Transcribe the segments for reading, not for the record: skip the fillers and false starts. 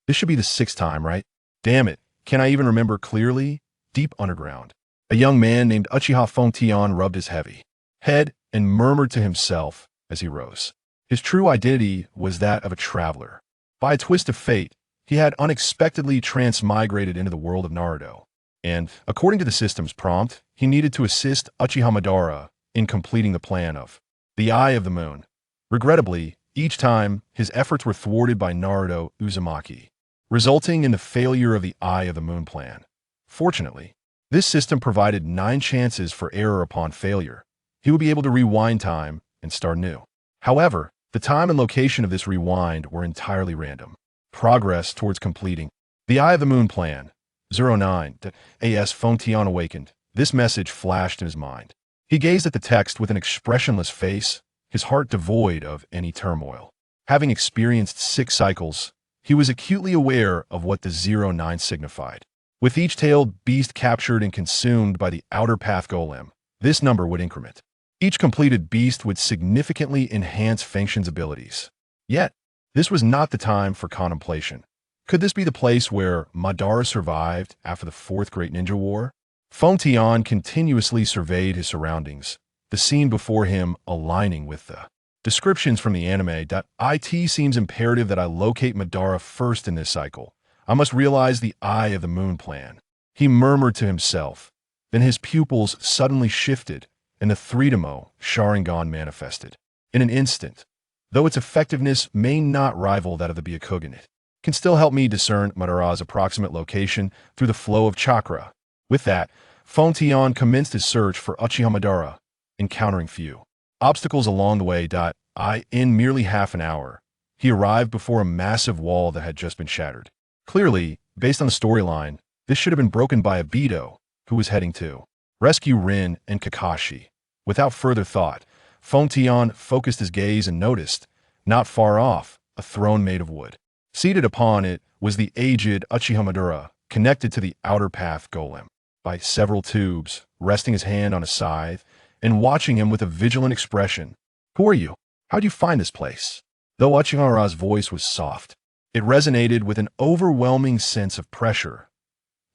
This should be the sixth time, right? Damn it. Can I even remember clearly? Deep underground. A young man named Uchiha Madara rubbed his heavy head and murmured to himself as he rose. His true identity was that of a traveler. By a twist of fate, he had unexpectedly transmigrated into the world of Naruto. And, according to the system's prompt, he needed to assist Uchiha Madara in completing the plan of the Eye of the Moon. Regrettably, each time, his efforts were thwarted by Naruto Uzumaki, resulting in the failure of the Eye of the Moon plan. Fortunately, this system provided 9 chances for error upon failure. He would be able to rewind time and start new. However, the time and location of this rewind were entirely random. Progress towards completing the Eye of the Moon plan. 09 AS Fontion awakened. This message flashed in his mind. He gazed at the text with an expressionless face, his heart devoid of any turmoil. Having experienced 6 cycles, he was acutely aware of what the 09 signified. With each tailed beast captured and consumed by the outer path golem, this number would increment. Each completed beast would significantly enhance Fengshen's abilities. Yet, this was not the time for contemplation. Could this be the place where Madara survived after the 4th Great Ninja War? Fontion continuously surveyed his surroundings, the scene before him aligning with the descriptions from the anime. It seems imperative that I locate Madara first in this cycle. I must realize the Eye of the Moon plan. He murmured to himself. Then his pupils suddenly shifted, and the Three-Demo Sharingan manifested. In an instant, though its effectiveness may not rival that of the Byakugan, it can still help me discern Madara's approximate location through the flow of chakra. With that, Fontion commenced his search for Uchiha Madara, encountering few obstacles along the way. In merely half an hour, he arrived before a massive wall that had just been shattered. Clearly, based on the storyline, this should have been broken by Obito, who was heading to rescue Rin and Kakashi. Without further thought, Fontion focused his gaze and noticed, not far off, a throne made of wood. Seated upon it was the aged Uchiha Madara, connected to the outer path golem by several tubes, resting his hand on a scythe and watching him with a vigilant expression. Who are you? How'd you find this place? Though Uchiha Madara's voice was soft, it resonated with an overwhelming sense of pressure.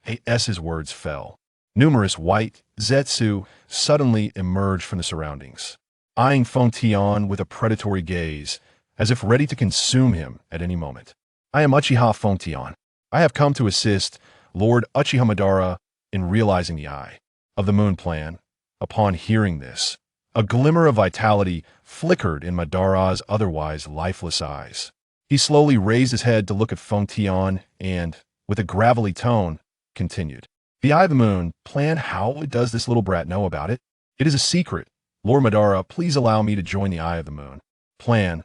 His words fell. Numerous white Zetsu suddenly emerged from the surroundings, eyeing Fontion with a predatory gaze, as if ready to consume him at any moment. I am Uchiha Fontion. I have come to assist Lord Uchiha Madara in realizing the Eye of the Moon plan. Upon hearing this, a glimmer of vitality flickered in Madara's otherwise lifeless eyes. He slowly raised his head to look at Fontion and, with a gravelly tone, continued. The Eye of the Moon plan, how does this little brat know about it? It is a secret. Lord Madara, please allow me to join the Eye of the Moon plan.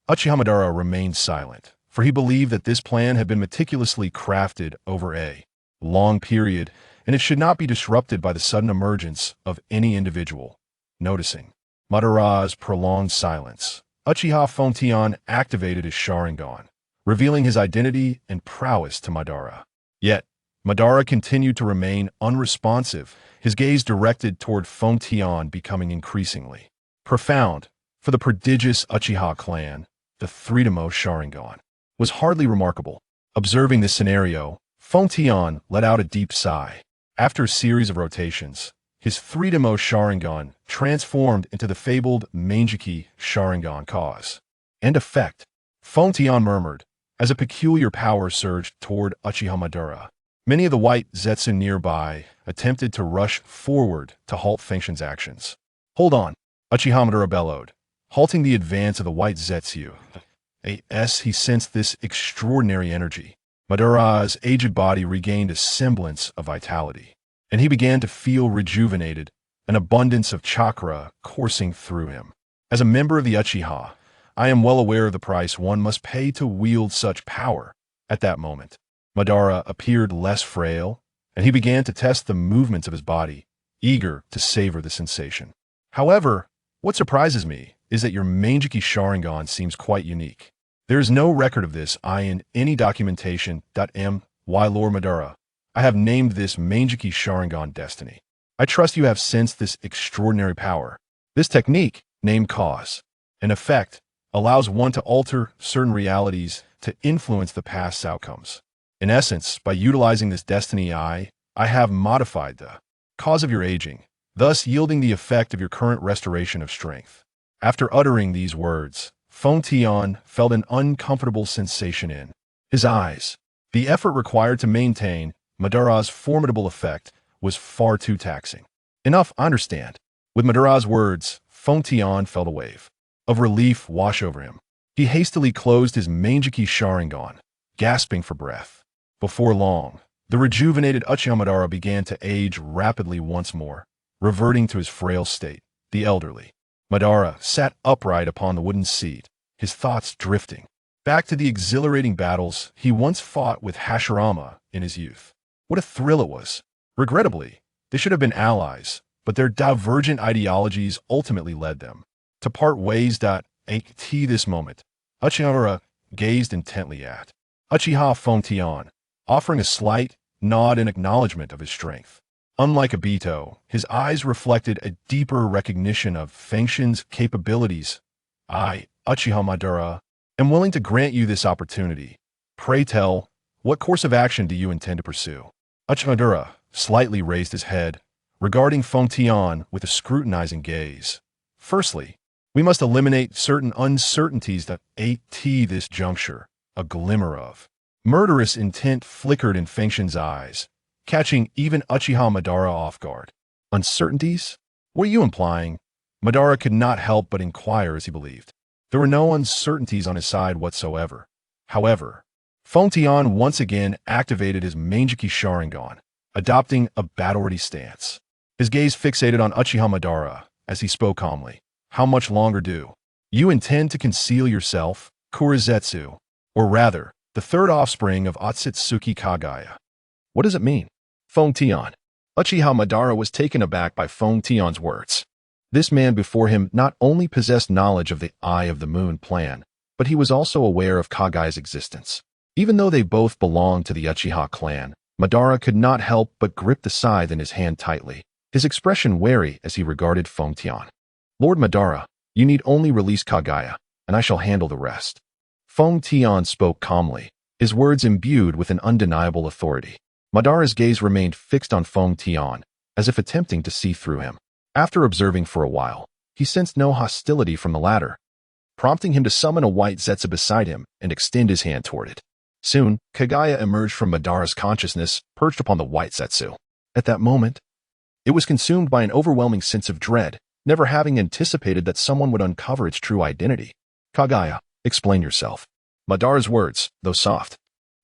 Uchiha Madara remained silent, for he believed that this plan had been meticulously crafted over a long period, and it should not be disrupted by the sudden emergence of any individual. Noticing Madara's prolonged silence, Uchiha Fontion activated his Sharingan, revealing his identity and prowess to Madara. Yet, Madara continued to remain unresponsive, his gaze directed toward Fontion becoming increasingly profound. For the prodigious Uchiha clan, the Three-Demo Sharingan was hardly remarkable. Observing this scenario, Fontion let out a deep sigh. After a series of rotations, his Three-Demo Sharingan transformed into the fabled Manjiki Sharingan cause and effect. Fontion murmured, as a peculiar power surged toward Uchiha Madara. Many of the white Zetsu nearby attempted to rush forward to halt Fengshen's actions. Hold on, Uchiha Madara bellowed, halting the advance of the white Zetsu. He sensed this extraordinary energy. Madara's aged body regained a semblance of vitality, and he began to feel rejuvenated, an abundance of chakra coursing through him. As a member of the Uchiha, I am well aware of the price one must pay to wield such power. At that moment, Madara appeared less frail, and he began to test the movements of his body, eager to savor the sensation. However, what surprises me is that your Manjiki Sharingan seems quite unique. There is no record of this in any documentation. My Lord Madara, I have named this Manjiki Sharingan Destiny. I trust you have sensed this extraordinary power. This technique, named Cause and Effect, allows one to alter certain realities to influence the past's outcomes. In essence, by utilizing this destiny I have modified the cause of your aging, thus yielding the effect of your current restoration of strength. After uttering these words, Feng Tian felt an uncomfortable sensation in his eyes. The effort required to maintain Madara's formidable effect was far too taxing. Enough, I understand. With Madara's words, Feng Tian felt a wave of relief wash over him. He hastily closed his Mangeki Sharingan, gasping for breath. Before long, the rejuvenated Uchiha Madara began to age rapidly once more, reverting to his frail state. The elderly Madara sat upright upon the wooden seat, his thoughts drifting back to the exhilarating battles he once fought with Hashirama in his youth. What a thrill it was! Regrettably, they should have been allies, but their divergent ideologies ultimately led them to part ways. At this moment, Uchiha Madara gazed intently at Uchiha Feng Tian, offering a slight nod in acknowledgement of his strength. Unlike Obito, his eyes reflected a deeper recognition of Fengshin's capabilities. I, Uchiha Madara, am willing to grant you this opportunity. Pray tell, what course of action do you intend to pursue? Uchiha Madara slightly raised his head, regarding Feng Tian with a scrutinizing gaze. Firstly, we must eliminate certain uncertainties that at this juncture, a glimmer of murderous intent flickered in Fengshin's eyes, catching even Uchiha Madara off guard. Uncertainties? What are you implying? Madara could not help but inquire as he believed there were no uncertainties on his side whatsoever. However, Feng Tian once again activated his Mangeki Sharingan, adopting a battle-ready stance. His gaze fixated on Uchiha Madara as he spoke calmly. How much longer do you intend to conceal yourself, Kurizetsu? Or rather, the third offspring of Otsutsuki Kagaya. What does it mean? Feng Tian. Uchiha Madara was taken aback by Feng Tian's words. This man before him not only possessed knowledge of the Eye of the Moon plan, but he was also aware of Kagaya's existence. Even though they both belonged to the Uchiha clan, Madara could not help but grip the scythe in his hand tightly, his expression wary as he regarded Feng Tian. Lord Madara, you need only release Kagaya, and I shall handle the rest. Feng Tian spoke calmly, his words imbued with an undeniable authority. Madara's gaze remained fixed on Feng Tian, as if attempting to see through him. After observing for a while, he sensed no hostility from the latter, prompting him to summon a white Zetsu beside him and extend his hand toward it. Soon, Kagaya emerged from Madara's consciousness, perched upon the white Zetsu. At that moment, it was consumed by an overwhelming sense of dread, never having anticipated that someone would uncover its true identity. Kagaya, explain yourself. Madara's words, though soft,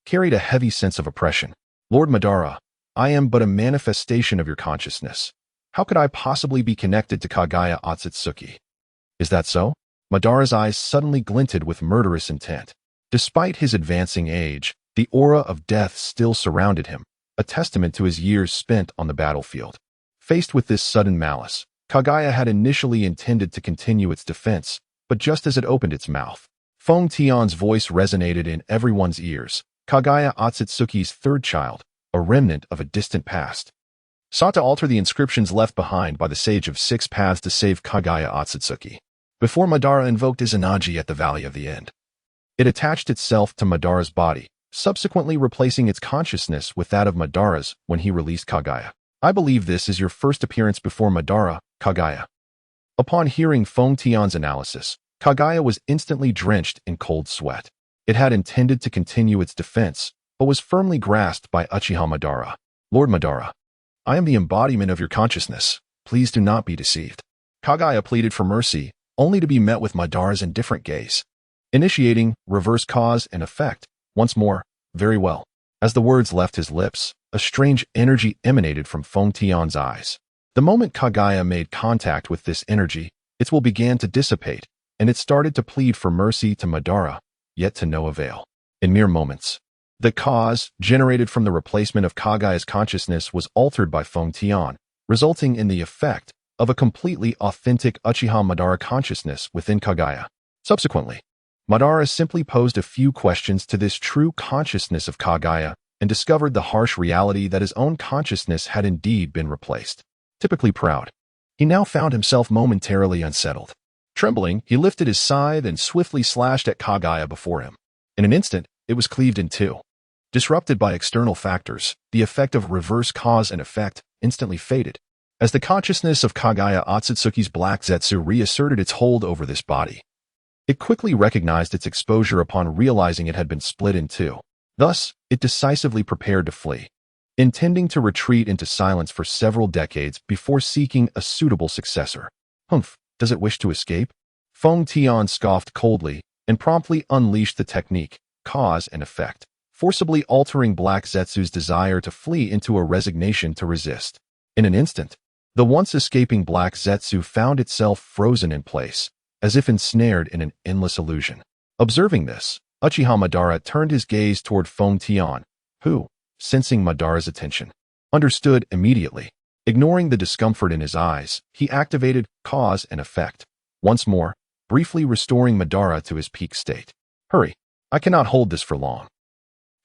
carried a heavy sense of oppression. Lord Madara, I am but a manifestation of your consciousness. How could I possibly be connected to Kagaya Otsutsuki? Is that so? Madara's eyes suddenly glinted with murderous intent. Despite his advancing age, the aura of death still surrounded him, a testament to his years spent on the battlefield. Faced with this sudden malice, Kagaya had initially intended to continue its defense, but just as it opened its mouth, Feng Tian's voice resonated in everyone's ears. Kagaya Otsutsuki's third child, a remnant of a distant past, sought to alter the inscriptions left behind by the Sage of Six Paths to save Kagaya Otsutsuki. Before Madara invoked Izanagi at the Valley of the End, it attached itself to Madara's body, subsequently replacing its consciousness with that of Madara's when he released Kagaya. I believe this is your first appearance before Madara, Kagaya. Upon hearing Feng Tian's analysis, Kagaya was instantly drenched in cold sweat. It had intended to continue its defense, but was firmly grasped by Uchiha Madara. Lord Madara, I am the embodiment of your consciousness. Please do not be deceived. Kagaya pleaded for mercy, only to be met with Madara's indifferent gaze. Initiating reverse cause and effect. Once more, very well. As the words left his lips, a strange energy emanated from Feng Tian's eyes. The moment Kagaya made contact with this energy, its will began to dissipate, and it started to plead for mercy to Madara, yet to no avail. In mere moments, the cause generated from the replacement of Kagaya's consciousness was altered by Feng Tian, resulting in the effect of a completely authentic Uchiha Madara consciousness within Kagaya. Subsequently, Madara simply posed a few questions to this true consciousness of Kagaya and discovered the harsh reality that his own consciousness had indeed been replaced. Typically proud, he now found himself momentarily unsettled. Trembling, he lifted his scythe and swiftly slashed at Kagaya before him. In an instant, it was cleaved in two. Disrupted by external factors, the effect of reverse cause and effect instantly faded. As the consciousness of Kagaya Otsutsuki's black Zetsu reasserted its hold over this body, it quickly recognized its exposure upon realizing it had been split in two. Thus, it decisively prepared to flee, intending to retreat into silence for several decades before seeking a suitable successor. Humph, does it wish to escape? Feng Tian scoffed coldly and promptly unleashed the technique, cause and effect, forcibly altering Black Zetsu's desire to flee into a resignation to resist. In an instant, the once escaping Black Zetsu found itself frozen in place, as if ensnared in an endless illusion. Observing this, Uchiha Madara turned his gaze toward Feng Tian, who, sensing Madara's attention, understood immediately. Ignoring the discomfort in his eyes, he activated cause and effect, once more, briefly restoring Madara to his peak state. Hurry, I cannot hold this for long.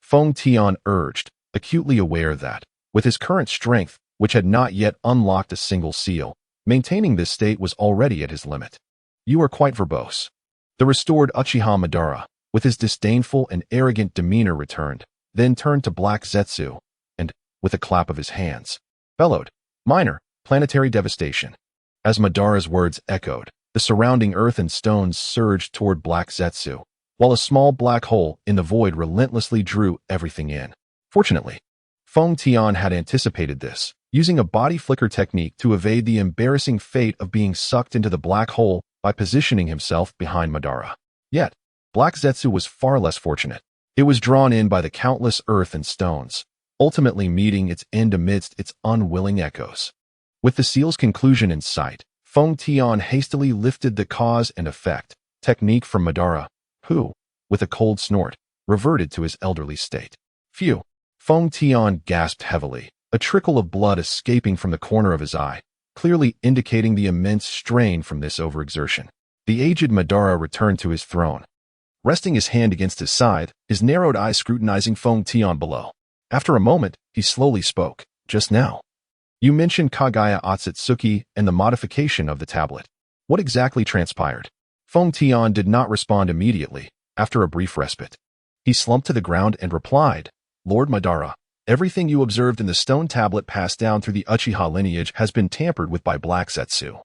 Feng Tian urged, acutely aware that, with his current strength, which had not yet unlocked a single seal, maintaining this state was already at his limit. You are quite verbose. The restored Uchiha Madara, with his disdainful and arrogant demeanor returned, then turned to Black Zetsu, and, with a clap of his hands, bellowed, minor, planetary devastation. As Madara's words echoed, the surrounding earth and stones surged toward Black Zetsu, while a small black hole in the void relentlessly drew everything in. Fortunately, Feng Tian had anticipated this, using a body flicker technique to evade the embarrassing fate of being sucked into the black hole by positioning himself behind Madara. Yet, Black Zetsu was far less fortunate. It was drawn in by the countless earth and stones, ultimately meeting its end amidst its unwilling echoes. With the seal's conclusion in sight, Feng Tian hastily lifted the cause and effect technique from Madara, who, with a cold snort, reverted to his elderly state. Phew! Feng Tian gasped heavily, a trickle of blood escaping from the corner of his eye, clearly indicating the immense strain from this overexertion. The aged Madara returned to his throne, resting his hand against his side, his narrowed eyes scrutinizing Feng Tian below. After a moment, he slowly spoke. Just now, you mentioned Kagaya Otsutsuki and the modification of the tablet. What exactly transpired? Feng Tian did not respond immediately, after a brief respite. He slumped to the ground and replied, Lord Madara, everything you observed in the stone tablet passed down through the Uchiha lineage has been tampered with by Black Zetsu.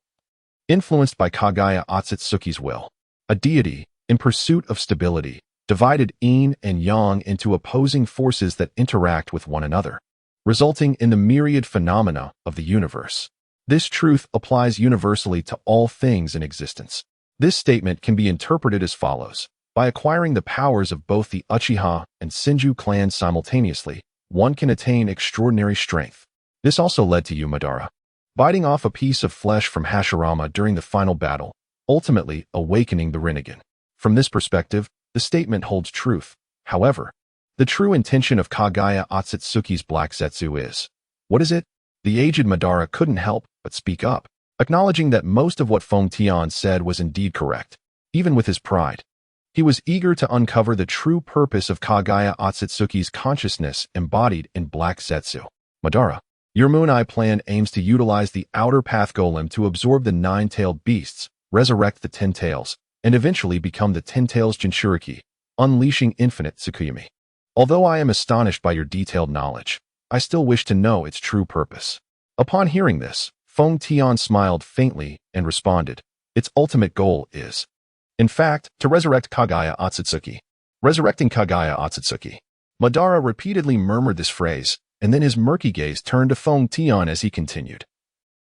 Influenced by Kagaya Otsutsuki's will, a deity, in pursuit of stability, divided yin and yang into opposing forces that interact with one another, resulting in the myriad phenomena of the universe. This truth applies universally to all things in existence. This statement can be interpreted as follows. By acquiring the powers of both the Uchiha and Senju clans simultaneously, one can attain extraordinary strength. This also led to you, Madara, biting off a piece of flesh from Hashirama during the final battle, ultimately awakening the Rinnegan. From this perspective, the statement holds truth. However, the true intention of Kagaya Otsutsuki's Black Zetsu is. What is it? The aged Madara couldn't help but speak up, acknowledging that most of what Feng Tian said was indeed correct. Even with his pride, he was eager to uncover the true purpose of Kagaya Otsutsuki's consciousness embodied in Black Zetsu. Madara, your Moon Eye plan aims to utilize the outer path golem to absorb the nine-tailed beasts, resurrect the 10 tails, and eventually become the 10 tails Jinchuriki, unleashing Infinite Tsukuyomi. Although I am astonished by your detailed knowledge, I still wish to know its true purpose. Upon hearing this, Feng Tian smiled faintly and responded, its ultimate goal is, in fact, to resurrect Kagaya Otsutsuki. Resurrecting Kagaya Otsutsuki. Madara repeatedly murmured this phrase, and then his murky gaze turned to Feng Tian as he continued.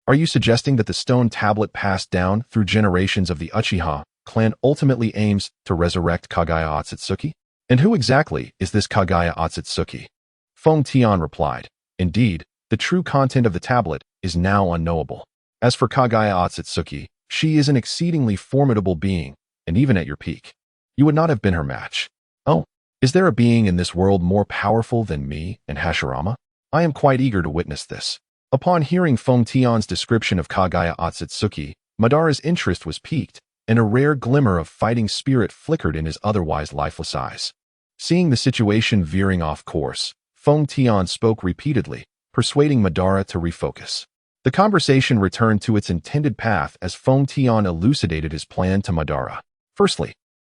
Are you suggesting that the stone tablet passed down through generations of the Uchiha clan ultimately aims to resurrect Kagaya Otsutsuki? And who exactly is this Kagaya Otsutsuki? Feng Tian replied, indeed, the true content of the tablet is now unknowable. As for Kagaya Otsutsuki, she is an exceedingly formidable being, and even at your peak, you would not have been her match. Oh, is there a being in this world more powerful than me and Hashirama? I am quite eager to witness this. Upon hearing Feng Tian's description of Kagaya Otsutsuki, Madara's interest was piqued, and a rare glimmer of fighting spirit flickered in his otherwise lifeless eyes. Seeing the situation veering off course, Feng Tian spoke repeatedly, persuading Madara to refocus. The conversation returned to its intended path as Feng Tian elucidated his plan to Madara. Firstly,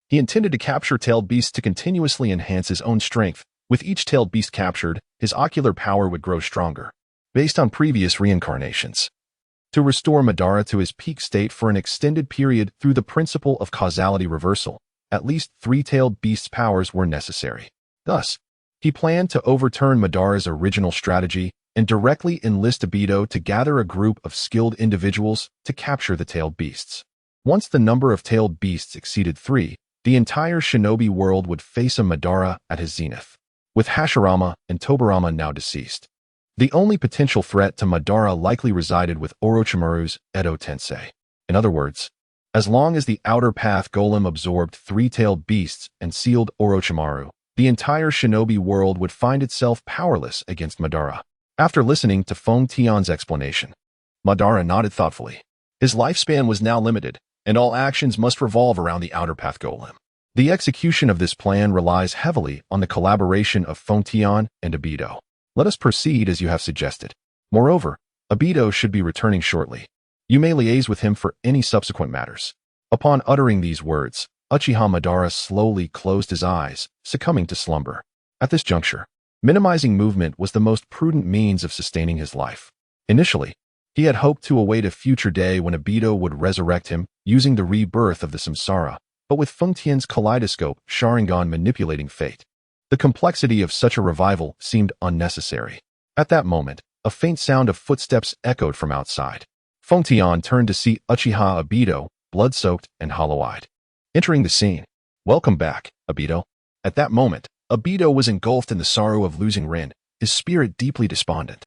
He intended to capture tailed beasts to continuously enhance his own strength. With each tailed beast captured, his ocular power would grow stronger, based on previous reincarnations. To restore Madara to his peak state for an extended period through the principle of causality reversal, at least 3 tailed beasts' powers were necessary. Thus, he planned to overturn Madara's original strategy and directly enlist Obito to gather a group of skilled individuals to capture the tailed beasts. Once the number of tailed beasts exceeded 3, the entire shinobi world would face a Madara at his zenith, with Hashirama and Tobirama now deceased. The only potential threat to Madara likely resided with Orochimaru's Edo Tensei. In other words, as long as the outer path golem absorbed 3-tailed beasts and sealed Orochimaru, the entire shinobi world would find itself powerless against Madara. After listening to Feng Tian's explanation, Madara nodded thoughtfully. His lifespan was now limited, and all actions must revolve around the outer path golem. The execution of this plan relies heavily on the collaboration of Feng Tian and Obito. Let us proceed as you have suggested. Moreover, Obito should be returning shortly. You may liaise with him for any subsequent matters. Upon uttering these words, Uchiha Madara slowly closed his eyes, succumbing to slumber. At this juncture, minimizing movement was the most prudent means of sustaining his life. Initially, he had hoped to await a future day when Obito would resurrect him using the rebirth of the samsara, but with Feng Tian's kaleidoscope Sharingan manipulating fate, the complexity of such a revival seemed unnecessary. At that moment, a faint sound of footsteps echoed from outside. Feng Tian turned to see Uchiha Obito, blood-soaked and hollow-eyed, entering the scene. "Welcome back, Obito." At that moment, Obito was engulfed in the sorrow of losing Rin, his spirit deeply despondent.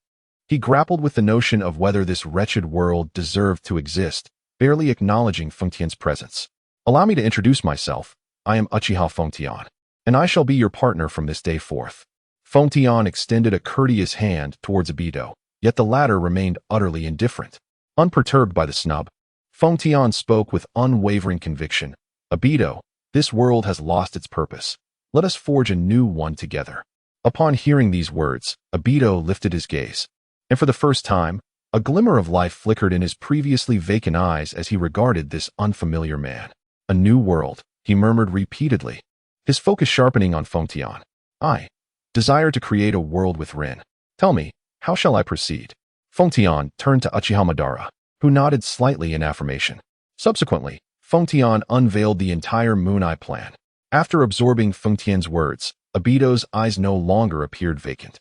He grappled with the notion of whether this wretched world deserved to exist, barely acknowledging Feng Tian's presence. "Allow me to introduce myself. I am Uchiha Feng Tian, and I shall be your partner from this day forth." Feng Tian extended a courteous hand towards Obito, yet the latter remained utterly indifferent. Unperturbed by the snub, Feng Tian spoke with unwavering conviction. "Obito, this world has lost its purpose. Let us forge a new one together." Upon hearing these words, Obito lifted his gaze, and for the first time, a glimmer of life flickered in his previously vacant eyes as he regarded this unfamiliar man. "A new world," he murmured repeatedly, his focus sharpening on Feng Tian. "I desire to create a world with Rin. Tell me, how shall I proceed?" Feng Tian turned to Uchiha Madara, who nodded slightly in affirmation. Subsequently, Feng Tian unveiled the entire Moon Eye plan. After absorbing Feng Tian's words, Obito's eyes no longer appeared vacant.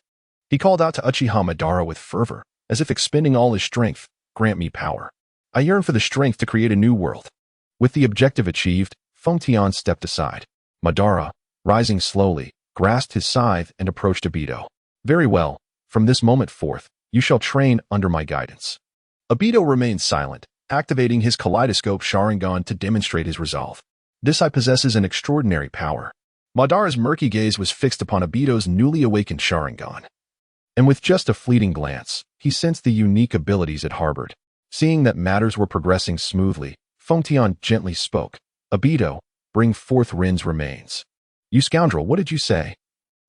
He called out to Uchiha Madara with fervor, as if expending all his strength. "Grant me power. I yearn for the strength to create a new world." With the objective achieved, Feng Tian stepped aside. Madara, rising slowly, grasped his scythe and approached Obito. "Very well. From this moment forth, you shall train under my guidance." Obito remained silent, activating his kaleidoscope Sharingan to demonstrate his resolve. "This eye possesses an extraordinary power." Madara's murky gaze was fixed upon Obito's newly awakened Sharingan, and with just a fleeting glance, he sensed the unique abilities it harbored. Seeing that matters were progressing smoothly, Feng Tian gently spoke. "Obito, bring forth Rin's remains." "You scoundrel, what did you say?"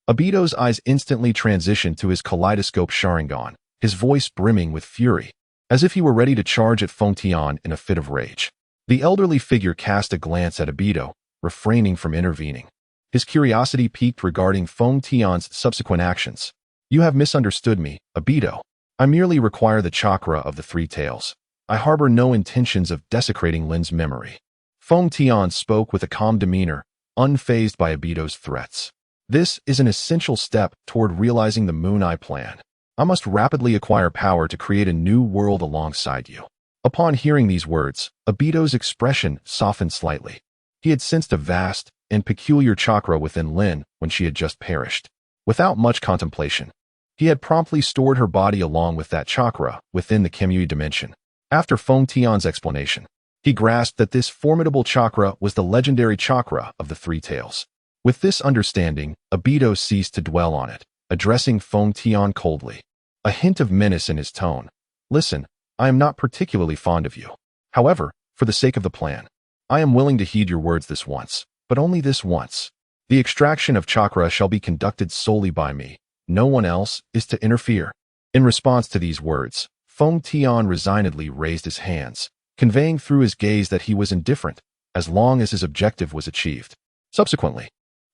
Obito's eyes instantly transitioned to his kaleidoscope Sharingan, his voice brimming with fury, as if he were ready to charge at Feng Tian in a fit of rage. The elderly figure cast a glance at Obito, refraining from intervening. His curiosity piqued regarding Feng Tian's subsequent actions. "You have misunderstood me, Obito. I merely require the chakra of the 3 tails. I harbor no intentions of desecrating Lin's memory." Feng Tian spoke with a calm demeanor, unfazed by Obito's threats. "This is an essential step toward realizing the Moon Eye plan. I must rapidly acquire power to create a new world alongside you." Upon hearing these words, Obito's expression softened slightly. He had sensed a vast and peculiar chakra within Lin when she had just perished. Without much contemplation, he had promptly stored her body along with that chakra within the Kemui dimension. After Feng Tian's explanation, he grasped that this formidable chakra was the legendary chakra of the 3 tails. With this understanding, Obito ceased to dwell on it, addressing Feng Tian coldly, a hint of menace in his tone. "Listen, I am not particularly fond of you. However, for the sake of the plan, I am willing to heed your words this once, but only this once. The extraction of chakra shall be conducted solely by me. No one else is to interfere." In response to these words, Feng Tian resignedly raised his hands, conveying through his gaze that he was indifferent. as long as his objective was achieved. Subsequently,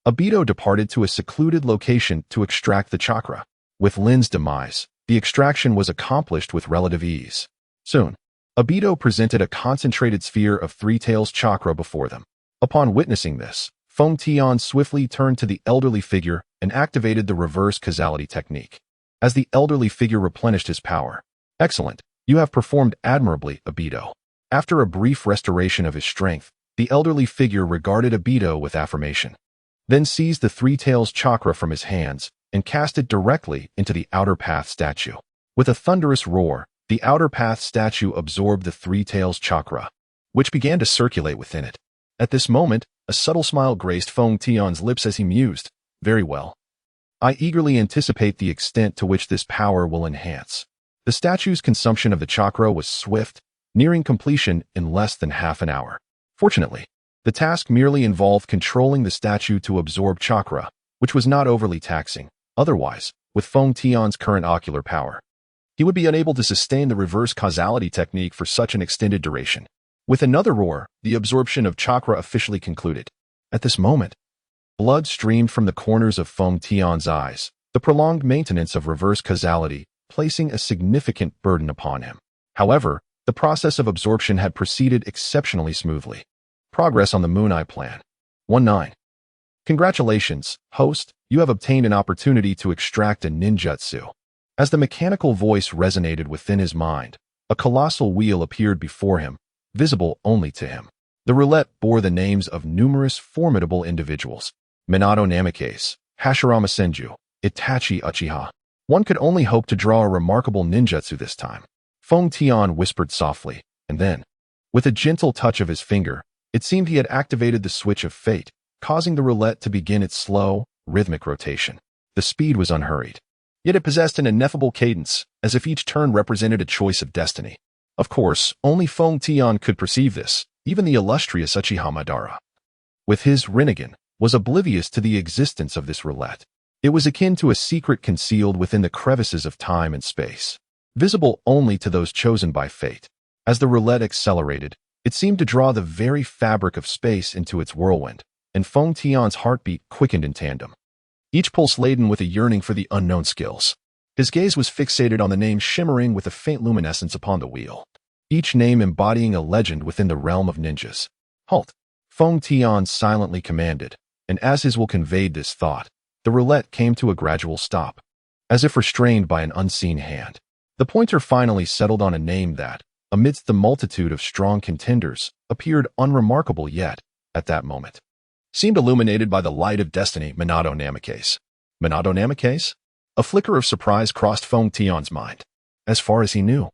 Obito departed to a secluded location to extract the chakra. With Lin's demise, the extraction was accomplished with relative ease. Soon, Obito presented a concentrated sphere of Three Tails chakra before them. Upon witnessing this, Feng Tian swiftly turned to the elderly figure and activated the reverse causality technique. As the elderly figure replenished his power, "Excellent, you have performed admirably, Obito." After a brief restoration of his strength, the elderly figure regarded Obito with affirmation, then seized the Three Tails chakra from his hands and cast it directly into the Outer Path statue. With a thunderous roar, the Outer Path statue absorbed the Three Tails chakra, which began to circulate within it. At this moment, a subtle smile graced Feng Tian's lips as he mused, "Very well. I eagerly anticipate the extent to which this power will enhance." The statue's consumption of the chakra was swift, nearing completion in less than half an hour. Fortunately, the task merely involved controlling the statue to absorb chakra, which was not overly taxing. Otherwise, with Feng Tian's current ocular power, he would be unable to sustain the reverse causality technique for such an extended duration. With another roar, the absorption of chakra officially concluded. At this moment, blood streamed from the corners of Feng Tian's eyes, the prolonged maintenance of reverse causality placing a significant burden upon him. However, the process of absorption had proceeded exceptionally smoothly. Progress on the Moon Eye Plan. 19. Congratulations, host, you have obtained an opportunity to extract a ninjutsu. As the mechanical voice resonated within his mind, a colossal wheel appeared before him, visible only to him. The roulette bore the names of numerous formidable individuals: Minato Namikaze, Hashirama Senju, Itachi Uchiha. One could only hope to draw a remarkable ninjutsu this time. Feng Tian whispered softly, and then, with a gentle touch of his finger, it seemed he had activated the switch of fate, causing the roulette to begin its slow, rhythmic rotation. The speed was unhurried, yet it possessed an ineffable cadence, as if each turn represented a choice of destiny. Of course, only Feng Tian could perceive this. Even the illustrious Uchiha Madara, with his Rinnegan, was oblivious to the existence of this roulette. It was akin to a secret concealed within the crevices of time and space, visible only to those chosen by fate. As the roulette accelerated, it seemed to draw the very fabric of space into its whirlwind, and Feng Tian's heartbeat quickened in tandem, each pulse laden with a yearning for the unknown skills. His gaze was fixated on the name shimmering with a faint luminescence upon the wheel, each name embodying a legend within the realm of ninjas. "Halt!" Feng Tian silently commanded, and as his will conveyed this thought, the roulette came to a gradual stop, as if restrained by an unseen hand. The pointer finally settled on a name that, amidst the multitude of strong contenders, appeared unremarkable yet, at that moment, seemed illuminated by the light of destiny. Minato Namikaze. Minato Namikaze? A flicker of surprise crossed Feng Tian's mind. As far as he knew,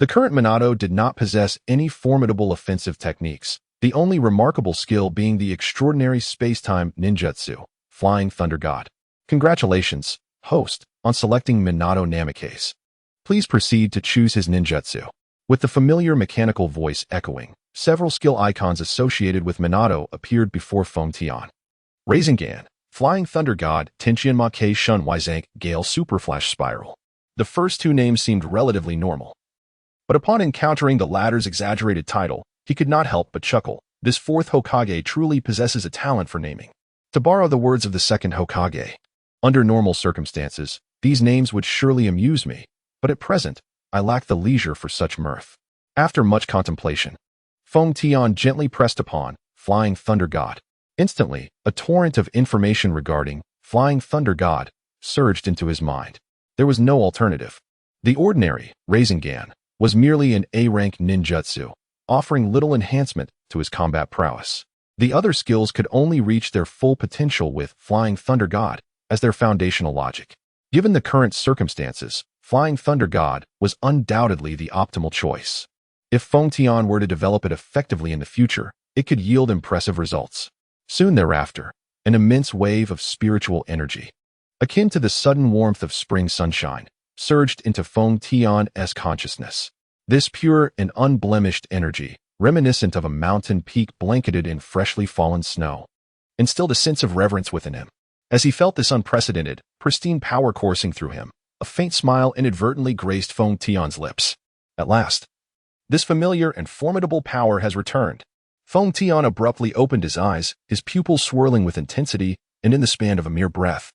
the current Minato did not possess any formidable offensive techniques, the only remarkable skill being the extraordinary space-time ninjutsu, Flying Thunder God. Congratulations, host, on selecting Minato Namikaze. Please proceed to choose his ninjutsu. With the familiar mechanical voice echoing, several skill icons associated with Minato appeared before Feng Tian. Rasengan, Flying Thunder God, Tenshin Makai Shun Wizank, Gale Super Flash Spiral. The first two names seemed relatively normal, but upon encountering the latter's exaggerated title, he could not help but chuckle. This fourth Hokage truly possesses a talent for naming. To borrow the words of the second Hokage, under normal circumstances, these names would surely amuse me, but at present, I lack the leisure for such mirth. After much contemplation, Feng Tian gently pressed upon Flying Thunder God. Instantly, a torrent of information regarding Flying Thunder God surged into his mind. There was no alternative. The ordinary Rasengan was merely an A-rank ninjutsu, offering little enhancement to his combat prowess. The other skills could only reach their full potential with Flying Thunder God as their foundational logic. Given the current circumstances, Flying Thunder God was undoubtedly the optimal choice. If Feng Tian were to develop it effectively in the future, it could yield impressive results. Soon thereafter, an immense wave of spiritual energy, akin to the sudden warmth of spring sunshine, surged into Feng Tian's consciousness. This pure and unblemished energy, reminiscent of a mountain peak blanketed in freshly fallen snow, instilled a sense of reverence within him. As he felt this unprecedented, pristine power coursing through him, a faint smile inadvertently graced Feng Tian's lips. At last, this familiar and formidable power has returned. Feng Tian abruptly opened his eyes, his pupils swirling with intensity, and in the span of a mere breath,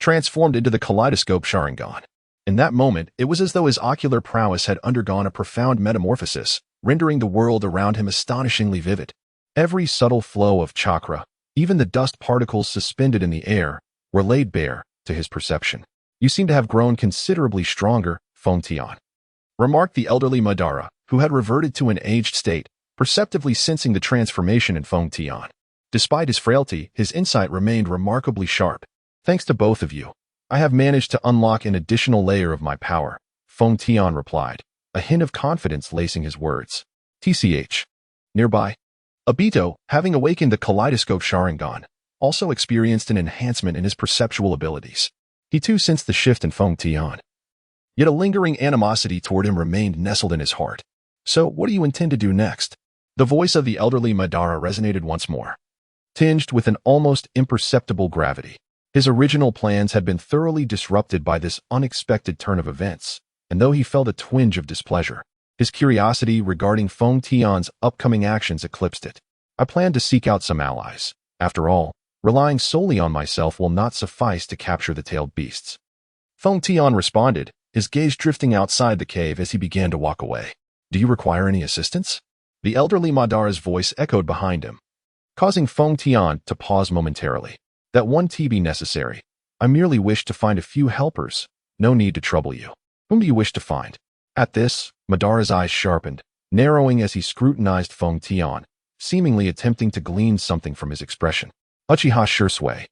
transformed into the kaleidoscope Sharingan. In that moment, it was as though his ocular prowess had undergone a profound metamorphosis, rendering the world around him astonishingly vivid. Every subtle flow of chakra, even the dust particles suspended in the air, were laid bare to his perception. "You seem to have grown considerably stronger, Feng Tian," remarked the elderly Madara, who had reverted to an aged state, perceptively sensing the transformation in Feng Tian. Despite his frailty, his insight remained remarkably sharp. "Thanks to both of you, I have managed to unlock an additional layer of my power," Feng Tian replied, a hint of confidence lacing his words. TCH. Nearby, Obito, having awakened the kaleidoscope Sharingan, also experienced an enhancement in his perceptual abilities. He too sensed the shift in Feng Tian. Yet a lingering animosity toward him remained nestled in his heart. "So, what do you intend to do next?" The voice of the elderly Madara resonated once more, tinged with an almost imperceptible gravity. His original plans had been thoroughly disrupted by this unexpected turn of events, and though he felt a twinge of displeasure, his curiosity regarding Feng Tian's upcoming actions eclipsed it. "I plan to seek out some allies. After all, relying solely on myself will not suffice to capture the tailed beasts." Feng Tian responded, his gaze drifting outside the cave as he began to walk away. "Do you require any assistance?" The elderly Madara's voice echoed behind him, causing Feng Tian to pause momentarily. "That won't be necessary. I merely wish to find a few helpers. No need to trouble you. Whom do you wish to find?" At this, Madara's eyes sharpened, narrowing as he scrutinized Feng Tian, seemingly attempting to glean something from his expression. "Uchiha Shursui."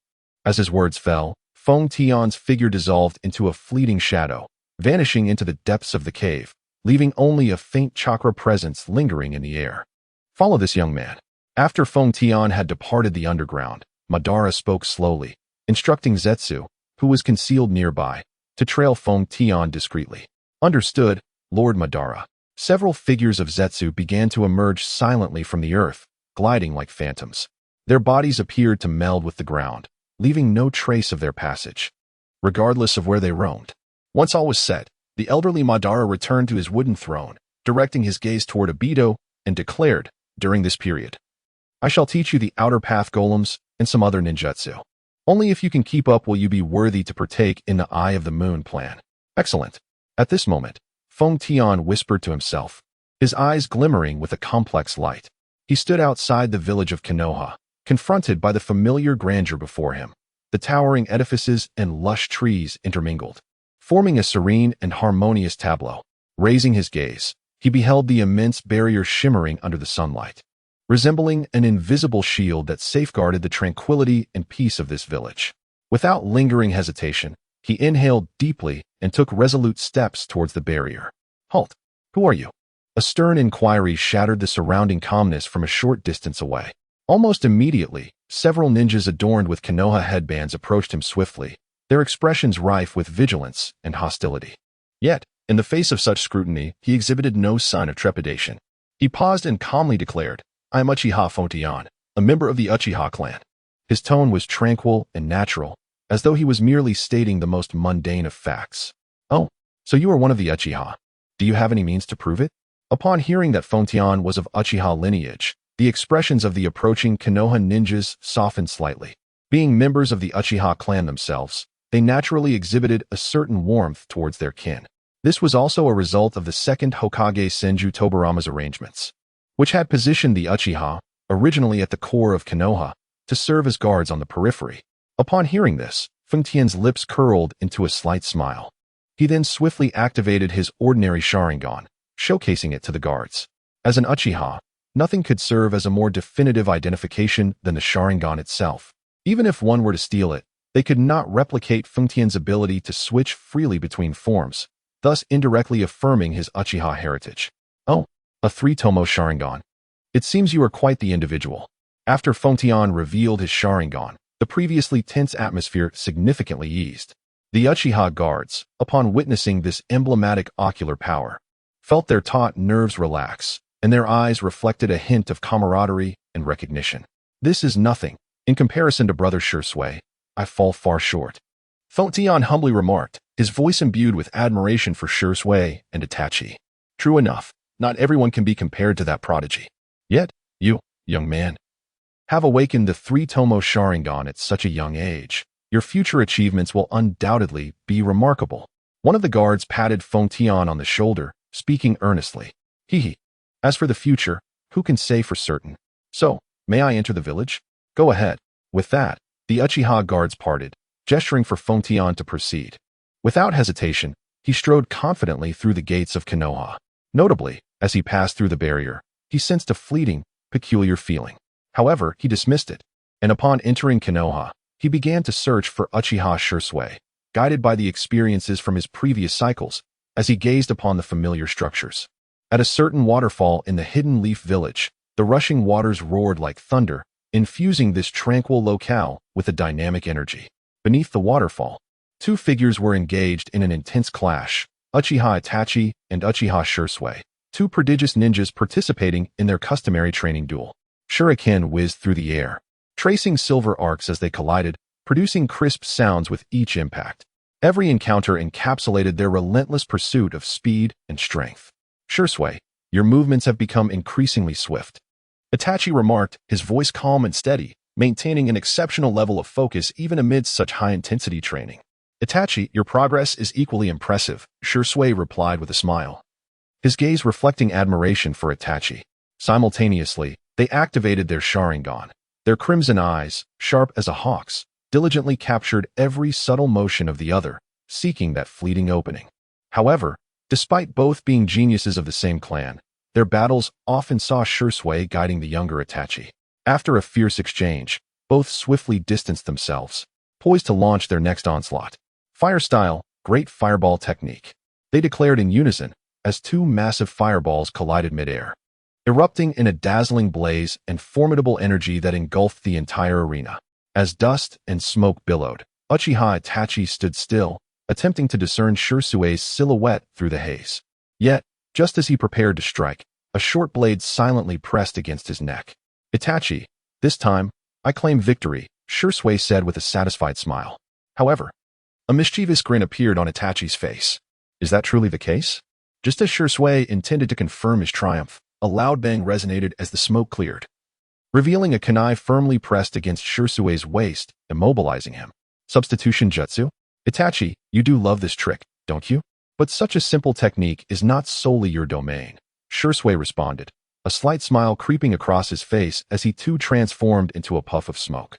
As his words fell, Feng Tian's figure dissolved into a fleeting shadow, vanishing into the depths of the cave, leaving only a faint chakra presence lingering in the air. "Follow this young man." After Feng Tian had departed the underground, Madara spoke slowly, instructing Zetsu, who was concealed nearby, to trail Feng Tian discreetly. "Understood, Lord Madara." Several figures of Zetsu began to emerge silently from the earth, gliding like phantoms. Their bodies appeared to meld with the ground, leaving no trace of their passage, regardless of where they roamed. Once all was set, the elderly Madara returned to his wooden throne, directing his gaze toward Obito, and declared, "During this period, I shall teach you the outer path golems and some other ninjutsu. Only if you can keep up will you be worthy to partake in the Eye of the Moon plan." "Excellent." At this moment, Feng Tian whispered to himself, his eyes glimmering with a complex light. He stood outside the village of Konoha, confronted by the familiar grandeur before him. The towering edifices and lush trees intermingled, forming a serene and harmonious tableau. Raising his gaze, he beheld the immense barrier shimmering under the sunlight, resembling an invisible shield that safeguarded the tranquility and peace of this village. Without lingering hesitation, he inhaled deeply and took resolute steps towards the barrier. "Halt! Who are you?" A stern inquiry shattered the surrounding calmness from a short distance away. Almost immediately, several ninjas adorned with Konoha headbands approached him swiftly, their expressions rife with vigilance and hostility. Yet, in the face of such scrutiny, he exhibited no sign of trepidation. He paused and calmly declared, "I am Uchiha Feng Tian, a member of the Uchiha clan." His tone was tranquil and natural, as though he was merely stating the most mundane of facts. "Oh, so you are one of the Uchiha. Do you have any means to prove it?" Upon hearing that Feng Tian was of Uchiha lineage, the expressions of the approaching Konoha ninjas softened slightly. Being members of the Uchiha clan themselves, they naturally exhibited a certain warmth towards their kin. This was also a result of the second Hokage Senju Tobarama's arrangements, which had positioned the Uchiha, originally at the core of Konoha, to serve as guards on the periphery. Upon hearing this, Feng Tian's lips curled into a slight smile. He then swiftly activated his ordinary Sharingan, showcasing it to the guards. As an Uchiha, nothing could serve as a more definitive identification than the Sharingan itself. Even if one were to steal it, they could not replicate Feng Tian's ability to switch freely between forms, thus indirectly affirming his Uchiha heritage. "Oh, a three-tomo Sharingan. It seems you are quite the individual." After Feng Tian revealed his Sharingan, the previously tense atmosphere significantly eased. The Uchiha guards, upon witnessing this emblematic ocular power, felt their taut nerves relax, and their eyes reflected a hint of camaraderie and recognition. "This is nothing. In comparison to Brother Shursui, I fall far short," Feng Tian humbly remarked, his voice imbued with admiration for Shursui and Itachi. "True enough, not everyone can be compared to that prodigy. Yet, you, young man. Have awakened the three-tomo Sharingan at such a young age. Your future achievements will undoubtedly be remarkable. One of the guards patted Feng Tian on the shoulder, speaking earnestly. Hee. As for the future, who can say for certain? So, may I enter the village? Go ahead. With that, the Uchiha guards parted, gesturing for Feng Tian to proceed. Without hesitation, he strode confidently through the gates of Konoha. Notably, as he passed through the barrier, he sensed a fleeting, peculiar feeling. However, he dismissed it, and upon entering Konoha, he began to search for Uchiha Shursui, guided by the experiences from his previous cycles, as he gazed upon the familiar structures. At a certain waterfall in the Hidden Leaf Village, the rushing waters roared like thunder, infusing this tranquil locale with a dynamic energy. Beneath the waterfall, two figures were engaged in an intense clash, Uchiha Itachi and Uchiha Shursui, two prodigious ninjas participating in their customary training duel. Shuriken whizzed through the air, tracing silver arcs as they collided, producing crisp sounds with each impact. Every encounter encapsulated their relentless pursuit of speed and strength. Shursui, your movements have become increasingly swift. Itachi remarked, his voice calm and steady, maintaining an exceptional level of focus even amidst such high-intensity training. Itachi, your progress is equally impressive, Shursui replied with a smile, his gaze reflecting admiration for Itachi. Simultaneously, they activated their Sharingan. Their crimson eyes, sharp as a hawk's, diligently captured every subtle motion of the other, seeking that fleeting opening. However, despite both being geniuses of the same clan, their battles often saw Shursui guiding the younger Itachi. After a fierce exchange, both swiftly distanced themselves, poised to launch their next onslaught. Fire style, great fireball technique. They declared in unison, as two massive fireballs collided midair, erupting in a dazzling blaze and formidable energy that engulfed the entire arena. As dust and smoke billowed, Uchiha Itachi stood still, attempting to discern Shursui's silhouette through the haze. Yet, just as he prepared to strike, a short blade silently pressed against his neck. Itachi, this time, I claim victory, Shursui said with a satisfied smile. However, a mischievous grin appeared on Itachi's face. Is that truly the case? Just as Shursui intended to confirm his triumph, a loud bang resonated as the smoke cleared, revealing a kunai firmly pressed against Shursui's waist, immobilizing him. Substitution jutsu? Itachi, you do love this trick, don't you? But such a simple technique is not solely your domain, Shursui responded, a slight smile creeping across his face as he too transformed into a puff of smoke,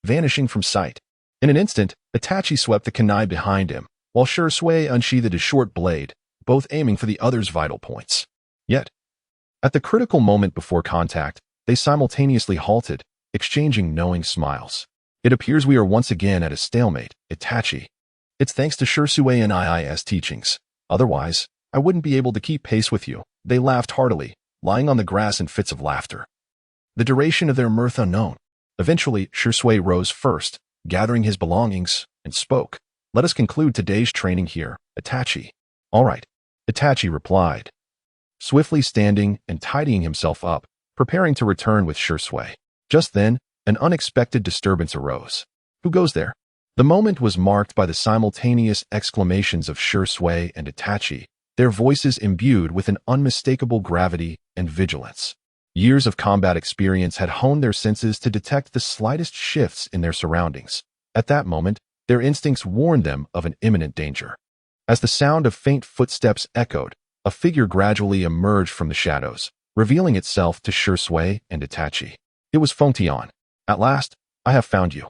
vanishing from sight. In an instant, Itachi swept the kunai behind him, while Shursui unsheathed his short blade, both aiming for the other's vital points. Yet, at the critical moment before contact, they simultaneously halted, exchanging knowing smiles. It appears we are once again at a stalemate, Itachi. It's thanks to Shursui and II's teachings. Otherwise, I wouldn't be able to keep pace with you. They laughed heartily, lying on the grass in fits of laughter. The duration of their mirth unknown. Eventually, Shursui rose first, gathering his belongings, and spoke. Let us conclude today's training here, Itachi. All right, Itachi replied, swiftly standing and tidying himself up, preparing to return with Shursui. Just then, an unexpected disturbance arose. Who goes there? The moment was marked by the simultaneous exclamations of Shursui and Itachi, their voices imbued with an unmistakable gravity and vigilance. Years of combat experience had honed their senses to detect the slightest shifts in their surroundings. At that moment, their instincts warned them of an imminent danger. As the sound of faint footsteps echoed, a figure gradually emerged from the shadows, revealing itself to Shursui and Itachi. It was Feng Tian. At last, I have found you.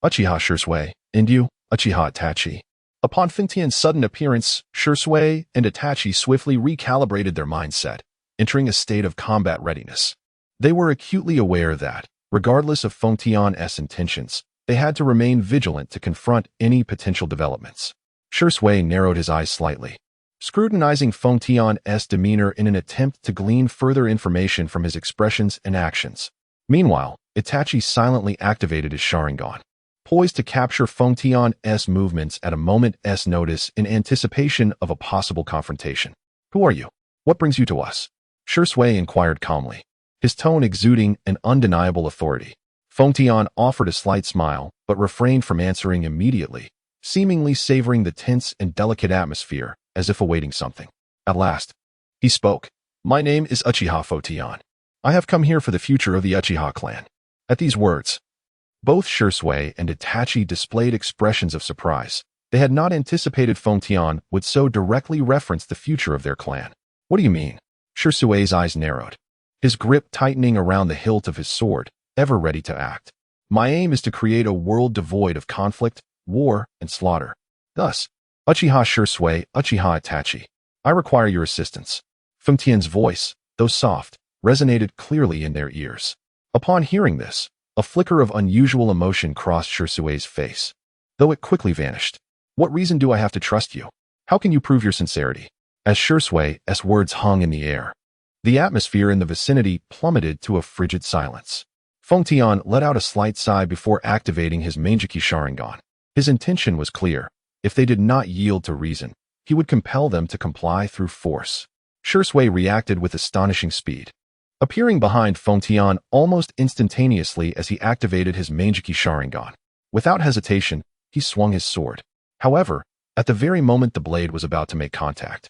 Uchiha Shursui, and you, Uchiha Itachi. Upon Feng Tian's sudden appearance, Shursui and Itachi swiftly recalibrated their mindset, entering a state of combat readiness. They were acutely aware that, regardless of Feng Tian's intentions, they had to remain vigilant to confront any potential developments. Shursui narrowed his eyes slightly, scrutinizing Feng Tian's demeanor in an attempt to glean further information from his expressions and actions. Meanwhile, Itachi silently activated his Sharingan, poised to capture Feng Tian's movements at a moment's notice in anticipation of a possible confrontation. Who are you? What brings you to us? Shursui inquired calmly, his tone exuding an undeniable authority. Feng Tian offered a slight smile, but refrained from answering immediately, seemingly savoring the tense and delicate atmosphere, as if awaiting something. At last, he spoke. My name is Uchiha Tian. I have come here for the future of the Uchiha clan. At these words, both Shisui and Itachi displayed expressions of surprise. They had not anticipated Feng Tian would so directly reference the future of their clan. What do you mean? Shisui's eyes narrowed, his grip tightening around the hilt of his sword, ever ready to act. My aim is to create a world devoid of conflict, war, and slaughter. Thus, Uchiha Shisui, Uchiha Itachi, I require your assistance. Feng Tian's voice, though soft, resonated clearly in their ears. Upon hearing this, a flicker of unusual emotion crossed Shisui's face, though it quickly vanished. What reason do I have to trust you? How can you prove your sincerity? As Shisui's words hung in the air, the atmosphere in the vicinity plummeted to a frigid silence. Feng Tian let out a slight sigh before activating his Manjiki Sharingan. His intention was clear. If they did not yield to reason, he would compel them to comply through force. Shisui reacted with astonishing speed, appearing behind Feng Tian almost instantaneously as he activated his Manjiki Sharingan. Without hesitation, he swung his sword. However, at the very moment the blade was about to make contact,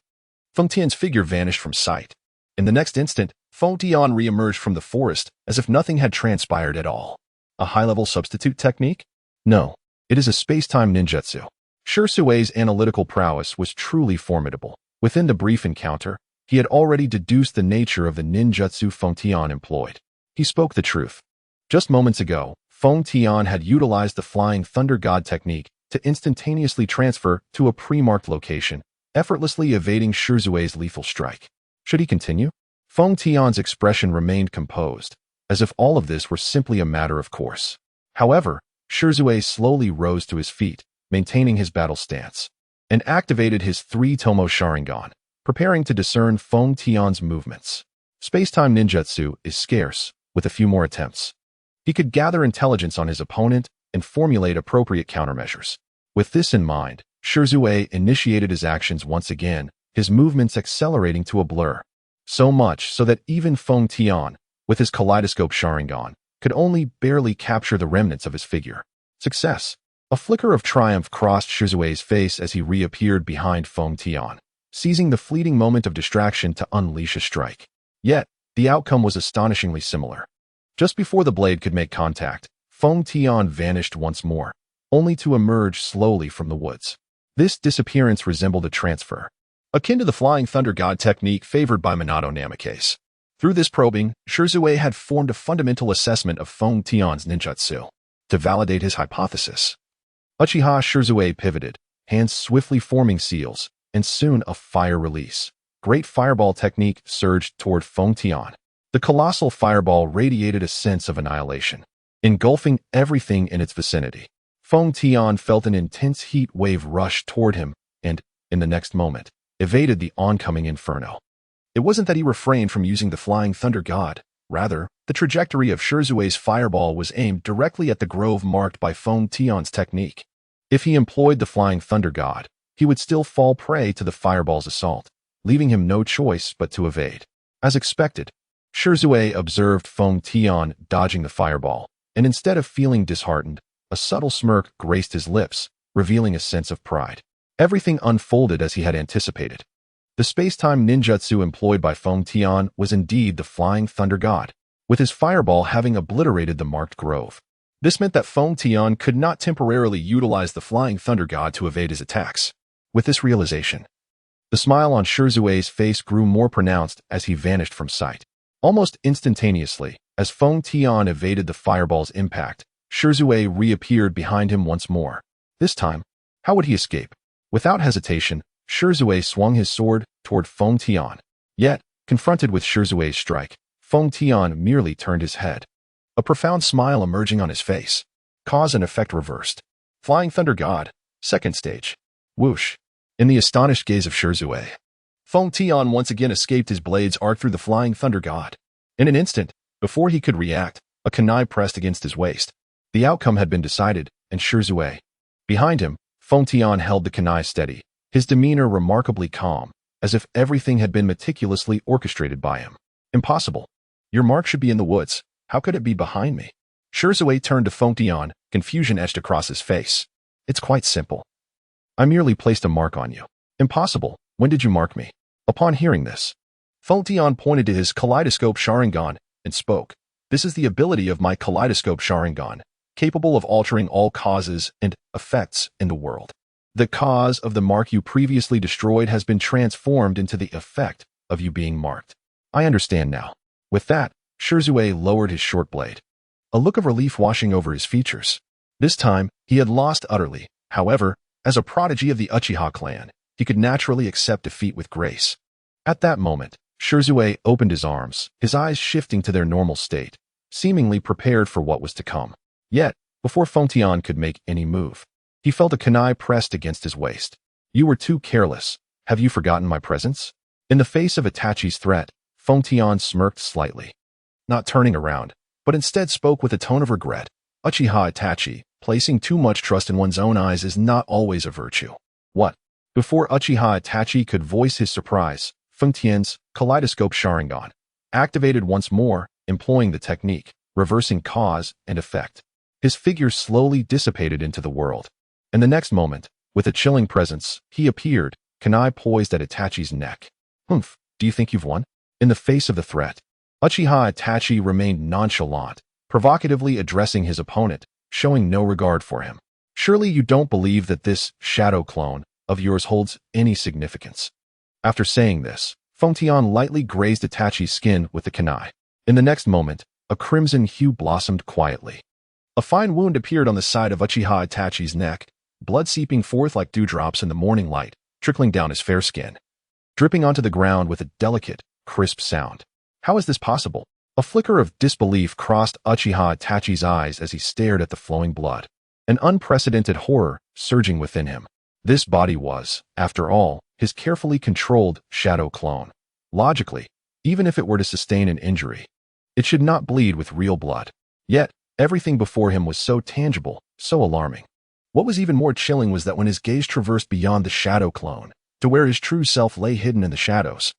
Feng Tian's figure vanished from sight. In the next instant, Feng Tian re-emerged from the forest as if nothing had transpired at all. A high-level substitute technique? No, it is a space-time ninjutsu. Shisui's analytical prowess was truly formidable. Within the brief encounter, he had already deduced the nature of the ninjutsu Feng Tian employed. He spoke the truth. Just moments ago, Feng Tian had utilized the Flying Thunder God technique to instantaneously transfer to a pre-marked location, effortlessly evading Shisui's lethal strike. Should he continue? Feng Tian's expression remained composed, as if all of this were simply a matter of course. However, Shisui slowly rose to his feet, maintaining his battle stance, and activated his 3-Tomo Sharingan, preparing to discern Feng Tian's movements. Space-time ninjutsu is scarce. With a few more attempts, he could gather intelligence on his opponent and formulate appropriate countermeasures. With this in mind, Shisui initiated his actions once again, his movements accelerating to a blur. So much so that even Feng Tian, with his kaleidoscope Sharingan, could only barely capture the remnants of his figure. Success! A flicker of triumph crossed Shisui's face as he reappeared behind Feng Tian, seizing the fleeting moment of distraction to unleash a strike. Yet, the outcome was astonishingly similar. Just before the blade could make contact, Feng Tian vanished once more, only to emerge slowly from the woods. This disappearance resembled a transfer, akin to the Flying Thunder God technique favored by Minato Namikaze. Through this probing, Shisui had formed a fundamental assessment of Feng Tian's ninjutsu. To validate his hypothesis, Uchiha Shisui pivoted, hands swiftly forming seals, and soon a fire release. Great fireball technique surged toward Feng Tian. The colossal fireball radiated a sense of annihilation, engulfing everything in its vicinity. Feng Tian felt an intense heat wave rush toward him and, in the next moment, evaded the oncoming inferno. It wasn't that he refrained from using the Flying Thunder God. Rather, the trajectory of Shisui's fireball was aimed directly at the grove marked by Feng Tian's technique. If he employed the Flying Thunder God, he would still fall prey to the fireball's assault, leaving him no choice but to evade. As expected, Shisui observed Feng Tian dodging the fireball, and instead of feeling disheartened, a subtle smirk graced his lips, revealing a sense of pride. Everything unfolded as he had anticipated. The space-time ninjutsu employed by Feng Tian was indeed the Flying Thunder God, with his fireball having obliterated the marked grove. This meant that Feng Tian could not temporarily utilize the Flying Thunder God to evade his attacks. With this realization, the smile on Shisui's face grew more pronounced as he vanished from sight. Almost instantaneously, as Feng Tian evaded the fireball's impact, Shisui reappeared behind him once more. This time, how would he escape? Without hesitation, Shisui swung his sword toward Feng Tian. Yet, confronted with Shisui's strike, Feng Tian merely turned his head, a profound smile emerging on his face. Cause and effect reversed. Flying Thunder God, second stage. Whoosh! In the astonished gaze of Shisui, Feng Tian once again escaped his blade's arc through the Flying Thunder God. In an instant, before he could react, a kunai pressed against his waist. The outcome had been decided, and Shisui. Behind him, Feng Tian held the kunai steady, his demeanor remarkably calm, as if everything had been meticulously orchestrated by him. Impossible. Your mark should be in the woods. How could it be behind me? Shisui turned to Feng Tian, confusion etched across his face. It's quite simple. I merely placed a mark on you. Impossible. When did you mark me? Upon hearing this, Feng Tian pointed to his kaleidoscope Sharingan, and spoke. This is the ability of my kaleidoscope Sharingan, capable of altering all causes and effects in the world. The cause of the mark you previously destroyed has been transformed into the effect of you being marked. I understand now. With that, Shirzue lowered his short blade, a look of relief washing over his features. This time, he had lost utterly. However, as a prodigy of the Uchiha clan, he could naturally accept defeat with grace. At that moment, Shirzue opened his arms, his eyes shifting to their normal state, seemingly prepared for what was to come. Yet, before Fengtian could make any move, he felt a kunai pressed against his waist. You were too careless. Have you forgotten my presence? In the face of Itachi's threat, Fengtian smirked slightly, not turning around, but instead spoke with a tone of regret. Uchiha Itachi, placing too much trust in one's own eyes is not always a virtue. What? Before Uchiha Itachi could voice his surprise, Fengtian's kaleidoscope Sharingan activated once more, employing the technique, reversing cause and effect. His figure slowly dissipated into the world. And the next moment, with a chilling presence, he appeared, kunai poised at Itachi's neck. Humph, do you think you've won? In the face of the threat, Uchiha Itachi remained nonchalant, provocatively addressing his opponent, showing no regard for him. Surely you don't believe that this shadow clone of yours holds any significance. After saying this, Fengtian lightly grazed Itachi's skin with the kunai. In the next moment, a crimson hue blossomed quietly. A fine wound appeared on the side of Uchiha Itachi's neck, blood seeping forth like dewdrops in the morning light, trickling down his fair skin, dripping onto the ground with a delicate, crisp sound. How is this possible? A flicker of disbelief crossed Uchiha Itachi's eyes as he stared at the flowing blood, an unprecedented horror surging within him. This body was, after all, his carefully controlled shadow clone. Logically, even if it were to sustain an injury, it should not bleed with real blood. Yet, everything before him was so tangible, so alarming. What was even more chilling was that when his gaze traversed beyond the shadow clone, to where his true self lay hidden in the shadows,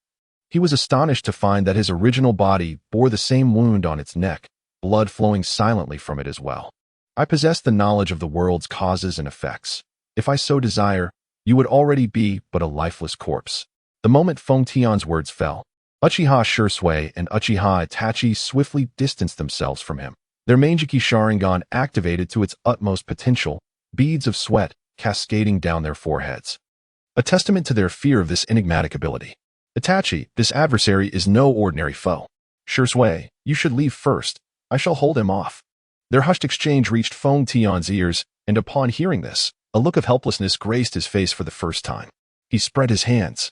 he was astonished to find that his original body bore the same wound on its neck, blood flowing silently from it as well. I possess the knowledge of the world's causes and effects. If I so desire, you would already be but a lifeless corpse. The moment Fengtian's words fell, Uchiha Shirzue and Uchiha Itachi swiftly distanced themselves from him. Their Manjiki Sharingan activated to its utmost potential, beads of sweat cascading down their foreheads, a testament to their fear of this enigmatic ability. Itachi, this adversary is no ordinary foe. Shirzue, you should leave first. I shall hold him off. Their hushed exchange reached Fengtian's ears, and upon hearing this, a look of helplessness graced his face for the first time. He spread his hands,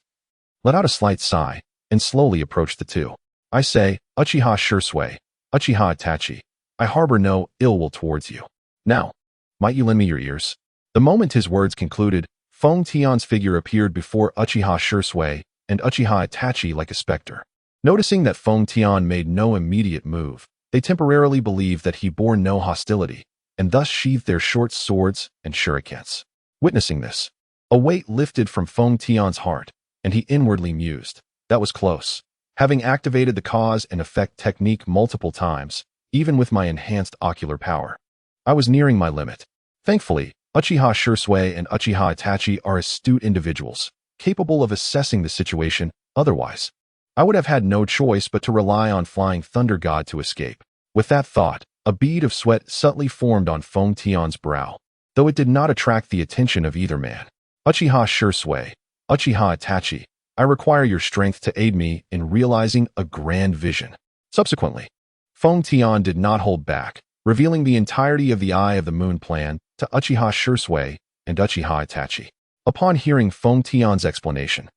let out a slight sigh, and slowly approached the two. I say, Uchiha Shirzue, Uchiha Itachi, I harbor no ill will towards you. Now, might you lend me your ears? The moment his words concluded, Fengtian's figure appeared before Uchiha Shirzue and Uchiha Itachi like a specter. Noticing that Fengtian made no immediate move, they temporarily believed that he bore no hostility, and thus sheathed their short swords and shurikens. Witnessing this, a weight lifted from Fengtian's heart, and he inwardly mused. That was close. Having activated the cause and effect technique multiple times, even with my enhanced ocular power, I was nearing my limit. Thankfully, Uchiha Shirzue and Uchiha Itachi are astute individuals, capable of assessing the situation. Otherwise, I would have had no choice but to rely on Flying Thunder God to escape. With that thought, a bead of sweat subtly formed on Fengtian's brow, though it did not attract the attention of either man. Uchiha Shirzue, Uchiha Itachi, I require your strength to aid me in realizing a grand vision. Subsequently, Fengtian did not hold back, revealing the entirety of the Eye of the Moon plan to Uchiha Shirzue and Uchiha Itachi. Upon hearing Fengtian's explanation,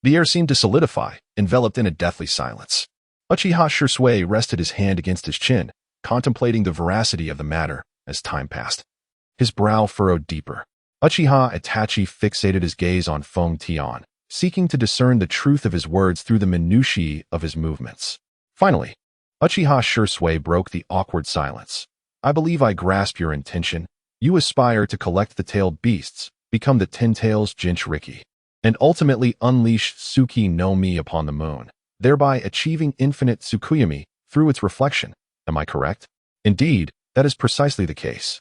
the air seemed to solidify, enveloped in a deathly silence. Uchiha Shirzue rested his hand against his chin, contemplating the veracity of the matter as time passed. His brow furrowed deeper. Uchiha Itachi fixated his gaze on Fengtian, seeking to discern the truth of his words through the minutiae of his movements. Finally, Uchiha Shirzue broke the awkward silence. I believe I grasp your intention. You aspire to collect the tailed beasts, become the 10 tails Jinchuriki, and ultimately unleash Tsuki no Mi upon the moon, thereby achieving Infinite Tsukuyomi through its reflection. Am I correct? Indeed, that is precisely the case.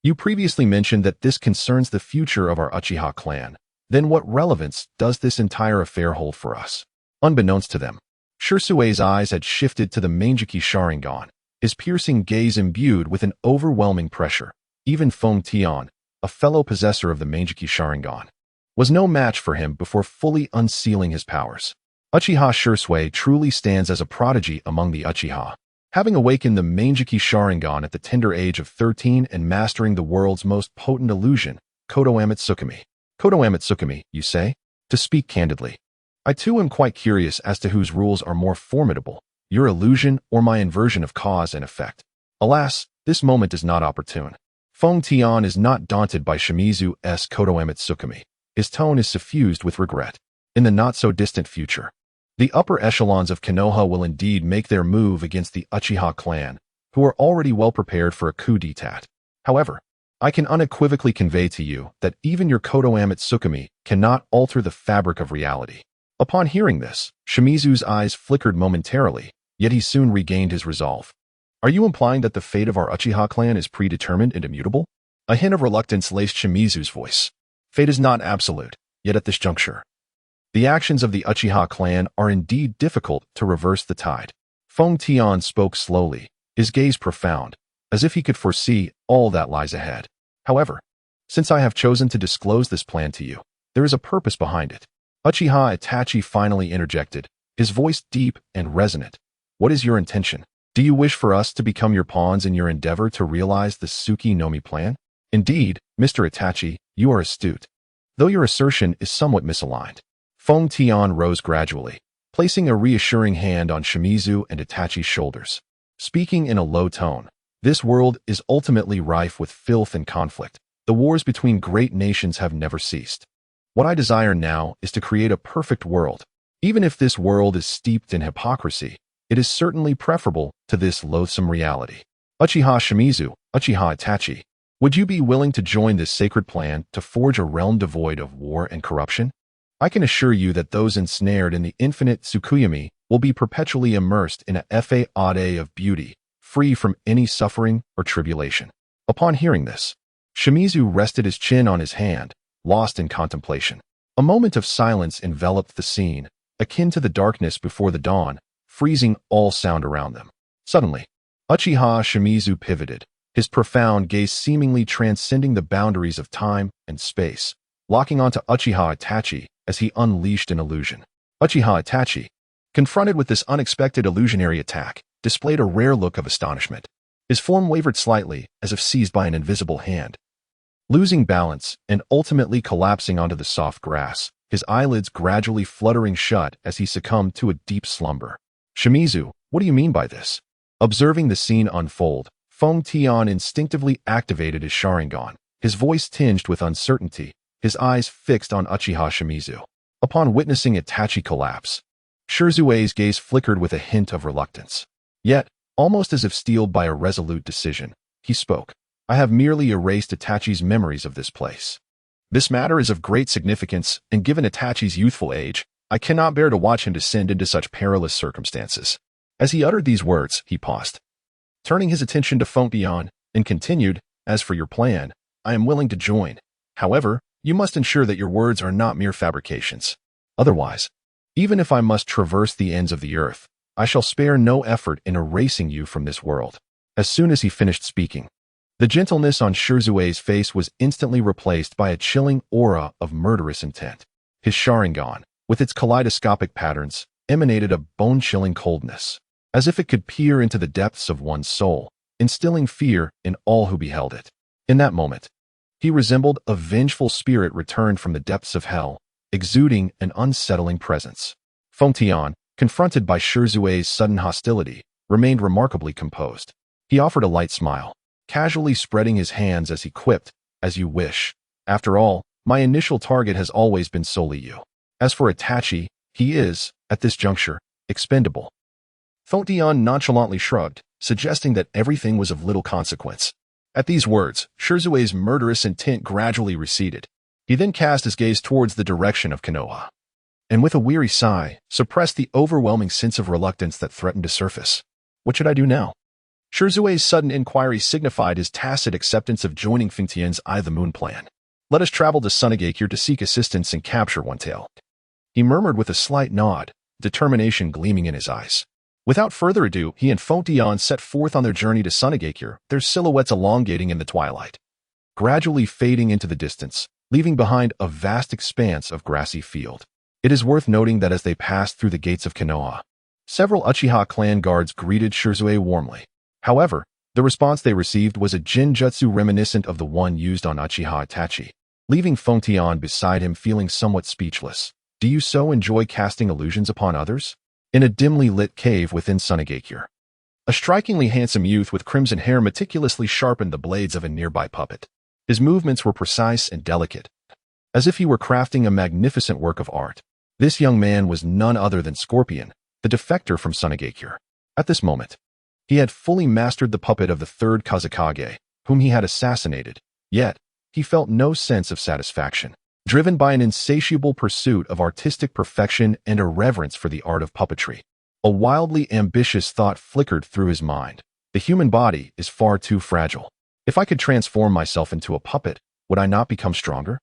You previously mentioned that this concerns the future of our Uchiha clan. Then what relevance does this entire affair hold for us? Unbeknownst to them, Shirsue's eyes had shifted to the Mangeki Sharingan, his piercing gaze imbued with an overwhelming pressure. Even Feng Tian, a fellow possessor of the Mangeki Sharingan, was no match for him before fully unsealing his powers. Uchiha Shirsue truly stands as a prodigy among the Uchiha, having awakened the Mangeki Sharingan at the tender age of 13 and mastering the world's most potent illusion, Kodoame Tsukumi. Kodoame Tsukumi, you say? To speak candidly, I too am quite curious as to whose rules are more formidable, your illusion or my inversion of cause and effect. Alas, this moment is not opportune. Feng Tian is not daunted by Shimizu's Kodoame Tsukumi. His tone is suffused with regret. In the not-so-distant future, the upper echelons of Konoha will indeed make their move against the Uchiha clan, who are already well prepared for a coup d'etat. However, I can unequivocally convey to you that even your Kodoame Tsukumi cannot alter the fabric of reality. Upon hearing this, Shimizu's eyes flickered momentarily, yet he soon regained his resolve. Are you implying that the fate of our Uchiha clan is predetermined and immutable? A hint of reluctance laced Shimizu's voice. Fate is not absolute, yet at this juncture, the actions of the Uchiha clan are indeed difficult to reverse the tide. Feng Tian spoke slowly, his gaze profound, as if he could foresee all that lies ahead. However, since I have chosen to disclose this plan to you, there is a purpose behind it. Uchiha Itachi finally interjected, his voice deep and resonant. What is your intention? Do you wish for us to become your pawns in your endeavor to realize the Tsuki no Mi plan? Indeed, Mr. Itachi, you are astute, though your assertion is somewhat misaligned. Feng Tian rose gradually, placing a reassuring hand on Shimizu and Itachi's shoulders. Speaking in a low tone, this world is ultimately rife with filth and conflict. The wars between great nations have never ceased. What I desire now is to create a perfect world. Even if this world is steeped in hypocrisy, it is certainly preferable to this loathsome reality. Uchiha Shimizu, Uchiha Itachi, would you be willing to join this sacred plan to forge a realm devoid of war and corruption? I can assure you that those ensnared in the Infinite Tsukuyomi will be perpetually immersed in a fade of beauty, free from any suffering or tribulation. Upon hearing this, Shimizu rested his chin on his hand, lost in contemplation. A moment of silence enveloped the scene, akin to the darkness before the dawn, freezing all sound around them. Suddenly, Uchiha Shimizu pivoted, his profound gaze seemingly transcending the boundaries of time and space, locking onto Uchiha Itachi as he unleashed an illusion. Uchiha Itachi, confronted with this unexpected illusionary attack, displayed a rare look of astonishment. His form wavered slightly, as if seized by an invisible hand. Losing balance and ultimately collapsing onto the soft grass, his eyelids gradually fluttering shut as he succumbed to a deep slumber. Shimizu, what do you mean by this? Observing the scene unfold, Feng Tian instinctively activated his Sharingan, his voice tinged with uncertainty, his eyes fixed on Uchiha Shimizu. Upon witnessing Itachi collapse, Shirsue's gaze flickered with a hint of reluctance. Yet, almost as if steeled by a resolute decision, he spoke. I have merely erased Itachi's memories of this place. This matter is of great significance, and given Itachi's youthful age, I cannot bear to watch him descend into such perilous circumstances. As he uttered these words, he paused, turning his attention to Feng Tian, and continued, as for your plan, I am willing to join. However, you must ensure that your words are not mere fabrications. Otherwise, even if I must traverse the ends of the earth, I shall spare no effort in erasing you from this world. As soon as he finished speaking, the gentleness on Shirsue's face was instantly replaced by a chilling aura of murderous intent. His Sharingan, with its kaleidoscopic patterns, emanated a bone-chilling coldness, as if it could peer into the depths of one's soul, instilling fear in all who beheld it. In that moment, he resembled a vengeful spirit returned from the depths of hell, exuding an unsettling presence. Feng Tian, confronted by Shirsue's sudden hostility, remained remarkably composed. He offered a light smile, casually spreading his hands as he quipped, as you wish. After all, my initial target has always been solely you. As for Itachi, he is, at this juncture, expendable. Feng Tian nonchalantly shrugged, suggesting that everything was of little consequence. At these words, Shirsue's murderous intent gradually receded. He then cast his gaze towards the direction of Konoha, and with a weary sigh, suppressed the overwhelming sense of reluctance that threatened to surface. What should I do now? Shirsue's sudden inquiry signified his tacit acceptance of joining Feng Tian's Eye the Moon plan. Let us travel to Sunagake here to seek assistance and capture one tail. He murmured with a slight nod, determination gleaming in his eyes. Without further ado, he and Fontian set forth on their journey to Sunagakure, their silhouettes elongating in the twilight, gradually fading into the distance, leaving behind a vast expanse of grassy field. It is worth noting that as they passed through the gates of Konoha, several Uchiha clan guards greeted Shurzue warmly. However, the response they received was a jinjutsu reminiscent of the one used on Uchiha Itachi, leaving Fontian beside him feeling somewhat speechless. Do you so enjoy casting illusions upon others? In a dimly lit cave within Sunagakure, a strikingly handsome youth with crimson hair meticulously sharpened the blades of a nearby puppet. His movements were precise and delicate, as if he were crafting a magnificent work of art. This young man was none other than Scorpion, the defector from Sunagakure. At this moment, he had fully mastered the puppet of the third Kazekage, whom he had assassinated, yet he felt no sense of satisfaction. Driven by an insatiable pursuit of artistic perfection and a reverence for the art of puppetry, a wildly ambitious thought flickered through his mind. The human body is far too fragile. If I could transform myself into a puppet, would I not become stronger?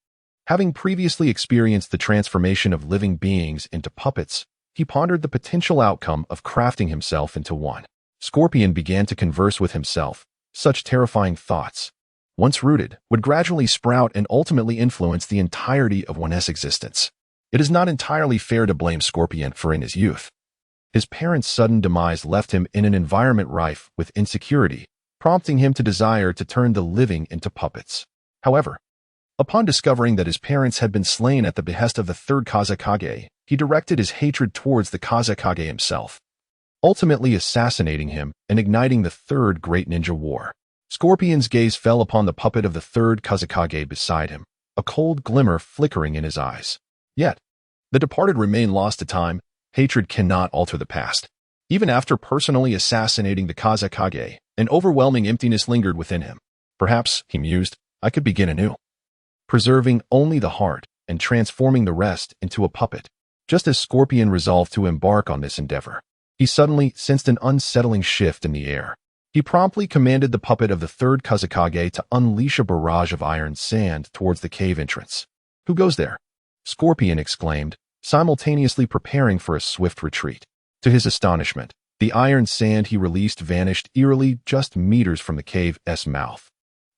Having previously experienced the transformation of living beings into puppets, he pondered the potential outcome of crafting himself into one. Scorpion began to converse with himself. Such terrifying thoughts, once rooted, would gradually sprout and ultimately influence the entirety of one's existence. It is not entirely fair to blame Scorpion for in his youth. His parents' sudden demise left him in an environment rife with insecurity, prompting him to desire to turn the living into puppets. However, upon discovering that his parents had been slain at the behest of the third Kazekage, he directed his hatred towards the Kazekage himself, ultimately assassinating him and igniting the third great ninja war. Scorpion's gaze fell upon the puppet of the third Kazekage beside him, a cold glimmer flickering in his eyes. Yet, the departed remain lost to time. Hatred cannot alter the past. Even after personally assassinating the Kazekage, an overwhelming emptiness lingered within him. Perhaps, he mused, I could begin anew, preserving only the heart and transforming the rest into a puppet. Just as Scorpion resolved to embark on this endeavor, he suddenly sensed an unsettling shift in the air. He promptly commanded the puppet of the third Kazekage to unleash a barrage of iron sand towards the cave entrance. Who goes there? Scorpion exclaimed, simultaneously preparing for a swift retreat. To his astonishment, the iron sand he released vanished eerily just meters from the cave's mouth,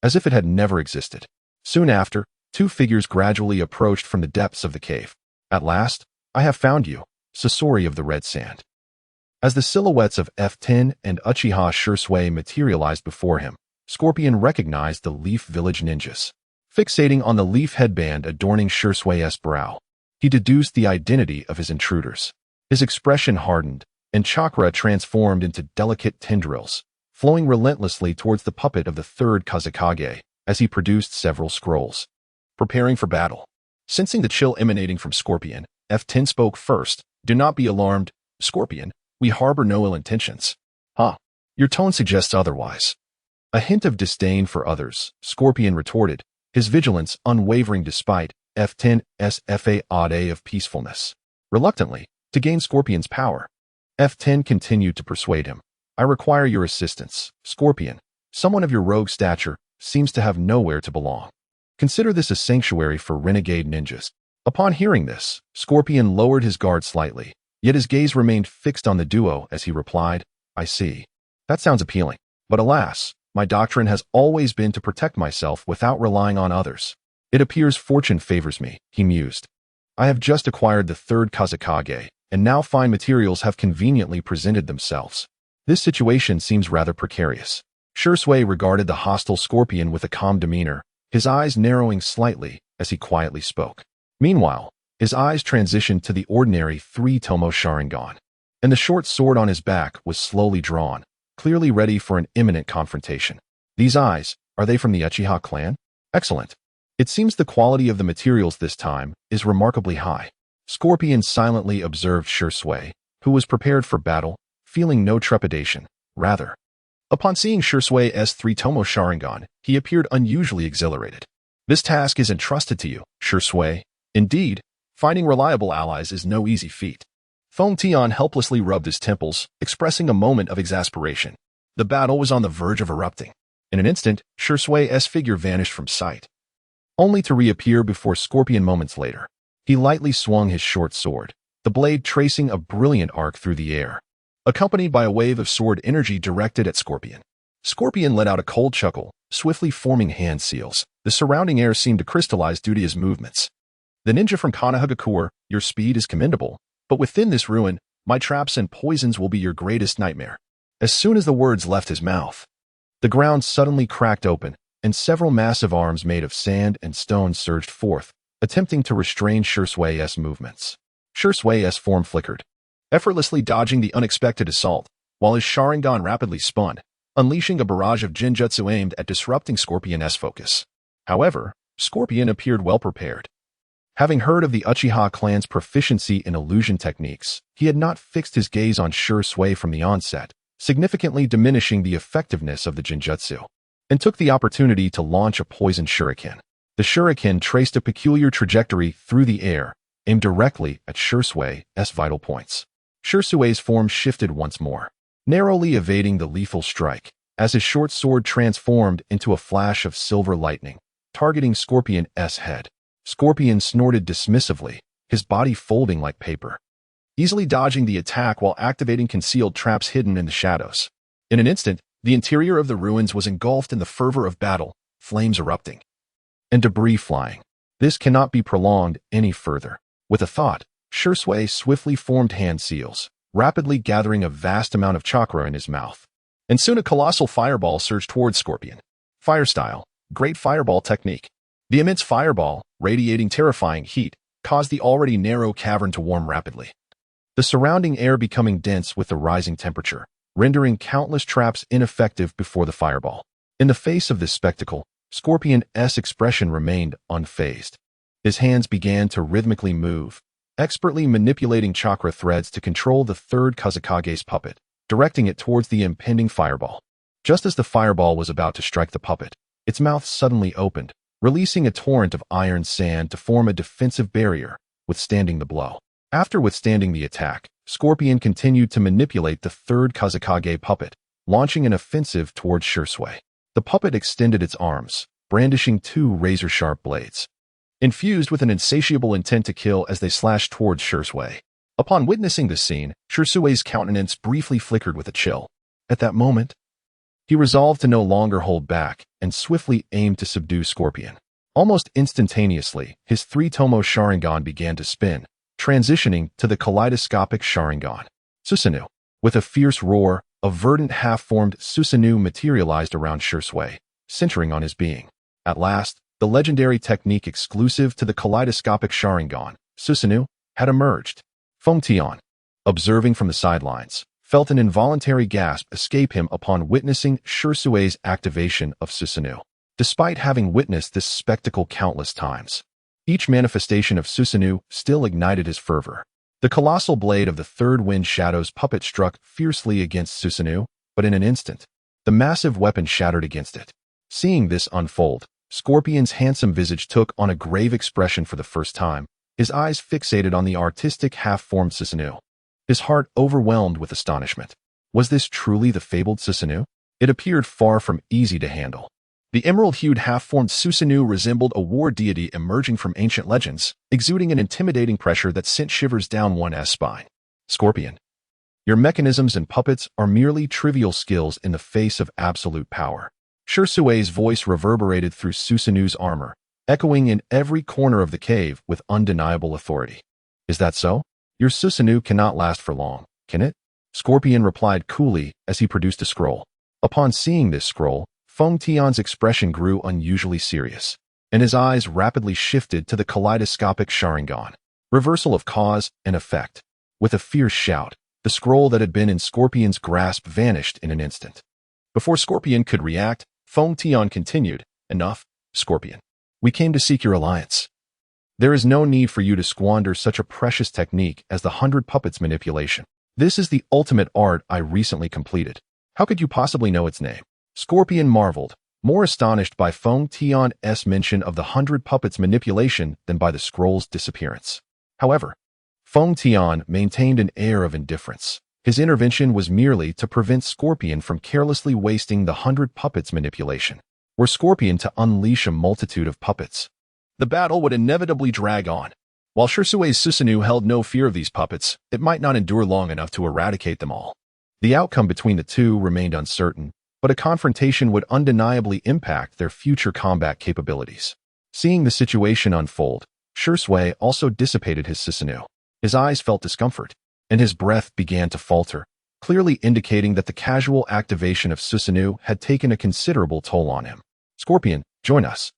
as if it had never existed. Soon after, two figures gradually approached from the depths of the cave. At last, I have found you, Sasori of the Red Sand. As the silhouettes of F10 and Uchiha Shurzue materialized before him, Scorpion recognized the Leaf Village ninjas. Fixating on the leaf headband adorning Shursue's brow, he deduced the identity of his intruders. His expression hardened, and chakra transformed into delicate tendrils, flowing relentlessly towards the puppet of the third Kazekage as he produced several scrolls. Preparing for battle. Sensing the chill emanating from Scorpion, F10 spoke first. Do not be alarmed, Scorpion. We harbor no ill intentions. Your tone suggests otherwise. A hint of disdain for others, Scorpion retorted, his vigilance unwavering despite F10's fade of peacefulness. Reluctantly, to gain Scorpion's power, F10 continued to persuade him. I require your assistance, Scorpion. Someone of your rogue stature seems to have nowhere to belong. Consider this a sanctuary for renegade ninjas. Upon hearing this, Scorpion lowered his guard slightly, yet his gaze remained fixed on the duo as he replied, I see. That sounds appealing. But alas, my doctrine has always been to protect myself without relying on others. It appears fortune favors me, he mused. I have just acquired the third Kazekage, and now fine materials have conveniently presented themselves. This situation seems rather precarious. Shurzue regarded the hostile Scorpion with a calm demeanor, his eyes narrowing slightly as he quietly spoke. Meanwhile, his eyes transitioned to the ordinary three-tomo Sharingan, and the short sword on his back was slowly drawn, clearly ready for an imminent confrontation. These eyes, are they from the Uchiha clan? Excellent. It seems the quality of the materials this time is remarkably high. Scorpion silently observed Shurzue, who was prepared for battle, feeling no trepidation. Rather, upon seeing Shursue's three-tomo Sharingan, he appeared unusually exhilarated. This task is entrusted to you, Shurzue. Indeed, finding reliable allies is no easy feat. Fontian helplessly rubbed his temples, expressing a moment of exasperation. The battle was on the verge of erupting. In an instant, Shursue's figure vanished from sight, only to reappear before Scorpion moments later. He lightly swung his short sword, the blade tracing a brilliant arc through the air, accompanied by a wave of sword energy directed at Scorpion. Scorpion let out a cold chuckle, swiftly forming hand seals. The surrounding air seemed to crystallize due to his movements. The ninja from Konohagakure, your speed is commendable, but within this ruin, my traps and poisons will be your greatest nightmare. As soon as the words left his mouth, the ground suddenly cracked open, and several massive arms made of sand and stone surged forth, attempting to restrain Shusui's movements. Shusui's form flickered, effortlessly dodging the unexpected assault, while his Sharingan rapidly spun, unleashing a barrage of Genjutsu aimed at disrupting Scorpion's focus. However, Scorpion appeared well prepared. Having heard of the Uchiha clan's proficiency in illusion techniques, he had not fixed his gaze on Shursui from the onset, significantly diminishing the effectiveness of the Genjutsu, and took the opportunity to launch a poison shuriken. The shuriken traced a peculiar trajectory through the air, aimed directly at Shusui's vital points. Shusui's form shifted once more, narrowly evading the lethal strike, as his short sword transformed into a flash of silver lightning, targeting Scorpion's head. Scorpion snorted dismissively, his body folding like paper, easily dodging the attack while activating concealed traps hidden in the shadows. In an instant, the interior of the ruins was engulfed in the fervor of battle, flames erupting, and debris flying. This cannot be prolonged any further. With a thought, Shursui swiftly formed hand seals, rapidly gathering a vast amount of chakra in his mouth. And soon a colossal fireball surged towards Scorpion. Fire style, great fireball technique. The immense fireball, radiating terrifying heat, caused the already narrow cavern to warm rapidly, the surrounding air becoming dense with the rising temperature, rendering countless traps ineffective before the fireball. In the face of this spectacle, Scorpion's expression remained unfazed. His hands began to rhythmically move, expertly manipulating chakra threads to control the third Kazakage's puppet, directing it towards the impending fireball. Just as the fireball was about to strike the puppet, its mouth suddenly opened, releasing a torrent of iron sand to form a defensive barrier, withstanding the blow. After withstanding the attack, Scorpion continued to manipulate the third Kazakage puppet, launching an offensive towards Shursui. The puppet extended its arms, brandishing two razor-sharp blades, infused with an insatiable intent to kill as they slashed towards Shursui. Upon witnessing this scene, Shursui's countenance briefly flickered with a chill. At that moment, he resolved to no longer hold back and swiftly aimed to subdue Scorpion. Almost instantaneously, his three-tomo Sharingan began to spin, transitioning to the kaleidoscopic Sharingan. Susanoo. With a fierce roar, a verdant half-formed Susanoo materialized around Shursui, centering on his being. At last, the legendary technique exclusive to the kaleidoscopic Sharingan, Susanoo, had emerged. Feng Tian, observing from the sidelines, felt an involuntary gasp escape him upon witnessing Shursui's activation of Susanoo. Despite having witnessed this spectacle countless times, each manifestation of Susanoo still ignited his fervor. The colossal blade of the third wind shadow's puppet struck fiercely against Susanoo, but in an instant, the massive weapon shattered against it. Seeing this unfold, Scorpion's handsome visage took on a grave expression for the first time, his eyes fixated on the artistic half-formed Susanoo. His heart overwhelmed with astonishment. Was this truly the fabled Susanoo? It appeared far from easy to handle. The emerald-hued half-formed Susanoo resembled a war deity emerging from ancient legends, exuding an intimidating pressure that sent shivers down one's spine. Scorpion, your mechanisms and puppets are merely trivial skills in the face of absolute power. Shursui's voice reverberated through Susanoo's armor, echoing in every corner of the cave with undeniable authority. Is that so? Your Susanoo cannot last for long, can it? Scorpion replied coolly as he produced a scroll. Upon seeing this scroll, Feng Tian's expression grew unusually serious, and his eyes rapidly shifted to the kaleidoscopic Sharingan. Reversal of cause and effect. With a fierce shout, the scroll that had been in Scorpion's grasp vanished in an instant. Before Scorpion could react, Feng Tian continued, Enough, Scorpion. We came to seek your alliance. There is no need for you to squander such a precious technique as the 100 Puppets manipulation. This is the ultimate art I recently completed. How could you possibly know its name? Scorpion marveled, more astonished by Feng Tian's mention of the 100 Puppets manipulation than by the scroll's disappearance. However, Feng Tian maintained an air of indifference. His intervention was merely to prevent Scorpion from carelessly wasting the 100 Puppets manipulation. Were Scorpion to unleash a multitude of puppets, the battle would inevitably drag on. While Shirsue's Susanoo held no fear of these puppets, it might not endure long enough to eradicate them all. The outcome between the two remained uncertain, but a confrontation would undeniably impact their future combat capabilities. Seeing the situation unfold, Shirsue also dissipated his Susanoo. His eyes felt discomfort, and his breath began to falter, clearly indicating that the casual activation of Susanoo had taken a considerable toll on him. Scorpion, join us.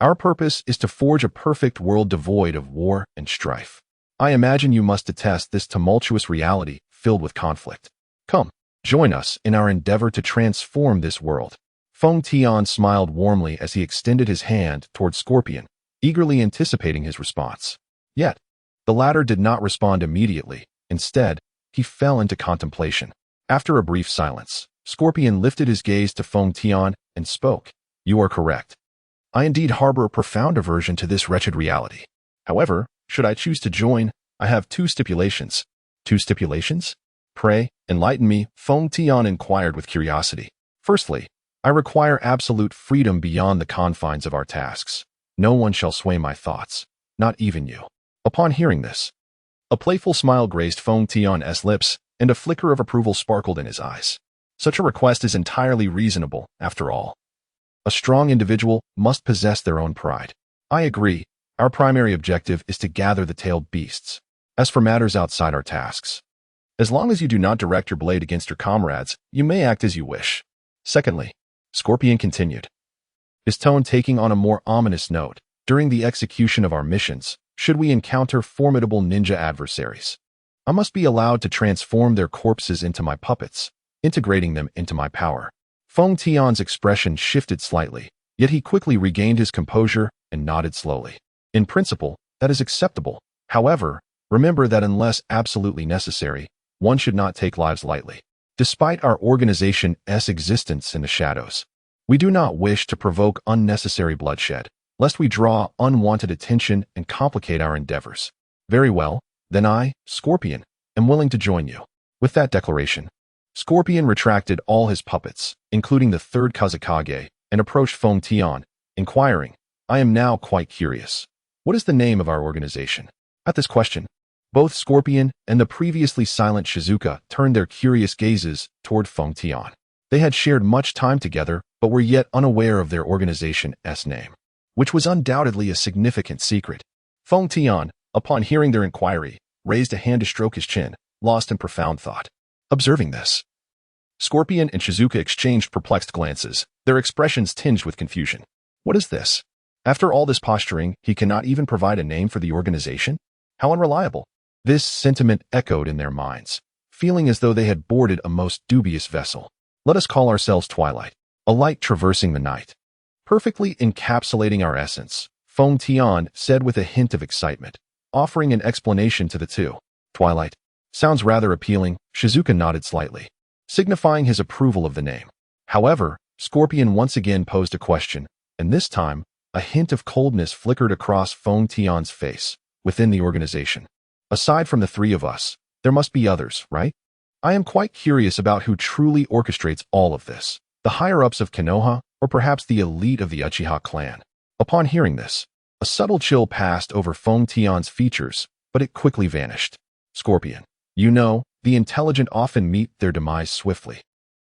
Our purpose is to forge a perfect world devoid of war and strife. I imagine you must detest this tumultuous reality filled with conflict. Come, join us in our endeavor to transform this world. Feng Tian smiled warmly as he extended his hand toward Scorpion, eagerly anticipating his response. Yet, the latter did not respond immediately. Instead, he fell into contemplation. After a brief silence, Scorpion lifted his gaze to Feng Tian and spoke. You are correct. I indeed harbor a profound aversion to this wretched reality. However, should I choose to join, I have two stipulations. Two stipulations? Pray, enlighten me, Feng Tian inquired with curiosity. Firstly, I require absolute freedom beyond the confines of our tasks. No one shall sway my thoughts, not even you. Upon hearing this, a playful smile graced Feng Tian's lips, and a flicker of approval sparkled in his eyes. Such a request is entirely reasonable, after all. A strong individual must possess their own pride. I agree. Our primary objective is to gather the tailed beasts. As for matters outside our tasks, as long as you do not direct your blade against your comrades, you may act as you wish. Secondly, Scorpion continued, his tone taking on a more ominous note, during the execution of our missions, should we encounter formidable ninja adversaries, I must be allowed to transform their corpses into my puppets, integrating them into my power. Feng Tian's expression shifted slightly, yet he quickly regained his composure and nodded slowly. In principle, that is acceptable. However, remember that unless absolutely necessary, one should not take lives lightly. Despite our organization's existence in the shadows, we do not wish to provoke unnecessary bloodshed, lest we draw unwanted attention and complicate our endeavors. Very well, then I, Scorpion, am willing to join you. With that declaration, Scorpion retracted all his puppets, including the third Kazekage, and approached Feng Tian, inquiring, I am now quite curious. What is the name of our organization? At this question, both Scorpion and the previously silent Shizuka turned their curious gazes toward Feng Tian. They had shared much time together, but were yet unaware of their organization's name, which was undoubtedly a significant secret. Feng Tian, upon hearing their inquiry, raised a hand to stroke his chin, lost in profound thought. Observing this, Scorpion and Shizuka exchanged perplexed glances, their expressions tinged with confusion. What is this? After all this posturing, he cannot even provide a name for the organization? How unreliable! This sentiment echoed in their minds, feeling as though they had boarded a most dubious vessel. Let us call ourselves Twilight, a light traversing the night. Perfectly encapsulating our essence, Feng Tian said with a hint of excitement, offering an explanation to the two. Twilight. Sounds rather appealing. Shizuka nodded slightly, signifying his approval of the name. However, Scorpion once again posed a question, and this time, a hint of coldness flickered across Feng Tian's face. Within the organization, aside from the three of us, there must be others, right? I am quite curious about who truly orchestrates all of this. The higher-ups of Konoha, or perhaps the elite of the Uchiha clan. Upon hearing this, a subtle chill passed over Feng Tian's features, but it quickly vanished. Scorpion. You know, the intelligent often meet their demise swiftly.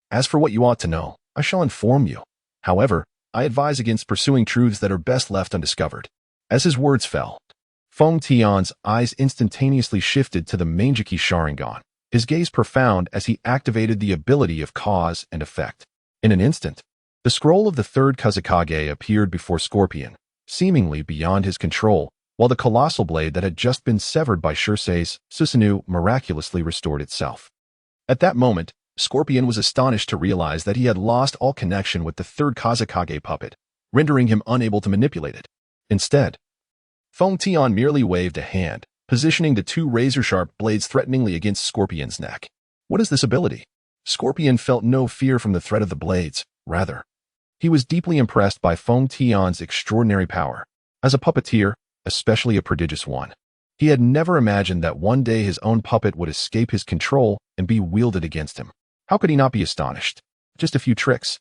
As for what you ought to know, I shall inform you. However, I advise against pursuing truths that are best left undiscovered. As his words fell, Feng Tian's eyes instantaneously shifted to the Mangeki Sharingan, his gaze profound as he activated the ability of cause and effect. In an instant, the scroll of the third Kazekage appeared before Scorpion, seemingly beyond his control, while the colossal blade that had just been severed by Shirsue's Susanoo miraculously restored itself. At that moment, Scorpion was astonished to realize that he had lost all connection with the third Kazekage puppet, rendering him unable to manipulate it. Instead, Feng Tian merely waved a hand, positioning the two razor-sharp blades threateningly against Scorpion's neck. What is this ability? Scorpion felt no fear from the threat of the blades. Rather, he was deeply impressed by Feng Tian's extraordinary power. As a puppeteer, especially a prodigious one, he had never imagined that one day his own puppet would escape his control and be wielded against him. How could he not be astonished? Just a few tricks.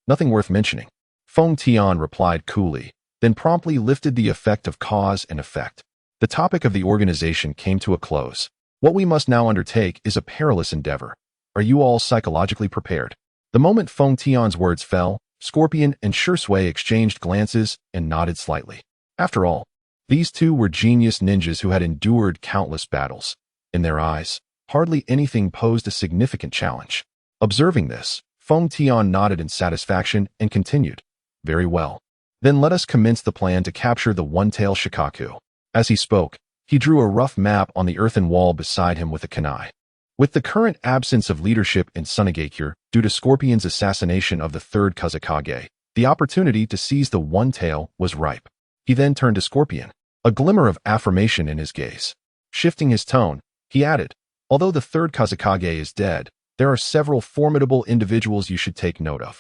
Nothing worth mentioning. Feng Tian replied coolly, then promptly lifted the effect of cause and effect. The topic of the organization came to a close. What we must now undertake is a perilous endeavor. Are you all psychologically prepared? The moment Feng Tian's words fell, Scorpion and Shui exchanged glances and nodded slightly. After all, these two were genius ninjas who had endured countless battles. In their eyes, hardly anything posed a significant challenge. Observing this, Feng Tian nodded in satisfaction and continued. Very well. Then let us commence the plan to capture the one-tail Shikaku. As he spoke, he drew a rough map on the earthen wall beside him with a kunai. With the current absence of leadership in Sunagakure due to Scorpion's assassination of the third Kazekage, the opportunity to seize the one-tail was ripe. He then turned to Scorpion, a glimmer of affirmation in his gaze. Shifting his tone, he added, although the third Kazekage is dead, there are several formidable individuals you should take note of.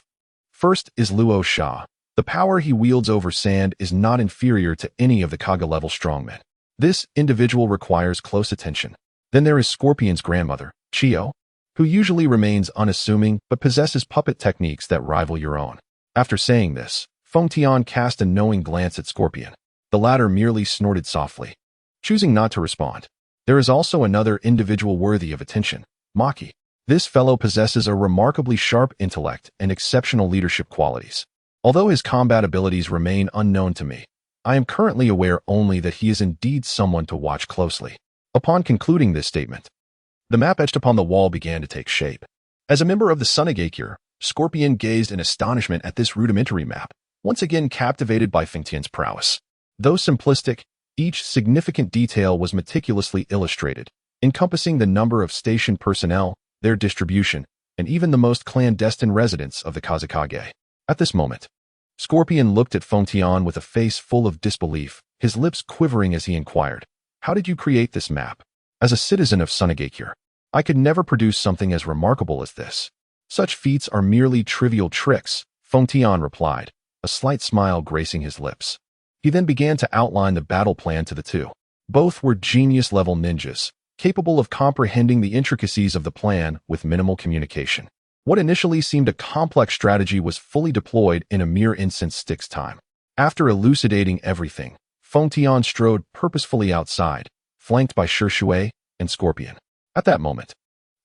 First is Luo Sha. The power he wields over sand is not inferior to any of the Kaga-level strongmen. This individual requires close attention. Then there is Scorpion's grandmother, Chio, who usually remains unassuming but possesses puppet techniques that rival your own. After saying this, Feng Tian cast a knowing glance at Scorpion. The latter merely snorted softly, choosing not to respond. There is also another individual worthy of attention, Maki. This fellow possesses a remarkably sharp intellect and exceptional leadership qualities. Although his combat abilities remain unknown to me, I am currently aware only that he is indeed someone to watch closely. Upon concluding this statement, the map etched upon the wall began to take shape. As a member of the Sunagakure, Scorpion gazed in astonishment at this rudimentary map, once again captivated by Feng Tian's prowess. Though simplistic, each significant detail was meticulously illustrated, encompassing the number of station personnel, their distribution, and even the most clandestine residents of the Kazekage. At this moment, Scorpion looked at Feng Tian with a face full of disbelief, his lips quivering as he inquired, how did you create this map? As a citizen of Sunagakure, I could never produce something as remarkable as this. Such feats are merely trivial tricks, Feng Tian replied, a slight smile gracing his lips. He then began to outline the battle plan to the two. Both were genius-level ninjas, capable of comprehending the intricacies of the plan with minimal communication. What initially seemed a complex strategy was fully deployed in a mere instant's time. After elucidating everything, Feng Tian strode purposefully outside, flanked by Shui and Scorpion. At that moment,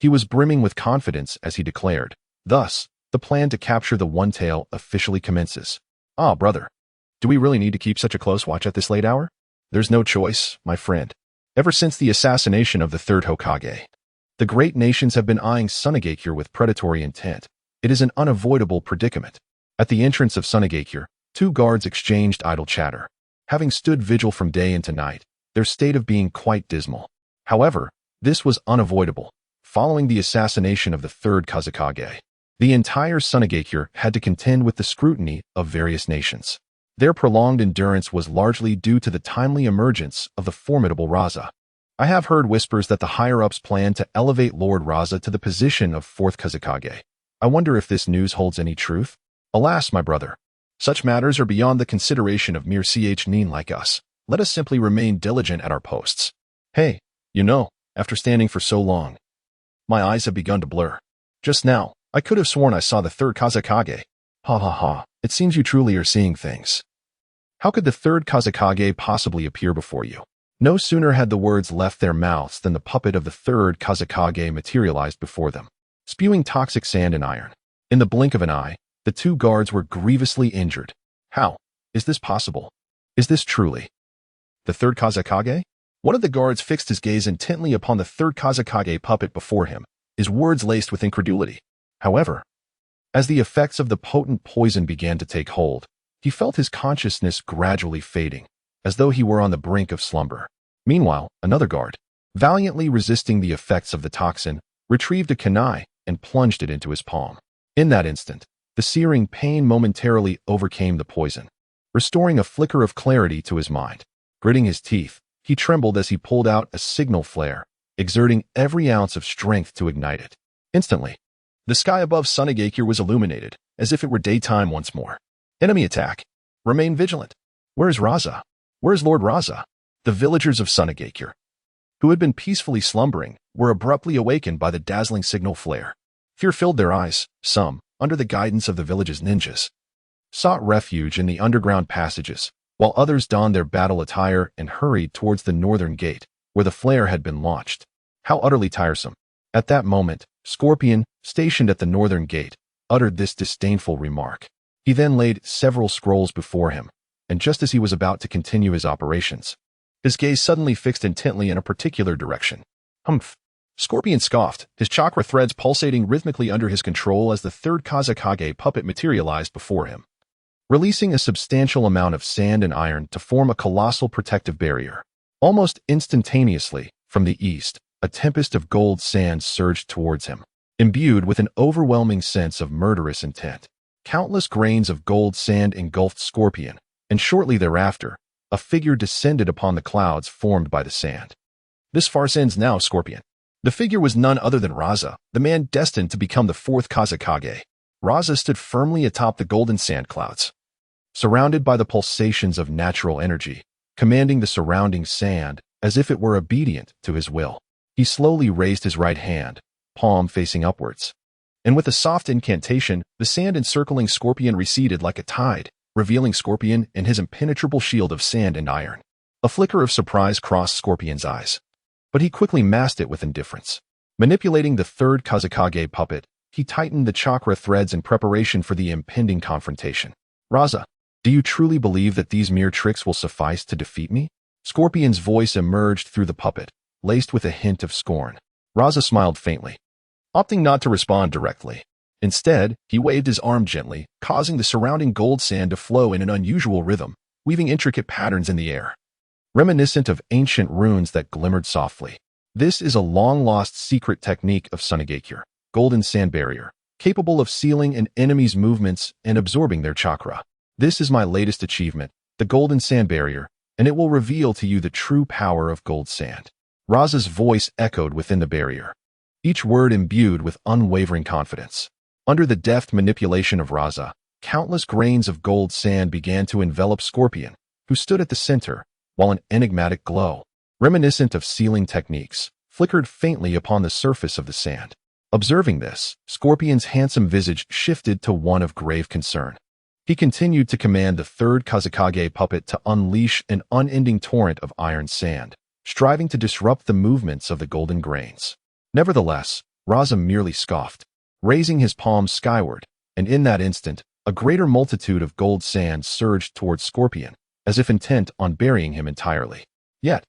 he was brimming with confidence as he declared, thus, the plan to capture the one-tail officially commences. Ah, brother, do we really need to keep such a close watch at this late hour? There's no choice, my friend. Ever since the assassination of the third Hokage, the great nations have been eyeing Sunagakure with predatory intent. It is an unavoidable predicament. At the entrance of Sunagakure, two guards exchanged idle chatter. Having stood vigil from day into night, their state of being quite dismal. However, this was unavoidable. Following the assassination of the third Kazekage, the entire Sunagakure had to contend with the scrutiny of various nations. Their prolonged endurance was largely due to the timely emergence of the formidable Raza. I have heard whispers that the higher-ups plan to elevate Lord Raza to the position of fourth Kazekage. I wonder if this news holds any truth? Alas, my brother, such matters are beyond the consideration of mere nin like us. Let us simply remain diligent at our posts. Hey, after standing for so long, my eyes have begun to blur. Just now, I could have sworn I saw the third Kazekage. Ha ha ha, it seems you truly are seeing things. How could the third Kazekage possibly appear before you? No sooner had the words left their mouths than the puppet of the third Kazekage materialized before them, spewing toxic sand and iron. In the blink of an eye, the two guards were grievously injured. How? Is this possible? Is this truly the third Kazekage? One of the guards fixed his gaze intently upon the third Kazekage puppet before him, his words laced with incredulity. However, as the effects of the potent poison began to take hold, he felt his consciousness gradually fading, as though he were on the brink of slumber. Meanwhile, another guard, valiantly resisting the effects of the toxin, retrieved a kunai and plunged it into his palm. In that instant, the searing pain momentarily overcame the poison, restoring a flicker of clarity to his mind. Gritting his teeth, he trembled as he pulled out a signal flare, exerting every ounce of strength to ignite it. Instantly, the sky above Sunagakure was illuminated, as if it were daytime once more. Enemy attack. Remain vigilant. Where is Raza? Where is Lord Raza? The villagers of Sunagakure, who had been peacefully slumbering, were abruptly awakened by the dazzling signal flare. Fear filled their eyes. Some, under the guidance of the village's ninjas, sought refuge in the underground passages, while others donned their battle attire and hurried towards the northern gate, where the flare had been launched. How utterly tiresome. At that moment, Scorpion, stationed at the northern gate, uttered this disdainful remark. He then laid several scrolls before him, and just as he was about to continue his operations, his gaze suddenly fixed intently in a particular direction. Humph. Scorpion scoffed, his chakra threads pulsating rhythmically under his control as the third Kazekage puppet materialized before him, releasing a substantial amount of sand and iron to form a colossal protective barrier. Almost instantaneously, from the east, a tempest of gold sand surged towards him, imbued with an overwhelming sense of murderous intent. Countless grains of gold sand engulfed Scorpion, and shortly thereafter, a figure descended upon the clouds formed by the sand. This farce ends now, Scorpion. The figure was none other than Raza, the man destined to become the fourth Kazekage. Raza stood firmly atop the golden sand clouds, surrounded by the pulsations of natural energy, commanding the surrounding sand as if it were obedient to his will. He slowly raised his right hand, palm facing upwards, and with a soft incantation, the sand encircling Scorpion receded like a tide, revealing Scorpion and his impenetrable shield of sand and iron. A flicker of surprise crossed Scorpion's eyes, but he quickly masked it with indifference. Manipulating the third Kazekage puppet, he tightened the chakra threads in preparation for the impending confrontation. Raza, do you truly believe that these mere tricks will suffice to defeat me? Scorpion's voice emerged through the puppet, laced with a hint of scorn. Raza smiled faintly, opting not to respond directly. Instead, he waved his arm gently, causing the surrounding gold sand to flow in an unusual rhythm, weaving intricate patterns in the air, reminiscent of ancient runes that glimmered softly. This is a long-lost secret technique of Sunagakure, golden sand barrier, capable of sealing an enemy's movements and absorbing their chakra. This is my latest achievement, the golden sand barrier, and it will reveal to you the true power of gold sand. Raza's voice echoed within the barrier, each word imbued with unwavering confidence. Under the deft manipulation of Raza, countless grains of gold sand began to envelop Scorpion, who stood at the center, while an enigmatic glow, reminiscent of sealing techniques, flickered faintly upon the surface of the sand. Observing this, Scorpion's handsome visage shifted to one of grave concern. He continued to command the third Kazekage puppet to unleash an unending torrent of iron sand, striving to disrupt the movements of the golden grains. Nevertheless, Raza merely scoffed, raising his palms skyward, and in that instant, a greater multitude of gold sand surged towards Scorpion, as if intent on burying him entirely. Yet,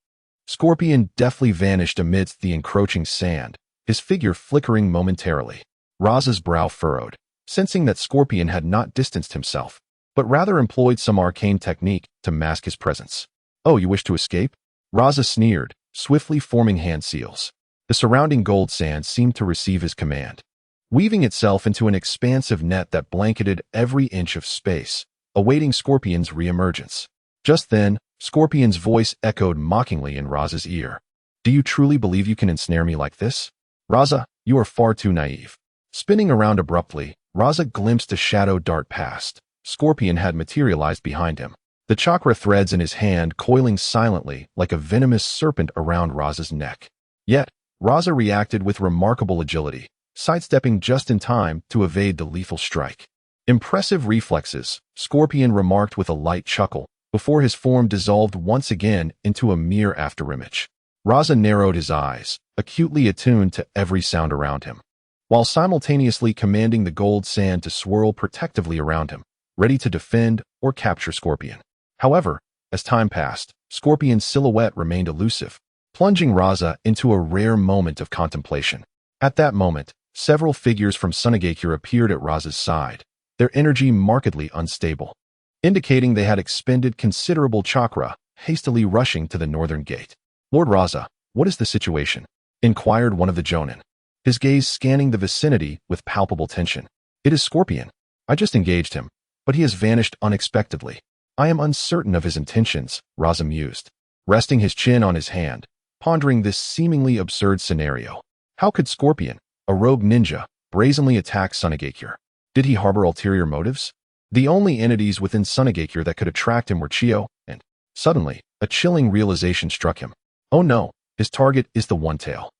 Scorpion deftly vanished amidst the encroaching sand, his figure flickering momentarily. Raza's brow furrowed, sensing that Scorpion had not distanced himself, but rather employed some arcane technique to mask his presence. Oh, you wish to escape? Raza sneered, swiftly forming hand seals. The surrounding gold sand seemed to receive his command, weaving itself into an expansive net that blanketed every inch of space, awaiting Scorpion's reemergence. Just then, Scorpion's voice echoed mockingly in Raza's ear. Do you truly believe you can ensnare me like this? Raza, you are far too naive. Spinning around abruptly, Raza glimpsed a shadow dart past. Scorpion had materialized behind him, the chakra threads in his hand coiling silently like a venomous serpent around Raza's neck. Yet, Raza reacted with remarkable agility, sidestepping just in time to evade the lethal strike. Impressive reflexes, Scorpion remarked with a light chuckle, before his form dissolved once again into a mere afterimage. Raza narrowed his eyes, acutely attuned to every sound around him, while simultaneously commanding the gold sand to swirl protectively around him, ready to defend or capture Scorpion. However, as time passed, Scorpion's silhouette remained elusive, plunging Raza into a rare moment of contemplation. At that moment, several figures from Sunagakure appeared at Raza's side, their energy markedly unstable, indicating they had expended considerable chakra, hastily rushing to the northern gate. Lord Raza, what is the situation? Inquired one of the Jonin, his gaze scanning the vicinity with palpable tension. It is Scorpion. I just engaged him, but he has vanished unexpectedly. I am uncertain of his intentions, Raza mused, resting his chin on his hand, pondering this seemingly absurd scenario. How could Scorpion, a rogue ninja, brazenly attack Sunagakure? Did he harbor ulterior motives? The only entities within Sunagakure that could attract him were Chio, and suddenly, a chilling realization struck him. Oh no, his target is the One-Tail.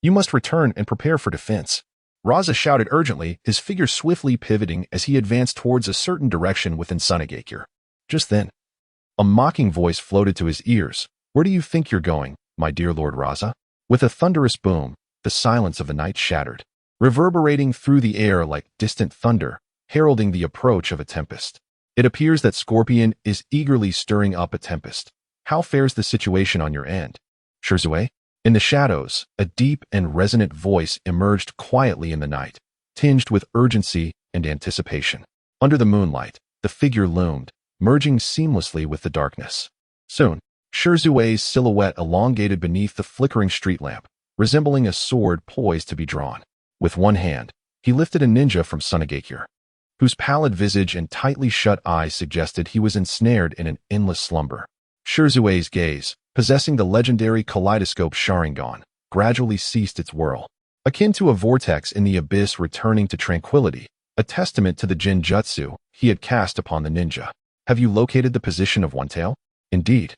You must return and prepare for defense. Raza shouted urgently, his figure swiftly pivoting as he advanced towards a certain direction within Sunagakure. Just then, A mocking voice floated to his ears. "Where do you think you're going, my dear Lord Raza?" With a thunderous boom, the silence of the night shattered, reverberating through the air like distant thunder, heralding the approach of a tempest. It appears that Scorpion is eagerly stirring up a tempest. How fares the situation on your end, Shirzue? In the shadows, a deep and resonant voice emerged quietly in the night, tinged with urgency and anticipation. Under the moonlight, the figure loomed, merging seamlessly with the darkness. Soon, Shirzue's silhouette elongated beneath the flickering street lamp, resembling a sword poised to be drawn. With one hand, he lifted a ninja from Sunagakure, whose pallid visage and tightly shut eyes suggested he was ensnared in an endless slumber. Shirzue's gaze, possessing the legendary kaleidoscope Sharingan, gradually ceased its whirl, akin to a vortex in the abyss returning to tranquility, a testament to the Jinjutsu he had cast upon the ninja. "Have you located the position of One Tail?" "Indeed."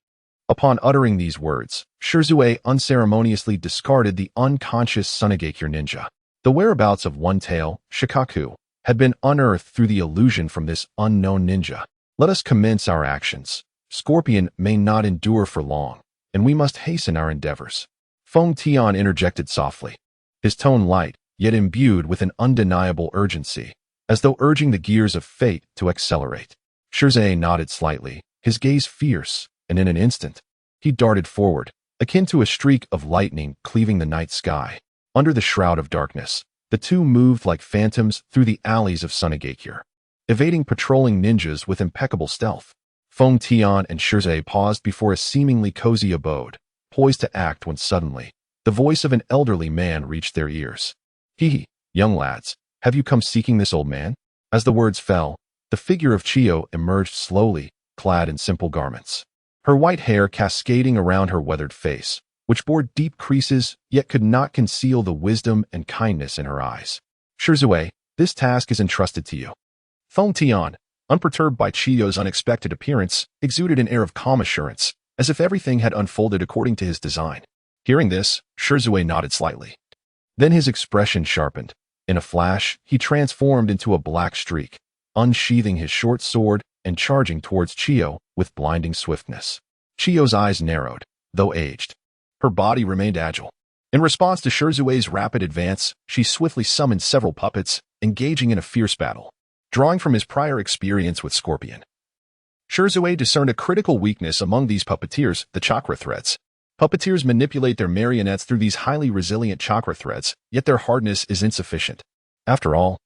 Upon uttering these words, Shirzue unceremoniously discarded the unconscious Sunagakure ninja. The whereabouts of One Tail, Shikaku, had been unearthed through the illusion from this unknown ninja. "Let us commence our actions. Scorpion may not endure for long, and we must hasten our endeavors." Feng Tian interjected softly, his tone light, yet imbued with an undeniable urgency, as though urging the gears of fate to accelerate. Shirzue nodded slightly, his gaze fierce, and in an instant, he darted forward, akin to a streak of lightning cleaving the night sky. Under the shroud of darkness, the two moved like phantoms through the alleys of Sunagakure, evading patrolling ninjas with impeccable stealth. Feng Tian and Shirzue paused before a seemingly cozy abode, poised to act when suddenly, the voice of an elderly man reached their ears. "Hee, young lads, have you come seeking this old man?" As the words fell, the figure of Chiyo emerged slowly, clad in simple garments, her white hair cascading around her weathered face, which bore deep creases yet could not conceal the wisdom and kindness in her eyes. "Shirzue, this task is entrusted to you." Feng Tian, unperturbed by Chiyo's unexpected appearance, exuded an air of calm assurance, as if everything had unfolded according to his design. Hearing this, Shirzue nodded slightly. Then his expression sharpened. In a flash, he transformed into a black streak, unsheathing his short sword and charging towards Chiyo with blinding swiftness. Chiyo's eyes narrowed, though aged. Her body remained agile. In response to Shirzue's rapid advance, she swiftly summoned several puppets, engaging in a fierce battle. Drawing from his prior experience with Scorpion, Shirzue discerned a critical weakness among these puppeteers, the chakra threads. Puppeteers manipulate their marionettes through these highly resilient chakra threads, yet their hardness is insufficient. After all,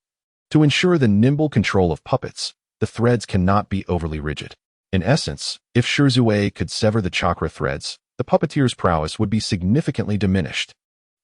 to ensure the nimble control of puppets, the threads cannot be overly rigid. In essence, if Shirzue could sever the chakra threads, the puppeteer's prowess would be significantly diminished.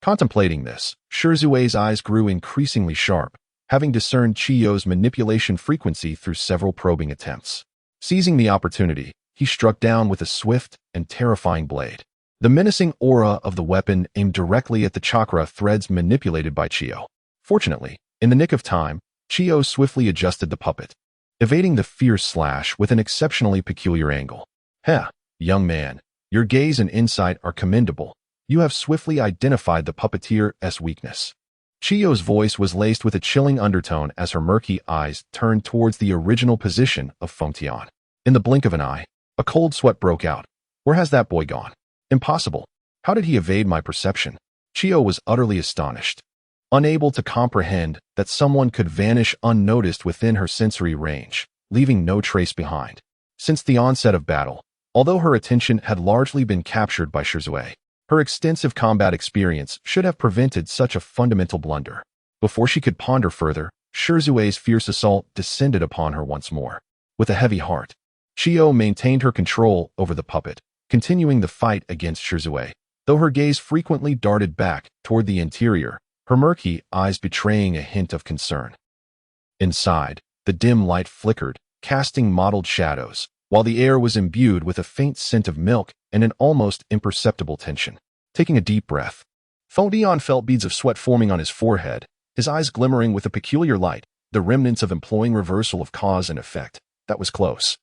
Contemplating this, Shirzue's eyes grew increasingly sharp, having discerned Chiyo's manipulation frequency through several probing attempts. Seizing the opportunity, he struck down with a swift and terrifying blade. The menacing aura of the weapon aimed directly at the chakra threads manipulated by Chiyo. Fortunately, in the nick of time, Chiyo swiftly adjusted the puppet, evading the fierce slash with an exceptionally peculiar angle. "Heh, young man, your gaze and insight are commendable. You have swiftly identified the puppeteer's weakness." Chiyo's voice was laced with a chilling undertone as her murky eyes turned towards the original position of Feng Tian. In the blink of an eye, a cold sweat broke out. "Where has that boy gone? Impossible. How did he evade my perception?" Chiyo was utterly astonished, unable to comprehend that someone could vanish unnoticed within her sensory range, leaving no trace behind. Since the onset of battle, although her attention had largely been captured by Shirzue, her extensive combat experience should have prevented such a fundamental blunder. Before she could ponder further, Shirzue's fierce assault descended upon her once more. With a heavy heart, Chiyo maintained her control over the puppet, continuing the fight against Shirzue, though her gaze frequently darted back toward the interior, her murky eyes betraying a hint of concern. Inside, the dim light flickered, casting mottled shadows, while the air was imbued with a faint scent of milk and an almost imperceptible tension. Taking a deep breath, Feng Tian felt beads of sweat forming on his forehead, his eyes glimmering with a peculiar light, the remnants of employing reversal of cause and effect. That was close.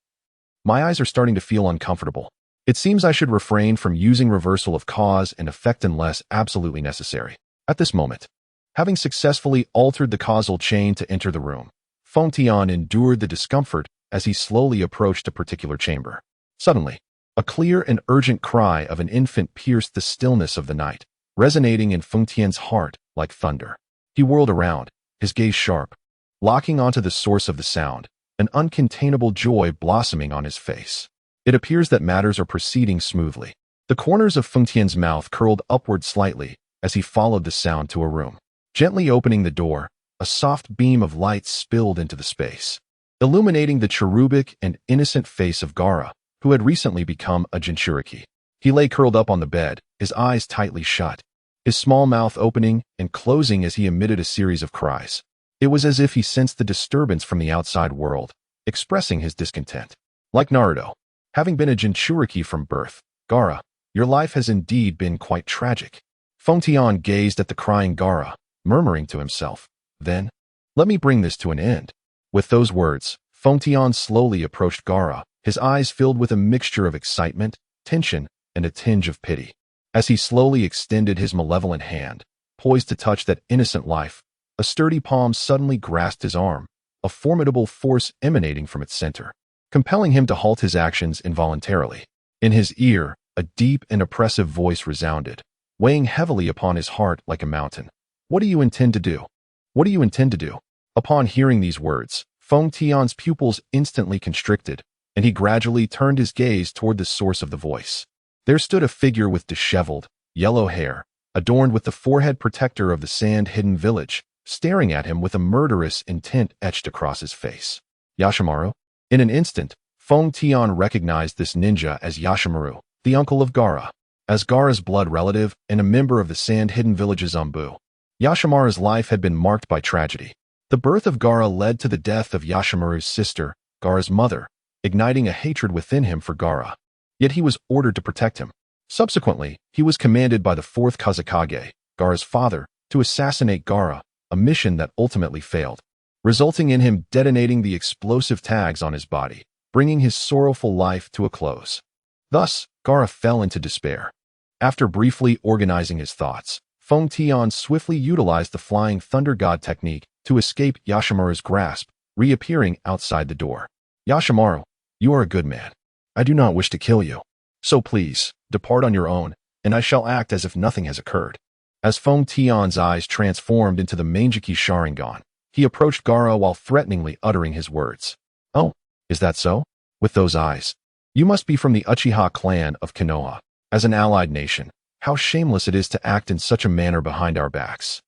"My eyes are starting to feel uncomfortable. It seems I should refrain from using reversal of cause and effect unless absolutely necessary." At this moment, having successfully altered the causal chain to enter the room, Feng Tian endured the discomfort as he slowly approached a particular chamber. Suddenly, a clear and urgent cry of an infant pierced the stillness of the night, resonating in Feng Tian's heart like thunder. He whirled around, his gaze sharp, locking onto the source of the sound, an uncontainable joy blossoming on his face. It appears that matters are proceeding smoothly. The corners of Feng Tian's mouth curled upward slightly as he followed the sound to a room. Gently opening the door, a soft beam of light spilled into the space, illuminating the cherubic and innocent face of Gaara, who had recently become a Jinchuriki. He lay curled up on the bed, his eyes tightly shut, his small mouth opening and closing as he emitted a series of cries. It was as if he sensed the disturbance from the outside world, expressing his discontent. Like Naruto, having been a Jinchuriki from birth, Gaara, your life has indeed been quite tragic. Feng Tian gazed at the crying Gaara, murmuring to himself, then, let me bring this to an end. With those words, Feng Tian slowly approached Gaara, his eyes filled with a mixture of excitement, tension, and a tinge of pity. As he slowly extended his malevolent hand, poised to touch that innocent life, a sturdy palm suddenly grasped his arm, a formidable force emanating from its center, compelling him to halt his actions involuntarily. In his ear, a deep and oppressive voice resounded, weighing heavily upon his heart like a mountain. What do you intend to do? What do you intend to do? Upon hearing these words, Feng Tian's pupils instantly constricted, and he gradually turned his gaze toward the source of the voice. There stood a figure with disheveled, yellow hair, adorned with the forehead protector of the sand-hidden village, staring at him with a murderous intent etched across his face. Yashimaru? In an instant, Feng Tian recognized this ninja as Yashimaru, the uncle of Gaara. As Gaara's blood relative and a member of the sand-hidden village's Ambu, Yashimaru's life had been marked by tragedy. The birth of Gaara led to the death of Yashimaru's sister, Gaara's mother, igniting a hatred within him for Gaara. Yet he was ordered to protect him. Subsequently, he was commanded by the fourth Kazekage, Gaara's father, to assassinate Gaara, a mission that ultimately failed, resulting in him detonating the explosive tags on his body, bringing his sorrowful life to a close. Thus, Gaara fell into despair. After briefly organizing his thoughts, Feng Tian swiftly utilized the Flying Thunder God technique to escape Yashimaru's grasp, reappearing outside the door. Yashimaru, you are a good man. I do not wish to kill you. So please, depart on your own, and I shall act as if nothing has occurred. As Feng Tian's eyes transformed into the Manjiki Sharingan, he approached Gaara while threateningly uttering his words. Oh, is that so? With those eyes. You must be from the Uchiha clan of Konoha. As an allied nation, how shameless it is to act in such a manner behind our backs.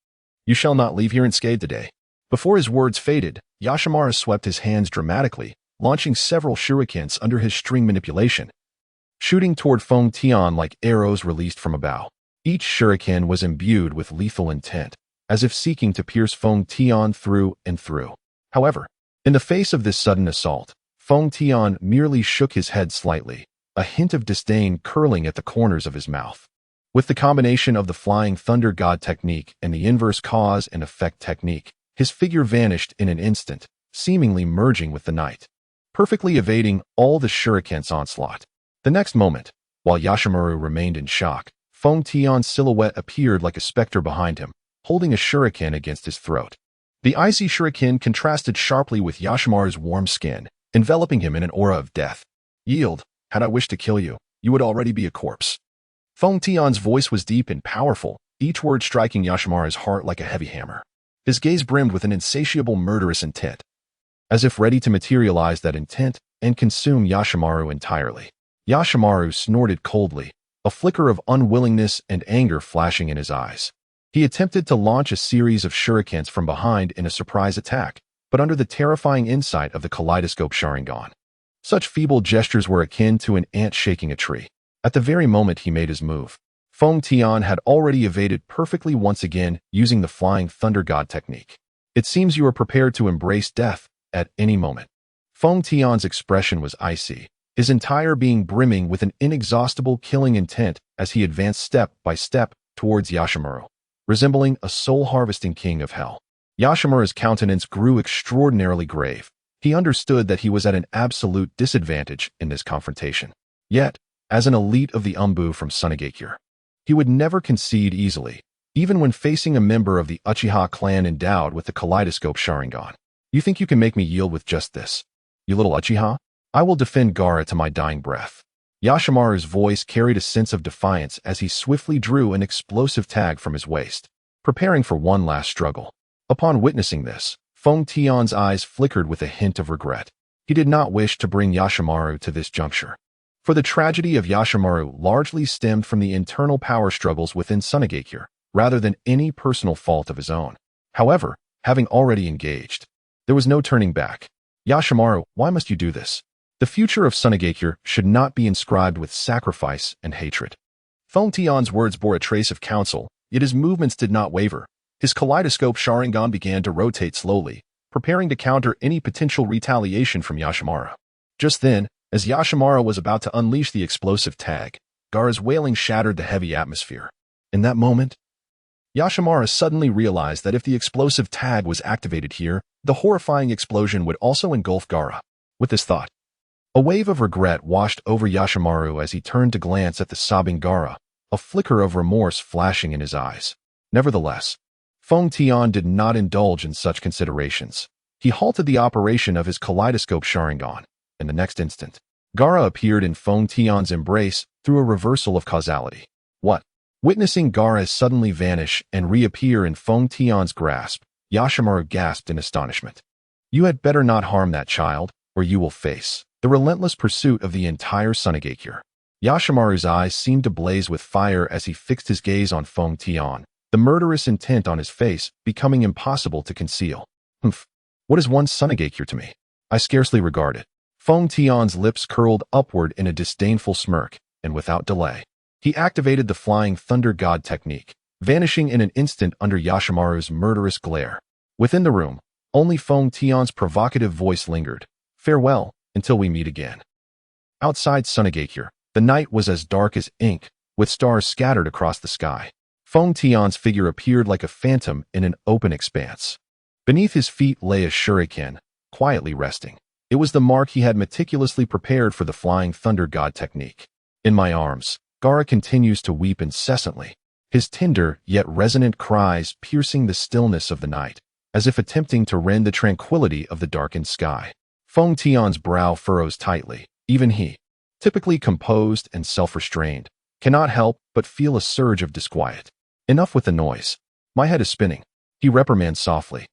You shall not leave here unscathed today. Before his words faded, Yashimaru swept his hands dramatically, launching several shurikens under his string manipulation, shooting toward Feng Tian like arrows released from a bow. Each shuriken was imbued with lethal intent, as if seeking to pierce Feng Tian through and through. However, in the face of this sudden assault, Feng Tian merely shook his head slightly, a hint of disdain curling at the corners of his mouth. With the combination of the Flying Thunder God technique and the inverse cause and effect technique, his figure vanished in an instant, seemingly merging with the night, perfectly evading all the shuriken's onslaught. The next moment, while Yashimaru remained in shock, Feng Tian's silhouette appeared like a specter behind him, holding a shuriken against his throat. The icy shuriken contrasted sharply with Yashimaru's warm skin, enveloping him in an aura of death. Yield, had I wished to kill you, you would already be a corpse. Feng Tian's voice was deep and powerful, each word striking Yashimaru's heart like a heavy hammer. His gaze brimmed with an insatiable murderous intent, as if ready to materialize that intent and consume Yashimaru entirely. Yashimaru snorted coldly, a flicker of unwillingness and anger flashing in his eyes. He attempted to launch a series of shurikens from behind in a surprise attack, but under the terrifying insight of the kaleidoscope Sharingan. Such feeble gestures were akin to an ant shaking a tree. At the very moment he made his move, Feng Tian had already evaded perfectly once again using the Flying Thunder God technique. It seems you are prepared to embrace death at any moment. Feng Tian's expression was icy, his entire being brimming with an inexhaustible killing intent as he advanced step by step towards Yashimaru, resembling a soul-harvesting king of hell. Yashimaru's countenance grew extraordinarily grave. He understood that he was at an absolute disadvantage in this confrontation. Yet, as an elite of the Umbu from Sunagakure, he would never concede easily, even when facing a member of the Uchiha clan endowed with the kaleidoscope Sharingan. You think you can make me yield with just this? You little Uchiha? I will defend Gaara to my dying breath. Yashimaru's voice carried a sense of defiance as he swiftly drew an explosive tag from his waist, preparing for one last struggle. Upon witnessing this, Feng Tian's eyes flickered with a hint of regret. He did not wish to bring Yashimaru to this juncture. For the tragedy of Yashimaru largely stemmed from the internal power struggles within Sunagakure, rather than any personal fault of his own. However, having already engaged, there was no turning back. Yashimaru, why must you do this? The future of Sunagakure should not be inscribed with sacrifice and hatred. Feng Tian's words bore a trace of counsel, yet his movements did not waver. His kaleidoscope Sharingan began to rotate slowly, preparing to counter any potential retaliation from Yashimaru. Just then, as Yashimaru was about to unleash the explosive tag, Gaara's wailing shattered the heavy atmosphere. In that moment, Yashimaru suddenly realized that if the explosive tag was activated here, the horrifying explosion would also engulf Gaara. With this thought, a wave of regret washed over Yashimaru as he turned to glance at the sobbing Gaara, a flicker of remorse flashing in his eyes. Nevertheless, Feng Tian did not indulge in such considerations. He halted the operation of his kaleidoscope Sharingan. In the next instant, Gaara appeared in Feng Tian's embrace through a reversal of causality. What? Witnessing Gaara suddenly vanish and reappear in Feng Tian's grasp, Yashimaru gasped in astonishment. You had better not harm that child, or you will face the relentless pursuit of the entire Sunagakure. Yashimaru's eyes seemed to blaze with fire as he fixed his gaze on Feng Tian, the murderous intent on his face becoming impossible to conceal. Humph. What is one's Sunagakure to me? I scarcely regard it. Feng Tian's lips curled upward in a disdainful smirk, and without delay, he activated the Flying Thunder God technique, vanishing in an instant under Yashimaru's murderous glare. Within the room, only Feng Tian's provocative voice lingered. Farewell, until we meet again. Outside Sunagakure, the night was as dark as ink, with stars scattered across the sky. Feng Tian's figure appeared like a phantom in an open expanse. Beneath his feet lay a shuriken, quietly resting. It was the mark he had meticulously prepared for the Flying Thunder God technique. In my arms, Gaara continues to weep incessantly, his tender yet resonant cries piercing the stillness of the night, as if attempting to rend the tranquility of the darkened sky. Feng Tian's brow furrows tightly. Even he, typically composed and self-restrained, cannot help but feel a surge of disquiet. Enough with the noise. My head is spinning, he reprimands softly,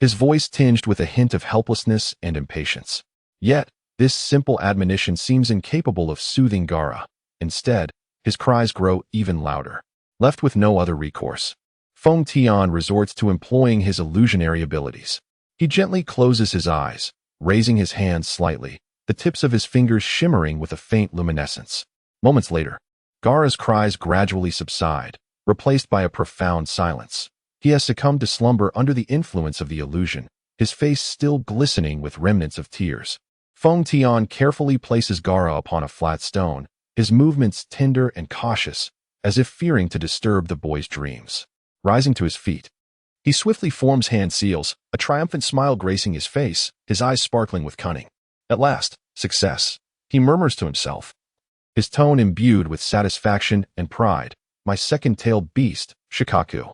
his voice tinged with a hint of helplessness and impatience. Yet, this simple admonition seems incapable of soothing Gaara. Instead, his cries grow even louder. Left with no other recourse, Feng Tian resorts to employing his illusionary abilities. He gently closes his eyes, raising his hands slightly, the tips of his fingers shimmering with a faint luminescence. Moments later, Gaara's cries gradually subside, replaced by a profound silence. He has succumbed to slumber under the influence of the illusion, his face still glistening with remnants of tears. Feng Tian carefully places Gaara upon a flat stone, his movements tender and cautious, as if fearing to disturb the boy's dreams. Rising to his feet, he swiftly forms hand seals, a triumphant smile gracing his face, his eyes sparkling with cunning. At last, success, he murmurs to himself, his tone imbued with satisfaction and pride. My second-tailed beast, Shikaku.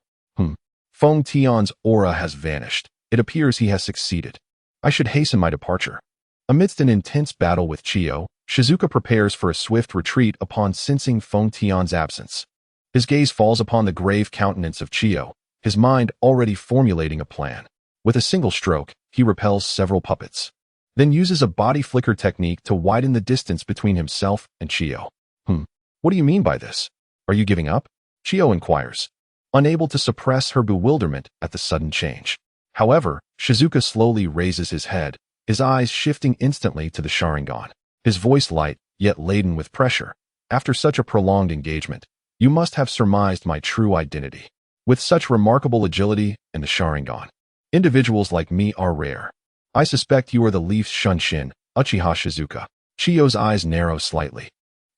Feng Tian's aura has vanished. It appears he has succeeded. I should hasten my departure. Amidst an intense battle with Chiyo, Shizuka prepares for a swift retreat upon sensing Feng Tian's absence. His gaze falls upon the grave countenance of Chiyo, his mind already formulating a plan. With a single stroke, he repels several puppets, then uses a body flicker technique to widen the distance between himself and Chiyo. What do you mean by this? Are you giving up? Chiyo inquires, unable to suppress her bewilderment at the sudden change. However, Shizuka slowly raises his head, his eyes shifting instantly to the Sharingan. His voice light, yet laden with pressure. After such a prolonged engagement, you must have surmised my true identity. With such remarkable agility and the Sharingan, individuals like me are rare. I suspect you are the Leaf's Shunshin, Uchiha Shizuka. Chiyo's eyes narrow slightly.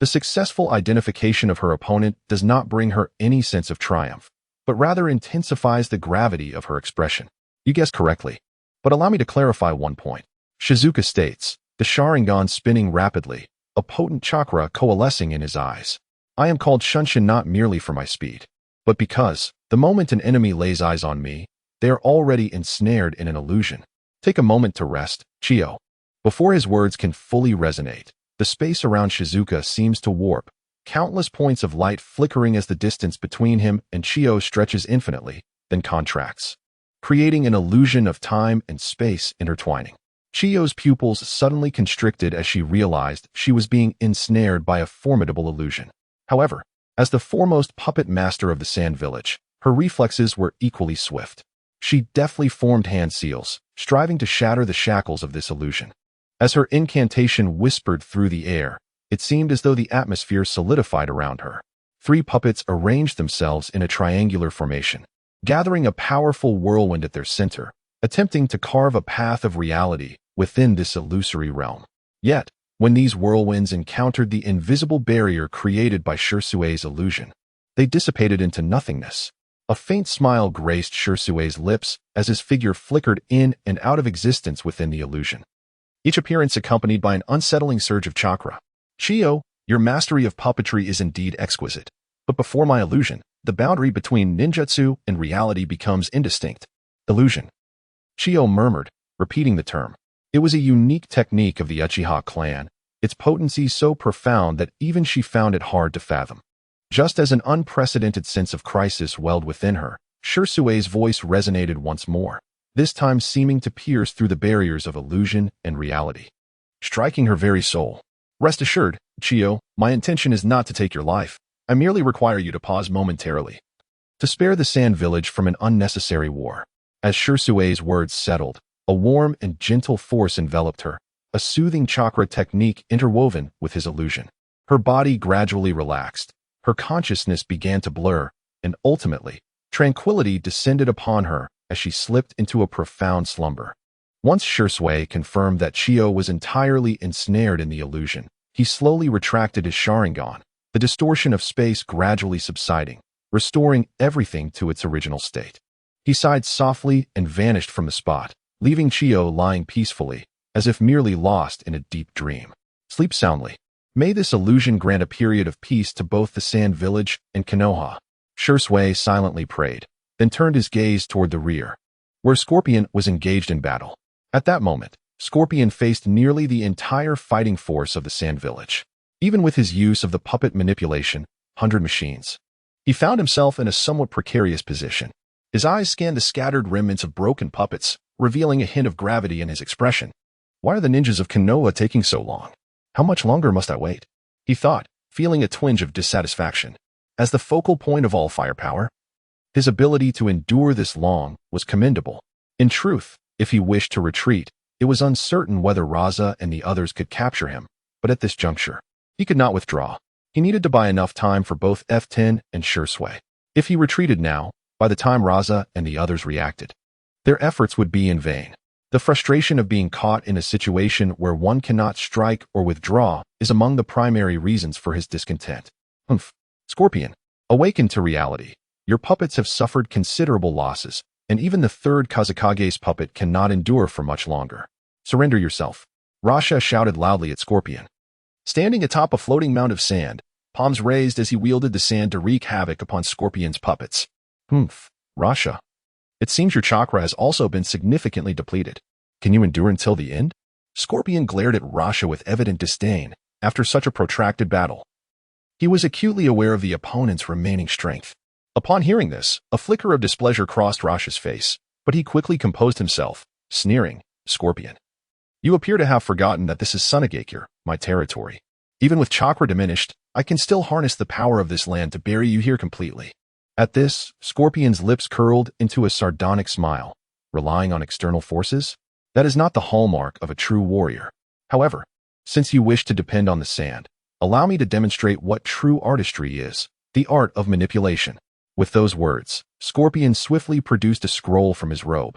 The successful identification of her opponent does not bring her any sense of triumph, but rather intensifies the gravity of her expression. You guessed correctly. But allow me to clarify one point. Shizuka states, the Sharingan spinning rapidly, a potent chakra coalescing in his eyes. I am called Shunshin not merely for my speed, but because, the moment an enemy lays eyes on me, they are already ensnared in an illusion. Take a moment to rest, Chiyo. Before his words can fully resonate, The space around Shizuka seems to warp, countless points of light flickering as the distance between him and Chiyo stretches infinitely, then contracts, creating an illusion of time and space intertwining. Chiyo's pupils suddenly constricted as she realized she was being ensnared by a formidable illusion. However, as the foremost puppet master of the Sand Village, her reflexes were equally swift. She deftly formed hand seals, striving to shatter the shackles of this illusion. As her incantation whispered through the air, it seemed as though the atmosphere solidified around her. 3 puppets arranged themselves in a triangular formation, gathering a powerful whirlwind at their center, attempting to carve a path of reality within this illusory realm. Yet, when these whirlwinds encountered the invisible barrier created by Shirsue's illusion, they dissipated into nothingness. A faint smile graced Shirsue's lips as his figure flickered in and out of existence within the illusion, each appearance accompanied by an unsettling surge of chakra. Chiyo, your mastery of puppetry is indeed exquisite, but before my illusion, the boundary between ninjutsu and reality becomes indistinct. Illusion. Chiyo murmured, repeating the term. It was a unique technique of the Uchiha clan, its potency so profound that even she found it hard to fathom. Just as an unprecedented sense of crisis welled within her, Shirsue's voice resonated once more, this time seeming to pierce through the barriers of illusion and reality, striking her very soul. Rest assured, Chiyo, my intention is not to take your life. I merely require you to pause momentarily, to spare the Sand Village from an unnecessary war. As Shirsue's words settled, a warm and gentle force enveloped her, a soothing chakra technique interwoven with his illusion. Her body gradually relaxed, her consciousness began to blur, and ultimately, tranquility descended upon her as she slipped into a profound slumber. Once Shirsue confirmed that Chiyo was entirely ensnared in the illusion, he slowly retracted his Sharingan, the distortion of space gradually subsiding, restoring everything to its original state. He sighed softly and vanished from the spot, leaving Chiyo lying peacefully, as if merely lost in a deep dream. Sleep soundly. May this illusion grant a period of peace to both the Sand Village and Konoha. Shirsue silently prayed, then turned his gaze toward the rear, where Scorpion was engaged in battle. At that moment, Scorpion faced nearly the entire fighting force of the Sand Village. Even with his use of the puppet manipulation, 100 machines, he found himself in a somewhat precarious position. His eyes scanned the scattered remnants of broken puppets, revealing a hint of gravity in his expression. Why are the ninjas of Konoha taking so long? How much longer must I wait? He thought, feeling a twinge of dissatisfaction. As the focal point of all firepower, his ability to endure this long was commendable. In truth, if he wished to retreat, it was uncertain whether Raza and the others could capture him, but at this juncture, he could not withdraw. He needed to buy enough time for both F10 and Shirsue. If he retreated now, by the time Raza and the others reacted, their efforts would be in vain. The frustration of being caught in a situation where one cannot strike or withdraw is among the primary reasons for his discontent. Scorpion, awaken to reality. Your puppets have suffered considerable losses, and even the 3rd Kazakage's puppet cannot endure for much longer. Surrender yourself. Rasha shouted loudly at Scorpion. Standing atop a floating mound of sand, palms raised as he wielded the sand to wreak havoc upon Scorpion's puppets. Rasha. It seems your chakra has also been significantly depleted. Can you endure until the end? Scorpion glared at Rasha with evident disdain after such a protracted battle. He was acutely aware of the opponent's remaining strength. Upon hearing this, a flicker of displeasure crossed Rasha's face, but he quickly composed himself, sneering, Scorpion. You appear to have forgotten that this is Sunagakure, my territory. Even with chakra diminished, I can still harness the power of this land to bury you here completely. At this, Scorpion's lips curled into a sardonic smile. Relying on external forces? That is not the hallmark of a true warrior. However, since you wish to depend on the sand, allow me to demonstrate what true artistry is, the art of manipulation. With those words, Scorpion swiftly produced a scroll from his robe,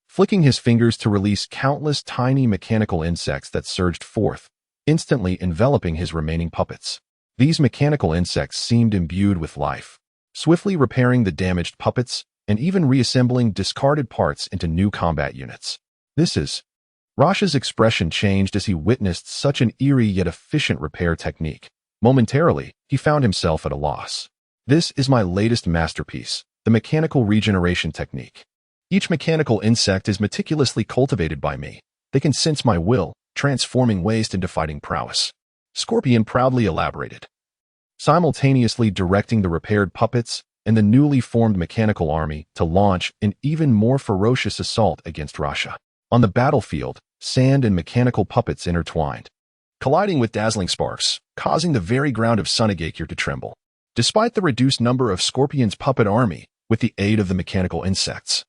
flicking his fingers to release countless tiny mechanical insects that surged forth, instantly enveloping his remaining puppets. These mechanical insects seemed imbued with life, swiftly repairing the damaged puppets and even reassembling discarded parts into new combat units. Rasha's expression changed as he witnessed such an eerie yet efficient repair technique. Momentarily, he found himself at a loss. This is my latest masterpiece, the mechanical regeneration technique. Each mechanical insect is meticulously cultivated by me. They can sense my will, transforming waste into fighting prowess. Scorpion proudly elaborated, simultaneously directing the repaired puppets and the newly formed mechanical army to launch an even more ferocious assault against Russia. On the battlefield, sand and mechanical puppets intertwined, colliding with dazzling sparks, causing the very ground of Sunagakure to tremble. Despite the reduced number of Scorpion's puppet army, with the aid of the mechanical insects,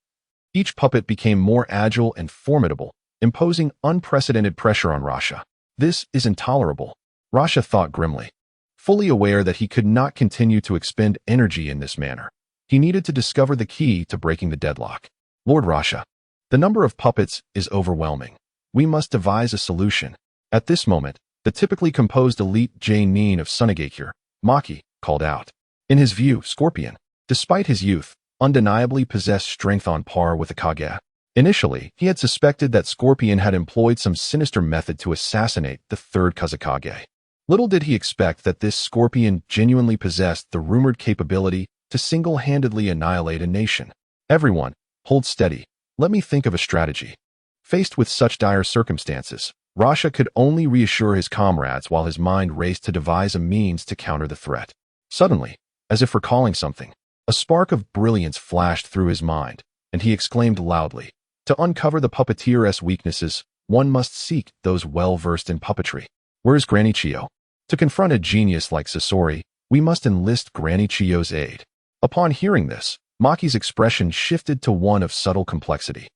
each puppet became more agile and formidable, imposing unprecedented pressure on Russia. This is intolerable, Russia thought grimly. Fully aware that he could not continue to expend energy in this manner, he needed to discover the key to breaking the deadlock. Lord Russia, the number of puppets is overwhelming. We must devise a solution. At this moment, the typically composed elite Jainin of Sunagakure, Maki, called out. In his view, Scorpion, despite his youth, undeniably possessed strength on par with the Kage. Initially, he had suspected that Scorpion had employed some sinister method to assassinate the third Kazekage. Little did he expect that this Scorpion genuinely possessed the rumored capability to single-handedly annihilate a nation. Everyone, hold steady. Let me think of a strategy. Faced with such dire circumstances, Russia could only reassure his comrades while his mind raced to devise a means to counter the threat. Suddenly, as if recalling something, a spark of brilliance flashed through his mind, and he exclaimed loudly, "To uncover the puppeteer's weaknesses, one must seek those well-versed in puppetry. Where's Granny Chiyo? To confront a genius like Sasori, we must enlist Granny Chiyo's aid." Upon hearing this, Maki's expression shifted to one of subtle complexity.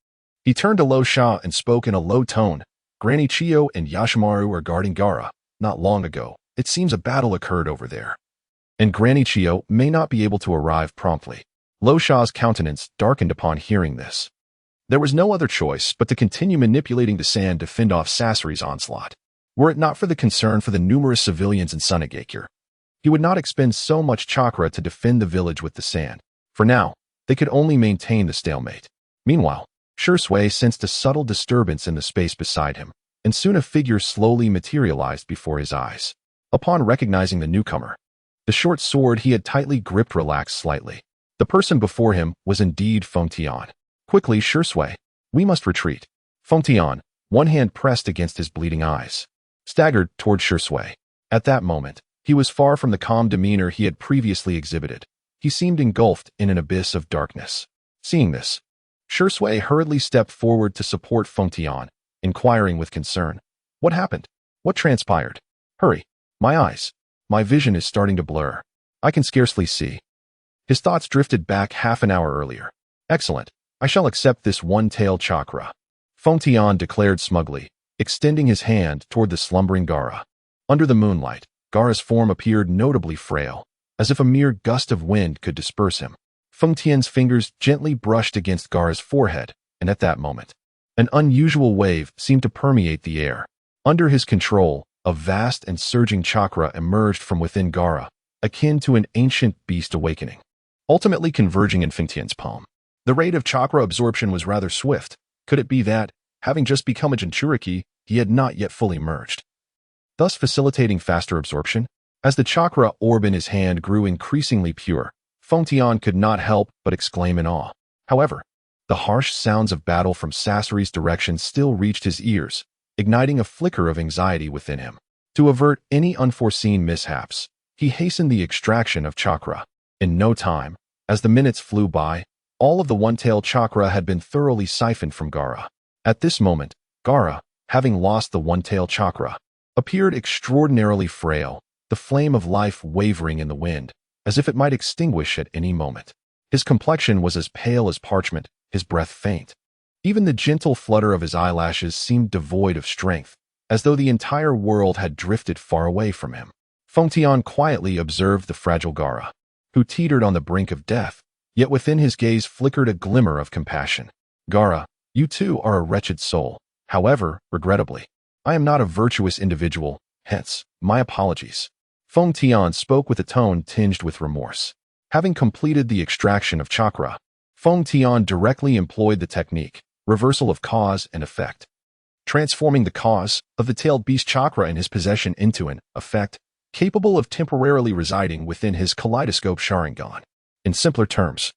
He turned to Lo Sha and spoke in a low tone. "Granny Chiyo and Yashimaru are guarding Gara. Not long ago, it seems a battle occurred over there, and Granny Chiyo may not be able to arrive promptly." Lo Sha's countenance darkened upon hearing this. There was no other choice but to continue manipulating the sand to fend off Sasori's onslaught. Were it not for the concern for the numerous civilians in Sunagakure, he would not expend so much chakra to defend the village with the sand. For now, they could only maintain the stalemate. Meanwhile, Shursui sensed a subtle disturbance in the space beside him, and soon a figure slowly materialized before his eyes. Upon recognizing the newcomer, the short sword he had tightly gripped relaxed slightly. The person before him was indeed Feng Tian. "Quickly, Shursui, we must retreat." Feng Tian, one hand pressed against his bleeding eyes, staggered toward Shursui. At that moment, he was far from the calm demeanor he had previously exhibited. He seemed engulfed in an abyss of darkness. Seeing this, Shursui hurriedly stepped forward to support Feng Tian, inquiring with concern, "What happened? What transpired? Hurry, my eyes. My vision is starting to blur. I can scarcely see." His thoughts drifted back half an hour earlier. "Excellent. I shall accept this one-tailed chakra," Feng Tian declared smugly, extending his hand toward the slumbering Gara. Under the moonlight, Gara's form appeared notably frail, as if a mere gust of wind could disperse him. Feng Tian's fingers gently brushed against Gara's forehead, and at that moment, an unusual wave seemed to permeate the air. Under his control, a vast and surging chakra emerged from within Gara, akin to an ancient beast awakening, ultimately converging in Feng Tian's palm. The rate of chakra absorption was rather swift. Could it be that, having just become a Jinchuriki, he had not yet fully merged, thus facilitating faster absorption? As the chakra orb in his hand grew increasingly pure, Feng Tian could not help but exclaim in awe. However, the harsh sounds of battle from Sasori's direction still reached his ears, igniting a flicker of anxiety within him. To avert any unforeseen mishaps, he hastened the extraction of chakra. In no time, as the minutes flew by, all of the one-tailed chakra had been thoroughly siphoned from Gara. At this moment, Gara, having lost the one-tailed chakra, appeared extraordinarily frail, the flame of life wavering in the wind, as if it might extinguish at any moment. His complexion was as pale as parchment, his breath faint. Even the gentle flutter of his eyelashes seemed devoid of strength, as though the entire world had drifted far away from him. Feng Tian quietly observed the fragile Gara, who teetered on the brink of death, yet within his gaze flickered a glimmer of compassion. "Gara, you too are a wretched soul. However, regrettably, I am not a virtuous individual, hence, my apologies." Feng Tian spoke with a tone tinged with remorse. Having completed the extraction of chakra, Feng Tian directly employed the technique, reversal of cause and effect, transforming the cause of the tailed beast chakra in his possession into an effect capable of temporarily residing within his kaleidoscope Sharingan. In simpler terms,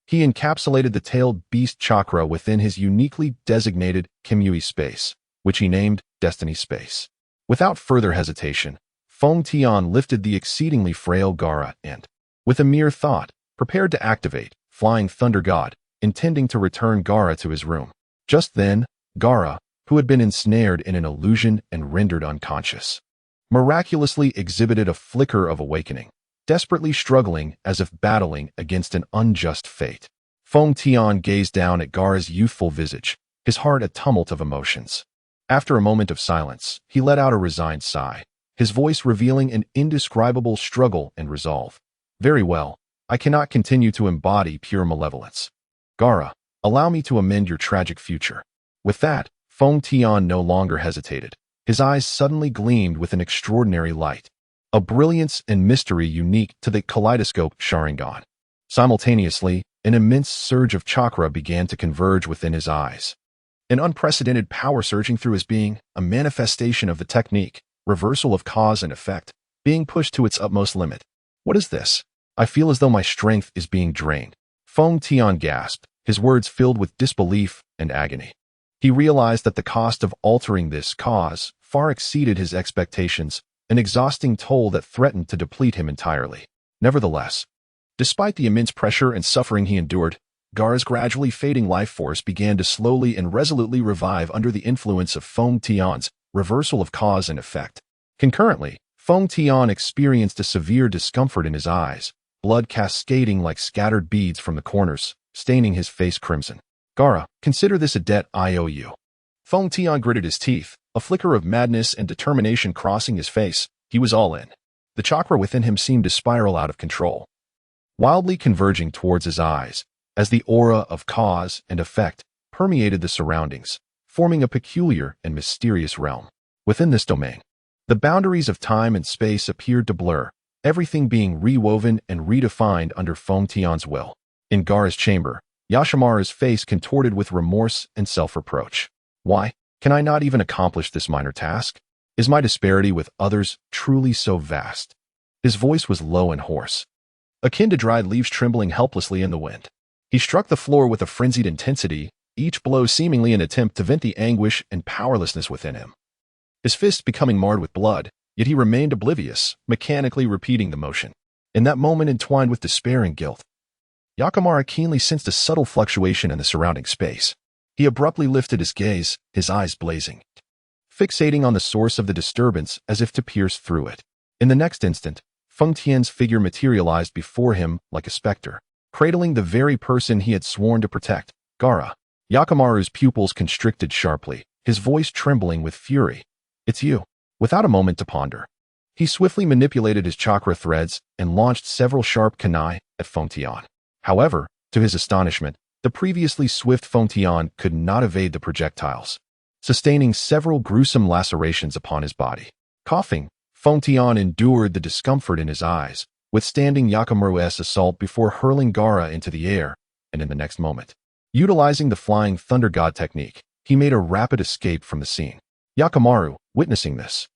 he encapsulated the tailed beast chakra within his uniquely designated Kimui space, which he named Destiny Space. Without further hesitation, Feng Tian lifted the exceedingly frail Gaara and, with a mere thought, prepared to activate Flying Thunder God, intending to return Gaara to his room. Just then, Gaara, who had been ensnared in an illusion and rendered unconscious, miraculously exhibited a flicker of awakening, desperately struggling as if battling against an unjust fate. Feng Tian gazed down at Gaara's youthful visage, his heart a tumult of emotions. After a moment of silence, he let out a resigned sigh, his voice revealing an indescribable struggle and resolve. Very well, I cannot continue to embody pure malevolence. Gaara, allow me to amend your tragic future. With that, Feng Tian no longer hesitated. His eyes suddenly gleamed with an extraordinary light, a brilliance and mystery unique to the kaleidoscope Sharingan. Simultaneously, an immense surge of chakra began to converge within his eyes. An unprecedented power surging through his being, a manifestation of the technique, reversal of cause and effect, being pushed to its utmost limit. What is this? I feel as though my strength is being drained. Feng Tian gasped, his words filled with disbelief and agony. He realized that the cost of altering this cause far exceeded his expectations, an exhausting toll that threatened to deplete him entirely. Nevertheless, despite the immense pressure and suffering he endured, Gaara's gradually fading life force began to slowly and resolutely revive under the influence of Feng Tian's reversal of cause and effect. Concurrently, Feng Tian experienced a severe discomfort in his eyes, blood cascading like scattered beads from the corners, staining his face crimson. Gaara, consider this a debt I owe you. Feng Tian gritted his teeth, a flicker of madness and determination crossing his face. He was all in. The chakra within him seemed to spiral out of control, wildly converging towards his eyes, as the aura of cause and effect permeated the surroundings, forming a peculiar and mysterious realm. Within this domain, the boundaries of time and space appeared to blur, everything being rewoven and redefined under Feng Tian's will. In Gaara's chamber, Yashimaru's face contorted with remorse and self-reproach. Why can I not even accomplish this minor task? Is my disparity with others truly so vast? His voice was low and hoarse, akin to dried leaves trembling helplessly in the wind. He struck the floor with a frenzied intensity, each blow seemingly an attempt to vent the anguish and powerlessness within him. His fists becoming marred with blood, yet he remained oblivious, mechanically repeating the motion. In that moment entwined with despair and guilt, Yakimaru keenly sensed a subtle fluctuation in the surrounding space. He abruptly lifted his gaze, his eyes blazing, fixating on the source of the disturbance as if to pierce through it. In the next instant, Feng Tian's figure materialized before him like a specter, cradling the very person he had sworn to protect, Gaara. Yakimaru's pupils constricted sharply, his voice trembling with fury. It's you. Without a moment to ponder, he swiftly manipulated his chakra threads and launched several sharp kunai at Feng Tian. However, to his astonishment, the previously swift Feng Tian could not evade the projectiles, sustaining several gruesome lacerations upon his body. Coughing, Feng Tian endured the discomfort in his eyes, withstanding Yakimaru's assault before hurling Gaara into the air, and in the next moment, utilizing the Flying Thunder God technique, he made a rapid escape from the scene. Yakimaru, witnessing this,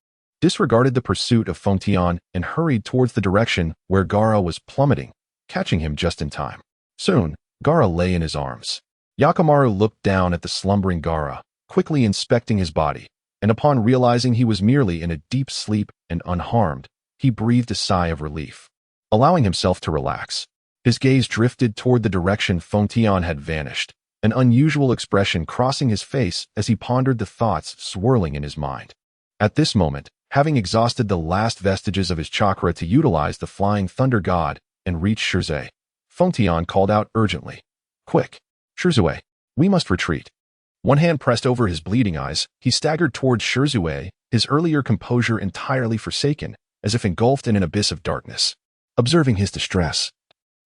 disregarded the pursuit of Feng Tian and hurried towards the direction where Gaara was plummeting, catching him just in time. Soon, Gaara lay in his arms. Yakimaru looked down at the slumbering Gaara, quickly inspecting his body, and upon realizing he was merely in a deep sleep and unharmed, he breathed a sigh of relief. Allowing himself to relax, his gaze drifted toward the direction Feng Tian had vanished, an unusual expression crossing his face as he pondered the thoughts swirling in his mind. At this moment, having exhausted the last vestiges of his chakra to utilize the Flying Thunder God and reach Shirzue, Feng Tian called out urgently, "Quick, Shirzue, we must retreat." One hand pressed over his bleeding eyes, he staggered towards Shirzue, his earlier composure entirely forsaken, as if engulfed in an abyss of darkness. Observing his distress,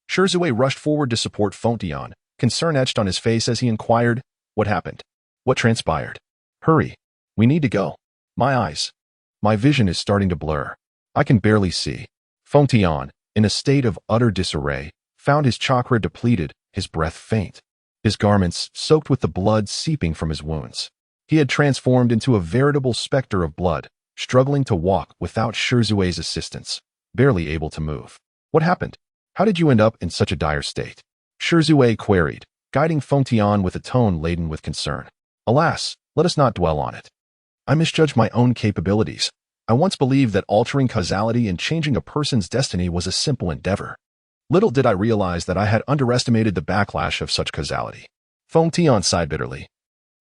Shirzue rushed forward to support Feng Tian, concern etched on his face as he inquired, "What happened? What transpired? Hurry, we need to go. My vision is starting to blur. I can barely see." Feng Tian, in a state of utter disarray, found his chakra depleted, his breath faint, his garments soaked with the blood seeping from his wounds. He had transformed into a veritable specter of blood, struggling to walk without Shirzue's assistance, barely able to move. "What happened? How did you end up in such a dire state?" Shirzue queried, guiding Feng Tian with a tone laden with concern. "Alas, let us not dwell on it. I misjudged my own capabilities. I once believed that altering causality and changing a person's destiny was a simple endeavor. Little did I realize that I had underestimated the backlash of such causality. Feng Tian sighed bitterly,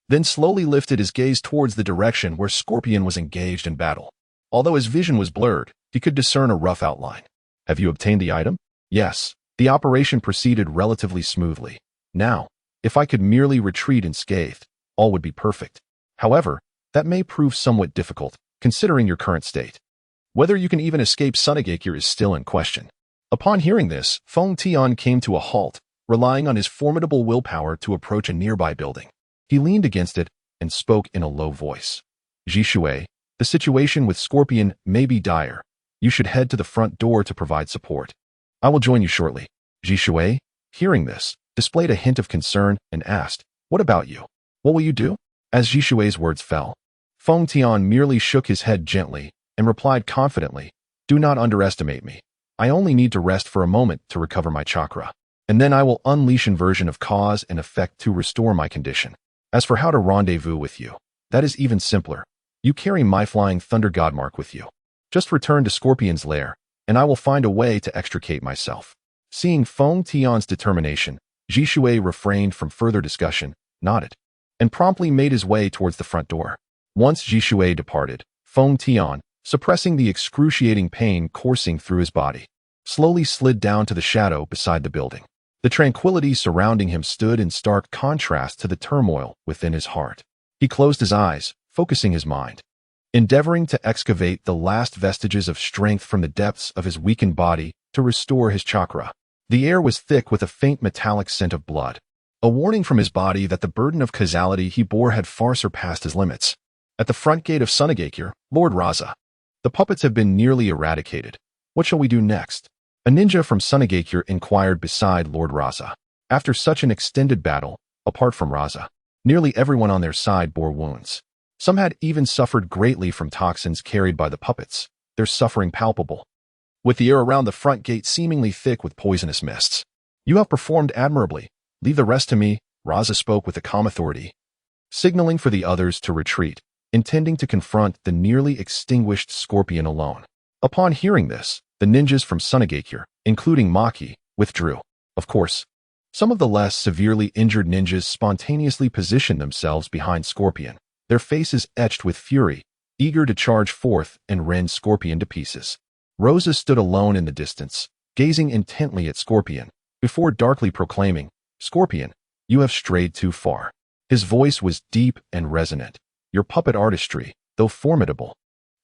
then slowly lifted his gaze towards the direction where Scorpion was engaged in battle. Although his vision was blurred, he could discern a rough outline. Have you obtained the item? Yes. The operation proceeded relatively smoothly. Now, if I could merely retreat unscathed, all would be perfect. However, that may prove somewhat difficult, considering your current state. Whether you can even escape Sunagakure is still in question. Upon hearing this, Feng Tian came to a halt, relying on his formidable willpower to approach a nearby building. He leaned against it and spoke in a low voice. Jishui, the situation with Scorpion may be dire. You should head to the front door to provide support. I will join you shortly. Jishui, hearing this, displayed a hint of concern and asked, what about you? What will you do? As Jishui's words fell, Feng Tian merely shook his head gently and replied confidently, do not underestimate me. I only need to rest for a moment to recover my chakra, and then I will unleash inversion of cause and effect to restore my condition. As for how to rendezvous with you, that is even simpler. You carry my flying thunder god mark with you. Just return to Scorpion's lair, and I will find a way to extricate myself. Seeing Feng Tian's determination, Jishui refrained from further discussion, nodded, and promptly made his way towards the front door. Once Jishui departed, Feng Tian, suppressing the excruciating pain coursing through his body, slowly slid down to the shadow beside the building. The tranquility surrounding him stood in stark contrast to the turmoil within his heart. He closed his eyes, focusing his mind, endeavoring to excavate the last vestiges of strength from the depths of his weakened body to restore his chakra. The air was thick with a faint metallic scent of blood, a warning from his body that the burden of causality he bore had far surpassed his limits. At the front gate of Sunagakure, Lord Raza. The puppets have been nearly eradicated. What shall we do next? A ninja from Sunagakure inquired beside Lord Raza. After such an extended battle, apart from Raza, nearly everyone on their side bore wounds. Some had even suffered greatly from toxins carried by the puppets, their suffering palpable, with the air around the front gate seemingly thick with poisonous mists. You have performed admirably. Leave the rest to me, Raza spoke with a calm authority, signaling for the others to retreat, intending to confront the nearly extinguished Scorpion alone. Upon hearing this, the ninjas from Sunagakure, including Maki, withdrew. Of course, some of the less severely injured ninjas spontaneously positioned themselves behind Scorpion, their faces etched with fury, eager to charge forth and rend Scorpion to pieces. Rosa stood alone in the distance, gazing intently at Scorpion, before darkly proclaiming, Scorpion, you have strayed too far. His voice was deep and resonant. Your puppet artistry, though formidable,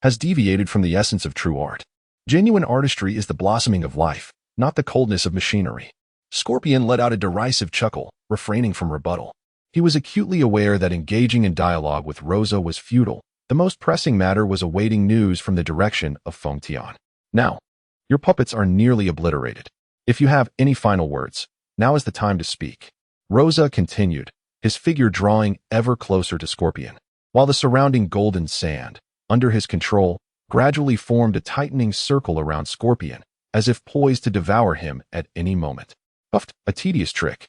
has deviated from the essence of true art. Genuine artistry is the blossoming of life, not the coldness of machinery. Scorpion let out a derisive chuckle, refraining from rebuttal. He was acutely aware that engaging in dialogue with Rosa was futile. The most pressing matter was awaiting news from the direction of Feng Tian. Now, your puppets are nearly obliterated. If you have any final words, now is the time to speak. Rosa continued, his figure drawing ever closer to Scorpion, while the surrounding golden sand, under his control, gradually formed a tightening circle around Scorpion, as if poised to devour him at any moment. Puffed, a tedious trick.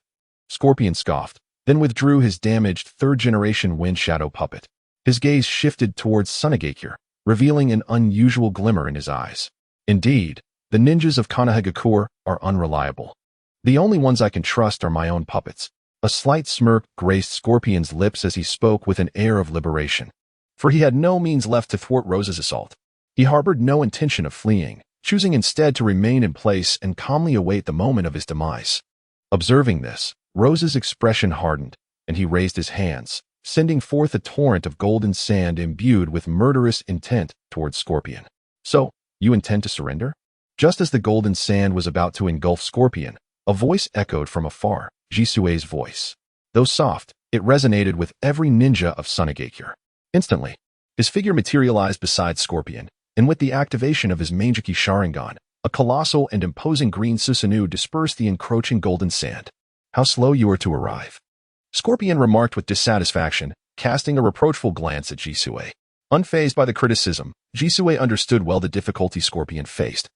Scorpion scoffed, then withdrew his damaged third-generation wind shadow puppet. His gaze shifted towards Sunagakure, revealing an unusual glimmer in his eyes. Indeed, the ninjas of Konohagakure are unreliable. The only ones I can trust are my own puppets. A slight smirk graced Scorpion's lips as he spoke with an air of liberation, for he had no means left to thwart Rosa's assault. He harbored no intention of fleeing, choosing instead to remain in place and calmly await the moment of his demise. Observing this, Rosa's expression hardened, and he raised his hands, sending forth a torrent of golden sand imbued with murderous intent towards Scorpion. So, you intend to surrender? Just as the golden sand was about to engulf Scorpion, a voice echoed from afar, Jisui's voice. Though soft, it resonated with every ninja of Sunagakure. Instantly, his figure materialized beside Scorpion, and with the activation of his Mangeki Sharingan, a colossal and imposing green Susanoo dispersed the encroaching golden sand. How slow you are to arrive. Scorpion remarked with dissatisfaction, casting a reproachful glance at Jisui. Unfazed by the criticism, Jisui understood well the difficulty Scorpion faced,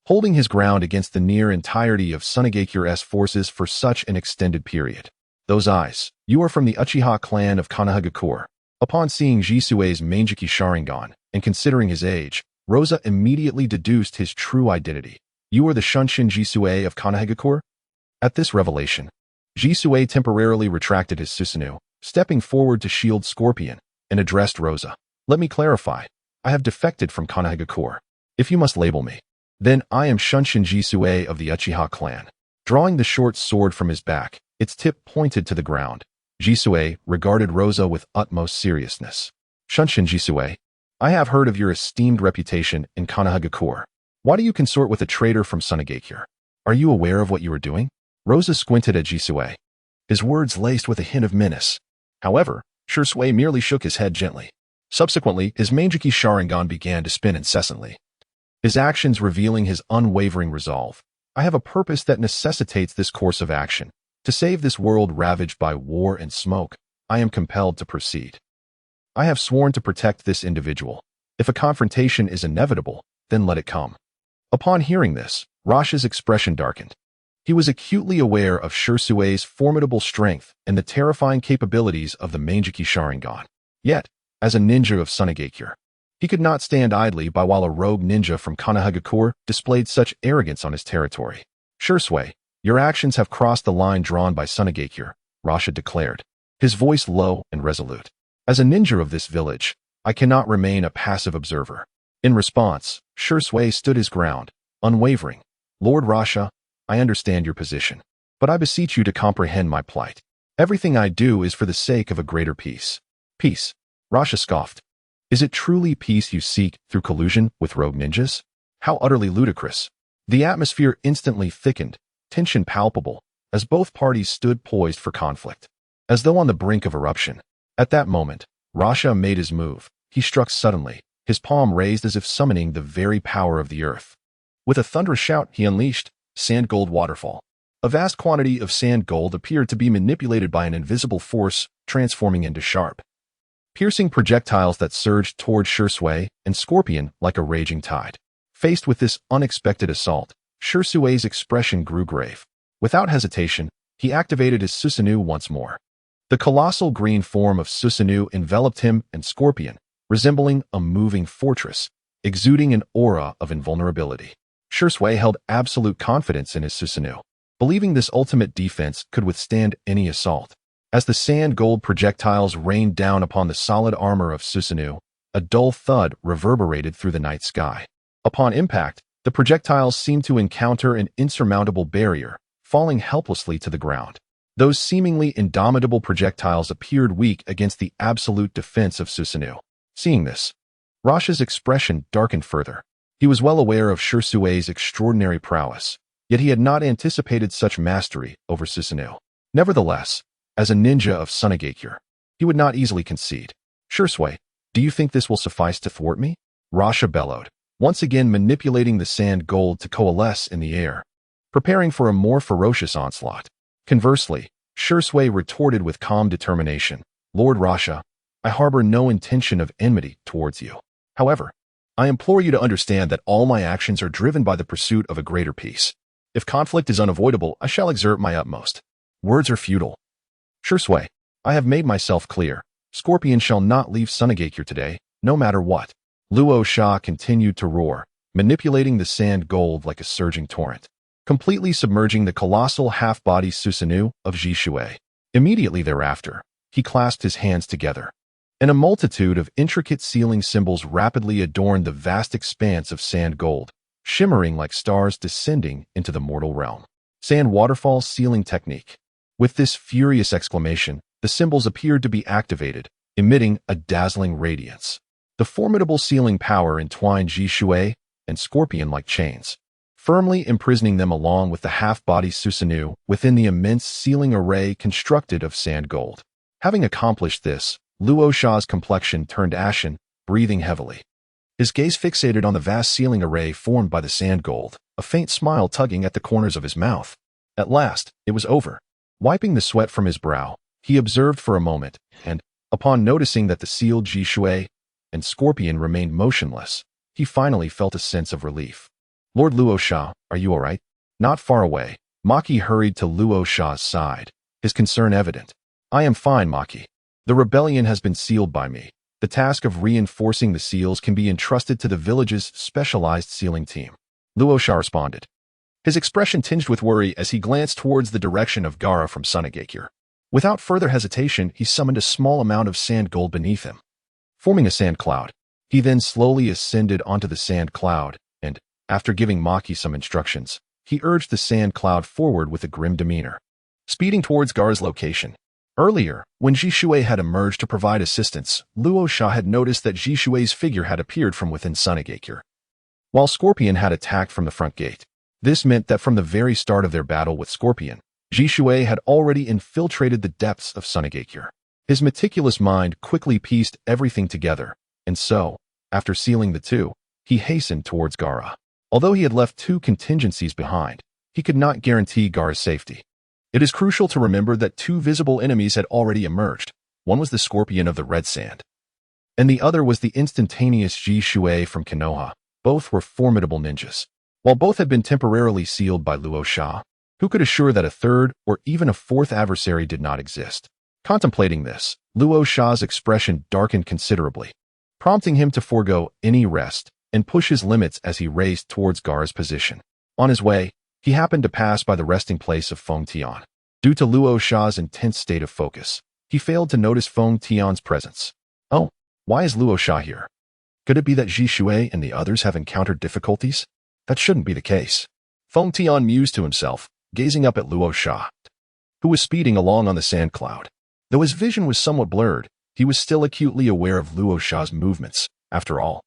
holding his ground against the near entirety of Sunagakure's forces for such an extended period. Those eyes, you are from the Uchiha clan of Konohagakure. Upon seeing Jisui's Mangeki Sharingan, and considering his age, Rosa immediately deduced his true identity. You are the Shunshin Jisue of Kanahegakure? At this revelation, Jisue temporarily retracted his Susanoo, stepping forward to shield Scorpion, and addressed Rosa. Let me clarify. I have defected from Kanahegakure. If you must label me, then I am Shunshin Jisue of the Uchiha clan. Drawing the short sword from his back, its tip pointed to the ground, Jisue regarded Rosa with utmost seriousness. Shunshin Jisue, I have heard of your esteemed reputation in Kanahegakure. Why do you consort with a traitor from Sunagakure? Are you aware of what you are doing? Rosa squinted at Jisue, his words laced with a hint of menace. However, Shursui merely shook his head gently. Subsequently, his Manjiki Sharingan began to spin incessantly, his actions revealing his unwavering resolve. I have a purpose that necessitates this course of action. To save this world ravaged by war and smoke, I am compelled to proceed. I have sworn to protect this individual. If a confrontation is inevitable, then let it come. Upon hearing this, Rasha's expression darkened. He was acutely aware of Shursue's formidable strength and the terrifying capabilities of the Manjiki Sharingan. Yet, as a ninja of Sunagakure, he could not stand idly by while a rogue ninja from Kanahegakure displayed such arrogance on his territory. Shursui, your actions have crossed the line drawn by Sunagakure, Rasha declared, his voice low and resolute. As a ninja of this village, I cannot remain a passive observer. In response, Shursui stood his ground, unwavering. Lord Rasha, I understand your position, but I beseech you to comprehend my plight. Everything I do is for the sake of a greater peace. Peace? Rasha scoffed. Is it truly peace you seek through collusion with rogue ninjas? How utterly ludicrous. The atmosphere instantly thickened, tension palpable, as both parties stood poised for conflict, as though on the brink of eruption. At that moment, Rasha made his move. He struck suddenly, his palm raised as if summoning the very power of the earth. With a thunderous shout, he unleashed Sand Gold Waterfall. A vast quantity of sand gold appeared to be manipulated by an invisible force, transforming into sharp, piercing projectiles that surged toward Shursui and Scorpion like a raging tide. Faced with this unexpected assault, Shursui's expression grew grave. Without hesitation, he activated his Susanoo once more. The colossal green form of Susanoo enveloped him and Scorpion, resembling a moving fortress, exuding an aura of invulnerability. Shursui held absolute confidence in his Susanoo, believing this ultimate defense could withstand any assault. As the sand gold projectiles rained down upon the solid armor of Susanoo, a dull thud reverberated through the night sky. Upon impact, the projectiles seemed to encounter an insurmountable barrier, falling helplessly to the ground. Those seemingly indomitable projectiles appeared weak against the absolute defense of Susanoo. Seeing this, Rasha's expression darkened further. He was well aware of Shursui's extraordinary prowess, yet he had not anticipated such mastery over Susanoo. Nevertheless, as a ninja of Sunagakure, he would not easily concede. Shursui, do you think this will suffice to thwart me? Rasha bellowed, once again manipulating the sand gold to coalesce in the air, preparing for a more ferocious onslaught. Conversely, Shursui retorted with calm determination. Lord Rasha, I harbor no intention of enmity towards you. However, I implore you to understand that all my actions are driven by the pursuit of a greater peace. If conflict is unavoidable, I shall exert my utmost. Words are futile. Shursui, I have made myself clear. Scorpion shall not leave Sunagakure today, no matter what. Luo Sha continued to roar, manipulating the sand gold like a surging torrent, completely submerging the colossal half-body Susanoo of Jisue. Immediately thereafter, he clasped his hands together, and a multitude of intricate sealing symbols rapidly adorned the vast expanse of sand gold, shimmering like stars descending into the mortal realm. Sand waterfall sealing technique. With this furious exclamation, the symbols appeared to be activated, emitting a dazzling radiance. The formidable sealing power entwined Jisue and Scorpion like chains, firmly imprisoning them along with the half-body Susanoo within the immense sealing array constructed of sand gold. Having accomplished this, Luo Sha's complexion turned ashen, breathing heavily. His gaze fixated on the vast sealing array formed by the sand gold, a faint smile tugging at the corners of his mouth. At last, it was over. Wiping the sweat from his brow, he observed for a moment, and, upon noticing that the sealed Jisue and Scorpion remained motionless, he finally felt a sense of relief. Lord Luo Sha, are you all right? Not far away, Maki hurried to Luo Sha's side, his concern evident. I am fine, Maki. The rebellion has been sealed by me. The task of reinforcing the seals can be entrusted to the village's specialized sealing team. Luo Sha responded, his expression tinged with worry as he glanced towards the direction of Gaara from Sunagakure. Without further hesitation, he summoned a small amount of sand gold beneath him, forming a sand cloud. He then slowly ascended onto the sand cloud, and, after giving Maki some instructions, he urged the sand cloud forward with a grim demeanor, speeding towards Gaara's location. Earlier, when Ji Shui had emerged to provide assistance, Luo Sha had noticed that Ji Shui's figure had appeared from within Sunagakure, while Scorpion had attacked from the front gate. This meant that from the very start of their battle with Scorpion, Ji Shui had already infiltrated the depths of Sunagakure. His meticulous mind quickly pieced everything together, and so, after sealing the two, he hastened towards Gaara. Although he had left two contingencies behind, he could not guarantee Gaara's safety. It is crucial to remember that two visible enemies had already emerged. One was the Scorpion of the Red Sand, and the other was the instantaneous Ji Shui from Konoha. Both were formidable ninjas. While both had been temporarily sealed by Luo Sha, who could assure that a third or even a fourth adversary did not exist? Contemplating this, Luo Sha's expression darkened considerably, prompting him to forego any rest and push his limits as he raced towards Gaara's position. On his way, he happened to pass by the resting place of Feng Tian. Due to Luo Sha's intense state of focus, he failed to notice Feng Tian's presence. Oh, why is Luo Sha here? Could it be that Ji Shui and the others have encountered difficulties? That shouldn't be the case. Feng Tian mused to himself, gazing up at Luo Sha, who was speeding along on the sand cloud. Though his vision was somewhat blurred, he was still acutely aware of Luo Sha's movements. After all,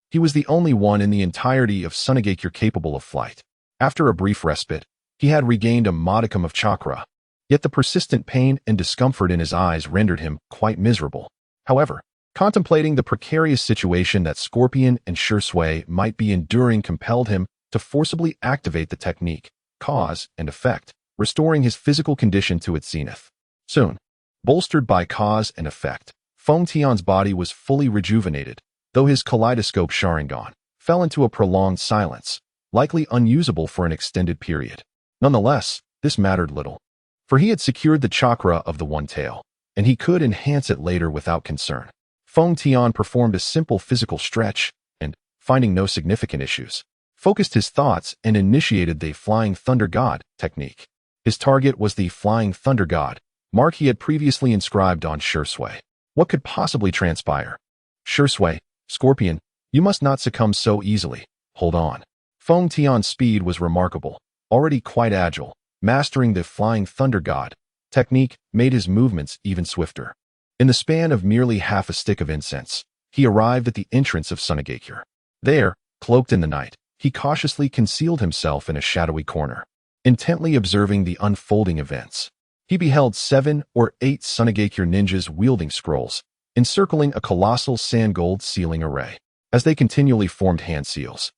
he was the only one in the entirety of Sunagakure capable of flight. After a brief respite, he had regained a modicum of chakra, yet the persistent pain and discomfort in his eyes rendered him quite miserable. However, contemplating the precarious situation that Scorpion and Shui might be enduring compelled him to forcibly activate the technique, cause and effect, restoring his physical condition to its zenith. Soon, bolstered by cause and effect, Feng Tian's body was fully rejuvenated, though his kaleidoscope Sharingan fell into a prolonged silence, likely unusable for an extended period. Nonetheless, this mattered little, for he had secured the chakra of the One Tail, and he could enhance it later without concern. Feng Tian performed a simple physical stretch and, finding no significant issues, focused his thoughts and initiated the Flying Thunder God technique. His target was the Flying Thunder God, mark he had previously inscribed on Shui. What could possibly transpire? Shui, Scorpion, you must not succumb so easily. Hold on. Feng Tian's speed was remarkable, already quite agile. Mastering the Flying Thunder God technique made his movements even swifter. In the span of merely half a stick of incense, he arrived at the entrance of Sunagakure. There, cloaked in the night, he cautiously concealed himself in a shadowy corner. Intently observing the unfolding events, he beheld 7 or 8 Sunagakure ninjas wielding scrolls, encircling a colossal sand gold sealing array. As they continually formed hand seals,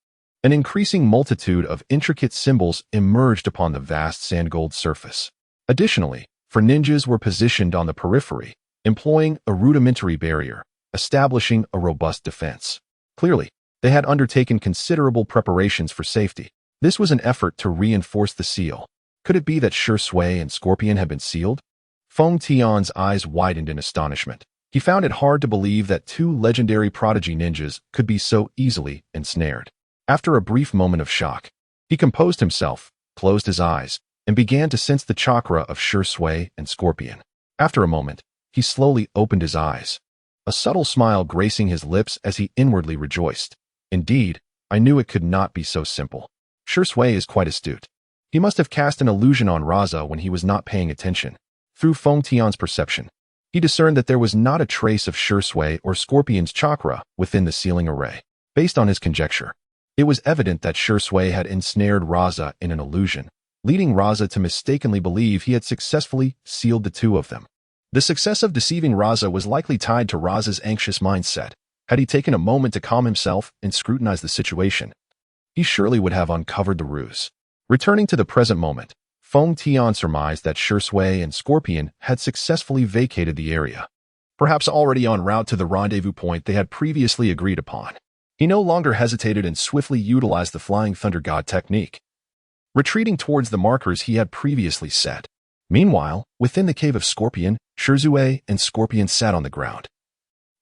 an increasing multitude of intricate symbols emerged upon the vast sand gold surface. Additionally, 4 ninjas were positioned on the periphery, employing a rudimentary barrier, establishing a robust defense. Clearly, they had undertaken considerable preparations for safety. This was an effort to reinforce the seal. Could it be that Shui and Scorpion had been sealed? Feng Tian's eyes widened in astonishment. He found it hard to believe that 2 legendary prodigy ninjas could be so easily ensnared. After a brief moment of shock, he composed himself, closed his eyes, and began to sense the chakra of Shui and Scorpion. After a moment, he slowly opened his eyes, a subtle smile gracing his lips as he inwardly rejoiced. Indeed, I knew it could not be so simple. Shui is quite astute. He must have cast an illusion on Raza when he was not paying attention. Through Feng Tian's perception, he discerned that there was not a trace of Shui or Scorpion's chakra within the sealing array. Based on his conjecture, it was evident that Shui had ensnared Raza in an illusion, leading Raza to mistakenly believe he had successfully sealed the 2 of them. The success of deceiving Raza was likely tied to Raza's anxious mindset. Had he taken a moment to calm himself and scrutinize the situation, he surely would have uncovered the ruse. Returning to the present moment, Feng Tian surmised that Shui and Scorpion had successfully vacated the area, perhaps already en route to the rendezvous point they had previously agreed upon. He no longer hesitated and swiftly utilized the Flying Thunder God technique, retreating towards the markers he had previously set. Meanwhile, within the cave of Scorpion, Shui and Scorpion sat on the ground,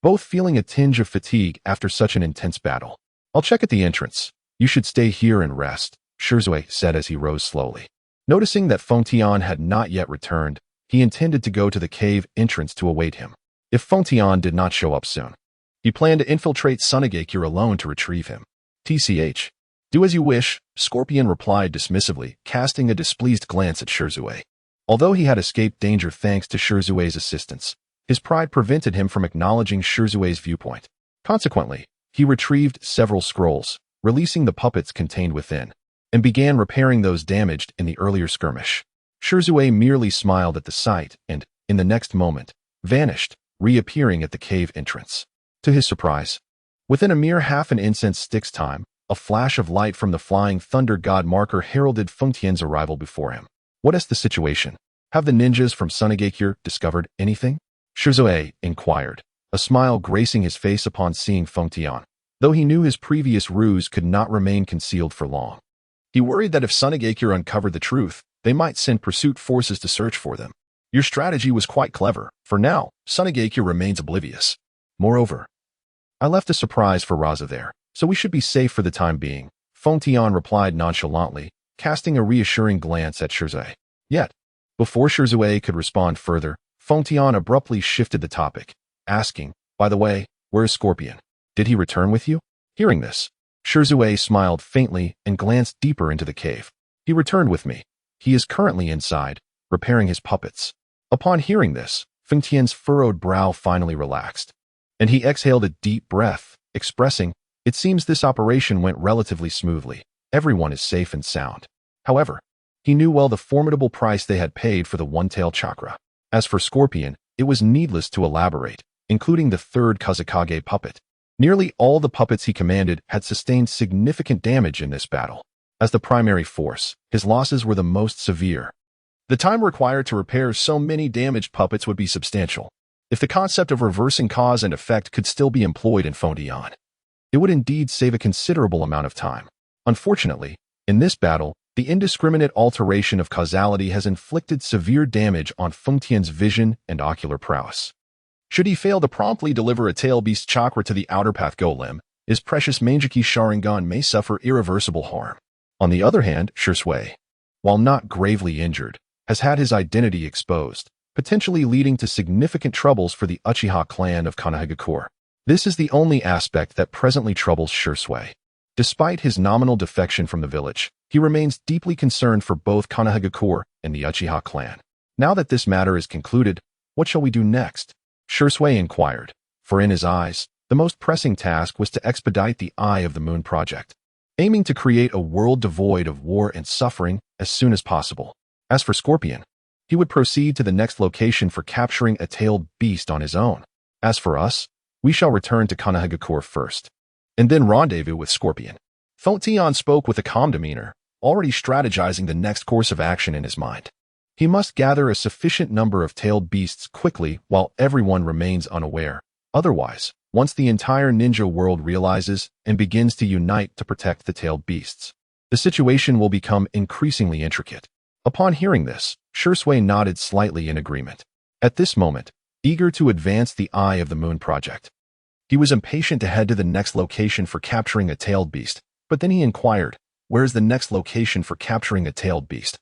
both feeling a tinge of fatigue after such an intense battle. I'll check at the entrance. You should stay here and rest, Shirzue said as he rose slowly. Noticing that Feng Tian had not yet returned, he intended to go to the cave entrance to await him. If Feng Tian did not show up soon, he planned to infiltrate Sunagakure alone to retrieve him. TCH. Do as you wish, Scorpion replied dismissively, casting a displeased glance at Shirzue. Although he had escaped danger thanks to Shirzue's assistance, his pride prevented him from acknowledging Shirzue's viewpoint. Consequently, he retrieved several scrolls, releasing the puppets contained within, and began repairing those damaged in the earlier skirmish. Shirzue merely smiled at the sight and, in the next moment, vanished, reappearing at the cave entrance. To his surprise, within a mere half an incense stick's time, a flash of light from the flying thunder god marker heralded Feng Tian's arrival before him. What is the situation? Have the ninjas from Sunagakure discovered anything? Shirzue inquired, a smile gracing his face upon seeing Feng Tian, though he knew his previous ruse could not remain concealed for long. He worried that if Sunagakure uncovered the truth, they might send pursuit forces to search for them. Your strategy was quite clever. For now, Sunagakure remains oblivious. Moreover, I left a surprise for Raza there, so we should be safe for the time being, Feng Tian replied nonchalantly, casting a reassuring glance at Shirzue. Yet, before Shirzue could respond further, Feng Tian abruptly shifted the topic, asking, by the way, where is Scorpion? Did he return with you? Hearing this, Shirzue smiled faintly and glanced deeper into the cave. He returned with me. He is currently inside, repairing his puppets. Upon hearing this, Feng Tian's furrowed brow finally relaxed, and he exhaled a deep breath, expressing, it seems this operation went relatively smoothly. Everyone is safe and sound. However, he knew well the formidable price they had paid for the one-tailed chakra. As for Scorpion, it was needless to elaborate, including the third Kazekage puppet. Nearly all the puppets he commanded had sustained significant damage in this battle. As the primary force, his losses were the most severe. The time required to repair so many damaged puppets would be substantial. If the concept of reversing cause and effect could still be employed in Feng Tian, it would indeed save a considerable amount of time. Unfortunately, in this battle, the indiscriminate alteration of causality has inflicted severe damage on Feng Tian's vision and ocular prowess. Should he fail to promptly deliver a tail beast chakra to the outer path golem, his precious Manjiki Sharingan may suffer irreversible harm. On the other hand, Shirzue, while not gravely injured, has had his identity exposed, potentially leading to significant troubles for the Uchiha clan of Konohagakure. This is the only aspect that presently troubles Shirzue. Despite his nominal defection from the village, he remains deeply concerned for both Konohagakure and the Uchiha clan. Now that this matter is concluded, what shall we do next? Shirzue inquired, for in his eyes, the most pressing task was to expedite the Eye of the Moon project, aiming to create a world devoid of war and suffering as soon as possible. As for Scorpion, he would proceed to the next location for capturing a tailed beast on his own. As for us, we shall return to Konohagakure first, and then rendezvous with Scorpion. Feng Tian spoke with a calm demeanor, already strategizing the next course of action in his mind. He must gather a sufficient number of tailed beasts quickly while everyone remains unaware. Otherwise, once the entire ninja world realizes and begins to unite to protect the tailed beasts, the situation will become increasingly intricate. Upon hearing this, Shirzue nodded slightly in agreement. At this moment, eager to advance the Eye of the Moon project, he was impatient to head to the next location for capturing a tailed beast, but then he inquired, where is the next location for capturing a tailed beast?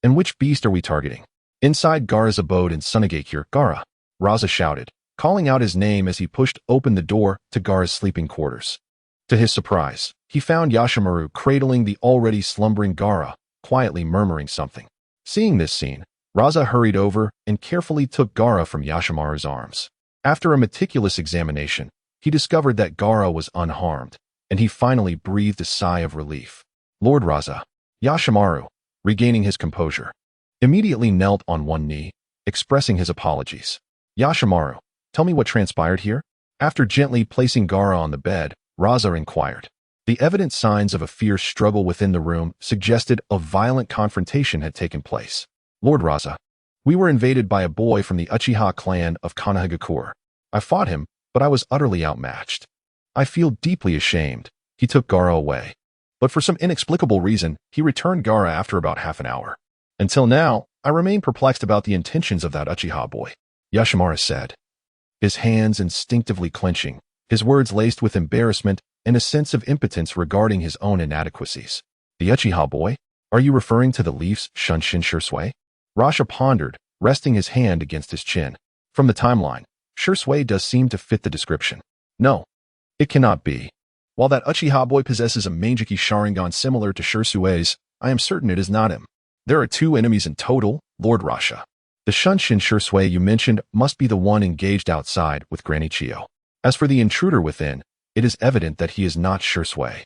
And which beast are we targeting? Inside Gaara's abode in Sunagakure, Gaara, Raza shouted, calling out his name as he pushed open the door to Gaara's sleeping quarters. To his surprise, he found Yashimaru cradling the already slumbering Gaara, quietly murmuring something. Seeing this scene, Raza hurried over and carefully took Gaara from Yashimaru's arms. After a meticulous examination, he discovered that Gaara was unharmed, and he finally breathed a sigh of relief. Lord Raza, Yashimaru, regaining his composure, immediately knelt on one knee, expressing his apologies. Yashimaru, tell me what transpired here? After gently placing Gaara on the bed, Raza inquired. The evident signs of a fierce struggle within the room suggested a violent confrontation had taken place. Lord Raza, we were invaded by a boy from the Uchiha clan of Konohagakure. I fought him, but I was utterly outmatched. I feel deeply ashamed. He took Gaara away. But for some inexplicable reason, he returned Gaara after about half an hour. Until now, I remain perplexed about the intentions of that Uchiha boy, Yashimaru said. his hands instinctively clenching, his words laced with embarrassment and a sense of impotence regarding his own inadequacies. The Uchiha boy? Are you referring to the Leaf's Shunshin Shursui? Rasha pondered, resting his hand against his chin. From the timeline, Shursui does seem to fit the description. No, it cannot be. While that Uchiha boy possesses a Manjiki Sharingan similar to Shursui's, I am certain it is not him. There are 2 enemies in total, Lord Rasha. The Shunshin Shursui you mentioned must be the one engaged outside with Granny Chio. As for the intruder within, it is evident that he is not Shursui.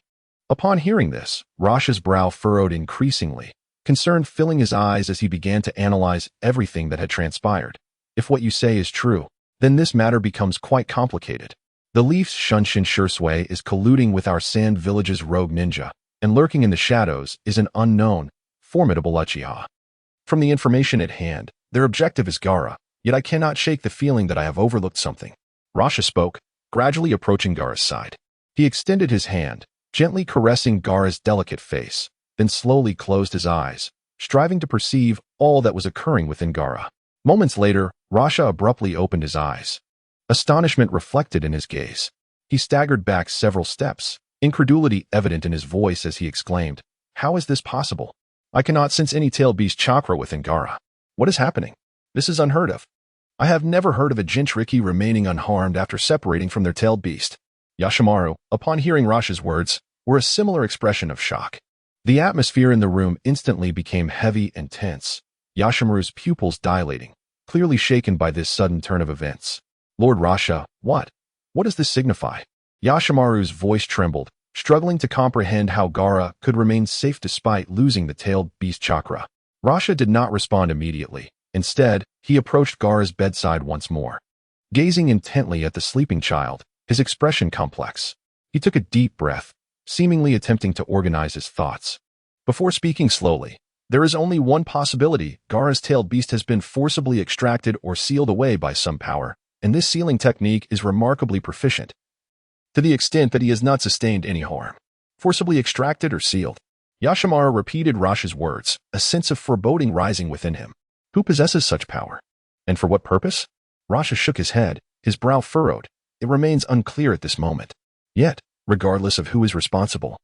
Upon hearing this, Rasha's brow furrowed increasingly, concern filling his eyes as he began to analyze everything that had transpired. If what you say is true, then this matter becomes quite complicated. The Leaf's Shunshin Shursui is colluding with our Sand Village's rogue ninja, and lurking in the shadows is an unknown, formidable Uchiha. From the information at hand, their objective is Gaara, yet I cannot shake the feeling that I have overlooked something. Rasha spoke, gradually approaching Gaara's side. He extended his hand, gently caressing Gaara's delicate face, then slowly closed his eyes, striving to perceive all that was occurring within Gaara. Moments later, Rasha abruptly opened his eyes. Astonishment reflected in his gaze. He staggered back several steps, incredulity evident in his voice as he exclaimed, "How is this possible? I cannot sense any tail beast chakra within Gaara. What is happening? This is unheard of. I have never heard of a Jinchuriki remaining unharmed after separating from their tailed beast." Yashimaru, upon hearing Rasha's words, were a similar expression of shock. The atmosphere in the room instantly became heavy and tense, Yashimaru's pupils dilating, clearly shaken by this sudden turn of events. "Lord Rasha, what? What does this signify?" Yashimaru's voice trembled, struggling to comprehend how Gaara could remain safe despite losing the tailed beast chakra. Rasha did not respond immediately. Instead, he approached Gaara's bedside once more. Gazing intently at the sleeping child, his expression complex, he took a deep breath, seemingly attempting to organize his thoughts. Before speaking slowly, "There is only one possibility. Gaara's tailed beast has been forcibly extracted or sealed away by some power, and this sealing technique is remarkably proficient, to the extent that he has not sustained any harm. Forcibly extracted or sealed." Yashimaru repeated Rasha's words, a sense of foreboding rising within him. Who possesses such power? And for what purpose? Rasha shook his head, his brow furrowed. It remains unclear at this moment. Yet, regardless of who is responsible,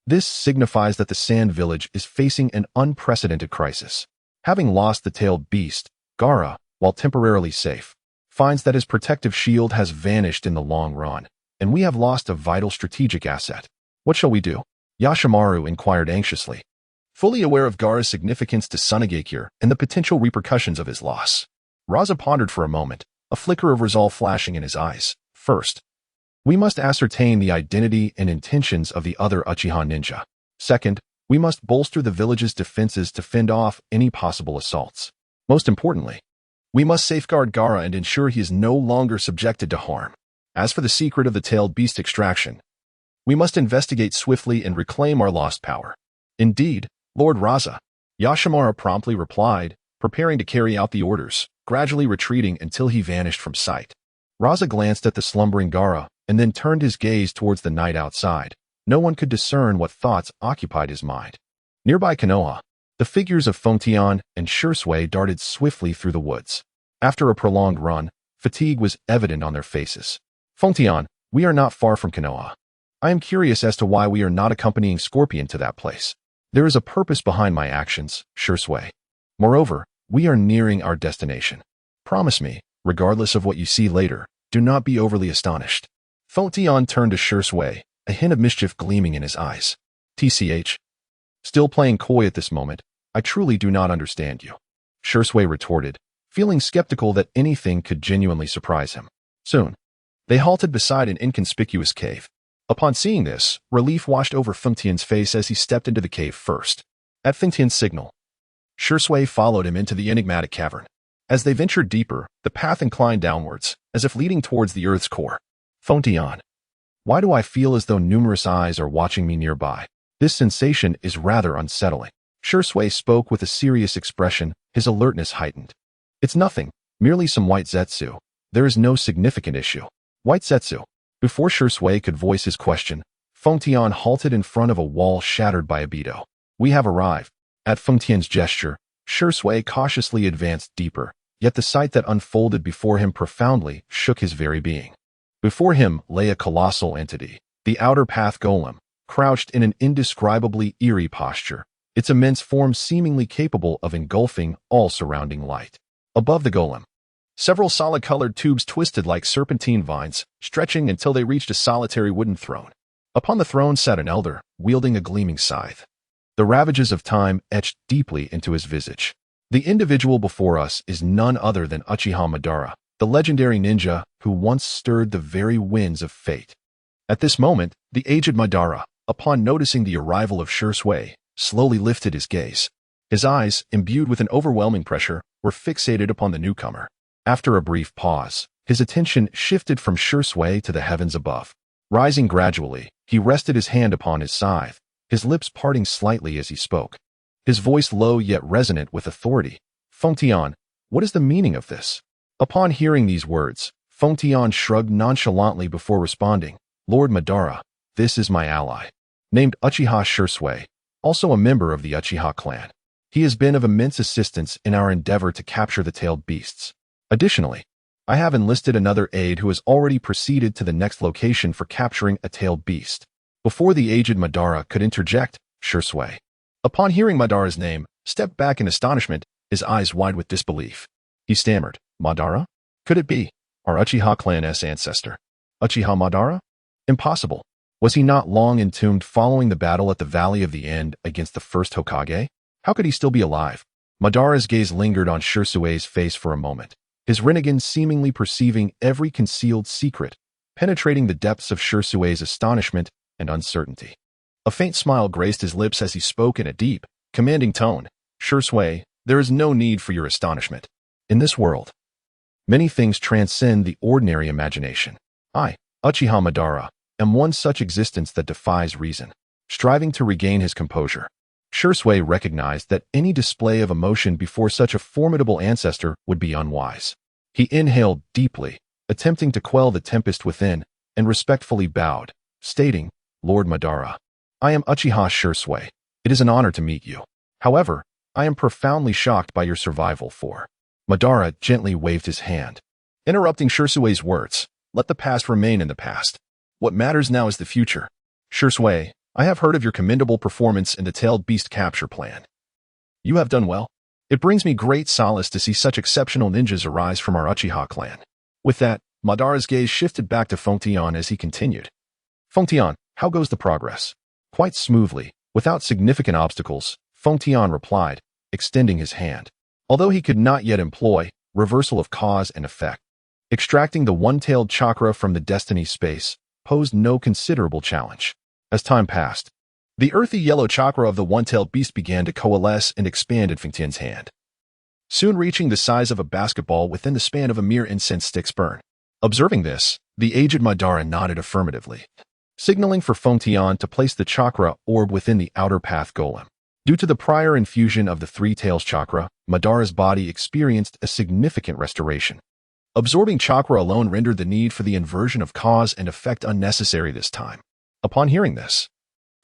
this signifies that the Sand Village is facing an unprecedented crisis. Having lost the tailed beast, Gaara, while temporarily safe, finds that his protective shield has vanished in the long run, and we have lost a vital strategic asset. What shall we do? Yashimaru inquired anxiously, fully aware of Gaara's significance to Sunagakure and the potential repercussions of his loss. Raza pondered for a moment, a flicker of resolve flashing in his eyes. First, we must ascertain the identity and intentions of the other Uchiha ninja. Second, we must bolster the village's defenses to fend off any possible assaults. Most importantly, we must safeguard Gaara and ensure he is no longer subjected to harm. As for the secret of the tailed beast extraction, we must investigate swiftly and reclaim our lost power. Indeed, Lord Raza, Yashimaru promptly replied, preparing to carry out the orders, gradually retreating until he vanished from sight. Raza glanced at the slumbering Gaara and then turned his gaze towards the night outside. No one could discern what thoughts occupied his mind. Nearby Konoha, the figures of Fengtian and Shursui darted swiftly through the woods. After a prolonged run, fatigue was evident on their faces. "Fengtian, we are not far from Konoha. I am curious as to why we are not accompanying Scorpion to that place. There is a purpose behind my actions, Shursui. Moreover, we are nearing our destination. Promise me, regardless of what you see later, do not be overly astonished." Fengtian turned to Shursui, a hint of mischief gleaming in his eyes. "TCH. Still playing coy at this moment, I truly do not understand you," Shursui retorted, feeling skeptical that anything could genuinely surprise him. Soon, they halted beside an inconspicuous cave. Upon seeing this, relief washed over Fengtian's face as he stepped into the cave first. At Fengtian's signal, Shursui followed him into the enigmatic cavern. As they ventured deeper, the path inclined downwards, as if leading towards the earth's core. "Fengtian, why do I feel as though numerous eyes are watching me nearby? This sensation is rather unsettling." Shursui spoke with a serious expression, his alertness heightened. "It's nothing, merely some white zetsu. There is no significant issue." White zetsu. Before Shursui could voice his question, Fengtian halted in front of a wall shattered by a beetle. "We have arrived." At Fengtian's gesture, Shursui cautiously advanced deeper, yet the sight that unfolded before him profoundly shook his very being. Before him lay a colossal entity, the outer path golem, crouched in an indescribably eerie posture, its immense form seemingly capable of engulfing all surrounding light. Above the golem, several solid-colored tubes twisted like serpentine vines, stretching until they reached a solitary wooden throne. Upon the throne sat an elder, wielding a gleaming scythe. The ravages of time etched deeply into his visage. The individual before us is none other than Uchiha Madara, the legendary ninja who once stirred the very winds of fate. At this moment, the aged Madara, upon noticing the arrival of Shui, slowly lifted his gaze. His eyes, imbued with an overwhelming pressure, were fixated upon the newcomer. After a brief pause, his attention shifted from Shui to the heavens above. Rising gradually, he rested his hand upon his scythe, his lips parting slightly as he spoke. His voice low yet resonant with authority. "Fengtian, what is the meaning of this?" Upon hearing these words, Fengtian shrugged nonchalantly before responding, "Lord Madara, this is my ally, named Uchiha Shui, also a member of the Uchiha clan. He has been of immense assistance in our endeavor to capture the tailed beasts. Additionally, I have enlisted another aide who has already proceeded to the next location for capturing a tailed beast." Before the aged Madara could interject, Shui, upon hearing Madara's name, stepped back in astonishment, his eyes wide with disbelief. He stammered, "Madara? Could it be our Uchiha clan's ancestor? Uchiha Madara? Impossible. Was he not long entombed following the battle at the Valley of the End against the first Hokage? How could he still be alive?" Madara's gaze lingered on Shui's face for a moment, his Rinnegan seemingly perceiving every concealed secret, penetrating the depths of Shui's astonishment and uncertainty. A faint smile graced his lips as he spoke in a deep, commanding tone. "Shui, there is no need for your astonishment. In this world, many things transcend the ordinary imagination. I, Uchiha Madara, am one such existence that defies reason." Striving to regain his composure, Shui recognized that any display of emotion before such a formidable ancestor would be unwise. He inhaled deeply, attempting to quell the tempest within, and respectfully bowed, stating, "Lord Madara, I am Uchiha Shui. It is an honor to meet you. However, I am profoundly shocked by your survival for—" Madara gently waved his hand, interrupting Shui's words. "Let the past remain in the past. What matters now is the future. Shui, I have heard of your commendable performance in the tailed beast capture plan. You have done well. It brings me great solace to see such exceptional ninjas arise from our Uchiha clan." With that, Madara's gaze shifted back to Fengtian as he continued. "Fengtian, how goes the progress?" "Quite smoothly, without significant obstacles," Fengtian replied, extending his hand. Although he could not yet employ reversal of cause and effect, extracting the one-tailed chakra from the destiny space posed no considerable challenge. As time passed, the earthy yellow chakra of the one-tailed beast began to coalesce and expand in Fengtian's hand, soon reaching the size of a basketball within the span of a mere incense stick's burn. Observing this, the aged Madara nodded affirmatively, signaling for Fengtian to place the chakra orb within the outer path golem. Due to the prior infusion of the three tails chakra, Madara's body experienced a significant restoration. Absorbing chakra alone rendered the need for the inversion of cause and effect unnecessary this time. Upon hearing this,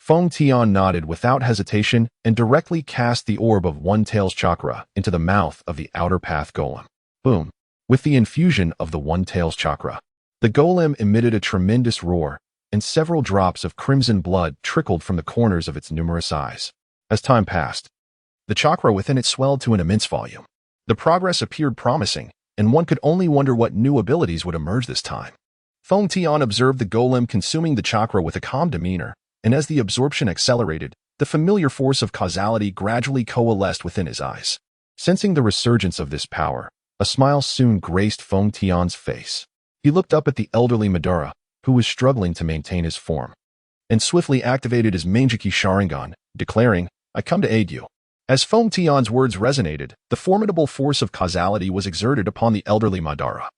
Fengtian nodded without hesitation and directly cast the orb of one tails chakra into the mouth of the outer path golem. Boom! With the infusion of the one tails chakra, the golem emitted a tremendous roar, and several drops of crimson blood trickled from the corners of its numerous eyes. As time passed, the chakra within it swelled to an immense volume. The progress appeared promising, and one could only wonder what new abilities would emerge this time. Fengtian observed the golem consuming the chakra with a calm demeanor, and as the absorption accelerated, the familiar force of causality gradually coalesced within his eyes. Sensing the resurgence of this power, a smile soon graced Fengtian's face. He looked up at the elderly Madara, who was struggling to maintain his form, and swiftly activated his Manjiki Sharingan, declaring, "I come to aid you." As Fengtian's words resonated, the formidable force of causality was exerted upon the elderly Madara,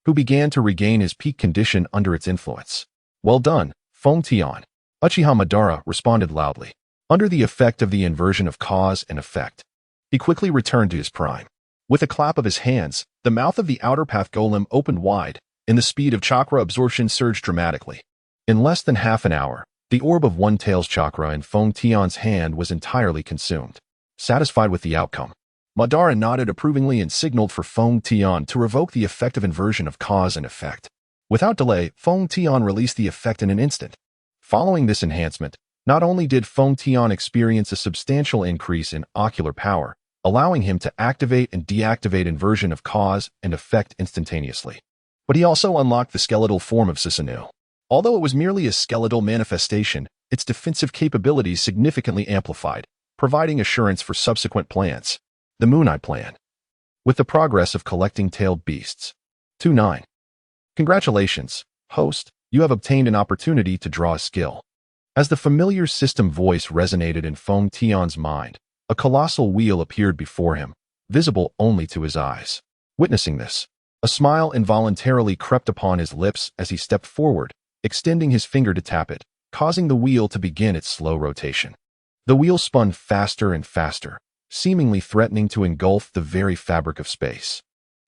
who began to regain his peak condition under its influence. "Well done, Fengtian," Uchiha Madara responded loudly. Under the effect of the inversion of cause and effect, he quickly returned to his prime. With a clap of his hands, the mouth of the outer path golem opened wide, and the speed of chakra absorption surged dramatically. In less than half an hour, the orb of one tails chakra in Fengtian's hand was entirely consumed. Satisfied with the outcome, Madara nodded approvingly and signaled for Feng Tian to revoke the effective inversion of cause and effect. Without delay, Feng Tian released the effect in an instant. Following this enhancement, not only did Feng Tian experience a substantial increase in ocular power, allowing him to activate and deactivate inversion of cause and effect instantaneously, but he also unlocked the skeletal form of Susanoo. Although it was merely a skeletal manifestation, its defensive capabilities significantly amplified, providing assurance for subsequent plans. The Moon Eye Plan. With the progress of collecting tailed beasts. 2-9. Congratulations, host, you have obtained an opportunity to draw a skill. As the familiar system voice resonated in Feng Tian's mind, a colossal wheel appeared before him, visible only to his eyes. Witnessing this, a smile involuntarily crept upon his lips as he stepped forward, extending his finger to tap it, causing the wheel to begin its slow rotation. The wheel spun faster and faster, seemingly threatening to engulf the very fabric of space.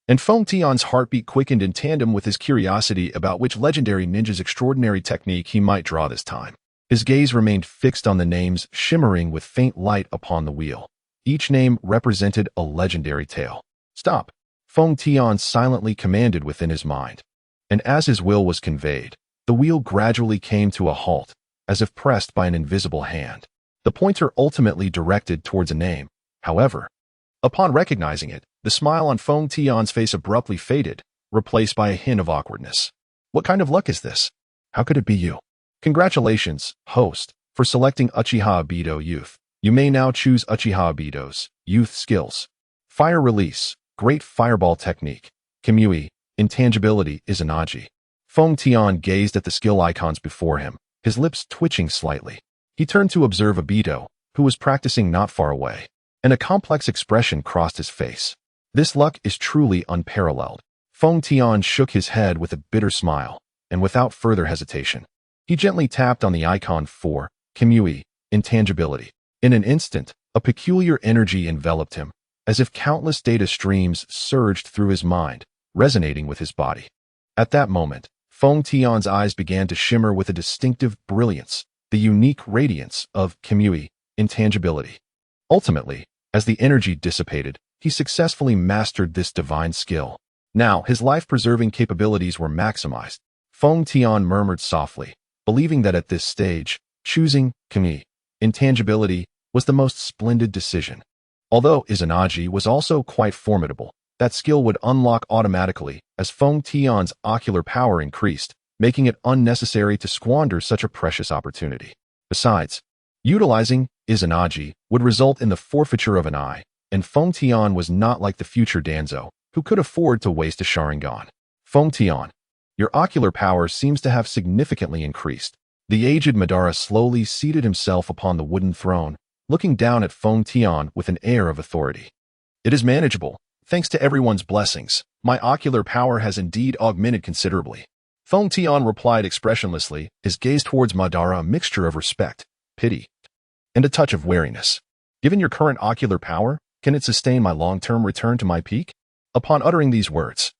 And Feng Tian's heartbeat quickened in tandem with his curiosity about which legendary ninja's extraordinary technique he might draw this time. His gaze remained fixed on the names shimmering with faint light upon the wheel. Each name represented a legendary tale. Stop! Feng Tian silently commanded within his mind. And as his will was conveyed, the wheel gradually came to a halt, as if pressed by an invisible hand. The pointer ultimately directed towards a name. However, upon recognizing it, the smile on Feng Tian's face abruptly faded, replaced by a hint of awkwardness. What kind of luck is this? How could it be you? Congratulations, host, for selecting Uchiha Obito Youth. You may now choose Uchiha Obito's Youth skills. Fire Release, Great Fireball Technique. Kamui, Intangibility Izanagi. Feng Tian gazed at the skill icons before him, his lips twitching slightly. He turned to observe Obito, who was practicing not far away, and a complex expression crossed his face. This luck is truly unparalleled. Feng Tian shook his head with a bitter smile, and without further hesitation, he gently tapped on the icon for Kamui, Intangibility. In an instant, a peculiar energy enveloped him, as if countless data streams surged through his mind, resonating with his body. At that moment, Feng Tian's eyes began to shimmer with a distinctive brilliance, the unique radiance of Kamui, Intangibility. Ultimately, as the energy dissipated, he successfully mastered this divine skill. Now, his life-preserving capabilities were maximized. Feng Tian murmured softly, believing that at this stage, choosing Kamui, Intangibility, was the most splendid decision. Although Izanagi was also quite formidable, that skill would unlock automatically as Feng Tian's ocular power increased, making it unnecessary to squander such a precious opportunity. Besides, utilizing Izanagi would result in the forfeiture of an eye, and Feng Tian was not like the future Danzo, who could afford to waste a Sharingan. Feng Tian, your ocular power seems to have significantly increased. The aged Madara slowly seated himself upon the wooden throne, looking down at Feng Tian with an air of authority. It is manageable. Thanks to everyone's blessings, my ocular power has indeed augmented considerably. Feng Tian replied expressionlessly, his gaze towards Madara a mixture of respect, pity, and a touch of wariness. Given your current ocular power, can it sustain my long-term return to my peak? Upon uttering these words,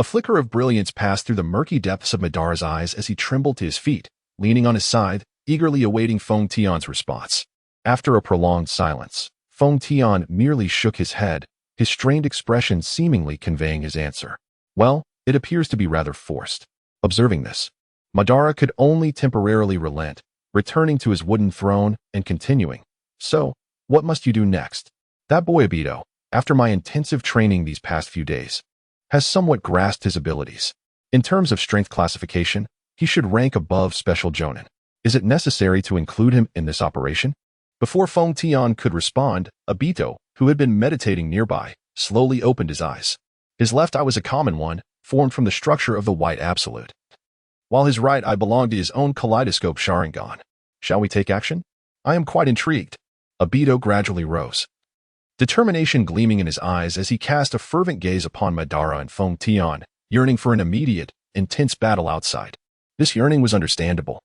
a flicker of brilliance passed through the murky depths of Madara's eyes as he trembled to his feet, leaning on his side, eagerly awaiting Feng Tian's response. After a prolonged silence, Feng Tian merely shook his head, his strained expression seemingly conveying his answer. Well, it appears to be rather forced. Observing this, Madara could only temporarily relent, returning to his wooden throne and continuing. So, what must you do next? That boy Obito, after my intensive training these past few days, has somewhat grasped his abilities. In terms of strength classification, he should rank above Special Jonin. Is it necessary to include him in this operation? Before Feng Tian could respond, Obito, who had been meditating nearby, slowly opened his eyes. His left eye was a common one, formed from the structure of the White Absolute, while his right eye belonged to his own kaleidoscope Sharingan. Shall we take action? I am quite intrigued. Obito gradually rose, determination gleaming in his eyes as he cast a fervent gaze upon Madara and Feng Tian, yearning for an immediate, intense battle outside. This yearning was understandable.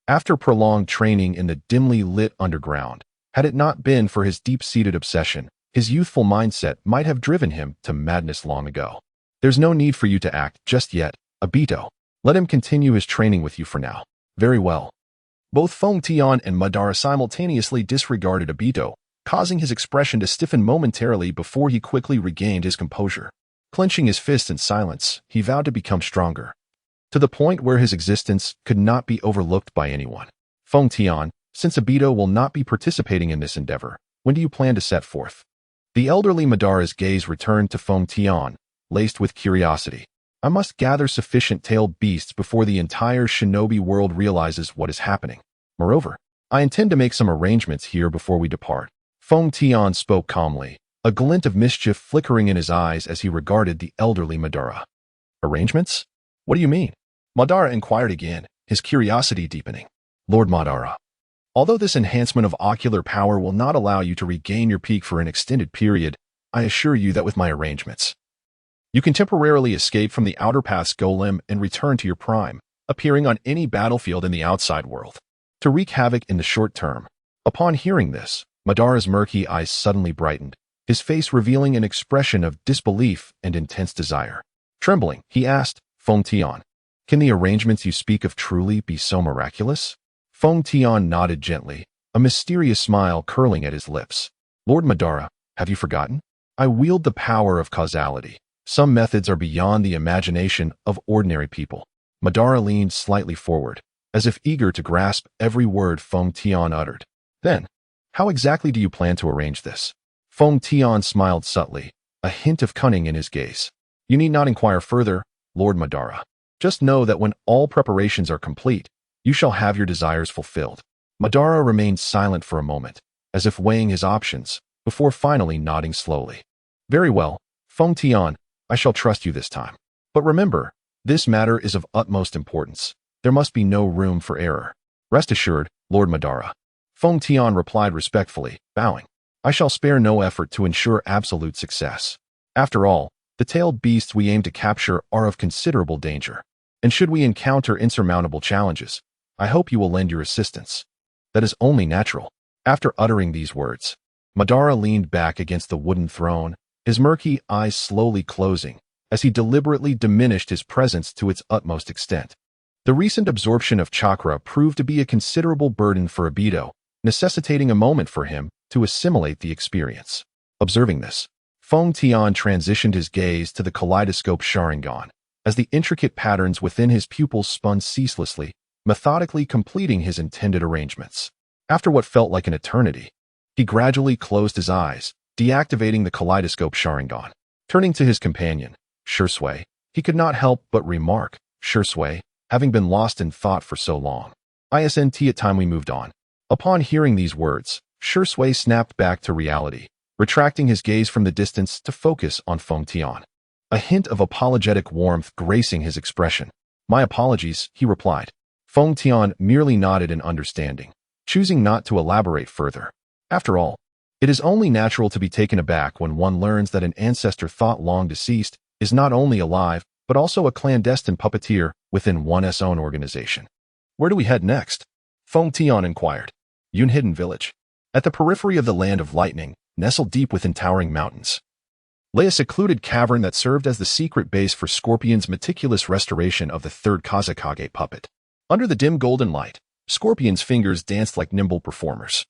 After prolonged training in the dimly lit underground, had it not been for his deep-seated obsession, his youthful mindset might have driven him to madness long ago. There's no need for you to act just yet, Obito. Let him continue his training with you for now. Very well. Both Feng Tian and Madara simultaneously disregarded Obito, causing his expression to stiffen momentarily before he quickly regained his composure. Clenching his fist in silence, he vowed to become stronger, to the point where his existence could not be overlooked by anyone. Feng Tian, since Abito will not be participating in this endeavor, when do you plan to set forth? The elderly Madara's gaze returned to Feng Tian, laced with curiosity. I must gather sufficient tailed beasts before the entire shinobi world realizes what is happening. Moreover, I intend to make some arrangements here before we depart. Feng Tian spoke calmly, a glint of mischief flickering in his eyes as he regarded the elderly Madara. Arrangements? What do you mean? Madara inquired again, his curiosity deepening. Lord Madara, although this enhancement of ocular power will not allow you to regain your peak for an extended period, I assure you that with my arrangements, you can temporarily escape from the Outer Path's golem and return to your prime, appearing on any battlefield in the outside world, to wreak havoc in the short term. Upon hearing this, Madara's murky eyes suddenly brightened, his face revealing an expression of disbelief and intense desire. Trembling, he asked, Feng Tian, can the arrangements you speak of truly be so miraculous? Feng Tian nodded gently, a mysterious smile curling at his lips. Lord Madara, have you forgotten? I wield the power of causality. Some methods are beyond the imagination of ordinary people. Madara leaned slightly forward, as if eager to grasp every word Feng Tian uttered. Then, how exactly do you plan to arrange this? Feng Tian smiled subtly, a hint of cunning in his gaze. You need not inquire further, Lord Madara. Just know that when all preparations are complete, you shall have your desires fulfilled. Madara remained silent for a moment, as if weighing his options, before finally nodding slowly. Very well, Feng Tian, I shall trust you this time. But remember, this matter is of utmost importance. There must be no room for error. Rest assured, Lord Madara. Feng Tian replied respectfully, bowing. I shall spare no effort to ensure absolute success. After all, the tailed beasts we aim to capture are of considerable danger. And should we encounter insurmountable challenges, I hope you will lend your assistance. That is only natural. After uttering these words, Madara leaned back against the wooden throne, his murky eyes slowly closing, as he deliberately diminished his presence to its utmost extent. The recent absorption of chakra proved to be a considerable burden for Abito, necessitating a moment for him to assimilate the experience. Observing this, Feng Tian transitioned his gaze to the kaleidoscope Sharingan, as the intricate patterns within his pupils spun ceaselessly, methodically completing his intended arrangements. After what felt like an eternity, he gradually closed his eyes, deactivating the kaleidoscope Sharingan. Turning to his companion, Shursui, he could not help but remark, Shursui, having been lost in thought for so long. Isn't it time we moved on? Upon hearing these words, Shursui snapped back to reality, retracting his gaze from the distance to focus on Feng Tian. A hint of apologetic warmth gracing his expression. My apologies, he replied. Feng Tian merely nodded in understanding, choosing not to elaborate further. After all, it is only natural to be taken aback when one learns that an ancestor thought long deceased is not only alive, but also a clandestine puppeteer within one's own organization. Where do we head next? Feng Tian inquired. Yunhidden Village. At the periphery of the Land of Lightning, nestled deep within towering mountains, lay a secluded cavern that served as the secret base for Scorpion's meticulous restoration of the third Kazekage puppet. Under the dim golden light, Scorpion's fingers danced like nimble performers,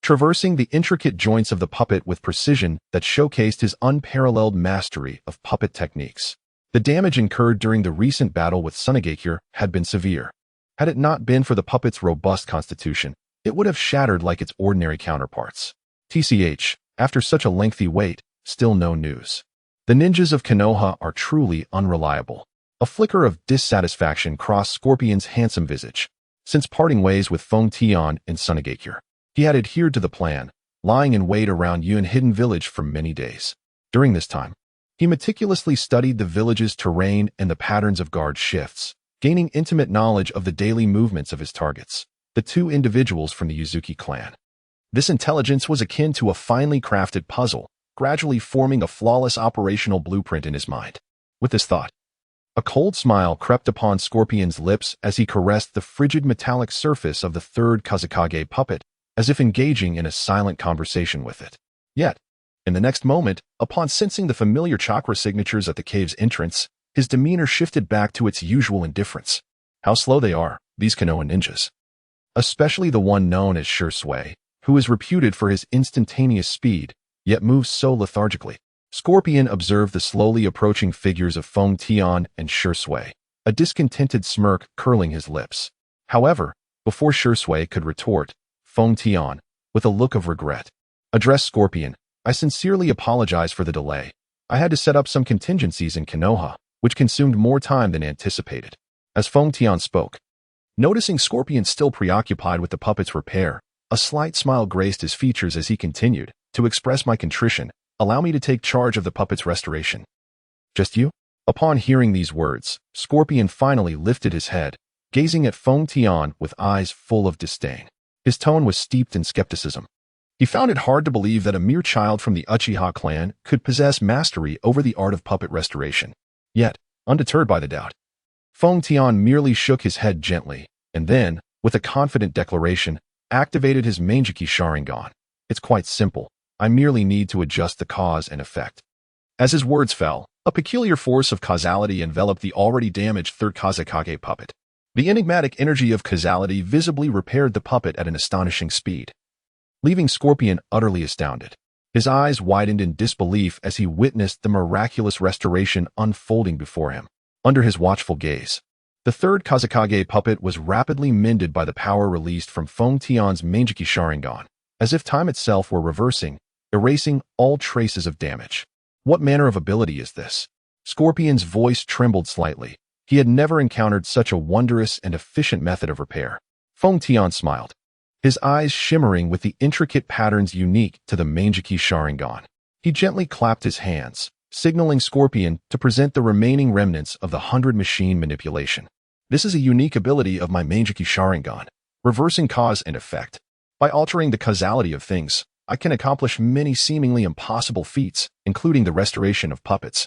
traversing the intricate joints of the puppet with precision that showcased his unparalleled mastery of puppet techniques. The damage incurred during the recent battle with Sunagakure had been severe. Had it not been for the puppet's robust constitution, it would have shattered like its ordinary counterparts. TCH, after such a lengthy wait, still no news. The ninjas of Konoha are truly unreliable. A flicker of dissatisfaction crossed Scorpion's handsome visage. Since parting ways with Feng Tian and Sunagakure, he had adhered to the plan, lying in wait around Yunhidden Village for many days. During this time, he meticulously studied the village's terrain and the patterns of guard shifts, gaining intimate knowledge of the daily movements of his targets, the two individuals from the Yuzuki clan. This intelligence was akin to a finely crafted puzzle, gradually forming a flawless operational blueprint in his mind. With this thought, a cold smile crept upon Scorpion's lips as he caressed the frigid metallic surface of the third Kazekage puppet, as if engaging in a silent conversation with it. Yet, in the next moment, upon sensing the familiar chakra signatures at the cave's entrance, his demeanor shifted back to its usual indifference. How slow they are, these Konoha ninjas. Especially the one known as Shursui, who is reputed for his instantaneous speed, yet moves so lethargically. Scorpion observed the slowly approaching figures of Feng Tian and Shui, a discontented smirk curling his lips. However, before Shui could retort, Feng Tian, with a look of regret, addressed Scorpion. I sincerely apologize for the delay. I had to set up some contingencies in Konoha, which consumed more time than anticipated. As Feng Tian spoke, noticing Scorpion still preoccupied with the puppet's repair, a slight smile graced his features as he continued, to express my contrition, allow me to take charge of the puppet's restoration. Just you? Upon hearing these words, Scorpion finally lifted his head, gazing at Feng Tian with eyes full of disdain. His tone was steeped in skepticism. He found it hard to believe that a mere child from the Uchiha clan could possess mastery over the art of puppet restoration. Yet, undeterred by the doubt, Feng Tian merely shook his head gently, and then, with a confident declaration, activated his Manjiki Sharingan. It's quite simple. I merely need to adjust the cause and effect. As his words fell, a peculiar force of causality enveloped the already damaged third Kazekage puppet. The enigmatic energy of causality visibly repaired the puppet at an astonishing speed, leaving Scorpion utterly astounded. His eyes widened in disbelief as he witnessed the miraculous restoration unfolding before him. Under his watchful gaze, the third Kazekage puppet was rapidly mended by the power released from Feng Tian's Manjiki Sharingan, as if time itself were reversing, erasing all traces of damage. What manner of ability is this? Scorpion's voice trembled slightly. He had never encountered such a wondrous and efficient method of repair. Feng Tian smiled, his eyes shimmering with the intricate patterns unique to the Manjiki Sharingan. He gently clapped his hands, signaling Scorpion to present the remaining remnants of the 100 machine manipulation. This is a unique ability of my Manjiki Sharingan, reversing cause and effect. By altering the causality of things, I can accomplish many seemingly impossible feats, including the restoration of puppets.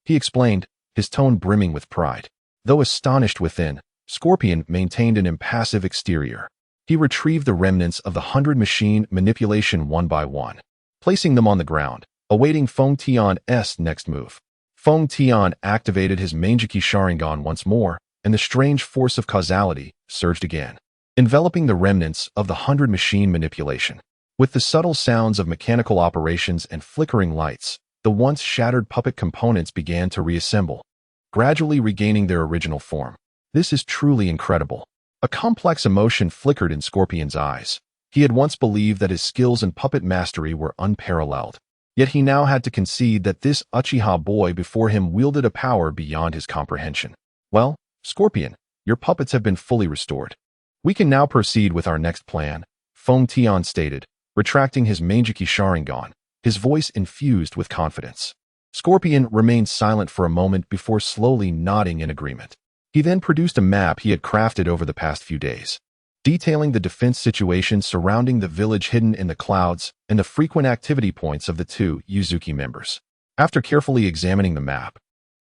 He explained, his tone brimming with pride. Though astonished within, Scorpion maintained an impassive exterior. He retrieved the remnants of the 100 machine manipulation one by one, placing them on the ground, awaiting Feng Tian's next move. Feng Tian activated his Manjiki Sharingan once more, and the strange force of causality surged again, enveloping the remnants of the 100 machine manipulation. With the subtle sounds of mechanical operations and flickering lights, the once shattered puppet components began to reassemble, gradually regaining their original form. This is truly incredible. A complex emotion flickered in Scorpion's eyes. He had once believed that his skills in puppet mastery were unparalleled. Yet he now had to concede that this Uchiha boy before him wielded a power beyond his comprehension. Well, Scorpion, your puppets have been fully restored. We can now proceed with our next plan, Feng Tian stated, retracting his Manjiki Sharingan, his voice infused with confidence. Scorpion remained silent for a moment before slowly nodding in agreement. He then produced a map he had crafted over the past few days, detailing the defense situation surrounding the village hidden in the clouds and the frequent activity points of the two Yuzuki members. After carefully examining the map,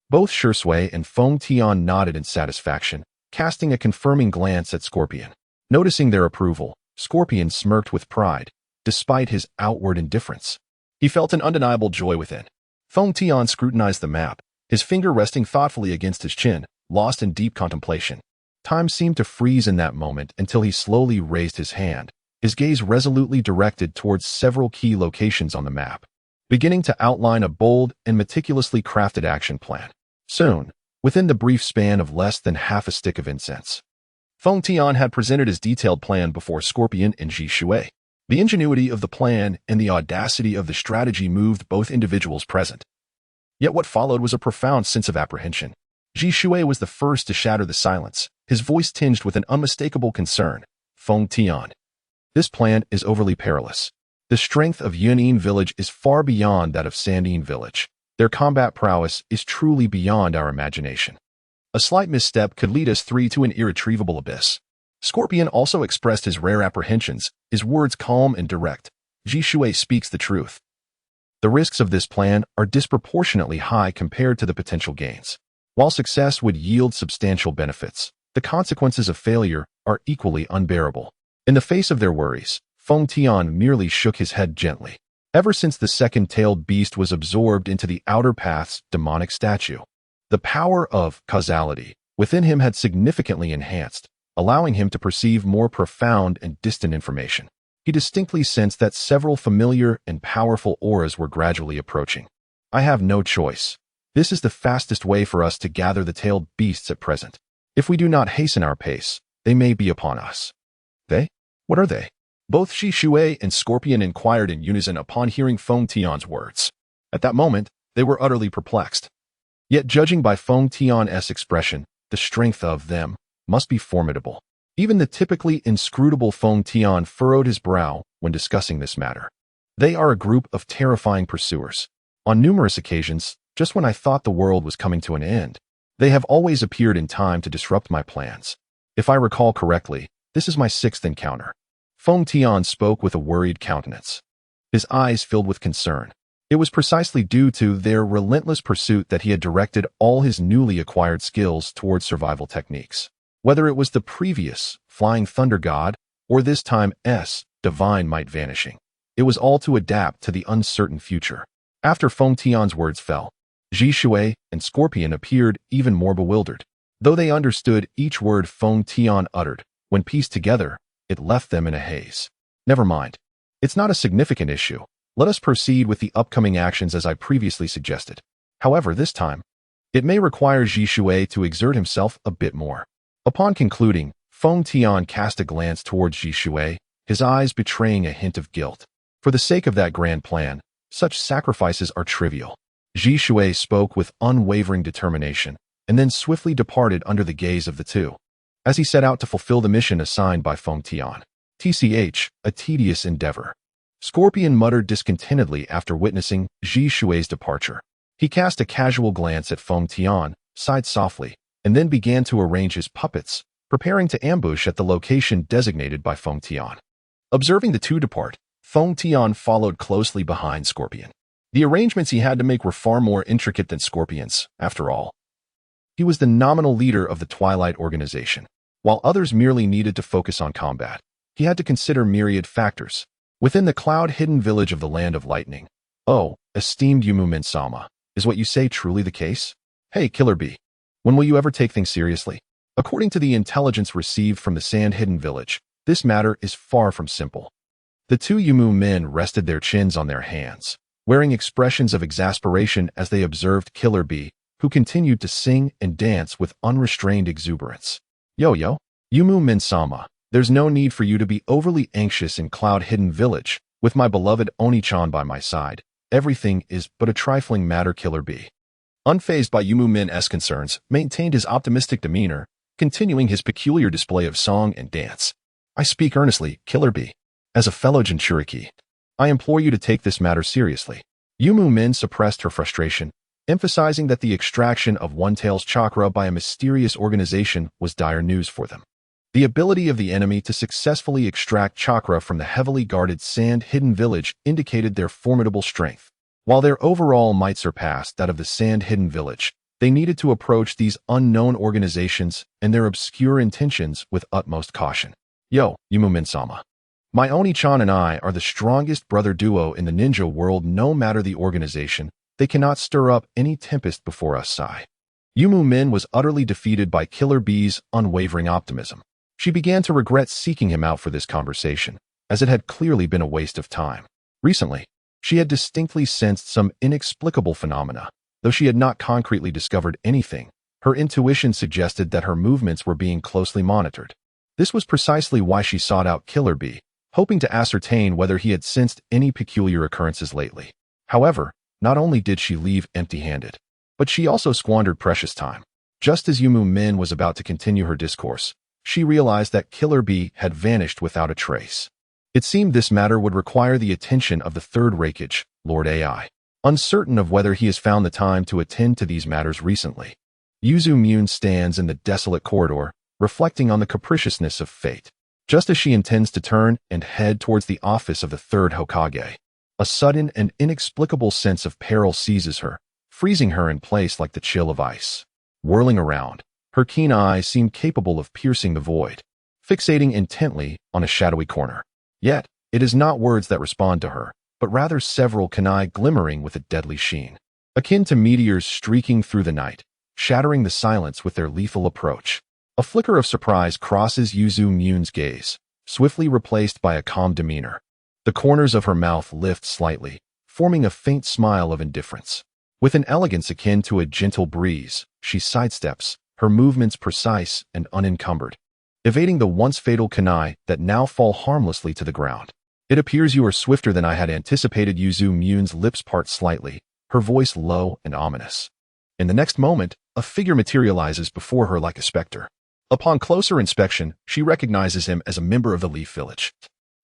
both Shui and Feng Tian nodded in satisfaction, casting a confirming glance at Scorpion. Noticing their approval, Scorpion smirked with pride, despite his outward indifference. He felt an undeniable joy within. Feng Tian scrutinized the map, his finger resting thoughtfully against his chin, lost in deep contemplation. Time seemed to freeze in that moment until he slowly raised his hand, his gaze resolutely directed towards several key locations on the map, beginning to outline a bold and meticulously crafted action plan. Soon, within the brief span of less than half a stick of incense, Feng Tian had presented his detailed plan before Scorpion and Shui. The ingenuity of the plan and the audacity of the strategy moved both individuals present. Yet what followed was a profound sense of apprehension. Shui was the first to shatter the silence, his voice tinged with an unmistakable concern. Feng Tian, this plan is overly perilous. The strength of Yunin village is far beyond that of Sandine village. Their combat prowess is truly beyond our imagination. A slight misstep could lead us three to an irretrievable abyss. Scorpion also expressed his rare apprehensions, his words calm and direct. Shui speaks the truth. The risks of this plan are disproportionately high compared to the potential gains. While success would yield substantial benefits, the consequences of failure are equally unbearable. In the face of their worries, Feng Tian merely shook his head gently. Ever since the second-tailed beast was absorbed into the Outer Path's demonic statue, the power of causality within him had significantly enhanced, allowing him to perceive more profound and distant information. He distinctly sensed that several familiar and powerful auras were gradually approaching. I have no choice. This is the fastest way for us to gather the tailed beasts at present. If we do not hasten our pace, they may be upon us. They? What are they? Both Shi Shui and Scorpion inquired in unison upon hearing Feng Tian's words. At that moment, they were utterly perplexed. Yet judging by Feng Tian's expression, the strength of them must be formidable. Even the typically inscrutable Feng Tian furrowed his brow when discussing this matter. They are a group of terrifying pursuers. On numerous occasions, just when I thought the world was coming to an end, they have always appeared in time to disrupt my plans. If I recall correctly, this is my 6th encounter. Feng Tian spoke with a worried countenance. His eyes filled with concern. It was precisely due to their relentless pursuit that he had directed all his newly acquired skills towards survival techniques. Whether it was the previous Flying Thunder God or this time Divine Might Vanishing, it was all to adapt to the uncertain future. After Feng Tian's words fell, Ji Shui and Scorpion appeared even more bewildered. Though they understood each word Feng Tian uttered, when pieced together, it left them in a haze. Never mind. It's not a significant issue. Let us proceed with the upcoming actions as I previously suggested. However, this time, it may require Ji Shui to exert himself a bit more. Upon concluding, Feng Tian cast a glance towards Ji Shui, his eyes betraying a hint of guilt. For the sake of that grand plan, such sacrifices are trivial. Ji Shui spoke with unwavering determination, and then swiftly departed under the gaze of the two. As he set out to fulfill the mission assigned by Feng Tian. TCH, a tedious endeavor. Scorpion muttered discontentedly after witnessing Ji Shui's departure. He cast a casual glance at Feng Tian, sighed softly, and then began to arrange his puppets, preparing to ambush at the location designated by Feng Tian. Observing the two depart, Feng Tian followed closely behind Scorpion. The arrangements he had to make were far more intricate than Scorpion's, after all. He was the nominal leader of the Twilight Organization. While others merely needed to focus on combat, he had to consider myriad factors. Within the cloud-hidden village of the Land of Lightning. Oh, esteemed Yumu-min-sama, is what you say truly the case? Hey, Killer Bee. When will you ever take things seriously? According to the intelligence received from the Sand-Hidden Village, this matter is far from simple. The two Yumu men rested their chins on their hands, wearing expressions of exasperation as they observed Killer Bee, who continued to sing and dance with unrestrained exuberance. Yo, Yumu-min-sama, there's no need for you to be overly anxious in Cloud-Hidden Village. With my beloved Oni-chan by my side, everything is but a trifling matter. Killer Bee, unfazed by Yumu-min's concerns, maintained his optimistic demeanor, continuing his peculiar display of song and dance. I speak earnestly, Killer Bee. As a fellow Jinchuriki, I implore you to take this matter seriously. Yumu-min suppressed her frustration, emphasizing that the extraction of One-Tail's chakra by a mysterious organization was dire news for them. The ability of the enemy to successfully extract chakra from the heavily guarded Sand-Hidden Village indicated their formidable strength. While their overall might surpassed that of the Sand-Hidden Village, they needed to approach these unknown organizations and their obscure intentions with utmost caution. Yo, Yumu-min-sama. My Oni-chan and I are the strongest brother duo in the ninja world. No matter the organization, they cannot stir up any tempest before us. Sigh. Yumu-min was utterly defeated by Killer Bee's unwavering optimism. She began to regret seeking him out for this conversation, as it had clearly been a waste of time. Recently, she had distinctly sensed some inexplicable phenomena. Though she had not concretely discovered anything, her intuition suggested that her movements were being closely monitored. This was precisely why she sought out Killer Bee, hoping to ascertain whether he had sensed any peculiar occurrences lately. However, not only did she leave empty-handed, but she also squandered precious time. Just as Yumu-min was about to continue her discourse, she realized that Killer Bee had vanished without a trace. It seemed this matter would require the attention of the third Raikage, Lord Ai. Uncertain of whether he has found the time to attend to these matters recently, Yuzu-mun stands in the desolate corridor, reflecting on the capriciousness of fate. Just as she intends to turn and head towards the office of the third Hokage, a sudden and inexplicable sense of peril seizes her, freezing her in place like the chill of ice. Whirling around, her keen eyes seem capable of piercing the void, fixating intently on a shadowy corner. Yet, it is not words that respond to her, but rather several kunai glimmering with a deadly sheen, akin to meteors streaking through the night, shattering the silence with their lethal approach. A flicker of surprise crosses Yuzu-mun's gaze, swiftly replaced by a calm demeanor. The corners of her mouth lift slightly, forming a faint smile of indifference. With an elegance akin to a gentle breeze, she sidesteps, her movements precise and unencumbered, evading the once fatal kunai that now fall harmlessly to the ground. It appears you are swifter than I had anticipated. Yuzu Mune's lips part slightly, her voice low and ominous. In the next moment, a figure materializes before her like a specter. Upon closer inspection, she recognizes him as a member of the Leaf Village.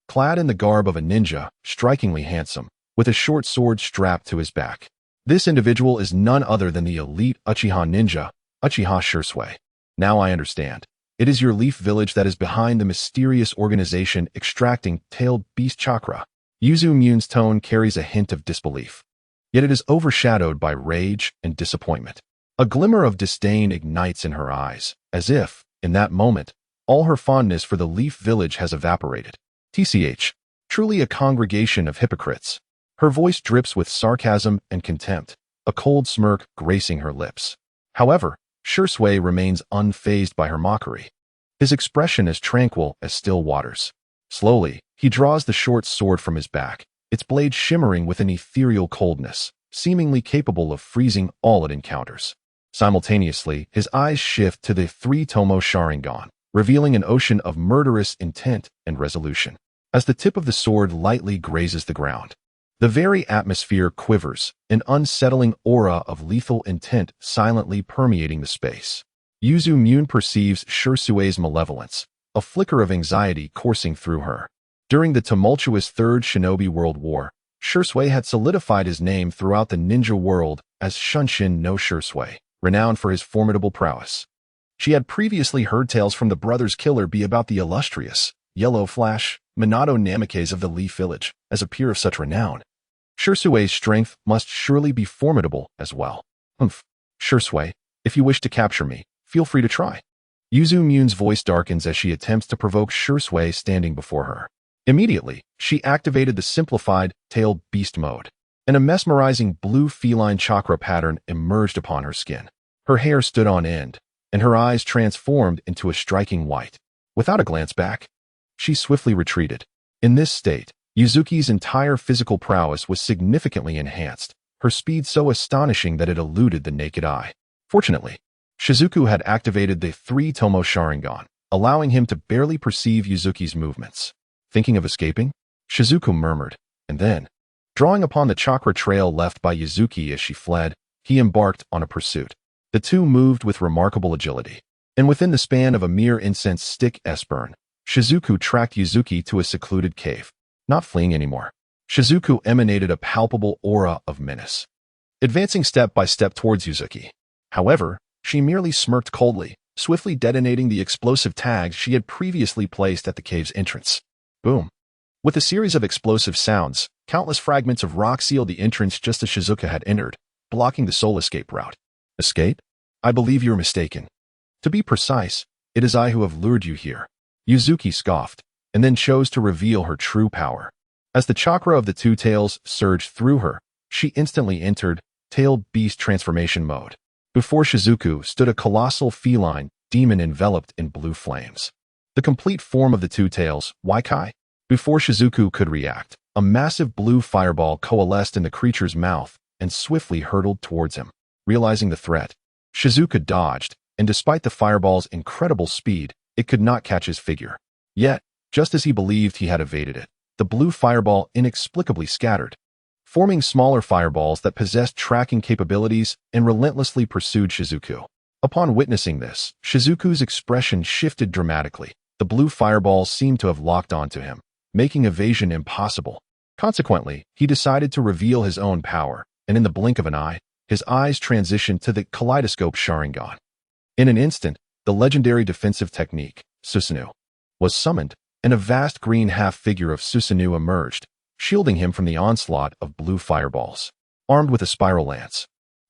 Clad in the garb of a ninja, strikingly handsome, with a short sword strapped to his back. This individual is none other than the elite Uchiha ninja, Uchiha Shursui. Now I understand. It is your Leaf Village that is behind the mysterious organization extracting tailed beast chakra. Yuzu Mune's tone carries a hint of disbelief. Yet it is overshadowed by rage and disappointment. A glimmer of disdain ignites in her eyes, as if, in that moment, all her fondness for the Leaf Village has evaporated. TCH. Truly a congregation of hypocrites. Her voice drips with sarcasm and contempt, a cold smirk gracing her lips. However, Shursui remains unfazed by her mockery. His expression is tranquil as still waters. Slowly, he draws the short sword from his back, its blade shimmering with an ethereal coldness, seemingly capable of freezing all it encounters. Simultaneously, his eyes shift to the three-tomo Sharingan, revealing an ocean of murderous intent and resolution. As the tip of the sword lightly grazes the ground, the very atmosphere quivers, an unsettling aura of lethal intent silently permeating the space. Yuzu Mune perceives Shursui's malevolence, a flicker of anxiety coursing through her. During the tumultuous Third Shinobi World War, Shursui had solidified his name throughout the ninja world as Shunshin no Shursui, renowned for his formidable prowess. She had previously heard tales from the brothers' killer be about the illustrious Yellow Flash, Minato Namikaze of the Leaf Village, as a peer of such renown. Shursui's strength must surely be formidable as well. Shursui, if you wish to capture me, feel free to try. Yuzu Mune's voice darkens as she attempts to provoke Shursui standing before her. Immediately, she activated the simplified tailed beast mode, and a mesmerizing blue feline chakra pattern emerged upon her skin. Her hair stood on end, and her eyes transformed into a striking white. Without a glance back, she swiftly retreated. In this state, Yuzuki's entire physical prowess was significantly enhanced, her speed so astonishing that it eluded the naked eye. Fortunately, Shizuku had activated the three-tomo Sharingan, allowing him to barely perceive Yuzuki's movements. Thinking of escaping? Shizuku murmured, and then, drawing upon the chakra trail left by Yuzuki as she fled, he embarked on a pursuit. The two moved with remarkable agility, and within the span of a mere incense stick S-burn, Shizuku tracked Yuzuki to a secluded cave. Not fleeing anymore, Shizuku emanated a palpable aura of menace, advancing step by step towards Yuzuki. However, she merely smirked coldly, swiftly detonating the explosive tags she had previously placed at the cave's entrance. Boom. With a series of explosive sounds, countless fragments of rock sealed the entrance just as Shizuka had entered, blocking the soul escape route. Escape? I believe you're mistaken. To be precise, it is I who have lured you here. Yuzuki scoffed, and then chose to reveal her true power. As the chakra of the two tails surged through her, she instantly entered tailed beast transformation mode. Before Shizuku stood a colossal feline demon enveloped in blue flames. The complete form of the two tails, Waikai. Before Shizuku could react, a massive blue fireball coalesced in the creature's mouth and swiftly hurtled towards him. Realizing the threat, Shizuku dodged, and despite the fireball's incredible speed, it could not catch his figure. Yet, just as he believed he had evaded it, the blue fireball inexplicably scattered, forming smaller fireballs that possessed tracking capabilities and relentlessly pursued Shizuku. Upon witnessing this, Shizuku's expression shifted dramatically. The blue fireballs seemed to have locked onto him, making evasion impossible. Consequently, he decided to reveal his own power, and in the blink of an eye, his eyes transitioned to the kaleidoscope Sharingan. In an instant, the legendary defensive technique, Susanoo, was summoned, and a vast green half-figure of Susanoo emerged, shielding him from the onslaught of blue fireballs. Armed with a spiral lance,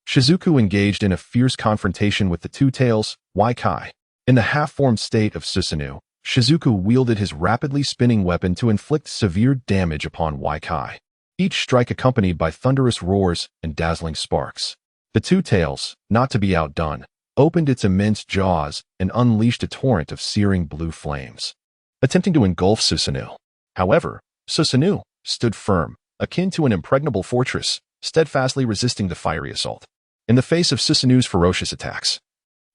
Shizuku engaged in a fierce confrontation with the two tails, Waikai. In the half-formed state of Susanoo, Shizuku wielded his rapidly spinning weapon to inflict severe damage upon Waikai, each strike accompanied by thunderous roars and dazzling sparks. The two tails, not to be outdone, opened its immense jaws and unleashed a torrent of searing blue flames. attempting to engulf Susanoo. However, Susanoo stood firm, akin to an impregnable fortress, steadfastly resisting the fiery assault. In the face of Susanoo's ferocious attacks,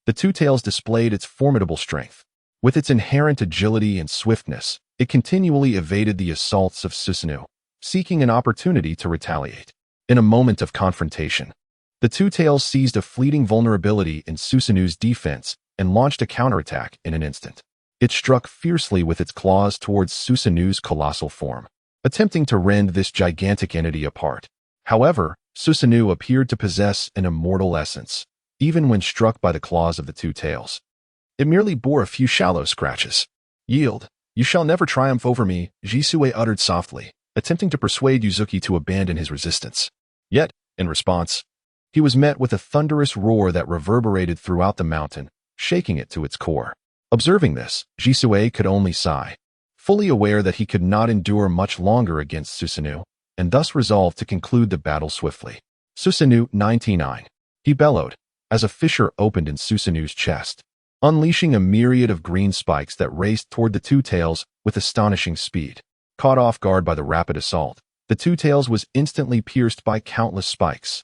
the Two Tails displayed its formidable strength. With its inherent agility and swiftness, it continually evaded the assaults of Susanoo, seeking an opportunity to retaliate. In a moment of confrontation, the Two Tails seized a fleeting vulnerability in Susanoo's defense and launched a counterattack in an instant. It struck fiercely with its claws towards Susanoo's colossal form, attempting to rend this gigantic entity apart. However, Susanoo appeared to possess an immortal essence, even when struck by the claws of the Two Tails. It merely bore a few shallow scratches. "Yield. You shall never triumph over me," Jisue uttered softly, attempting to persuade Yuzuki to abandon his resistance. Yet, in response, he was met with a thunderous roar that reverberated throughout the mountain, shaking it to its core. Observing this, Jisue could only sigh, fully aware that he could not endure much longer against Susanoo, and thus resolved to conclude the battle swiftly. "Susanoo 99. He bellowed, as a fissure opened in Susanoo's chest, unleashing a myriad of green spikes that raced toward the Two Tails with astonishing speed. Caught off guard by the rapid assault, the Two Tails was instantly pierced by countless spikes.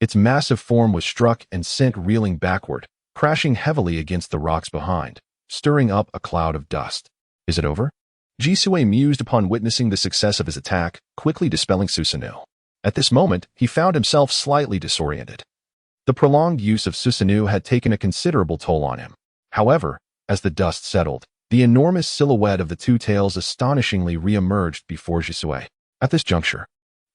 Its massive form was struck and sent reeling backward, crashing heavily against the rocks behind, stirring up a cloud of dust. "Is it over?" Jisue mused upon witnessing the success of his attack, quickly dispelling Susanoo. At this moment, he found himself slightly disoriented. The prolonged use of Susanoo had taken a considerable toll on him. However, as the dust settled, the enormous silhouette of the Two Tails astonishingly re-emerged before Jisue. At this juncture,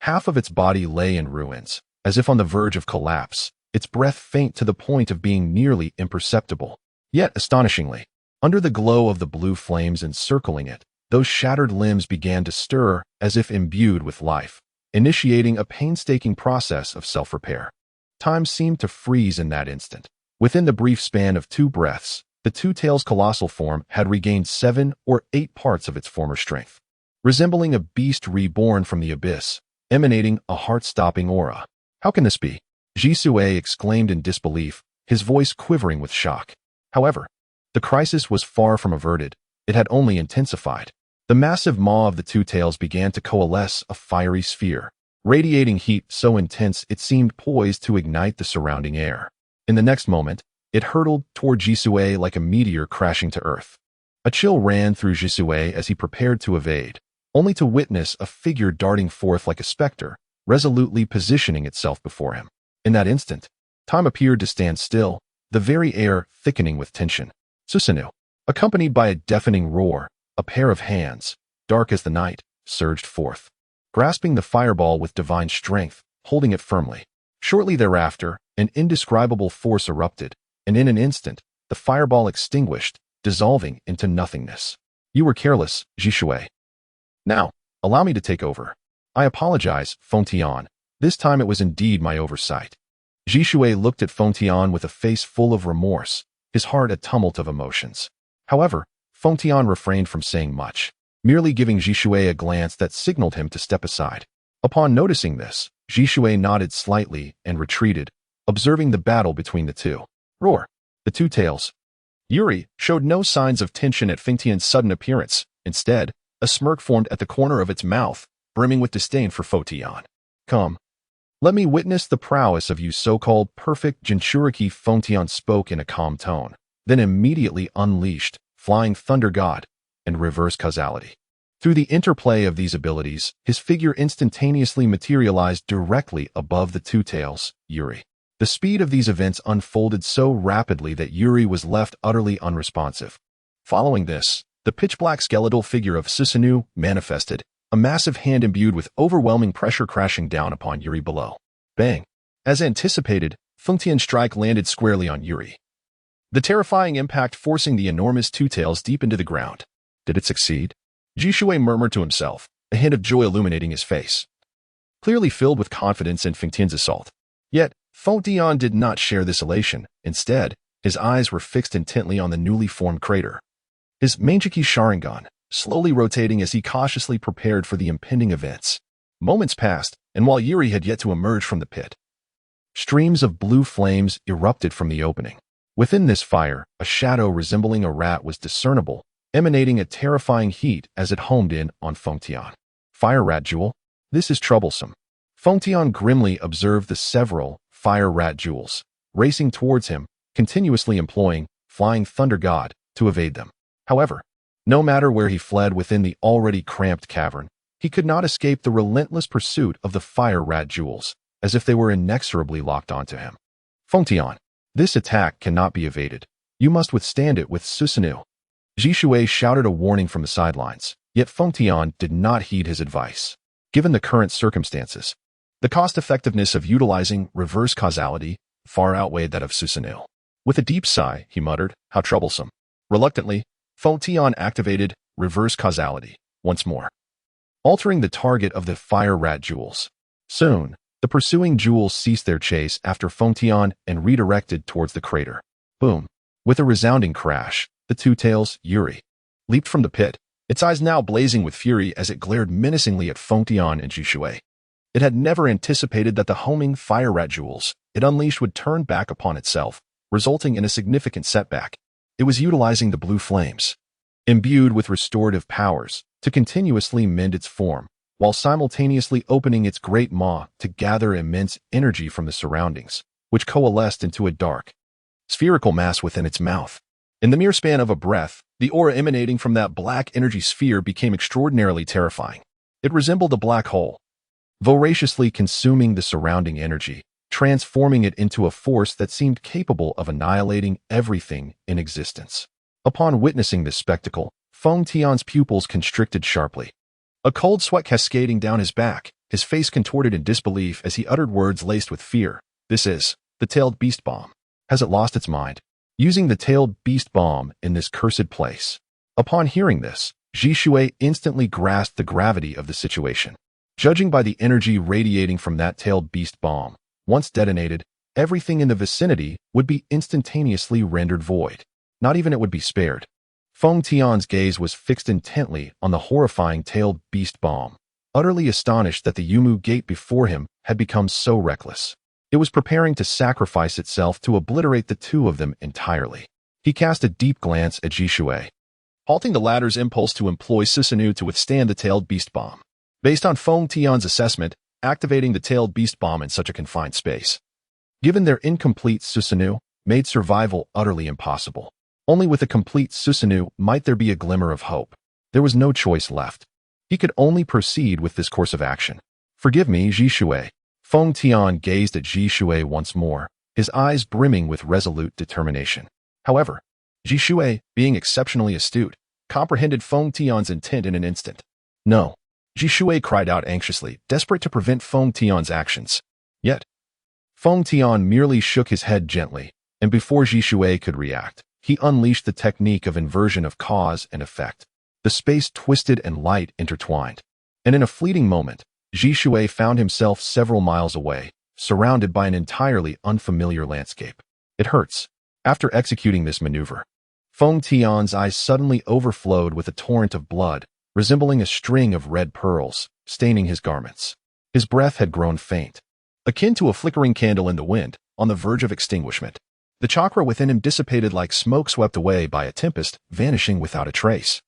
half of its body lay in ruins, as if on the verge of collapse, its breath faint to the point of being nearly imperceptible. Yet, astonishingly, under the glow of the blue flames encircling it, those shattered limbs began to stir as if imbued with life, initiating a painstaking process of self-repair. Time seemed to freeze in that instant. Within the brief span of 2 breaths, the Two Tails' colossal form had regained 7 or 8 parts of its former strength, resembling a beast reborn from the abyss, emanating a heart-stopping aura. "How can this be?" Jisue exclaimed in disbelief, his voice quivering with shock. However, the crisis was far from averted. It had only intensified. The massive maw of the Two Tails began to coalesce a fiery sphere, radiating heat so intense it seemed poised to ignite the surrounding air. In the next moment, it hurtled toward Jisue like a meteor crashing to earth. A chill ran through Jisue as he prepared to evade, only to witness a figure darting forth like a specter, resolutely positioning itself before him. In that instant, time appeared to stand still, the very air thickening with tension. Susanoo, accompanied by a deafening roar, a pair of hands, dark as the night, surged forth, grasping the fireball with divine strength, holding it firmly. Shortly thereafter, an indescribable force erupted, and in an instant, the fireball extinguished, dissolving into nothingness. "You were careless, Jisue. Now, allow me to take over." "I apologize, Fontian. This time it was indeed my oversight." Jisue looked at Fontian with a face full of remorse, his heart a tumult of emotions. However, Fontian refrained from saying much, merely giving Jisue a glance that signaled him to step aside. Upon noticing this, Jisue nodded slightly and retreated, observing the battle between the two. Roar. The Two Tails. Yuri showed no signs of tension at Fontian's sudden appearance. Instead, a smirk formed at the corner of its mouth, brimming with disdain for Fontian. "Come. Let me witness the prowess of you so-called perfect Jinchuriki," Fontian spoke in a calm tone, then immediately unleashed Flying Thunder God and Reverse Causality. Through the interplay of these abilities, his figure instantaneously materialized directly above the Two Tails, Yuri. The speed of these events unfolded so rapidly that Yuri was left utterly unresponsive. Following this, the pitch-black skeletal figure of Susanoo manifested, a massive hand imbued with overwhelming pressure crashing down upon Yuri below. Bang! As anticipated, Fontian's strike landed squarely on Yuri, the terrifying impact forcing the enormous Two Tails deep into the ground. Did it succeed? Jisue murmured to himself, a hint of joy illuminating his face, clearly filled with confidence in Fontian's assault. Yet, Fontian did not share this elation. Instead, his eyes were fixed intently on the newly formed crater, his Manjiki Sharingan slowly rotating as he cautiously prepared for the impending events. Moments passed, and while Yuri had yet to emerge from the pit, streams of blue flames erupted from the opening. Within this fire, a shadow resembling a rat was discernible, emanating a terrifying heat as it homed in on Feng Tian. Fire rat jewel? This is troublesome. Feng Tian grimly observed the several fire rat jewels racing towards him, continuously employing Flying Thunder God to evade them. However, no matter where he fled within the already cramped cavern, he could not escape the relentless pursuit of the fire rat jewels, as if they were inexorably locked onto him. Feng Tian, this attack cannot be evaded. You must withstand it with Susanoo. Zhishui shouted a warning from the sidelines, yet Feng Tian did not heed his advice. Given the current circumstances, the cost-effectiveness of utilizing reverse causality far outweighed that of Susanoo. With a deep sigh, he muttered, how troublesome. Reluctantly, Feng Tian activated reverse causality once more, altering the target of the fire rat jewels. Soon, the pursuing jewels ceased their chase after Feng Tian and redirected towards the crater. Boom. With a resounding crash, the two-tails, Yuri, leaped from the pit, its eyes now blazing with fury as it glared menacingly at Feng Tian and Zhishui. It had never anticipated that the homing fire rat jewels it unleashed would turn back upon itself, resulting in a significant setback. It was utilizing the blue flames, imbued with restorative powers, to continuously mend its form, while simultaneously opening its great maw to gather immense energy from the surroundings, which coalesced into a dark, spherical mass within its mouth. In the mere span of a breath, the aura emanating from that black energy sphere became extraordinarily terrifying. It resembled a black hole, voraciously consuming the surrounding energy, transforming it into a force that seemed capable of annihilating everything in existence. Upon witnessing this spectacle, Feng Tian's pupils constricted sharply. A cold sweat cascading down his back, his face contorted in disbelief as he uttered words laced with fear. This is the tailed beast bomb. Has it lost its mind? Using the tailed beast bomb in this cursed place. Upon hearing this, Zhishui instantly grasped the gravity of the situation. Judging by the energy radiating from that tailed beast bomb, once detonated, everything in the vicinity would be instantaneously rendered void. Not even it would be spared. Feng Tian's gaze was fixed intently on the horrifying tailed beast bomb, utterly astonished that the Yumu gate before him had become so reckless. It was preparing to sacrifice itself to obliterate the two of them entirely. He cast a deep glance at Zhishui, halting the latter's impulse to employ Susanoo to withstand the tailed beast bomb. Based on Feng Tian's assessment, activating the tailed beast bomb in such a confined space, given their incomplete Susanoo, made survival utterly impossible. Only with a complete Susanoo might there be a glimmer of hope. There was no choice left. He could only proceed with this course of action. Forgive me, Zhishui. Feng Tian gazed at Zhishui once more, his eyes brimming with resolute determination. However, Zhishui, being exceptionally astute, comprehended Feng Tian's intent in an instant. No. Zhishui cried out anxiously, desperate to prevent Feng Tian's actions. Yet, Feng Tian merely shook his head gently, and before Zhishui could react, he unleashed the technique of inversion of cause and effect. The space twisted and light intertwined, and in a fleeting moment, Zhishui found himself several miles away, surrounded by an entirely unfamiliar landscape. It hurts. After executing this maneuver, Feng Tian's eyes suddenly overflowed with a torrent of blood, resembling a string of red pearls, staining his garments. His breath had grown faint, akin to a flickering candle in the wind, on the verge of extinguishment. The chakra within him dissipated like smoke swept away by a tempest, vanishing without a trace.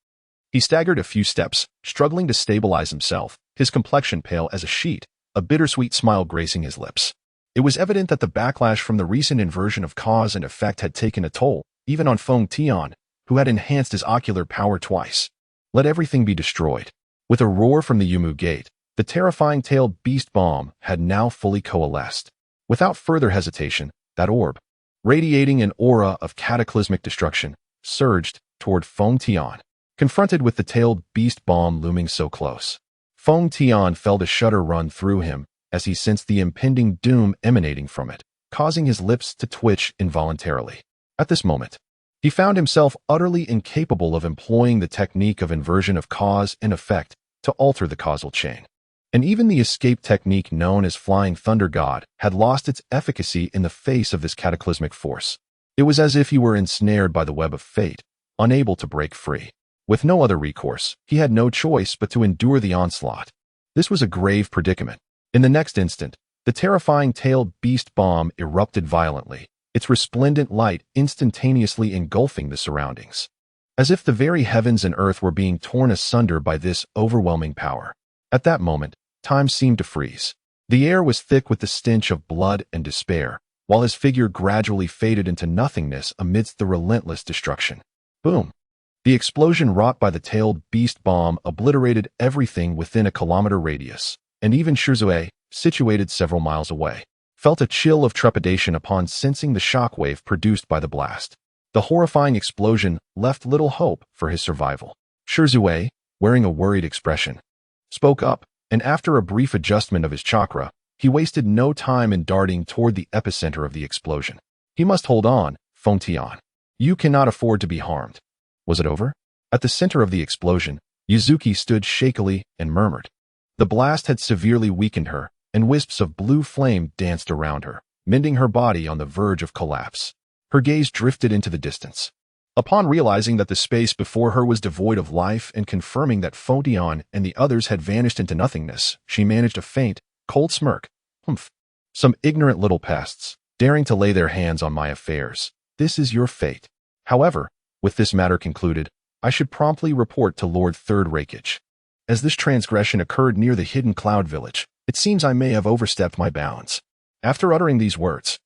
He staggered a few steps, struggling to stabilize himself, his complexion pale as a sheet, a bittersweet smile gracing his lips. It was evident that the backlash from the recent inversion of cause and effect had taken a toll, even on Feng Tian, who had enhanced his ocular power twice. Let everything be destroyed. With a roar from the Yumu gate, the terrifying tailed beast bomb had now fully coalesced. Without further hesitation, that orb, radiating an aura of cataclysmic destruction, surged toward Feng Tian. Confronted with the tailed beast bomb looming so close, Feng Tian felt a shudder run through him as he sensed the impending doom emanating from it, causing his lips to twitch involuntarily. At this moment, he found himself utterly incapable of employing the technique of inversion of cause and effect to alter the causal chain. And even the escape technique known as Flying Thunder God had lost its efficacy in the face of this cataclysmic force. It was as if he were ensnared by the web of fate, unable to break free. With no other recourse, he had no choice but to endure the onslaught. This was a grave predicament. In the next instant, the terrifying tailed beast bomb erupted violently, its resplendent light instantaneously engulfing the surroundings. as if the very heavens and earth were being torn asunder by this overwhelming power. At that moment, time seemed to freeze. The air was thick with the stench of blood and despair, while his figure gradually faded into nothingness amidst the relentless destruction. Boom! The explosion wrought by the tailed beast bomb obliterated everything within a kilometer radius, and even Shizue, situated several miles away, felt a chill of trepidation upon sensing the shockwave produced by the blast. The horrifying explosion left little hope for his survival. Shizue, wearing a worried expression, spoke up, and after a brief adjustment of his chakra, he wasted no time in darting toward the epicenter of the explosion. He must hold on, Feng Tian. You cannot afford to be harmed. Was it over? At the center of the explosion, Yuzuki stood shakily and murmured. The blast had severely weakened her, and wisps of blue flame danced around her, mending her body on the verge of collapse. Her gaze drifted into the distance. Upon realizing that the space before her was devoid of life and confirming that Feng Tian and the others had vanished into nothingness, she managed a faint, cold smirk. Humph. Some ignorant little pests, daring to lay their hands on my affairs. This is your fate. However, with this matter concluded, I should promptly report to Lord Third Rakage. As this transgression occurred near the hidden cloud village, it seems I may have overstepped my bounds. After uttering these words,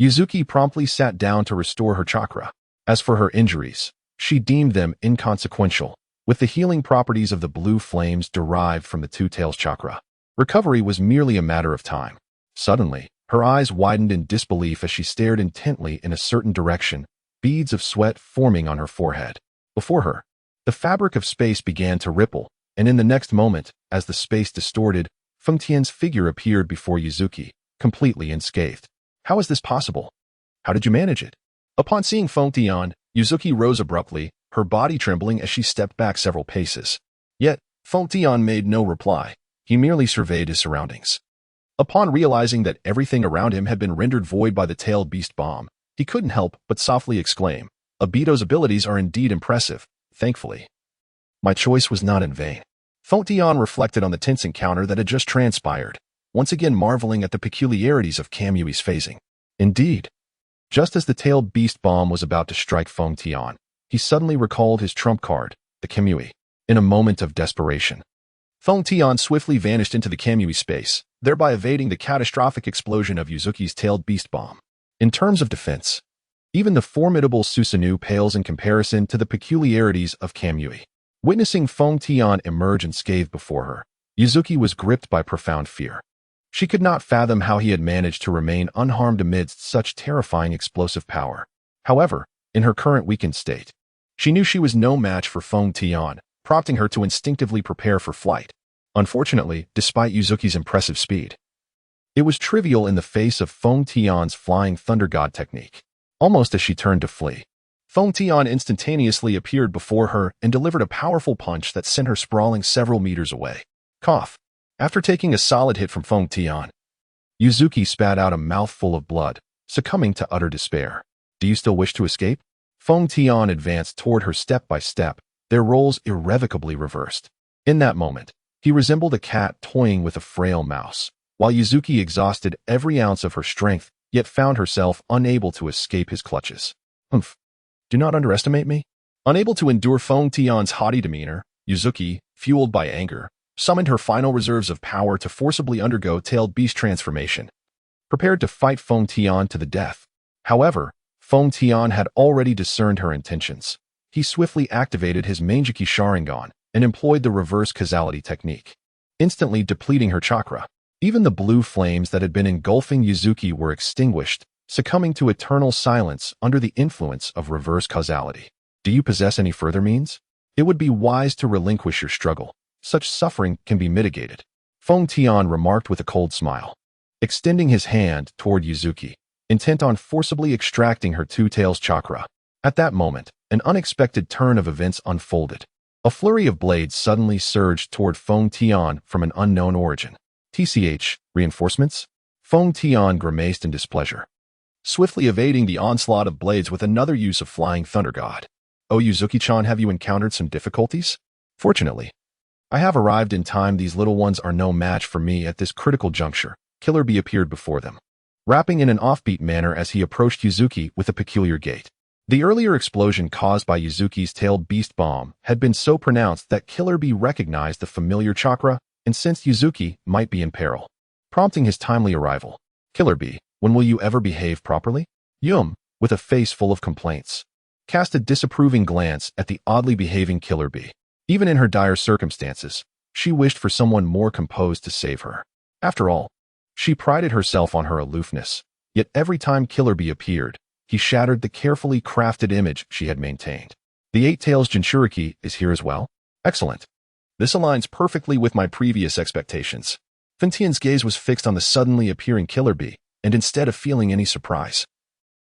Yuzuki promptly sat down to restore her chakra. As for her injuries, she deemed them inconsequential, with the healing properties of the blue flames derived from the Two Tails chakra. Recovery was merely a matter of time. Suddenly, her eyes widened in disbelief as she stared intently in a certain direction, beads of sweat forming on her forehead. Before her, the fabric of space began to ripple, and in the next moment, as the space distorted, Feng Tian's figure appeared before Yuzuki, completely unscathed. How is this possible? How did you manage it? Upon seeing Feng Tian, Yuzuki rose abruptly, her body trembling as she stepped back several paces. Yet, Feng Tian made no reply. He merely surveyed his surroundings. Upon realizing that everything around him had been rendered void by the tailed beast bomb, he couldn't help but softly exclaim, Obito's abilities are indeed impressive, thankfully. My choice was not in vain. Feng Tian reflected on the tense encounter that had just transpired, once again marveling at the peculiarities of Kamuyui's phasing. Indeed, just as the tailed beast bomb was about to strike Feng Tian, he suddenly recalled his trump card, the Kamui. In a moment of desperation, Feng Tian swiftly vanished into the Kamui space, thereby evading the catastrophic explosion of Yuzuki's tailed beast bomb. In terms of defense, even the formidable Susanoo pales in comparison to the peculiarities of Kamui. Witnessing Feng Tian emerge unscathed before her, Yuzuki was gripped by profound fear. She could not fathom how he had managed to remain unharmed amidst such terrifying explosive power. However, in her current weakened state, she knew she was no match for Feng Tian, prompting her to instinctively prepare for flight. Unfortunately, despite Yuzuki's impressive speed, it was trivial in the face of Feng Tian's flying thunder god technique. Almost as she turned to flee, Feng Tian instantaneously appeared before her and delivered a powerful punch that sent her sprawling several meters away. Cough. After taking a solid hit from Feng Tian, Yuzuki spat out a mouthful of blood, succumbing to utter despair. Do you still wish to escape? Feng Tian advanced toward her step by step, their roles irrevocably reversed. In that moment, he resembled a cat toying with a frail mouse, while Yuzuki exhausted every ounce of her strength, yet found herself unable to escape his clutches. Humph. Do not underestimate me. Unable to endure Feng Tian's haughty demeanor, Yuzuki, fueled by anger, summoned her final reserves of power to forcibly undergo tailed beast transformation, prepared to fight Feng Tian to the death. However, Feng Tian had already discerned her intentions. He swiftly activated his Manjiki Sharingan and employed the reverse causality technique, instantly depleting her chakra. Even the blue flames that had been engulfing Yuzuki were extinguished, succumbing to eternal silence under the influence of reverse causality. Do you possess any further means? It would be wise to relinquish your struggle. Such suffering can be mitigated, Feng Tian remarked with a cold smile, extending his hand toward Yuzuki, intent on forcibly extracting her Two Tails chakra. At that moment, an unexpected turn of events unfolded. A flurry of blades suddenly surged toward Feng Tian from an unknown origin. TCH, reinforcements? Feng Tian grimaced in displeasure, swiftly evading the onslaught of blades with another use of Flying Thunder God. Oh, Yuzuki-chan, have you encountered some difficulties? Fortunately, I have arrived in time. These little ones are no match for me at this critical juncture. Killer Bee appeared before them, rapping in an offbeat manner as he approached Yuzuki with a peculiar gait. The earlier explosion caused by Yuzuki's tailed beast bomb had been so pronounced that Killer Bee recognized the familiar chakra and sensed Yuzuki might be in peril, prompting his timely arrival. Killer Bee, when will you ever behave properly? Yum, with a face full of complaints, cast a disapproving glance at the oddly behaving Killer Bee. Even in her dire circumstances, she wished for someone more composed to save her. After all, she prided herself on her aloofness, yet every time Killer Bee appeared, he shattered the carefully crafted image she had maintained. The Eight Tails Jinchuriki is here as well? Excellent. This aligns perfectly with my previous expectations. Fintian's gaze was fixed on the suddenly appearing Killer Bee, and instead of feeling any surprise,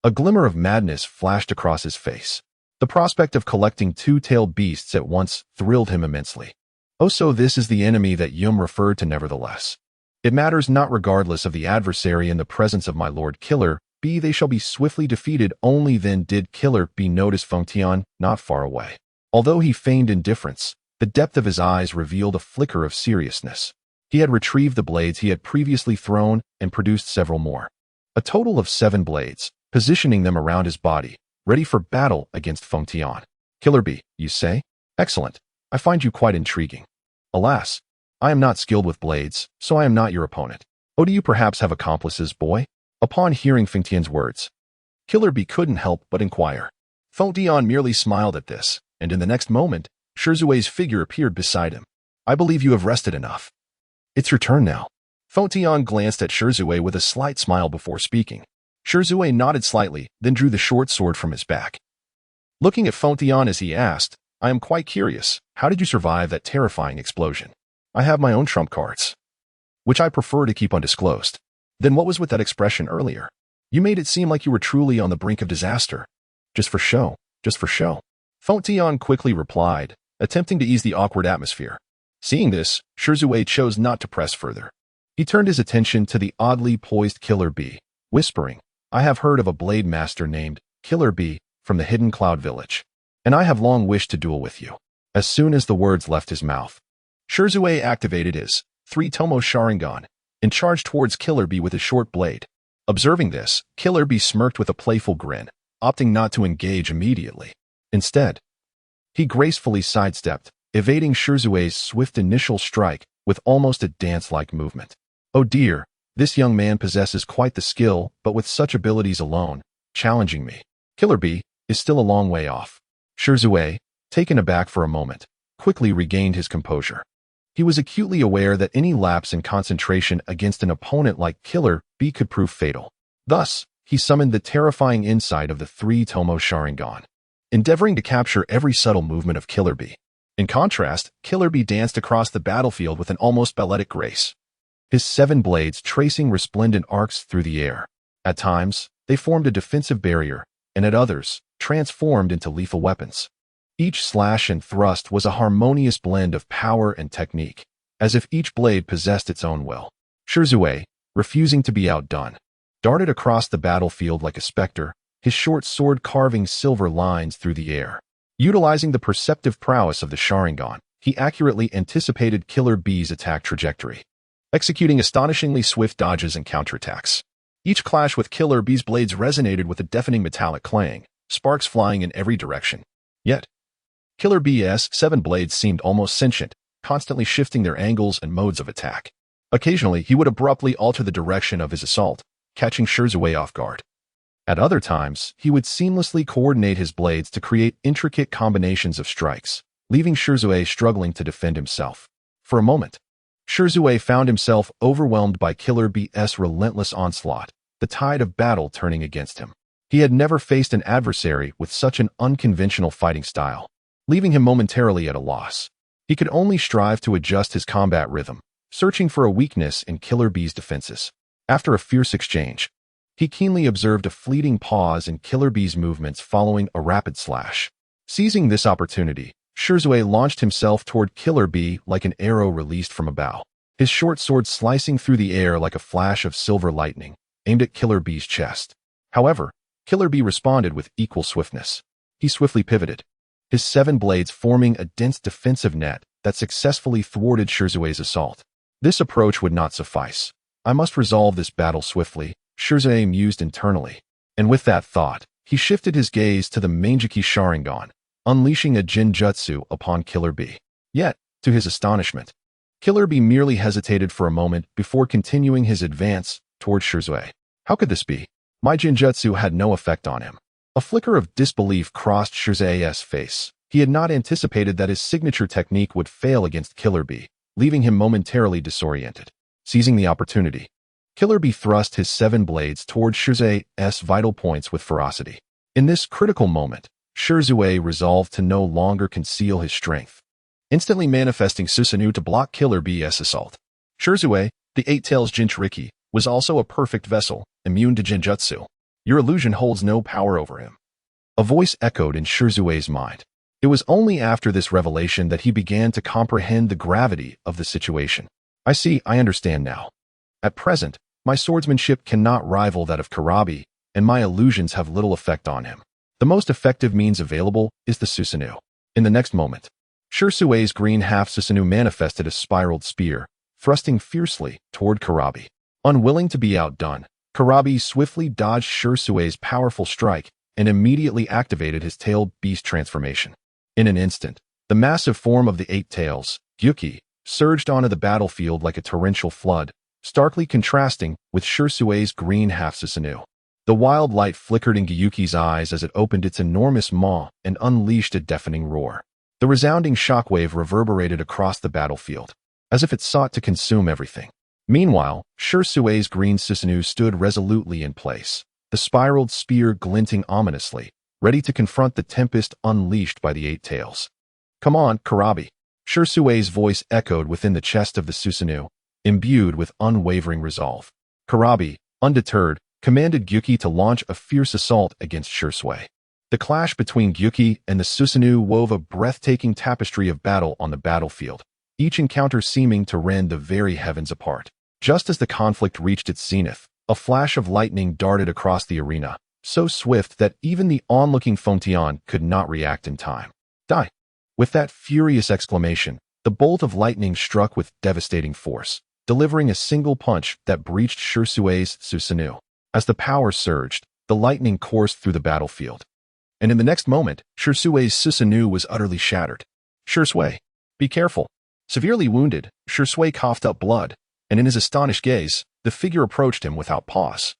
a glimmer of madness flashed across his face. The prospect of collecting two-tailed beasts at once thrilled him immensely. Oh, so this is the enemy that Yum referred to nevertheless. It matters not regardless of the adversary in the presence of my Lord Killer Bee, they shall be swiftly defeated. Only then did Killer Bee notice Fengtian not far away. Although he feigned indifference, the depth of his eyes revealed a flicker of seriousness. He had retrieved the blades he had previously thrown and produced several more. A total of 7 blades, positioning them around his body, ready for battle against Fengtian. Killer Bee, you say? Excellent. I find you quite intriguing. Alas, I am not skilled with blades, so I am not your opponent. Oh, do you perhaps have accomplices, boy? Upon hearing Fengtian's words, Killer Bee couldn't help but inquire. Fengtian merely smiled at this, and in the next moment, Shizue's figure appeared beside him. I believe you have rested enough. It's your turn now. Fengtian glanced at Shizue with a slight smile before speaking. Shizue nodded slightly, then drew the short sword from his back. Looking at Fengtian as he asked, I am quite curious, how did you survive that terrifying explosion? I have my own trump cards, which I prefer to keep undisclosed. Then what was with that expression earlier? You made it seem like you were truly on the brink of disaster. Just for show, just for show. Fengtian quickly replied, attempting to ease the awkward atmosphere. Seeing this, Shizue chose not to press further. He turned his attention to the oddly poised Killer Bee, whispering, I have heard of a blade master named Killer Bee from the Hidden Cloud Village, and I have long wished to duel with you. As soon as the words left his mouth, Shizue activated his 3-tomo Sharingan and charged towards Killer Bee with a short blade. Observing this, Killer Bee smirked with a playful grin, opting not to engage immediately. Instead, he gracefully sidestepped, evading Shizue's swift initial strike with almost a dance-like movement. Oh dear, this young man possesses quite the skill, but with such abilities alone, challenging me. Killer Bee is still a long way off. Shizue, taken aback for a moment, quickly regained his composure. He was acutely aware that any lapse in concentration against an opponent like Killer Bee could prove fatal. Thus, he summoned the terrifying insight of the 3-tomo Sharingan, endeavoring to capture every subtle movement of Killer Bee. In contrast, Killer Bee danced across the battlefield with an almost balletic grace, his 7 blades tracing resplendent arcs through the air. At times, they formed a defensive barrier, and at others, transformed into lethal weapons. Each slash and thrust was a harmonious blend of power and technique, as if each blade possessed its own will. Shizue, refusing to be outdone, darted across the battlefield like a specter, his short sword carving silver lines through the air. Utilizing the perceptive prowess of the Sharingan, he accurately anticipated Killer Bee's attack trajectory, executing astonishingly swift dodges and counterattacks. Each clash with Killer Bee's blades resonated with a deafening metallic clang, sparks flying in every direction. Yet, Killer Bee's 7 blades seemed almost sentient, constantly shifting their angles and modes of attack. Occasionally, he would abruptly alter the direction of his assault, catching Shizue off guard. At other times, he would seamlessly coordinate his blades to create intricate combinations of strikes, leaving Shizue struggling to defend himself. For a moment, Shizue found himself overwhelmed by Killer Bee's relentless onslaught, the tide of battle turning against him. He had never faced an adversary with such an unconventional fighting style, leaving him momentarily at a loss. He could only strive to adjust his combat rhythm, searching for a weakness in Killer Bee's defenses. After a fierce exchange, he keenly observed a fleeting pause in Killer Bee's movements following a rapid slash. Seizing this opportunity, Shizue launched himself toward Killer Bee like an arrow released from a bow, his short sword slicing through the air like a flash of silver lightning, aimed at Killer Bee's chest. However, Killer Bee responded with equal swiftness. He swiftly pivoted, his 7 blades forming a dense defensive net that successfully thwarted Shizue's assault. This approach would not suffice. I must resolve this battle swiftly, Shizue mused internally. And with that thought, he shifted his gaze to the Mangeki Sharingan, unleashing a Jinjutsu upon Killer Bee. Yet, to his astonishment, Killer Bee merely hesitated for a moment before continuing his advance toward Shirzue. How could this be? My Jinjutsu had no effect on him. A flicker of disbelief crossed Shirzue's face. He had not anticipated that his signature technique would fail against Killer Bee, leaving him momentarily disoriented. Seizing the opportunity, Killer Bee thrust his 7 blades toward Shirzue's vital points with ferocity. In this critical moment, Shirzue resolved to no longer conceal his strength, instantly manifesting Susanoo to block Killer Bee's assault. Shirzue, the Eight-Tails Jinchuriki, was also a perfect vessel, immune to Jinjutsu. Your illusion holds no power over him. A voice echoed in Shirzue's mind. It was only after this revelation that he began to comprehend the gravity of the situation. I understand now. At present, my swordsmanship cannot rival that of Karabi, and my illusions have little effect on him. The most effective means available is the Susanoo. In the next moment, Shirzue's green half Susanoo manifested a spiraled spear, thrusting fiercely toward Karabi. Unwilling to be outdone, Karabi swiftly dodged Shirzue's powerful strike and immediately activated his tailed beast transformation. In an instant, the massive form of the 8 tails, Gyuki, surged onto the battlefield like a torrential flood, starkly contrasting with Shirzue's green half Susanoo. The wild light flickered in Gyuki's eyes as it opened its enormous maw and unleashed a deafening roar. The resounding shockwave reverberated across the battlefield, as if it sought to consume everything. Meanwhile, Shirzue's green Susanoo stood resolutely in place, the spiraled spear glinting ominously, ready to confront the tempest unleashed by the 8 tails. Come on, Karabi. Shirzue's voice echoed within the chest of the Susanoo, imbued with unwavering resolve. Karabi, undeterred, commanded Gyuki to launch a fierce assault against Shirzue. The clash between Gyuki and the Susanoo wove a breathtaking tapestry of battle on the battlefield, each encounter seeming to rend the very heavens apart. Just as the conflict reached its zenith, a flash of lightning darted across the arena, so swift that even the onlooking Fontian could not react in time. Die! With that furious exclamation, the bolt of lightning struck with devastating force, delivering a single punch that breached Shirzue's Susanoo. As the power surged, the lightning coursed through the battlefield. And in the next moment, Shirzue's Susanoo was utterly shattered. Shirzue, be careful. Severely wounded, Shirzue coughed up blood, and in his astonished gaze, the figure approached him without pause,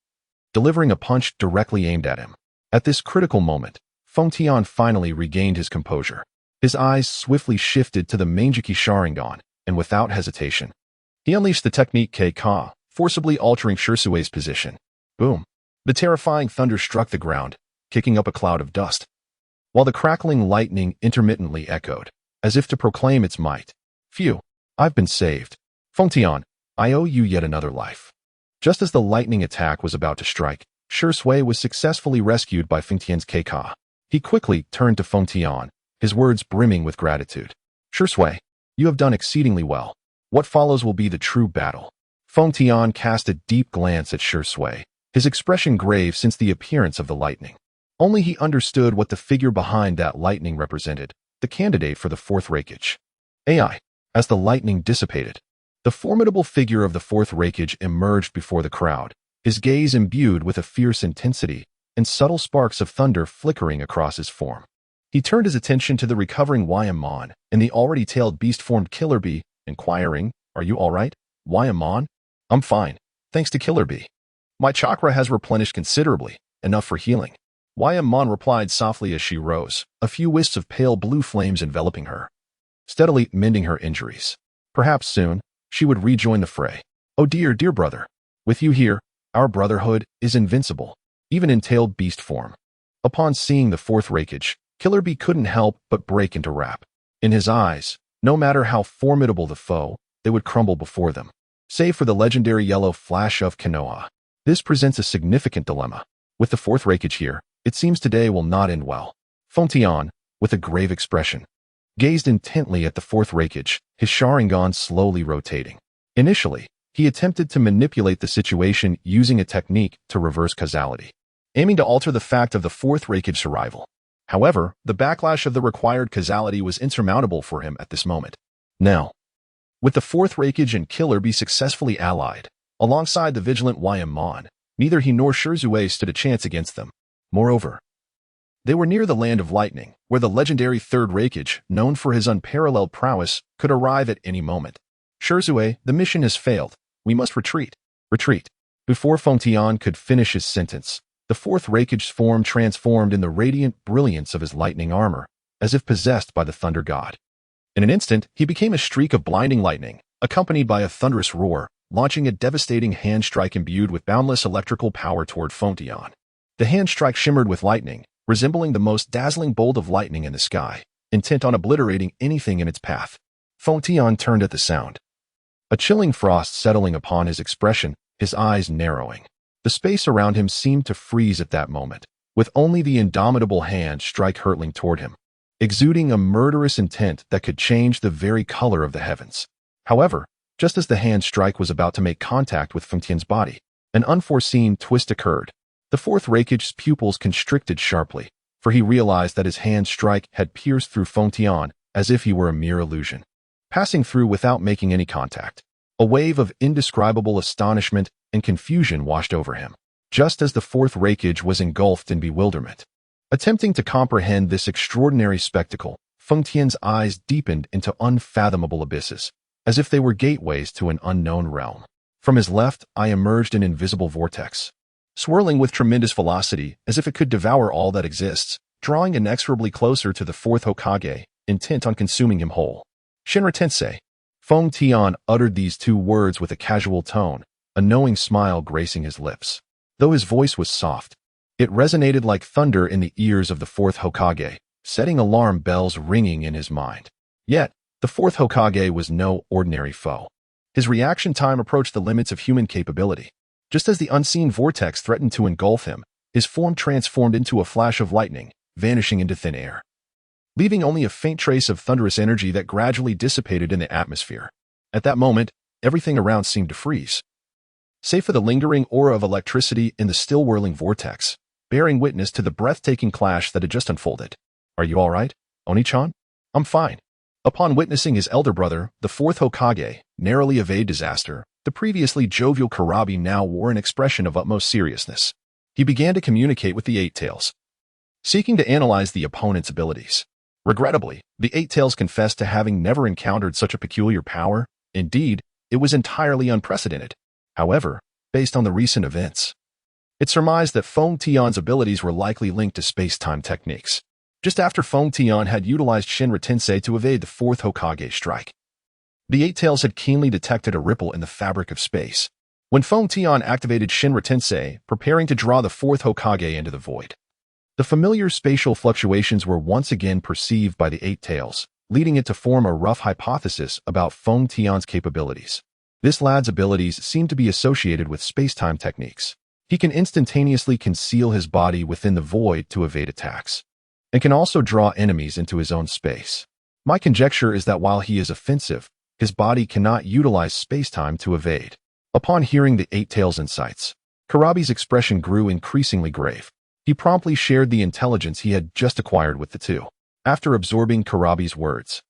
delivering a punch directly aimed at him. At this critical moment, Fontian finally regained his composure. His eyes swiftly shifted to the Mangeki Sharingan, and without hesitation, he unleashed the technique K-Ka, forcibly altering Shirzue's position. Boom! The terrifying thunder struck the ground, kicking up a cloud of dust, while the crackling lightning intermittently echoed, as if to proclaim its might. Phew! I've been saved. Fontian, I owe you yet another life. Just as the lightning attack was about to strike, Shirzue was successfully rescued by Fontian's K-Ka. He quickly turned to Fontian, his words brimming with gratitude. Shirzue, you have done exceedingly well. What follows will be the true battle. Fontian cast a deep glance at Shirzue, his expression grave since the appearance of the lightning. Only he understood what the figure behind that lightning represented, the candidate for the 4th Reikage. AI. As the lightning dissipated, the formidable figure of the 4th Reikage emerged before the crowd, his gaze imbued with a fierce intensity and subtle sparks of thunder flickering across his form. He turned his attention to the recovering Wyamon and the already tailed beast-formed Killer Bee, inquiring, "Are you all right, Wyamon?" "I'm fine, thanks to Killer Bee. My chakra has replenished considerably, enough for healing." Wyamon replied softly as she rose, a few wisps of pale blue flames enveloping her, steadily mending her injuries. Perhaps soon, she would rejoin the fray. "Oh dear, dear brother. With you here, our brotherhood is invincible, even in tailed beast form." Upon seeing the 4th Reikage, Killer Bee couldn't help but break into rap. In his eyes, no matter how formidable the foe, they would crumble before them. Save for the legendary yellow flash of Konoha. This presents a significant dilemma. With the 4th Reikage here, it seems today will not end well. Fontian, with a grave expression, gazed intently at the 4th Reikage, his Sharingan slowly rotating. Initially, he attempted to manipulate the situation using a technique to reverse causality, aiming to alter the fact of the 4th Reikage's arrival. However, the backlash of the required causality was insurmountable for him at this moment. Now, with the 4th Reikage and Killer Bee successfully allied, alongside the vigilant Wyamon, neither he nor Shirzue stood a chance against them. Moreover, They were near the land of lightning, where the legendary Third Reikage, known for his unparalleled prowess, could arrive at any moment. Shursue, the mission has failed. We must retreat. Retreat. Before Feng Tian could finish his sentence, the Fourth Reikage's form transformed in the radiant brilliance of his lightning armor, as if possessed by the Thunder God. In an instant, he became a streak of blinding lightning, accompanied by a thunderous roar, launching a devastating hand strike imbued with boundless electrical power toward Feng Tian. The hand strike shimmered with lightning, resembling the most dazzling bolt of lightning in the sky, intent on obliterating anything in its path. Feng Tian turned at the sound. A chilling frost settling upon his expression, his eyes narrowing. The space around him seemed to freeze at that moment, with only the indomitable hand strike hurtling toward him, exuding a murderous intent that could change the very color of the heavens. However, just as the hand strike was about to make contact with Feng Tian's body, an unforeseen twist occurred. The Fourth Reikage's pupils constricted sharply, for he realized that his hand strike had pierced through Feng Tian as if he were a mere illusion, passing through without making any contact. A wave of indescribable astonishment and confusion washed over him, just as the Fourth Reikage was engulfed in bewilderment. Attempting to comprehend this extraordinary spectacle, Feng Tian's eyes deepened into unfathomable abysses, as if they were gateways to an unknown realm. From his left eye emerged an invisible vortex, swirling with tremendous velocity as if it could devour all that exists, drawing inexorably closer to the Fourth Hokage, intent on consuming him whole. Shinra Tensei. Feng Tian uttered these two words with a casual tone, a knowing smile gracing his lips. Though his voice was soft, it resonated like thunder in the ears of the Fourth Hokage, setting alarm bells ringing in his mind. Yet, the Fourth Hokage was no ordinary foe. His reaction time approached the limits of human capability. Just as the unseen vortex threatened to engulf him, his form transformed into a flash of lightning, vanishing into thin air, leaving only a faint trace of thunderous energy that gradually dissipated in the atmosphere. At that moment, everything around seemed to freeze, save for the lingering aura of electricity in the still whirling vortex, bearing witness to the breathtaking clash that had just unfolded. "Are you all right, Oni-chan?" "I'm fine." Upon witnessing his elder brother, the Fourth Hokage, narrowly evade disaster, the previously jovial Kurabi now wore an expression of utmost seriousness. He began to communicate with the Eight Tails, seeking to analyze the opponent's abilities. Regrettably, the Eight Tails confessed to having never encountered such a peculiar power. Indeed, it was entirely unprecedented. However, based on the recent events, it surmised that Feng Tian's abilities were likely linked to space-time techniques. Just after Feng Tian had utilized Shinra Tensei to evade the Fourth Hokage's strike, the Eight Tails had keenly detected a ripple in the fabric of space. When Feng Tian activated Shinra Tensei, preparing to draw the Fourth Hokage into the void, the familiar spatial fluctuations were once again perceived by the Eight Tails, leading it to form a rough hypothesis about Feng Tian's capabilities. This lad's abilities seem to be associated with space-time techniques. He can instantaneously conceal his body within the void to evade attacks, and can also draw enemies into his own space. My conjecture is that while he is offensive, his body cannot utilize space-time to evade. Upon hearing the Eight Tails' insights, Kurabi's expression grew increasingly grave. He promptly shared the intelligence he had just acquired with the two. After absorbing Kurabi's words,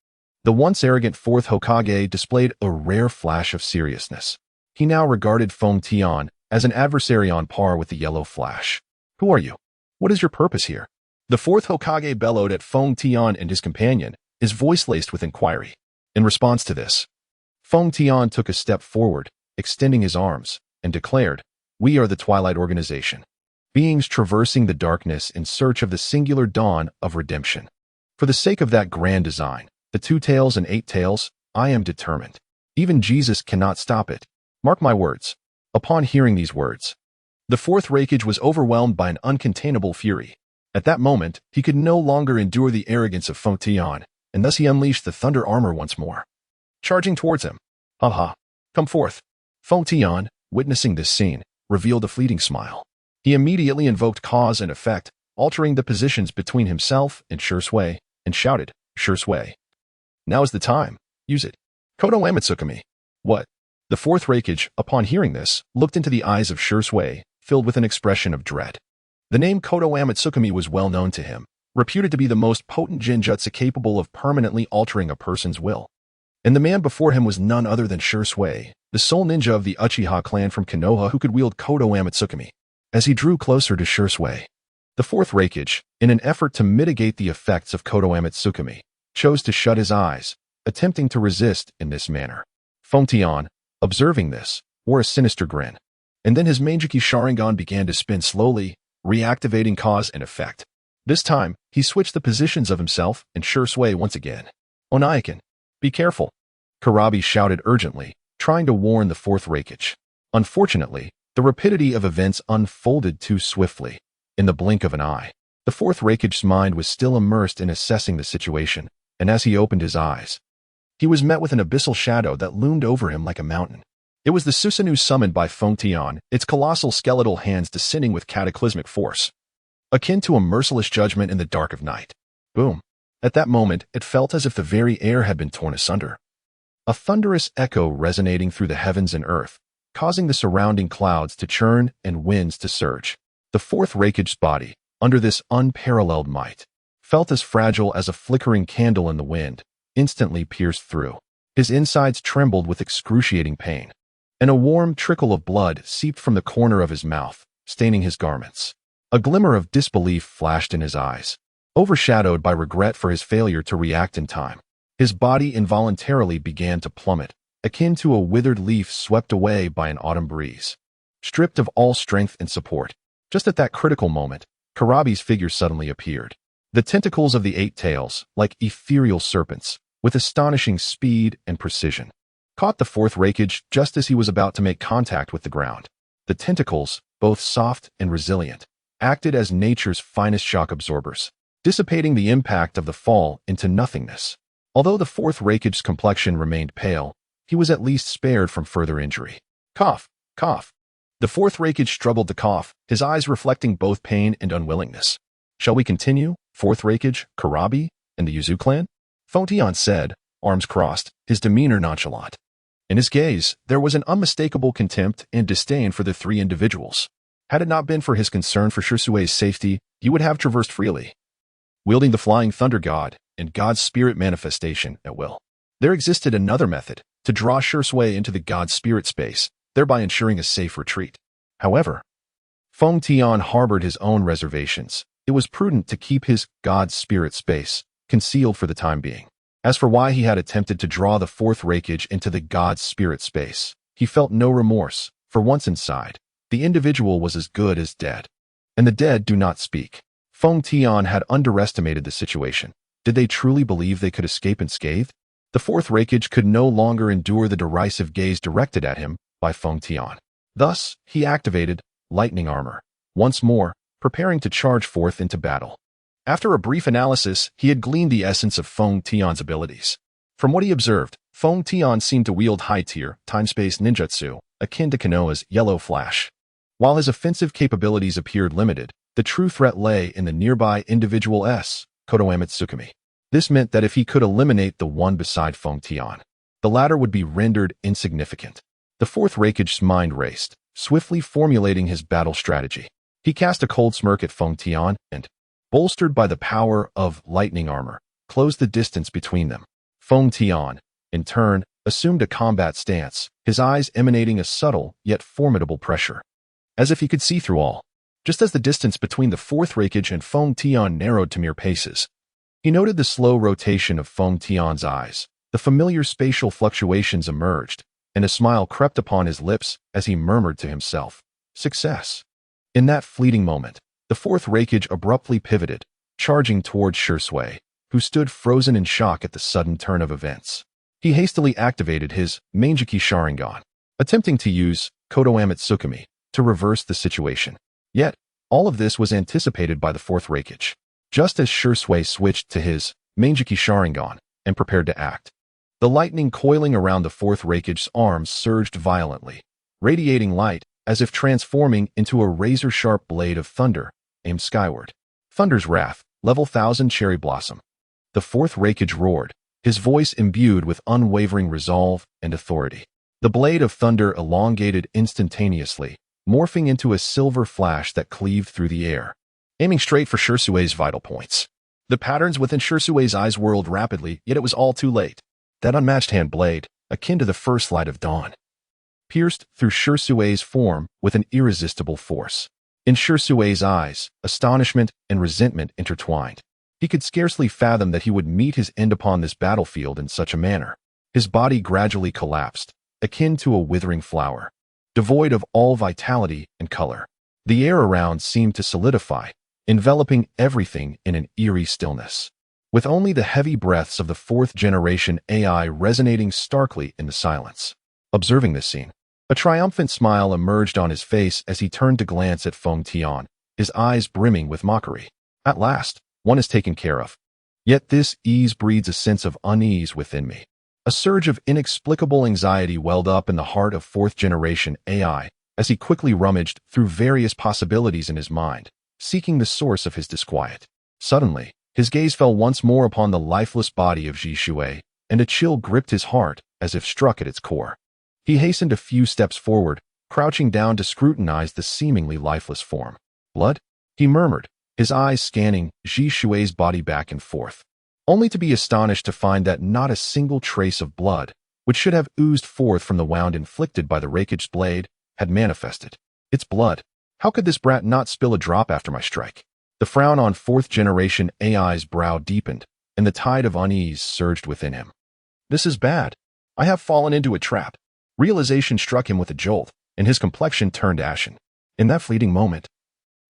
the once arrogant Fourth Hokage displayed a rare flash of seriousness. He now regarded Feng Tian as an adversary on par with the Yellow Flash. "Who are you? What is your purpose here?" The Fourth Hokage bellowed at Feng Tian and his companion, his voice laced with inquiry. In response to this, Feng Tian took a step forward, extending his arms, and declared, "We are the Twilight Organization, beings traversing the darkness in search of the singular dawn of redemption. For the sake of that grand design, the Two Tails and Eight Tails, I am determined. Even Jesus cannot stop it. Mark my words." Upon hearing these words, the Fourth Reikage was overwhelmed by an uncontainable fury. At that moment, he could no longer endure the arrogance of Feng Tian, and thus he unleashed the thunder armor once more, charging towards him. "Ha! Come forth." Feng Tian, witnessing this scene, revealed a fleeting smile. He immediately invoked cause and effect, altering the positions between himself and Shursue, and shouted, "Shursue, now is the time. Use it." "Kodo Amatsukami." "What?" The Fourth Reikage, upon hearing this, looked into the eyes of Shursue, filled with an expression of dread. The name Kodo Amatsukami was well known to him, reputed to be the most potent genjutsu capable of permanently altering a person's will. And the man before him was none other than Shursue, the sole ninja of the Uchiha clan from Konoha who could wield Kodo Amatsukami. As he drew closer to Shursue, The fourth Reikage, in an effort to mitigate the effects of Kotoeme Tsukumi, chose to shut his eyes, attempting to resist in this manner. Fengtian, observing this, wore a sinister grin. And then his Manjiki Sharingan began to spin slowly, reactivating cause and effect. This time, he switched the positions of himself and Shursui once again. Onaikin, be careful, Karabi shouted urgently, trying to warn the fourth Reikage. Unfortunately, the rapidity of events unfolded too swiftly. In the blink of an eye, the fourth Reikage's mind was still immersed in assessing the situation, and as he opened his eyes, he was met with an abyssal shadow that loomed over him like a mountain. It was the Susanoo summoned by Fengtian, its colossal skeletal hands descending with cataclysmic force, akin to a merciless judgment in the dark of night. Boom. At that moment, it felt as if the very air had been torn asunder. A thunderous echo resonating through the heavens and earth, causing the surrounding clouds to churn and winds to surge. The fourth Reikage's body, under this unparalleled might, felt as fragile as a flickering candle in the wind, instantly pierced through. His insides trembled with excruciating pain, and a warm trickle of blood seeped from the corner of his mouth, staining his garments. A glimmer of disbelief flashed in his eyes, overshadowed by regret for his failure to react in time. His body involuntarily began to plummet, akin to a withered leaf swept away by an autumn breeze. Stripped of all strength and support, just at that critical moment, Karabi's figure suddenly appeared. The tentacles of the eight tails, like ethereal serpents, with astonishing speed and precision, caught the fourth Reikage just as he was about to make contact with the ground. The tentacles, both soft and resilient, acted as nature's finest shock absorbers, dissipating the impact of the fall into nothingness. Although the fourth Reikage's complexion remained pale, he was at least spared from further injury. Cough, cough. The fourth Reikage struggled to cough, his eyes reflecting both pain and unwillingness. Shall we continue, fourth Reikage, Karabi, and the Yuzu clan? Fengtian said, arms crossed, his demeanor nonchalant. In his gaze, there was an unmistakable contempt and disdain for the three individuals. Had it not been for his concern for Shursui's safety, you would have traversed freely, wielding the flying thunder god and God's spirit manifestation at will. There existed another method, to draw Shursui into the God's spirit space, thereby ensuring a safe retreat. However, Fengtian harbored his own reservations. It was prudent to keep his God's spirit space concealed for the time being. As for why he had attempted to draw the fourth Reikage into the God's spirit space, he felt no remorse, for once inside, the individual was as good as dead. And the dead do not speak. Fengtian had underestimated the situation. Did they truly believe they could escape unscathed? The fourth Reikage could no longer endure the derisive gaze directed at him by Fengtian. Thus, he activated lightning armor, once more, preparing to charge forth into battle. After a brief analysis, he had gleaned the essence of Fengtian's abilities. From what he observed, Fengtian seemed to wield high-tier, time-space ninjutsu, akin to Konoha's Yellow Flash. While his offensive capabilities appeared limited, the true threat lay in the nearby individual Kotoeme Tsukumi. This meant that if he could eliminate the one beside Fengtian, the latter would be rendered insignificant. The fourth Reikage's mind raced, swiftly formulating his battle strategy. He cast a cold smirk at Fengtian and, bolstered by the power of lightning armor, closed the distance between them. Fengtian, in turn, assumed a combat stance, his eyes emanating a subtle yet formidable pressure, as if he could see through all. Just as the distance between the fourth Reikage and Fengtian narrowed to mere paces, he noted the slow rotation of Fengtian's eyes. The familiar spatial fluctuations emerged, and a smile crept upon his lips as he murmured to himself, "Success." In that fleeting moment, the fourth Reikage abruptly pivoted, charging towards Shursui, who stood frozen in shock at the sudden turn of events. He hastily activated his Manjiki Sharingan, attempting to use Kotoeme Tsukumi to reverse the situation. Yet, all of this was anticipated by the fourth Reikage. Just as Shursui switched to his Manjiki Sharingan and prepared to act, the lightning coiling around the fourth Reikage's arms surged violently, radiating light as if transforming into a razor-sharp blade of thunder aimed skyward. Thunder's wrath, level 1000 cherry blossom. The fourth Reikage roared, his voice imbued with unwavering resolve and authority. The blade of thunder elongated instantaneously, morphing into a silver flash that cleaved through the air, aiming straight for Shursui's vital points. The patterns within Shursui's eyes whirled rapidly, yet it was all too late. That unmatched hand blade, akin to the first light of dawn, pierced through Shursui's form with an irresistible force. In Shirsue's eyes, astonishment and resentment intertwined. He could scarcely fathom that he would meet his end upon this battlefield in such a manner. His body gradually collapsed, akin to a withering flower, devoid of all vitality and color. The air around seemed to solidify, enveloping everything in an eerie stillness, with only the heavy breaths of the fourth-generation AI resonating starkly in the silence. Observing this scene, a triumphant smile emerged on his face as he turned to glance at Feng Tian, his eyes brimming with mockery. At last, one is taken care of. Yet this ease breeds a sense of unease within me. A surge of inexplicable anxiety welled up in the heart of fourth-generation AI as he quickly rummaged through various possibilities in his mind, seeking the source of his disquiet. Suddenly, his gaze fell once more upon the lifeless body of Zhishui, and a chill gripped his heart as if struck at its core. He hastened a few steps forward, crouching down to scrutinize the seemingly lifeless form. Blood? He murmured, his eyes scanning Zhishui's body back and forth, only to be astonished to find that not a single trace of blood, which should have oozed forth from the wound inflicted by the rake's blade, had manifested. It's blood. How could this brat not spill a drop after my strike? The frown on fourth-generation AI's brow deepened, and the tide of unease surged within him. This is bad. I have fallen into a trap. Realization struck him with a jolt, and his complexion turned ashen. In that fleeting moment,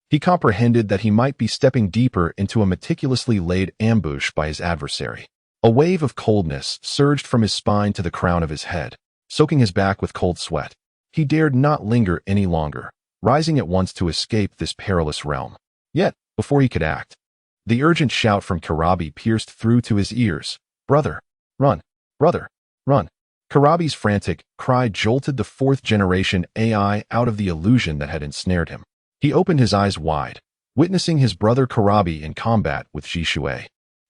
he comprehended that he might be stepping deeper into a meticulously laid ambush by his adversary. A wave of coldness surged from his spine to the crown of his head, soaking his back with cold sweat. He dared not linger any longer, rising at once to escape this perilous realm. Yet, before he could act, the urgent shout from Karabi pierced through to his ears. Brother, run! Brother, run! Karabi's frantic cry jolted the fourth-generation AI out of the illusion that had ensnared him. He opened his eyes wide, witnessing his brother Karabi in combat with Zhishui,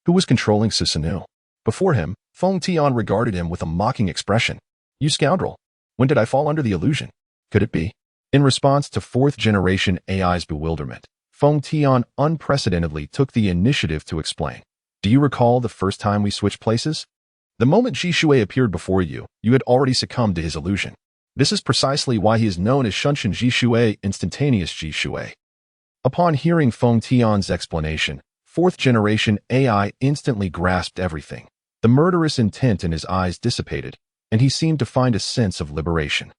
who was controlling Susanoo. Before him, Feng Tian regarded him with a mocking expression. You scoundrel! When did I fall under the illusion? Could it be? In response to fourth-generation AI's bewilderment, Feng Tian unprecedentedly took the initiative to explain. Do you recall the first time we switched places? The moment Zhishui appeared before you, you had already succumbed to his illusion. This is precisely why he is known as Shunshin Zhishui, instantaneous Zhishui. Upon hearing Feng Tian's explanation, fourth-generation AI instantly grasped everything. The murderous intent in his eyes dissipated, and he seemed to find a sense of liberation.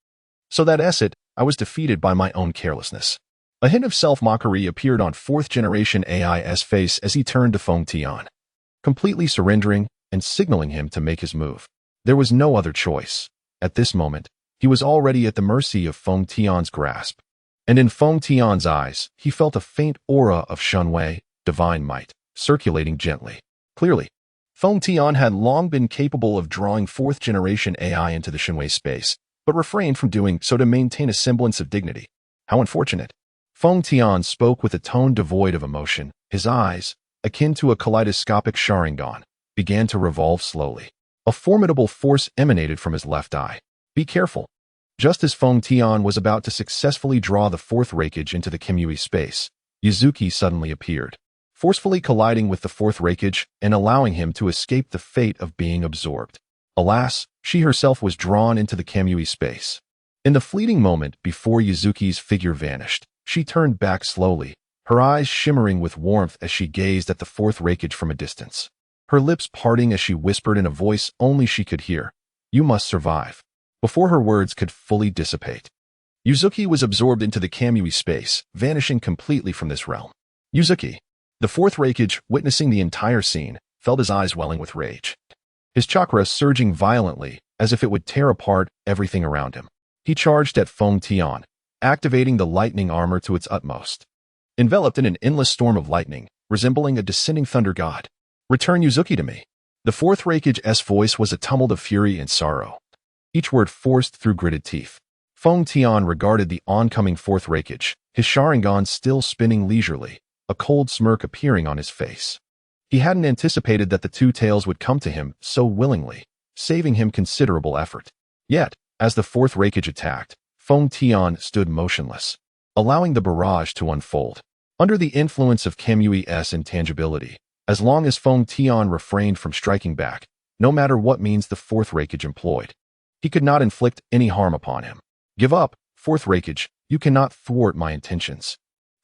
So that essay, I was defeated by my own carelessness. A hint of self-mockery appeared on fourth-generation AI's face as he turned to Feng Tian, completely surrendering and signaling him to make his move. There was no other choice. At this moment, he was already at the mercy of Feng Tian's grasp, and in Feng Tian's eyes, he felt a faint aura of Shunwei, divine might, circulating gently. Clearly, Feng Tian had long been capable of drawing fourth-generation AI into the Shunwei space, but refrained from doing so to maintain a semblance of dignity. How unfortunate. Feng Tian spoke with a tone devoid of emotion. His eyes, akin to a kaleidoscopic Sharingan, began to revolve slowly. A formidable force emanated from his left eye. Be careful. Just as Feng Tian was about to successfully draw the fourth rakeage into the Kimui space, Yuzuki suddenly appeared, forcefully colliding with the fourth rakeage and allowing him to escape the fate of being absorbed. Alas, she herself was drawn into the Kamui space. In the fleeting moment before Yuzuki's figure vanished, she turned back slowly, her eyes shimmering with warmth as she gazed at the fourth rakeage from a distance. Her lips parting as she whispered in a voice only she could hear, "You must survive." Before her words could fully dissipate, Yuzuki was absorbed into the Kamui space, vanishing completely from this realm. Yuzuki, the fourth rakeage, witnessing the entire scene, felt his eyes welling with rage, his chakra surging violently as if it would tear apart everything around him. He charged at Feng Tian, activating the lightning armor to its utmost. Enveloped in an endless storm of lightning, resembling a descending thunder god. Return Yuzuki to me. The fourth rakeage's voice was a tumult of fury and sorrow, each word forced through gritted teeth. Feng Tian regarded the oncoming fourth rakeage, his Sharingan still spinning leisurely, a cold smirk appearing on his face. He hadn't anticipated that the two tails would come to him so willingly, saving him considerable effort. Yet, as the fourth rakeage attacked, Feng Tian stood motionless, allowing the barrage to unfold. Under the influence of Kamui's intangibility, as long as Feng Tian refrained from striking back, no matter what means the fourth rakeage employed, he could not inflict any harm upon him. Give up, fourth rakeage, you cannot thwart my intentions.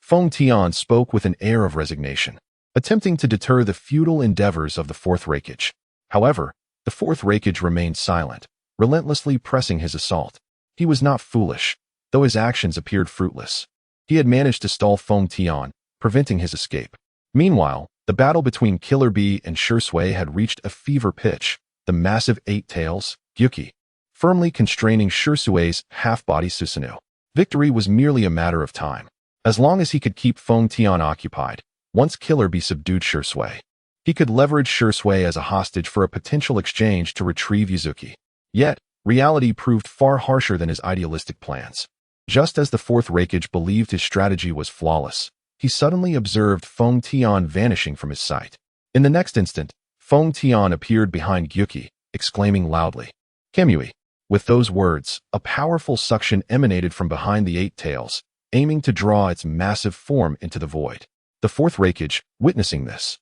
Feng Tian spoke with an air of resignation, attempting to deter the futile endeavors of the fourth Reikage. However, the fourth Reikage remained silent, relentlessly pressing his assault. He was not foolish, though his actions appeared fruitless. He had managed to stall Feng Tian, preventing his escape. Meanwhile, the battle between Killer Bee and Shui had reached a fever pitch, the massive eight tails, Gyuki, firmly constraining Shui's half-body Susanoo. Victory was merely a matter of time. As long as he could keep Feng Tian occupied, once Killer Bee subdued Shui, he could leverage Shui as a hostage for a potential exchange to retrieve Yuzuki. Yet, reality proved far harsher than his idealistic plans. Just as the fourth Reikage believed his strategy was flawless, he suddenly observed Feng Tian vanishing from his sight. In the next instant, Feng Tian appeared behind Gyuki, exclaiming loudly, "Kamui!" With those words, a powerful suction emanated from behind the eight tails, aiming to draw its massive form into the void. The fourth Reikage, witnessing this,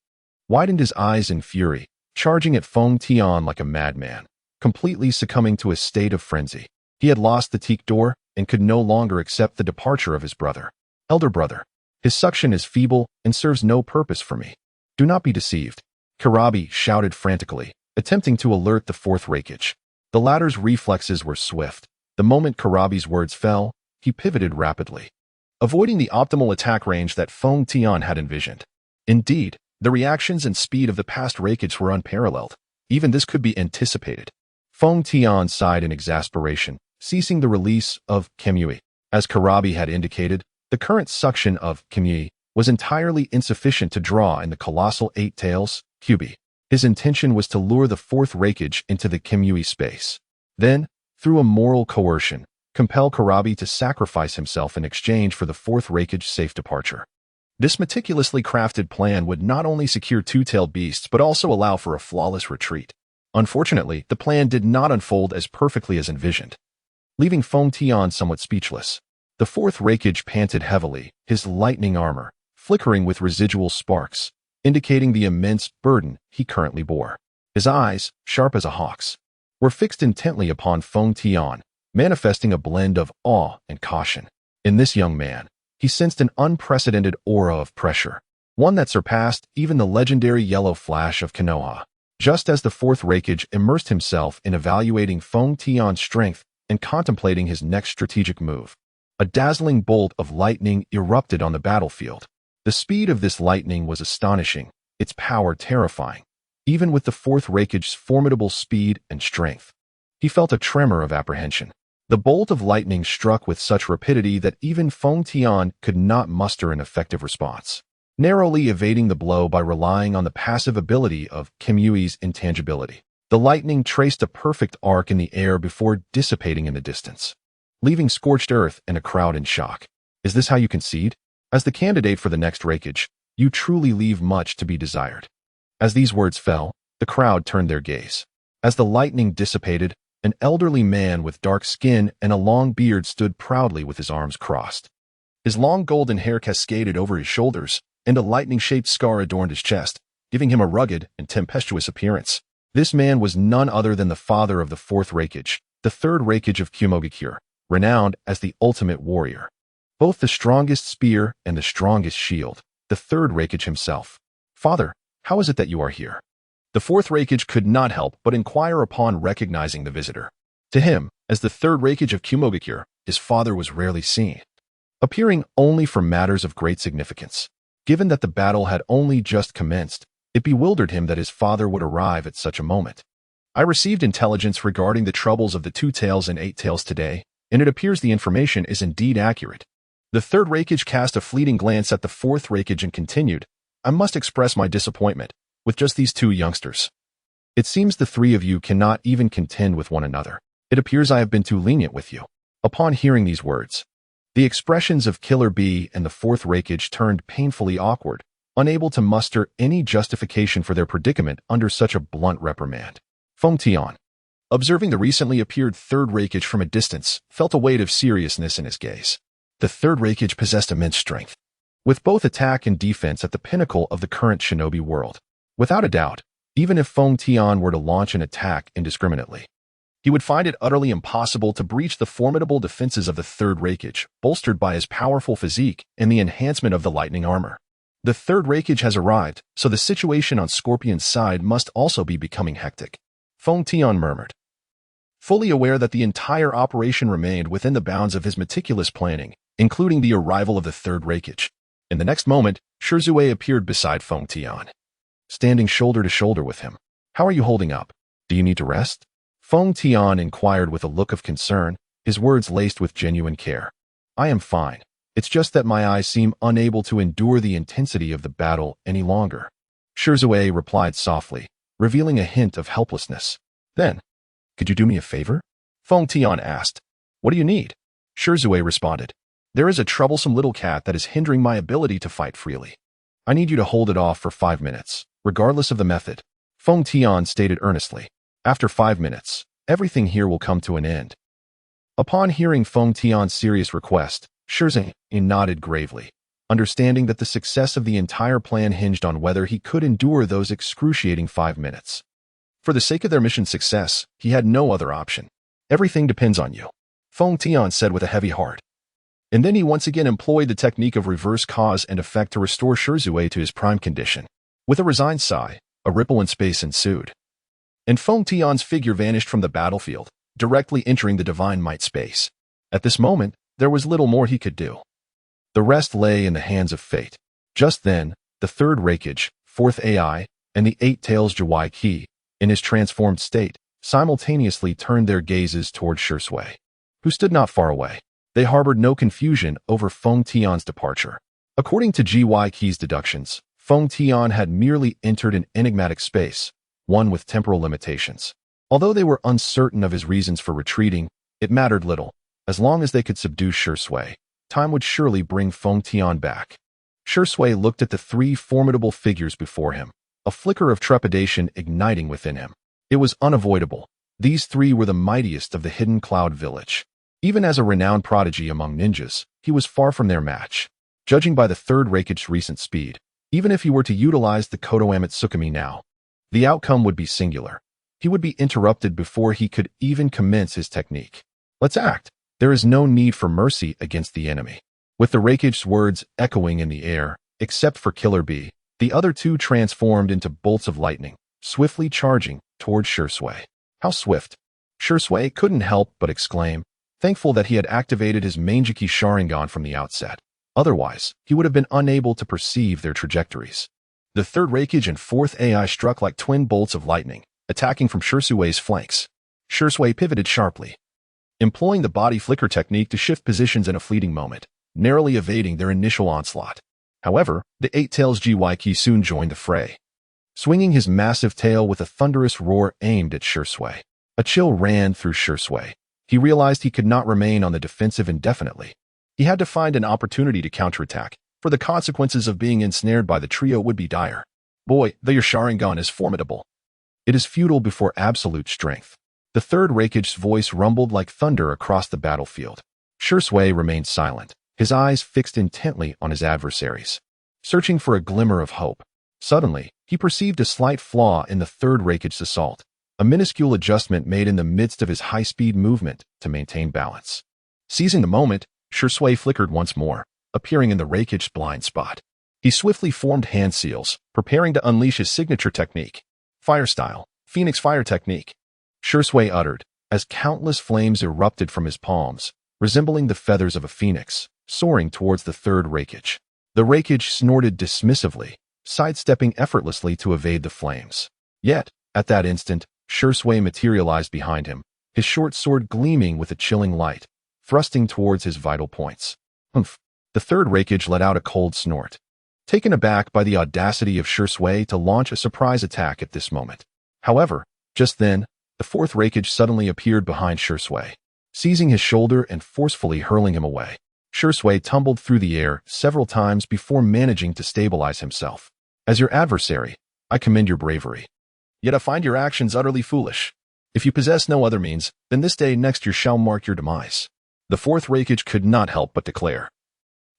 widened his eyes in fury, charging at Feng Tian like a madman, completely succumbing to a state of frenzy. He had lost the teak door and could no longer accept the departure of his elder brother. His suction is feeble and serves no purpose for me. Do not be deceived, Kurabi shouted frantically, attempting to alert the fourth Reikage. The latter's reflexes were swift. The moment Kurabi's words fell, he pivoted rapidly, avoiding the optimal attack range that Feng Tian had envisioned. Indeed, the reactions and speed of the past Reikage were unparalleled. Even this could be anticipated. Feng Tian sighed in exasperation, ceasing the release of Kamui. As Kurabi had indicated, the current suction of Kamui was entirely insufficient to draw in the colossal eight tails, Kyubi. His intention was to lure the fourth Reikage into the Kamui space. Then, through a moral coercion, compel Kurabi to sacrifice himself in exchange for the fourth Reikage's safe departure. This meticulously crafted plan would not only secure two-tailed beasts but also allow for a flawless retreat. Unfortunately, the plan did not unfold as perfectly as envisioned, leaving Feng Tian somewhat speechless. The fourth Reikage panted heavily, his lightning armor flickering with residual sparks, indicating the immense burden he currently bore. His eyes, sharp as a hawk's, were fixed intently upon Feng Tian, manifesting a blend of awe and caution. In this young man, he sensed an unprecedented aura of pressure, one that surpassed even the legendary yellow flash of Konoha. Just as the fourth Reikage immersed himself in evaluating Feng Tian's strength and contemplating his next strategic move, a dazzling bolt of lightning erupted on the battlefield. The speed of this lightning was astonishing, its power terrifying. Even with the fourth Reikage's formidable speed and strength, he felt a tremor of apprehension. The bolt of lightning struck with such rapidity that even Feng Tian could not muster an effective response, narrowly evading the blow by relying on the passive ability of Kamui's intangibility. The lightning traced a perfect arc in the air before dissipating in the distance, leaving scorched earth and a crowd in shock. Is this how you concede? As the candidate for the next Reikage, you truly leave much to be desired. As these words fell, the crowd turned their gaze. As the lightning dissipated, an elderly man with dark skin and a long beard stood proudly with his arms crossed. His long golden hair cascaded over his shoulders, and a lightning-shaped scar adorned his chest, giving him a rugged and tempestuous appearance. This man was none other than the father of the fourth Reikage, the third Reikage of Kumogakure, renowned as the ultimate warrior. Both the strongest spear and the strongest shield, the third Reikage himself. "Father, how is it that you are here?" The fourth Reikage could not help but inquire upon recognizing the visitor. To him, as the third Reikage of Kumogakure, his father was rarely seen, appearing only for matters of great significance. Given that the battle had only just commenced, it bewildered him that his father would arrive at such a moment. "I received intelligence regarding the troubles of the two tails and eight tails today, and it appears the information is indeed accurate." The third Reikage cast a fleeting glance at the fourth Reikage and continued, "I must express my disappointment with just these two youngsters. It seems the three of you cannot even contend with one another. It appears I have been too lenient with you." Upon hearing these words, the expressions of Killer Bee and the fourth Reikage turned painfully awkward, unable to muster any justification for their predicament under such a blunt reprimand. Feng Tian, observing the recently appeared third Reikage from a distance, felt a weight of seriousness in his gaze. The third Reikage possessed immense strength, with both attack and defense at the pinnacle of the current shinobi world. Without a doubt, even if Feng Tian were to launch an attack indiscriminately, He would find it utterly impossible to breach the formidable defenses of the third Raikage, bolstered by his powerful physique and the enhancement of the lightning armor. The third Raikage has arrived, so the situation on Scorpion's side must also be becoming hectic. Feng Tian murmured. Fully aware that the entire operation remained within the bounds of his meticulous planning, including the arrival of the third Raikage. In the next moment, Shizue appeared beside Feng Tian, standing shoulder to shoulder with him. How are you holding up? Do you need to rest? Feng Tian inquired with a look of concern, his words laced with genuine care. I am fine. It's just that my eyes seem unable to endure the intensity of the battle any longer. Shizue replied softly, revealing a hint of helplessness. Then, could you do me a favor? Feng Tian asked. What do you need? Shizue responded. There is a troublesome little cat that is hindering my ability to fight freely. I need you to hold it off for 5 minutes, regardless of the method. Feng Tian stated earnestly. After 5 minutes, everything here will come to an end. Upon hearing Feng Tian's serious request, Shizue nodded gravely, understanding that the success of the entire plan hinged on whether he could endure those excruciating 5 minutes. For the sake of their mission's success, he had no other option. Everything depends on you, Feng Tian said with a heavy heart. And then he once again employed the technique of reverse cause and effect to restore Shizue to his prime condition. With a resigned sigh, a ripple in space ensued, and Feng Tian's figure vanished from the battlefield, directly entering the divine might space. At this moment, there was little more he could do. The rest lay in the hands of fate. Just then, the third Raikage, fourth AI, and the eight tails Jiwai Qi, in his transformed state, simultaneously turned their gazes toward Shizue, who stood not far away. They harbored no confusion over Feng Tian's departure. According to Jiwai Qi's deductions, Feng Tian had merely entered an enigmatic space, one with temporal limitations. Although they were uncertain of his reasons for retreating, it mattered little. As long as they could subdue Shizue, time would surely bring Feng Tian back. Shizue looked at the three formidable figures before him, a flicker of trepidation igniting within him. It was unavoidable. These three were the mightiest of the Hidden Cloud Village. Even as a renowned prodigy among ninjas, he was far from their match. Judging by the third Raikage's recent speed, even if he were to utilize the Kotoame Tsukumi now, the outcome would be singular. He would be interrupted before he could even commence his technique. Let's act. There is no need for mercy against the enemy. With the Raikage's words echoing in the air, except for Killer Bee, the other two transformed into bolts of lightning, swiftly charging toward Shizue. How swift! Shizue couldn't help but exclaim, thankful that he had activated his Manjiki Sharingan from the outset. Otherwise, he would have been unable to perceive their trajectories. The third Raikage and fourth AI struck like twin bolts of lightning, attacking from Shizue's flanks. Shizue pivoted sharply, employing the body flicker technique to shift positions in a fleeting moment, narrowly evading their initial onslaught. However, the eight tails Jiwai Qi soon joined the fray, swinging his massive tail with a thunderous roar aimed at Shizue. A chill ran through Shizue. He realized he could not remain on the defensive indefinitely. He had to find an opportunity to counterattack, for the consequences of being ensnared by the trio would be dire. Boy, though your Sharingan is formidable, it is futile before absolute strength. The third Raikage's voice rumbled like thunder across the battlefield. Shizue remained silent, his eyes fixed intently on his adversaries, searching for a glimmer of hope. Suddenly, he perceived a slight flaw in the third Raikage's assault, a minuscule adjustment made in the midst of his high-speed movement to maintain balance. Seizing the moment, Shizue flickered once more, appearing in the Raikage's blind spot. He swiftly formed hand seals, preparing to unleash his signature technique. Fire style, Phoenix Fire Technique. Shizue uttered, as countless flames erupted from his palms, resembling the feathers of a phoenix, soaring towards the third Raikage. The Raikage snorted dismissively, sidestepping effortlessly to evade the flames. Yet, at that instant, Shizue materialized behind him, his short sword gleaming with a chilling light, thrusting towards his vital points. Humph! The third Raikage let out a cold snort, taken aback by the audacity of Shizue to launch a surprise attack at this moment. However, just then, the fourth Raikage suddenly appeared behind Shizue, seizing his shoulder and forcefully hurling him away. Shizue tumbled through the air several times before managing to stabilize himself. As your adversary, I commend your bravery. Yet I find your actions utterly foolish. If you possess no other means, then this day next year shall mark your demise. The fourth Raikage could not help but declare.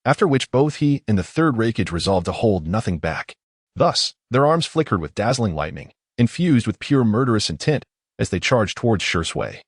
After which both he and the third Raikage resolved to hold nothing back. Thus, their arms flickered with dazzling lightning, infused with pure murderous intent, as they charged towards Shizue.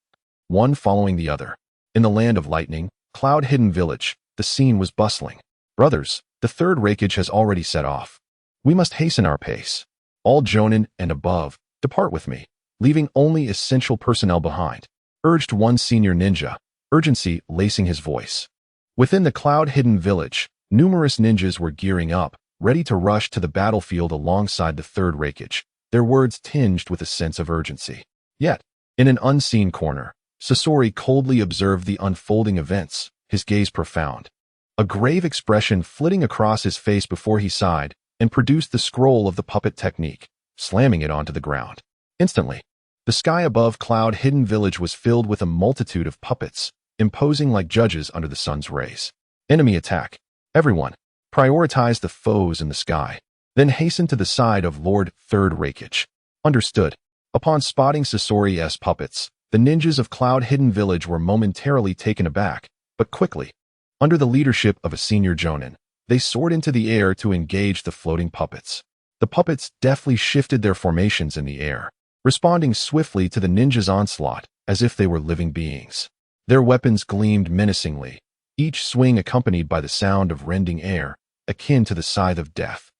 one following the other. In the land of lightning, cloud-hidden village, the scene was bustling. Brothers, the third raikage has already set off. We must hasten our pace. All Jonin and above, depart with me, leaving only essential personnel behind, urged one senior ninja, urgency lacing his voice. Within the cloud-hidden village, numerous ninjas were gearing up, ready to rush to the battlefield alongside the third raikage, their words tinged with a sense of urgency. Yet, in an unseen corner, Sasori coldly observed the unfolding events, his gaze profound. A grave expression flitting across his face before he sighed and produced the scroll of the puppet technique, slamming it onto the ground. Instantly, the sky above cloud-hidden village was filled with a multitude of puppets, imposing like judges under the sun's rays. Enemy attack. Everyone, prioritize the foes in the sky, then hasten to the side of Lord Third Raikage. Understood. Upon spotting Sasori's puppets, the ninjas of Cloud-Hidden Village were momentarily taken aback, but quickly, under the leadership of a senior jonin, they soared into the air to engage the floating puppets. The puppets deftly shifted their formations in the air, responding swiftly to the ninjas' onslaught as if they were living beings. Their weapons gleamed menacingly, each swing accompanied by the sound of rending air, akin to the scythe of death.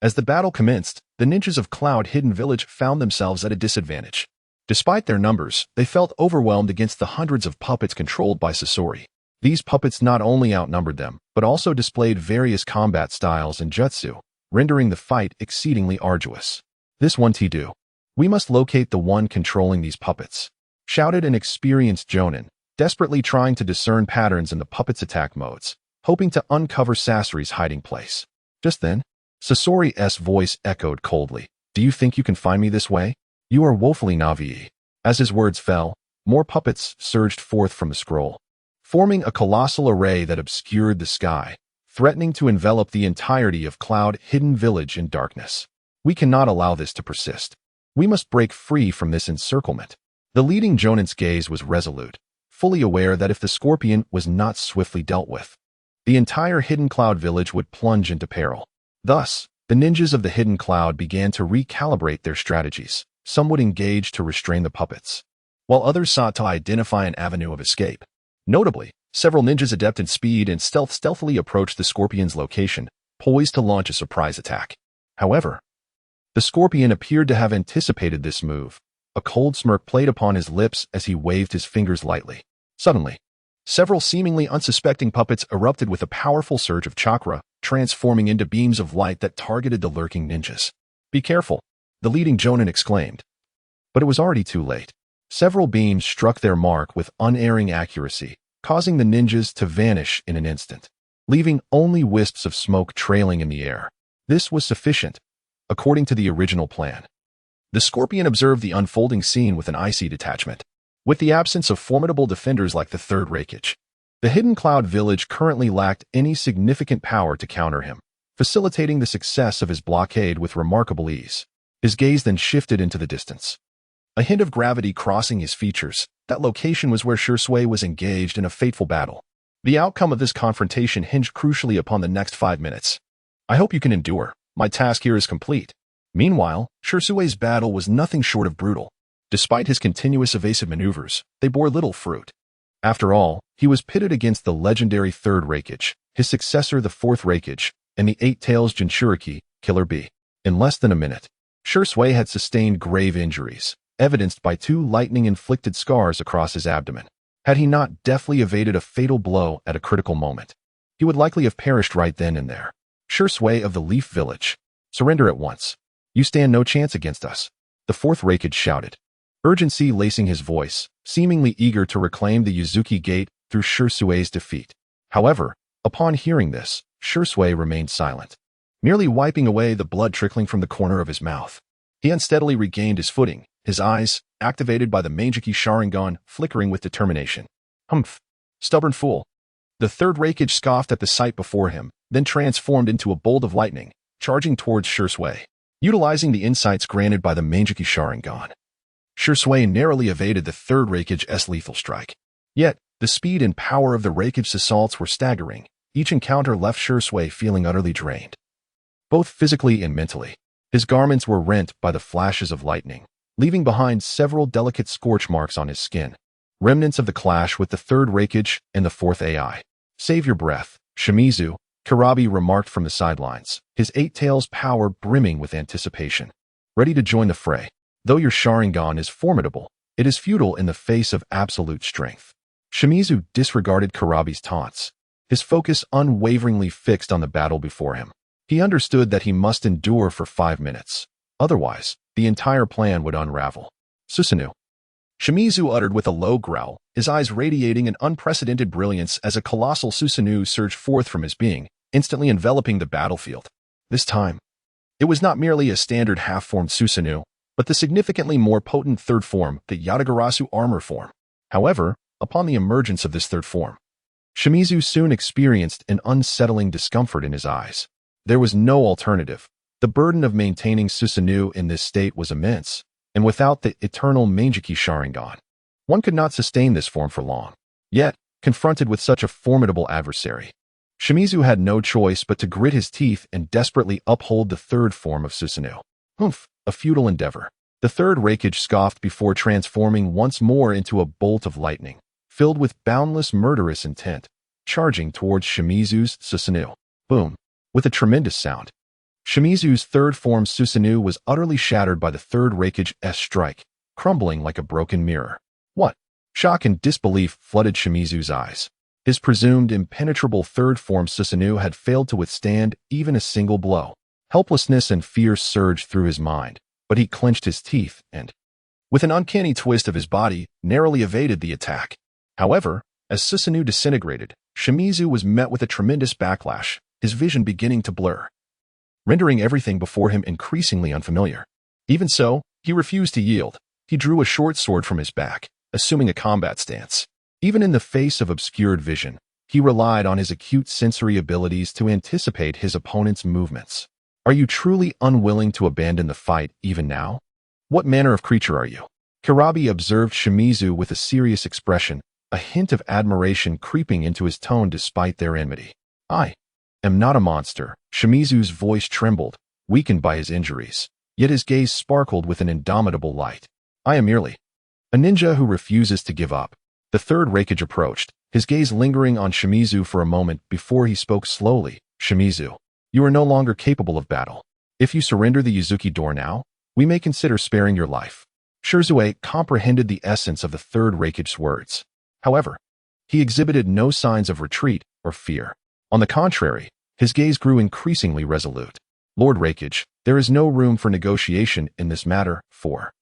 As the battle commenced, the ninjas of Cloud-Hidden Village found themselves at a disadvantage. Despite their numbers, they felt overwhelmed against the hundreds of puppets controlled by Sasori. These puppets not only outnumbered them, but also displayed various combat styles and jutsu, rendering the fight exceedingly arduous. "This one to do. We must locate the one controlling these puppets," shouted an experienced jonin, desperately trying to discern patterns in the puppets' attack modes, hoping to uncover Sasori's hiding place. Just then, Sasori's voice echoed coldly. "Do you think you can find me this way? You are woefully naive." As his words fell, more puppets surged forth from the scroll, forming a colossal array that obscured the sky, threatening to envelop the entirety of Cloud-Hidden Village in darkness. "We cannot allow this to persist. We must break free from this encirclement." The leading jonin's gaze was resolute, fully aware that if the scorpion was not swiftly dealt with, the entire Hidden Cloud Village would plunge into peril. Thus, the ninjas of the Hidden Cloud began to recalibrate their strategies. Some would engage to restrain the puppets, while others sought to identify an avenue of escape. Notably, several ninjas adept in speed and stealth stealthily approached the scorpion's location, poised to launch a surprise attack. However, the scorpion appeared to have anticipated this move. A cold smirk played upon his lips as he waved his fingers lightly. Suddenly, several seemingly unsuspecting puppets erupted with a powerful surge of chakra, transforming into beams of light that targeted the lurking ninjas. "Be careful," the leading jonin exclaimed. But it was already too late. Several beams struck their mark with unerring accuracy, causing the ninjas to vanish in an instant, leaving only wisps of smoke trailing in the air. This was sufficient, according to the original plan. The scorpion observed the unfolding scene with an icy detachment. With the absence of formidable defenders like the Third Raikage, the Hidden Cloud Village currently lacked any significant power to counter him, facilitating the success of his blockade with remarkable ease. His gaze then shifted into the distance. A hint of gravity crossing his features, that location was where Shursui was engaged in a fateful battle. The outcome of this confrontation hinged crucially upon the next 5 minutes. "I hope you can endure. My task here is complete." Meanwhile, Shursui's battle was nothing short of brutal. Despite his continuous evasive maneuvers, they bore little fruit. After all, he was pitted against the legendary Third Raikage, his successor the Fourth Raikage, and the Eight Tails Jinchuriki, Killer Bee. In less than a minute, Shursui had sustained grave injuries, evidenced by 2 lightning-inflicted scars across his abdomen. Had he not deftly evaded a fatal blow at a critical moment, he would likely have perished right then and there. "Shursui of the Leaf Village, surrender at once. You stand no chance against us," the Fourth Raikage shouted, urgency lacing his voice, seemingly eager to reclaim the Yuzuki Gate through Shursui's defeat. However, upon hearing this, Shursui remained silent, merely wiping away the blood trickling from the corner of his mouth. He unsteadily regained his footing, his eyes, activated by the Meijiki Sharingan, flickering with determination. "Humph! Stubborn fool!" The Third Raikage scoffed at the sight before him, then transformed into a bolt of lightning, charging towards Shursui. Utilizing the insights granted by the Meijiki Sharingan, Shursui narrowly evaded the Third Raikage's lethal strike. Yet, the speed and power of the Raikage's assaults were staggering. Each encounter left Shursui feeling utterly drained, both physically and mentally. His garments were rent by the flashes of lightning, leaving behind several delicate scorch marks on his skin. remnants of the clash with the third Reikage and the fourth AI. Save your breath, Shimizu, Kurabi remarked from the sidelines, his eight tails power brimming with anticipation. Ready to join the fray. Though your Sharingan is formidable, it is futile in the face of absolute strength. Shimizu disregarded Kurabi's taunts, his focus unwaveringly fixed on the battle before him. He understood that he must endure for 5 minutes. Otherwise, the entire plan would unravel. Susanoo. Shimizu uttered with a low growl, his eyes radiating an unprecedented brilliance as a colossal Susanoo surged forth from his being, instantly enveloping the battlefield. This time, it was not merely a standard half-formed Susanoo, but the significantly more potent third form, the Yatagarasu armor form. However, upon the emergence of this third form, Shimizu soon experienced an unsettling discomfort in his eyes. There was no alternative. The burden of maintaining Susanoo in this state was immense, and without the eternal Mangeki Sharingan, one could not sustain this form for long. Yet, confronted with such a formidable adversary, Shimizu had no choice but to grit his teeth and desperately uphold the third form of Susanoo. Humph, a futile endeavor. The third Reikage scoffed before transforming once more into a bolt of lightning, filled with boundless murderous intent, charging towards Shimizu's Susanoo. Boom. With a tremendous sound, Shimizu's third form Susanoo was utterly shattered by the third Reikage's strike, crumbling like a broken mirror. What? Shock and disbelief flooded Shimizu's eyes. His presumed impenetrable third form Susanoo had failed to withstand even a single blow. Helplessness and fear surged through his mind, but he clenched his teeth and, with an uncanny twist of his body, narrowly evaded the attack. However, as Susanoo disintegrated, Shimizu was met with a tremendous backlash, his vision beginning to blur, rendering everything before him increasingly unfamiliar. Even so, he refused to yield. He drew a short sword from his back, assuming a combat stance. Even in the face of obscured vision, he relied on his acute sensory abilities to anticipate his opponent's movements. Are you truly unwilling to abandon the fight even now? What manner of creature are you? Kurabi observed Shimizu with a serious expression, a hint of admiration creeping into his tone despite their enmity. I am not a monster. Shimizu's voice trembled, weakened by his injuries, yet his gaze sparkled with an indomitable light. I am merely a ninja who refuses to give up. The third Reikage approached, his gaze lingering on Shimizu for a moment before he spoke slowly. Shimizu, you are no longer capable of battle. If you surrender the Yuzuki door now, we may consider sparing your life. Shirzue comprehended the essence of the third Reikage's words. However, he exhibited no signs of retreat or fear. On the contrary, his gaze grew increasingly resolute. Lord Reikage, there is no room for negotiation in this matter, for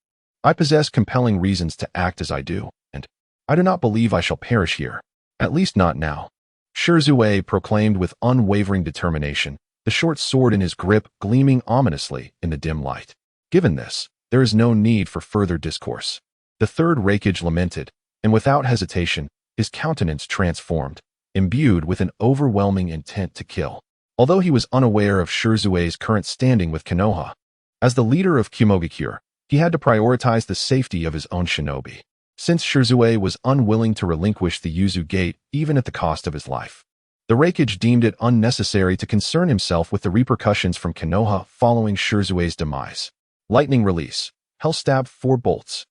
I possess compelling reasons to act as I do, and I do not believe I shall perish here. At least not now. Shirzue proclaimed with unwavering determination, the short sword in his grip gleaming ominously in the dim light. Given this, there is no need for further discourse. The third Reikage lamented, and without hesitation, his countenance transformed, imbued with an overwhelming intent to kill. Although he was unaware of Shirzue's current standing with Konoha, as the leader of Kumogakure, he had to prioritize the safety of his own shinobi, since Shirzue was unwilling to relinquish the Yuzu Gate even at the cost of his life. The Reikage deemed it unnecessary to concern himself with the repercussions from Konoha following Shirzue's demise. Lightning release. Hell stab 4 bolts.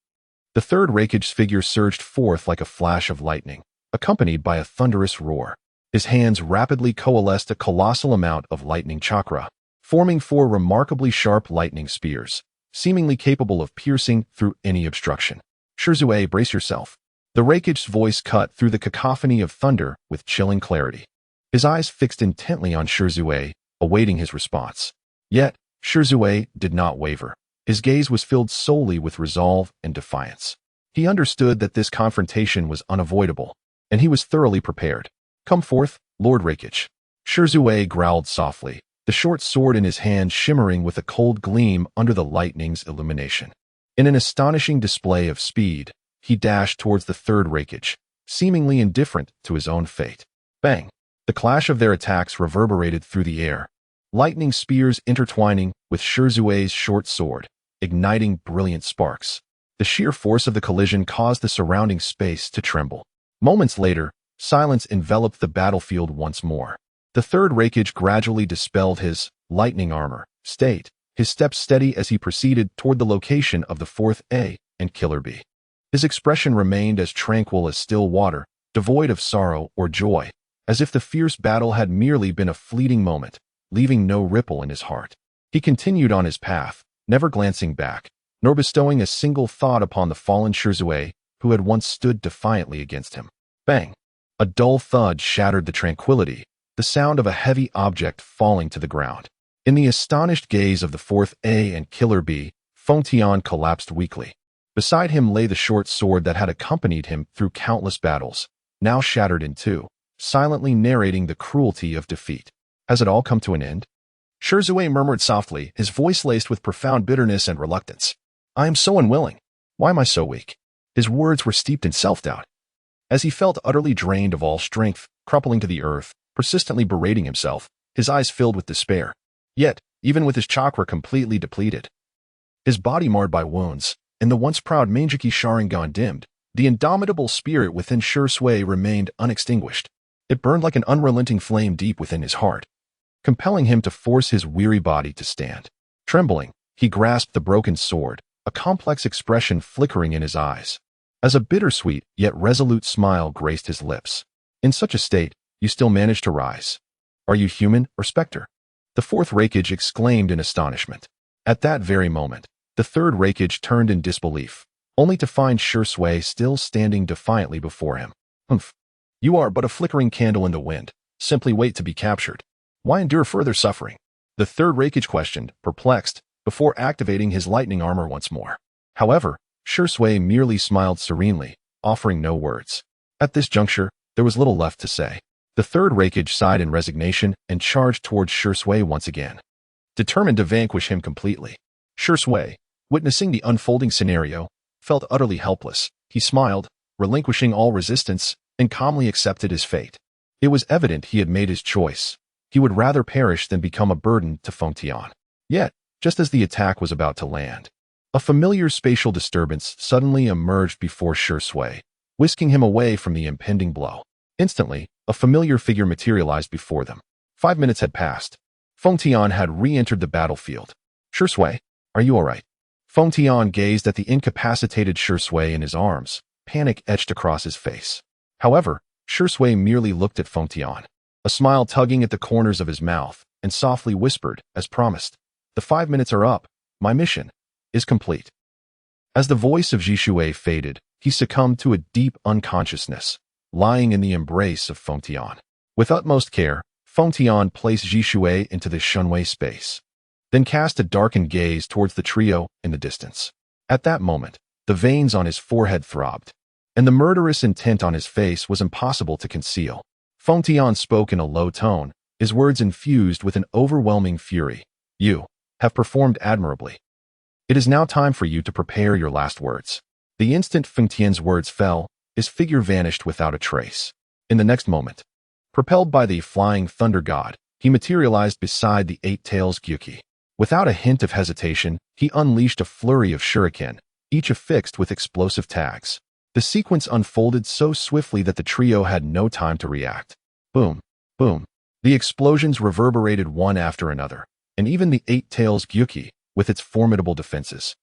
The third Reikage's figure surged forth like a flash of lightning, accompanied by a thunderous roar. His hands rapidly coalesced a colossal amount of lightning chakra, forming 4 remarkably sharp lightning spears, seemingly capable of piercing through any obstruction. Shirzue, brace yourself. The Reikage's voice cut through the cacophony of thunder with chilling clarity. His eyes fixed intently on Shirzue, awaiting his response. Yet, Shirzue did not waver. His gaze was filled solely with resolve and defiance. He understood that this confrontation was unavoidable, and he was thoroughly prepared. Come forth, Lord Reikage. Shirzue growled softly, the short sword in his hand shimmering with a cold gleam under the lightning's illumination. In an astonishing display of speed, he dashed towards the third Reikage, seemingly indifferent to his own fate. Bang! The clash of their attacks reverberated through the air, lightning spears intertwining with Shirzue's short sword, igniting brilliant sparks. The sheer force of the collision caused the surrounding space to tremble. Moments later, silence enveloped the battlefield once more. The third Reikage gradually dispelled his lightning armor, his steps steady as he proceeded toward the location of the fourth A and Killer B. His expression remained as tranquil as still water, devoid of sorrow or joy, as if the fierce battle had merely been a fleeting moment, leaving no ripple in his heart. He continued on his path, never glancing back, nor bestowing a single thought upon the fallen Shirzue who had once stood defiantly against him. Bang! A dull thud shattered the tranquility, the sound of a heavy object falling to the ground. In the astonished gaze of the fourth A and Killer B, Feng Tian collapsed weakly. Beside him lay the short sword that had accompanied him through countless battles, now shattered in two, silently narrating the cruelty of defeat. Has it all come to an end? Shirzue murmured softly, his voice laced with profound bitterness and reluctance. I am so unwilling. Why am I so weak? His words were steeped in self-doubt. As he felt utterly drained of all strength, crumpling to the earth, persistently berating himself, his eyes filled with despair. Yet, even with his chakra completely depleted, his body marred by wounds, and the once proud Manjiki Sharingan dimmed, the indomitable spirit within Shirzue remained unextinguished. It burned like an unrelenting flame deep within his heart, compelling him to force his weary body to stand. Trembling, he grasped the broken sword, a complex expression flickering in his eyes, as a bittersweet yet resolute smile graced his lips. In such a state, you still manage to rise. Are you human or specter? The fourth Reikage exclaimed in astonishment. At that very moment, the third Reikage turned in disbelief, only to find Shirzue still standing defiantly before him. Humph. You are but a flickering candle in the wind. Simply wait to be captured. Why endure further suffering? The third Reikage questioned, perplexed, before activating his lightning armor once more. However, Shirzue merely smiled serenely, offering no words. At this juncture, there was little left to say. The third Reikage sighed in resignation and charged towards Shirzue once again, determined to vanquish him completely. Shirzue, witnessing the unfolding scenario, felt utterly helpless. He smiled, relinquishing all resistance, and calmly accepted his fate. It was evident he had made his choice. He would rather perish than become a burden to Feng Tian. Yet, just as the attack was about to land, a familiar spatial disturbance suddenly emerged before Shirzue, whisking him away from the impending blow. Instantly, a familiar figure materialized before them. 5 minutes had passed. Feng Tian had re-entered the battlefield. Shirzue, are you all right? Feng Tian gazed at the incapacitated Shirzue in his arms, panic etched across his face. However, Shirzue merely looked at Feng Tian, a smile tugging at the corners of his mouth, and softly whispered, as promised, the 5 minutes are up. My mission is complete. As the voice of Jishue faded, he succumbed to a deep unconsciousness, lying in the embrace of Feng Tian. With utmost care, Feng Tian placed Jishue into the Shunwei space, then cast a darkened gaze towards the trio in the distance. At that moment, the veins on his forehead throbbed, and the murderous intent on his face was impossible to conceal. Feng Tian spoke in a low tone, his words infused with an overwhelming fury. You have performed admirably. It is now time for you to prepare your last words. The instant Feng Tian's words fell, his figure vanished without a trace. In the next moment, propelled by the flying thunder god, he materialized beside the Eight Tails Gyuki. Without a hint of hesitation, he unleashed a flurry of shuriken, each affixed with explosive tags. The sequence unfolded so swiftly that the trio had no time to react. Boom, boom. The explosions reverberated one after another, and even the Eight Tails Gyuki, with its formidable defenses,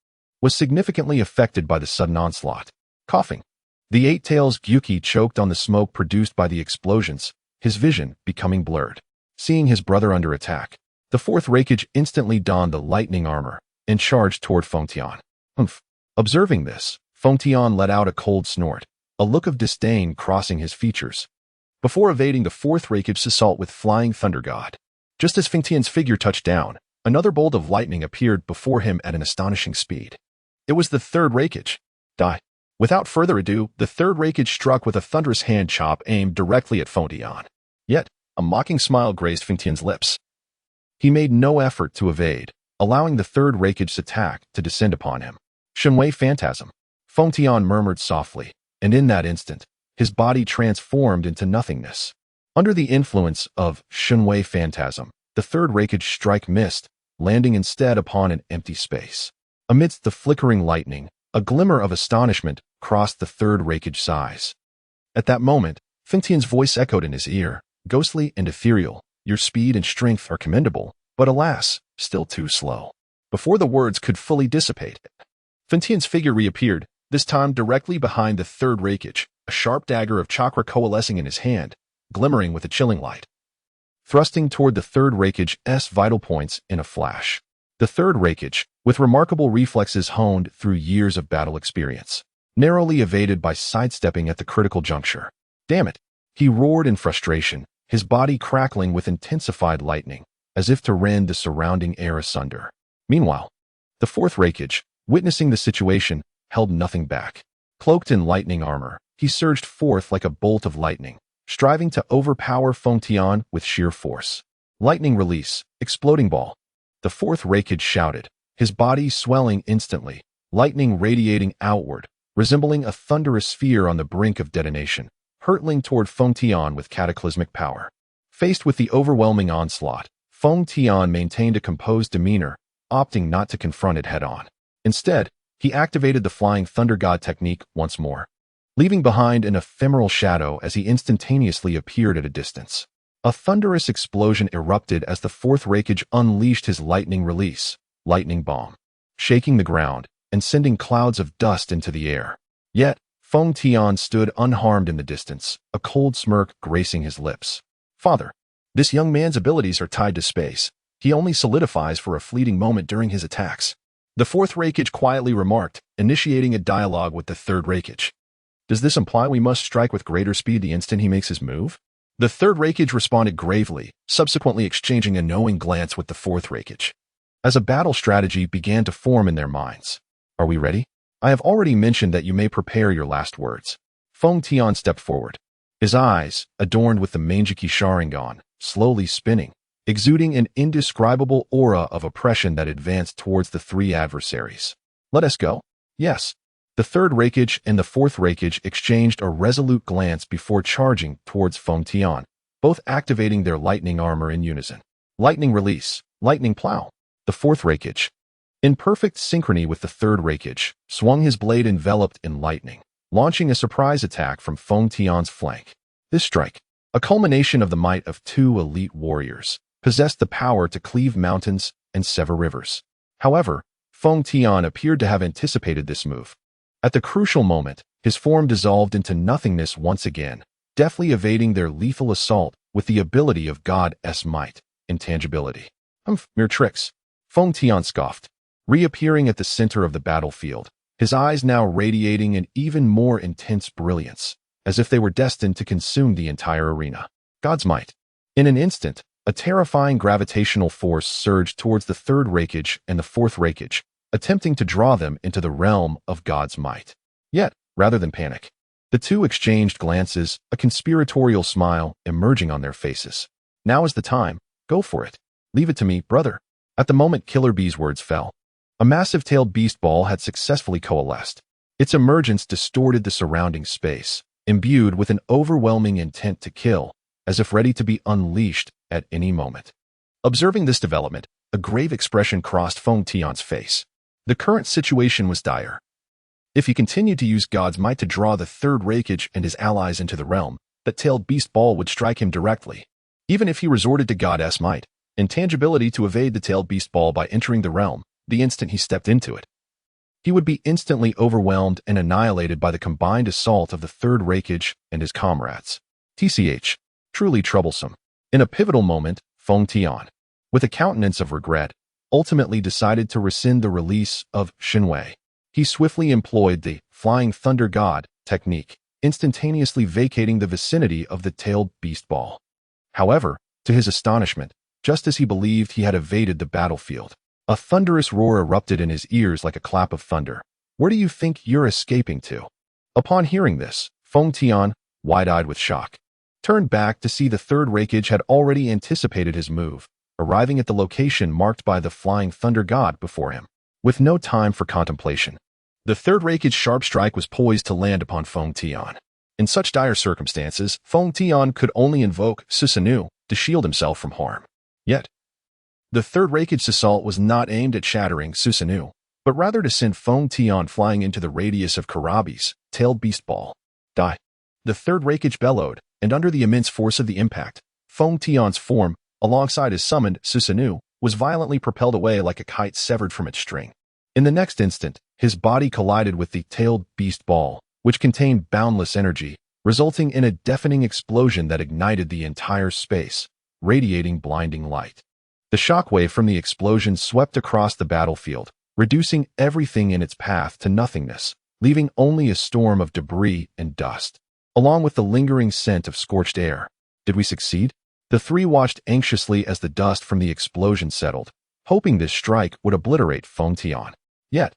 was significantly affected by the sudden onslaught. Coughing, the Eight Tails Gyuki choked on the smoke produced by the explosions, his vision becoming blurred. Seeing his brother under attack, the fourth Reikage instantly donned the lightning armor and charged toward Feng Tian. Humph. Observing this, Feng Tian let out a cold snort, a look of disdain crossing his features, before evading the fourth Reikage's assault with Flying Thunder God. Just as Feng Tian's figure touched down, another bolt of lightning appeared before him at an astonishing speed. It was the third Reikage. Die. Without further ado, the third Reikage struck with a thunderous hand chop aimed directly at Feng Tian. Yet, a mocking smile graced Feng Tian's lips. He made no effort to evade, allowing the third Reikage's attack to descend upon him. Shunwei Phantasm. Feng Tian murmured softly, and in that instant, his body transformed into nothingness. Under the influence of Shunwei Phantasm, the third Reikage strike missed, landing instead upon an empty space. Amidst the flickering lightning, a glimmer of astonishment crossed the third Reikage's eyes. At that moment, Feng Tian's voice echoed in his ear, ghostly and ethereal. Your speed and strength are commendable, but alas, still too slow. Before the words could fully dissipate, Feng Tian's figure reappeared, this time directly behind the third Reikage, a sharp dagger of chakra coalescing in his hand, glimmering with a chilling light. Thrusting toward the third Reikage's vital points in a flash. The third Reikage, with remarkable reflexes honed through years of battle experience, narrowly evaded by sidestepping at the critical juncture. Damn it! He roared in frustration, his body crackling with intensified lightning, as if to rend the surrounding air asunder. Meanwhile, the fourth Reikage, witnessing the situation, held nothing back. Cloaked in lightning armor, he surged forth like a bolt of lightning, striving to overpower Feng Tian with sheer force. Lightning release, exploding ball. The fourth Reikage shouted, his body swelling instantly, lightning radiating outward, resembling a thunderous sphere on the brink of detonation, hurtling toward Feng Tian with cataclysmic power. Faced with the overwhelming onslaught, Feng Tian maintained a composed demeanor, opting not to confront it head-on. Instead, he activated the Flying Thunder God technique once more, leaving behind an ephemeral shadow as he instantaneously appeared at a distance. A thunderous explosion erupted as the fourth Reikage unleashed his lightning release, lightning bomb, shaking the ground and sending clouds of dust into the air. Yet, Feng Tian stood unharmed in the distance, a cold smirk gracing his lips. Father, this young man's abilities are tied to space. He only solidifies for a fleeting moment during his attacks. The fourth Reikage quietly remarked, initiating a dialogue with the third Reikage. Does this imply we must strike with greater speed the instant he makes his move? The third Reikage responded gravely, subsequently exchanging a knowing glance with the fourth Reikage. As a battle strategy began to form in their minds. Are we ready? I have already mentioned that you may prepare your last words. Feng Tian stepped forward. His eyes, adorned with the Mangeki Sharingan, slowly spinning, exuding an indescribable aura of oppression that advanced towards the three adversaries. Let us go? Yes. The third Reikage and the fourth Reikage exchanged a resolute glance before charging towards Feng Tian, both activating their lightning armor in unison. Lightning release, lightning plow. The fourth Reikage, in perfect synchrony with the third Reikage, swung his blade enveloped in lightning, launching a surprise attack from Feng Tian's flank. This strike, a culmination of the might of two elite warriors, possessed the power to cleave mountains and sever rivers. However, Feng Tian appeared to have anticipated this move. At the crucial moment, his form dissolved into nothingness once again, deftly evading their lethal assault with the ability of God's might, intangibility. Mere tricks. Feng Tian scoffed, reappearing at the center of the battlefield, his eyes now radiating an even more intense brilliance, as if they were destined to consume the entire arena. God's might. In an instant, a terrifying gravitational force surged towards the third Reikage and the fourth Reikage, attempting to draw them into the realm of God's might. Yet, rather than panic, the two exchanged glances, a conspiratorial smile emerging on their faces. Now is the time. Go for it. Leave it to me, brother. At the moment Killer Bee's words fell, a massive-tailed beast ball had successfully coalesced. Its emergence distorted the surrounding space, imbued with an overwhelming intent to kill, as if ready to be unleashed at any moment. Observing this development, a grave expression crossed Feng Tian's face. The current situation was dire. If he continued to use God's might to draw the third Reikage and his allies into the realm, that tailed beast ball would strike him directly. Even if he resorted to God's might, intangibility to evade the tailed beast ball by entering the realm, the instant he stepped into it, he would be instantly overwhelmed and annihilated by the combined assault of the third Reikage and his comrades. TCH. Truly troublesome. In a pivotal moment, Feng Tian, with a countenance of regret, ultimately decided to rescind the release of Shenwei. He swiftly employed the Flying Thunder God technique, instantaneously vacating the vicinity of the tailed beast ball. However, to his astonishment, just as he believed he had evaded the battlefield, a thunderous roar erupted in his ears like a clap of thunder. Where do you think you're escaping to? Upon hearing this, Feng Tian, wide-eyed with shock, turned back to see the third Reikage had already anticipated his move, arriving at the location marked by the Flying Thunder God before him. With no time for contemplation, the third Reikage's sharp strike was poised to land upon Feng Tian. In such dire circumstances, Feng Tian could only invoke Susanoo to shield himself from harm. Yet, the third Reikage's assault was not aimed at shattering Susanoo, but rather to send Feng Tian flying into the radius of Karabi's tailed beast ball. Die. The third Reikage bellowed, and under the immense force of the impact, Feng Tian's form, alongside his summoned Susanoo, was violently propelled away like a kite severed from its string. In the next instant, his body collided with the tailed beast ball, which contained boundless energy, resulting in a deafening explosion that ignited the entire space, radiating blinding light. The shockwave from the explosion swept across the battlefield, reducing everything in its path to nothingness, leaving only a storm of debris and dust, along with the lingering scent of scorched air. Did we succeed? The three watched anxiously as the dust from the explosion settled, hoping this strike would obliterate Feng Tian. Yet,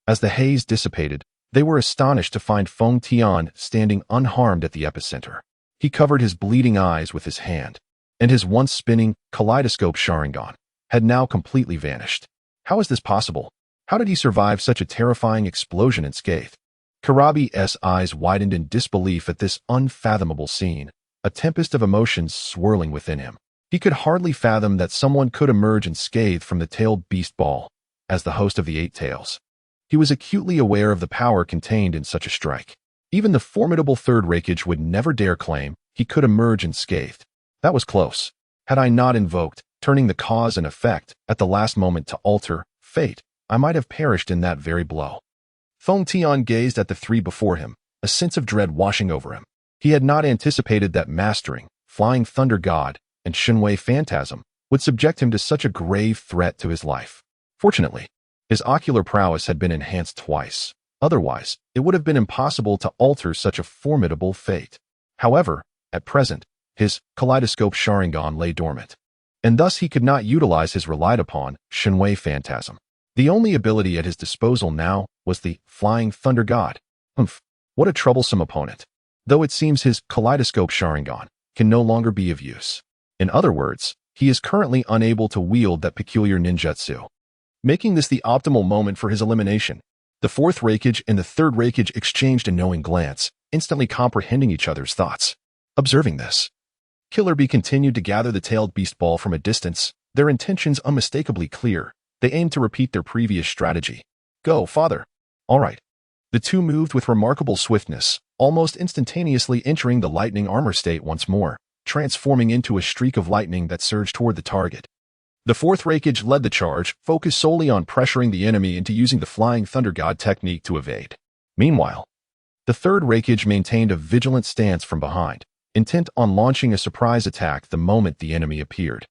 as the haze dissipated, they were astonished to find Feng Tian standing unharmed at the epicenter. He covered his bleeding eyes with his hand, and his once spinning kaleidoscope Sharingan had now completely vanished. How is this possible? How did he survive such a terrifying explosion unscathed? Karabi's eyes widened in disbelief at this unfathomable scene, a tempest of emotions swirling within him. He could hardly fathom that someone could emerge unscathed from the tailed beast ball, as the host of the Eight Tails. He was acutely aware of the power contained in such a strike. Even the formidable third Raikage would never dare claim he could emerge unscathed. That was close. Had I not invoked, turning the cause and effect at the last moment to alter fate, I might have perished in that very blow. Feng Tian gazed at the three before him, a sense of dread washing over him. He had not anticipated that mastering, Flying Thunder God, and Shenwei Phantasm would subject him to such a grave threat to his life. Fortunately, his ocular prowess had been enhanced twice. Otherwise, it would have been impossible to alter such a formidable fate. However, at present, his kaleidoscope Sharingan lay dormant, and thus he could not utilize his relied-upon Shenwei Phantasm. The only ability at his disposal now was the Flying Thunder God. What a troublesome opponent. Though it seems his kaleidoscope Sharingan can no longer be of use. In other words, he is currently unable to wield that peculiar ninjutsu, making this the optimal moment for his elimination. The fourth Raikage and the third Raikage exchanged a knowing glance, instantly comprehending each other's thoughts. Observing this, Killer Bee continued to gather the tailed beast ball from a distance, their intentions unmistakably clear. They aimed to repeat their previous strategy. Go, father. All right. The two moved with remarkable swiftness, almost instantaneously entering the lightning armor state once more, transforming into a streak of lightning that surged toward the target. The fourth Raikage led the charge, focused solely on pressuring the enemy into using the Flying Thunder God technique to evade. Meanwhile, the third Raikage maintained a vigilant stance from behind, intent on launching a surprise attack the moment the enemy appeared.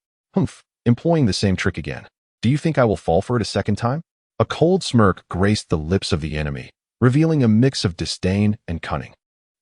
Employing the same trick again. Do you think I will fall for it a second time? A cold smirk graced the lips of the enemy, revealing a mix of disdain and cunning.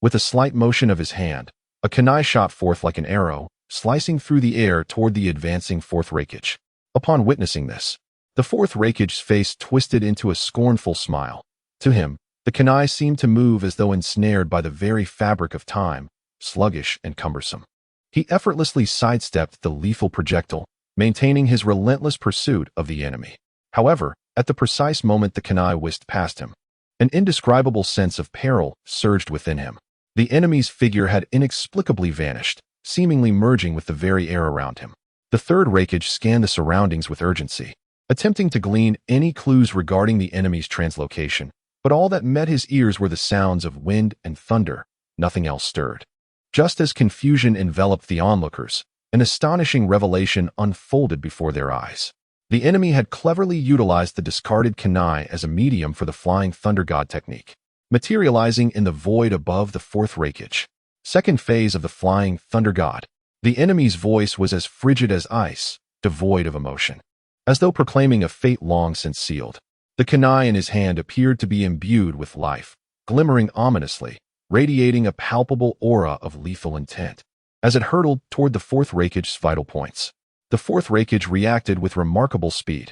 With a slight motion of his hand, a kunai shot forth like an arrow, slicing through the air toward the advancing fourth Raikage. Upon witnessing this, the fourth Raikage's face twisted into a scornful smile. To him, the kunai seemed to move as though ensnared by the very fabric of time, sluggish and cumbersome. He effortlessly sidestepped the lethal projectile, maintaining his relentless pursuit of the enemy. However, at the precise moment the kunai whisked past him, an indescribable sense of peril surged within him. The enemy's figure had inexplicably vanished, seemingly merging with the very air around him. The third Raikage scanned the surroundings with urgency, attempting to glean any clues regarding the enemy's translocation, but all that met his ears were the sounds of wind and thunder. Nothing else stirred. Just as confusion enveloped the onlookers, an astonishing revelation unfolded before their eyes. The enemy had cleverly utilized the discarded kunai as a medium for the Flying Thunder God technique, materializing in the void above the fourth Raikage. Second phase of the Flying Thunder God. The enemy's voice was as frigid as ice, devoid of emotion, as though proclaiming a fate long since sealed. The kunai in his hand appeared to be imbued with life, glimmering ominously, radiating a palpable aura of lethal intent. As it hurtled toward the fourth Raikage's vital points, the fourth Raikage reacted with remarkable speed.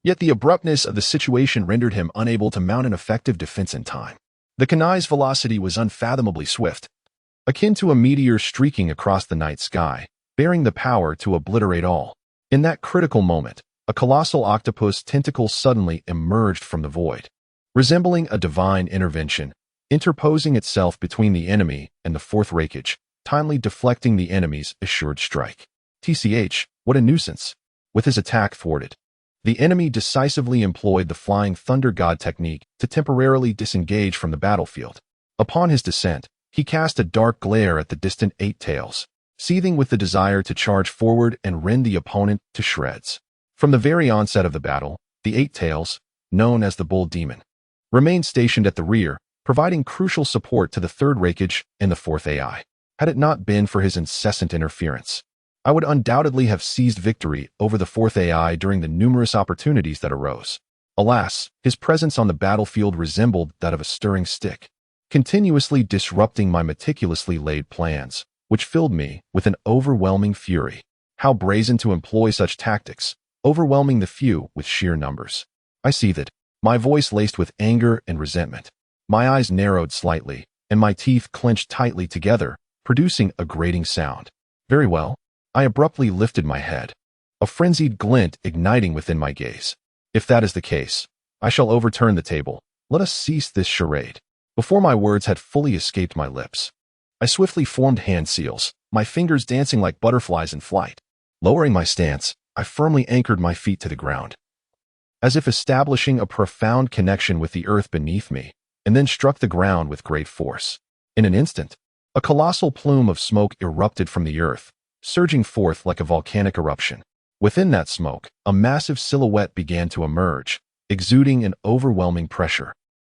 Yet the abruptness of the situation rendered him unable to mount an effective defense in time. The kunai's velocity was unfathomably swift, akin to a meteor streaking across the night sky, bearing the power to obliterate all. In that critical moment, a colossal octopus tentacle suddenly emerged from the void, resembling a divine intervention, interposing itself between the enemy and the fourth Raikage, timely deflecting the enemy's assured strike. TCH, what a nuisance. With his attack thwarted, the enemy decisively employed the Flying Thunder God technique to temporarily disengage from the battlefield. Upon his descent, he cast a dark glare at the distant Eight Tails, seething with the desire to charge forward and rend the opponent to shreds. From the very onset of the battle, the Eight Tails, known as the Bull Demon, remained stationed at the rear, providing crucial support to the third Reikage and the fourth AI. Had it not been for his incessant interference, I would undoubtedly have seized victory over the fourth AI during the numerous opportunities that arose. Alas, his presence on the battlefield resembled that of a stirring stick, continuously disrupting my meticulously laid plans, which filled me with an overwhelming fury. How brazen to employ such tactics, overwhelming the few with sheer numbers. I seethed, my voice laced with anger and resentment. My eyes narrowed slightly, and my teeth clenched tightly together, producing a grating sound. Very well. I abruptly lifted my head, a frenzied glint igniting within my gaze. If that is the case, I shall overturn the table. Let us cease this charade. Before my words had fully escaped my lips, I swiftly formed hand seals, my fingers dancing like butterflies in flight. Lowering my stance, I firmly anchored my feet to the ground, as if establishing a profound connection with the earth beneath me, and then struck the ground with great force. In an instant, a colossal plume of smoke erupted from the earth, surging forth like a volcanic eruption. Within that smoke, a massive silhouette began to emerge, exuding an overwhelming pressure,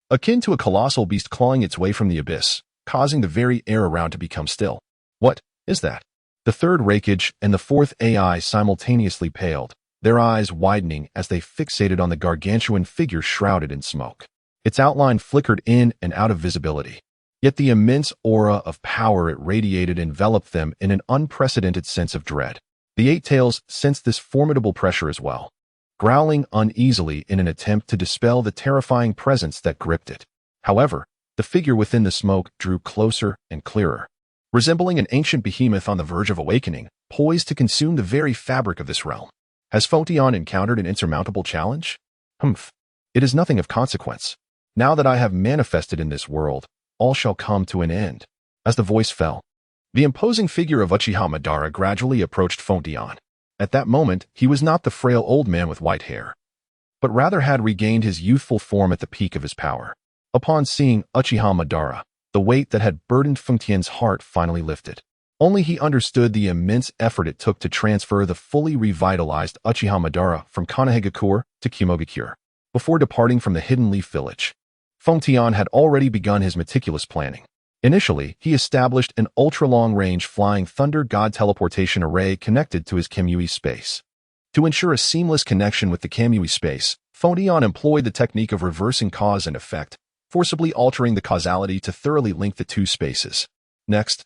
akin to a colossal beast clawing its way from the abyss, causing the very air around to become still. What is that? The third Reikage and the fourth AI simultaneously paled, their eyes widening as they fixated on the gargantuan figure shrouded in smoke. Its outline flickered in and out of visibility, yet the immense aura of power it radiated enveloped them in an unprecedented sense of dread. The Eight Tails sensed this formidable pressure as well, growling uneasily in an attempt to dispel the terrifying presence that gripped it. However, the figure within the smoke drew closer and clearer, resembling an ancient behemoth on the verge of awakening, poised to consume the very fabric of this realm. Has Photion encountered an insurmountable challenge? It is nothing of consequence. Now that I have manifested in this world, all shall come to an end. As the voice fell, the imposing figure of Uchiha Madara gradually approached Photion. At that moment, he was not the frail old man with white hair, but rather had regained his youthful form at the peak of his power. Upon seeing Uchiha Madara, the weight that had burdened Photion's heart finally lifted. Only he understood the immense effort it took to transfer the fully revitalized Uchiha Madara from Konohagakure to Kimogakure. Before departing from the Hidden Leaf Village, Photion had already begun his meticulous planning. Initially, he established an ultra-long-range flying thunder god teleportation array connected to his Kamui space. To ensure a seamless connection with the Kamui space, Photion employed the technique of reversing cause and effect, forcibly altering the causality to thoroughly link the two spaces. Next,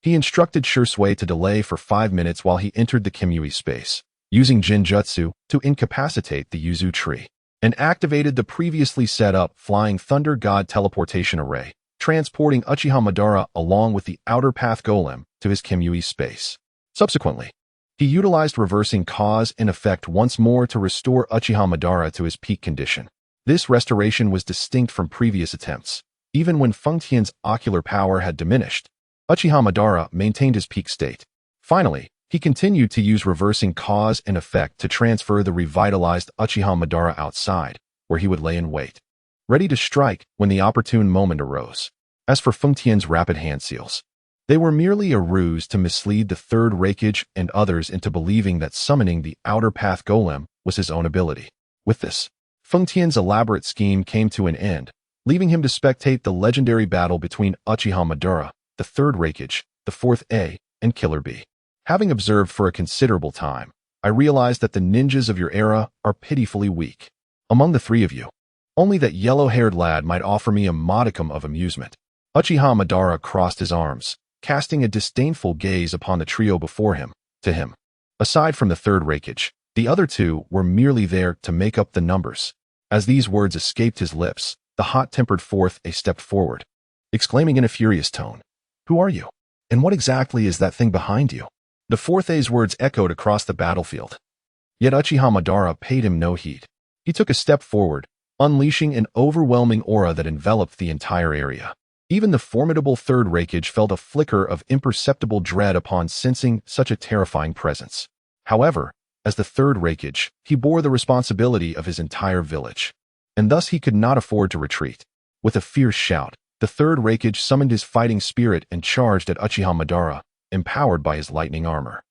he instructed Shursui to delay for 5 minutes while he entered the Kamui space, using Jinjutsu to incapacitate the Yuzu tree, and activated the previously set-up Flying Thunder God teleportation array, transporting Uchiha Madara along with the Outer Path Golem to his Kamui space. Subsequently, he utilized reversing cause and effect once more to restore Uchiha Madara to his peak condition. This restoration was distinct from previous attempts. Even when Photion's ocular power had diminished, Uchiha Madara maintained his peak state. Finally, he continued to use reversing cause and effect to transfer the revitalized Uchiha Madara outside, where he would lay in wait, ready to strike when the opportune moment arose. As for Photion's rapid hand seals, they were merely a ruse to mislead the third Reikage and others into believing that summoning the Outer Path Golem was his own ability. With this, Photion's elaborate scheme came to an end, leaving him to spectate the legendary battle between Uchiha Madara, the third Reikage, the fourth A, and Killer B. Having observed for a considerable time, I realized that the ninjas of your era are pitifully weak. Among the three of you, only that yellow-haired lad might offer me a modicum of amusement. Uchiha Madara crossed his arms, casting a disdainful gaze upon the trio before him. To him, aside from the third Reikage, the other two were merely there to make up the numbers. As these words escaped his lips, the hot-tempered fourth A stepped forward, exclaiming in a furious tone, "Who are you? And what exactly is that thing behind you?" The fourth A's words echoed across the battlefield. Yet Uchiha Madara paid him no heed. He took a step forward, unleashing an overwhelming aura that enveloped the entire area. Even the formidable third Reikage felt a flicker of imperceptible dread upon sensing such a terrifying presence. However, as the third Reikage, he bore the responsibility of his entire village, and thus he could not afford to retreat. With a fierce shout, the third Reikage summoned his fighting spirit and charged at Uchiha Madara, empowered by his lightning armor.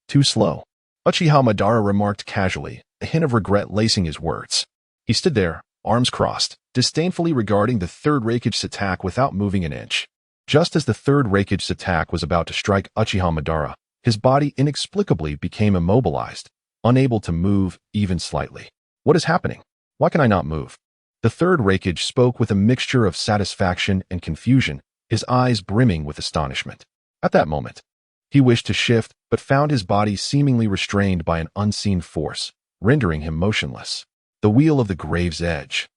"Too slow," Uchiha Madara remarked casually, a hint of regret lacing his words. He stood there, arms crossed, disdainfully regarding the third Reikichi's attack without moving an inch. Just as the third Reikichi's attack was about to strike Uchiha Madara, his body inexplicably became immobilized, unable to move even slightly. What is happening? Why can I not move? The third Reikichi spoke with a mixture of satisfaction and confusion, his eyes brimming with astonishment. At that moment, he wished to shift, but found his body seemingly restrained by an unseen force, rendering him motionless. The wheel of the grave's edge.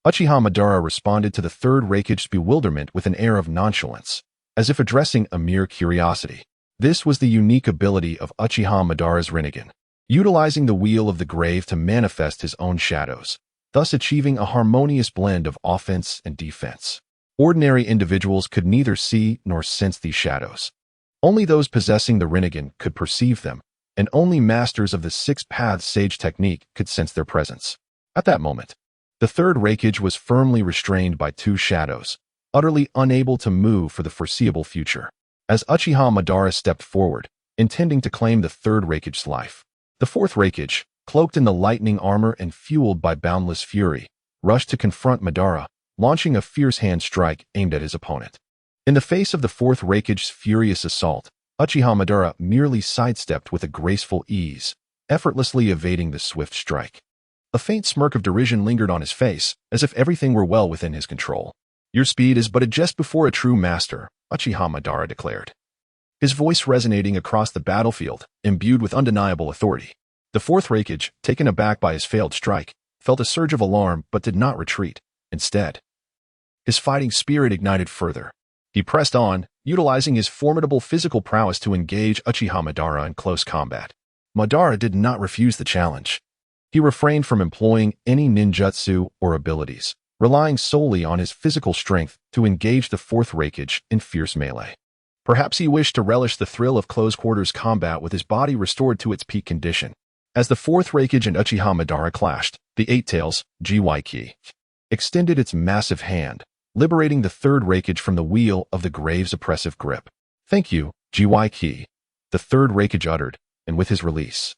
Uchiha Madara responded to the third Reikichi's bewilderment with an air of nonchalance, as if addressing a mere curiosity. This was the unique ability of Uchiha Madara's Rinnegan, utilizing the wheel of the grave to manifest his own shadows, thus achieving a harmonious blend of offense and defense. Ordinary individuals could neither see nor sense these shadows. Only those possessing the Rinnegan could perceive them, and only masters of the Six Paths Sage technique could sense their presence. At that moment, the third Reikichi was firmly restrained by two shadows, utterly unable to move for the foreseeable future. As Uchiha Madara stepped forward, intending to claim the third Reikichi's life, the fourth Reikichi, cloaked in the lightning armor and fueled by boundless fury, rushed to confront Madara, launching a fierce hand strike aimed at his opponent. In the face of the fourth Reikichi's furious assault, Uchiha Madara merely sidestepped with a graceful ease, effortlessly evading the swift strike. A faint smirk of derision lingered on his face, as if everything were well within his control. "Your speed is but a jest before a true master," Uchiha Madara declared, his voice resonating across the battlefield, imbued with undeniable authority. The fourth Reikichi, taken aback by his failed strike, felt a surge of alarm but did not retreat. Instead, his fighting spirit ignited further. He pressed on, utilizing his formidable physical prowess to engage Uchiha Madara in close combat. Madara did not refuse the challenge. He refrained from employing any ninjutsu or abilities, relying solely on his physical strength to engage the fourth Reikichi in fierce melee. Perhaps he wished to relish the thrill of close-quarters combat with his body restored to its peak condition. As the fourth Reikichi and Uchiha Madara clashed, the Eight Tails, GYK, extended its massive hand, liberating the third Reikichi from the wheel of the grave's oppressive grip. "Thank you, GYK," the third Reikichi uttered, and with his release,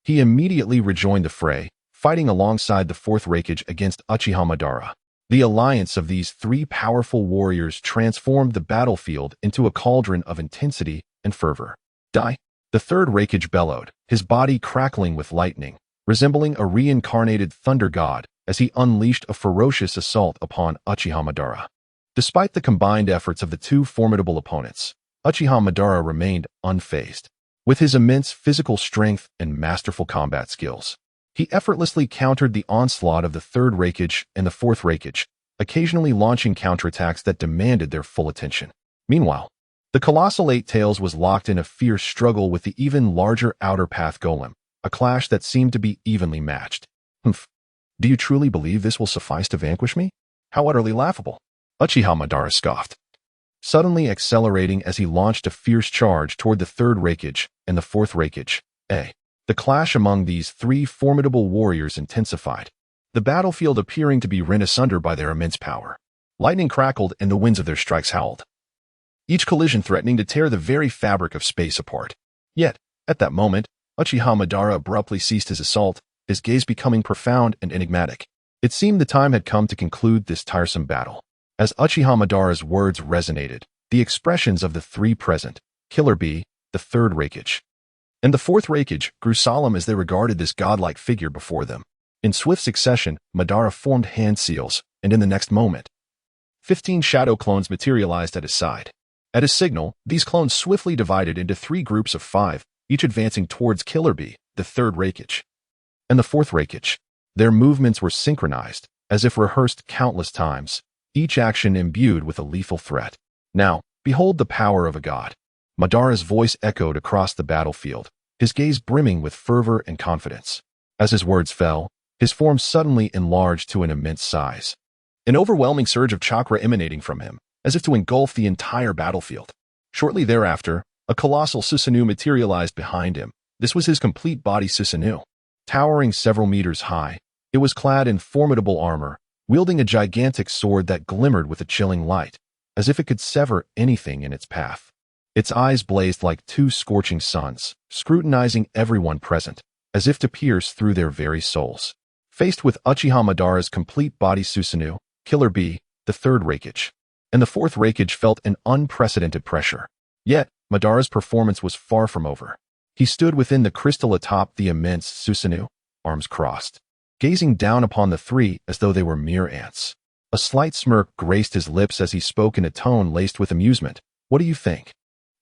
he immediately rejoined the fray, fighting alongside the fourth Reikichi against Uchiha Madara. The alliance of these three powerful warriors transformed the battlefield into a cauldron of intensity and fervor. "Die!" The third Reikichi bellowed, his body crackling with lightning, resembling a reincarnated thunder god as he unleashed a ferocious assault upon Uchiha Madara. Despite the combined efforts of the two formidable opponents, Uchiha Madara remained unfazed. With his immense physical strength and masterful combat skills, he effortlessly countered the onslaught of the third Reikichi and the fourth Reikichi, occasionally launching counterattacks that demanded their full attention. Meanwhile, the colossal Eight Tails was locked in a fierce struggle with the even larger Outer Path Golem, a clash that seemed to be evenly matched. "Humph. Do you truly believe this will suffice to vanquish me? How utterly laughable." Uchiha Madara scoffed, suddenly accelerating as he launched a fierce charge toward the third Reikichi and the fourth Reikichi. The clash among these three formidable warriors intensified, the battlefield appearing to be rent asunder by their immense power. Lightning crackled and the winds of their strikes howled, each collision threatening to tear the very fabric of space apart. Yet, at that moment, Uchiha Madara abruptly ceased his assault, his gaze becoming profound and enigmatic. It seemed the time had come to conclude this tiresome battle. As Uchiha Madara's words resonated, the expressions of the three present, Killer Bee, the third Reikichi, and the fourth Reikichi, grew solemn as they regarded this godlike figure before them. In swift succession, Madara formed hand seals, and in the next moment, 15 shadow clones materialized at his side. At his signal, these clones swiftly divided into 3 groups of 5, each advancing towards Killer Bee, the third Reikichi, and the fourth Reikichi. Their movements were synchronized, as if rehearsed countless times, each action imbued with a lethal threat. "Now, behold the power of a god." Madara's voice echoed across the battlefield, his gaze brimming with fervor and confidence. As his words fell, his form suddenly enlarged to an immense size, an overwhelming surge of chakra emanating from him, as if to engulf the entire battlefield. Shortly thereafter, a colossal Susanoo materialized behind him. This was his complete body Susanoo. Towering several meters high, it was clad in formidable armor, wielding a gigantic sword that glimmered with a chilling light, as if it could sever anything in its path. Its eyes blazed like 2 scorching suns, scrutinizing everyone present, as if to pierce through their very souls. Faced with Uchiha Madara's complete body Susanoo, Killer Bee, the third Reikage, and the fourth Reikage felt an unprecedented pressure. Yet, Madara's performance was far from over. He stood within the crystal atop the immense Susanoo, arms crossed, gazing down upon the three as though they were mere ants. A slight smirk graced his lips as he spoke in a tone laced with amusement. What do you think?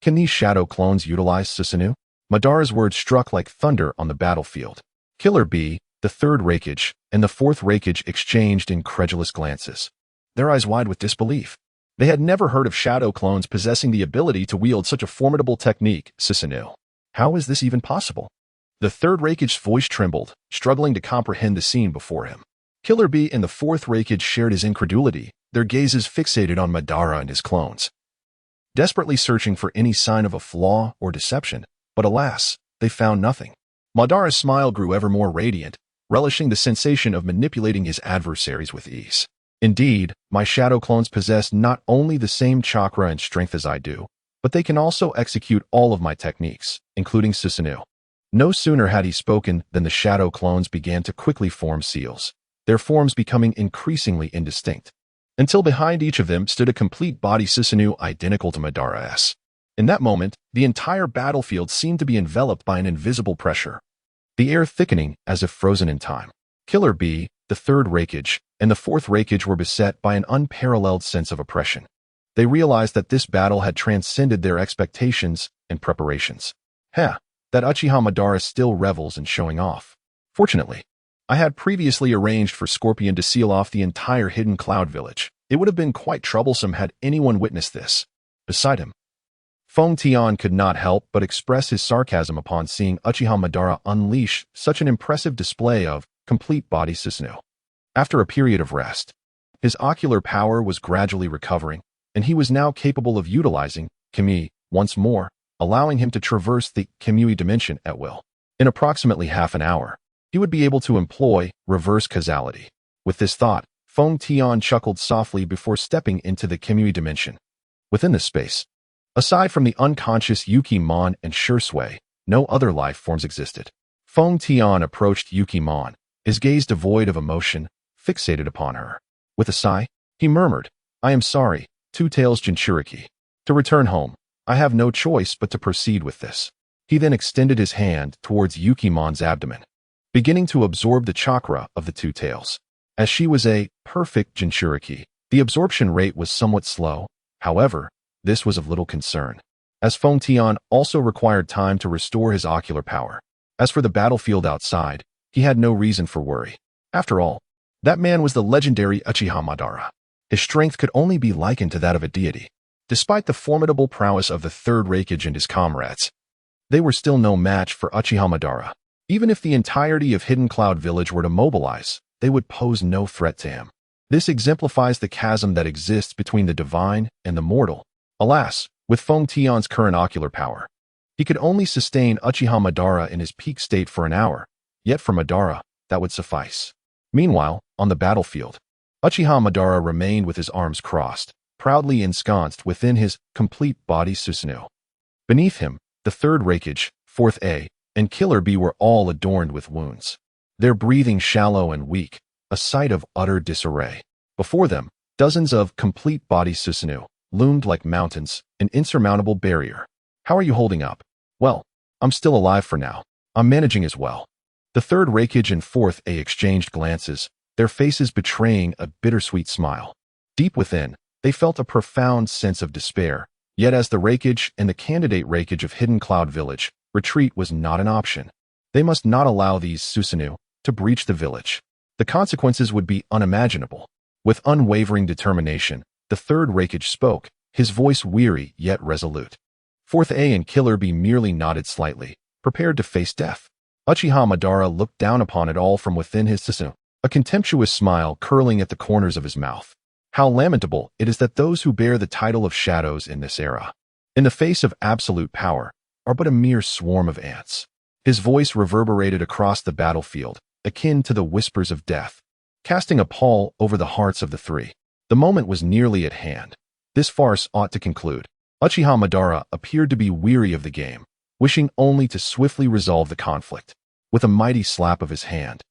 Can these shadow clones utilize Susanoo? Madara's words struck like thunder on the battlefield. Killer Bee, the third Reikage, and the fourth Reikage exchanged incredulous glances, their eyes wide with disbelief. They had never heard of shadow clones possessing the ability to wield such a formidable technique, Susanoo. How is this even possible? The third Reikage's voice trembled, struggling to comprehend the scene before him. Killer Bee and the fourth Reikage shared his incredulity, their gazes fixated on Madara and his clones, desperately searching for any sign of a flaw or deception, but alas, they found nothing. Madara's smile grew ever more radiant, relishing the sensation of manipulating his adversaries with ease. Indeed, my shadow clones possess not only the same chakra and strength as I do, but they can also execute all of my techniques, including Susanoo. No sooner had he spoken than the shadow clones began to quickly form seals, their forms becoming increasingly indistinct, until behind each of them stood a complete body Susanoo identical to Madara's. In that moment, the entire battlefield seemed to be enveloped by an invisible pressure, the air thickening as if frozen in time. Killer Bee, the third Reikage, and the fourth Reikage were beset by an unparalleled sense of oppression. They realized that this battle had transcended their expectations and preparations. That Uchiha Madara still revels in showing off. Fortunately, I had previously arranged for Scorpion to seal off the entire hidden cloud village. It would have been quite troublesome had anyone witnessed this. Beside him, Feng Tian could not help but express his sarcasm upon seeing Uchiha Madara unleash such an impressive display of complete body Susanoo. After a period of rest, his ocular power was gradually recovering, and he was now capable of utilizing Kimi once more, allowing him to traverse the Kimui dimension at will. In approximately half an hour, he would be able to employ reverse causality. With this thought, Feng Tian chuckled softly before stepping into the Kimui dimension. Within this space, aside from the unconscious Yuki Mon and Shursui, no other life forms existed. Feng Tian approached Yuki Mon, his gaze devoid of emotion, fixated upon her. With a sigh, he murmured, I am sorry, Two Tails Jinchuriki. To return home, I have no choice but to proceed with this. He then extended his hand towards Yukimon's abdomen, beginning to absorb the chakra of the Two Tails. As she was a perfect Jinchuriki, the absorption rate was somewhat slow. However, this was of little concern, as Feng Tian also required time to restore his ocular power. As for the battlefield outside, he had no reason for worry. After all, that man was the legendary Uchiha Madara. His strength could only be likened to that of a deity. Despite the formidable prowess of the third Reikage and his comrades, they were still no match for Uchiha Madara. Even if the entirety of Hidden Cloud Village were to mobilize, they would pose no threat to him. This exemplifies the chasm that exists between the divine and the mortal. Alas, with Feng Tian's current ocular power, he could only sustain Uchiha Madara in his peak state for an hour, yet for Madara, that would suffice. Meanwhile, on the battlefield, Uchiha Madara remained with his arms crossed, proudly ensconced within his complete body Susanoo. Beneath him, the third Reikage, fourth A, and Killer Bee were all adorned with wounds, their breathing shallow and weak, a sight of utter disarray. Before them, dozens of complete body Susanoo loomed like mountains, an insurmountable barrier. How are you holding up? Well, I'm still alive for now. I'm managing as well. The third Reikage and fourth A exchanged glances, their faces betraying a bittersweet smile. Deep within, they felt a profound sense of despair, yet as the Reikage and the candidate Reikage of Hidden Cloud Village, retreat was not an option. They must not allow these Susanoo to breach the village. The consequences would be unimaginable. With unwavering determination, the third Reikage spoke, his voice weary yet resolute. Fourth A and Killer Bee merely nodded slightly, prepared to face death. Uchiha Madara looked down upon it all from within his Susanoo, a contemptuous smile curling at the corners of his mouth. How lamentable it is that those who bear the title of shadows in this era, in the face of absolute power, are but a mere swarm of ants. His voice reverberated across the battlefield, akin to the whispers of death, casting a pall over the hearts of the three. The moment was nearly at hand. This farce ought to conclude. Uchiha Madara appeared to be weary of the game, wishing only to swiftly resolve the conflict. With a mighty slap of his hand,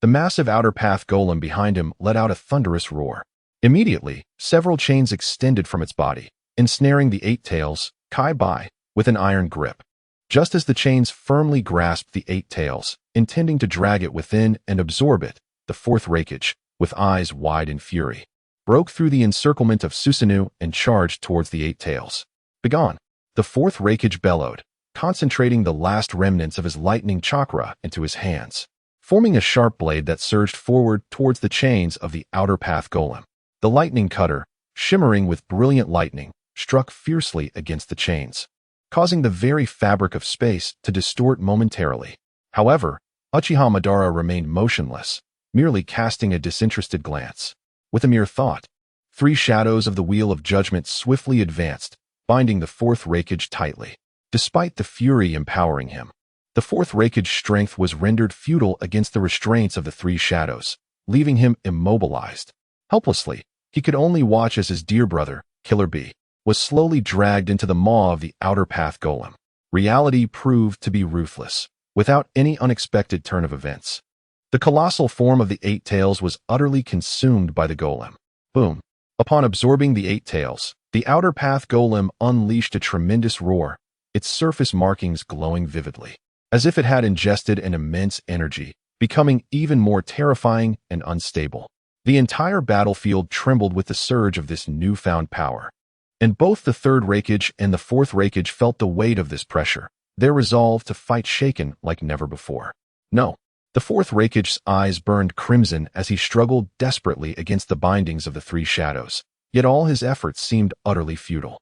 the massive outer path golem behind him let out a thunderous roar. Immediately, several chains extended from its body, ensnaring the eight tails, Kai Bai, with an iron grip. Just as the chains firmly grasped the eight tails, intending to drag it within and absorb it, the fourth Reikage, with eyes wide in fury, broke through the encirclement of Susanoo and charged towards the eight tails. Begone! The fourth Reikage bellowed, concentrating the last remnants of his lightning chakra into his hands, forming a sharp blade that surged forward towards the chains of the outer path golem. The lightning cutter, shimmering with brilliant lightning, struck fiercely against the chains, causing the very fabric of space to distort momentarily. However, Uchiha Madara remained motionless, merely casting a disinterested glance. With a mere thought, three shadows of the Wheel of Judgment swiftly advanced, binding the fourth Reikage tightly. Despite the fury empowering him, the fourth Reikage's strength was rendered futile against the restraints of the three shadows, leaving him immobilized. Helplessly, he could only watch as his dear brother, Killer Bee, was slowly dragged into the maw of the outer path golem. Reality proved to be ruthless, without any unexpected turn of events. The colossal form of the eight tails was utterly consumed by the golem. Boom! Upon absorbing the eight tails, the outer path golem unleashed a tremendous roar, its surface markings glowing vividly, as if it had ingested an immense energy, becoming even more terrifying and unstable. The entire battlefield trembled with the surge of this newfound power. And both the third Reikage and the fourth Reikage felt the weight of this pressure, their resolve to fight shaken like never before. No. The fourth Reikage's eyes burned crimson as he struggled desperately against the bindings of the three shadows, yet all his efforts seemed utterly futile.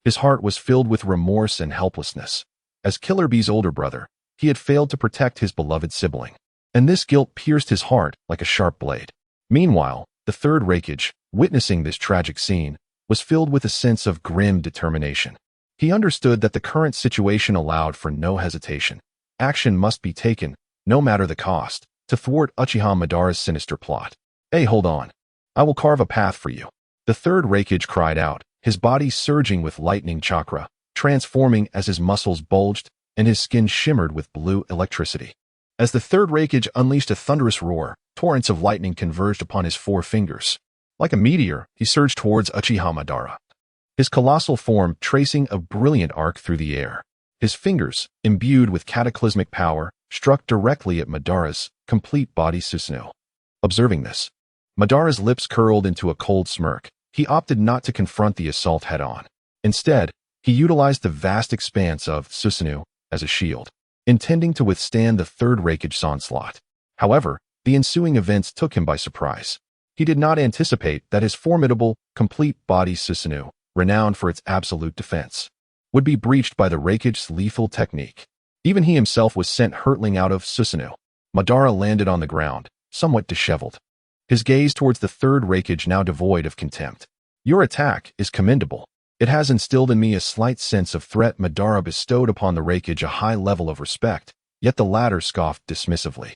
His heart was filled with remorse and helplessness. As Killer Bee's older brother, he had failed to protect his beloved sibling, and this guilt pierced his heart like a sharp blade. Meanwhile, the third Reikage, witnessing this tragic scene, was filled with a sense of grim determination. He understood that the current situation allowed for no hesitation. Action must be taken, no matter the cost, to thwart Uchiha Madara's sinister plot. Hey, hold on. I will carve a path for you. The third Reikage cried out, his body surging with lightning chakra, transforming as his muscles bulged and his skin shimmered with blue electricity. As the third Reikage unleashed a thunderous roar, torrents of lightning converged upon his four fingers. Like a meteor, he surged towards Uchiha Madara, his colossal form tracing a brilliant arc through the air. His fingers, imbued with cataclysmic power, struck directly at Madara's complete body Susanoo. Observing this, Madara's lips curled into a cold smirk. He opted not to confront the assault head-on. Instead, he utilized the vast expanse of Susanoo as a shield, intending to withstand the third Reikage's onslaught. However, the ensuing events took him by surprise. He did not anticipate that his formidable, complete body Susanoo, renowned for its absolute defense, would be breached by the Reikage's lethal technique. Even he himself was sent hurtling out of Susanoo. Madara landed on the ground, somewhat disheveled, his gaze towards the third Reikage now devoid of contempt. Your attack is commendable. It has instilled in me a slight sense of threat. Madara bestowed upon the Reikage a high level of respect, yet the latter scoffed dismissively.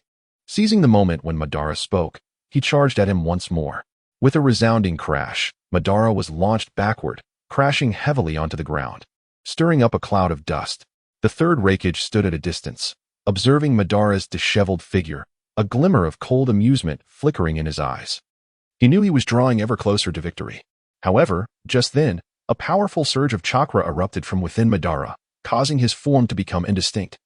Seizing the moment when Madara spoke, he charged at him once more. With a resounding crash, Madara was launched backward, crashing heavily onto the ground, stirring up a cloud of dust. The third Reikage stood at a distance, observing Madara's disheveled figure, a glimmer of cold amusement flickering in his eyes. He knew he was drawing ever closer to victory. However, just then, a powerful surge of chakra erupted from within Madara, causing his form to become indistinct,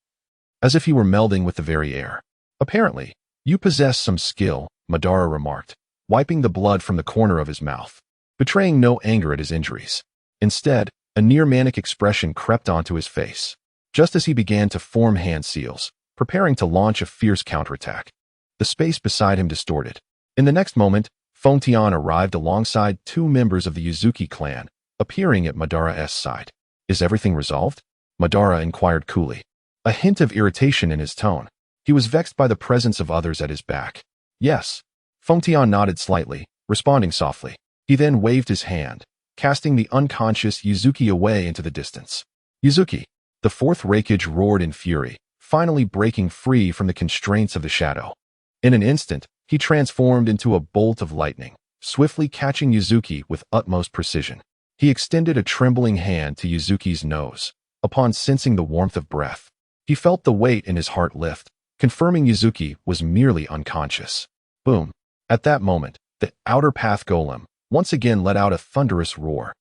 as if he were melding with the very air. Apparently, you possess some skill, Madara remarked, wiping the blood from the corner of his mouth, betraying no anger at his injuries. Instead, a near-manic expression crept onto his face, just as he began to form hand seals, preparing to launch a fierce counterattack. The space beside him distorted. In the next moment, Feng Tian arrived alongside two members of the Yuzuki clan, appearing at Madara's side. Is everything resolved? Madara inquired coolly, a hint of irritation in his tone. He was vexed by the presence of others at his back. Yes. Feng Tian nodded slightly, responding softly. He then waved his hand, casting the unconscious Yuzuki away into the distance. Yuzuki! The fourth Reikage roared in fury, finally breaking free from the constraints of the shadow. In an instant, he transformed into a bolt of lightning, swiftly catching Yuzuki with utmost precision. He extended a trembling hand to Yuzuki's nose. Upon sensing the warmth of breath, he felt the weight in his heart lift, confirming Yuzuki was merely unconscious. Boom! At that moment, the outer path golem, once again let out a thunderous roar,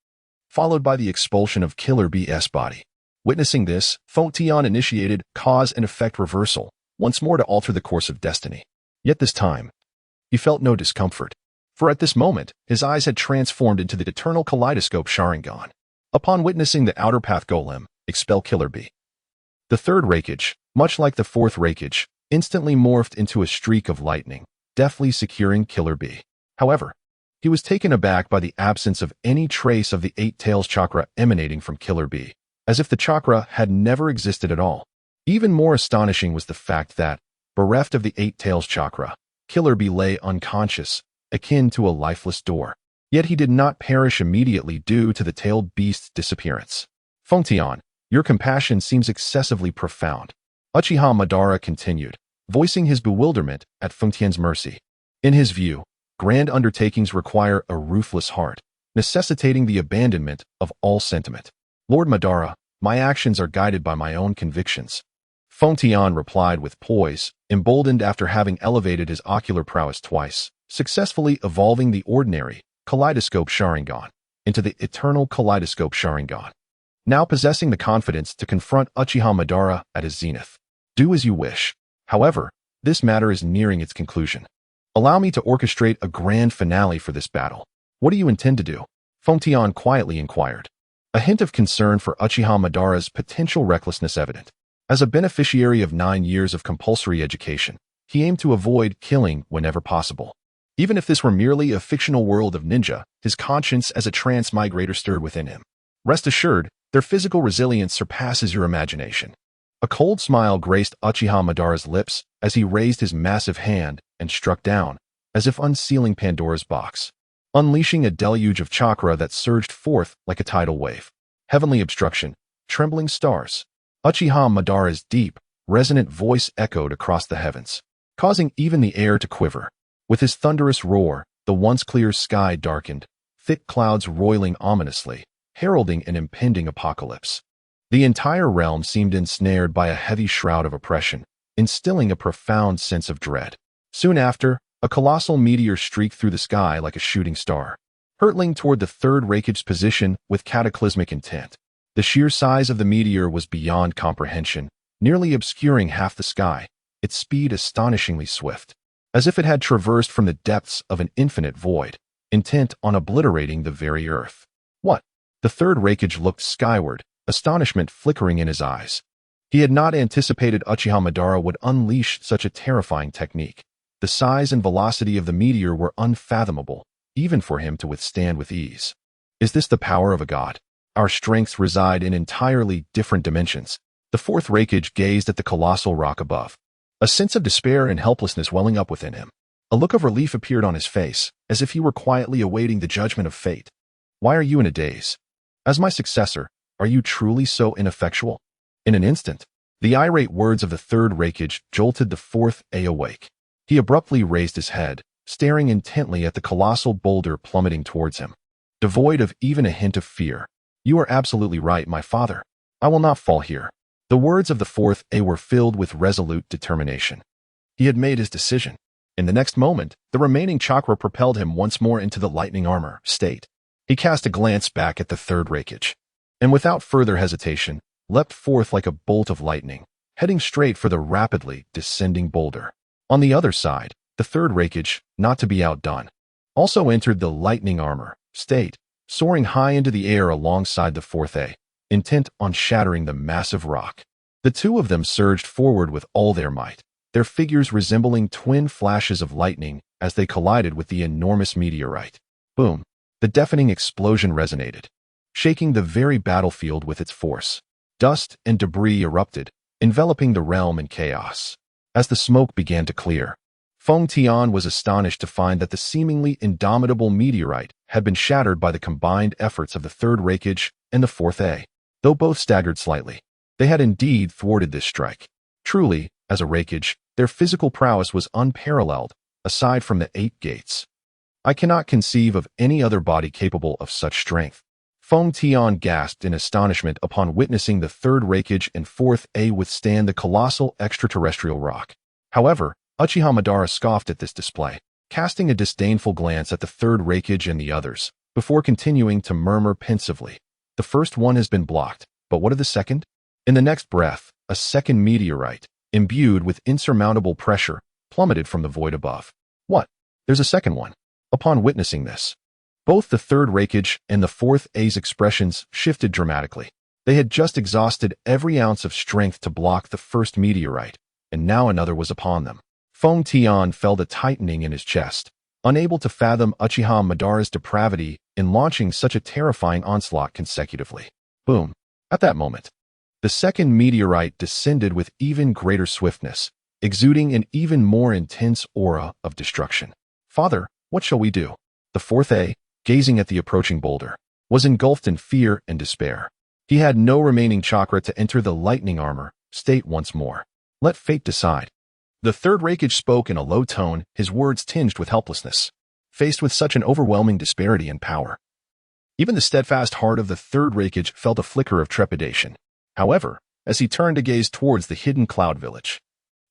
followed by the expulsion of Killer B's body. Witnessing this, Feng Tian initiated cause and effect reversal, once more to alter the course of destiny. Yet this time, he felt no discomfort, for at this moment, his eyes had transformed into the eternal kaleidoscope Sharingan. Upon witnessing the outer path golem expel Killer B, the third Raikage, much like the fourth Raikage, instantly morphed into a streak of lightning, deftly securing Killer B. However, he was taken aback by the absence of any trace of the Eight Tails chakra emanating from Killer B, as if the chakra had never existed at all. Even more astonishing was the fact that, bereft of the Eight Tails chakra, Killer B lay unconscious, akin to a lifeless door. Yet he did not perish immediately due to the tailed beast's disappearance. Feng Tian, your compassion seems excessively profound, Uchiha Madara continued, voicing his bewilderment at Feng Tian's mercy. In his view, grand undertakings require a ruthless heart, necessitating the abandonment of all sentiment. Lord Madara, my actions are guided by my own convictions. Feng Tian replied with poise, emboldened after having elevated his ocular prowess twice, successfully evolving the ordinary Kaleidoscope Sharingan into the eternal Kaleidoscope Sharingan, now possessing the confidence to confront Uchiha Madara at his zenith. Do as you wish. However, this matter is nearing its conclusion. Allow me to orchestrate a grand finale for this battle. What do you intend to do? Feng Tian quietly inquired, a hint of concern for Uchiha Madara's potential recklessness evident. As a beneficiary of 9 years of compulsory education, he aimed to avoid killing whenever possible. Even if this were merely a fictional world of ninja, his conscience as a transmigrator stirred within him. Rest assured, their physical resilience surpasses your imagination. A cold smile graced Uchiha Madara's lips as he raised his massive hand and struck down, as if unsealing Pandora's box, unleashing a deluge of chakra that surged forth like a tidal wave. Heavenly obstruction, trembling stars. Uchiha Madara's deep, resonant voice echoed across the heavens, causing even the air to quiver. With his thunderous roar, the once clear sky darkened, thick clouds roiling ominously, heralding an impending apocalypse. The entire realm seemed ensnared by a heavy shroud of oppression, instilling a profound sense of dread. Soon after, a colossal meteor streaked through the sky like a shooting star, hurtling toward the third Raikage's position with cataclysmic intent. The sheer size of the meteor was beyond comprehension, nearly obscuring half the sky, its speed astonishingly swift, as if it had traversed from the depths of an infinite void, intent on obliterating the very earth. What? The third Raikage looked skyward, astonishment flickering in his eyes. He had not anticipated Uchiha Madara would unleash such a terrifying technique. The size and velocity of the meteor were unfathomable, even for him to withstand with ease. Is this the power of a god? Our strengths reside in entirely different dimensions. The fourth Raikage gazed at the colossal rock above, a sense of despair and helplessness welling up within him. A look of relief appeared on his face, as if he were quietly awaiting the judgment of fate. Why are you in a daze? As my successor, are you truly so ineffectual? In an instant, the irate words of the third Raikage jolted the fourth A awake. He abruptly raised his head, staring intently at the colossal boulder plummeting towards him, devoid of even a hint of fear. You are absolutely right, my father. I will not fall here. The words of the fourth A were filled with resolute determination. He had made his decision. In the next moment, the remaining chakra propelled him once more into the lightning armor state. He cast a glance back at the third Raikage, and without further hesitation, leapt forth like a bolt of lightning, heading straight for the rapidly descending boulder. On the other side, the third Raikage, not to be outdone, also entered the lightning armor state, soaring high into the air alongside the fourth A, intent on shattering the massive rock. The two of them surged forward with all their might, their figures resembling twin flashes of lightning as they collided with the enormous meteorite. Boom! The deafening explosion resonated, shaking the very battlefield with its force. Dust and debris erupted, enveloping the realm in chaos. As the smoke began to clear, Feng Tian was astonished to find that the seemingly indomitable meteorite had been shattered by the combined efforts of the third Raikage and the fourth A. Though both staggered slightly, they had indeed thwarted this strike. Truly, as a Raikage, their physical prowess was unparalleled, aside from the 8 gates. I cannot conceive of any other body capable of such strength. Feng Tian gasped in astonishment upon witnessing the third Raikage and fourth A withstand the colossal extraterrestrial rock. However, Uchiha Madara scoffed at this display. casting a disdainful glance at the third Reikage and the others, before continuing to murmur pensively. The first one has been blocked, but what of the second? In the next breath, a second meteorite, imbued with insurmountable pressure, plummeted from the void above. What? There's a second one. Upon witnessing this, both the third Reikage and the fourth A's expressions shifted dramatically. They had just exhausted every ounce of strength to block the first meteorite, and now another was upon them. Feng Tian felt a tightening in his chest, unable to fathom Uchiha Madara's depravity in launching such a terrifying onslaught consecutively. Boom. At that moment, the second meteorite descended with even greater swiftness, exuding an even more intense aura of destruction. Father, what shall we do? The fourth A, gazing at the approaching boulder, was engulfed in fear and despair. He had no remaining chakra to enter the lightning armor state once more. Let fate decide. The third Reikage spoke in a low tone, his words tinged with helplessness. Faced with such an overwhelming disparity in power, even the steadfast heart of the third Reikage felt a flicker of trepidation. However, as he turned to gaze towards the hidden cloud village,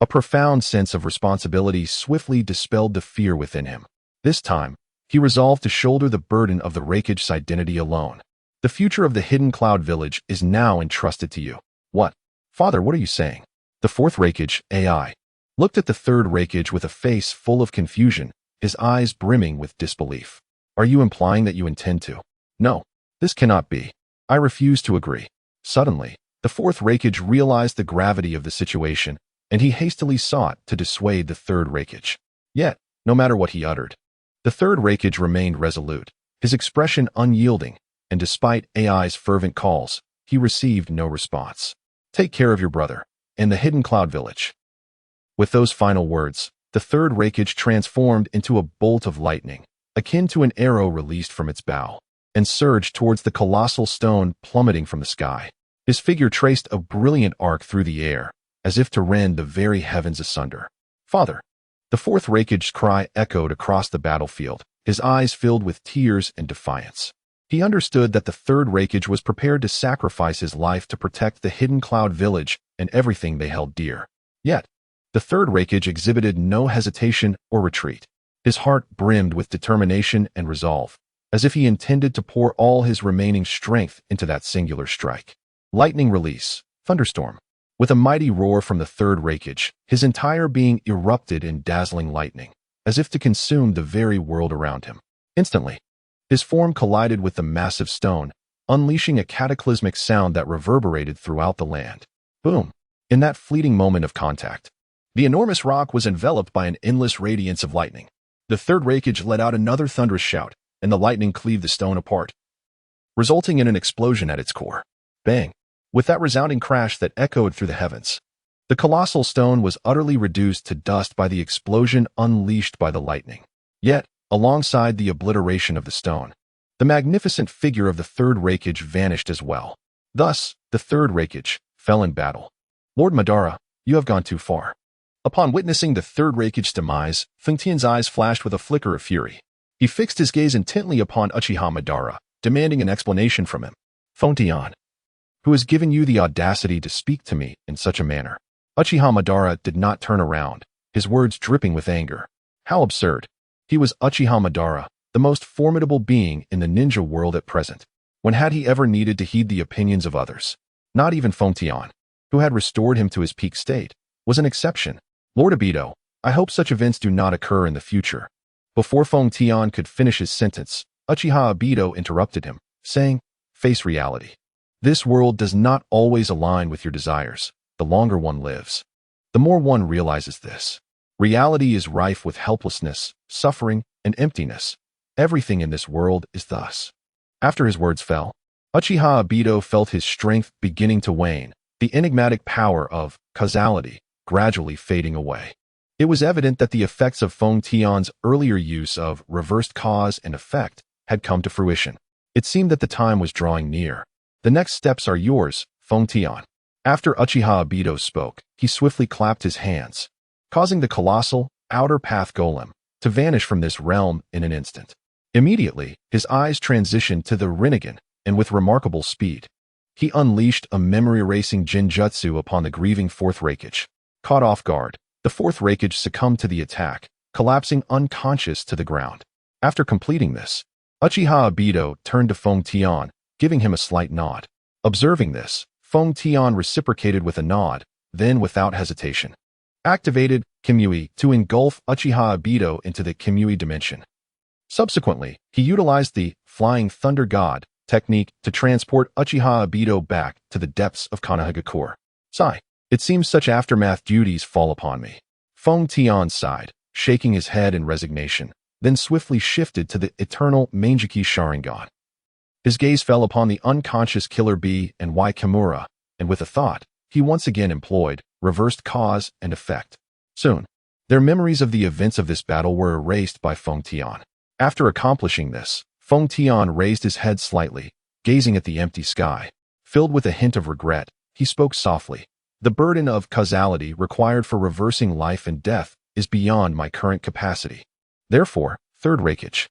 a profound sense of responsibility swiftly dispelled the fear within him. This time, he resolved to shoulder the burden of the Reikage's identity alone. The future of the hidden cloud village is now entrusted to you. What? Father, what are you saying? The fourth Reikage, AI, looked at the third Reikage with a face full of confusion, his eyes brimming with disbelief. Are you implying that you intend to? No, this cannot be. I refuse to agree. Suddenly, the fourth Reikage realized the gravity of the situation, and he hastily sought to dissuade the third Reikage. Yet, no matter what he uttered, the third Reikage remained resolute, his expression unyielding, and despite AI's fervent calls, he received no response. Take care of your brother, and the hidden cloud village. With those final words, the third Reikage transformed into a bolt of lightning, akin to an arrow released from its bow, and surged towards the colossal stone plummeting from the sky. His figure traced a brilliant arc through the air, as if to rend the very heavens asunder. Father! The fourth Reikage's cry echoed across the battlefield, his eyes filled with tears and defiance. He understood that the third Reikage was prepared to sacrifice his life to protect the hidden cloud village and everything they held dear. Yet, the third Reikage exhibited no hesitation or retreat. His heart brimmed with determination and resolve, as if he intended to pour all his remaining strength into that singular strike. Lightning release, thunderstorm. With a mighty roar from the third Reikage, his entire being erupted in dazzling lightning, as if to consume the very world around him. Instantly, his form collided with the massive stone, unleashing a cataclysmic sound that reverberated throughout the land. Boom! In that fleeting moment of contact, the enormous rock was enveloped by an endless radiance of lightning. The third Reikage let out another thunderous shout, and the lightning cleaved the stone apart, resulting in an explosion at its core. Bang! With that resounding crash that echoed through the heavens, the colossal stone was utterly reduced to dust by the explosion unleashed by the lightning. Yet, alongside the obliteration of the stone, the magnificent figure of the third Reikage vanished as well. Thus, the third Reikage fell in battle. Lord Madara, you have gone too far. Upon witnessing the third Reikage's demise, Feng Tian's eyes flashed with a flicker of fury. He fixed his gaze intently upon Uchiha Madara, demanding an explanation from him. Feng Tian, who has given you the audacity to speak to me in such a manner? Uchiha Madara did not turn around, his words dripping with anger. How absurd. He was Uchiha Madara, the most formidable being in the ninja world at present. When had he ever needed to heed the opinions of others? Not even Feng Tian, who had restored him to his peak state, was an exception. Lord Obito, I hope such events do not occur in the future. Before Feng Tian could finish his sentence, Uchiha Obito interrupted him, saying, Face reality. This world does not always align with your desires. The longer one lives, the more one realizes this. Reality is rife with helplessness, suffering, and emptiness. Everything in this world is thus. After his words fell, Uchiha Obito felt his strength beginning to wane, the enigmatic power of causality gradually fading away. It was evident that the effects of Feng Tian's earlier use of reversed cause and effect had come to fruition. It seemed that the time was drawing near. The next steps are yours, Feng Tian. After Uchiha Obito spoke, he swiftly clapped his hands, causing the colossal, outer path golem to vanish from this realm in an instant. Immediately, his eyes transitioned to the Rinnegan, and with remarkable speed, he unleashed a memory-erasing Genjutsu upon the grieving fourth Reikage. Caught off guard, the fourth Reikage succumbed to the attack, collapsing unconscious to the ground. After completing this, Uchiha Obito turned to Feng Tian, giving him a slight nod. Observing this, Feng Tian reciprocated with a nod, then without hesitation activated Kimui to engulf Uchiha Obito into the Kimui dimension. Subsequently, he utilized the Flying Thunder God technique to transport Uchiha Obito back to the depths of Konohagakure. Sigh. It seems such aftermath duties fall upon me. Feng Tian sighed, shaking his head in resignation, then swiftly shifted to the eternal Mangeki Sharingan. His gaze fell upon the unconscious Killer Bee and Y Kimura, and with a thought, he once again employed reversed cause and effect. Soon, their memories of the events of this battle were erased by Feng Tian. After accomplishing this, Feng Tian raised his head slightly, gazing at the empty sky. Filled with a hint of regret, he spoke softly. The burden of causality required for reversing life and death is beyond my current capacity. Therefore, Third Reikage,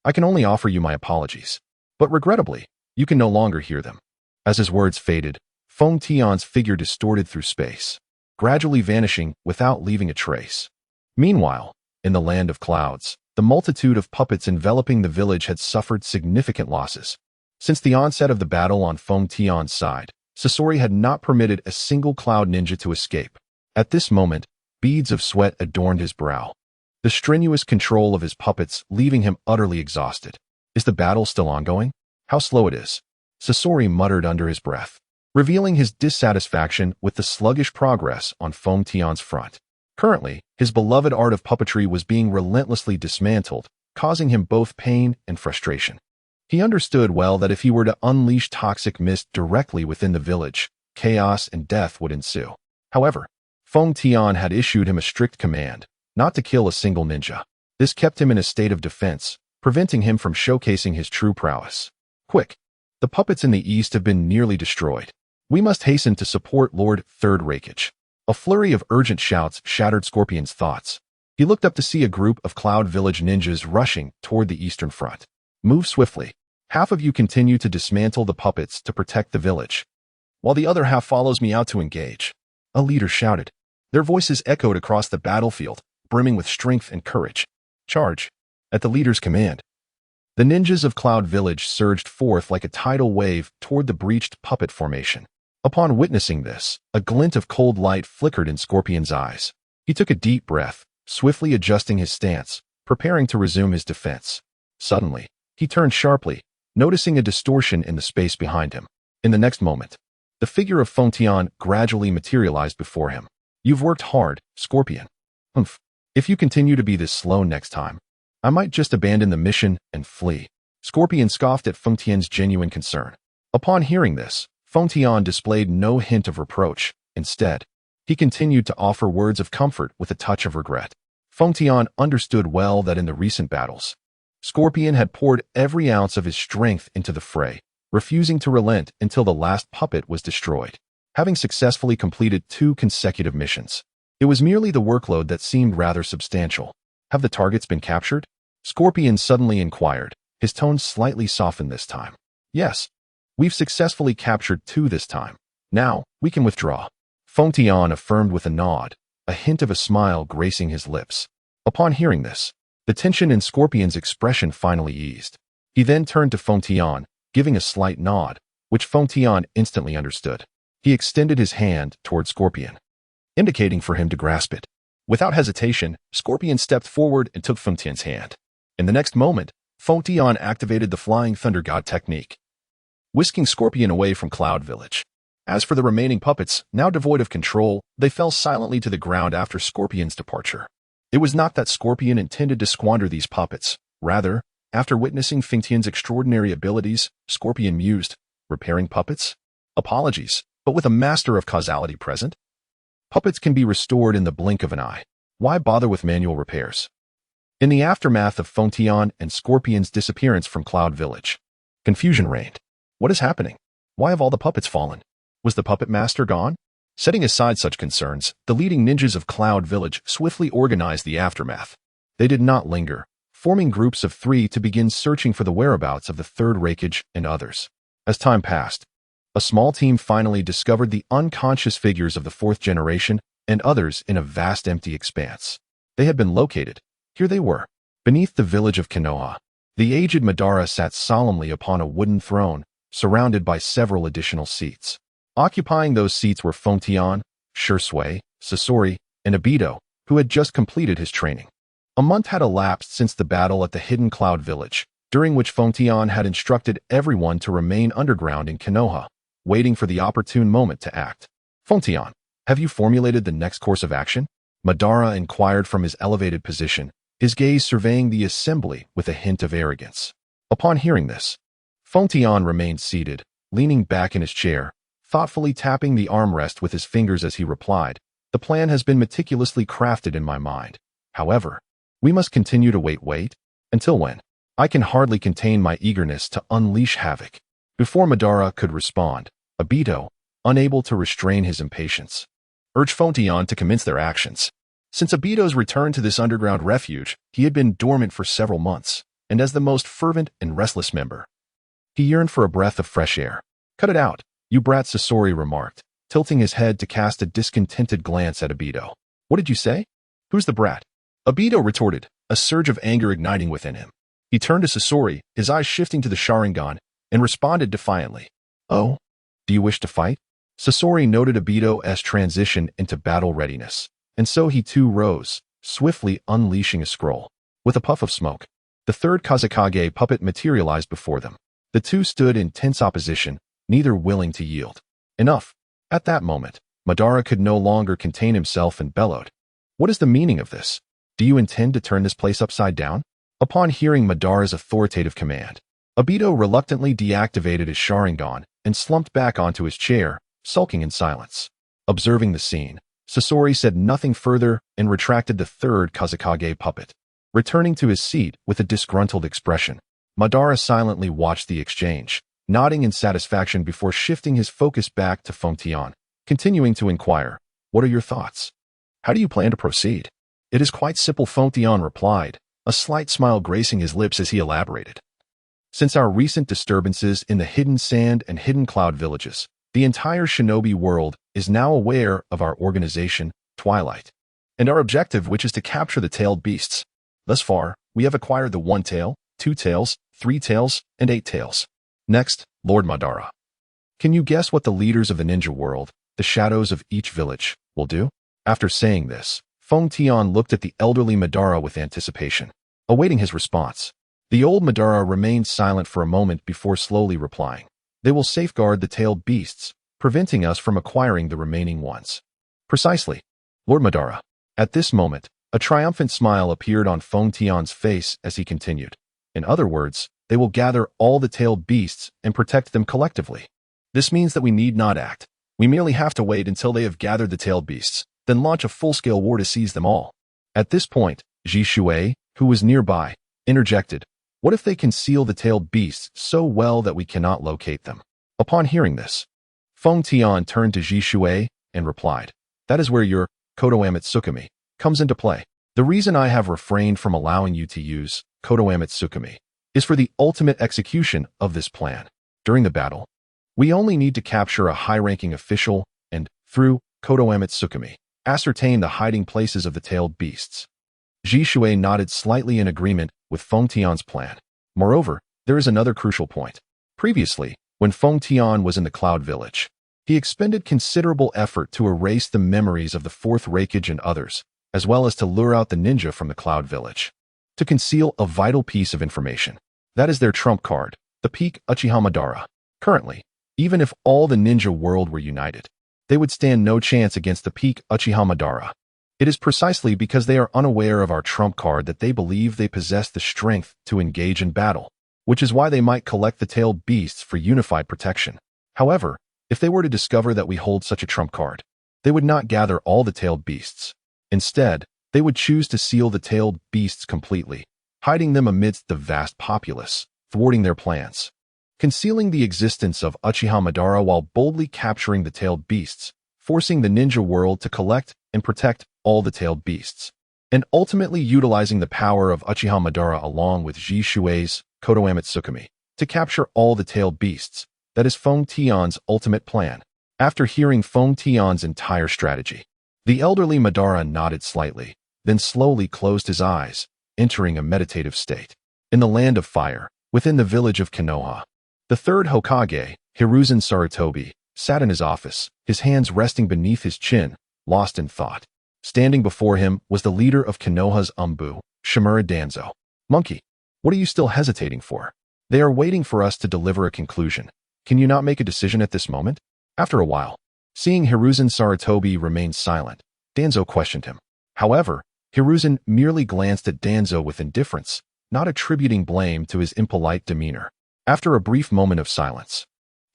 I can only offer you my apologies. But regrettably, you can no longer hear them. As his words faded, Feng Tian's figure distorted through space, gradually vanishing without leaving a trace. Meanwhile, in the land of clouds, the multitude of puppets enveloping the village had suffered significant losses. Since the onset of the battle on Feng Tian's side, Sasori had not permitted a single cloud ninja to escape. At this moment, beads of sweat adorned his brow, the strenuous control of his puppets leaving him utterly exhausted. Is the battle still ongoing? How slow it is, Sasori muttered under his breath, revealing his dissatisfaction with the sluggish progress on Feng Tian's front. Currently, his beloved art of puppetry was being relentlessly dismantled, causing him both pain and frustration. He understood well that if he were to unleash toxic mist directly within the village, chaos and death would ensue. However, Feng Tian had issued him a strict command, not to kill a single ninja. This kept him in a state of defense, preventing him from showcasing his true prowess. Quick! The puppets in the east have been nearly destroyed. We must hasten to support Lord Third Reikage. A flurry of urgent shouts shattered Scorpion's thoughts. He looked up to see a group of Cloud Village ninjas rushing toward the eastern front. Move swiftly. Half of you continue to dismantle the puppets to protect the village, while the other half follows me out to engage. A leader shouted. Their voices echoed across the battlefield, brimming with strength and courage. Charge! At the leader's command, the ninjas of Cloud Village surged forth like a tidal wave toward the breached puppet formation. Upon witnessing this, a glint of cold light flickered in Scorpion's eyes. He took a deep breath, swiftly adjusting his stance, preparing to resume his defense. Suddenly, he turned sharply, noticing a distortion in the space behind him. In the next moment, the figure of Feng Tian gradually materialized before him. You've worked hard, Scorpion. Humph. If you continue to be this slow next time, I might just abandon the mission and flee. Scorpion scoffed at Feng Tian's genuine concern. Upon hearing this, Feng Tian displayed no hint of reproach. Instead, he continued to offer words of comfort with a touch of regret. Feng Tian understood well that in the recent battles, Scorpion had poured every ounce of his strength into the fray, refusing to relent until the last puppet was destroyed. Having successfully completed 2 consecutive missions, it was merely the workload that seemed rather substantial. Have the targets been captured? Scorpion suddenly inquired, his tone slightly softened this time. Yes. We've successfully captured 2 this time. Now, we can withdraw. Feng Tian affirmed with a nod, a hint of a smile gracing his lips. Upon hearing this, the tension in Scorpion's expression finally eased. He then turned to Feng Tian, giving a slight nod, which Feng Tian instantly understood. He extended his hand toward Scorpion, indicating for him to grasp it. Without hesitation, Scorpion stepped forward and took Feng Tian's hand. In the next moment, Feng Tian activated the Flying Thunder God technique, whisking Scorpion away from Cloud Village. As for the remaining puppets, now devoid of control, they fell silently to the ground after Scorpion's departure. It was not that Scorpion intended to squander these puppets. Rather, after witnessing Feng Tian's extraordinary abilities, Scorpion mused, repairing puppets? Apologies, but with a master of causality present, puppets can be restored in the blink of an eye. Why bother with manual repairs? In the aftermath of Feng Tian and Scorpion's disappearance from Cloud Village, confusion reigned. What is happening? Why have all the puppets fallen? Was the puppet master gone? Setting aside such concerns, the leading ninjas of Cloud Village swiftly organized the aftermath. They did not linger, forming groups of 3 to begin searching for the whereabouts of the Third Reikage and others. As time passed, a small team finally discovered the unconscious figures of the 4th generation and others in a vast empty expanse. They had been located, Here they were, beneath the village of Konoha. The aged Madara sat solemnly upon a wooden throne, surrounded by several additional seats. Occupying those seats were Fontian, Shursui, Sasori, and Obito, who had just completed his training. A month had elapsed since the battle at the Hidden Cloud Village, during which Fontian had instructed everyone to remain underground in Konoha, waiting for the opportune moment to act. Fontian, have you formulated the next course of action? Madara inquired from his elevated position, his gaze surveying the assembly with a hint of arrogance. Upon hearing this, Fontian remained seated, leaning back in his chair, thoughtfully tapping the armrest with his fingers as he replied, "The plan has been meticulously crafted in my mind. However, we must continue to wait. Until when? I can hardly contain my eagerness to unleash havoc." Before Madara could respond, Obito, unable to restrain his impatience, urged Fontian to commence their actions. Since Obito's return to this underground refuge, he had been dormant for several months, and as the most fervent and restless member, he yearned for a breath of fresh air. "Cut it out, you brat," Sasori remarked, tilting his head to cast a discontented glance at Obito. "What did you say? Who's the brat?" Obito retorted, a surge of anger igniting within him. He turned to Sasori, his eyes shifting to the Sharingan, and responded defiantly. "Oh, do you wish to fight?" Sasori noted Obito's transition into battle readiness, and so he too rose, swiftly unleashing a scroll. With a puff of smoke, the third Kazekage puppet materialized before them. The two stood in tense opposition, neither willing to yield. Enough. At that moment, Madara could no longer contain himself and bellowed, "What is the meaning of this? Do you intend to turn this place upside down?" Upon hearing Madara's authoritative command, Obito reluctantly deactivated his Sharingan and slumped back onto his chair, sulking in silence. Observing the scene, Sasori said nothing further and retracted the third Kazekage puppet. Returning to his seat with a disgruntled expression, Madara silently watched the exchange, nodding in satisfaction before shifting his focus back to Fontian, continuing to inquire, "What are your thoughts? How do you plan to proceed?" "It is quite simple," Fontian replied, a slight smile gracing his lips as he elaborated. "Since our recent disturbances in the Hidden Sand and Hidden Cloud villages, the entire shinobi world is now aware of our organization, Twilight, and our objective, which is to capture the tailed beasts. Thus far, we have acquired the 1 tail, 2 tails, 3 tails, and 8 tails. Next, Lord Madara, can you guess what the leaders of the ninja world, the shadows of each village, will do?" After saying this, Fontian looked at the elderly Madara with anticipation, awaiting his response. The old Madara remained silent for a moment before slowly replying, "They will safeguard the tailed beasts, preventing us from acquiring the remaining ones." "Precisely, Lord Madara." At this moment, a triumphant smile appeared on Fontian's face as he continued. "In other words, they will gather all the tailed beasts and protect them collectively. This means that we need not act. We merely have to wait until they have gathered the tailed beasts, then launch a full-scale war to seize them all." At this point, Jishui, who was nearby, interjected, "What if they conceal the tailed beasts so well that we cannot locate them?" Upon hearing this, Fontian turned to Jishui and replied, "That is where your Kodoamatsukami comes into play. The reason I have refrained from allowing you to use Kodoamatsukami is for the ultimate execution of this plan. During the battle, we only need to capture a high-ranking official and, through Kodoamatsukami, ascertain the hiding places of the tailed beasts." Jishui nodded slightly in agreement with Fontian's plan. Moreover, there is another crucial point. Previously, when Fontian was in the Cloud Village, he expended considerable effort to erase the memories of the Fourth Raikage and others, as well as to lure out the ninja from the Cloud Village, to conceal a vital piece of information. That is their trump card, the peak Uchiha Madara. Currently, even if all the ninja world were united, they would stand no chance against the peak Uchiha Madara. It is precisely because they are unaware of our trump card that they believe they possess the strength to engage in battle, which is why they might collect the tailed beasts for unified protection. However, if they were to discover that we hold such a trump card, they would not gather all the tailed beasts. Instead, they would choose to seal the tailed beasts completely, hiding them amidst the vast populace, thwarting their plans. Concealing the existence of Uchiha Madara while boldly capturing the tailed beasts, forcing the ninja world to collect and protect all the tailed beasts, and ultimately utilizing the power of Uchiha Madara along with Jishui's Kodoamatsukami to capture all the tailed beasts. That is Fontian's ultimate plan. After hearing Fontian's entire strategy, the elderly Madara nodded slightly, then slowly closed his eyes, entering a meditative state. In the land of fire, within the village of Konoha, the third Hokage, Hiruzen Sarutobi, sat in his office, his hands resting beneath his chin, lost in thought. Standing before him was the leader of Konoha's Umbu, Shimura Danzo. Monkey, what are you still hesitating for? They are waiting for us to deliver a conclusion. Can you not make a decision at this moment? After a while, seeing Hiruzen Sarutobi remain silent, Danzo questioned him. However, Hiruzen merely glanced at Danzo with indifference, not attributing blame to his impolite demeanor. After a brief moment of silence,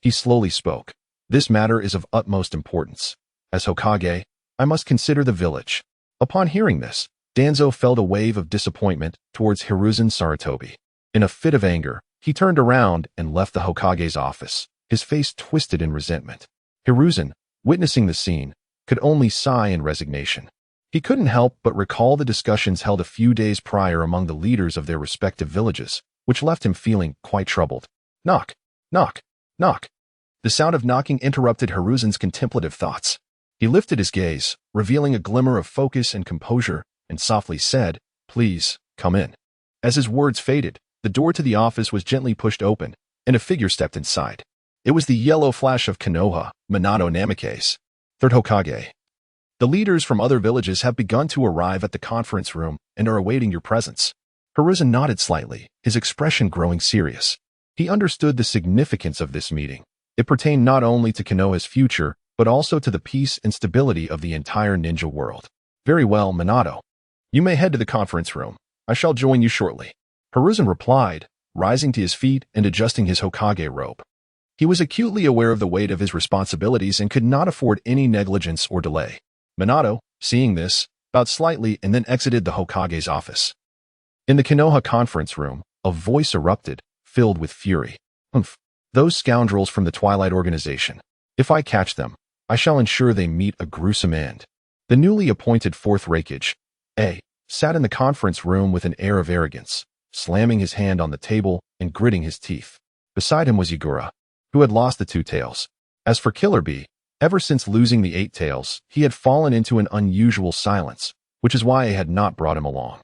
he slowly spoke. This matter is of utmost importance. As Hokage, I must consider the village. Upon hearing this, Danzo felt a wave of disappointment towards Hiruzen Sarutobi. In a fit of anger, he turned around and left the Hokage's office, his face twisted in resentment. Hiruzen, witnessing the scene, could only sigh in resignation. He couldn't help but recall the discussions held a few days prior among the leaders of their respective villages, which left him feeling quite troubled. Knock, knock, knock. The sound of knocking interrupted Hiruzen's contemplative thoughts. He lifted his gaze, revealing a glimmer of focus and composure, and softly said, "Please, come in." As his words faded, the door to the office was gently pushed open, and a figure stepped inside. It was the yellow flash of Konoha, Minato Namikaze, third Hokage. The leaders from other villages have begun to arrive at the conference room and are awaiting your presence. Hiruzen nodded slightly, his expression growing serious. He understood the significance of this meeting. It pertained not only to Konoha's future, but also to the peace and stability of the entire ninja world. Very well, Minato. You may head to the conference room. I shall join you shortly. Hiruzen replied, rising to his feet and adjusting his Hokage robe. He was acutely aware of the weight of his responsibilities and could not afford any negligence or delay. Minato, seeing this, bowed slightly and then exited the Hokage's office. In the Konoha conference room, a voice erupted, filled with fury. Humph. Those scoundrels from the Twilight Organization. If I catch them, I shall ensure they meet a gruesome end. The newly appointed fourth Raikage, A, sat in the conference room with an air of arrogance, slamming his hand on the table and gritting his teeth. Beside him was Yagura, who had lost the two tails. As for Killer B, ever since losing the 8 tails, he had fallen into an unusual silence, which is why I had not brought him along.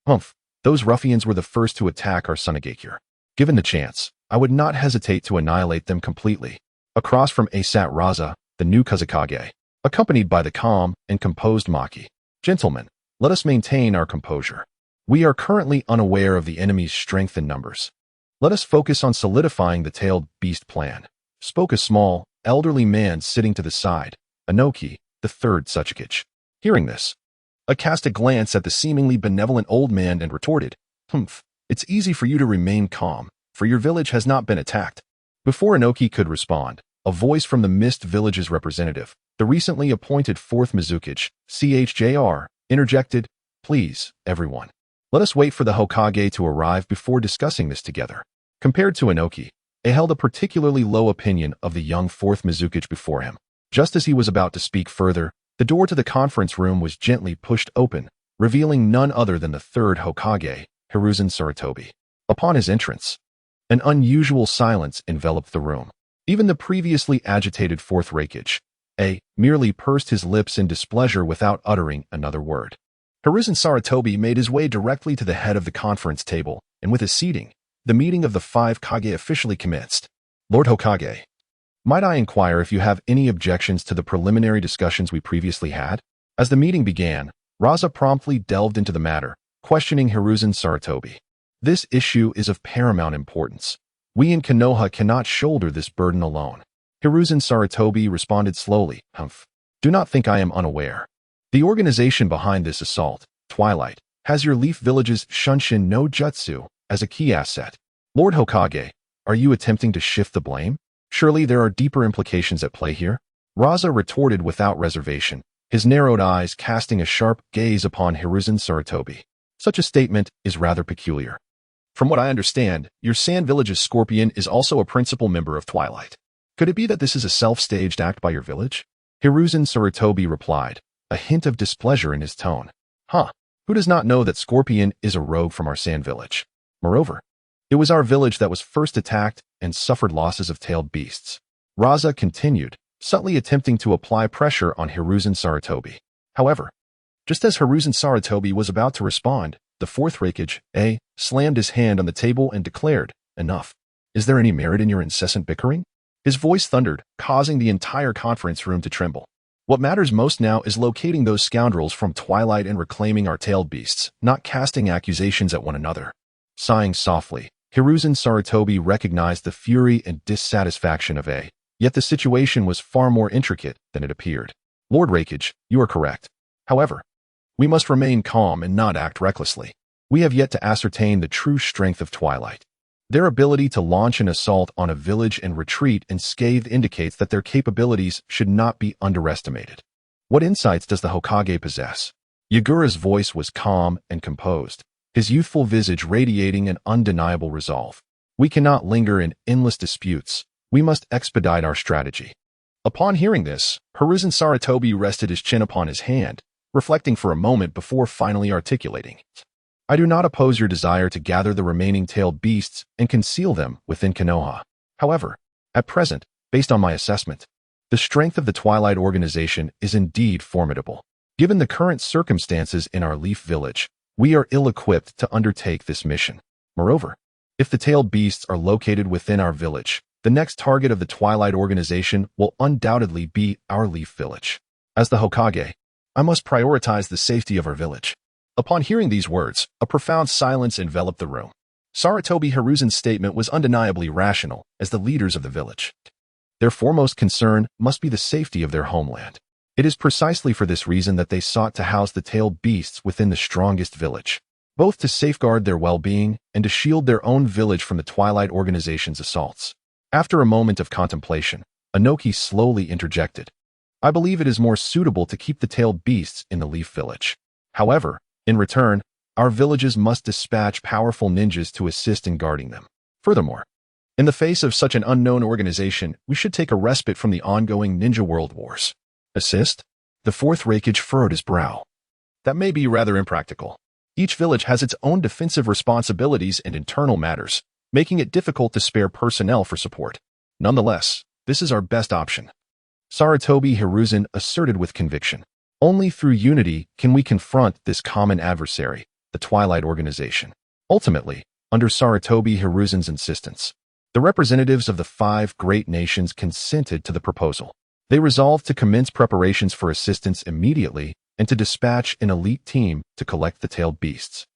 Humph, those ruffians were the first to attack our Sunagakure. Given the chance, I would not hesitate to annihilate them completely. Across from A sat Raza, the new Kazekage, accompanied by the calm and composed Maki. Gentlemen, let us maintain our composure. We are currently unaware of the enemy's strength and numbers. Let us focus on solidifying the tailed beast plan, spoke a small, elderly man sitting to the side, Inoki, the third Tsuchikage. Hearing this, I cast a glance at the seemingly benevolent old man and retorted, "Humph, it's easy for you to remain calm, for your village has not been attacked." Before Inoki could respond, a voice from the Mist Village's representative, the recently appointed 4th Mizukage, CHJR, interjected, "Please, everyone. Let us wait for the Hokage to arrive before discussing this together." Compared to Inoki, he held a particularly low opinion of the young 4th Mizukage before him. Just as he was about to speak further, the door to the conference room was gently pushed open, revealing none other than the third Hokage, Hiruzen Sarutobi. Upon his entrance, an unusual silence enveloped the room. Even the previously agitated 4th Raikage, A, merely pursed his lips in displeasure without uttering another word. Hiruzen Sarutobi made his way directly to the head of the conference table, and with his seating, the meeting of the 5 Kage officially commenced. Lord Hokage, might I inquire if you have any objections to the preliminary discussions we previously had? As the meeting began, Raza promptly delved into the matter, questioning Hiruzen Sarutobi. This issue is of paramount importance. We in Konoha cannot shoulder this burden alone. Hiruzen Sarutobi responded slowly, "Humph. Do not think I am unaware. The organization behind this assault, Twilight, has your Leaf Village's Shunshin no Jutsu as a key asset. Lord Hokage, are you attempting to shift the blame? Surely there are deeper implications at play here?" Raza retorted without reservation, his narrowed eyes casting a sharp gaze upon Hiruzen Sarutobi. Such a statement is rather peculiar. From what I understand, your Sand Village's Scorpion is also a principal member of Twilight. Could it be that this is a self-staged act by your village? Hiruzen Sarutobi replied, a hint of displeasure in his tone. Huh, who does not know that Scorpion is a rogue from our Sand Village? Moreover, it was our village that was first attacked and suffered losses of tailed beasts. Raza continued, subtly attempting to apply pressure on Hiruzen Sarutobi. However, just as Hiruzen Sarutobi was about to respond, The fourth Reikage, slammed his hand on the table and declared, "Enough. Is there any merit in your incessant bickering?" His voice thundered, causing the entire conference room to tremble. What matters most now is locating those scoundrels from Twilight and reclaiming our tailed beasts, not casting accusations at one another. Sighing softly, Hiruzen Sarutobi recognized the fury and dissatisfaction of A. Yet the situation was far more intricate than it appeared. Lord Reikage, you are correct. However, we must remain calm and not act recklessly. We have yet to ascertain the true strength of Twilight. Their ability to launch an assault on a village and retreat unscathed indicates that their capabilities should not be underestimated. What insights does the Hokage possess? Yagura's voice was calm and composed, his youthful visage radiating an undeniable resolve. We cannot linger in endless disputes. We must expedite our strategy. Upon hearing this, Hiruzen Sarutobi rested his chin upon his hand, reflecting for a moment before finally articulating. I do not oppose your desire to gather the remaining tailed beasts and conceal them within Konoha. However, at present, based on my assessment, the strength of the Twilight organization is indeed formidable. Given the current circumstances in our Leaf Village, we are ill-equipped to undertake this mission. Moreover, if the tailed beasts are located within our village, the next target of the Twilight organization will undoubtedly be our Leaf Village. As the Hokage, I must prioritize the safety of our village. Upon hearing these words, a profound silence enveloped the room. Sarutobi Hiruzen's statement was undeniably rational as the leaders of the village. Their foremost concern must be the safety of their homeland. It is precisely for this reason that they sought to house the tailed beasts within the strongest village, both to safeguard their well-being and to shield their own village from the Twilight organization's assaults. After a moment of contemplation, Anoki slowly interjected. I believe it is more suitable to keep the tailed beasts in the Leaf Village. However, in return, our villages must dispatch powerful ninjas to assist in guarding them. Furthermore, in the face of such an unknown organization, we should take a respite from the ongoing ninja world wars. Assist? The fourth Reikage furrowed his brow. That may be rather impractical. Each village has its own defensive responsibilities and internal matters, making it difficult to spare personnel for support. Nonetheless, this is our best option. Sarutobi Hiruzen asserted with conviction. Only through unity can we confront this common adversary, the Twilight organization. Ultimately, under Sarutobi Hiruzen's insistence, the representatives of the 5 great nations consented to the proposal. They resolved to commence preparations for assistance immediately and to dispatch an elite team to collect the tailed beasts,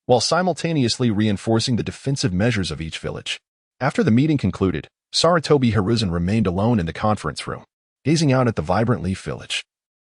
while simultaneously reinforcing the defensive measures of each village. After the meeting concluded, Sarutobi Hiruzen remained alone in the conference room, gazing out at the vibrant Leaf Village.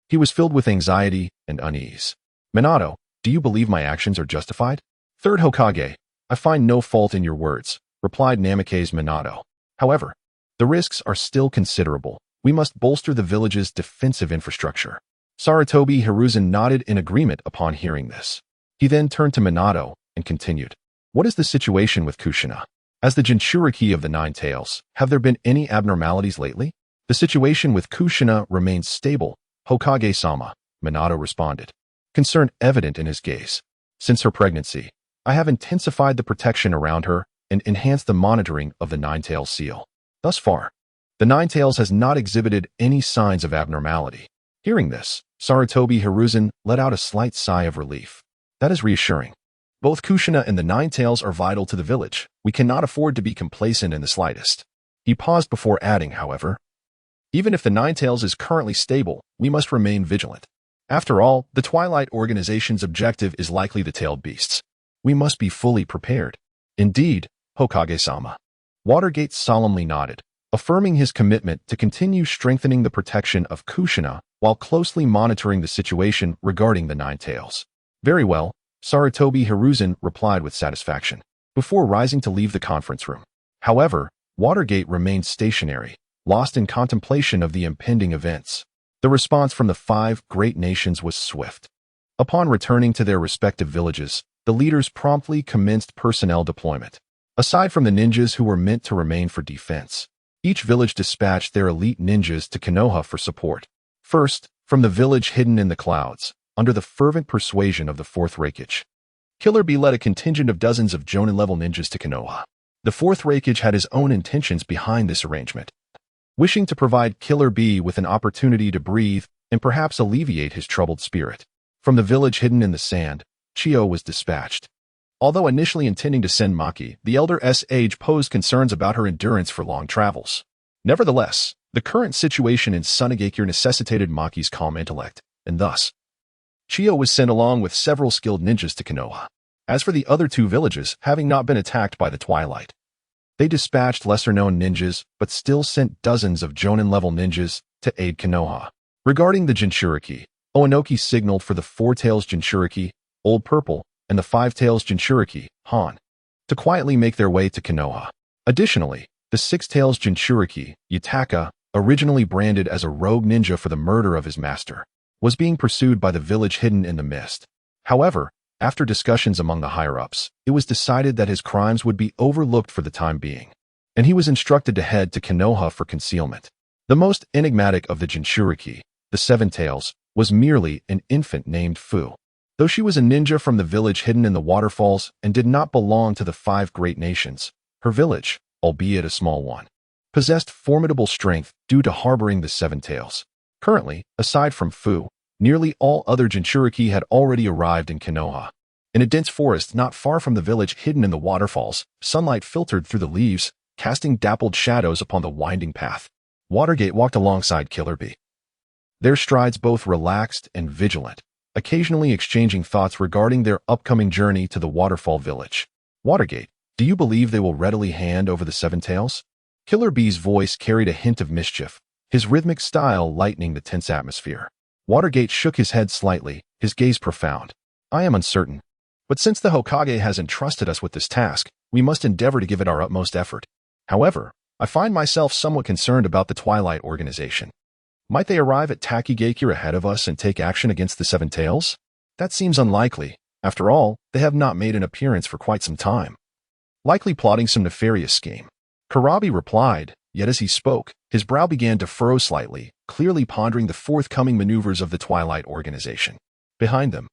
He was filled with anxiety and unease. Minato, do you believe my actions are justified? Third Hokage, I find no fault in your words, replied Namikaze Minato. However, the risks are still considerable. We must bolster the village's defensive infrastructure. Sarutobi Hiruzen nodded in agreement upon hearing this. He then turned to Minato and continued. What is the situation with Kushina? As the Jinchuriki of the Nine Tails, have there been any abnormalities lately? The situation with Kushina remains stable, Hokage-sama, Minato responded, concern evident in his gaze. Since her pregnancy, I have intensified the protection around her and enhanced the monitoring of the Nine-Tails seal. Thus far, the Nine-Tails has not exhibited any signs of abnormality. Hearing this, Sarutobi Hiruzen let out a slight sigh of relief. That is reassuring. Both Kushina and the Nine-Tails are vital to the village. We cannot afford to be complacent in the slightest. He paused before adding, however, even if the Nine-Tails is currently stable, we must remain vigilant. After all, the Twilight organization's objective is likely the tailed beasts. We must be fully prepared. Indeed, Hokage-sama. Watergate solemnly nodded, affirming his commitment to continue strengthening the protection of Kushina while closely monitoring the situation regarding the Nine-Tails. Very well, Sarutobi Hiruzen replied with satisfaction, before rising to leave the conference room. However, Watergate remained stationary, lost in contemplation of the impending events. The response from the 5 great nations was swift. Upon returning to their respective villages, the leaders promptly commenced personnel deployment. Aside from the ninjas who were meant to remain for defense, each village dispatched their elite ninjas to Konoha for support. First, from the village hidden in the clouds, under the fervent persuasion of the 4th Reikage, Killer Bee led a contingent of dozens of Jonin-level ninjas to Konoha. The 4th Reikage had his own intentions behind this arrangement, wishing to provide Killer Bee with an opportunity to breathe and perhaps alleviate his troubled spirit. From the village hidden in the sand, Chiyo was dispatched. Although initially intending to send Maki, the elder's age posed concerns about her endurance for long travels. Nevertheless, the current situation in Sunagakure necessitated Maki's calm intellect, and thus, Chiyo was sent along with several skilled ninjas to Konoha. As for the other two villages, having not been attacked by the twilight, they dispatched lesser-known ninjas, but still sent dozens of Jonin-level ninjas to aid Konoha. Regarding the Jinchuriki, Onoki signaled for the Four-Tails Jinchuriki, Old Purple, and the Five-Tails Jinchuriki, Han, to quietly make their way to Konoha. Additionally, the Six-Tails Jinchuriki, Yutaka, originally branded as a rogue ninja for the murder of his master, was being pursued by the village hidden in the mist. However, after discussions among the higher-ups, it was decided that his crimes would be overlooked for the time being, and he was instructed to head to Konoha for concealment. The most enigmatic of the Jinchuriki, the Seven Tails, was merely an infant named Fu. Though she was a ninja from the village hidden in the waterfalls and did not belong to the five great nations, her village, albeit a small one, possessed formidable strength due to harboring the Seven Tails. Currently, aside from Fu, nearly all other Jinchuriki had already arrived in Konoha. In a dense forest not far from the village hidden in the waterfalls, sunlight filtered through the leaves, casting dappled shadows upon the winding path. Watergate walked alongside Killer Bee. Their strides both relaxed and vigilant, occasionally exchanging thoughts regarding their upcoming journey to the waterfall village. Watergate, do you believe they will readily hand over the Seven Tails? Killer Bee's voice carried a hint of mischief, his rhythmic style lightening the tense atmosphere. Watergate shook his head slightly, his gaze profound. I am uncertain. But since the Hokage has entrusted us with this task, we must endeavor to give it our utmost effort. However, I find myself somewhat concerned about the Twilight Organization. Might they arrive at Takigakure ahead of us and take action against the Seven Tails? That seems unlikely. After all, they have not made an appearance for quite some time. Likely plotting some nefarious scheme. Kurabi replied, yet as he spoke, his brow began to furrow slightly, clearly pondering the forthcoming maneuvers of the Twilight Organization. Behind them,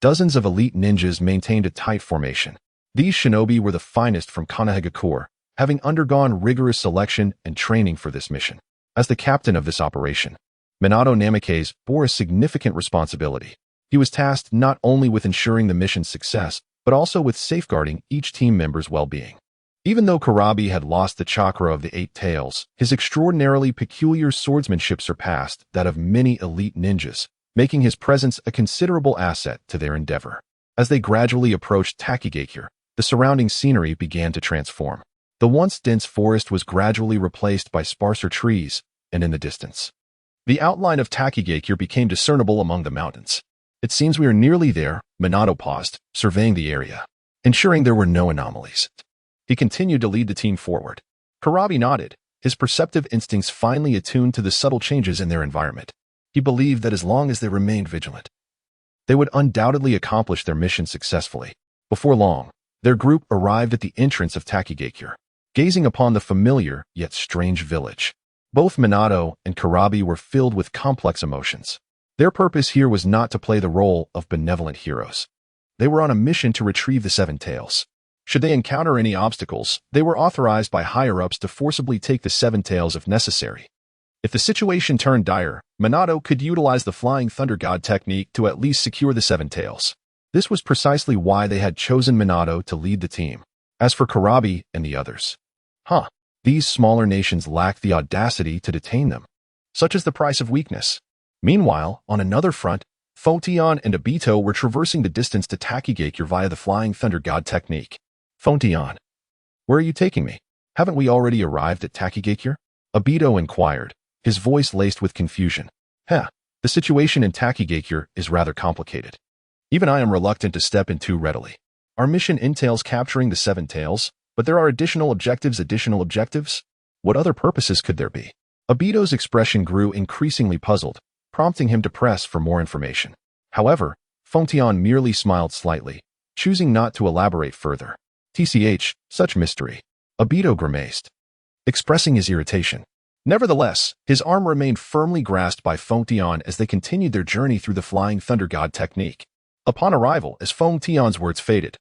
dozens of elite ninjas maintained a tight formation. These shinobi were the finest from Konohagakure, having undergone rigorous selection and training for this mission. As the captain of this operation, Minato Namikaze bore a significant responsibility. He was tasked not only with ensuring the mission's success, but also with safeguarding each team member's well-being. Even though Kurabi had lost the chakra of the Eight Tails, his extraordinarily peculiar swordsmanship surpassed that of many elite ninjas, making his presence a considerable asset to their endeavor. As they gradually approached Takigakure, the surrounding scenery began to transform. The once dense forest was gradually replaced by sparser trees, and in the distance, the outline of Takigakure became discernible among the mountains. It seems we are nearly there. Minato paused, surveying the area, ensuring there were no anomalies. He continued to lead the team forward. Kurabi nodded, his perceptive instincts finely attuned to the subtle changes in their environment. He believed that as long as they remained vigilant, they would undoubtedly accomplish their mission successfully. Before long, their group arrived at the entrance of Takigakure, gazing upon the familiar yet strange village. Both Minato and Kurabi were filled with complex emotions. Their purpose here was not to play the role of benevolent heroes. They were on a mission to retrieve the Seven Tails. Should they encounter any obstacles, they were authorized by higher-ups to forcibly take the Seven Tails if necessary. If the situation turned dire, Minato could utilize the Flying Thunder God technique to at least secure the Seven Tails. This was precisely why they had chosen Minato to lead the team. As for Kurabi and the others, these smaller nations lacked the audacity to detain them. Such is the price of weakness. Meanwhile, on another front, Fontion and Obito were traversing the distance to Takigakure via the Flying Thunder God technique. Fontion, where are you taking me? Haven't we already arrived at Takigakure? Obito inquired, his voice laced with confusion. The situation in Takigakure is rather complicated. Even I am reluctant to step in too readily. Our mission entails capturing the Seven Tails, but there are additional objectives. What other purposes could there be? Obito's expression grew increasingly puzzled, prompting him to press for more information. However, Fontion merely smiled slightly, choosing not to elaborate further. TCH, such mystery. Obito grimaced, expressing his irritation. Nevertheless, his arm remained firmly grasped by Fontion as they continued their journey through the Flying Thunder God technique. Upon arrival, as Fontion's words faded,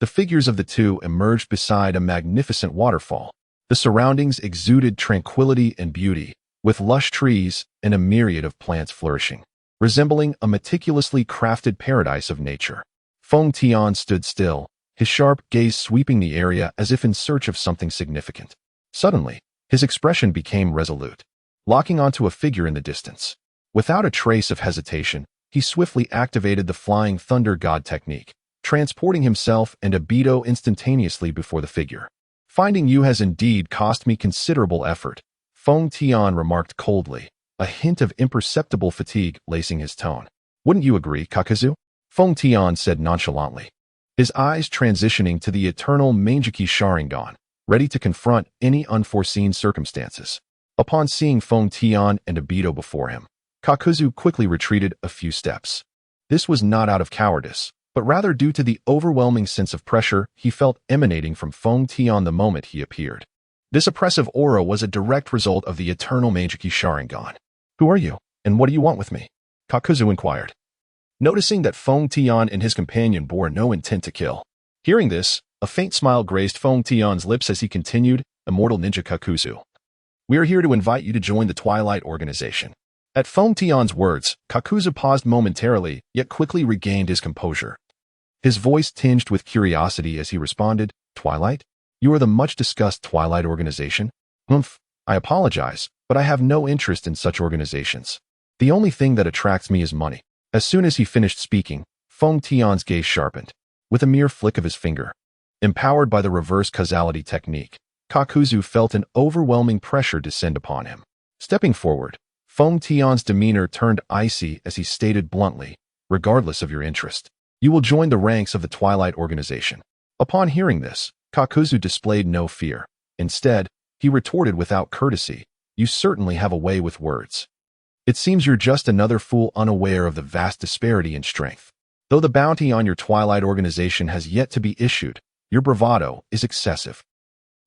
the figures of the two emerged beside a magnificent waterfall. The surroundings exuded tranquility and beauty, with lush trees and a myriad of plants flourishing, resembling a meticulously crafted paradise of nature. Feng Tian stood still, his sharp gaze sweeping the area as if in search of something significant. Suddenly, his expression became resolute, locking onto a figure in the distance. Without a trace of hesitation, he swiftly activated the Flying Thunder God technique, transporting himself and Obito instantaneously before the figure. Finding you has indeed cost me considerable effort, Feng Tian remarked coldly, a hint of imperceptible fatigue lacing his tone. Wouldn't you agree, Kakuzu? Feng Tian said nonchalantly, his eyes transitioning to the eternal Mangeki Sharingan, ready to confront any unforeseen circumstances. Upon seeing Feng Tian and Obito before him, Kakuzu quickly retreated a few steps. This was not out of cowardice, but rather due to the overwhelming sense of pressure he felt emanating from Feng Tian the moment he appeared. This oppressive aura was a direct result of the eternal Mangeki Sharingan. Who are you, and what do you want with me? Kakuzu inquired, noticing that Feng Tian and his companion bore no intent to kill. Hearing this, a faint smile graced Feng Tian's lips as he continued, Immortal Ninja Kakuzu. We are here to invite you to join the Twilight Organization. At Feng Tian's words, Kakuzu paused momentarily, yet quickly regained his composure. His voice tinged with curiosity as he responded, Twilight? You are the much-discussed Twilight Organization? Humph, I apologize, but I have no interest in such organizations. The only thing that attracts me is money. As soon as he finished speaking, Feng Tian's gaze sharpened, with a mere flick of his finger. Empowered by the reverse causality technique, Kakuzu felt an overwhelming pressure descend upon him. Stepping forward, Feng Tian's demeanor turned icy as he stated bluntly, regardless of your interest, you will join the ranks of the Twilight Organization. Upon hearing this, Kakuzu displayed no fear. Instead, he retorted without courtesy, you certainly have a way with words. It seems you're just another fool unaware of the vast disparity in strength. Though the bounty on your Twilight Organization has yet to be issued, your bravado is excessive.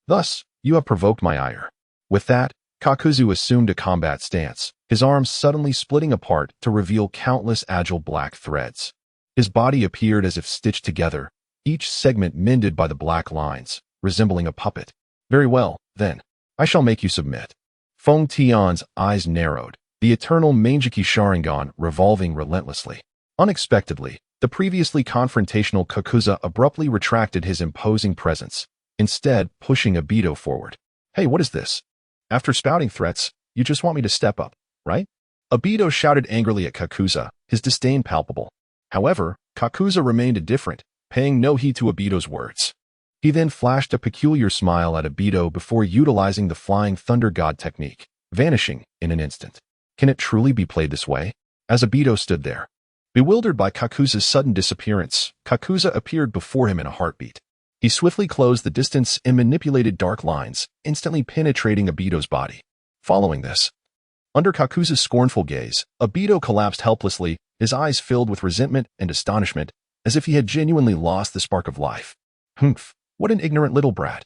Thus, you have provoked my ire. With that, Kakuzu assumed a combat stance, his arms suddenly splitting apart to reveal countless agile black threads. His body appeared as if stitched together, each segment mended by the black lines, resembling a puppet. Very well, then. I shall make you submit. Feng Tian's eyes narrowed, the eternal Mangeki Sharingan revolving relentlessly. Unexpectedly, the previously confrontational Kakuzu abruptly retracted his imposing presence, instead pushing Obito forward. Hey, what is this? After spouting threats, you just want me to step up, right? Obito shouted angrily at Kakuzu, his disdain palpable. However, Kakuzu remained indifferent, paying no heed to Obito's words. He then flashed a peculiar smile at Obito before utilizing the Flying Thunder God technique, vanishing in an instant. Can it truly be played this way? As Obito stood there, bewildered by Kakuzu's sudden disappearance, Kakuzu appeared before him in a heartbeat. He swiftly closed the distance and manipulated dark lines, instantly penetrating Obito's body. Following this, under Kakuzu's scornful gaze, Obito collapsed helplessly, his eyes filled with resentment and astonishment, as if he had genuinely lost the spark of life. Humph, what an ignorant little brat.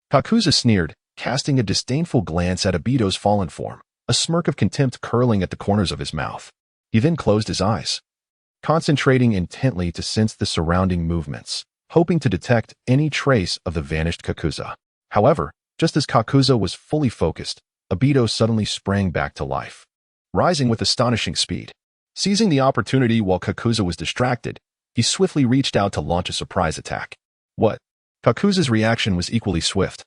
Kakuzu sneered, casting a disdainful glance at Obito's fallen form, a smirk of contempt curling at the corners of his mouth. He then closed his eyes, concentrating intently to sense the surrounding movements, hoping to detect any trace of the vanished Kakuzu. However, just as Kakuzu was fully focused, Obito suddenly sprang back to life, rising with astonishing speed. Seizing the opportunity while Kakuzu was distracted, he swiftly reached out to launch a surprise attack. What? Kakuzu's reaction was equally swift.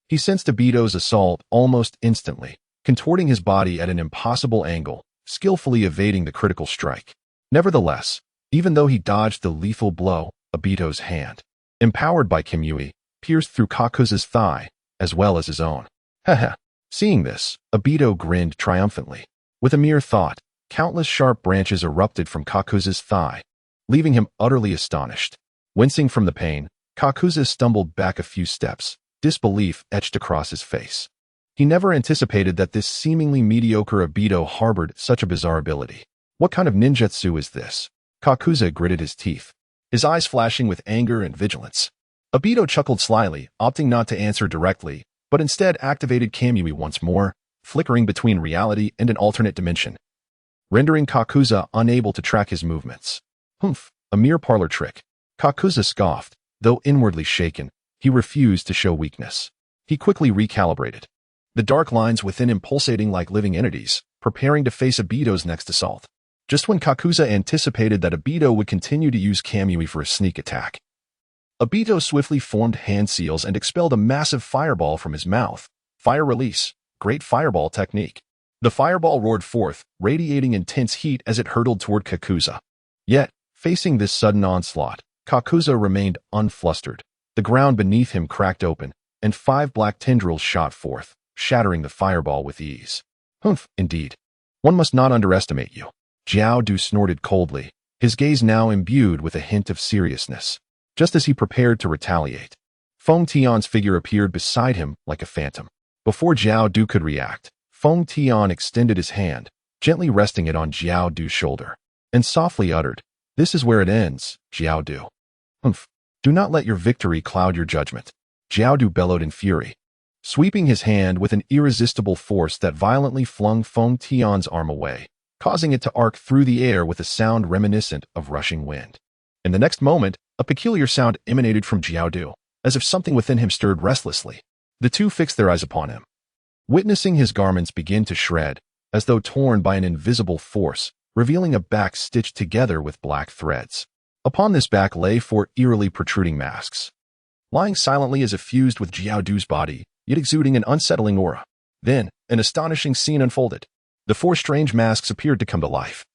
He sensed Obito's assault almost instantly, contorting his body at an impossible angle, skillfully evading the critical strike. Nevertheless, even though he dodged the lethal blow, Obito's hand, empowered by Kimui, pierced through Kakuzu's thigh, as well as his own. Haha. Seeing this, Obito grinned triumphantly. With a mere thought, countless sharp branches erupted from Kakuzu's thigh, leaving him utterly astonished. Wincing from the pain, Kakuzu stumbled back a few steps, disbelief etched across his face. He never anticipated that this seemingly mediocre Obito harbored such a bizarre ability. What kind of ninjutsu is this? Kakuzu gritted his teeth, his eyes flashing with anger and vigilance. Obito chuckled slyly, opting not to answer directly, but instead activated Kamui once more, flickering between reality and an alternate dimension, rendering Kakuzu unable to track his movements. Humph, a mere parlor trick. Kakuzu scoffed, though inwardly shaken, he refused to show weakness. He quickly recalibrated, the dark lines within him pulsating like living entities, preparing to face Obito's next assault. just when Kakuza anticipated that Obito would continue to use Kamui for a sneak attack. Obito swiftly formed hand seals and expelled a massive fireball from his mouth. Fire release. Great fireball technique. The fireball roared forth, radiating intense heat as it hurtled toward Kakuza. Yet, facing this sudden onslaught, Kakuza remained unflustered. The ground beneath him cracked open, and 5 black tendrils shot forth, shattering the fireball with ease. Humph, indeed. One must not underestimate you. Jiao Du snorted coldly, his gaze now imbued with a hint of seriousness. Just as he prepared to retaliate, Feng Tian's figure appeared beside him like a phantom. Before Jiao Du could react, Feng Tian extended his hand, gently resting it on Jiao Du's shoulder, and softly uttered, "This is where it ends, Jiao Du." Humph. Do not let your victory cloud your judgment. Jiao Du bellowed in fury, sweeping his hand with an irresistible force that violently flung Feng Tian's arm away, causing it to arc through the air with a sound reminiscent of rushing wind. In the next moment, a peculiar sound emanated from Jiao Du, as if something within him stirred restlessly. The two fixed their eyes upon him, witnessing his garments begin to shred, as though torn by an invisible force, revealing a back stitched together with black threads. Upon this back lay 4 eerily protruding masks, lying silently as if fused with Jiao Du's body, yet exuding an unsettling aura. Then, an astonishing scene unfolded. The 4 strange masks appeared to come to life,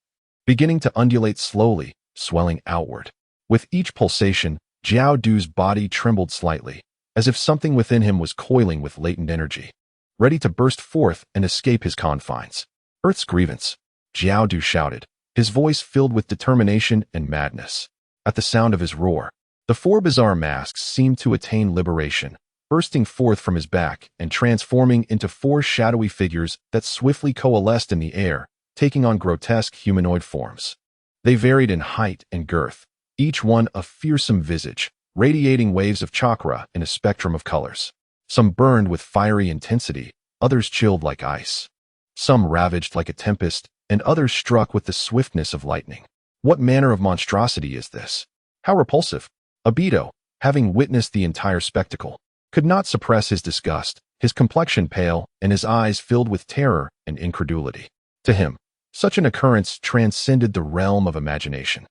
beginning to undulate slowly, swelling outward. With each pulsation, Jiao Du's body trembled slightly, as if something within him was coiling with latent energy, ready to burst forth and escape his confines. Earth's grievance, Jiao Du shouted, his voice filled with determination and madness. At the sound of his roar, the 4 bizarre masks seemed to attain liberation, bursting forth from his back and transforming into 4 shadowy figures that swiftly coalesced in the air, taking on grotesque humanoid forms. They varied in height and girth, each one a fearsome visage, radiating waves of chakra in a spectrum of colors. Some burned with fiery intensity, others chilled like ice. Some ravaged like a tempest, and others struck with the swiftness of lightning. What manner of monstrosity is this? How repulsive! Obito, having witnessed the entire spectacle, could not suppress his disgust, his complexion pale and his eyes filled with terror and incredulity. To him, such an occurrence transcended the realm of imagination,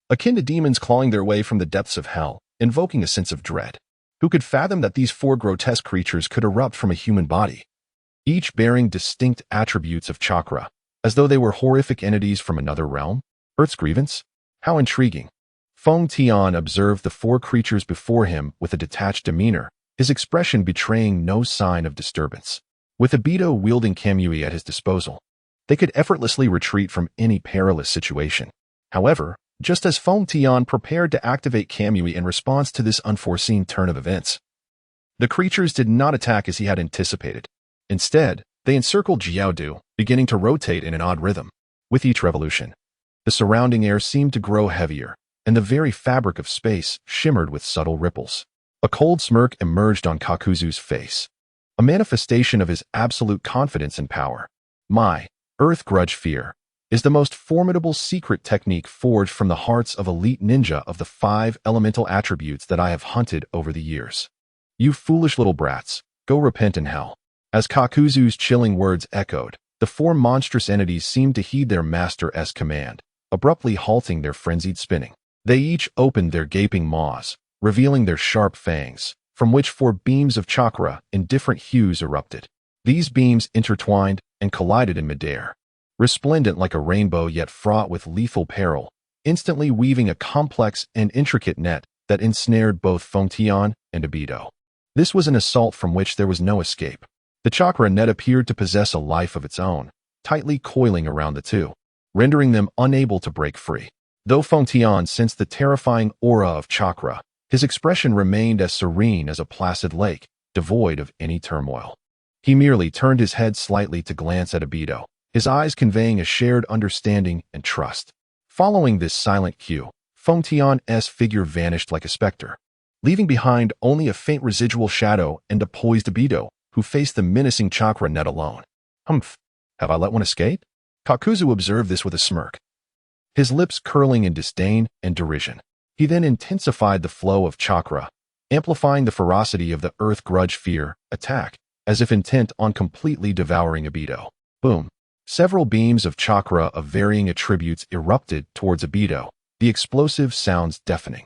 akin to demons clawing their way from the depths of hell, invoking a sense of dread. Who could fathom that these 4 grotesque creatures could erupt from a human body, each bearing distinct attributes of chakra, as though they were horrific entities from another realm? Earth's grievance? How intriguing. Feng Tian observed the 4 creatures before him with a detached demeanor, his expression betraying no sign of disturbance. With Obito wielding Kamui at his disposal, they could effortlessly retreat from any perilous situation. However, just as Feng Tian prepared to activate Kamui in response to this unforeseen turn of events, the creatures did not attack as he had anticipated. Instead, they encircled Jiao Du, beginning to rotate in an odd rhythm. With each revolution, the surrounding air seemed to grow heavier, and the very fabric of space shimmered with subtle ripples. A cold smirk emerged on Kakuzu's face, a manifestation of his absolute confidence and power. My Earth Grudge Fear is the most formidable secret technique forged from the hearts of elite ninja of the 5 elemental attributes that I have hunted over the years. You foolish little brats, go repent in hell. As Kakuzu's chilling words echoed, the 4 monstrous entities seemed to heed their master's command, abruptly halting their frenzied spinning. They each opened their gaping maws, revealing their sharp fangs, from which 4 beams of chakra in different hues erupted. These beams intertwined and collided in midair, resplendent like a rainbow yet fraught with lethal peril, instantly weaving a complex and intricate net that ensnared both Feng Tian and Obito. This was an assault from which there was no escape. The chakra net appeared to possess a life of its own, tightly coiling around the two, rendering them unable to break free. Though Feng Tian sensed the terrifying aura of chakra, his expression remained as serene as a placid lake, devoid of any turmoil. He merely turned his head slightly to glance at Obito, his eyes conveying a shared understanding and trust. Following this silent cue, Feng Tian's figure vanished like a specter, leaving behind only a faint residual shadow and a poised Obito, who faced the menacing chakra net alone. Humph, have I let one escape? Kakuzu observed this with a smirk, his lips curling in disdain and derision. He then intensified the flow of chakra, amplifying the ferocity of the Earth Grudge Fear attack, as if intent on completely devouring Obito. Boom. Several beams of chakra of varying attributes erupted towards Obito, the explosive sounds deafening,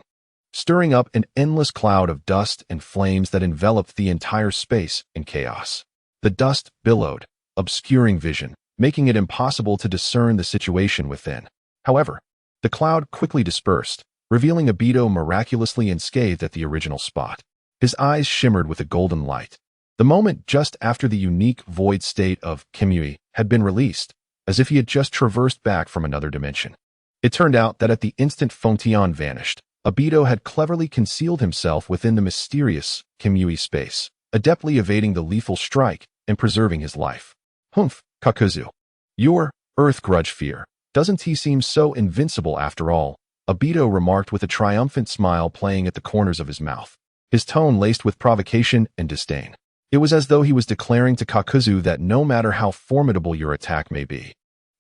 stirring up an endless cloud of dust and flames that enveloped the entire space in chaos. The dust billowed, obscuring vision, making it impossible to discern the situation within. However, the cloud quickly dispersed, revealing Obito miraculously unscathed at the original spot. His eyes shimmered with a golden light. The moment just after the unique void state of Kimui had been released, as if he had just traversed back from another dimension. It turned out that at the instant Fontian vanished, Obito had cleverly concealed himself within the mysterious Kimui space, adeptly evading the lethal strike and preserving his life. Humph, Kakuzu. Your earth grudge fear. Doesn't he seem so invincible after all? Obito remarked with a triumphant smile playing at the corners of his mouth, his tone laced with provocation and disdain. It was as though he was declaring to Kakuzu that no matter how formidable your attack may be,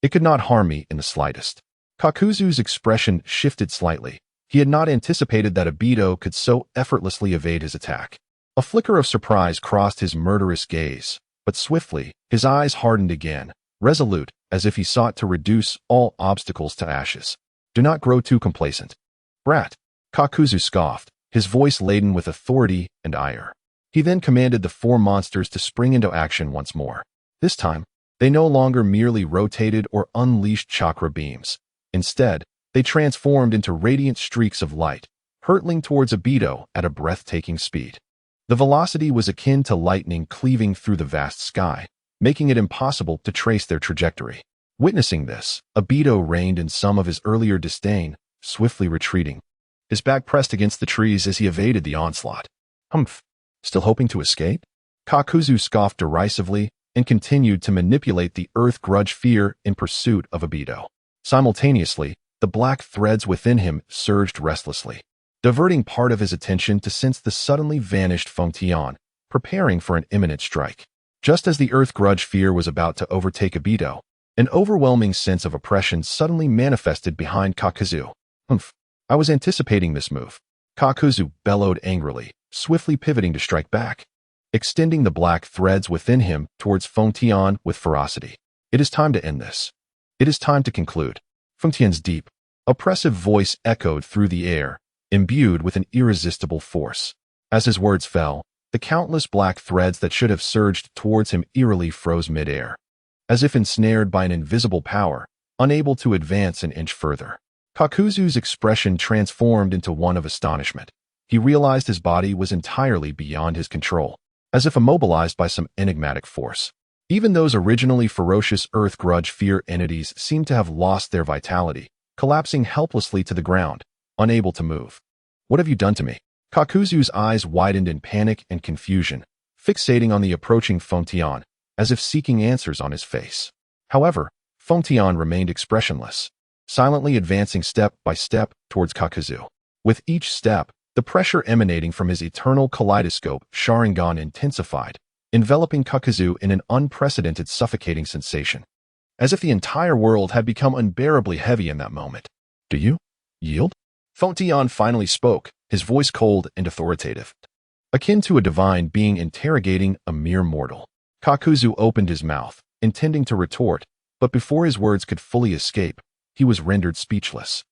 it could not harm me in the slightest. Kakuzu's expression shifted slightly. He had not anticipated that Obito could so effortlessly evade his attack. A flicker of surprise crossed his murderous gaze, but swiftly, his eyes hardened again, resolute, as if he sought to reduce all obstacles to ashes. Do not grow too complacent. Brat, Kakuzu scoffed, his voice laden with authority and ire. He then commanded the four monsters to spring into action once more. This time, they no longer merely rotated or unleashed chakra beams. Instead, they transformed into radiant streaks of light, hurtling towards Obito at a breathtaking speed. The velocity was akin to lightning cleaving through the vast sky, making it impossible to trace their trajectory. Witnessing this, Obito reigned in some of his earlier disdain, swiftly retreating, his back pressed against the trees as he evaded the onslaught. Humph, still hoping to escape? Kakuzu scoffed derisively and continued to manipulate the earth grudge fear in pursuit of Obito. Simultaneously, the black threads within him surged restlessly, diverting part of his attention to sense the suddenly vanished Fontian, preparing for an imminent strike. Just as the earth grudge fear was about to overtake Obito, an overwhelming sense of oppression suddenly manifested behind Kakuzu. Humph, I was anticipating this move. Kakuzu bellowed angrily, swiftly pivoting to strike back, extending the black threads within him towards Fontian with ferocity. It is time to end this. It is time to conclude. Fontian's deep, oppressive voice echoed through the air, imbued with an irresistible force. As his words fell, the countless black threads that should have surged towards him eerily froze midair, as if ensnared by an invisible power, unable to advance an inch further. Kakuzu's expression transformed into one of astonishment. He realized his body was entirely beyond his control, as if immobilized by some enigmatic force. Even those originally ferocious earth grudge fear entities seemed to have lost their vitality, collapsing helplessly to the ground, unable to move. What have you done to me? Kakuzu's eyes widened in panic and confusion, fixating on the approaching Fontian, as if seeking answers on his face. However, Fontian remained expressionless, silently advancing step by step towards Kakuzu. With each step, the pressure emanating from his eternal kaleidoscope Sharingan intensified, enveloping Kakuzu in an unprecedented suffocating sensation, as if the entire world had become unbearably heavy in that moment. Do you yield? Fontian finally spoke, his voice cold and authoritative, akin to a divine being interrogating a mere mortal. Kakuzu opened his mouth, intending to retort, but before his words could fully escape, he was rendered speechless.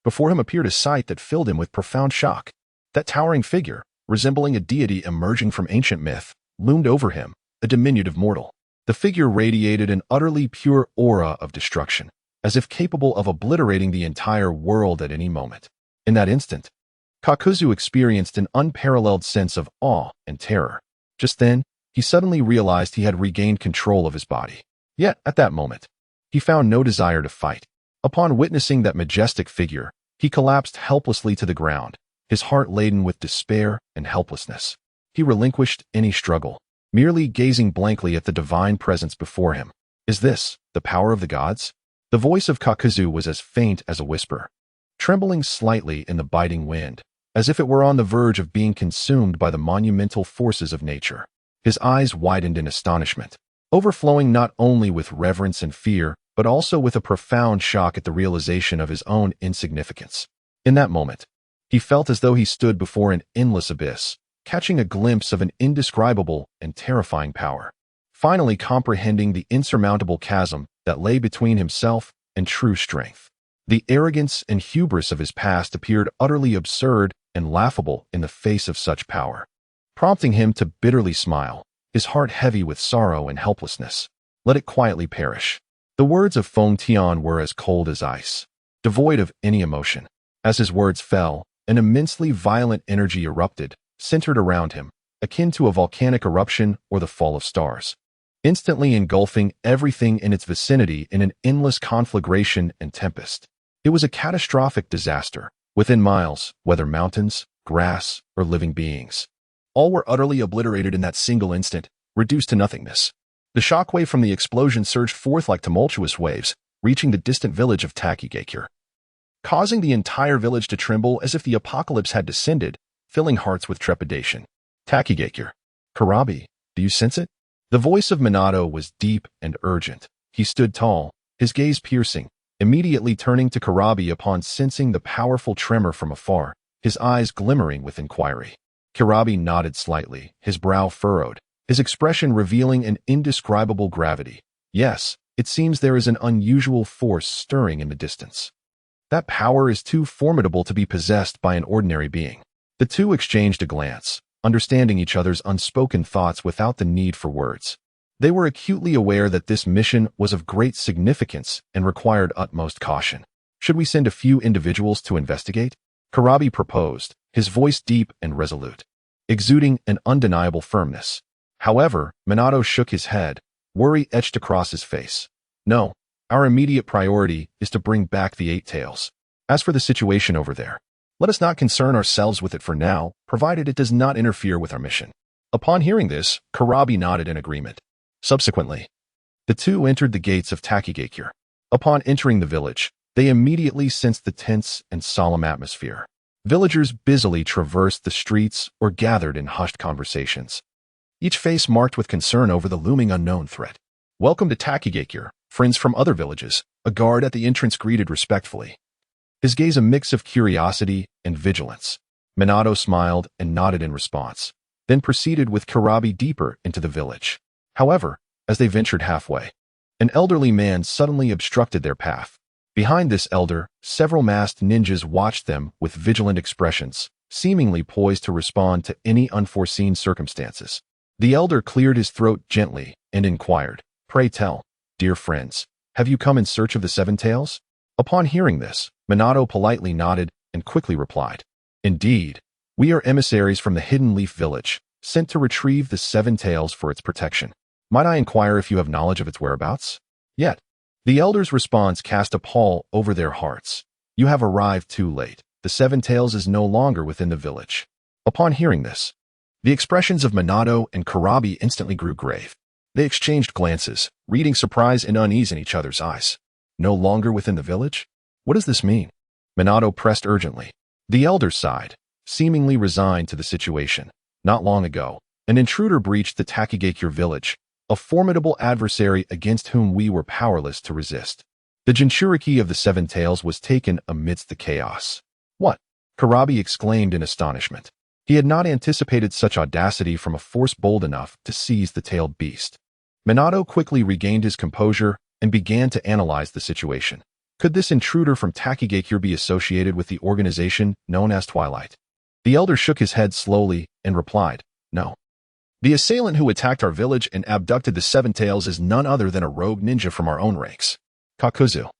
Before him appeared a sight that filled him with profound shock. That towering figure, resembling a deity emerging from ancient myth, loomed over him, a diminutive mortal. The figure radiated an utterly pure aura of destruction, as if capable of obliterating the entire world at any moment. In that instant, Kakuzu experienced an unparalleled sense of awe and terror. Just then, he suddenly realized he had regained control of his body. Yet, at that moment, he found no desire to fight. Upon witnessing that majestic figure, he collapsed helplessly to the ground, his heart laden with despair and helplessness. He relinquished any struggle, merely gazing blankly at the divine presence before him. Is this the power of the gods? The voice of Kakuzu was as faint as a whisper, trembling slightly in the biting wind, as if it were on the verge of being consumed by the monumental forces of nature. His eyes widened in astonishment, overflowing not only with reverence and fear, but also with a profound shock at the realization of his own insignificance. In that moment, he felt as though he stood before an endless abyss, catching a glimpse of an indescribable and terrifying power. finally comprehending the insurmountable chasm that lay between himself and true strength. The arrogance and hubris of his past appeared utterly absurd and laughable in the face of such power, prompting him to bitterly smile, his heart heavy with sorrow and helplessness. Let it quietly perish. The words of Feng Tian were as cold as ice, devoid of any emotion. As his words fell, an immensely violent energy erupted, centered around him, akin to a volcanic eruption or the fall of stars, instantly engulfing everything in its vicinity in an endless conflagration and tempest. It was a catastrophic disaster. Within miles, whether mountains, grass, or living beings, all were utterly obliterated in that single instant, reduced to nothingness. The shockwave from the explosion surged forth like tumultuous waves, reaching the distant village of Takigakure, causing the entire village to tremble as if the apocalypse had descended, filling hearts with trepidation. Takigakure. Kurabi, do you sense it? The voice of Minato was deep and urgent. He stood tall, his gaze piercing, immediately turning to Kurabi upon sensing the powerful tremor from afar, his eyes glimmering with inquiry. Kurabi nodded slightly, his brow furrowed, his expression revealing an indescribable gravity. Yes, it seems there is an unusual force stirring in the distance. That power is too formidable to be possessed by an ordinary being. The two exchanged a glance, understanding each other's unspoken thoughts without the need for words. They were acutely aware that this mission was of great significance and required utmost caution. Should we send a few individuals to investigate? Kurabi proposed, his voice deep and resolute, exuding an undeniable firmness. However, Minato shook his head, worry etched across his face. No, our immediate priority is to bring back the Eight Tails. As for the situation over there, let us not concern ourselves with it for now, provided it does not interfere with our mission. Upon hearing this, Kurabi nodded in agreement. Subsequently, the two entered the gates of Takigakure. Upon entering the village, they immediately sensed the tense and solemn atmosphere. Villagers busily traversed the streets or gathered in hushed conversations, each face marked with concern over the looming unknown threat. Welcome to Takigakure, friends from other villages, a guard at the entrance greeted respectfully, his gaze a mix of curiosity and vigilance. Minato smiled and nodded in response, then proceeded with Kurabi deeper into the village. However, as they ventured halfway, an elderly man suddenly obstructed their path. Behind this elder, several masked ninjas watched them with vigilant expressions, seemingly poised to respond to any unforeseen circumstances. The elder cleared his throat gently and inquired, "Pray tell, dear friends, have you come in search of the Seven Tails?" Upon hearing this, Minato politely nodded and quickly replied, "Indeed, we are emissaries from the Hidden Leaf Village, sent to retrieve the Seven Tails for its protection. Might I inquire if you have knowledge of its whereabouts?" Yet, the elder's response cast a pall over their hearts. "You have arrived too late. The Seven Tails is no longer within the village." Upon hearing this, the expressions of Minato and Kurabi instantly grew grave. They exchanged glances, reading surprise and unease in each other's eyes. No longer within the village? What does this mean? Minato pressed urgently. The elder sighed, seemingly resigned to the situation. Not long ago, an intruder breached the Takigakure village, a formidable adversary against whom we were powerless to resist. The Jinchuriki of the Seven Tails was taken amidst the chaos. What? Kurabi exclaimed in astonishment. He had not anticipated such audacity from a force bold enough to seize the tailed beast. Minato quickly regained his composure and began to analyze the situation. Could this intruder from Takigakure be associated with the organization known as Twilight? The elder shook his head slowly and replied, "No. The assailant who attacked our village and abducted the Seven Tails is none other than a rogue ninja from our own ranks, Kakuzu."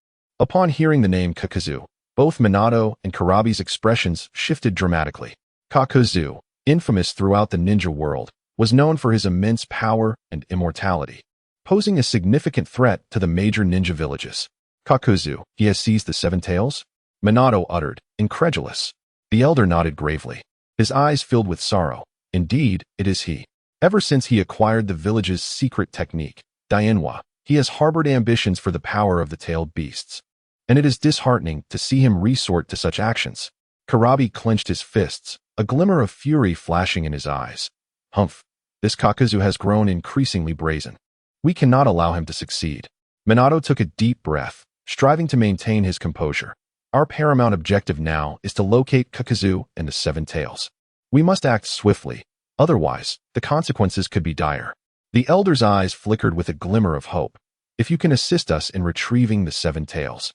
Upon hearing the name Kakuzu, both Minato and Kurabi's expressions shifted dramatically. Kakuzu, infamous throughout the ninja world, was known for his immense power and immortality, posing a significant threat to the major ninja villages. "Kakuzu, he has seized the Seven Tails?" Minato uttered, incredulous. The elder nodded gravely, his eyes filled with sorrow. "Indeed, it is he. Ever since he acquired the village's secret technique, Dienwa, he has harbored ambitions for the power of the tailed beasts, and it is disheartening to see him resort to such actions." Kurabi clenched his fists, a glimmer of fury flashing in his eyes. "Humph, this Kakuzu has grown increasingly brazen. We cannot allow him to succeed." Minato took a deep breath, striving to maintain his composure. "Our paramount objective now is to locate Kakuzu and the Seven Tails. We must act swiftly, otherwise, the consequences could be dire." The elder's eyes flickered with a glimmer of hope. If you can assist us in retrieving the seven tails,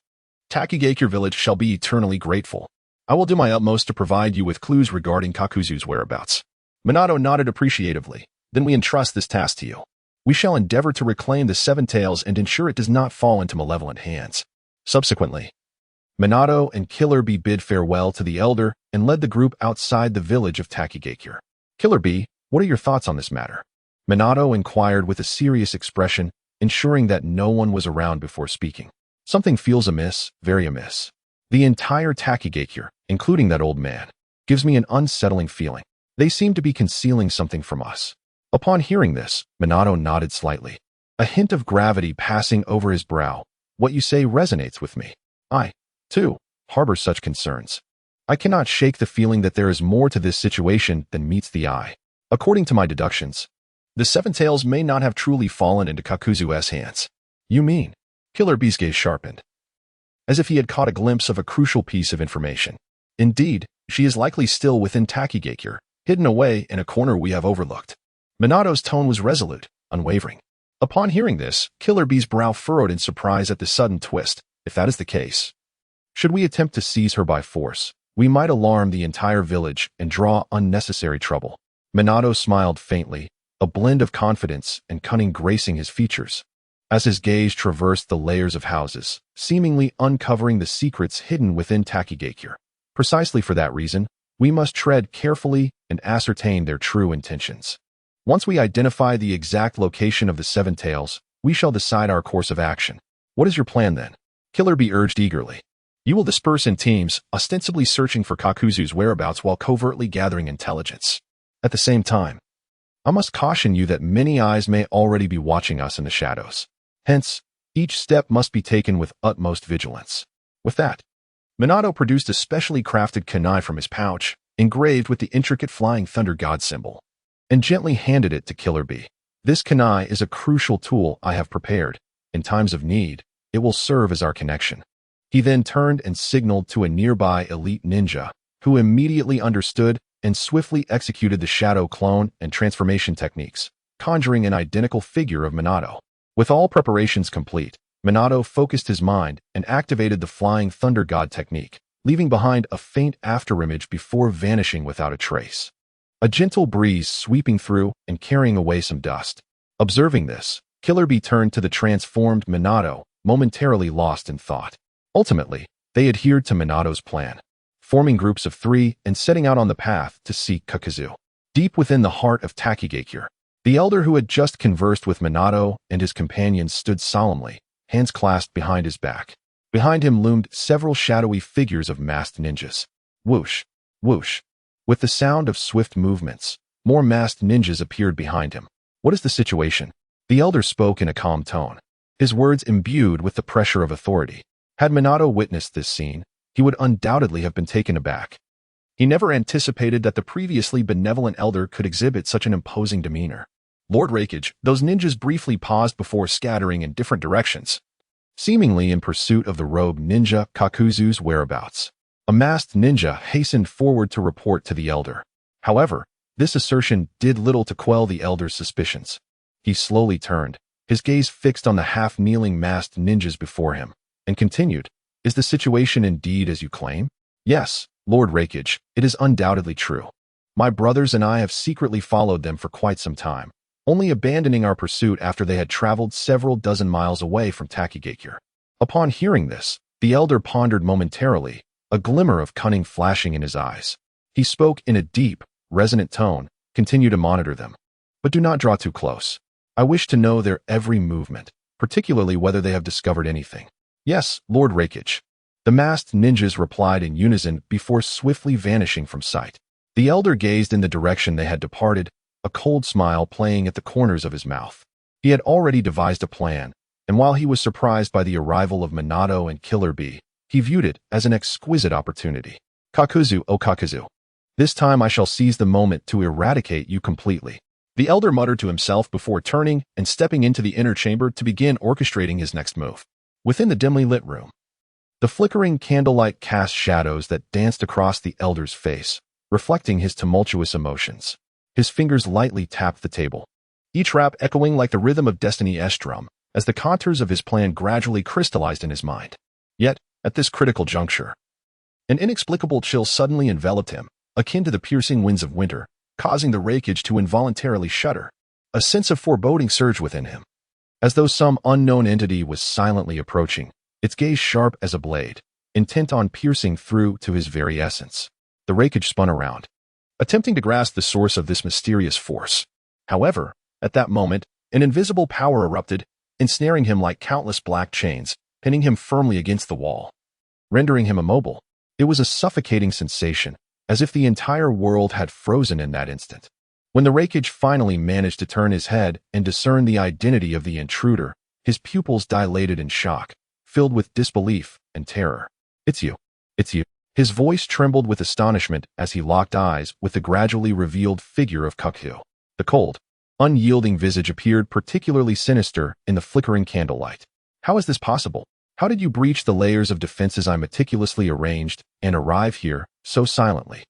Takigakure village shall be eternally grateful. I will do my utmost to provide you with clues regarding Kakuzu's whereabouts. Minato nodded appreciatively. Then we entrust this task to you. We shall endeavor to reclaim the seven tails and ensure it does not fall into malevolent hands. Subsequently, Minato and Killer Bee bid farewell to the elder and led the group outside the village of Takigakure. Killer Bee, what are your thoughts on this matter? Minato inquired with a serious expression, ensuring that no one was around before speaking. Something feels amiss, very amiss. The entire Takigakure, including that old man, gives me an unsettling feeling. They seem to be concealing something from us. Upon hearing this, Minato nodded slightly, a hint of gravity passing over his brow. What you say resonates with me. I, too, harbor such concerns. I cannot shake the feeling that there is more to this situation than meets the eye. According to my deductions, the seven tails may not have truly fallen into Kakuzu's hands. You mean? Killer Bee's gaze sharpened, as if he had caught a glimpse of a crucial piece of information. Indeed, she is likely still within Takigakure, hidden away in a corner we have overlooked. Minato's tone was resolute, unwavering. Upon hearing this, Killer Bee's brow furrowed in surprise at the sudden twist. If that is the case, should we attempt to seize her by force, we might alarm the entire village and draw unnecessary trouble. Minato smiled faintly, a blend of confidence and cunning gracing his features, as his gaze traversed the layers of houses, seemingly uncovering the secrets hidden within Takigakure. Precisely for that reason, we must tread carefully and ascertain their true intentions. Once we identify the exact location of the seven tails, we shall decide our course of action. What is your plan then? Killer Bee urged eagerly. You will disperse in teams, ostensibly searching for Kakuzu's whereabouts while covertly gathering intelligence. At the same time, I must caution you that many eyes may already be watching us in the shadows. Hence, each step must be taken with utmost vigilance. With that, Minato produced a specially crafted kunai from his pouch, engraved with the intricate flying thunder god symbol, and gently handed it to Killer Bee. This kunai is a crucial tool I have prepared. In times of need, it will serve as our connection. He then turned and signaled to a nearby elite ninja, who immediately understood and swiftly executed the shadow clone and transformation techniques, conjuring an identical figure of Minato. With all preparations complete, Minato focused his mind and activated the flying thunder god technique, leaving behind a faint afterimage before vanishing without a trace. A gentle breeze sweeping through and carrying away some dust. Observing this, Killer Bee turned to the transformed Minato, momentarily lost in thought. Ultimately, they adhered to Minato's plan, forming groups of 3 and setting out on the path to seek Kakuzu. Deep within the heart of Takigakure, the elder who had just conversed with Minato and his companions stood solemnly, hands clasped behind his back. Behind him loomed several shadowy figures of masked ninjas. Whoosh, whoosh. With the sound of swift movements, more masked ninjas appeared behind him. What is the situation? The elder spoke in a calm tone, his words imbued with the pressure of authority. Had Minato witnessed this scene, he would undoubtedly have been taken aback. He never anticipated that the previously benevolent elder could exhibit such an imposing demeanor. Lord Rakage, those ninjas briefly paused before scattering in different directions, seemingly in pursuit of the rogue ninja Kakuzu's whereabouts. A masked ninja hastened forward to report to the elder. However, this assertion did little to quell the elder's suspicions. He slowly turned, his gaze fixed on the half-kneeling masked ninjas before him, and continued, "Is the situation indeed as you claim?" "Yes, Lord Rakage, it is undoubtedly true. My brothers and I have secretly followed them for quite some time, only abandoning our pursuit after they had traveled several dozen miles away from Takigakure." Upon hearing this, the elder pondered momentarily, a glimmer of cunning flashing in his eyes. He spoke in a deep, resonant tone. "Continue to monitor them, but do not draw too close. I wish to know their every movement, particularly whether they have discovered anything." "Yes, Lord Rakage," the masked ninjas replied in unison before swiftly vanishing from sight. The elder gazed in the direction they had departed, a cold smile playing at the corners of his mouth. He had already devised a plan, and while he was surprised by the arrival of Minato and Killer Bee, he viewed it as an exquisite opportunity. "Kakuzu, oh Kakuzu. This time I shall seize the moment to eradicate you completely." The elder muttered to himself before turning and stepping into the inner chamber to begin orchestrating his next move. Within the dimly lit room, the flickering candlelight cast shadows that danced across the elder's face, reflecting his tumultuous emotions. His fingers lightly tapped the table, each rap echoing like the rhythm of destiny's drum, as the contours of his plan gradually crystallized in his mind. Yet, at this critical juncture, an inexplicable chill suddenly enveloped him, akin to the piercing winds of winter, causing the Reikage to involuntarily shudder. A sense of foreboding surged within him, as though some unknown entity was silently approaching, its gaze sharp as a blade, intent on piercing through to his very essence. The Reikage spun around, attempting to grasp the source of this mysterious force. However, at that moment, an invisible power erupted, ensnaring him like countless black chains, pinning him firmly against the wall, rendering him immobile. It was a suffocating sensation, as if the entire world had frozen in that instant. When the Reikage finally managed to turn his head and discern the identity of the intruder, his pupils dilated in shock, filled with disbelief and terror. "It's you. It's you." His voice trembled with astonishment as he locked eyes with the gradually revealed figure of Kakuzu. The cold, unyielding visage appeared particularly sinister in the flickering candlelight. "How is this possible? How did you breach the layers of defenses I meticulously arranged and arrive here so silently?"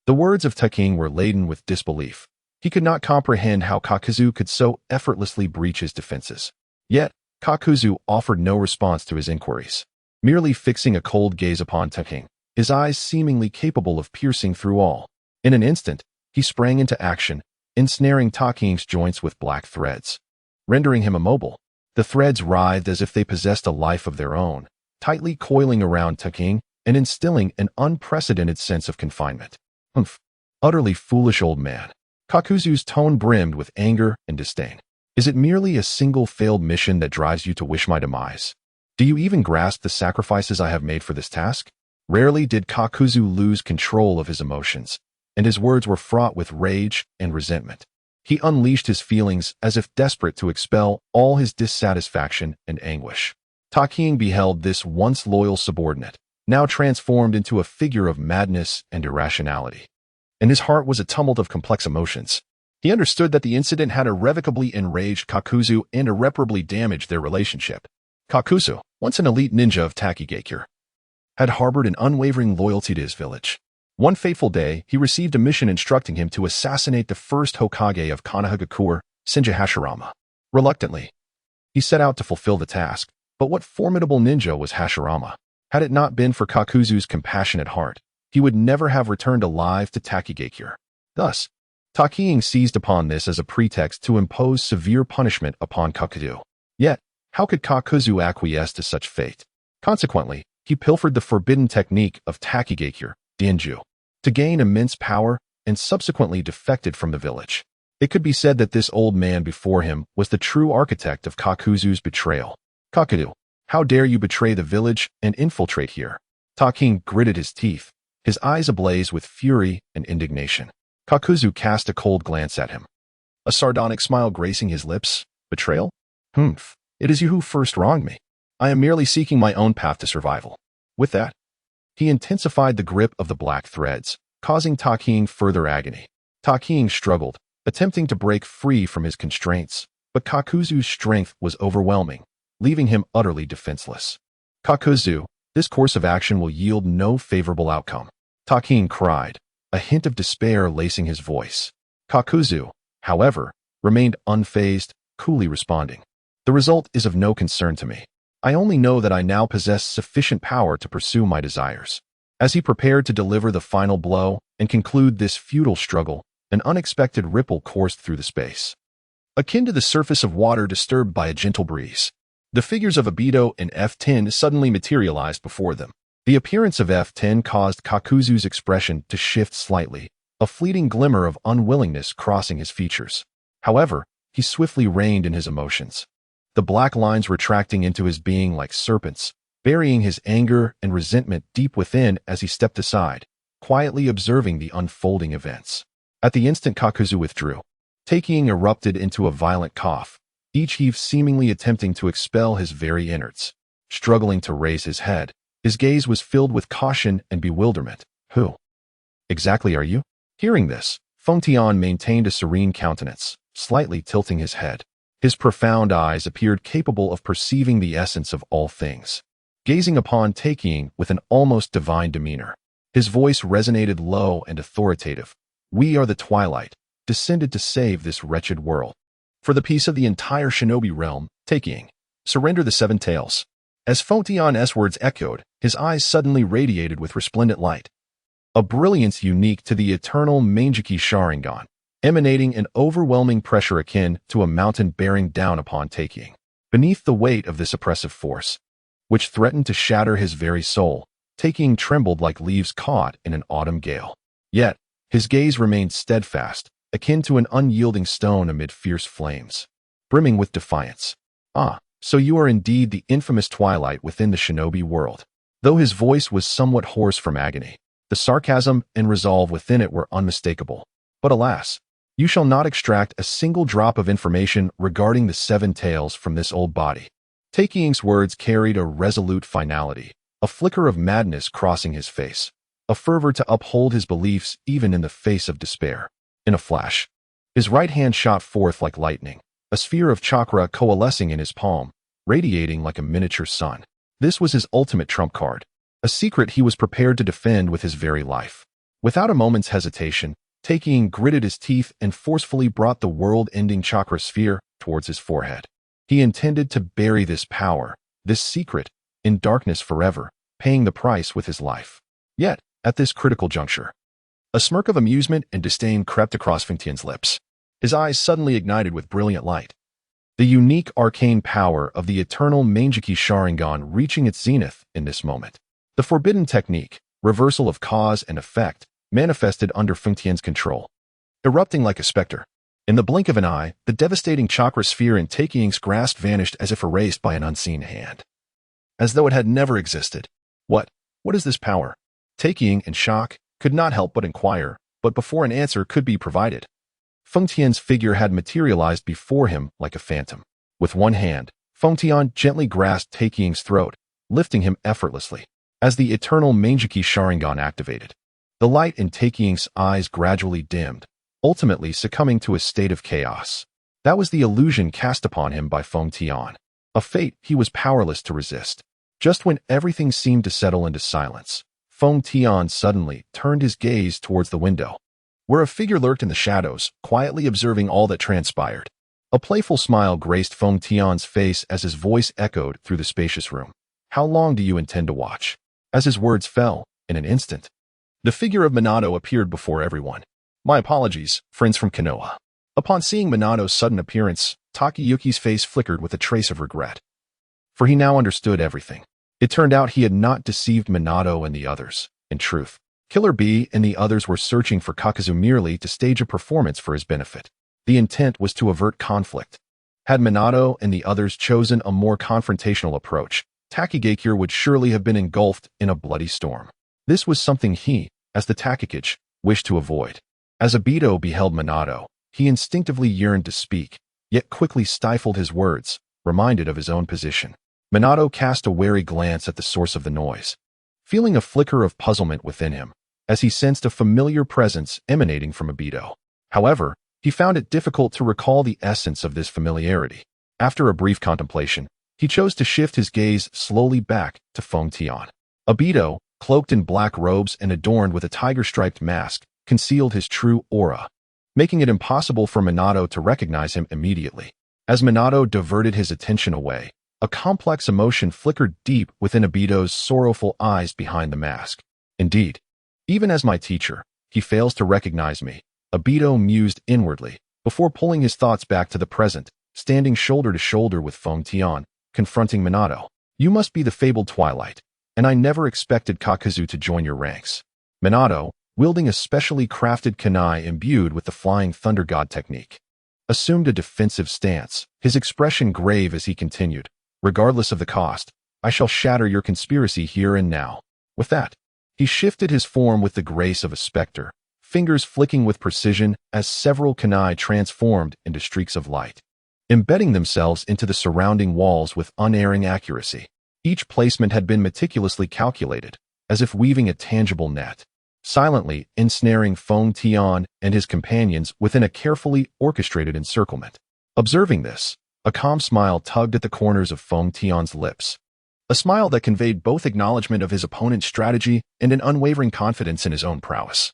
The words of Taking were laden with disbelief. He could not comprehend how Kakuzu could so effortlessly breach his defenses. Yet, Kakuzu offered no response to his inquiries, merely fixing a cold gaze upon Taking, his eyes seemingly capable of piercing through all. In an instant, he sprang into action, ensnaring Taking's joints with black threads, rendering him immobile. The threads writhed as if they possessed a life of their own, tightly coiling around Taking and instilling an unprecedented sense of confinement. "Humph, utterly foolish old man." Kakuzu's tone brimmed with anger and disdain. "Is it merely a single failed mission that drives you to wish my demise? Do you even grasp the sacrifices I have made for this task?" Rarely did Kakuzu lose control of his emotions, and his words were fraught with rage and resentment. He unleashed his feelings as if desperate to expel all his dissatisfaction and anguish. Taking beheld this once loyal subordinate, now transformed into a figure of madness and irrationality. In his heart was a tumult of complex emotions. He understood that the incident had irrevocably enraged Kakuzu and irreparably damaged their relationship. Kakuzu, once an elite ninja of Takigakure, had harbored an unwavering loyalty to his village. One fateful day, he received a mission instructing him to assassinate the first Hokage of Konohagakure, Senja Hashirama. Reluctantly, he set out to fulfill the task. But what formidable ninja was Hashirama? Had it not been for Kakuzu's compassionate heart, he would never have returned alive to Takigakure. Thus, Taking seized upon this as a pretext to impose severe punishment upon Kakuzu. Yet, how could Kakuzu acquiesce to such fate? Consequently, he pilfered the forbidden technique of Takigakure, Denju, to gain immense power and subsequently defected from the village. It could be said that this old man before him was the true architect of Kakuzu's betrayal. "Kakuzu, how dare you betray the village and infiltrate here?" Taking gritted his teeth, his eyes ablaze with fury and indignation. Kakuzu cast a cold glance at him, a sardonic smile gracing his lips. "Betrayal? Humph, it is you who first wronged me. I am merely seeking my own path to survival." With that, he intensified the grip of the black threads, causing Taking further agony. Taking struggled, attempting to break free from his constraints, but Kakuzu's strength was overwhelming, leaving him utterly defenseless. "Kakuzu, this course of action will yield no favorable outcome," Taking cried, a hint of despair lacing his voice. Kakuzu, however, remained unfazed, coolly responding. "The result is of no concern to me. I only know that I now possess sufficient power to pursue my desires." As he prepared to deliver the final blow and conclude this futile struggle, an unexpected ripple coursed through the space, akin to the surface of water disturbed by a gentle breeze. The figures of Obito and F10 suddenly materialized before them. The appearance of F10 caused Kakuzu's expression to shift slightly, a fleeting glimmer of unwillingness crossing his features. However, he swiftly reined in his emotions, the black lines retracting into his being like serpents, burying his anger and resentment deep within as he stepped aside, quietly observing the unfolding events. At the instant Kakuzu withdrew, Taking erupted into a violent cough, each heave seemingly attempting to expel his very innards. Struggling to raise his head, his gaze was filled with caution and bewilderment. "Who exactly are you?" Hearing this, Fontian maintained a serene countenance, slightly tilting his head. His profound eyes appeared capable of perceiving the essence of all things, gazing upon Taking with an almost divine demeanor. His voice resonated low and authoritative. "We are the Twilight, descended to save this wretched world." For the peace of the entire shinobi realm, taking, surrender the seven tails. As Fontion's words echoed, his eyes suddenly radiated with resplendent light. A brilliance unique to the eternal Mangeki Sharingan, emanating an overwhelming pressure akin to a mountain bearing down upon Taking. Beneath the weight of this oppressive force, which threatened to shatter his very soul, Taking trembled like leaves caught in an autumn gale. Yet, his gaze remained steadfast, akin to an unyielding stone amid fierce flames, brimming with defiance. Ah, so you are indeed the infamous Twilight within the shinobi world. Though his voice was somewhat hoarse from agony, the sarcasm and resolve within it were unmistakable. But alas, you shall not extract a single drop of information regarding the seven tails from this old body. Taking's words carried a resolute finality, a flicker of madness crossing his face, a fervor to uphold his beliefs even in the face of despair. In a flash, his right hand shot forth like lightning, a sphere of chakra coalescing in his palm, radiating like a miniature sun. This was his ultimate trump card, a secret he was prepared to defend with his very life. Without a moment's hesitation, Taking gritted his teeth and forcefully brought the world-ending chakra sphere towards his forehead. He intended to bury this power, this secret, in darkness forever, paying the price with his life. Yet, at this critical juncture, a smirk of amusement and disdain crept across Fontion's lips. His eyes suddenly ignited with brilliant light. The unique arcane power of the eternal Mangeki Sharingan reaching its zenith in this moment. The forbidden technique, reversal of cause and effect, manifested under Fontion's control, erupting like a specter. In the blink of an eye, the devastating chakra sphere in Taking's grasp vanished as if erased by an unseen hand. As though it had never existed. What is this power? Taking, in shock, could not help but inquire, but before an answer could be provided, Fontion's figure had materialized before him like a phantom. With one hand, Fontion gently grasped Taking's throat, lifting him effortlessly. As the eternal Mangeki Sharingan activated, the light in Taking's eyes gradually dimmed, ultimately succumbing to a state of chaos. That was the illusion cast upon him by Fontion, a fate he was powerless to resist. Just when everything seemed to settle into silence, Fontion suddenly turned his gaze towards the window, where a figure lurked in the shadows, quietly observing all that transpired. A playful smile graced Fontion's face as his voice echoed through the spacious room. How long do you intend to watch? As his words fell, in an instant, the figure of Minato appeared before everyone. My apologies, friends from Konoha. Upon seeing Minato's sudden appearance, Takayuki's face flickered with a trace of regret. For he now understood everything. It turned out he had not deceived Minato and the others. In truth, Killer Bee and the others were searching for Kakazu merely to stage a performance for his benefit. The intent was to avert conflict. Had Minato and the others chosen a more confrontational approach, Takagakure would surely have been engulfed in a bloody storm. This was something he, as the Takakage, wished to avoid. As Obito beheld Minato, he instinctively yearned to speak, yet quickly stifled his words, reminded of his own position. Minato cast a wary glance at the source of the noise, feeling a flicker of puzzlement within him, as he sensed a familiar presence emanating from Obito. However, he found it difficult to recall the essence of this familiarity. After a brief contemplation, he chose to shift his gaze slowly back to Fontion. Obito, cloaked in black robes and adorned with a tiger-striped mask, concealed his true aura, making it impossible for Minato to recognize him immediately. As Minato diverted his attention away, a complex emotion flickered deep within Obito's sorrowful eyes behind the mask. Indeed, even as my teacher, he fails to recognize me, Obito mused inwardly, before pulling his thoughts back to the present, standing shoulder to shoulder with Fontion, confronting Minato. You must be the fabled Twilight, and I never expected Kakazu to join your ranks. Minato, wielding a specially crafted kunai imbued with the Flying Thunder God technique, assumed a defensive stance, his expression grave as he continued, regardless of the cost, I shall shatter your conspiracy here and now. With that, he shifted his form with the grace of a specter, fingers flicking with precision as several kunai transformed into streaks of light, embedding themselves into the surrounding walls with unerring accuracy. Each placement had been meticulously calculated, as if weaving a tangible net, silently ensnaring Fontion and his companions within a carefully orchestrated encirclement. Observing this, a calm smile tugged at the corners of Fontion's lips, a smile that conveyed both acknowledgement of his opponent's strategy and an unwavering confidence in his own prowess.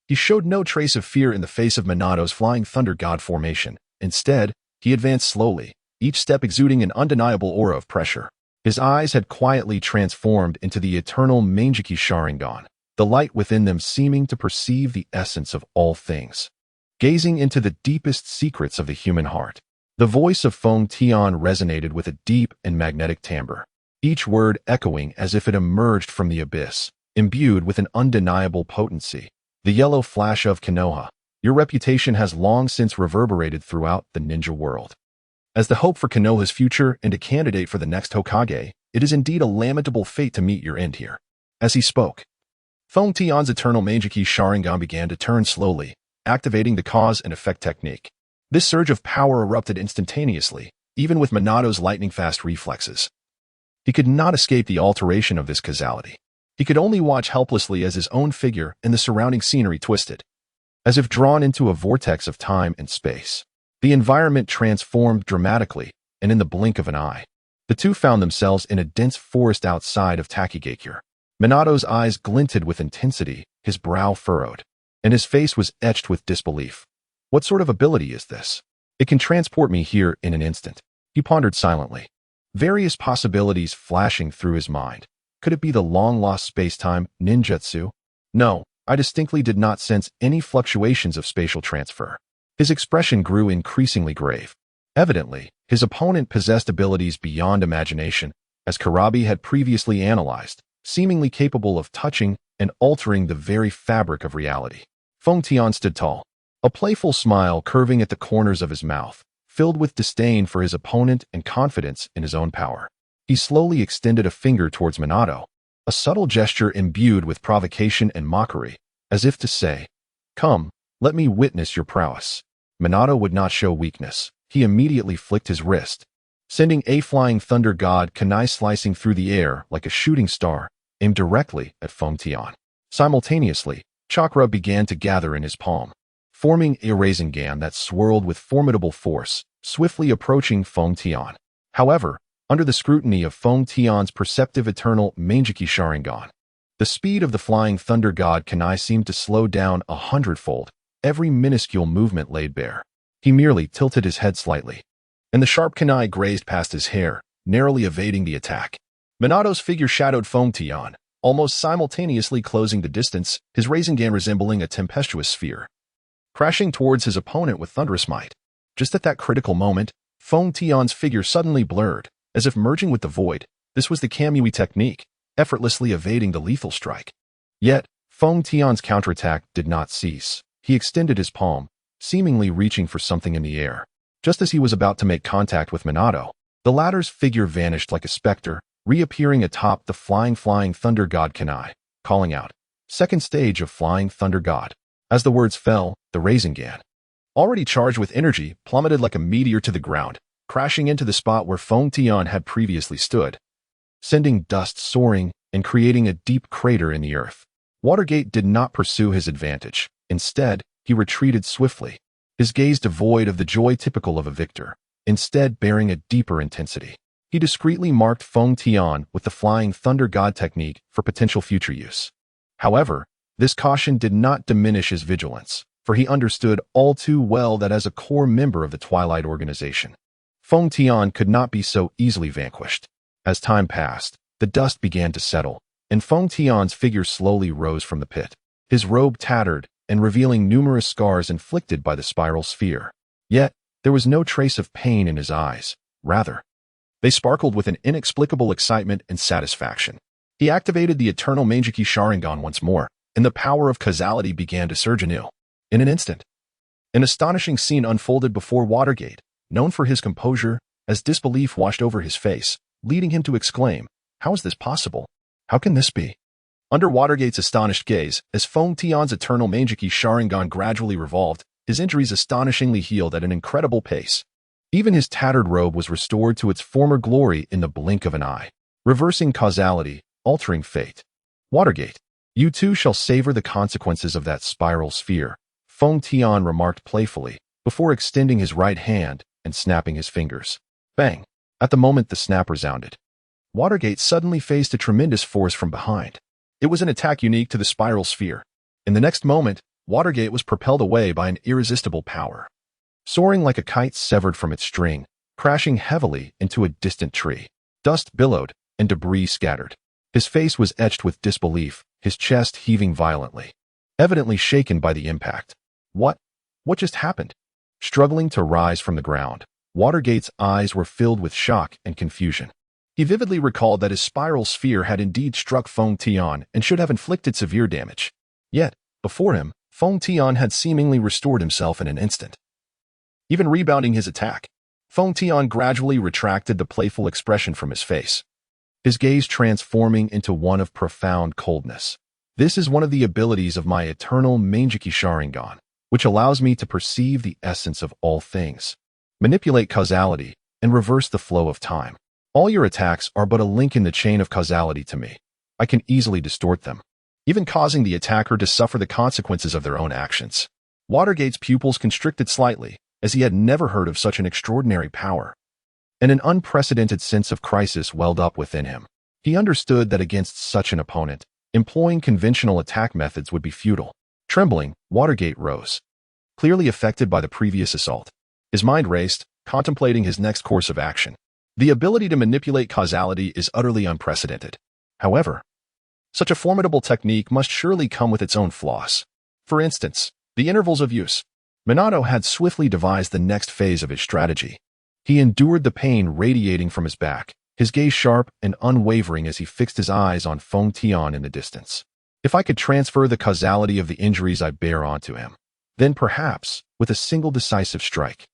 He showed no trace of fear in the face of Minato's Flying Thunder God formation. Instead, He advanced slowly, each step exuding an undeniable aura of pressure. His eyes had quietly transformed into the eternal Meijiki Sharingan, the light within them seeming to perceive the essence of all things. Gazing into the deepest secrets of the human heart, the voice of Feng Tian resonated with a deep and magnetic timbre, each word echoing as if it emerged from the abyss, imbued with an undeniable potency. The yellow flash of Konoha, your reputation has long since reverberated throughout the ninja world. As the hope for Konoha's future and a candidate for the next Hokage, it is indeed a lamentable fate to meet your end here. As he spoke, Feng Tian's eternal Meijiki Sharingan began to turn slowly, activating the cause and effect technique. This surge of power erupted instantaneously, even with Minato's lightning-fast reflexes. He could not escape the alteration of this causality. He could only watch helplessly as his own figure and the surrounding scenery twisted. As if drawn into a vortex of time and space, the environment transformed dramatically, and in the blink of an eye, the two found themselves in a dense forest outside of Takigakure. Minato's eyes glinted with intensity, his brow furrowed, and his face was etched with disbelief. What sort of ability is this? It can transport me here in an instant. He pondered silently, various possibilities flashing through his mind. Could it be the long-lost space-time ninjutsu? No, I distinctly did not sense any fluctuations of spatial transfer. His expression grew increasingly grave. Evidently, his opponent possessed abilities beyond imagination, as Karabi had previously analyzed, seemingly capable of touching and altering the very fabric of reality. Feng Tian stood tall, a playful smile curving at the corners of his mouth, filled with disdain for his opponent and confidence in his own power. He slowly extended a finger towards Minato, a subtle gesture imbued with provocation and mockery, as if to say, "Come, let me witness your prowess." Minato would not show weakness. He immediately flicked his wrist, sending a flying thunder god kunai slicing through the air like a shooting star, aimed directly at Feng Tian. Simultaneously, chakra began to gather in his palm, forming a Rasengan that swirled with formidable force, swiftly approaching Feng Tian. However, under the scrutiny of Feng Tian's perceptive eternal Meijiki Sharingan, the speed of the flying thunder god kunai seemed to slow down 100-fold, every minuscule movement laid bare. He merely tilted his head slightly, and the sharp kunai grazed past his hair, narrowly evading the attack. Minato's figure shadowed Feng Tian, almost simultaneously closing the distance, his Rasengan resembling a tempestuous sphere, crashing towards his opponent with thunderous might. Just at that critical moment, Feng Tian's figure suddenly blurred, as if merging with the void. This was the Kamui technique, effortlessly evading the lethal strike. Yet, Feng Tian's counterattack did not cease. He extended his palm, seemingly reaching for something in the air. Just as he was about to make contact with Minato, the latter's figure vanished like a specter, reappearing atop the flying thunder god kunai, calling out, "Second stage of flying thunder god." As the words fell, the Rasengan, already charged with energy, plummeted like a meteor to the ground, crashing into the spot where Feng Tian had previously stood, sending dust soaring and creating a deep crater in the earth. Watergate did not pursue his advantage. Instead, he retreated swiftly, his gaze devoid of the joy typical of a victor, instead bearing a deeper intensity. He discreetly marked Feng Tian with the flying thunder god technique for potential future use. However, this caution did not diminish his vigilance, for he understood all too well that as a core member of the Twilight Organization, Feng Tian could not be so easily vanquished. As time passed, the dust began to settle, and Feng Tian's figure slowly rose from the pit, his robe tattered and revealing numerous scars inflicted by the spiral sphere. Yet, there was no trace of pain in his eyes. Rather, they sparkled with an inexplicable excitement and satisfaction. He activated the eternal Meijiki Sharingan once more, and the power of causality began to surge anew. In an instant, an astonishing scene unfolded before Watergate, known for his composure, as disbelief washed over his face, leading him to exclaim, "How is this possible? How can this be?" Under Watergate's astonished gaze, as Feng Tian's eternal Meijiki Sharingan gradually revolved, his injuries astonishingly healed at an incredible pace. Even his tattered robe was restored to its former glory in the blink of an eye, reversing causality, altering fate. "Watergate, you too shall savor the consequences of that spiral sphere," Feng Tian remarked playfully, before extending his right hand and snapping his fingers. Bang! At the moment the snap resounded, Watergate suddenly faced a tremendous force from behind. It was an attack unique to the spiral sphere. In the next moment, Watergate was propelled away by an irresistible power. soaring like a kite severed from its string, crashing heavily into a distant tree. Dust billowed and debris scattered. His face was etched with disbelief, his chest heaving violently, evidently shaken by the impact. What just happened? Struggling to rise from the ground, Watergate's eyes were filled with shock and confusion. He vividly recalled that his spiral sphere had indeed struck Feng Tian and should have inflicted severe damage. Yet, before him, Feng Tian had seemingly restored himself in an instant. Even rebounding his attack, Feng Tian gradually retracted the playful expression from his face, his gaze transforming into one of profound coldness. This is one of the abilities of my eternal Meijiki Sharingan, which allows me to perceive the essence of all things, manipulate causality, and reverse the flow of time. All your attacks are but a link in the chain of causality to me. I can easily distort them, even causing the attacker to suffer the consequences of their own actions. Watergate's pupils constricted slightly, as he had never heard of such an extraordinary power, and an unprecedented sense of crisis welled up within him. He understood that against such an opponent, employing conventional attack methods would be futile. Trembling, Watergate rose, clearly affected by the previous assault. His mind raced, contemplating his next course of action. The ability to manipulate causality is utterly unprecedented. However, such a formidable technique must surely come with its own flaws. For instance, the intervals of use. Minato had swiftly devised the next phase of his strategy. He endured the pain radiating from his back, his gaze sharp and unwavering as he fixed his eyes on Feng Tian in the distance. If I could transfer the causality of the injuries I bear onto him, then perhaps, with a single decisive strike,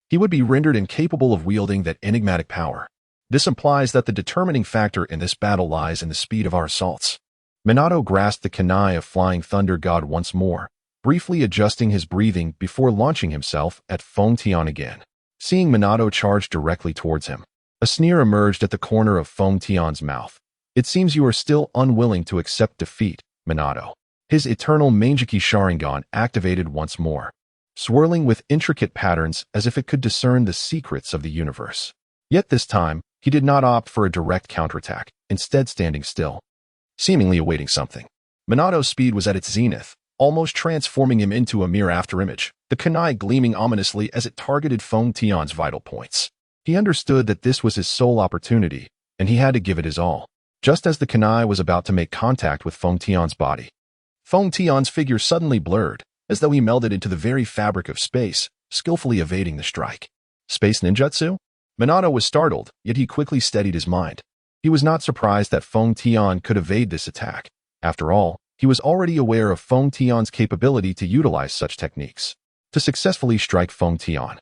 he would be rendered incapable of wielding that enigmatic power. This implies that the determining factor in this battle lies in the speed of our assaults. Minato grasped the kunai of Flying Thunder God once more, briefly adjusting his breathing before launching himself at Feng Tian again. Seeing Minato charge directly towards him, a sneer emerged at the corner of Feng Tian's mouth. It seems you are still unwilling to accept defeat, Minato. His eternal Meijiki Sharingan activated once more, swirling with intricate patterns as if it could discern the secrets of the universe. Yet this time, he did not opt for a direct counterattack, instead standing still, seemingly awaiting something. Minato's speed was at its zenith, almost transforming him into a mere afterimage, the kunai gleaming ominously as it targeted Feng Tian's vital points. He understood that this was his sole opportunity, and he had to give it his all. Just as the kunai was about to make contact with Feng Tian's body, Feng Tian's figure suddenly blurred, as though he melded into the very fabric of space, skillfully evading the strike. Space ninjutsu? Minato was startled, yet he quickly steadied his mind. He was not surprised that Feng Tian could evade this attack. After all, he was already aware of Feng Tian's capability to utilize such techniques. To successfully strike Feng Tian,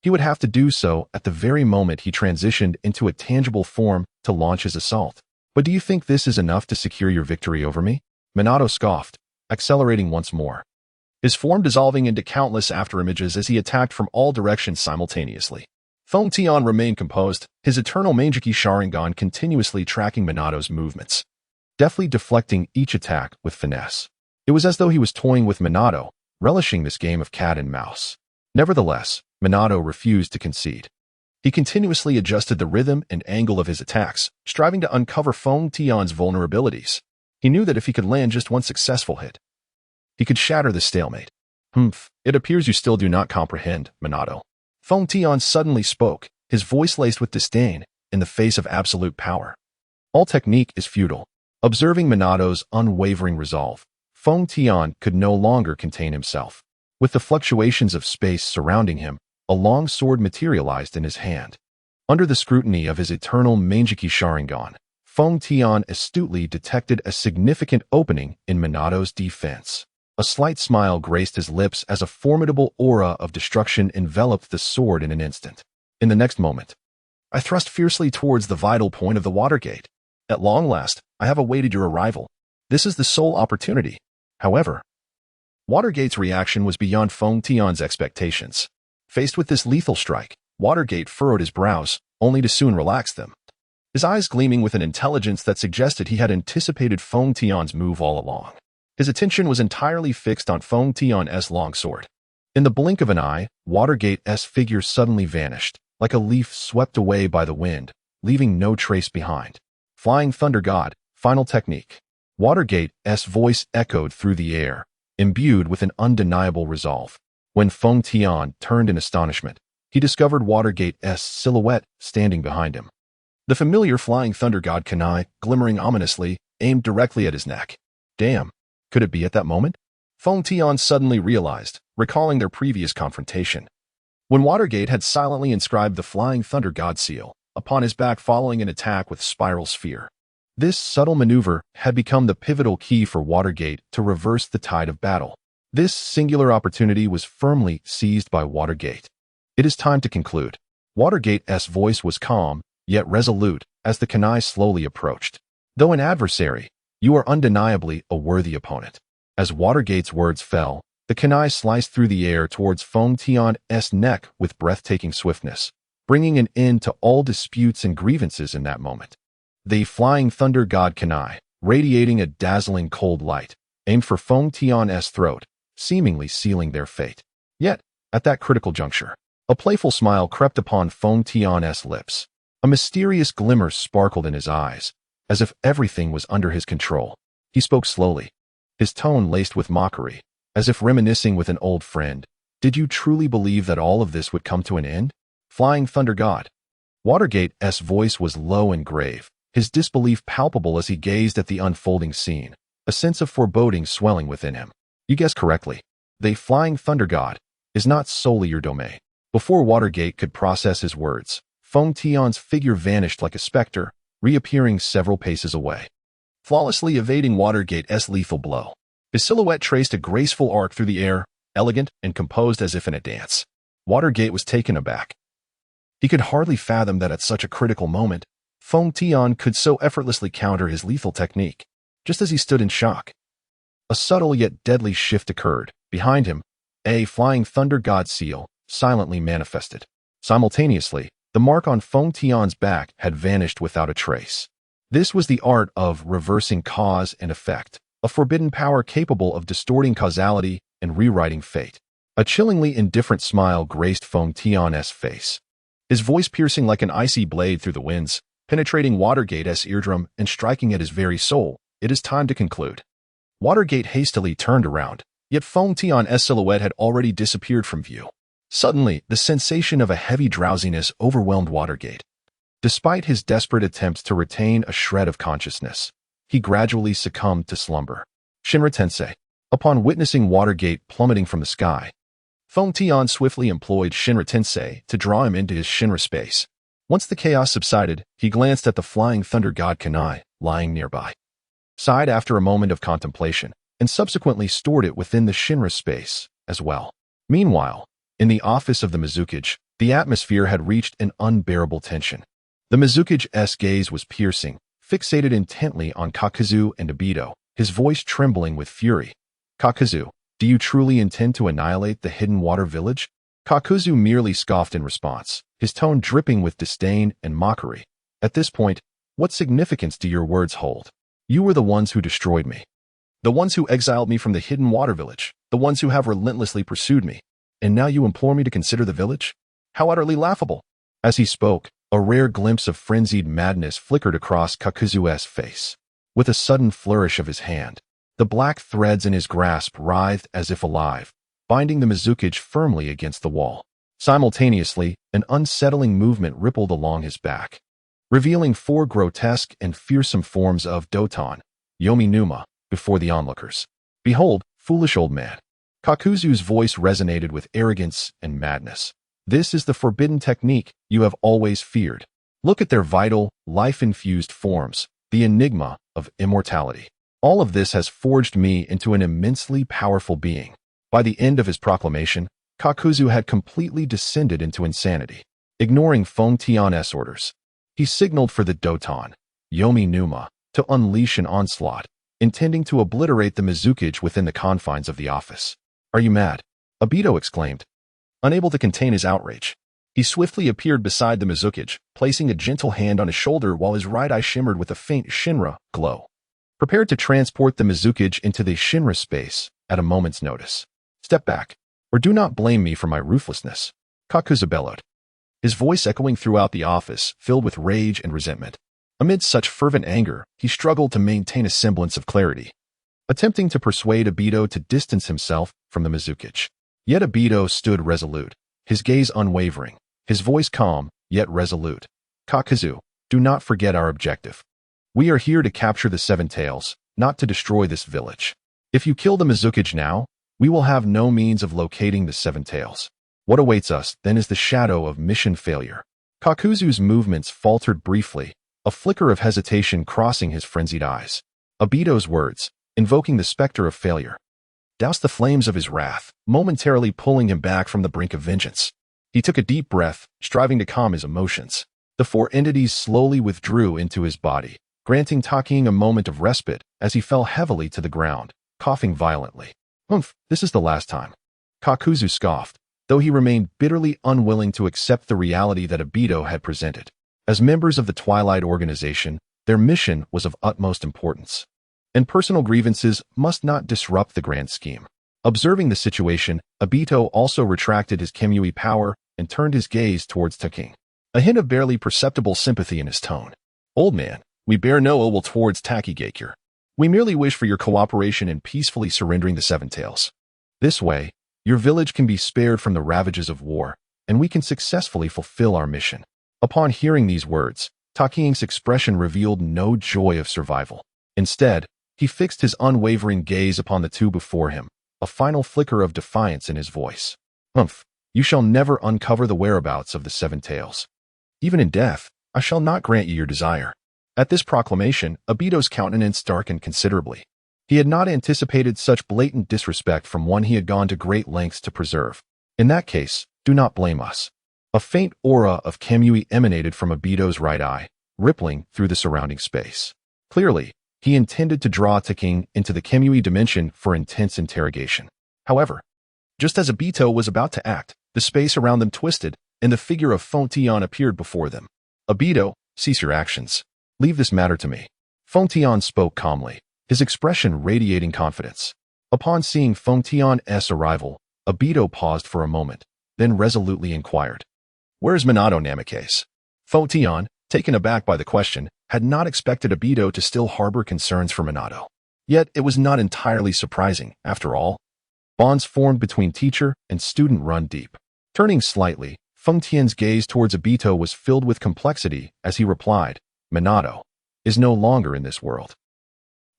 he would have to do so at the very moment he transitioned into a tangible form to launch his assault. But do you think this is enough to secure your victory over me? Minato scoffed, accelerating once more, his form dissolving into countless afterimages as he attacked from all directions simultaneously. Feng Tian remained composed, his eternal Meijiki Sharingan continuously tracking Minato's movements, deftly deflecting each attack with finesse. It was as though he was toying with Minato, relishing this game of cat and mouse. Nevertheless, Minato refused to concede. He continuously adjusted the rhythm and angle of his attacks, striving to uncover Feng Tian's vulnerabilities. He knew that if he could land just one successful hit, he could shatter the stalemate. It appears you still do not comprehend, Minato. Feng Tian suddenly spoke, his voice laced with disdain, in the face of absolute power. All technique is futile. Observing Minato's unwavering resolve, Feng Tian could no longer contain himself. With the fluctuations of space surrounding him, a long sword materialized in his hand. Under the scrutiny of his eternal Meijiki Sharingan, Feng Tian astutely detected a significant opening in Minato's defense. A slight smile graced his lips as a formidable aura of destruction enveloped the sword in an instant. In the next moment, I thrust fiercely towards the vital point of the Watergate. At long last, I have awaited your arrival. This is the sole opportunity. However, Watergate's reaction was beyond Feng Tian's expectations. Faced with this lethal strike, Watergate furrowed his brows, only to soon relax them, his eyes gleaming with an intelligence that suggested he had anticipated Feng Tian's move all along. His attention was entirely fixed on Feng Tian's longsword. In the blink of an eye, Watergate's figure suddenly vanished, like a leaf swept away by the wind, leaving no trace behind. Flying Thunder God, final technique. Watergate's voice echoed through the air, imbued with an undeniable resolve. When Feng Tian turned in astonishment, he discovered Watergate's silhouette standing behind him. The familiar flying thunder god kunai, glimmering ominously, aimed directly at his neck. Damn, could it be at that moment? Feng Tian suddenly realized, recalling their previous confrontation. When Watergate had silently inscribed the flying thunder god seal upon his back following an attack with Spiral Sphere. This subtle maneuver had become the pivotal key for Watergate to reverse the tide of battle. This singular opportunity was firmly seized by Watergate. It is time to conclude. Watergate's voice was calm, yet resolute, as the kunai slowly approached. Though an adversary, you are undeniably a worthy opponent. As Watergate's words fell, the kunai sliced through the air towards Feng Tian's neck with breathtaking swiftness, bringing an end to all disputes and grievances in that moment. The flying thunder god kunai, radiating a dazzling cold light, aimed for Feng Tian's throat, seemingly sealing their fate. Yet, at that critical juncture, a playful smile crept upon Feng Tian's lips. A mysterious glimmer sparkled in his eyes, as if everything was under his control. He spoke slowly, his tone laced with mockery, as if reminiscing with an old friend. Did you truly believe that all of this would come to an end? Flying thunder god. Watergate's voice was low and grave, his disbelief palpable as he gazed at the unfolding scene, a sense of foreboding swelling within him. You guessed correctly. The flying thunder god is not solely your domain. Before Watergate could process his words, Feng Tian's figure vanished like a specter, reappearing several paces away, flawlessly evading Watergate's lethal blow. His silhouette traced a graceful arc through the air, elegant and composed as if in a dance. Watergate was taken aback. He could hardly fathom that at such a critical moment, Feng Tian could so effortlessly counter his lethal technique. Just as he stood in shock, a subtle yet deadly shift occurred. Behind him, a flying thunder god seal silently manifested. Simultaneously, the mark on Feng Tian's back had vanished without a trace. This was the art of reversing cause and effect, a forbidden power capable of distorting causality and rewriting fate. A chillingly indifferent smile graced Feng Tian's face, his voice piercing like an icy blade through the winds, penetrating Watergate's eardrum and striking at his very soul. It is time to conclude. Watergate hastily turned around, yet Feng Tian's silhouette had already disappeared from view. Suddenly, the sensation of a heavy drowsiness overwhelmed Watergate. Despite his desperate attempts to retain a shred of consciousness, he gradually succumbed to slumber. Shinra Tensei. Upon witnessing Watergate plummeting from the sky, Feng Tian swiftly employed Shinra Tensei to draw him into his Shinra space. Once the chaos subsided, he glanced at the flying thunder god kunai, lying nearby, sighed after a moment of contemplation, and subsequently stored it within the Shinra space as well. Meanwhile, in the office of the Mizukage, the atmosphere had reached an unbearable tension. The Mizukage's gaze was piercing, fixated intently on Kakuzu and Obito, his voice trembling with fury. Kakuzu, do you truly intend to annihilate the Hidden Water Village? Kakuzu merely scoffed in response, his tone dripping with disdain and mockery. At this point, what significance do your words hold? You were the ones who destroyed me. The ones who exiled me from the Hidden Water Village. The ones who have relentlessly pursued me. And now you implore me to consider the village? How utterly laughable! As he spoke, a rare glimpse of frenzied madness flickered across Kakuzu's face. With a sudden flourish of his hand, the black threads in his grasp writhed as if alive, binding the Mizukage firmly against the wall. Simultaneously, an unsettling movement rippled along his back, revealing 4 grotesque and fearsome forms of Doton, Yomi Numa, before the onlookers. Behold, foolish old man. Kakuzu's voice resonated with arrogance and madness. This is the forbidden technique you have always feared. Look at their vital, life-infused forms, the enigma of immortality. All of this has forged me into an immensely powerful being. By the end of his proclamation, Kakuzu had completely descended into insanity. Ignoring Feng Tian's orders, he signaled for the Doton, Yomi Numa, to unleash an onslaught, intending to obliterate the Mizukage within the confines of the office. Are you mad? Obito exclaimed. Unable to contain his outrage, he swiftly appeared beside the Mizukage, placing a gentle hand on his shoulder while his right eye shimmered with a faint Shinra glow. Prepared to transport the Mizukage into the Shinra space at a moment's notice. Step back, or do not blame me for my ruthlessness, Kakuzu bellowed, his voice echoing throughout the office, filled with rage and resentment. Amid such fervent anger, he struggled to maintain a semblance of clarity, attempting to persuade Obito to distance himself from the Mizukage. Yet Obito stood resolute, his gaze unwavering, his voice calm, yet resolute. Kakazu, do not forget our objective. We are here to capture the Seven Tails, not to destroy this village. If you kill the Mizukage now, we will have no means of locating the Seven Tails. What awaits us, then, is the shadow of mission failure. Kakuzu's movements faltered briefly, a flicker of hesitation crossing his frenzied eyes. Obito's words, invoking the specter of failure, doused the flames of his wrath, momentarily pulling him back from the brink of vengeance. He took a deep breath, striving to calm his emotions. The four entities slowly withdrew into his body, granting Taking a moment of respite as he fell heavily to the ground, coughing violently. This is the last time. Kakuzu scoffed, though he remained bitterly unwilling to accept the reality that Obito had presented. As members of the Twilight Organization, their mission was of utmost importance, and personal grievances must not disrupt the grand scheme. Observing the situation, Obito also retracted his Kemui power and turned his gaze towards Taking, a hint of barely perceptible sympathy in his tone. Old man, we bear no ill will towards Takigakure. We merely wish for your cooperation in peacefully surrendering the Seven Tails. This way, your village can be spared from the ravages of war, and we can successfully fulfill our mission. Upon hearing these words, Taking's expression revealed no joy of survival. Instead, he fixed his unwavering gaze upon the two before him, a final flicker of defiance in his voice. You shall never uncover the whereabouts of the Seven Tails. Even in death, I shall not grant you your desire. At this proclamation, Obito's countenance darkened considerably. He had not anticipated such blatant disrespect from one he had gone to great lengths to preserve. In that case, do not blame us. A faint aura of Kemui emanated from Obito's right eye, rippling through the surrounding space. Clearly, he intended to draw Taking into the Kemui dimension for intense interrogation. However, just as Obito was about to act, the space around them twisted, and the figure of Fontian appeared before them. Obito, cease your actions. Leave this matter to me. Fontian spoke calmly, his expression radiating confidence. Upon seeing Fontian's arrival, Obito paused for a moment, then resolutely inquired, "Where is Minato Namikaze?" Fontian, taken aback by the question, had not expected Obito to still harbor concerns for Minato. Yet it was not entirely surprising, after all. Bonds formed between teacher and student run deep. Turning slightly, Fontian's gaze towards Obito was filled with complexity as he replied, "Minato is no longer in this world.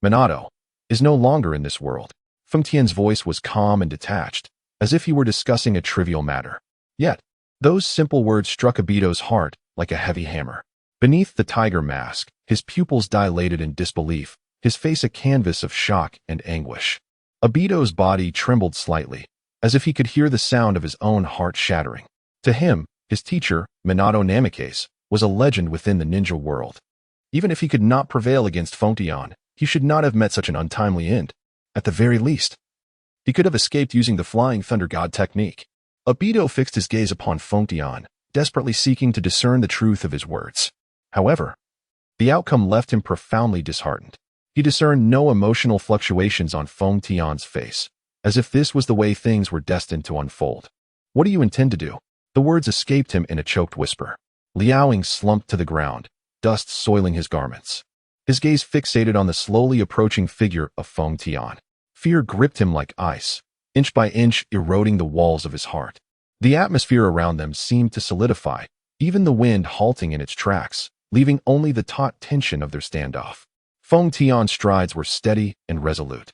Minato is no longer in this world." Fontian's voice was calm and detached, as if he were discussing a trivial matter. Yet, those simple words struck Obito's heart like a heavy hammer. Beneath the tiger mask, his pupils dilated in disbelief, his face a canvas of shock and anguish. Obito's body trembled slightly, as if he could hear the sound of his own heart shattering. To him, his teacher, Minato Namikaze, was a legend within the ninja world. Even if he could not prevail against Fontian, he should not have met such an untimely end. At the very least, he could have escaped using the Flying Thunder God technique. Obito fixed his gaze upon Fontian, desperately seeking to discern the truth of his words. However, the outcome left him profoundly disheartened. He discerned no emotional fluctuations on Fontian's face, as if this was the way things were destined to unfold. "What do you intend to do?" The words escaped him in a choked whisper. Liaoing slumped to the ground, dust soiling his garments. His gaze fixated on the slowly approaching figure of Fontian. Fear gripped him like ice, inch by inch eroding the walls of his heart. The atmosphere around them seemed to solidify, even the wind halting in its tracks, leaving only the taut tension of their standoff. Fontian's strides were steady and resolute,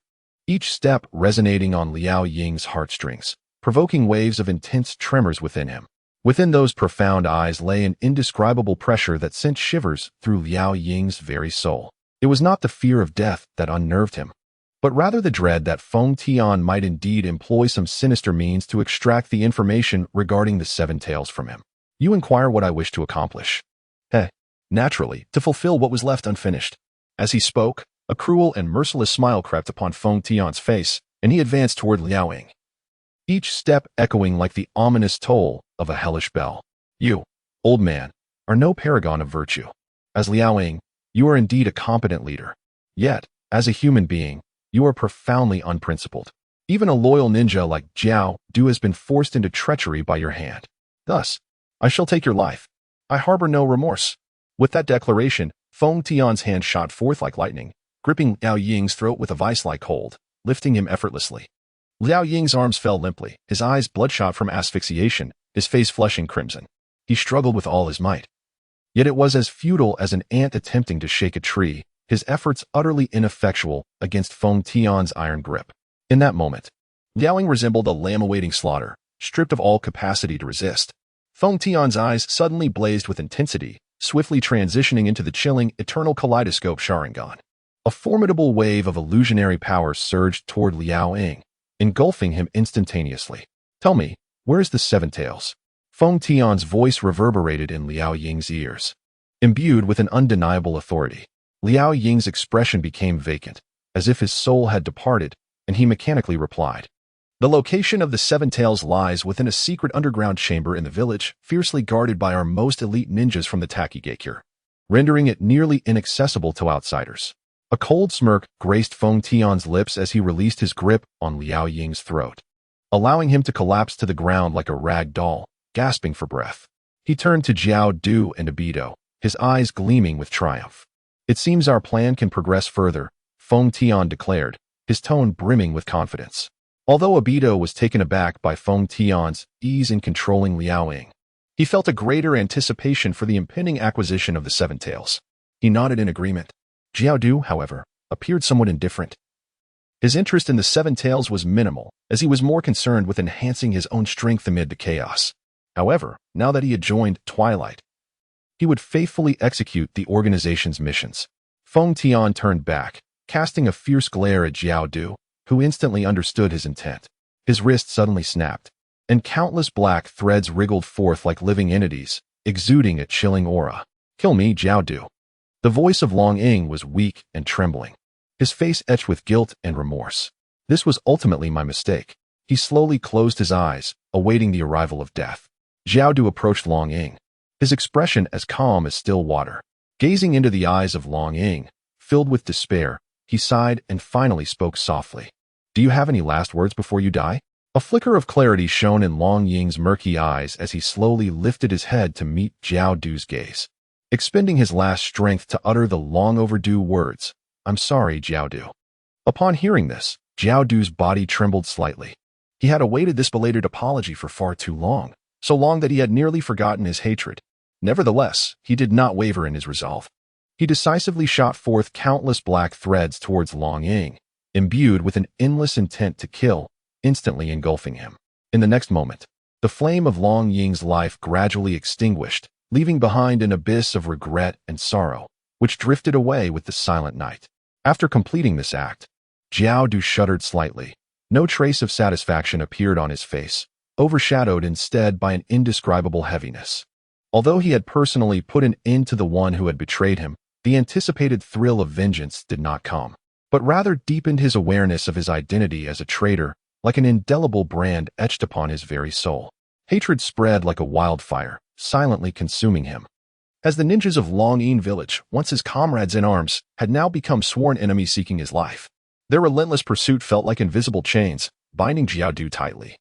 each step resonating on Liao Ying's heartstrings, provoking waves of intense tremors within him. Within those profound eyes lay an indescribable pressure that sent shivers through Liao Ying's very soul. It was not the fear of death that unnerved him, but rather the dread that Fontian might indeed employ some sinister means to extract the information regarding the Seven Tails from him. "You inquire what I wish to accomplish." Naturally, to fulfill what was left unfinished. As he spoke, a cruel and merciless smile crept upon Fontian's face, and he advanced toward Liaoing, each step echoing like the ominous toll of a hellish bell. "You, old man, are no paragon of virtue. As Liaoing, you are indeed a competent leader. Yet, as a human being, you are profoundly unprincipled. Even a loyal ninja like Jiao Du has been forced into treachery by your hand. Thus, I shall take your life. I harbor no remorse." With that declaration, Fontian's hand shot forth like lightning, gripping Liao Ying's throat with a vice-like hold, lifting him effortlessly. Liao Ying's arms fell limply, his eyes bloodshot from asphyxiation, his face flushing crimson. He struggled with all his might. Yet it was as futile as an ant attempting to shake a tree, his efforts utterly ineffectual against Feng Tian's iron grip. In that moment, Liao Ying resembled a lamb awaiting slaughter, stripped of all capacity to resist. Feng Tian's eyes suddenly blazed with intensity, swiftly transitioning into the chilling, eternal kaleidoscope Sharingan. A formidable wave of illusionary power surged toward Liao Ying, engulfing him instantaneously. Tell me, where is the Seven Tails? Feng Tian's voice reverberated in Liao Ying's ears. Imbued with an undeniable authority, Liao Ying's expression became vacant, as if his soul had departed, and he mechanically replied. The location of the Seven Tails lies within a secret underground chamber in the village, fiercely guarded by our most elite ninjas from the Takigakure, rendering it nearly inaccessible to outsiders. A cold smirk graced Feng Tian's lips as he released his grip on Liao Ying's throat, allowing him to collapse to the ground like a rag doll, gasping for breath. He turned to Jiao Du and Abido, his eyes gleaming with triumph. It seems our plan can progress further, Feng Tian declared, his tone brimming with confidence. Although Abido was taken aback by Feng Tian's ease in controlling Liao Ying, he felt a greater anticipation for the impending acquisition of the Seven Tails. He nodded in agreement. Jiao Du, however, appeared somewhat indifferent. His interest in the Seven Tails was minimal, as he was more concerned with enhancing his own strength amid the chaos. However, now that he had joined Twilight, he would faithfully execute the organization's missions. Feng Tian turned back, casting a fierce glare at Jiao Du, who instantly understood his intent. His wrist suddenly snapped, and countless black threads wriggled forth like living entities, exuding a chilling aura. Kill me, Jiao Du. The voice of Long Ying was weak and trembling, his face etched with guilt and remorse. This was ultimately my mistake. He slowly closed his eyes, awaiting the arrival of death. Jiao Du approached Long Ying, his expression as calm as still water. Gazing into the eyes of Long Ying, filled with despair, he sighed and finally spoke softly. Do you have any last words before you die? A flicker of clarity shone in Long Ying's murky eyes as he slowly lifted his head to meet Jiao Du's gaze, expending his last strength to utter the long-overdue words, I'm sorry, Jiao Du. Upon hearing this, Jiao Du's body trembled slightly. He had awaited this belated apology for far too long, so long that he had nearly forgotten his hatred. Nevertheless, he did not waver in his resolve. He decisively shot forth countless black threads towards Long Ying, imbued with an endless intent to kill, instantly engulfing him. In the next moment, the flame of Long Ying's life gradually extinguished, leaving behind an abyss of regret and sorrow, which drifted away with the silent night. After completing this act, Jiao Du shuddered slightly. No trace of satisfaction appeared on his face, overshadowed instead by an indescribable heaviness. Although he had personally put an end to the one who had betrayed him, the anticipated thrill of vengeance did not come, but rather deepened his awareness of his identity as a traitor, like an indelible brand etched upon his very soul. Hatred spread like a wildfire, silently consuming him. As the ninjas of Long Ying village, once his comrades in arms, had now become sworn enemies seeking his life. Their relentless pursuit felt like invisible chains, binding Jiao Du tightly,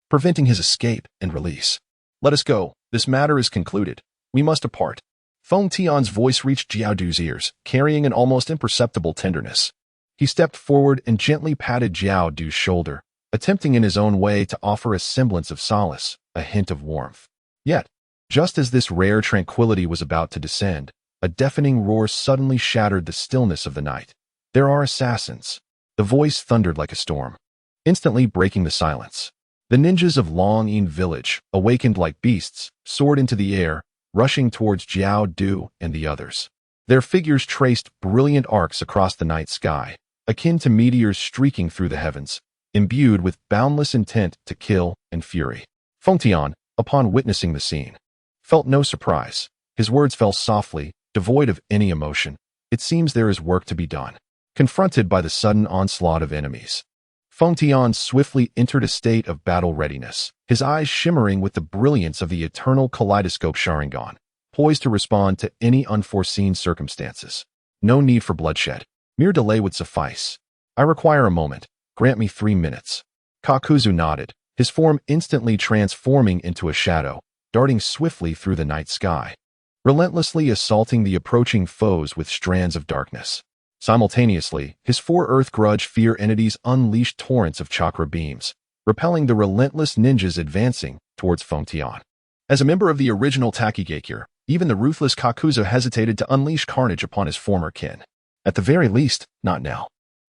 preventing his escape and release. Let us go. This matter is concluded. We must depart. Feng Tian's voice reached Jiao Du's ears, carrying an almost imperceptible tenderness. He stepped forward and gently patted Jiao Du's shoulder, attempting in his own way to offer a semblance of solace, a hint of warmth. Yet, just as this rare tranquility was about to descend, a deafening roar suddenly shattered the stillness of the night. There are assassins. The voice thundered like a storm, instantly breaking the silence. The ninjas of Long Ying village, awakened like beasts, soared into the air, rushing towards Jiao Du and the others. Their figures traced brilliant arcs across the night sky, akin to meteors streaking through the heavens, imbued with boundless intent to kill and fury. Feng Tian, upon witnessing the scene, felt no surprise. His words fell softly, devoid of any emotion. It seems there is work to be done. Confronted by the sudden onslaught of enemies, Feng Tian swiftly entered a state of battle readiness, his eyes shimmering with the brilliance of the eternal kaleidoscope Sharingan, poised to respond to any unforeseen circumstances. No need for bloodshed. Mere delay would suffice. I require a moment. Grant me 3 minutes. Kakuzu nodded, his form instantly transforming into a shadow, darting swiftly through the night sky, relentlessly assaulting the approaching foes with strands of darkness. Simultaneously, his four Earth Grudge Fear entities unleashed torrents of chakra beams, repelling the relentless ninjas advancing towards Fengtian. As a member of the original Takigakure, even the ruthless Kakuzu hesitated to unleash carnage upon his former kin. At the very least, not now.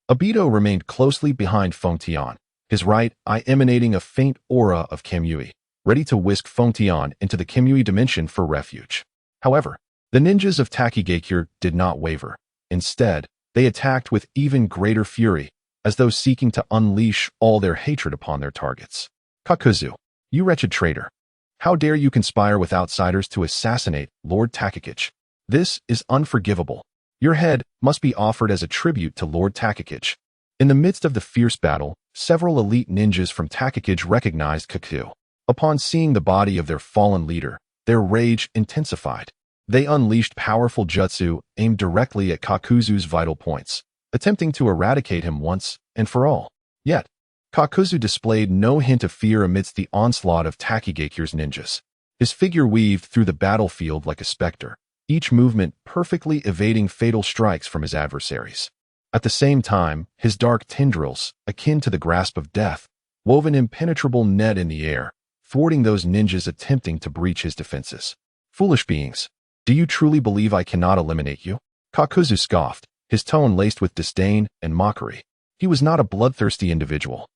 Obito remained closely behind Fengtian, his right eye emanating a faint aura of Kamui, ready to whisk Fengtian into the Kamui dimension for refuge. However, the ninjas of Takigakure did not waver. Instead, they attacked with even greater fury, as though seeking to unleash all their hatred upon their targets. Kakuzu, you wretched traitor. How dare you conspire with outsiders to assassinate Lord Takakage? This is unforgivable. Your head must be offered as a tribute to Lord Takakage. In the midst of the fierce battle, several elite ninjas from Takakage recognized Kaku. Upon seeing the body of their fallen leader, their rage intensified. They unleashed powerful jutsu aimed directly at Kakuzu's vital points, attempting to eradicate him once and for all. Yet, Kakuzu displayed no hint of fear amidst the onslaught of Takigakure's ninjas. His figure weaved through the battlefield like a specter, each movement perfectly evading fatal strikes from his adversaries. At the same time, his dark tendrils, akin to the grasp of death, wove an impenetrable net in the air, thwarting those ninjas attempting to breach his defenses. Foolish beings, do you truly believe I cannot eliminate you? Kakuzu scoffed, his tone laced with disdain and mockery. He was not a bloodthirsty individual.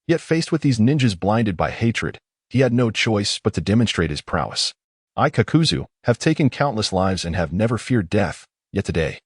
Yet faced with these ninjas blinded by hatred, he had no choice but to demonstrate his prowess. I, Kakuzu, have taken countless lives and have never feared death, yet today,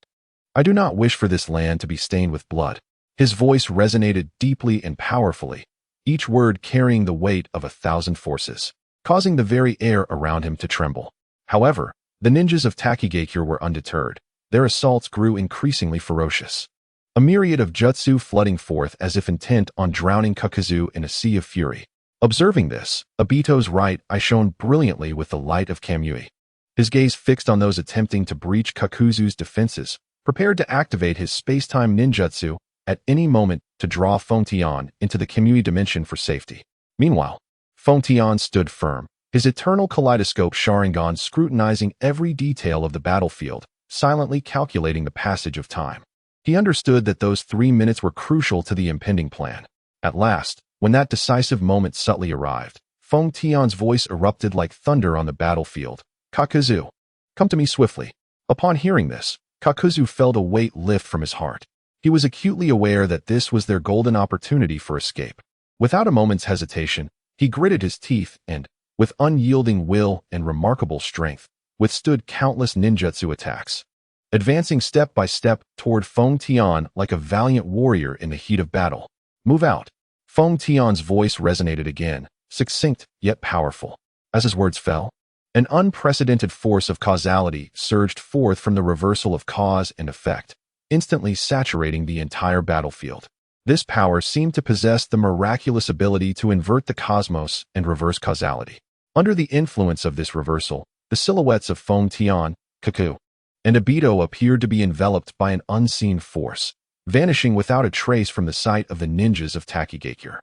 I do not wish for this land to be stained with blood. His voice resonated deeply and powerfully, each word carrying the weight of 1,000 forces, causing the very air around him to tremble. However, the ninjas of Takigakure were undeterred. Their assaults grew increasingly ferocious. A myriad of jutsu flooding forth as if intent on drowning Kakuzu in a sea of fury. Observing this, Obito's right eye shone brilliantly with the light of Kamui. His gaze fixed on those attempting to breach Kakuzu's defenses, prepared to activate his space-time ninjutsu at any moment to draw Fengtian into the Kamui dimension for safety. Meanwhile, Fengtian stood firm, his eternal kaleidoscope Sharingan scrutinizing every detail of the battlefield, silently calculating the passage of time. He understood that those 3 minutes were crucial to the impending plan. At last, when that decisive moment subtly arrived, Fengtian's voice erupted like thunder on the battlefield. Kakuzu, come to me swiftly. Upon hearing this, Kakuzu felt a weight lift from his heart. He was acutely aware that this was their golden opportunity for escape. Without a moment's hesitation, he gritted his teeth and, with unyielding will and remarkable strength, withstood countless ninjutsu attacks. Advancing step by step toward Fengtian like a valiant warrior in the heat of battle. Move out. Fengtian's voice resonated again, succinct yet powerful. As his words fell, an unprecedented force of causality surged forth from the reversal of cause and effect, instantly saturating the entire battlefield. This power seemed to possess the miraculous ability to invert the cosmos and reverse causality. Under the influence of this reversal, the silhouettes of Fengtian, Kaku, and Obito appeared to be enveloped by an unseen force, vanishing without a trace from the sight of the ninjas of Takigakure.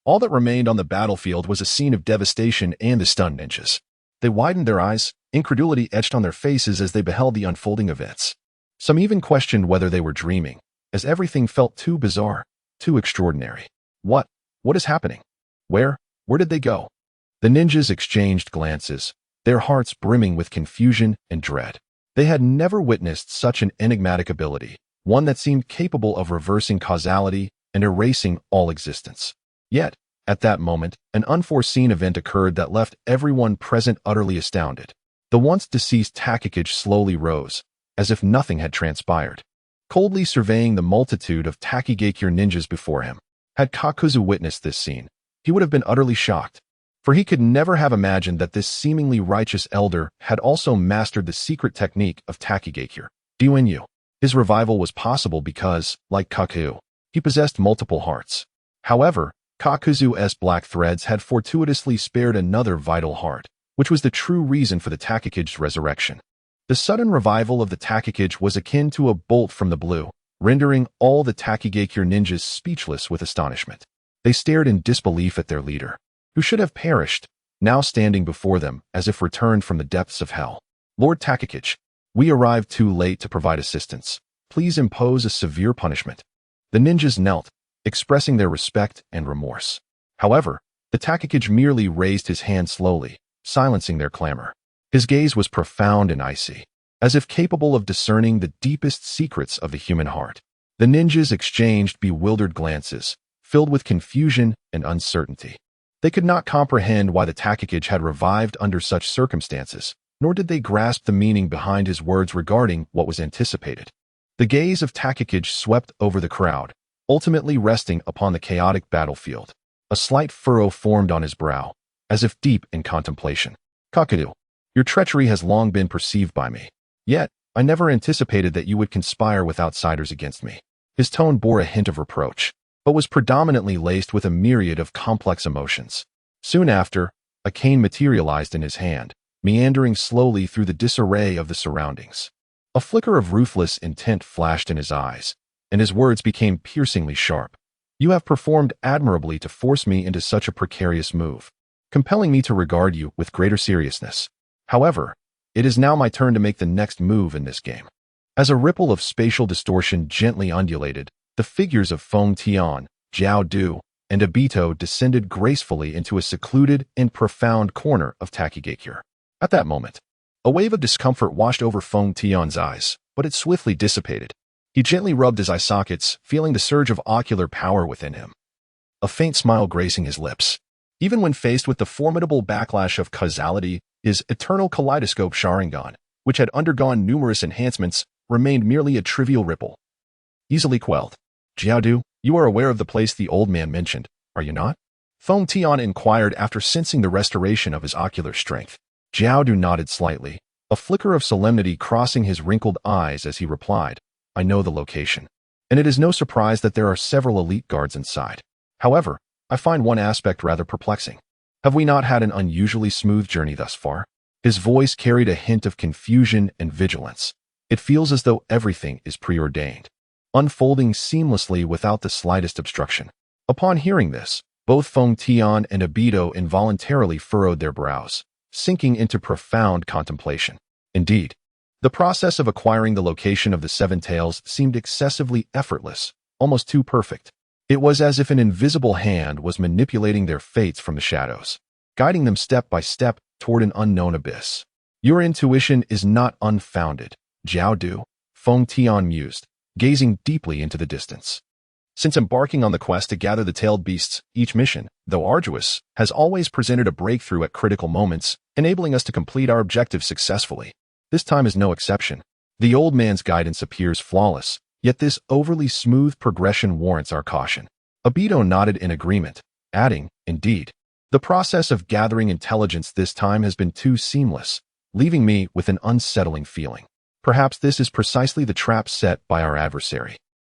All that remained on the battlefield was a scene of devastation and the stunned ninjas. They widened their eyes, incredulity etched on their faces as they beheld the unfolding events. Some even questioned whether they were dreaming, as everything felt too bizarre, too extraordinary. What is happening? Where did they go? The ninjas exchanged glances, their hearts brimming with confusion and dread. They had never witnessed such an enigmatic ability, one that seemed capable of reversing causality and erasing all existence. Yet, at that moment, an unforeseen event occurred that left everyone present utterly astounded. The once deceased Takakage slowly rose, as if nothing had transpired, coldly surveying the multitude of Takigakure ninjas before him. Had Kakuzu witnessed this scene, he would have been utterly shocked, for he could never have imagined that this seemingly righteous elder had also mastered the secret technique of Takigakure, Duenyu. His revival was possible because, like Kaku, he possessed multiple hearts. However, Kakuzu's black threads had fortuitously spared another vital heart, which was the true reason for the Takakage's resurrection. The sudden revival of the Takakage was akin to a bolt from the blue, rendering all the Takigakure ninjas speechless with astonishment. They stared in disbelief at their leader, who should have perished, now standing before them as if returned from the depths of hell. Lord Takakage, we arrived too late to provide assistance. Please impose a severe punishment. The ninjas knelt, expressing their respect and remorse. However, the Takakage merely raised his hand slowly, silencing their clamor. His gaze was profound and icy, as if capable of discerning the deepest secrets of the human heart. The ninjas exchanged bewildered glances, filled with confusion and uncertainty. They could not comprehend why the Takakage had revived under such circumstances, nor did they grasp the meaning behind his words regarding what was anticipated. The gaze of Takakage swept over the crowd, ultimately resting upon the chaotic battlefield. A slight furrow formed on his brow, as if deep in contemplation. Kakadu, your treachery has long been perceived by me. Yet, I never anticipated that you would conspire with outsiders against me. His tone bore a hint of reproach, but was predominantly laced with a myriad of complex emotions. Soon after, a cane materialized in his hand, meandering slowly through the disarray of the surroundings. A flicker of ruthless intent flashed in his eyes, and his words became piercingly sharp. You have performed admirably to force me into such a precarious move, compelling me to regard you with greater seriousness. However, it is now my turn to make the next move in this game. As a ripple of spatial distortion gently undulated, the figures of Feng Tian, Jiao Du, and Obito descended gracefully into a secluded and profound corner of Takigakure. At that moment, a wave of discomfort washed over Feng Tian's eyes, but it swiftly dissipated. He gently rubbed his eye sockets, feeling the surge of ocular power within him. A faint smile gracing his lips. Even when faced with the formidable backlash of causality, his eternal kaleidoscope Sharingan, which had undergone numerous enhancements, remained merely a trivial ripple. Easily quelled. Jiaodu, you are aware of the place the old man mentioned, are you not? Feng Tian inquired after sensing the restoration of his ocular strength. Jiaodu nodded slightly, a flicker of solemnity crossing his wrinkled eyes as he replied, I know the location, and it is no surprise that there are several elite guards inside. However, I find one aspect rather perplexing. Have we not had an unusually smooth journey thus far? His voice carried a hint of confusion and vigilance. It feels as though everything is preordained, unfolding seamlessly without the slightest obstruction. Upon hearing this, both Feng Tian and Obito involuntarily furrowed their brows, sinking into profound contemplation. Indeed, the process of acquiring the location of the Seven Tails seemed excessively effortless, almost too perfect. It was as if an invisible hand was manipulating their fates from the shadows, guiding them step by step toward an unknown abyss. Your intuition is not unfounded, Jiao Du, Feng Tian mused, gazing deeply into the distance. Since embarking on the quest to gather the tailed beasts, each mission, though arduous, has always presented a breakthrough at critical moments, enabling us to complete our objectives successfully. This time is no exception. The old man's guidance appears flawless, yet this overly smooth progression warrants our caution. Obito nodded in agreement, adding, indeed, the process of gathering intelligence this time has been too seamless, leaving me with an unsettling feeling. Perhaps this is precisely the trap set by our adversary,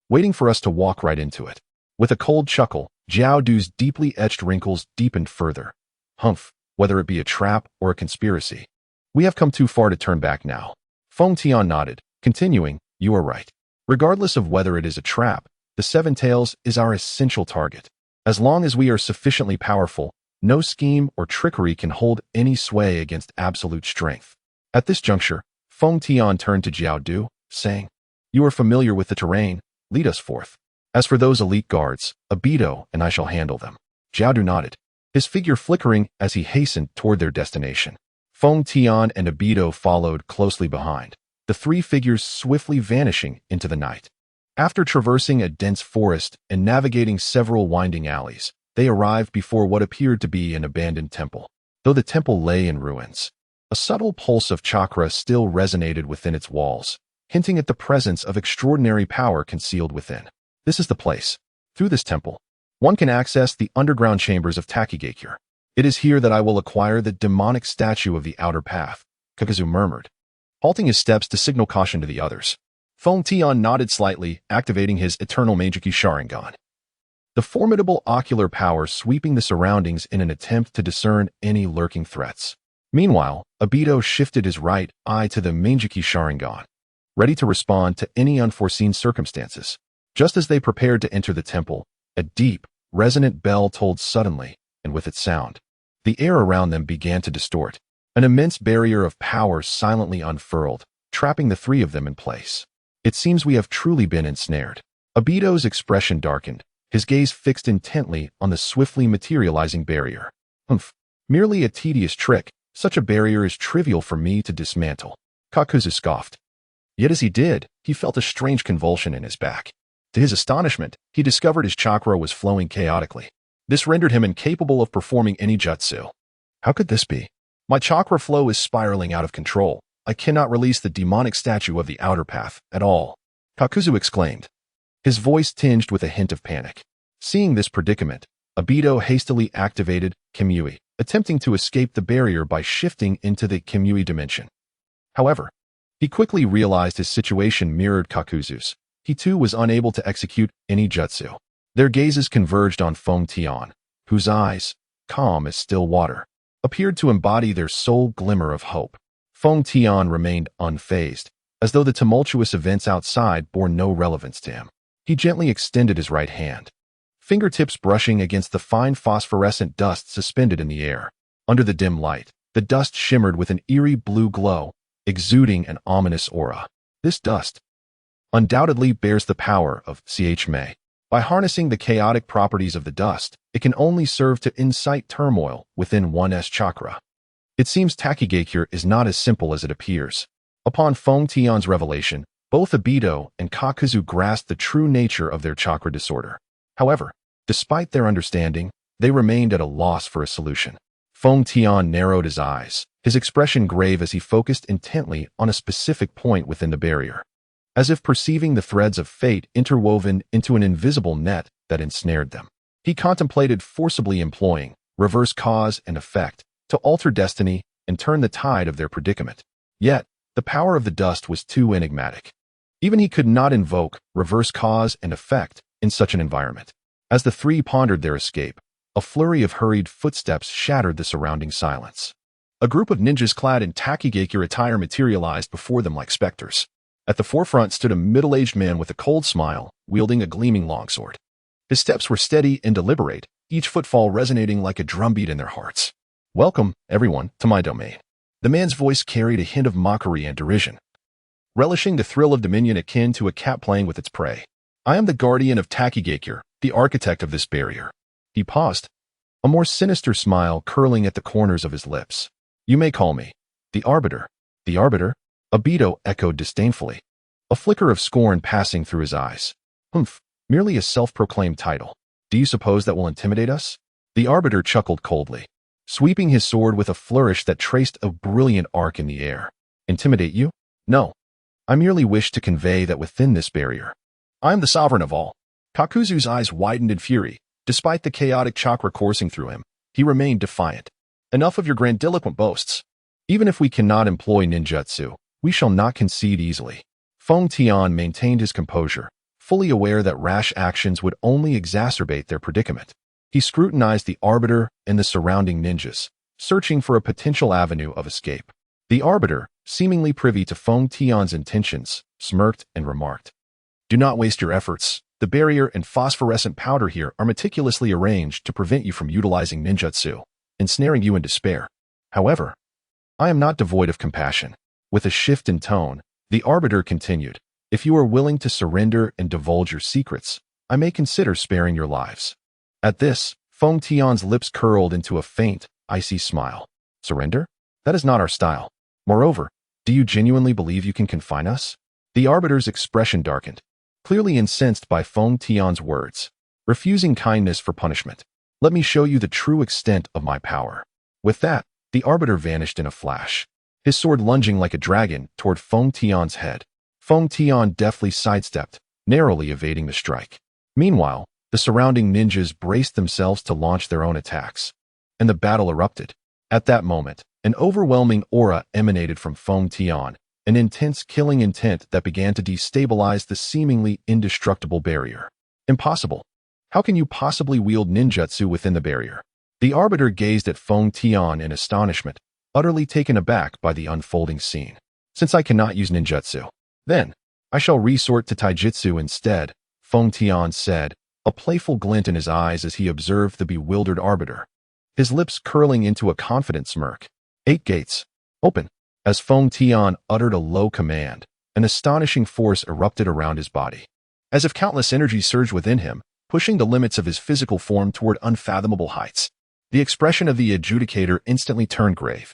waiting for us to walk right into it. With a cold chuckle, Jiao Du's deeply etched wrinkles deepened further. Humph, whether it be a trap or a conspiracy. We have come too far to turn back now. Feng Tian nodded, continuing, you are right. Regardless of whether it is a trap, the Seven Tails is our essential target. As long as we are sufficiently powerful, no scheme or trickery can hold any sway against absolute strength. At this juncture, Feng Tian turned to Jiao Du, saying, you are familiar with the terrain, lead us forth. As for those elite guards, Obito and I shall handle them. Jiao Du nodded, his figure flickering as he hastened toward their destination. Feng Tian and Obito followed closely behind, the three figures swiftly vanishing into the night. After traversing a dense forest and navigating several winding alleys, they arrived before what appeared to be an abandoned temple. Though the temple lay in ruins, a subtle pulse of chakra still resonated within its walls, hinting at the presence of extraordinary power concealed within. This is the place. Through this temple, one can access the underground chambers of Takigakure. It is here that I will acquire the demonic statue of the outer path, Kakazu murmured, halting his steps to signal caution to the others. Feng Tian nodded slightly, activating his eternal Meijiki Sharingan, the formidable ocular power sweeping the surroundings in an attempt to discern any lurking threats. Meanwhile, Obito shifted his right eye to the Meijiki Sharingan, ready to respond to any unforeseen circumstances. Just as they prepared to enter the temple, a deep, resonant bell tolled suddenly, and with its sound, the air around them began to distort. An immense barrier of power silently unfurled, trapping the three of them in place. It seems we have truly been ensnared. Obito's expression darkened, his gaze fixed intently on the swiftly materializing barrier. Humph. Merely a tedious trick. Such a barrier is trivial for me to dismantle. Kakuzu scoffed. Yet as he did, he felt a strange convulsion in his back. To his astonishment, he discovered his chakra was flowing chaotically. This rendered him incapable of performing any jutsu. How could this be? My chakra flow is spiraling out of control. I cannot release the demonic statue of the outer path at all. Kakuzu exclaimed, his voice tinged with a hint of panic. Seeing this predicament, Obito hastily activated Kimui, attempting to escape the barrier by shifting into the Kimui dimension. However, he quickly realized his situation mirrored Kakuzu's. He too was unable to execute any jutsu. Their gazes converged on Feng Tian, whose eyes, calm as still water, appeared to embody their sole glimmer of hope. Feng Tian remained unfazed, as though the tumultuous events outside bore no relevance to him. He gently extended his right hand, fingertips brushing against the fine phosphorescent dust suspended in the air. Under the dim light, the dust shimmered with an eerie blue glow, exuding an ominous aura. This dust undoubtedly bears the power of Chme. By harnessing the chaotic properties of the dust, it can only serve to incite turmoil within one's chakra. It seems Takigakure is not as simple as it appears. Upon Feng Tian's revelation, both Obito and Kakuzu grasped the true nature of their chakra disorder. However, despite their understanding, they remained at a loss for a solution. Feng Tian narrowed his eyes, his expression grave as he focused intently on a specific point within the barrier, as if perceiving the threads of fate interwoven into an invisible net that ensnared them. He contemplated forcibly employing reverse cause and effect to alter destiny and turn the tide of their predicament. Yet, the power of the dust was too enigmatic. Even he could not invoke reverse cause and effect in such an environment. As the three pondered their escape, a flurry of hurried footsteps shattered the surrounding silence. A group of ninjas clad in Takigakure attire materialized before them like specters. At the forefront stood a middle-aged man with a cold smile, wielding a gleaming longsword. His steps were steady and deliberate, each footfall resonating like a drumbeat in their hearts. Welcome, everyone, to my domain. The man's voice carried a hint of mockery and derision, relishing the thrill of dominion akin to a cat playing with its prey. I am the guardian of Takigakure, the architect of this barrier. He paused, a more sinister smile curling at the corners of his lips. You may call me the Arbiter. The Arbiter? Obito echoed disdainfully, a flicker of scorn passing through his eyes. Humph, merely a self-proclaimed title. Do you suppose that will intimidate us? The Arbiter chuckled coldly, sweeping his sword with a flourish that traced a brilliant arc in the air. Intimidate you? No. I merely wish to convey that within this barrier, I am the sovereign of all. Kakuzu's eyes widened in fury. Despite the chaotic chakra coursing through him, he remained defiant. Enough of your grandiloquent boasts. Even if we cannot employ ninjutsu, we shall not concede easily. Feng Tian maintained his composure, fully aware that rash actions would only exacerbate their predicament. He scrutinized the Arbiter and the surrounding ninjas, searching for a potential avenue of escape. The Arbiter, seemingly privy to Feng Tian's intentions, smirked and remarked, Do not waste your efforts. The barrier and phosphorescent powder here are meticulously arranged to prevent you from utilizing ninjutsu, ensnaring you in despair. However, I am not devoid of compassion. With a shift in tone, the Arbiter continued, If you are willing to surrender and divulge your secrets, I may consider sparing your lives. At this, Feng Tian's lips curled into a faint, icy smile. Surrender? That is not our style. Moreover, do you genuinely believe you can confine us? The Arbiter's expression darkened, clearly incensed by Feng Tian's words. Refusing kindness for punishment. Let me show you the true extent of my power. With that, the Arbiter vanished in a flash, his sword lunging like a dragon toward Feng Tian's head. Feng Tian deftly sidestepped, narrowly evading the strike. Meanwhile, the surrounding ninjas braced themselves to launch their own attacks, and the battle erupted. At that moment, an overwhelming aura emanated from Feng Tian, an intense killing intent that began to destabilize the seemingly indestructible barrier. Impossible. How can you possibly wield ninjutsu within the barrier? The Arbiter gazed at Feng Tian in astonishment, utterly taken aback by the unfolding scene. Since I cannot use ninjutsu, then I shall resort to taijutsu instead, Feng Tian said, a playful glint in his eyes as he observed the bewildered Arbiter, his lips curling into a confident smirk. 8 gates. Open. As Feng Tian uttered a low command, An astonishing force erupted around his body, as if countless energies surged within him, pushing the limits of his physical form toward unfathomable heights. The expression of the adjudicator instantly turned grave,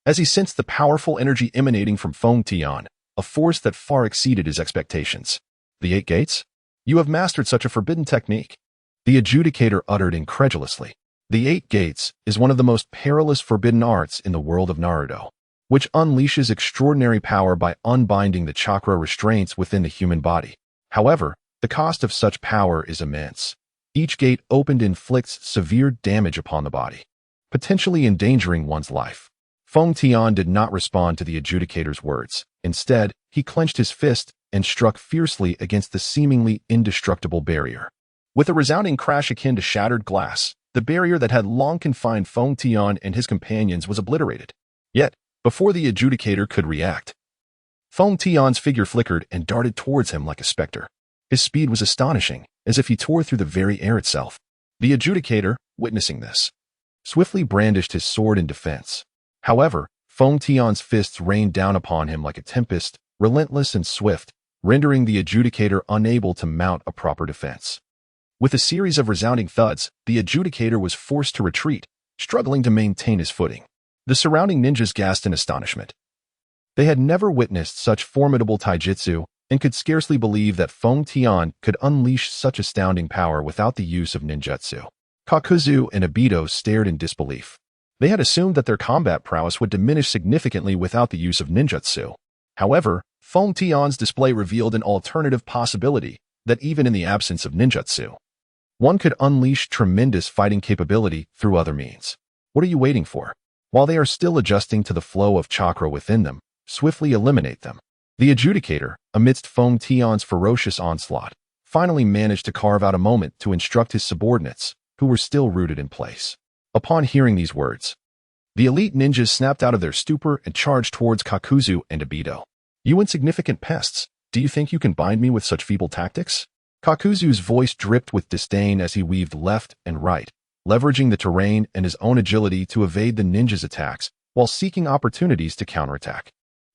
as he sensed the powerful energy emanating from Feng Tian, a force that far exceeded his expectations. The 8 gates? You have mastered such a forbidden technique. The adjudicator uttered incredulously. The 8 gates is one of the most perilous forbidden arts in the world of Naruto, which unleashes extraordinary power by unbinding the chakra restraints within the human body. However, the cost of such power is immense. Each gate opened inflicts severe damage upon the body, potentially endangering one's life. Feng Tian did not respond to the adjudicator's words. Instead, he clenched his fist and struck fiercely against the seemingly indestructible barrier. With a resounding crash akin to shattered glass, the barrier that had long confined Feng Tian and his companions was obliterated. Yet, before the adjudicator could react, Feng Tian's figure flickered and darted towards him like a specter. His speed was astonishing, as if he tore through the very air itself. The adjudicator, witnessing this, swiftly brandished his sword in defense. However, Feng Tian's fists rained down upon him like a tempest, relentless and swift, rendering the adjudicator unable to mount a proper defense. With a series of resounding thuds, the adjudicator was forced to retreat, struggling to maintain his footing. The surrounding ninjas gasped in astonishment. They had never witnessed such formidable taijutsu and could scarcely believe that Feng Tian could unleash such astounding power without the use of ninjutsu. Kakuzu and Obito stared in disbelief. They had assumed that their combat prowess would diminish significantly without the use of ninjutsu. However, Feng Tian's display revealed an alternative possibility, that even in the absence of ninjutsu, one could unleash tremendous fighting capability through other means. What are you waiting for? While they are still adjusting to the flow of chakra within them, swiftly eliminate them. The adjudicator, amidst Feng Tian's ferocious onslaught, finally managed to carve out a moment to instruct his subordinates, who were still rooted in place. Upon hearing these words, the elite ninjas snapped out of their stupor and charged towards Kakuzu and Obito. You insignificant pests, do you think you can bind me with such feeble tactics? Kakuzu's voice dripped with disdain as he weaved left and right, leveraging the terrain and his own agility to evade the ninjas' attacks while seeking opportunities to counterattack.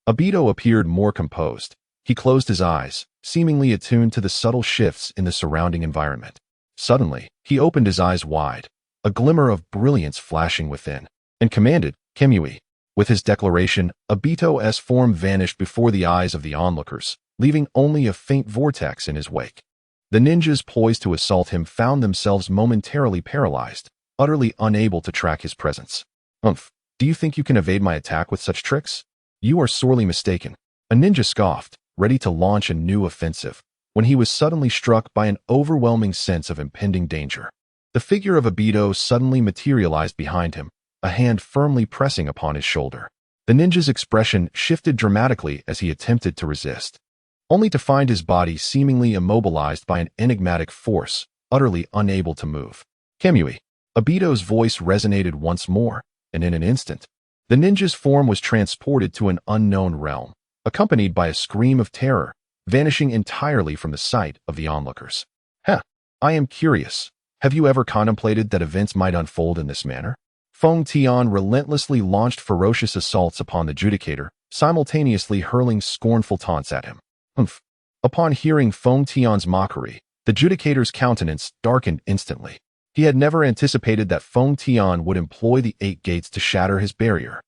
Obito appeared more composed. He closed his eyes, seemingly attuned to the subtle shifts in the surrounding environment. Suddenly, he opened his eyes wide, a glimmer of brilliance flashing within, and commanded, Kemui. With his declaration, Obito's form vanished before the eyes of the onlookers, leaving only a faint vortex in his wake. The ninjas poised to assault him found themselves momentarily paralyzed, utterly unable to track his presence. Umph, do you think you can evade my attack with such tricks? You are sorely mistaken. A ninja scoffed, ready to launch a new offensive, when he was suddenly struck by an overwhelming sense of impending danger. The figure of Obito suddenly materialized behind him, a hand firmly pressing upon his shoulder. The ninja's expression shifted dramatically as he attempted to resist, only to find his body seemingly immobilized by an enigmatic force, utterly unable to move. Kemui. Obito's voice resonated once more, and in an instant, the ninja's form was transported to an unknown realm, accompanied by a scream of terror, vanishing entirely from the sight of the onlookers. I am curious. Have you ever contemplated that events might unfold in this manner? Feng Tian relentlessly launched ferocious assaults upon the adjudicator, simultaneously hurling scornful taunts at him. Humph. Upon hearing Feng Tian's mockery, the adjudicator's countenance darkened instantly. He had never anticipated that Feng Tian would employ the 8 gates to shatter his barrier.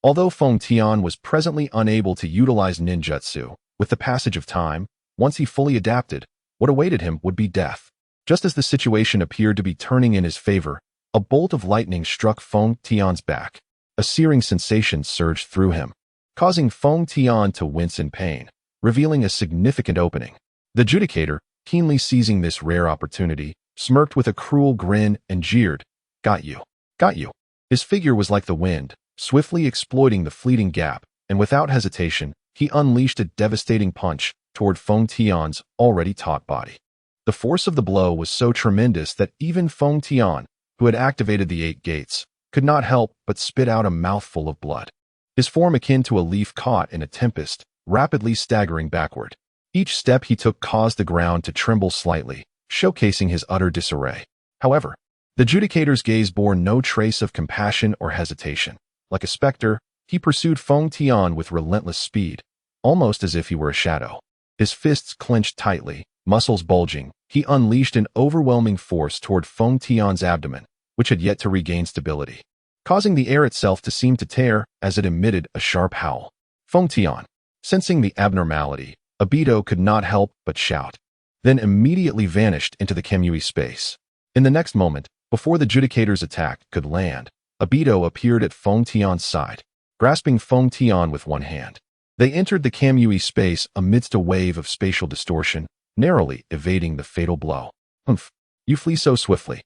Although Feng Tian was presently unable to utilize ninjutsu, with the passage of time, once he fully adapted, what awaited him would be death. Just as the situation appeared to be turning in his favor, a bolt of lightning struck Feng Tian's back. A searing sensation surged through him, causing Feng Tian to wince in pain, revealing a significant opening. The adjudicator, keenly seizing this rare opportunity, smirked with a cruel grin and jeered, Got you. Got you. His figure was like the wind, swiftly exploiting the fleeting gap, and without hesitation, he unleashed a devastating punch toward Feng Tian's already taut body. The force of the blow was so tremendous that even Feng Tian, who had activated the 8 gates, could not help but spit out a mouthful of blood. His form akin to a leaf caught in a tempest, rapidly staggering backward. Each step he took caused the ground to tremble slightly, showcasing his utter disarray. However, the adjudicator's gaze bore no trace of compassion or hesitation. Like a specter, he pursued Feng Tian with relentless speed, almost as if he were a shadow. His fists clenched tightly, muscles bulging, he unleashed an overwhelming force toward Feng Tian's abdomen, which had yet to regain stability, causing the air itself to seem to tear as it emitted a sharp howl. Feng Tian, sensing the abnormality, Obito could not help but shout, then immediately vanished into the Kemui space. In the next moment, before the Judicator's attack could land, Obito appeared at Feng Tian's side, grasping Feng Tian with one hand. They entered the Kemui space amidst a wave of spatial distortion, narrowly evading the fatal blow. Humph, you flee so swiftly.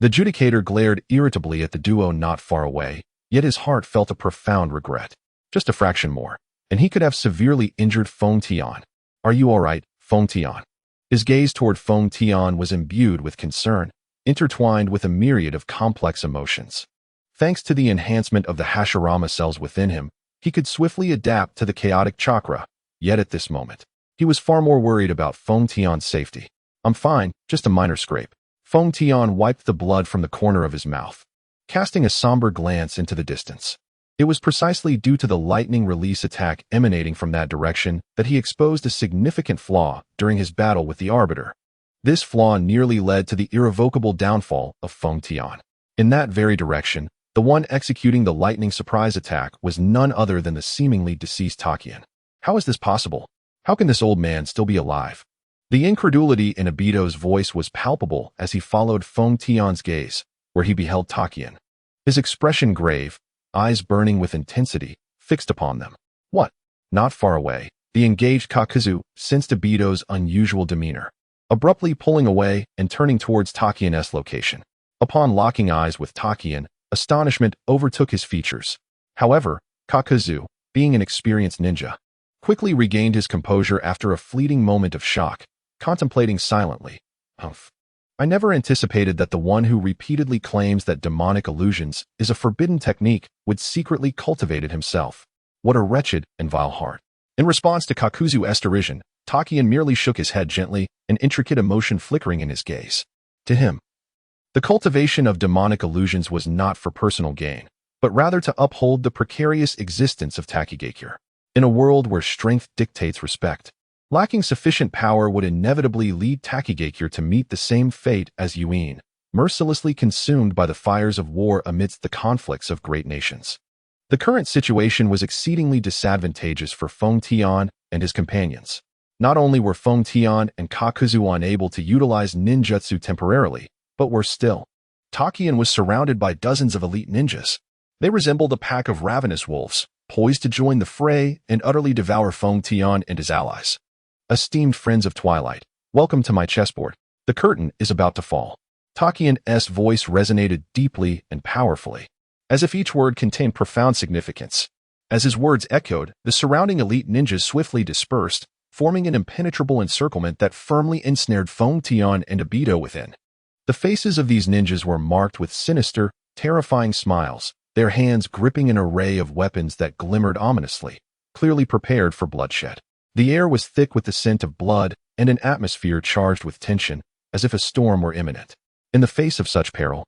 The Judicator glared irritably at the duo not far away, yet his heart felt a profound regret. Just a fraction more, and he could have severely injured Feng Tian. Are you all right, Feng Tian? His gaze toward Feng Tian was imbued with concern, intertwined with a myriad of complex emotions. Thanks to the enhancement of the Hashirama cells within him, he could swiftly adapt to the chaotic chakra, yet at this moment, he was far more worried about Feng Tian's safety. I'm fine, just a minor scrape. Feng Tian wiped the blood from the corner of his mouth, casting a somber glance into the distance. It was precisely due to the lightning release attack emanating from that direction that he exposed a significant flaw during his battle with the Arbiter. This flaw nearly led to the irrevocable downfall of Feng Tian. In that very direction, the one executing the lightning surprise attack was none other than the seemingly deceased Takian. How is this possible? How can this old man still be alive? The incredulity in Obito's voice was palpable as he followed Feng Tian's gaze, where he beheld Takian. His expression grave, eyes burning with intensity, fixed upon them. What? Not far away, the engaged Kakuzu sensed Obito's unusual demeanor, abruptly pulling away and turning towards Takian's location. Upon locking eyes with Takian, astonishment overtook his features. However, Kakuzu, being an experienced ninja, quickly regained his composure after a fleeting moment of shock, contemplating silently. Humph. I never anticipated that the one who repeatedly claims that demonic illusions is a forbidden technique would secretly cultivate it himself. What a wretched and vile heart. In response to Kakuzu's derision, Takian merely shook his head gently, an intricate emotion flickering in his gaze. To him, the cultivation of demonic illusions was not for personal gain, but rather to uphold the precarious existence of Takigakure. In a world where strength dictates respect, lacking sufficient power would inevitably lead Takigakure to meet the same fate as Yuin, mercilessly consumed by the fires of war amidst the conflicts of great nations. The current situation was exceedingly disadvantageous for Feng Tian and his companions. Not only were Feng Tian and Kakuzu unable to utilize ninjutsu temporarily, but worse still, Takian was surrounded by dozens of elite ninjas. They resembled a pack of ravenous wolves, poised to join the fray and utterly devour Feng Tian and his allies. Esteemed friends of Twilight, welcome to my chessboard. The curtain is about to fall. Takian's voice resonated deeply and powerfully, as if each word contained profound significance. As his words echoed, the surrounding elite ninjas swiftly dispersed, forming an impenetrable encirclement that firmly ensnared Feng Tian and Obito within. The faces of these ninjas were marked with sinister, terrifying smiles, their hands gripping an array of weapons that glimmered ominously, clearly prepared for bloodshed. The air was thick with the scent of blood and an atmosphere charged with tension, as if a storm were imminent. In the face of such peril,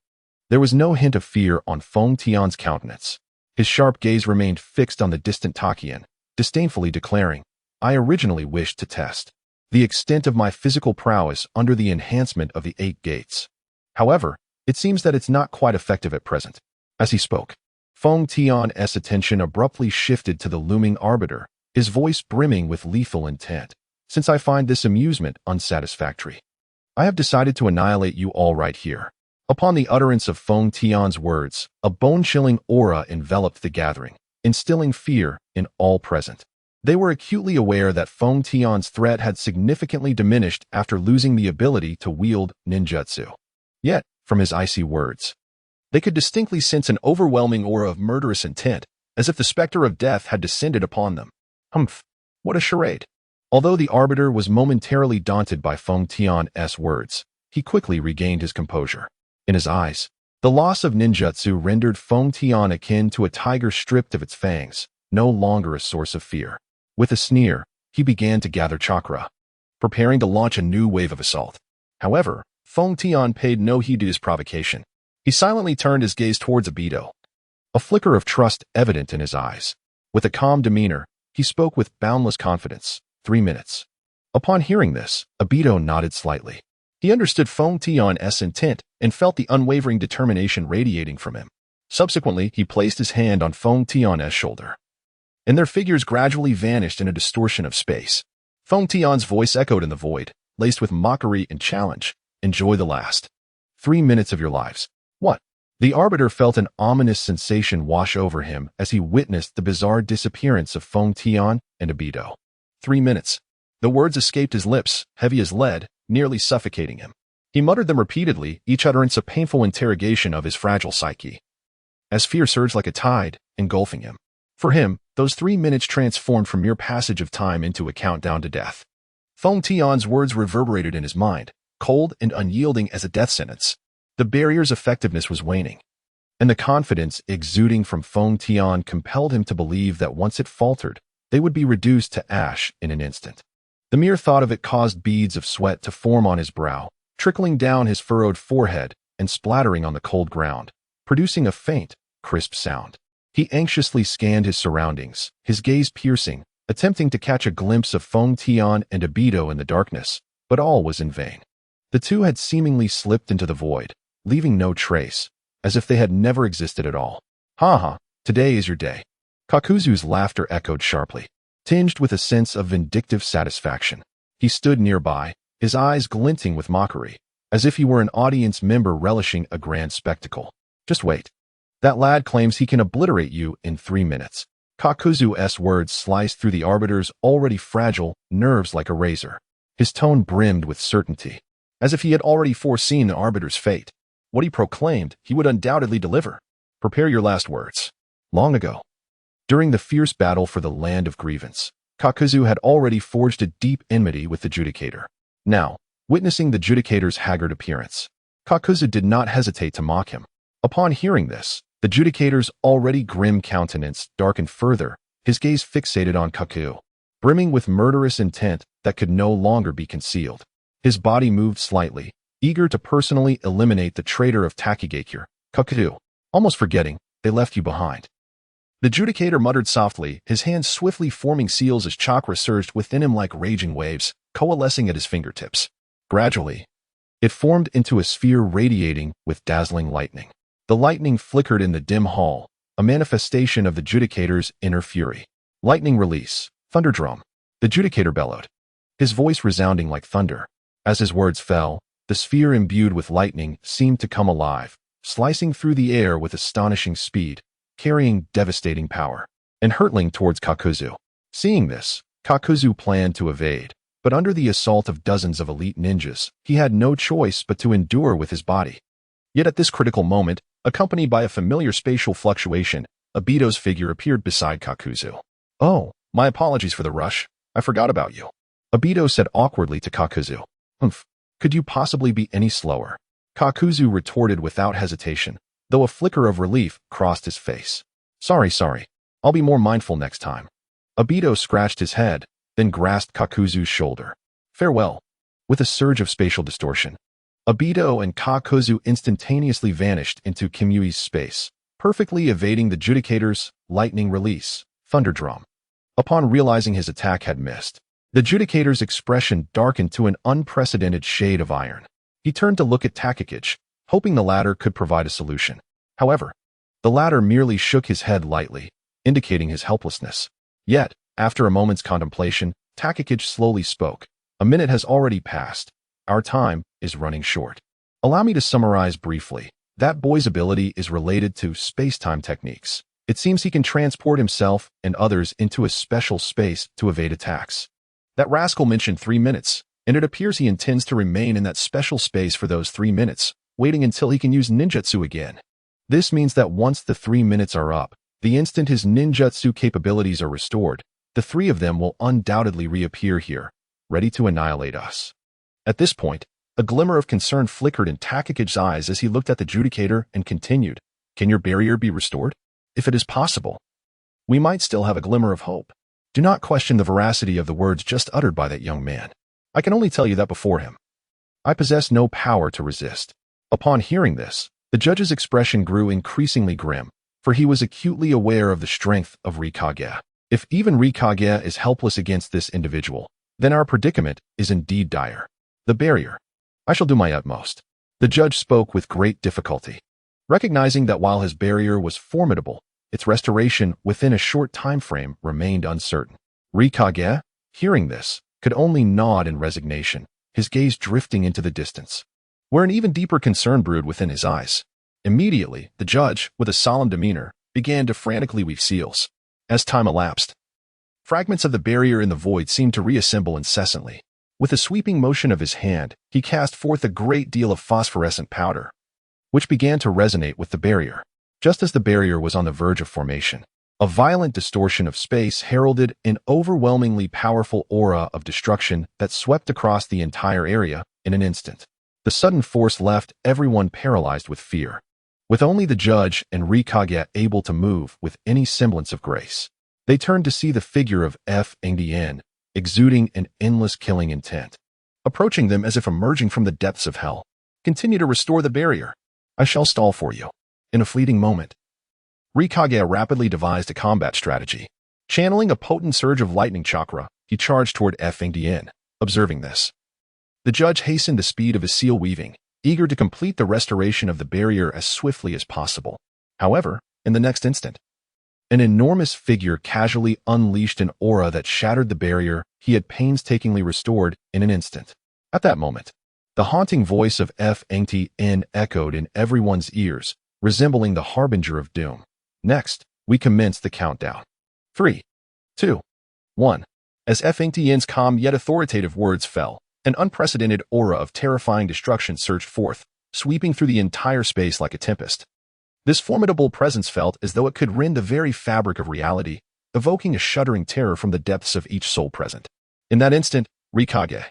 there was no hint of fear on Feng Tian's countenance. His sharp gaze remained fixed on the distant Takian, disdainfully declaring, I originally wished to test the extent of my physical prowess under the enhancement of the 8 gates. However, it seems that it's not quite effective at present. As he spoke, Feng Tian's attention abruptly shifted to the looming Arbiter, his voice brimming with lethal intent. Since I find this amusement unsatisfactory, I have decided to annihilate you all right here. Upon the utterance of Feng Tian's words, a bone-chilling aura enveloped the gathering, instilling fear in all present. They were acutely aware that Feng Tian's threat had significantly diminished after losing the ability to wield ninjutsu. Yet, from his icy words, they could distinctly sense an overwhelming aura of murderous intent, as if the specter of death had descended upon them. Humph, what a charade. Although the Arbiter was momentarily daunted by Feng Tian's words, he quickly regained his composure. In his eyes, the loss of ninjutsu rendered Feng Tian akin to a tiger stripped of its fangs, no longer a source of fear. With a sneer, he began to gather chakra, preparing to launch a new wave of assault. However, Feng Tian paid no heed to his provocation. He silently turned his gaze towards Obito, a flicker of trust evident in his eyes. With a calm demeanor, He spoke with boundless confidence. 3 minutes. Upon hearing this, Obito nodded slightly. He understood Feng Tian's intent and felt the unwavering determination radiating from him. Subsequently, he placed his hand on Feng Tian's shoulder, and their figures gradually vanished in a distortion of space. Feng Tian's voice echoed in the void, laced with mockery and challenge. Enjoy the last 3 minutes of your lives. What? The Arbiter felt an ominous sensation wash over him as he witnessed the bizarre disappearance of Feng Tian and Obito. 3 minutes. The words escaped his lips, heavy as lead, nearly suffocating him. He muttered them repeatedly, each utterance a painful interrogation of his fragile psyche, as fear surged like a tide, engulfing him. For him, those 3 minutes transformed from mere passage of time into a countdown to death. Feng Tian's words reverberated in his mind, cold and unyielding as a death sentence. The barrier's effectiveness was waning, and the confidence exuding from Feng Tian compelled him to believe that once it faltered, they would be reduced to ash in an instant. The mere thought of it caused beads of sweat to form on his brow, trickling down his furrowed forehead and splattering on the cold ground, producing a faint, crisp sound. He anxiously scanned his surroundings, his gaze piercing, attempting to catch a glimpse of Feng Tian and Obito in the darkness, but all was in vain. The two had seemingly slipped into the void, leaving no trace, as if they had never existed at all. Ha ha, today is your day. Kakuzu's laughter echoed sharply, tinged with a sense of vindictive satisfaction. He stood nearby, his eyes glinting with mockery, as if he were an audience member relishing a grand spectacle. Just wait. That lad claims he can obliterate you in 3 minutes. Kakuzu's words sliced through the Arbiter's already fragile nerves like a razor. His tone brimmed with certainty, as if he had already foreseen the Arbiter's fate. What he proclaimed, he would undoubtedly deliver. Prepare your last words. Long ago, during the fierce battle for the land of grievance, Kakuzu had already forged a deep enmity with the Judicator. Now, witnessing the Judicator's haggard appearance, Kakuzu did not hesitate to mock him. Upon hearing this, the Judicator's already grim countenance darkened further, his gaze fixated on Kaku, brimming with murderous intent that could no longer be concealed. His body moved slightly, eager to personally eliminate the traitor of Takigakure. Kaku, almost forgetting, they left you behind. The Judicator muttered softly, his hands swiftly forming seals as chakra surged within him like raging waves, coalescing at his fingertips. Gradually, it formed into a sphere radiating with dazzling lightning. The lightning flickered in the dim hall, a manifestation of the Judicator's inner fury. Lightning release, thunderdrum. The Judicator bellowed, his voice resounding like thunder. As his words fell, the sphere imbued with lightning seemed to come alive, slicing through the air with astonishing speed, carrying devastating power, and hurtling towards Kakuzu. Seeing this, Kakuzu planned to evade, but under the assault of dozens of elite ninjas, he had no choice but to endure with his body. Yet at this critical moment, accompanied by a familiar spatial fluctuation, Obito's figure appeared beside Kakuzu. Oh, my apologies for the rush. I forgot about you, Obito said awkwardly to Kakuzu. Humph, could you possibly be any slower? Kakuzu retorted without hesitation, though a flicker of relief crossed his face. Sorry. I'll be more mindful next time. Obito scratched his head, then grasped Kakuzu's shoulder. Farewell. With a surge of spatial distortion, Obito and Kakuzu instantaneously vanished into Kimui's space, perfectly evading the Judicator's lightning release, thunderdrum. Upon realizing his attack had missed, the Judicator's expression darkened to an unprecedented shade of iron. He turned to look at Takikage, hoping the latter could provide a solution. However, the latter merely shook his head lightly, indicating his helplessness. Yet, after a moment's contemplation, Takikage slowly spoke. A minute has already passed. Our time is running short. Allow me to summarize briefly. That boy's ability is related to space-time techniques. It seems he can transport himself and others into a special space to evade attacks. That rascal mentioned 3 minutes, and it appears he intends to remain in that special space for those 3 minutes, waiting until he can use ninjutsu again. This means that once the 3 minutes are up, the instant his ninjutsu capabilities are restored, the three of them will undoubtedly reappear here, ready to annihilate us. At this point, a glimmer of concern flickered in Takikage's eyes as he looked at the Judicator and continued, Can your barrier be restored? If it is possible, we might still have a glimmer of hope. Do not question the veracity of the words just uttered by that young man. I can only tell you that before him, I possess no power to resist. Upon hearing this, the judge's expression grew increasingly grim, for he was acutely aware of the strength of Rikage. If even Rikage is helpless against this individual, then our predicament is indeed dire. The barrier. I shall do my utmost. The judge spoke with great difficulty, recognizing that while his barrier was formidable, its restoration within a short time frame remained uncertain. Rikage, hearing this, could only nod in resignation, his gaze drifting into the distance, where an even deeper concern brewed within his eyes. Immediately, the judge, with a solemn demeanor, began to frantically weave seals. As time elapsed, fragments of the barrier in the void seemed to reassemble incessantly. With a sweeping motion of his hand, he cast forth a great deal of phosphorescent powder, which began to resonate with the barrier. Just as the barrier was on the verge of formation, a violent distortion of space heralded an overwhelmingly powerful aura of destruction that swept across the entire area in an instant. The sudden force left everyone paralyzed with fear, with only the judge and Rikage able to move with any semblance of grace. They turned to see the figure of F.N. exuding an endless killing intent, approaching them as if emerging from the depths of hell. Continue to restore the barrier. I shall stall for you. In a fleeting moment, Rikage rapidly devised a combat strategy. Channeling a potent surge of lightning chakra, he charged toward F.N. Observing this, the judge hastened the speed of his seal weaving, eager to complete the restoration of the barrier as swiftly as possible. However, in the next instant, an enormous figure casually unleashed an aura that shattered the barrier he had painstakingly restored in an instant. At that moment, the haunting voice of F.N. echoed in everyone's ears, resembling the harbinger of doom. Next, we commenced the countdown. 3, 2, 1. As F.N.'s calm yet authoritative words fell, an unprecedented aura of terrifying destruction surged forth, sweeping through the entire space like a tempest. This formidable presence felt as though it could rend the very fabric of reality, evoking a shuddering terror from the depths of each soul present. In that instant, Rikage,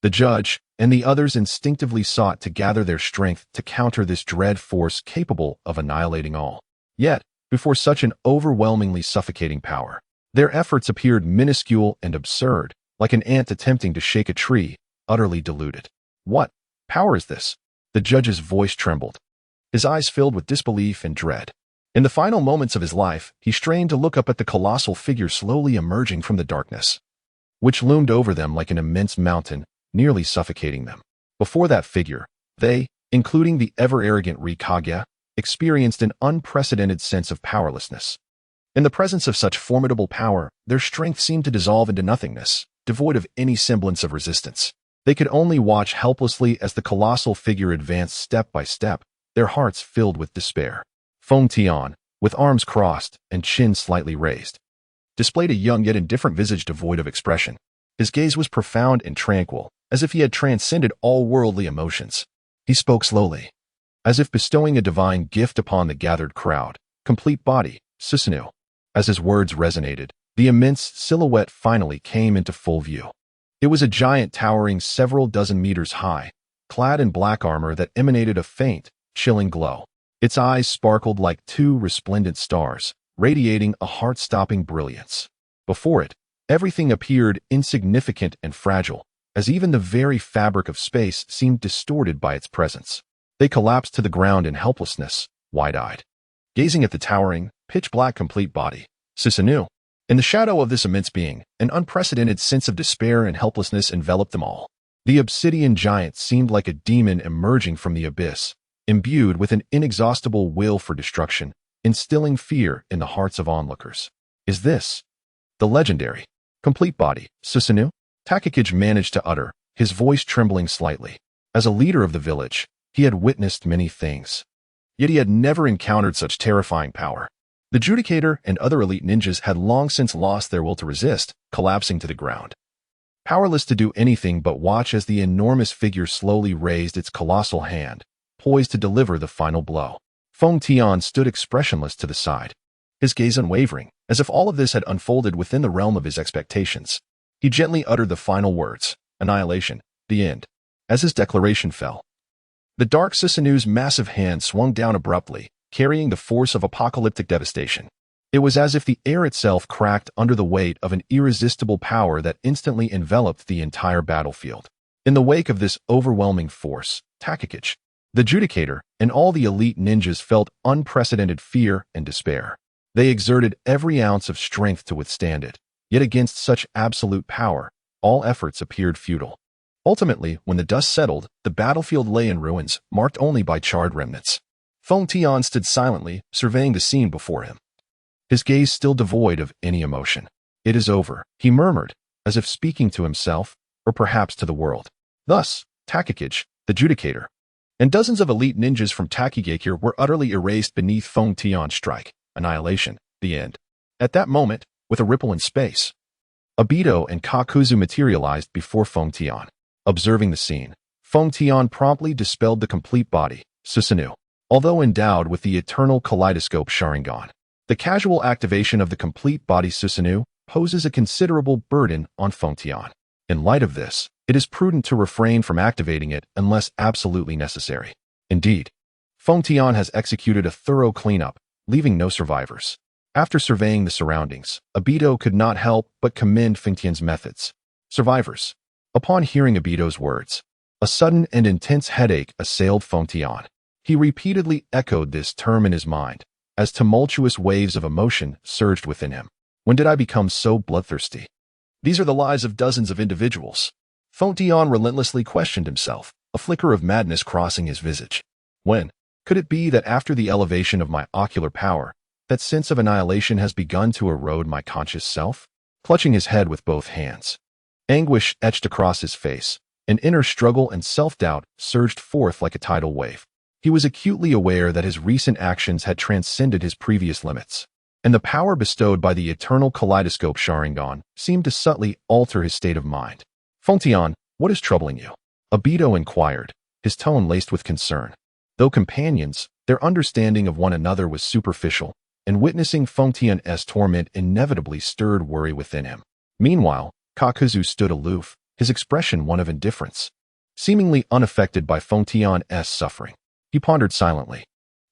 the judge, and the others instinctively sought to gather their strength to counter this dread force capable of annihilating all. Yet, before such an overwhelmingly suffocating power, their efforts appeared minuscule and absurd, like an ant attempting to shake a tree, utterly deluded. What power is this? The judge's voice trembled. His eyes filled with disbelief and dread. In the final moments of his life, he strained to look up at the colossal figure slowly emerging from the darkness, which loomed over them like an immense mountain, nearly suffocating them. Before that figure, they, including the ever-arrogant Rikage, experienced an unprecedented sense of powerlessness. In the presence of such formidable power, their strength seemed to dissolve into nothingness, devoid of any semblance of resistance. They could only watch helplessly as the colossal figure advanced step by step, their hearts filled with despair. Feng Tian, with arms crossed and chin slightly raised, displayed a young yet indifferent visage devoid of expression. His gaze was profound and tranquil, as if he had transcended all worldly emotions. He spoke slowly, as if bestowing a divine gift upon the gathered crowd. Complete body, Susanoo. As his words resonated, the immense silhouette finally came into full view. It was a giant towering several dozen meters high, clad in black armor that emanated a faint, chilling glow. Its eyes sparkled like two resplendent stars, radiating a heart-stopping brilliance. Before it, everything appeared insignificant and fragile, as even the very fabric of space seemed distorted by its presence. They collapsed to the ground in helplessness, wide-eyed, gazing at the towering, pitch-black complete body. Susanoo. In the shadow of this immense being, an unprecedented sense of despair and helplessness enveloped them all. The obsidian giant seemed like a demon emerging from the abyss, imbued with an inexhaustible will for destruction, instilling fear in the hearts of onlookers. Is this the legendary complete body, Susanoo? Takakage managed to utter, his voice trembling slightly. As a leader of the village, he had witnessed many things, yet he had never encountered such terrifying power. The Judicator and other elite ninjas had long since lost their will to resist, collapsing to the ground, powerless to do anything but watch as the enormous figure slowly raised its colossal hand, poised to deliver the final blow. Feng Tian stood expressionless to the side, his gaze unwavering, as if all of this had unfolded within the realm of his expectations. He gently uttered the final words, annihilation, the end. As his declaration fell, the dark Susanoo's massive hand swung down abruptly, carrying the force of apocalyptic devastation. It was as if the air itself cracked under the weight of an irresistible power that instantly enveloped the entire battlefield. In the wake of this overwhelming force, Takakage, the Judicator, and all the elite ninjas felt unprecedented fear and despair. They exerted every ounce of strength to withstand it, yet against such absolute power, all efforts appeared futile. Ultimately, when the dust settled, the battlefield lay in ruins, marked only by charred remnants. Feng Tian stood silently, surveying the scene before him, his gaze still devoid of any emotion. "It is over," he murmured, as if speaking to himself, or perhaps to the world. Thus, Takagage, the Judicator, and dozens of elite ninjas from Takigakure were utterly erased beneath Feng Tian's strike. Annihilation, the end. At that moment, with a ripple in space, Obito and Kakuzu materialized before Feng Tian. Observing the scene, Feng Tian promptly dispelled the complete body, Susanoo. Although endowed with the eternal kaleidoscope Sharingan, the casual activation of the complete body Susanoo poses a considerable burden on Feng Tian. In light of this, it is prudent to refrain from activating it unless absolutely necessary. Indeed, Feng Tian has executed a thorough cleanup, leaving no survivors. After surveying the surroundings, Obito could not help but commend Feng Tian's methods. Survivors. Upon hearing Obito's words, a sudden and intense headache assailed Feng Tian. He repeatedly echoed this term in his mind, as tumultuous waves of emotion surged within him. When did I become so bloodthirsty? These are the lives of dozens of individuals. Feng Tian relentlessly questioned himself, a flicker of madness crossing his visage. When? Could it be that after the elevation of my ocular power, that sense of annihilation has begun to erode my conscious self? Clutching his head with both hands, anguish etched across his face. An inner struggle and self-doubt surged forth like a tidal wave. He was acutely aware that his recent actions had transcended his previous limits, and the power bestowed by the eternal kaleidoscope Sharingan seemed to subtly alter his state of mind. "Feng Tian, what is troubling you?" Obito inquired, his tone laced with concern. Though companions, their understanding of one another was superficial, and witnessing Feng Tian's torment inevitably stirred worry within him. Meanwhile, Kakuzu stood aloof, his expression one of indifference. Seemingly unaffected by Feng Tian's suffering, he pondered silently,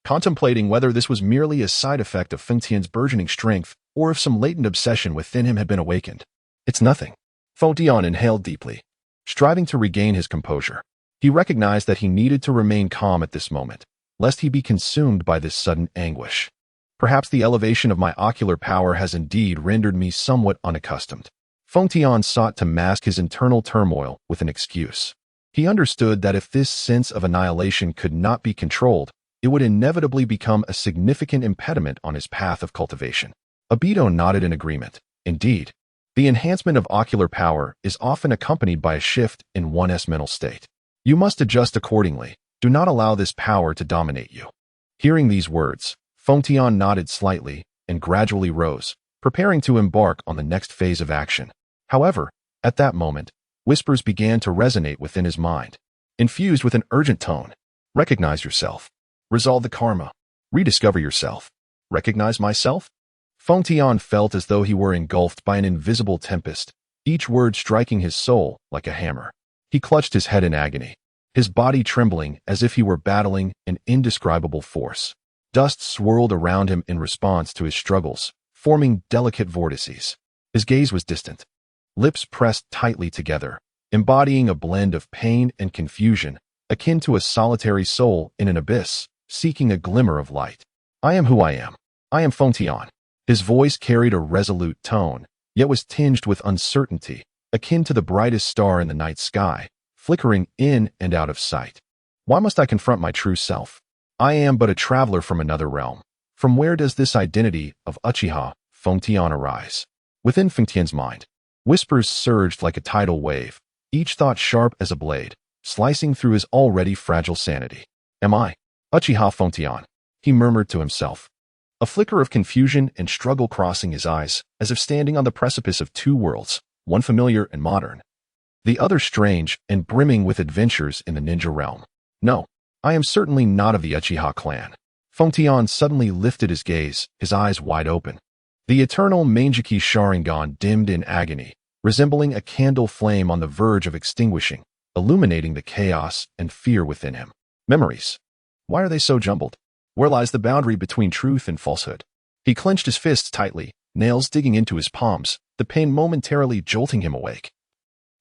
contemplating whether this was merely a side effect of Feng Tian's burgeoning strength or if some latent obsession within him had been awakened. "It's nothing." Feng Tian inhaled deeply, striving to regain his composure. He recognized that he needed to remain calm at this moment, lest he be consumed by this sudden anguish. "Perhaps the elevation of my ocular power has indeed rendered me somewhat unaccustomed." Feng Tian sought to mask his internal turmoil with an excuse. He understood that if this sense of annihilation could not be controlled, it would inevitably become a significant impediment on his path of cultivation. Obito nodded in agreement. Indeed, the enhancement of ocular power is often accompanied by a shift in one's mental state. You must adjust accordingly. Do not allow this power to dominate you. Hearing these words, Feng Tian nodded slightly and gradually rose, preparing to embark on the next phase of action. However, at that moment, whispers began to resonate within his mind, infused with an urgent tone. "Recognize yourself. Resolve the karma. Rediscover yourself. Recognize myself?" Feng Tian felt as though he were engulfed by an invisible tempest, each word striking his soul like a hammer. He clutched his head in agony, his body trembling as if he were battling an indescribable force. Dust swirled around him in response to his struggles, forming delicate vortices. His gaze was distant, lips pressed tightly together, embodying a blend of pain and confusion, akin to a solitary soul in an abyss, seeking a glimmer of light. "I am who I am. I am Feng Tian." His voice carried a resolute tone, yet was tinged with uncertainty, akin to the brightest star in the night sky, flickering in and out of sight. "Why must I confront my true self? I am but a traveler from another realm. From where does this identity of Uchiha, Feng Tian arise?" Within Feng Tian's mind, whispers surged like a tidal wave, each thought sharp as a blade, slicing through his already fragile sanity. "Am I Uchiha Feng Tian?" he murmured to himself, a flicker of confusion and struggle crossing his eyes, as if standing on the precipice of two worlds, one familiar and modern, the other strange and brimming with adventures in the ninja realm. "No, I am certainly not of the Uchiha clan." Feng Tian suddenly lifted his gaze, his eyes wide open. The eternal Mangeki Sharingan dimmed in agony, resembling a candle flame on the verge of extinguishing, illuminating the chaos and fear within him. Memories. Why are they so jumbled? Where lies the boundary between truth and falsehood? He clenched his fists tightly, nails digging into his palms, the pain momentarily jolting him awake,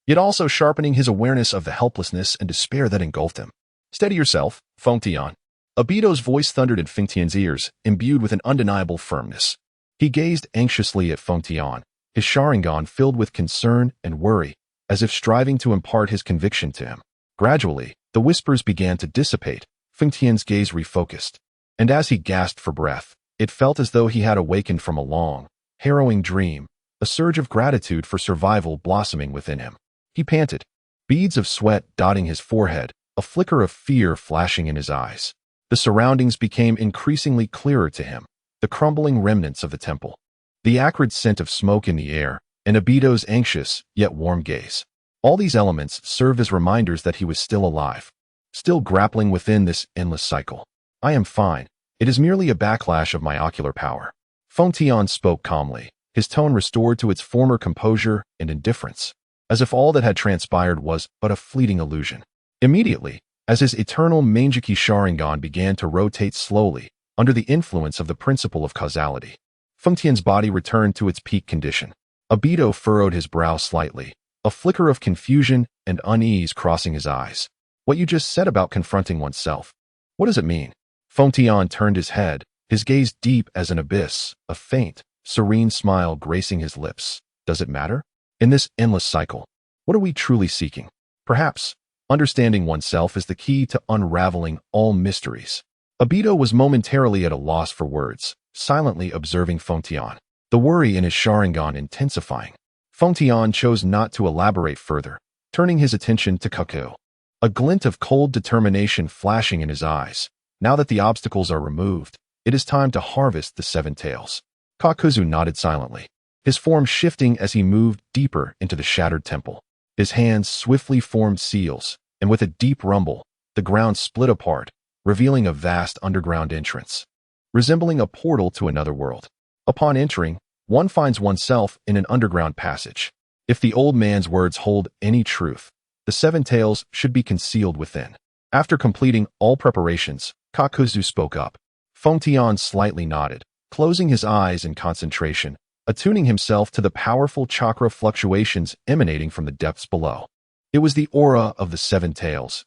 yet also sharpening his awareness of the helplessness and despair that engulfed him. "Steady yourself, Feng Tian." Obito's voice thundered in Feng Tian's ears, imbued with an undeniable firmness. He gazed anxiously at Feng Tian, his Sharingan filled with concern and worry, as if striving to impart his conviction to him. Gradually, the whispers began to dissipate, Feng Tian's gaze refocused, and as he gasped for breath, it felt as though he had awakened from a long, harrowing dream, a surge of gratitude for survival blossoming within him. He panted, beads of sweat dotting his forehead, a flicker of fear flashing in his eyes. The surroundings became increasingly clearer to him, the crumbling remnants of the temple, the acrid scent of smoke in the air, and Obito's anxious yet warm gaze. All these elements served as reminders that he was still alive, still grappling within this endless cycle. I am fine. It is merely a backlash of my ocular power. Feng Tian spoke calmly, his tone restored to its former composure and indifference, as if all that had transpired was but a fleeting illusion. Immediately, as his eternal Mangeki Sharingan began to rotate slowly, under the influence of the principle of causality, Feng Tian's body returned to its peak condition. Obito furrowed his brow slightly, a flicker of confusion and unease crossing his eyes. What you just said about confronting oneself, what does it mean? Feng Tian turned his head, his gaze deep as an abyss, a faint, serene smile gracing his lips. Does it matter? In this endless cycle, what are we truly seeking? Perhaps, understanding oneself is the key to unraveling all mysteries. Obito was momentarily at a loss for words, silently observing Feng Tian, the worry in his Sharingan intensifying. Feng Tian chose not to elaborate further, turning his attention to Kaku, a glint of cold determination flashing in his eyes. Now that the obstacles are removed, it is time to harvest the seven tails. Kakuzu nodded silently, his form shifting as he moved deeper into the shattered temple. His hands swiftly formed seals, and with a deep rumble, the ground split apart, revealing a vast underground entrance, resembling a portal to another world. Upon entering, one finds oneself in an underground passage. If the old man's words hold any truth, the seven tails should be concealed within. After completing all preparations, Kakuzu spoke up. Feng Tian slightly nodded, closing his eyes in concentration, attuning himself to the powerful chakra fluctuations emanating from the depths below. It was the aura of the seven tails,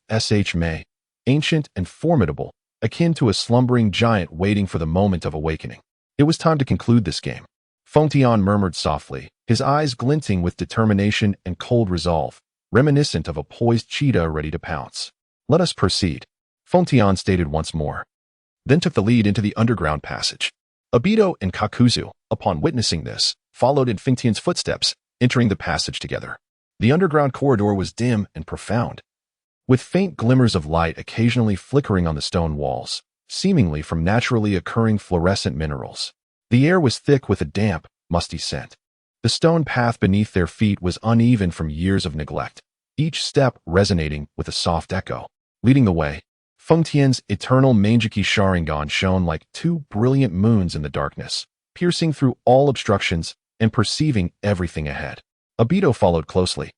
Mei, ancient and formidable, akin to a slumbering giant waiting for the moment of awakening. It was time to conclude this game. Feng Tian murmured softly, his eyes glinting with determination and cold resolve, reminiscent of a poised cheetah ready to pounce. Let us proceed, Feng Tian stated once more, then took the lead into the underground passage. Obito and Kakuzu, upon witnessing this, followed in Feng Tian's footsteps, entering the passage together. The underground corridor was dim and profound, with faint glimmers of light occasionally flickering on the stone walls, seemingly from naturally occurring fluorescent minerals. The air was thick with a damp, musty scent. The stone path beneath their feet was uneven from years of neglect, each step resonating with a soft echo. Leading the way, Feng Tian's eternal Mangeki Sharingan shone like two brilliant moons in the darkness, piercing through all obstructions and perceiving everything ahead. Obito followed closely,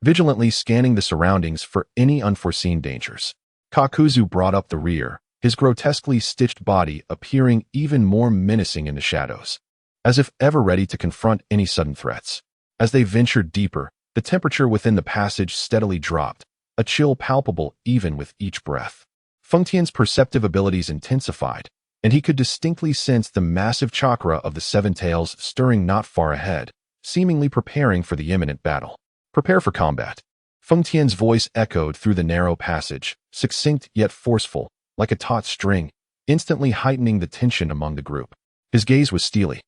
vigilantly scanning the surroundings for any unforeseen dangers. Kakuzu brought up the rear, his grotesquely stitched body appearing even more menacing in the shadows, as if ever ready to confront any sudden threats. As they ventured deeper, the temperature within the passage steadily dropped, a chill palpable even with each breath. Feng Tian's perceptive abilities intensified, and he could distinctly sense the massive chakra of the seven tails stirring not far ahead, seemingly preparing for the imminent battle. Prepare for combat. Feng Tian's voice echoed through the narrow passage, succinct yet forceful, like a taut string, instantly heightening the tension among the group. His gaze was steely,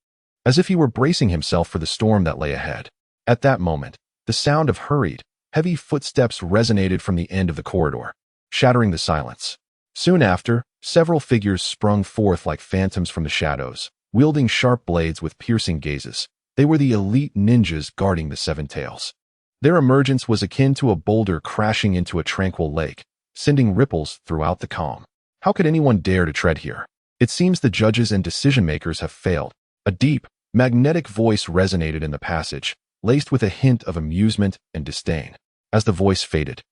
as if he were bracing himself for the storm that lay ahead. At that moment, the sound of hurried, heavy footsteps resonated from the end of the corridor, shattering the silence. Soon after, several figures sprung forth like phantoms from the shadows, wielding sharp blades with piercing gazes. They were the elite ninjas guarding the seven tails. Their emergence was akin to a boulder crashing into a tranquil lake, sending ripples throughout the calm. How could anyone dare to tread here? It seems the judges and decision-makers have failed. A deep, magnetic voice resonated in the passage, laced with a hint of amusement and disdain. As the voice faded,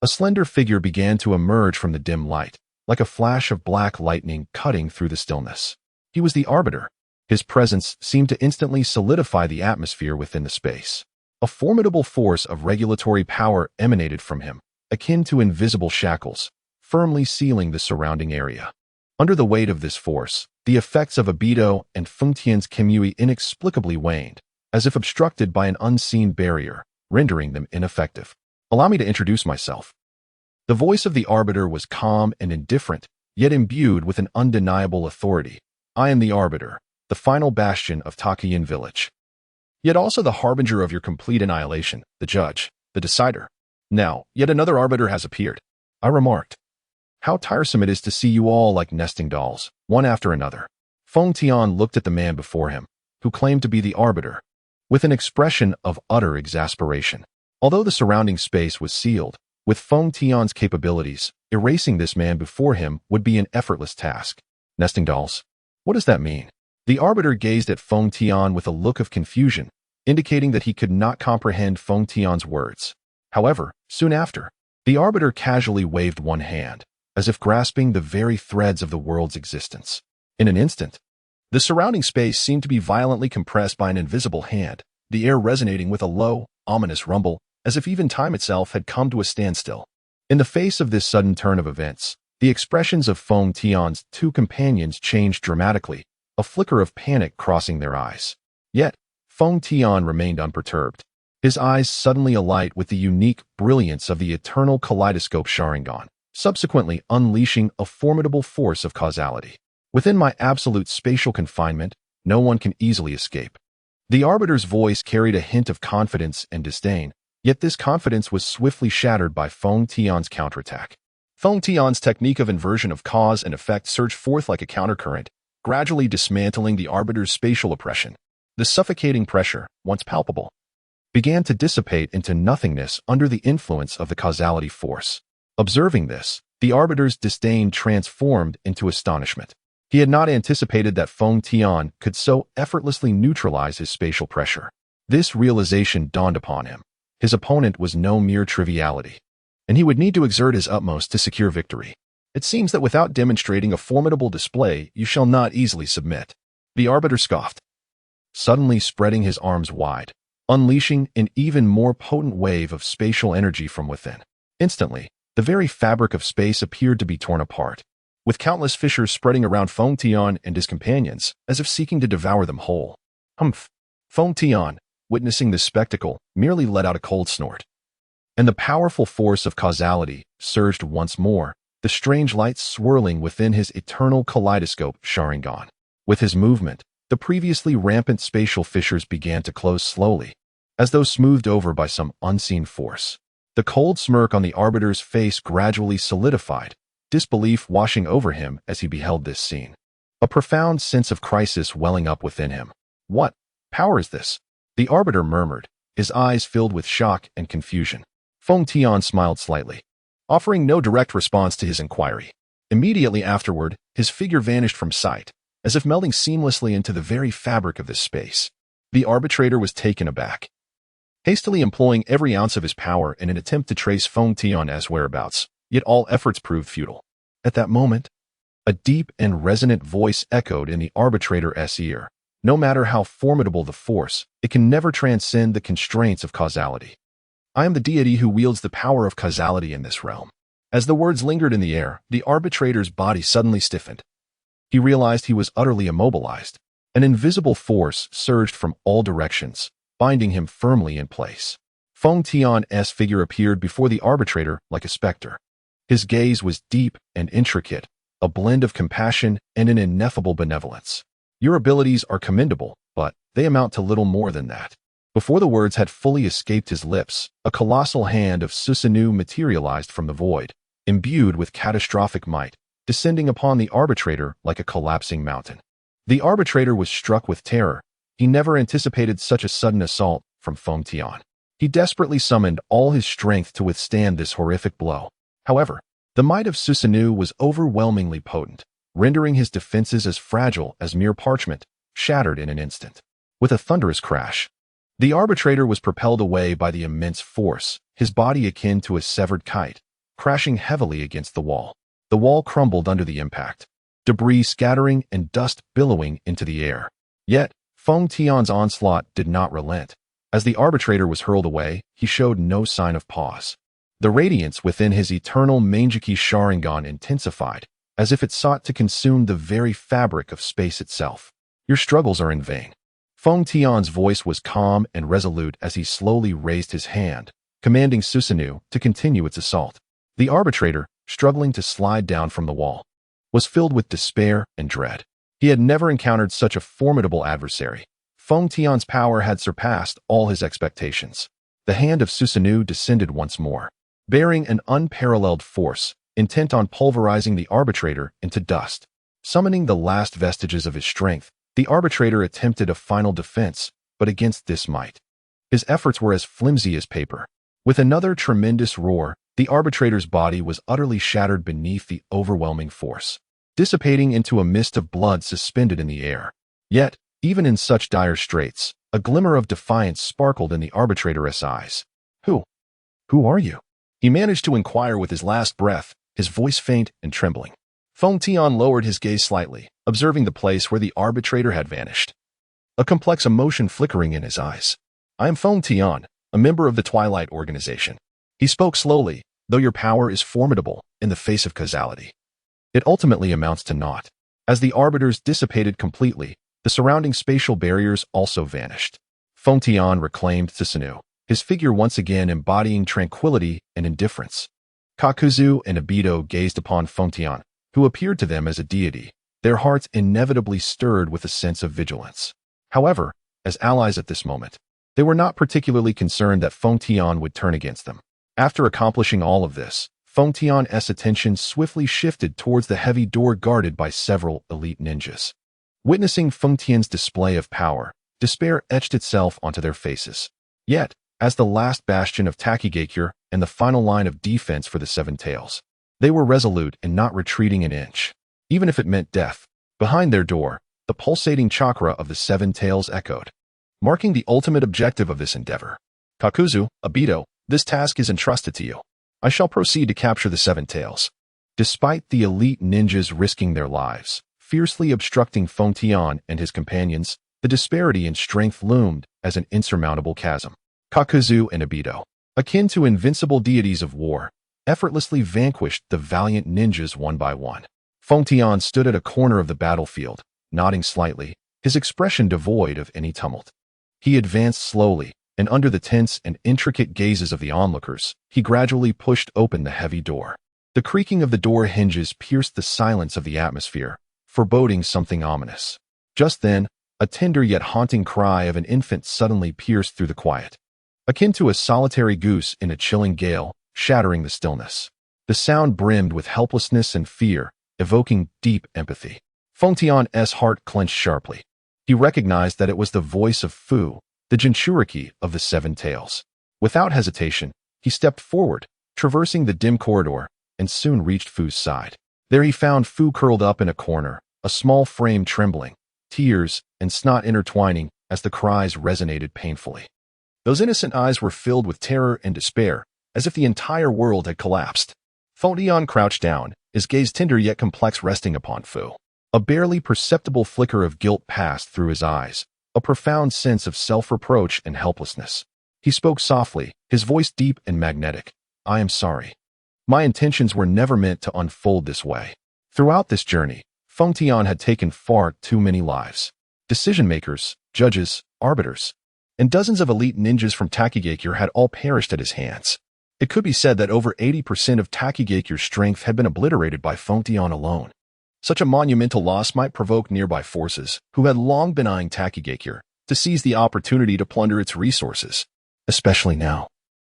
a slender figure began to emerge from the dim light, like a flash of black lightning cutting through the stillness. He was the arbiter. His presence seemed to instantly solidify the atmosphere within the space. A formidable force of regulatory power emanated from him, akin to invisible shackles, firmly sealing the surrounding area. Under the weight of this force, the effects of Abido and Fengtian's Kimui inexplicably waned, as if obstructed by an unseen barrier, rendering them ineffective. Allow me to introduce myself. The voice of the Arbiter was calm and indifferent, yet imbued with an undeniable authority. I am the Arbiter, the final bastion of Takayan village. Yet also the harbinger of your complete annihilation, the judge, the decider. Now, yet another Arbiter has appeared. I remarked. How tiresome it is to see you all like nesting dolls, one after another. Feng Tian looked at the man before him, who claimed to be the Arbiter, with an expression of utter exasperation. Although the surrounding space was sealed, with Feng Tian's capabilities, erasing this man before him would be an effortless task. Nesting dolls? What does that mean? The Arbiter gazed at Feng Tian with a look of confusion, indicating that he could not comprehend Feng Tian's words. However, soon after, the Arbiter casually waved one hand, as if grasping the very threads of the world's existence. In an instant, the surrounding space seemed to be violently compressed by an invisible hand, the air resonating with a low, ominous rumble, as if even time itself had come to a standstill. In the face of this sudden turn of events, the expressions of Feng Tian's two companions changed dramatically, a flicker of panic crossing their eyes. Yet, Feng Tian remained unperturbed, his eyes suddenly alight with the unique brilliance of the eternal kaleidoscope Sharingan, subsequently unleashing a formidable force of causality. Within my absolute spatial confinement, no one can easily escape. The Arbiter's voice carried a hint of confidence and disdain, yet this confidence was swiftly shattered by Feng Tian's counterattack. Feng Tian's technique of inversion of cause and effect surged forth like a countercurrent, gradually dismantling the Arbiter's spatial oppression. The suffocating pressure, once palpable, began to dissipate into nothingness under the influence of the causality force. Observing this, the Arbiter's disdain transformed into astonishment. He had not anticipated that Feng Tian could so effortlessly neutralize his spatial pressure. This realization dawned upon him. His opponent was no mere triviality, and he would need to exert his utmost to secure victory. It seems that without demonstrating a formidable display, you shall not easily submit. The Arbiter scoffed, suddenly spreading his arms wide, unleashing an even more potent wave of spatial energy from within. Instantly, the very fabric of space appeared to be torn apart, with countless fissures spreading around Feng Tian and his companions, as if seeking to devour them whole. Humph! Feng Tian, witnessing this spectacle, merely let out a cold snort. And the powerful force of causality surged once more, the strange lights swirling within his eternal kaleidoscope Sharingan. With his movement, the previously rampant spatial fissures began to close slowly, as though smoothed over by some unseen force. The cold smirk on the Arbiter's face gradually solidified, disbelief washing over him as he beheld this scene. A profound sense of crisis welling up within him. What power is this? The Arbiter murmured, his eyes filled with shock and confusion. Feng Tian smiled slightly, offering no direct response to his inquiry. Immediately afterward, his figure vanished from sight, as if melding seamlessly into the very fabric of this space. The arbitrator was taken aback, hastily employing every ounce of his power in an attempt to trace Feng Tian's whereabouts, yet all efforts proved futile. At that moment, a deep and resonant voice echoed in the arbitrator's ear. No matter how formidable the force, it can never transcend the constraints of causality. I am the deity who wields the power of causality in this realm. As the words lingered in the air, the arbitrator's body suddenly stiffened. He realized he was utterly immobilized. An invisible force surged from all directions, binding him firmly in place. Feng Tian's figure appeared before the arbitrator like a specter. His gaze was deep and intricate, a blend of compassion and an ineffable benevolence. Your abilities are commendable, but they amount to little more than that. Before the words had fully escaped his lips, a colossal hand of Susanoo materialized from the void, imbued with catastrophic might, descending upon the arbitrator like a collapsing mountain. The arbitrator was struck with terror. He never anticipated such a sudden assault from Feng Tian. He desperately summoned all his strength to withstand this horrific blow. However, the might of Susanoo was overwhelmingly potent, rendering his defenses as fragile as mere parchment, shattered in an instant. With a thunderous crash, the arbitrator was propelled away by the immense force, his body akin to a severed kite, crashing heavily against the wall. The wall crumbled under the impact, debris scattering and dust billowing into the air. Yet, Feng Tian's onslaught did not relent. As the arbitrator was hurled away, he showed no sign of pause. The radiance within his eternal Mangeki Sharingan intensified, as if it sought to consume the very fabric of space itself. Your struggles are in vain. Feng Tian's voice was calm and resolute as he slowly raised his hand, commanding Susanoo to continue its assault. The arbitrator, struggling to slide down from the wall, was filled with despair and dread. He had never encountered such a formidable adversary. Feng Tian's power had surpassed all his expectations. The hand of Susanoo descended once more, bearing an unparalleled force, intent on pulverizing the arbitrator into dust. Summoning the last vestiges of his strength, the arbitrator attempted a final defense, but against this might, his efforts were as flimsy as paper. With another tremendous roar, the arbitrator's body was utterly shattered beneath the overwhelming force, dissipating into a mist of blood suspended in the air. Yet, even in such dire straits, a glimmer of defiance sparkled in the arbitrator's eyes. Who are you?" he managed to inquire with his last breath, his voice faint and trembling. Feng Tian lowered his gaze slightly, observing the place where the arbitrator had vanished, a complex emotion flickering in his eyes. "I am Feng Tian, a member of the Twilight Organization." He spoke slowly. "Though your power is formidable in the face of causality, it ultimately amounts to naught." As the arbiters dissipated completely, the surrounding spatial barriers also vanished. Feng Tian reclaimed Susanoo, his figure once again embodying tranquility and indifference. Kakuzu and Obito gazed upon Feng Tian, who appeared to them as a deity, their hearts inevitably stirred with a sense of vigilance. However, as allies at this moment, they were not particularly concerned that Feng Tian would turn against them. After accomplishing all of this, Feng Tian's attention swiftly shifted towards the heavy door guarded by several elite ninjas. Witnessing Feng Tian's display of power, despair etched itself onto their faces. Yet, as the last bastion of Takigakure and the final line of defense for the Seven Tails, they were resolute in not retreating an inch, even if it meant death. Behind their door, the pulsating chakra of the Seven Tails echoed, marking the ultimate objective of this endeavor. "Kakuzu, Obito, this task is entrusted to you. I shall proceed to capture the Seven Tails." Despite the elite ninjas risking their lives, fiercely obstructing Feng Tian and his companions, the disparity in strength loomed as an insurmountable chasm. Kakuzu and Obito, akin to invincible deities of war, effortlessly vanquished the valiant ninjas one by one. Feng Tian stood at a corner of the battlefield, nodding slightly, his expression devoid of any tumult. He advanced slowly, and under the tense and intricate gazes of the onlookers, he gradually pushed open the heavy door. The creaking of the door hinges pierced the silence of the atmosphere, foreboding something ominous. Just then, a tender yet haunting cry of an infant suddenly pierced through the quiet, akin to a solitary goose in a chilling gale, shattering the stillness. The sound brimmed with helplessness and fear, evoking deep empathy. Feng Tian's heart clenched sharply. He recognized that it was the voice of Fu, the Jinchuriki of the Seven Tails. Without hesitation, he stepped forward, traversing the dim corridor, and soon reached Fu's side. There he found Fu curled up in a corner, a small frame trembling, tears and snot intertwining as the cries resonated painfully. Those innocent eyes were filled with terror and despair, as if the entire world had collapsed. Feng Tian crouched down, his gaze tender yet complex resting upon Fu. A barely perceptible flicker of guilt passed through his eyes, a profound sense of self-reproach and helplessness. He spoke softly, his voice deep and magnetic. "I am sorry. My intentions were never meant to unfold this way." Throughout this journey, Feng Tian had taken far too many lives. Decision-makers, judges, arbiters, and dozens of elite ninjas from Takigakure had all perished at his hands. It could be said that over 80% of Takigakure's strength had been obliterated by Feng Tian alone. Such a monumental loss might provoke nearby forces, who had long been eyeing Takigakure, to seize the opportunity to plunder its resources. Especially now.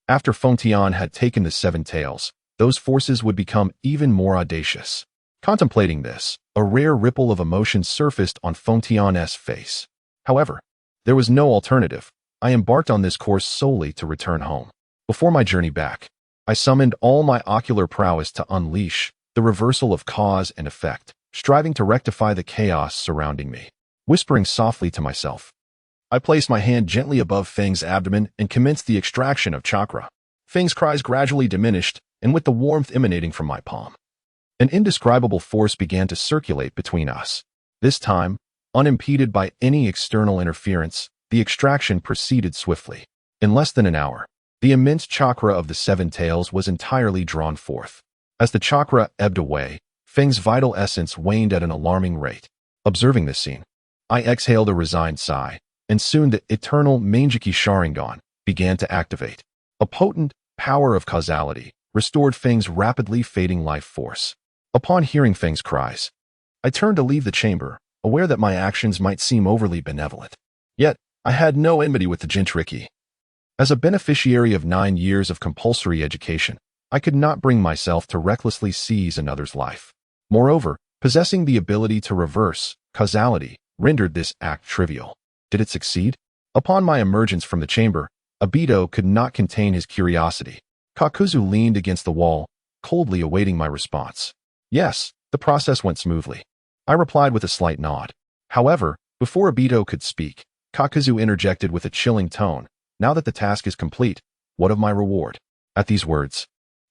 After Feng Tian had taken the Seven Tails, those forces would become even more audacious. Contemplating this, a rare ripple of emotion surfaced on Feng Tian's face. However, there was no alternative. I embarked on this course solely to return home. Before my journey back, I summoned all my ocular prowess to unleash the reversal of cause and effect, striving to rectify the chaos surrounding me. Whispering softly to myself, I placed my hand gently above Feng's abdomen and commenced the extraction of chakra. Feng's cries gradually diminished, and with the warmth emanating from my palm, an indescribable force began to circulate between us. This time, unimpeded by any external interference, the extraction proceeded swiftly. In less than an hour, the immense chakra of the Seven Tails was entirely drawn forth. As the chakra ebbed away, Feng's vital essence waned at an alarming rate. Observing this scene, I exhaled a resigned sigh, and soon the eternal Mangeki Sharingan began to activate. A potent power of causality restored Feng's rapidly fading life force. Upon hearing Feng's cries, I turned to leave the chamber, aware that my actions might seem overly benevolent. Yet, I had no enmity with the Jinchuriki. As a beneficiary of 9 years of compulsory education, I could not bring myself to recklessly seize another's life. Moreover, possessing the ability to reverse causality rendered this act trivial. Did it succeed? Upon my emergence from the chamber, Obito could not contain his curiosity. Kakuzu leaned against the wall, coldly awaiting my response. Yes, the process went smoothly. I replied with a slight nod. However, before Obito could speak, Kakuzu interjected with a chilling tone. Now that the task is complete, what of my reward? At these words,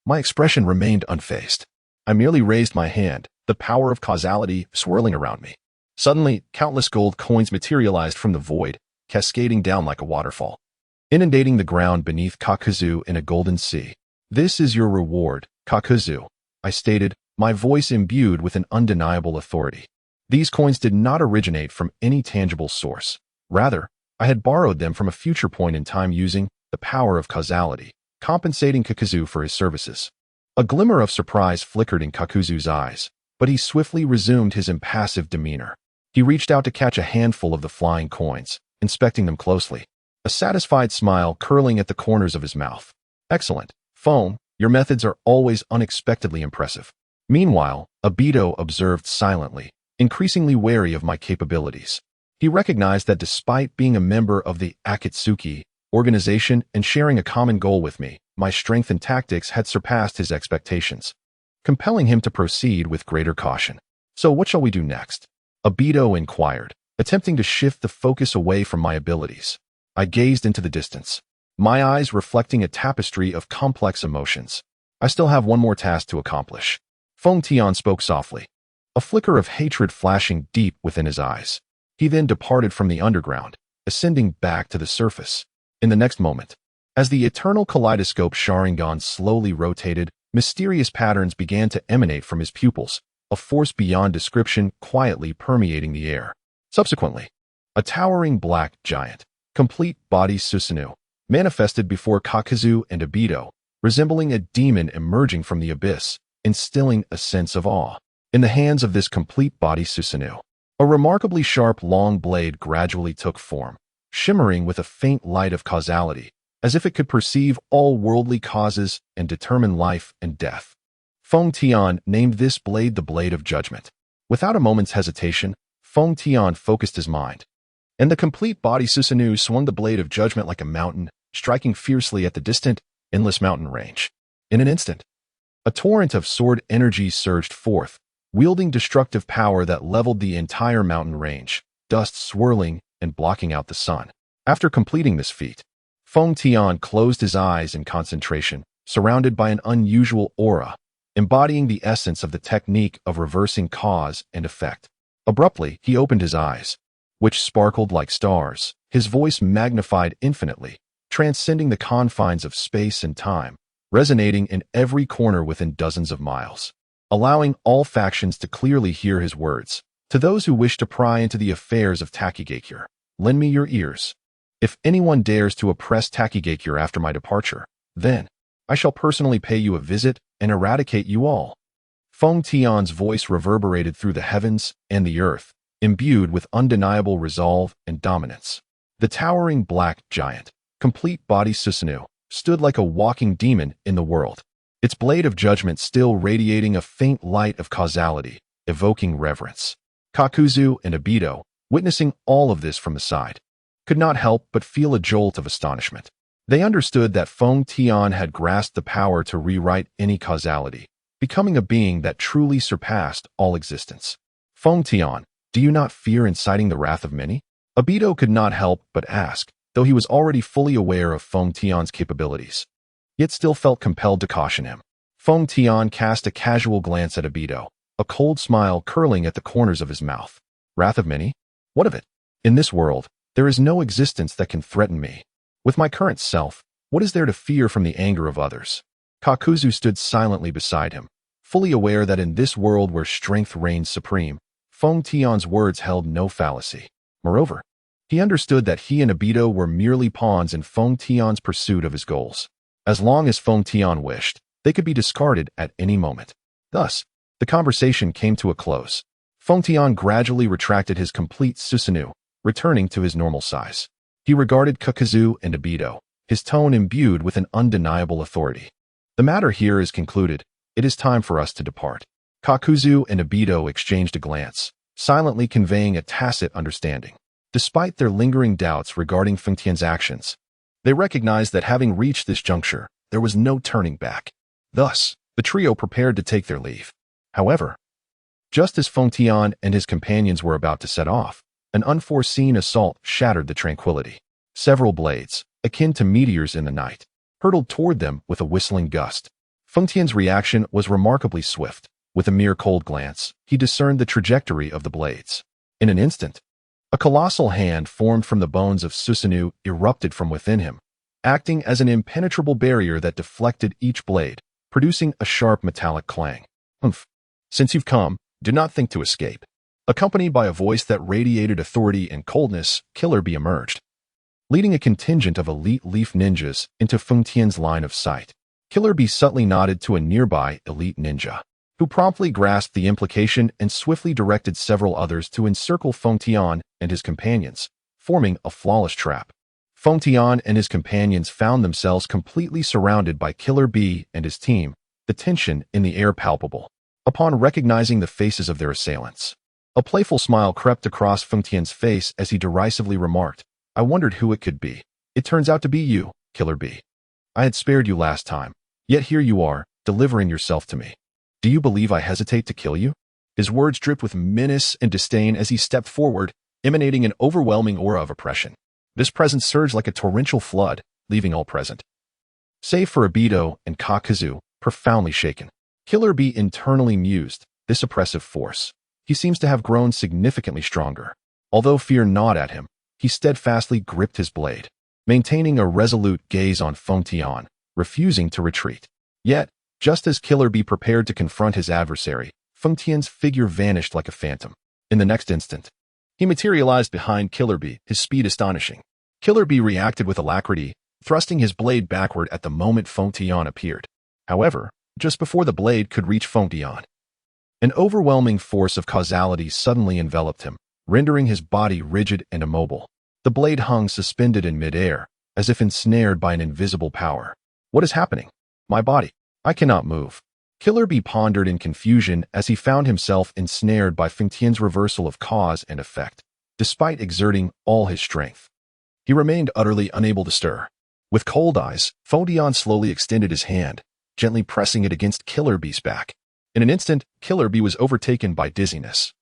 my expression remained unfazed. I merely raised my hand, the power of causality swirling around me. Suddenly, countless gold coins materialized from the void, cascading down like a waterfall, inundating the ground beneath Kakuzu in a golden sea. This is your reward, Kakuzu, I stated, my voice imbued with an undeniable authority. These coins did not originate from any tangible source. Rather, I had borrowed them from a future point in time using the power of causality, compensating Kakuzu for his services. A glimmer of surprise flickered in Kakuzu's eyes, but he swiftly resumed his impassive demeanor. He reached out to catch a handful of the flying coins, inspecting them closely, a satisfied smile curling at the corners of his mouth. Excellent, Foam, your methods are always unexpectedly impressive. Meanwhile, Obito observed silently, increasingly wary of my capabilities. He recognized that despite being a member of the Akatsuki organization and sharing a common goal with me, my strength and tactics had surpassed his expectations, compelling him to proceed with greater caution. So what shall we do next? Obito inquired, attempting to shift the focus away from my abilities. I gazed into the distance, my eyes reflecting a tapestry of complex emotions. I still have one more task to accomplish. Feng Tian spoke softly, a flicker of hatred flashing deep within his eyes. He then departed from the underground, ascending back to the surface. In the next moment, as the eternal kaleidoscope Sharingan slowly rotated, mysterious patterns began to emanate from his pupils, a force beyond description quietly permeating the air. Subsequently, a towering black giant, complete body Susanoo, manifested before Kakuzu and Obito, resembling a demon emerging from the abyss, instilling a sense of awe. In the hands of this complete body Susanoo, a remarkably sharp long blade gradually took form, shimmering with a faint light of causality, as if it could perceive all worldly causes and determine life and death. Feng Tian named this blade the Blade of Judgment. Without a moment's hesitation, Feng Tian focused his mind, and the complete body Susanoo swung the Blade of Judgment like a mountain, striking fiercely at the distant, endless mountain range. In an instant, a torrent of sword energy surged forth, wielding destructive power that leveled the entire mountain range, dust swirling and blocking out the sun. After completing this feat, Feng Tian closed his eyes in concentration, surrounded by an unusual aura, embodying the essence of the technique of reversing cause and effect. Abruptly, he opened his eyes, which sparkled like stars, his voice magnified infinitely, transcending the confines of space and time, resonating in every corner within dozens of miles, allowing all factions to clearly hear his words. To those who wish to pry into the affairs of Takigakure, lend me your ears. If anyone dares to oppress Takigakure after my departure, then I shall personally pay you a visit and eradicate you all. Feng Tian's voice reverberated through the heavens and the earth, imbued with undeniable resolve and dominance. The towering black giant, complete body Susanoo, stood like a walking demon in the world, its blade of judgment still radiating a faint light of causality, evoking reverence. Kakuzu and Obito, witnessing all of this from the side, could not help but feel a jolt of astonishment. They understood that Feng Tian had grasped the power to rewrite any causality, becoming a being that truly surpassed all existence. Feng Tian, do you not fear inciting the wrath of many? Obito could not help but ask, though he was already fully aware of Feng Tian's capabilities, yet still felt compelled to caution him. Feng Tian cast a casual glance at Obito, a cold smile curling at the corners of his mouth. Wrath of many? What of it? In this world, there is no existence that can threaten me. With my current self, what is there to fear from the anger of others? Kakuzu stood silently beside him, fully aware that in this world where strength reigns supreme, Feng Tian's words held no fallacy. Moreover, he understood that he and Obito were merely pawns in Feng Tian's pursuit of his goals. As long as Feng Tian wished, they could be discarded at any moment. Thus, the conversation came to a close. Feng Tian gradually retracted his complete Susanoo, returning to his normal size. He regarded Kakuzu and Obito, his tone imbued with an undeniable authority. The matter here is concluded. It is time for us to depart. Kakuzu and Obito exchanged a glance, silently conveying a tacit understanding. Despite their lingering doubts regarding Feng Tian's actions, they recognized that having reached this juncture, there was no turning back. Thus, the trio prepared to take their leave. However, just as Feng Tian and his companions were about to set off, an unforeseen assault shattered the tranquility. Several blades, akin to meteors in the night, hurtled toward them with a whistling gust. Feng Tian's reaction was remarkably swift. With a mere cold glance, he discerned the trajectory of the blades. In an instant, a colossal hand formed from the bones of Susanoo erupted from within him, acting as an impenetrable barrier that deflected each blade, producing a sharp metallic clang. Humph. Since you've come, do not think to escape. Accompanied by a voice that radiated authority and coldness, Killer Bee emerged, leading a contingent of elite leaf ninjas into Feng Tian's line of sight. Killer Bee subtly nodded to a nearby elite ninja, who promptly grasped the implication and swiftly directed several others to encircle Feng Tian and his companions, forming a flawless trap. Feng Tian and his companions found themselves completely surrounded by Killer Bee and his team, the tension in the air palpable. Upon recognizing the faces of their assailants, a playful smile crept across Feng Tian's face as he derisively remarked, "I wondered who it could be. It turns out to be you, Killer Bee. I had spared you last time, yet here you are, delivering yourself to me. Do you believe I hesitate to kill you?" His words dripped with menace and disdain as he stepped forward, emanating an overwhelming aura of oppression. This presence surged like a torrential flood, leaving all present, save for Obito and Kakuzu, profoundly shaken. Killer Bee internally mused, this oppressive force. He seems to have grown significantly stronger. Although fear gnawed at him, he steadfastly gripped his blade, maintaining a resolute gaze on Feng Tian, refusing to retreat. Yet, just as Killer Bee prepared to confront his adversary, Feng Tian's figure vanished like a phantom. In the next instant, he materialized behind Killer Bee, his speed astonishing. Killer Bee reacted with alacrity, thrusting his blade backward at the moment Feng Tian appeared. However, just before the blade could reach Feng Tian, an overwhelming force of causality suddenly enveloped him, rendering his body rigid and immobile. The blade hung suspended in midair, as if ensnared by an invisible power. What is happening? My body. I cannot move. Killer Bee pondered in confusion as he found himself ensnared by Feng Tian's reversal of cause and effect. Despite exerting all his strength, he remained utterly unable to stir. With cold eyes, Feng Tian slowly extended his hand, gently pressing it against Killer Bee's back. In an instant, Killer Bee was overtaken by dizziness,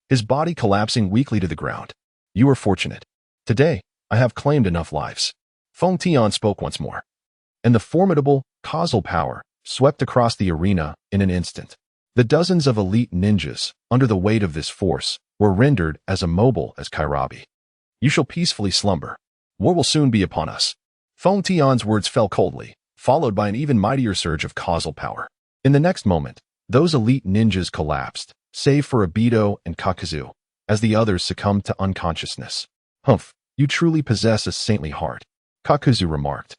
his body collapsing weakly to the ground. You are fortunate. Today, I have claimed enough lives. Feng Tian spoke once more, and the formidable, causal power swept across the arena in an instant. The dozens of elite ninjas, under the weight of this force, were rendered as immobile as Kairabi. You shall peacefully slumber. War will soon be upon us. Feng Tian's words fell coldly, followed by an even mightier surge of causal power. In the next moment, those elite ninjas collapsed, save for Obito and Kakuzu, as the others succumbed to unconsciousness. Humph, you truly possess a saintly heart, Kakuzu remarked,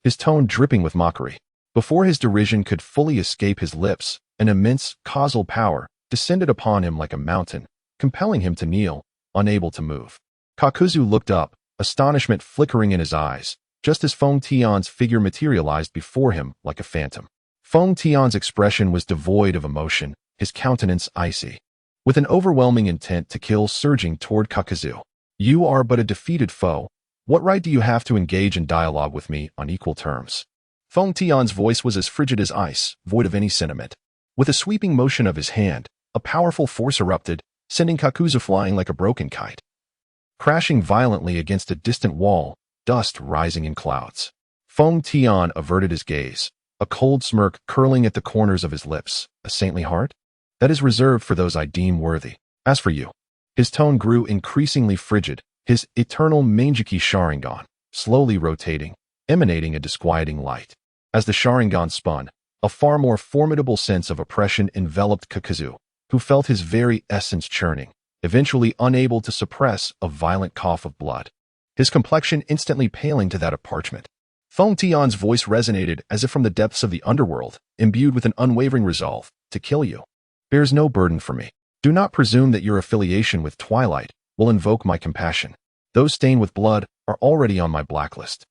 his tone dripping with mockery. Before his derision could fully escape his lips, an immense causal power descended upon him like a mountain, compelling him to kneel, unable to move. Kakuzu looked up, astonishment flickering in his eyes, just as Feng Tian's figure materialized before him like a phantom. Feng Tian's expression was devoid of emotion, his countenance icy, with an overwhelming intent to kill surging toward Kakuzu. You are but a defeated foe. What right do you have to engage in dialogue with me on equal terms? Feng Tian's voice was as frigid as ice, void of any sentiment. With a sweeping motion of his hand, a powerful force erupted, sending Kakuzu flying like a broken kite, crashing violently against a distant wall, dust rising in clouds. Feng Tian averted his gaze, a cold smirk curling at the corners of his lips. A saintly heart? That is reserved for those I deem worthy. As for you, his tone grew increasingly frigid, his eternal Mangeki Sharingan, slowly rotating, emanating a disquieting light. As the Sharingan spun, A far more formidable sense of oppression enveloped Kakuzu, who felt his very essence churning, eventually unable to suppress a violent cough of blood, his complexion instantly paling to that of parchment. Feng Tian's voice resonated as if from the depths of the underworld, imbued with an unwavering resolve to kill you. Bears no burden for me. Do not presume that your affiliation with Twilight will invoke my compassion. Those stained with blood are already on my blacklist.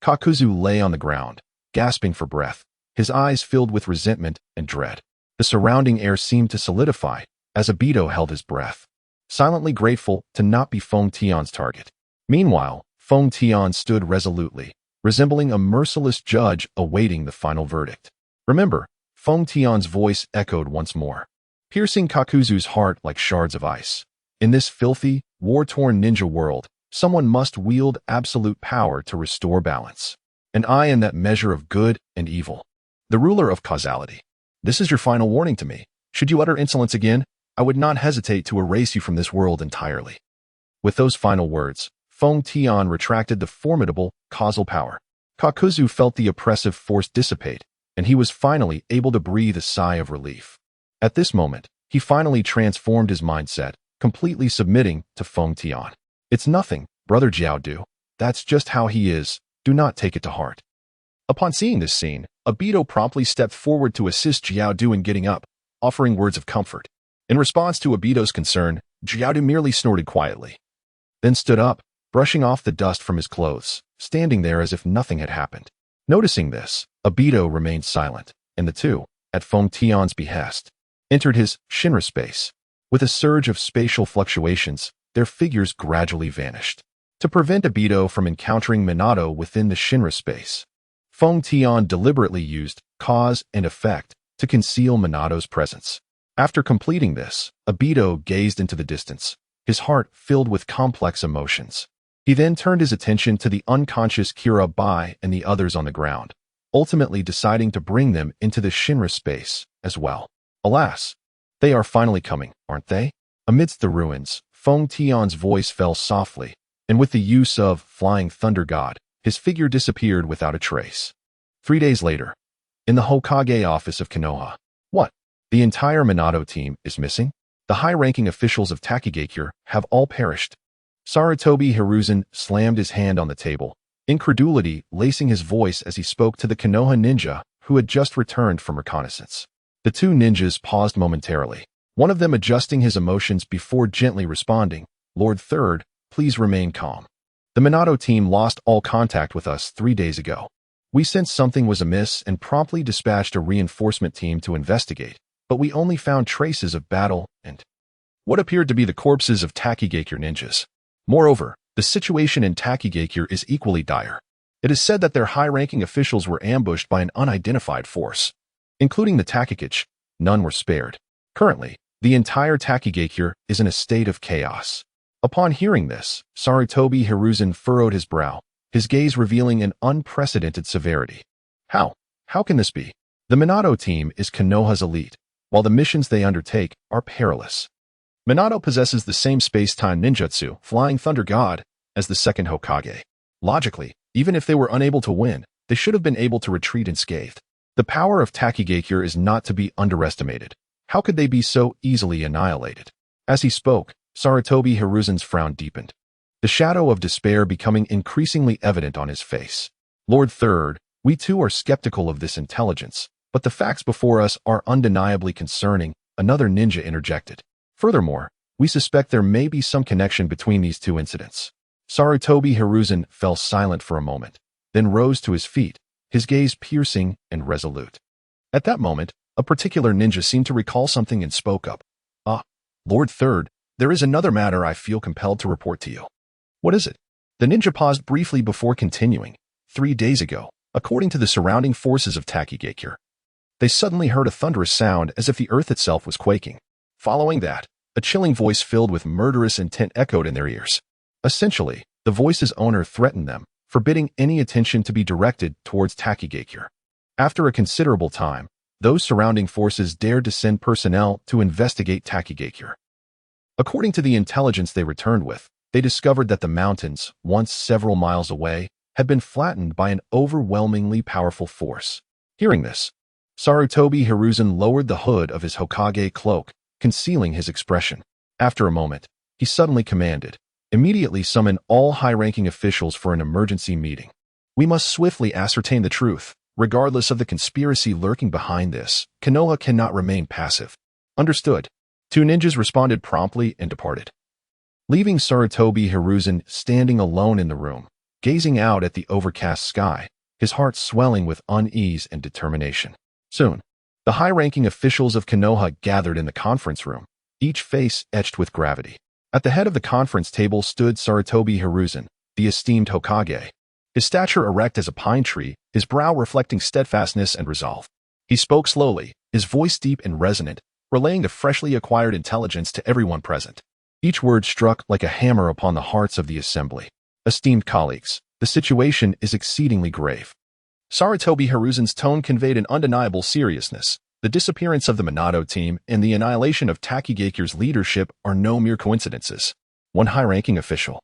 Kakuzu lay on the ground, gasping for breath, his eyes filled with resentment and dread. The surrounding air seemed to solidify as Obito held his breath, silently grateful to not be Feng Tian's target. Meanwhile, Feng Tian stood resolutely, resembling a merciless judge awaiting the final verdict. Remember, Feng Tian's voice echoed once more, piercing Kakuzu's heart like shards of ice. In this filthy, war-torn ninja world, someone must wield absolute power to restore balance. And I am that measure of good and evil, the ruler of causality. This is your final warning to me. Should you utter insolence again, I would not hesitate to erase you from this world entirely. With those final words, Feng Tian retracted the formidable causal power. Kakuzu felt the oppressive force dissipate, and he was finally able to breathe a sigh of relief. At this moment, he finally transformed his mindset, completely submitting to Feng Tian. It's nothing, brother Jiaodu. That's just how he is. Do not take it to heart. Upon seeing this scene, Obito promptly stepped forward to assist Jiaodu in getting up, offering words of comfort. In response to Obito's concern, Jiaodu merely snorted quietly, then stood up, brushing off the dust from his clothes, standing there as if nothing had happened. Noticing this, Obito remained silent, and the two, at Feng Tian's behest, entered his Shinra space. With a surge of spatial fluctuations, their figures gradually vanished. To prevent Obito from encountering Minato within the Shinra space, Feng Tian deliberately used cause and effect to conceal Minato's presence. After completing this, Obito gazed into the distance, his heart filled with complex emotions. He then turned his attention to the unconscious Kira and the others on the ground, ultimately deciding to bring them into the Shinra space as well. Alas, they are finally coming, aren't they? Amidst the ruins, Feng Tian's voice fell softly, and with the use of Flying Thunder God, his figure disappeared without a trace. 3 days later, in the Hokage office of Konoha. What? The entire Minato team is missing? The high-ranking officials of Takigakure have all perished. Sarutobi Hiruzen slammed his hand on the table, incredulity lacing his voice as he spoke to the Konoha ninja who had just returned from reconnaissance. The two ninjas paused momentarily, one of them adjusting his emotions before gently responding, "Lord Third, please remain calm. The Minato team lost all contact with us 3 days ago. We sensed something was amiss and promptly dispatched a reinforcement team to investigate, but we only found traces of battle and what appeared to be the corpses of Takigakure ninjas. Moreover, the situation in Takigakure is equally dire. It is said that their high-ranking officials were ambushed by an unidentified force. Including the Takiguchi, none were spared. Currently, the entire Takigakure is in a state of chaos." Upon hearing this, Sarutobi Hiruzen furrowed his brow, his gaze revealing an unprecedented severity. How can this be? The Minato team is Konoha's elite, while the missions they undertake are perilous. Minato possesses the same space-time ninjutsu, Flying Thunder God, as the second Hokage. Logically, even if they were unable to win, they should have been able to retreat unscathed. The power of Takigakure is not to be underestimated. How could they be so easily annihilated? As he spoke, Sarutobi Hiruzen's frown deepened, the shadow of despair becoming increasingly evident on his face. "Lord Third, we too are skeptical of this intelligence, but the facts before us are undeniably concerning," another ninja interjected. "Furthermore, we suspect there may be some connection between these two incidents." Sarutobi Hiruzen fell silent for a moment, then rose to his feet, his gaze piercing and resolute. At that moment, a particular ninja seemed to recall something and spoke up. Lord Third, there is another matter I feel compelled to report to you." "What is it?" The ninja paused briefly before continuing. 3 days ago, according to the surrounding forces of Takigakure, they suddenly heard a thunderous sound as if the earth itself was quaking. Following that, a chilling voice filled with murderous intent echoed in their ears. Essentially, the voice's owner threatened them, forbidding any attention to be directed towards Takigakure. After a considerable time, those surrounding forces dared to send personnel to investigate Takigakure. According to the intelligence they returned with, they discovered that the mountains, once several miles away, had been flattened by an overwhelmingly powerful force. Hearing this, Sarutobi Hiruzen lowered the hood of his Hokage cloak, concealing his expression. After a moment, he suddenly commanded, "Immediately summon all high-ranking officials for an emergency meeting. We must swiftly ascertain the truth. Regardless of the conspiracy lurking behind this, Konoha cannot remain passive." "Understood." Two ninjas responded promptly and departed, leaving Sarutobi Hiruzen standing alone in the room, gazing out at the overcast sky, his heart swelling with unease and determination. Soon, the high-ranking officials of Konoha gathered in the conference room, each face etched with gravity. At the head of the conference table stood Sarutobi Hiruzen, the esteemed Hokage. His stature erect as a pine tree, his brow reflecting steadfastness and resolve. He spoke slowly, his voice deep and resonant, relaying the freshly acquired intelligence to everyone present. Each word struck like a hammer upon the hearts of the assembly. "Esteemed colleagues, the situation is exceedingly grave." Sarutobi Hiruzen's tone conveyed an undeniable seriousness. The disappearance of the Minato team and the annihilation of Takigakure's leadership are no mere coincidences. One high-ranking official,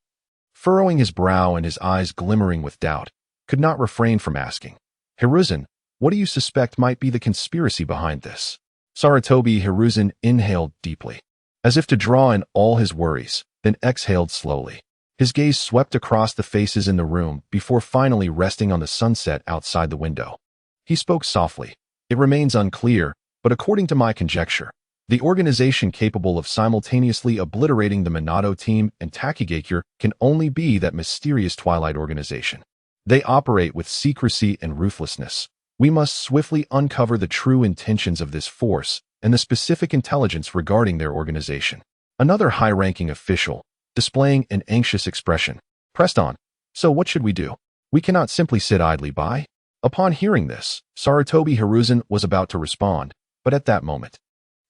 furrowing his brow and his eyes glimmering with doubt, could not refrain from asking, "Hiruzen, what do you suspect might be the conspiracy behind this?" Sarutobi Hiruzen inhaled deeply, as if to draw in all his worries, then exhaled slowly. His gaze swept across the faces in the room before finally resting on the sunset outside the window. He spoke softly. "It remains unclear, but according to my conjecture, the organization capable of simultaneously obliterating the Minato team and Takigakure can only be that mysterious Twilight organization. They operate with secrecy and ruthlessness. We must swiftly uncover the true intentions of this force and the specific intelligence regarding their organization." Another high-ranking official, displaying an anxious expression, pressed on, "So what should we do? We cannot simply sit idly by." Upon hearing this, Sarutobi Hiruzen was about to respond, but at that moment,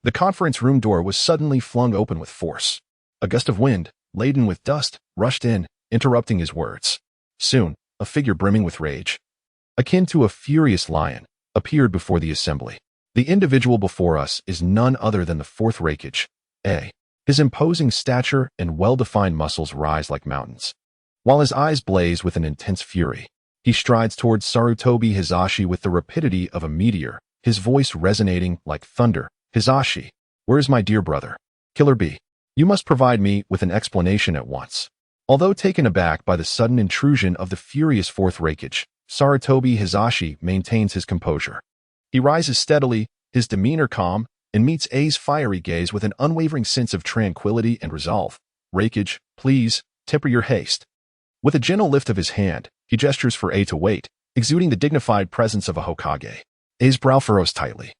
the conference room door was suddenly flung open with force. A gust of wind, laden with dust, rushed in, interrupting his words. Soon, a figure brimming with rage, akin to a furious lion, appeared before the assembly. "The individual before us is none other than the fourth Raikage, A. His imposing stature and well-defined muscles rise like mountains, while his eyes blaze with an intense fury. He strides towards Sarutobi Hizashi with the rapidity of a meteor, his voice resonating like thunder. "Hizashi, where is my dear brother? Killer B, you must provide me with an explanation at once." Although taken aback by the sudden intrusion of the furious fourth Raikage, Sarutobi Hizashi maintains his composure. He rises steadily, his demeanor calm, and meets A's fiery gaze with an unwavering sense of tranquility and resolve. "Raikage, please, temper your haste." With a gentle lift of his hand, he gestures for A to wait, exuding the dignified presence of a Hokage. A's brow furrows tightly,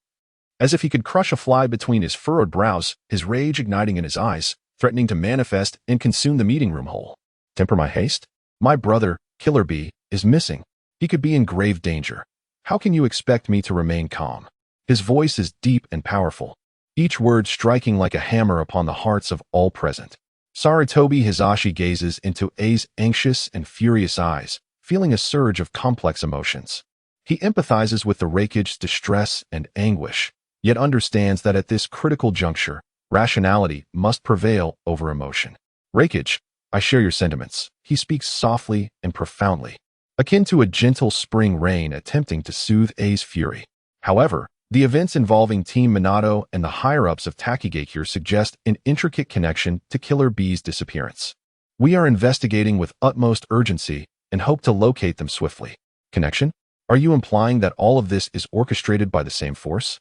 as if he could crush a fly between his furrowed brows, his rage igniting in his eyes, threatening to manifest and consume the meeting room whole. "Temper my haste? My brother, Killer B, is missing. He could be in grave danger. How can you expect me to remain calm?" His voice is deep and powerful, each word striking like a hammer upon the hearts of all present. Sarutobi Hizashi gazes into A's anxious and furious eyes, feeling a surge of complex emotions. He empathizes with the Raikage's distress and anguish, yet understands that at this critical juncture, rationality must prevail over emotion. "Raikage, I share your sentiments." He speaks softly and profoundly, akin to a gentle spring rain attempting to soothe A's fury. However, the events involving Team Minato and the higher-ups of Takigakure suggest an intricate connection to Killer B's disappearance. "We are investigating with utmost urgency and hope to locate them swiftly." "Connection? Are you implying that all of this is orchestrated by the same force?"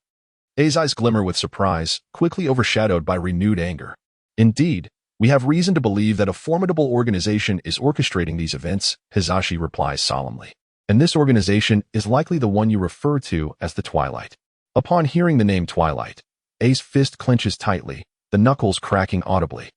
A's eyes glimmer with surprise, quickly overshadowed by renewed anger. "Indeed, we have reason to believe that a formidable organization is orchestrating these events," Hizashi replies solemnly. "And this organization is likely the one you refer to as the Twilight." Upon hearing the name Twilight, A's fist clenches tightly, the knuckles cracking audibly,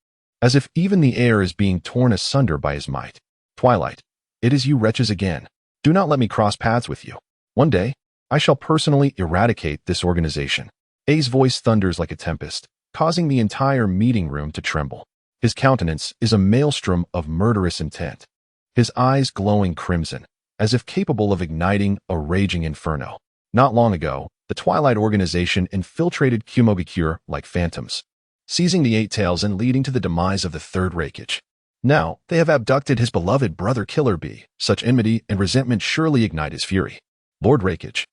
as if even the air is being torn asunder by his might. "Twilight, it is you wretches again. Do not let me cross paths with you. One day, I shall personally eradicate this organization." A's voice thunders like a tempest, causing the entire meeting room to tremble. His countenance is a maelstrom of murderous intent, his eyes glowing crimson, as if capable of igniting a raging inferno. Not long ago, the Twilight organization infiltrated Kumogakure like phantoms, seizing the Eight Tails and leading to the demise of the Third Raikage. Now, they have abducted his beloved brother Killer B. Such enmity and resentment surely ignite his fury. "Lord Raikage,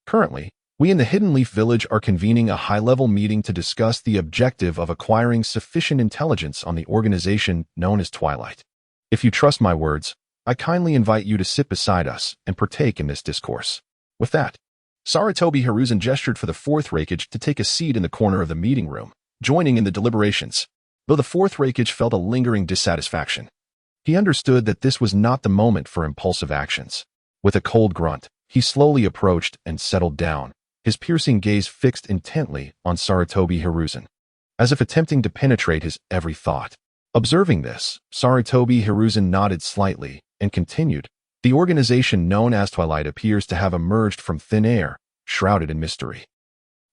currently, We in the Hidden Leaf Village are convening a high-level meeting to discuss the objective of acquiring sufficient intelligence on the organization known as Twilight. If you trust my words, I kindly invite you to sit beside us and partake in this discourse. With that, Sarutobi Hiruzen gestured for the fourth Raikage to take a seat in the corner of the meeting room, joining in the deliberations, though the fourth Raikage felt a lingering dissatisfaction. He understood that this was not the moment for impulsive actions. With a cold grunt, he slowly approached and settled down, his piercing gaze fixed intently on Sarutobi Hiruzen, as if attempting to penetrate his every thought. Observing this, Sarutobi Hiruzen nodded slightly and continued. The organization known as Twilight appears to have emerged from thin air, shrouded in mystery.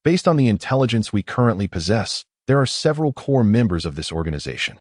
Based on the intelligence we currently possess, there are several core members of this organization.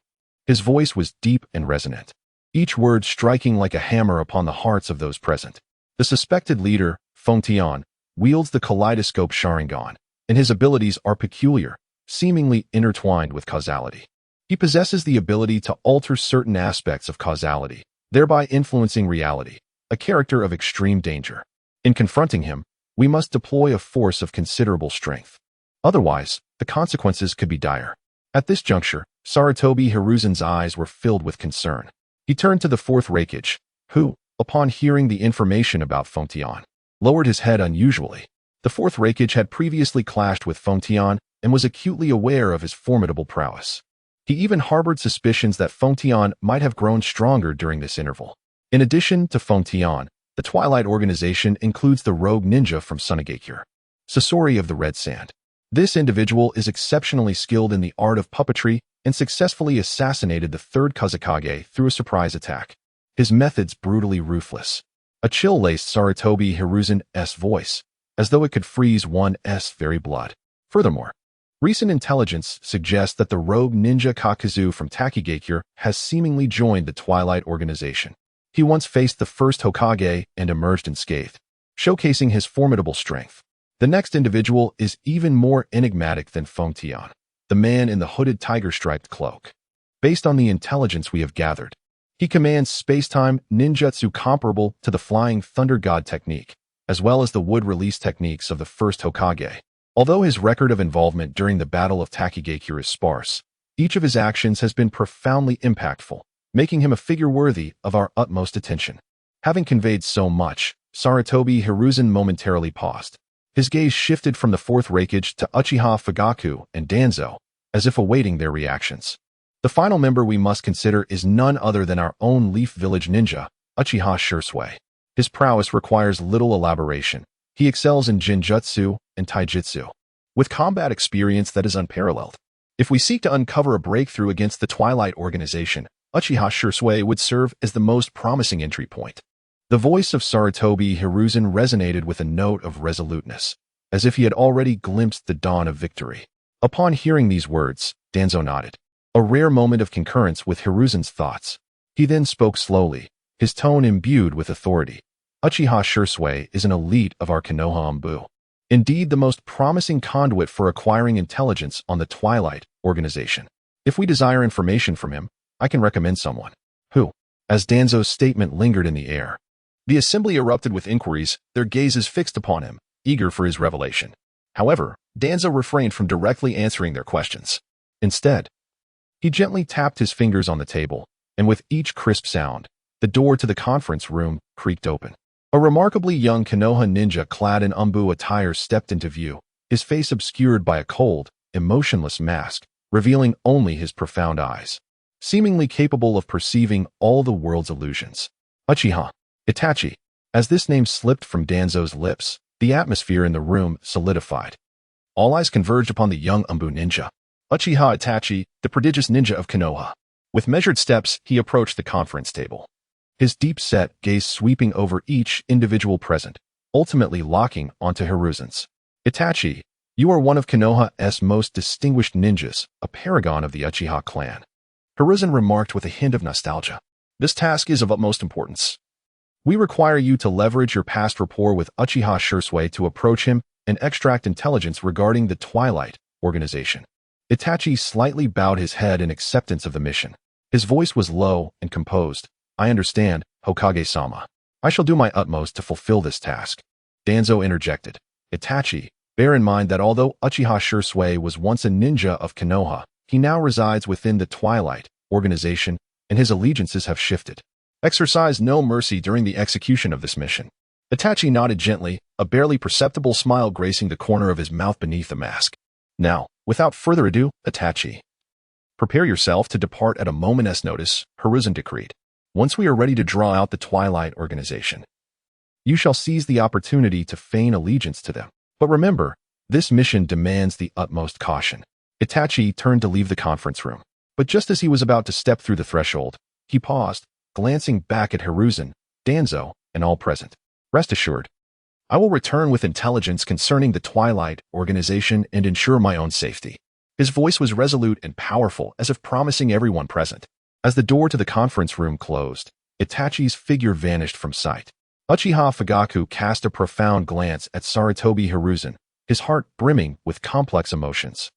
His voice was deep and resonant, each word striking like a hammer upon the hearts of those present. The suspected leader, Feng Tian, wields the kaleidoscope Sharingan, and his abilities are peculiar, seemingly intertwined with causality. He possesses the ability to alter certain aspects of causality, thereby influencing reality, a character of extreme danger. In confronting him, we must deploy a force of considerable strength. Otherwise, the consequences could be dire. At this juncture, Sarutobi Hiruzen's eyes were filled with concern. He turned to the fourth Raikage, who, upon hearing the information about Feng Tian, lowered his head unusually. The fourth Raikage had previously clashed with Feng Tian and was acutely aware of his formidable prowess. He even harbored suspicions that Feng Tian might have grown stronger during this interval. In addition to Feng Tian, the Twilight organization includes the rogue ninja from Sunagakure, Sasori of the Red Sand. This individual is exceptionally skilled in the art of puppetry and successfully assassinated the third Kazekage through a surprise attack. His methods brutally ruthless. A chill laced Sarutobi Hiruzen's voice, as though it could freeze one's very blood. Furthermore, recent intelligence suggests that the rogue ninja Kakuzu from Takigakure has seemingly joined the Twilight organization. He once faced the first Hokage and emerged unscathed, showcasing his formidable strength. The next individual is even more enigmatic than Feng Tian, the man in the hooded tiger-striped cloak. Based on the intelligence we have gathered, he commands space-time ninjutsu comparable to the Flying Thunder God technique, as well as the wood release techniques of the first Hokage. Although his record of involvement during the Battle of Takigakure is sparse, each of his actions has been profoundly impactful, making him a figure worthy of our utmost attention. Having conveyed so much, Sarutobi Hiruzen momentarily paused. His gaze shifted from the fourth Raikage to Uchiha Fugaku and Danzo, as if awaiting their reactions. The final member we must consider is none other than our own Leaf Village ninja, Uchiha Shursui. His prowess requires little elaboration. He excels in Jinjutsu and Taijutsu, with combat experience that is unparalleled. If we seek to uncover a breakthrough against the Twilight organization, Uchiha Shursui would serve as the most promising entry point. The voice of Sarutobi Hiruzen resonated with a note of resoluteness, as if he had already glimpsed the dawn of victory. Upon hearing these words, Danzo nodded, a rare moment of concurrence with Hiruzen's thoughts. He then spoke slowly, his tone imbued with authority. Uchiha Shursui is an elite of our Konoha Anbu. Indeed, the most promising conduit for acquiring intelligence on the Twilight organization. If we desire information from him, I can recommend someone. Who? As Danzo's statement lingered in the air, the assembly erupted with inquiries, their gazes fixed upon him, eager for his revelation. However, Danzo refrained from directly answering their questions. Instead, he gently tapped his fingers on the table, and with each crisp sound, the door to the conference room creaked open. A remarkably young Konoha ninja clad in Anbu attire stepped into view, his face obscured by a cold, emotionless mask, revealing only his profound eyes, seemingly capable of perceiving all the world's illusions. Uchiha Itachi. As this name slipped from Danzo's lips, the atmosphere in the room solidified. All eyes converged upon the young Anbu ninja, Uchiha Itachi, the prodigious ninja of Konoha. With measured steps, he approached the conference table, his deep-set gaze sweeping over each individual present, ultimately locking onto Hiruzen's. Itachi, you are one of Konoha's most distinguished ninjas, a paragon of the Uchiha clan. Hiruzen remarked with a hint of nostalgia. This task is of utmost importance. We require you to leverage your past rapport with Uchiha Shursui to approach him and extract intelligence regarding the Twilight organization. Itachi slightly bowed his head in acceptance of the mission. His voice was low and composed. I understand, Hokage-sama. I shall do my utmost to fulfill this task. Danzo interjected. Itachi, Bear in mind that although Uchiha Shursui was once a ninja of Konoha, he now resides within the Twilight organization, and his allegiances have shifted. Exercise no mercy during the execution of this mission. Itachi nodded gently, a barely perceptible smile gracing the corner of his mouth beneath the mask. Now, without further ado, Itachi, prepare yourself to depart at a moment's notice, Hiruzen decreed. Once we are ready to draw out the Twilight organization, you shall seize the opportunity to feign allegiance to them. But remember, this mission demands the utmost caution. Itachi turned to leave the conference room. But just as he was about to step through the threshold, he paused, glancing back at Hiruzen, Danzo, and all present. Rest assured, I will return with intelligence concerning the Twilight organization and ensure my own safety. His voice was resolute and powerful, as if promising everyone present. As the door to the conference room closed, Itachi's figure vanished from sight. Uchiha Fugaku cast a profound glance at Sarutobi Hiruzen, his heart brimming with complex emotions.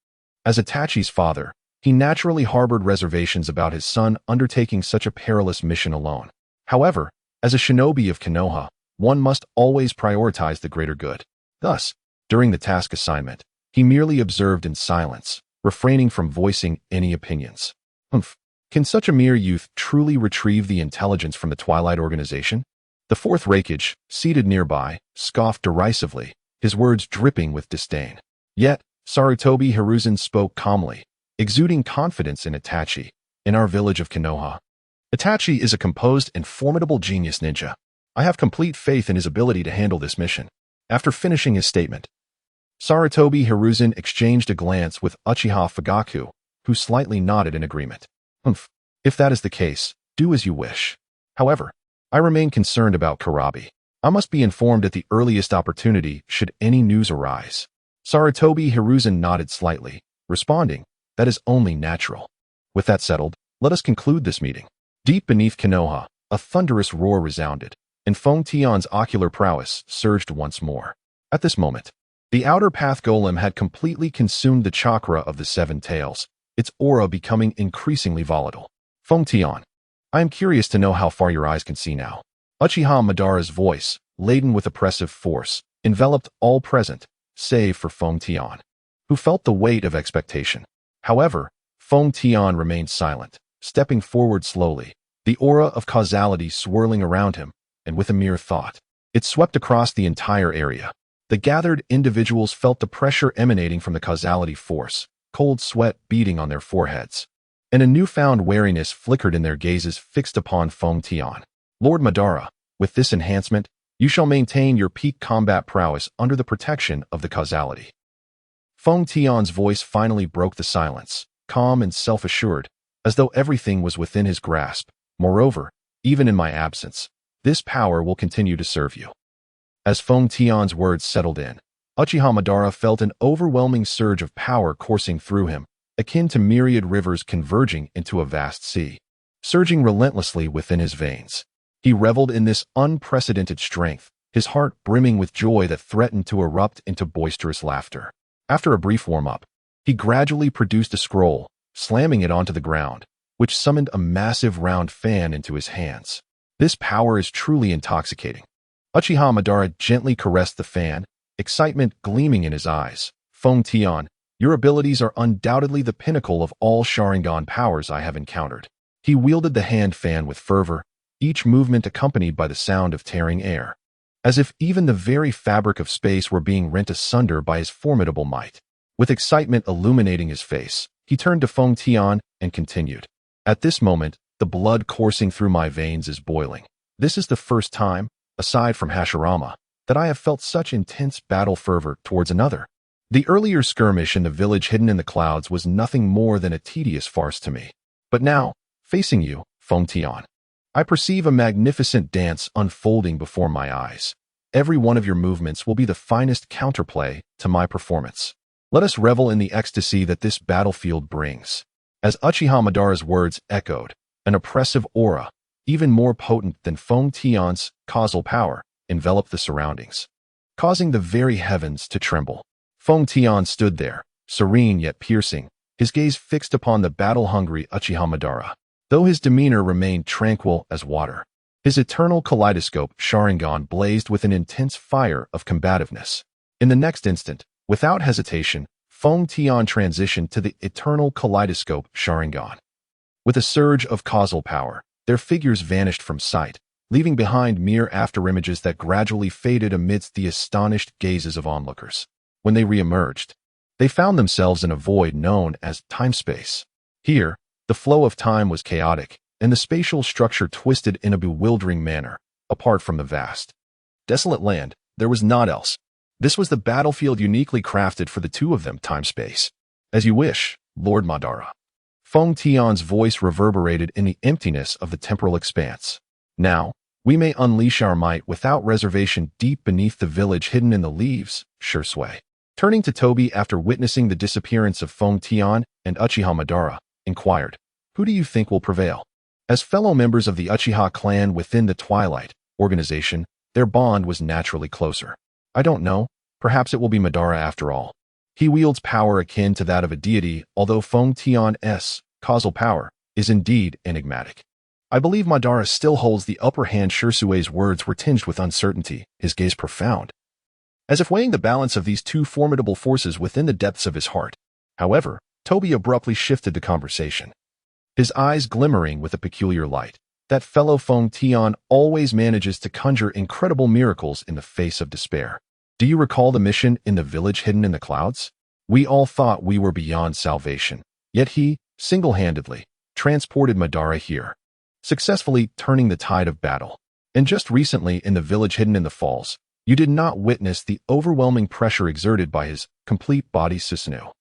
As Itachi's father, he naturally harbored reservations about his son undertaking such a perilous mission alone. However, as a shinobi of Konoha, one must always prioritize the greater good. Thus, during the task assignment, he merely observed in silence, refraining from voicing any opinions. Can such a mere youth truly retrieve the intelligence from the Twilight organization? The fourth Raikage, seated nearby, scoffed derisively, his words dripping with disdain. Yet, Sarutobi Hiruzen spoke calmly, exuding confidence in Itachi. In our village of Konoha, Itachi is a composed and formidable genius ninja. I have complete faith in his ability to handle this mission. After finishing his statement, Sarutobi Hiruzen exchanged a glance with Uchiha Fugaku, who slightly nodded in agreement. If that is the case, do as you wish. However, I remain concerned about Karabi. I must be informed at the earliest opportunity should any news arise. Sarutobi Hiruzen nodded slightly, responding, that is only natural. With that settled, let us conclude this meeting. Deep beneath Konoha, a thunderous roar resounded, and Feng Tian's ocular prowess surged once more. At this moment, the outer path golem had completely consumed the chakra of the seven tails, its aura becoming increasingly volatile. Feng Tian, I am curious to know how far your eyes can see now. Uchiha Madara's voice, laden with oppressive force, enveloped all present, save for Feng Tian, who felt the weight of expectation. However, Feng Tian remained silent, stepping forward slowly, the aura of causality swirling around him, and with a mere thought, it swept across the entire area. The gathered individuals felt the pressure emanating from the causality force, cold sweat beading on their foreheads, and a newfound wariness flickered in their gazes fixed upon Feng Tian. Lord Madara, with this enhancement, you shall maintain your peak combat prowess under the protection of the causality. Feng Tian's voice finally broke the silence, calm and self-assured, as though everything was within his grasp. Moreover, even in my absence, this power will continue to serve you. As Feng Tian's words settled in, Uchiha Madara felt an overwhelming surge of power coursing through him, akin to myriad rivers converging into a vast sea, surging relentlessly within his veins. He reveled in this unprecedented strength, his heart brimming with joy that threatened to erupt into boisterous laughter. After a brief warm-up, he gradually produced a scroll, slamming it onto the ground, which summoned a massive round fan into his hands. This power is truly intoxicating. Uchiha Madara gently caressed the fan, excitement gleaming in his eyes. Feng Tian, your abilities are undoubtedly the pinnacle of all Sharingan powers I have encountered. He wielded the hand fan with fervor, each movement accompanied by the sound of tearing air, as if even the very fabric of space were being rent asunder by his formidable might. With excitement illuminating his face, he turned to Feng Tian and continued. At this moment, the blood coursing through my veins is boiling. This is the first time, aside from Hashirama, that I have felt such intense battle fervor towards another. The earlier skirmish in the village hidden in the clouds was nothing more than a tedious farce to me. But now, facing you, Feng Tian, I perceive a magnificent dance unfolding before my eyes. Every one of your movements will be the finest counterplay to my performance. Let us revel in the ecstasy that this battlefield brings. As Uchiha Madara's words echoed, an oppressive aura, even more potent than Feng Tian's causal power, enveloped the surroundings, causing the very heavens to tremble. Feng Tian stood there, serene yet piercing, his gaze fixed upon the battle-hungry Uchiha Madara. Though his demeanor remained tranquil as water, his eternal kaleidoscope Sharingan blazed with an intense fire of combativeness. In the next instant, Without hesitation, Feng Tian transitioned to the eternal kaleidoscope Sharingan. With a surge of causal power, their figures vanished from sight, leaving behind mere afterimages that gradually faded amidst the astonished gazes of onlookers. When they re-emerged, they found themselves in a void known as time-space. Here, the flow of time was chaotic, and the spatial structure twisted in a bewildering manner. Apart from the vast, desolate land, there was naught else. This was the battlefield uniquely crafted for the two of them, time-space. As you wish, Lord Madara. Feng Tian's voice reverberated in the emptiness of the temporal expanse. Now, we may unleash our might without reservation deep beneath the village hidden in the leaves, Shursui. Turning to Toby after witnessing the disappearance of Feng Tian and Uchiha Madara, inquired, "Who do you think will prevail?" As fellow members of the Uchiha clan within the Twilight organization, their bond was naturally closer. "I don't know. Perhaps it will be Madara after all. He wields power akin to that of a deity, although Feng Tian's causal power is indeed enigmatic. I believe Madara still holds the upper hand." Shursui's words were tinged with uncertainty, his gaze profound, as if weighing the balance of these two formidable forces within the depths of his heart. However, Toby abruptly shifted the conversation, his eyes glimmering with a peculiar light. "That fellow Feng Tian always manages to conjure incredible miracles in the face of despair. Do you recall the mission in the village hidden in the clouds? We all thought we were beyond salvation, yet he, single-handedly, transported Madara here, successfully turning the tide of battle. And just recently in the village hidden in the falls, you did not witness the overwhelming pressure exerted by his complete body Susanoo.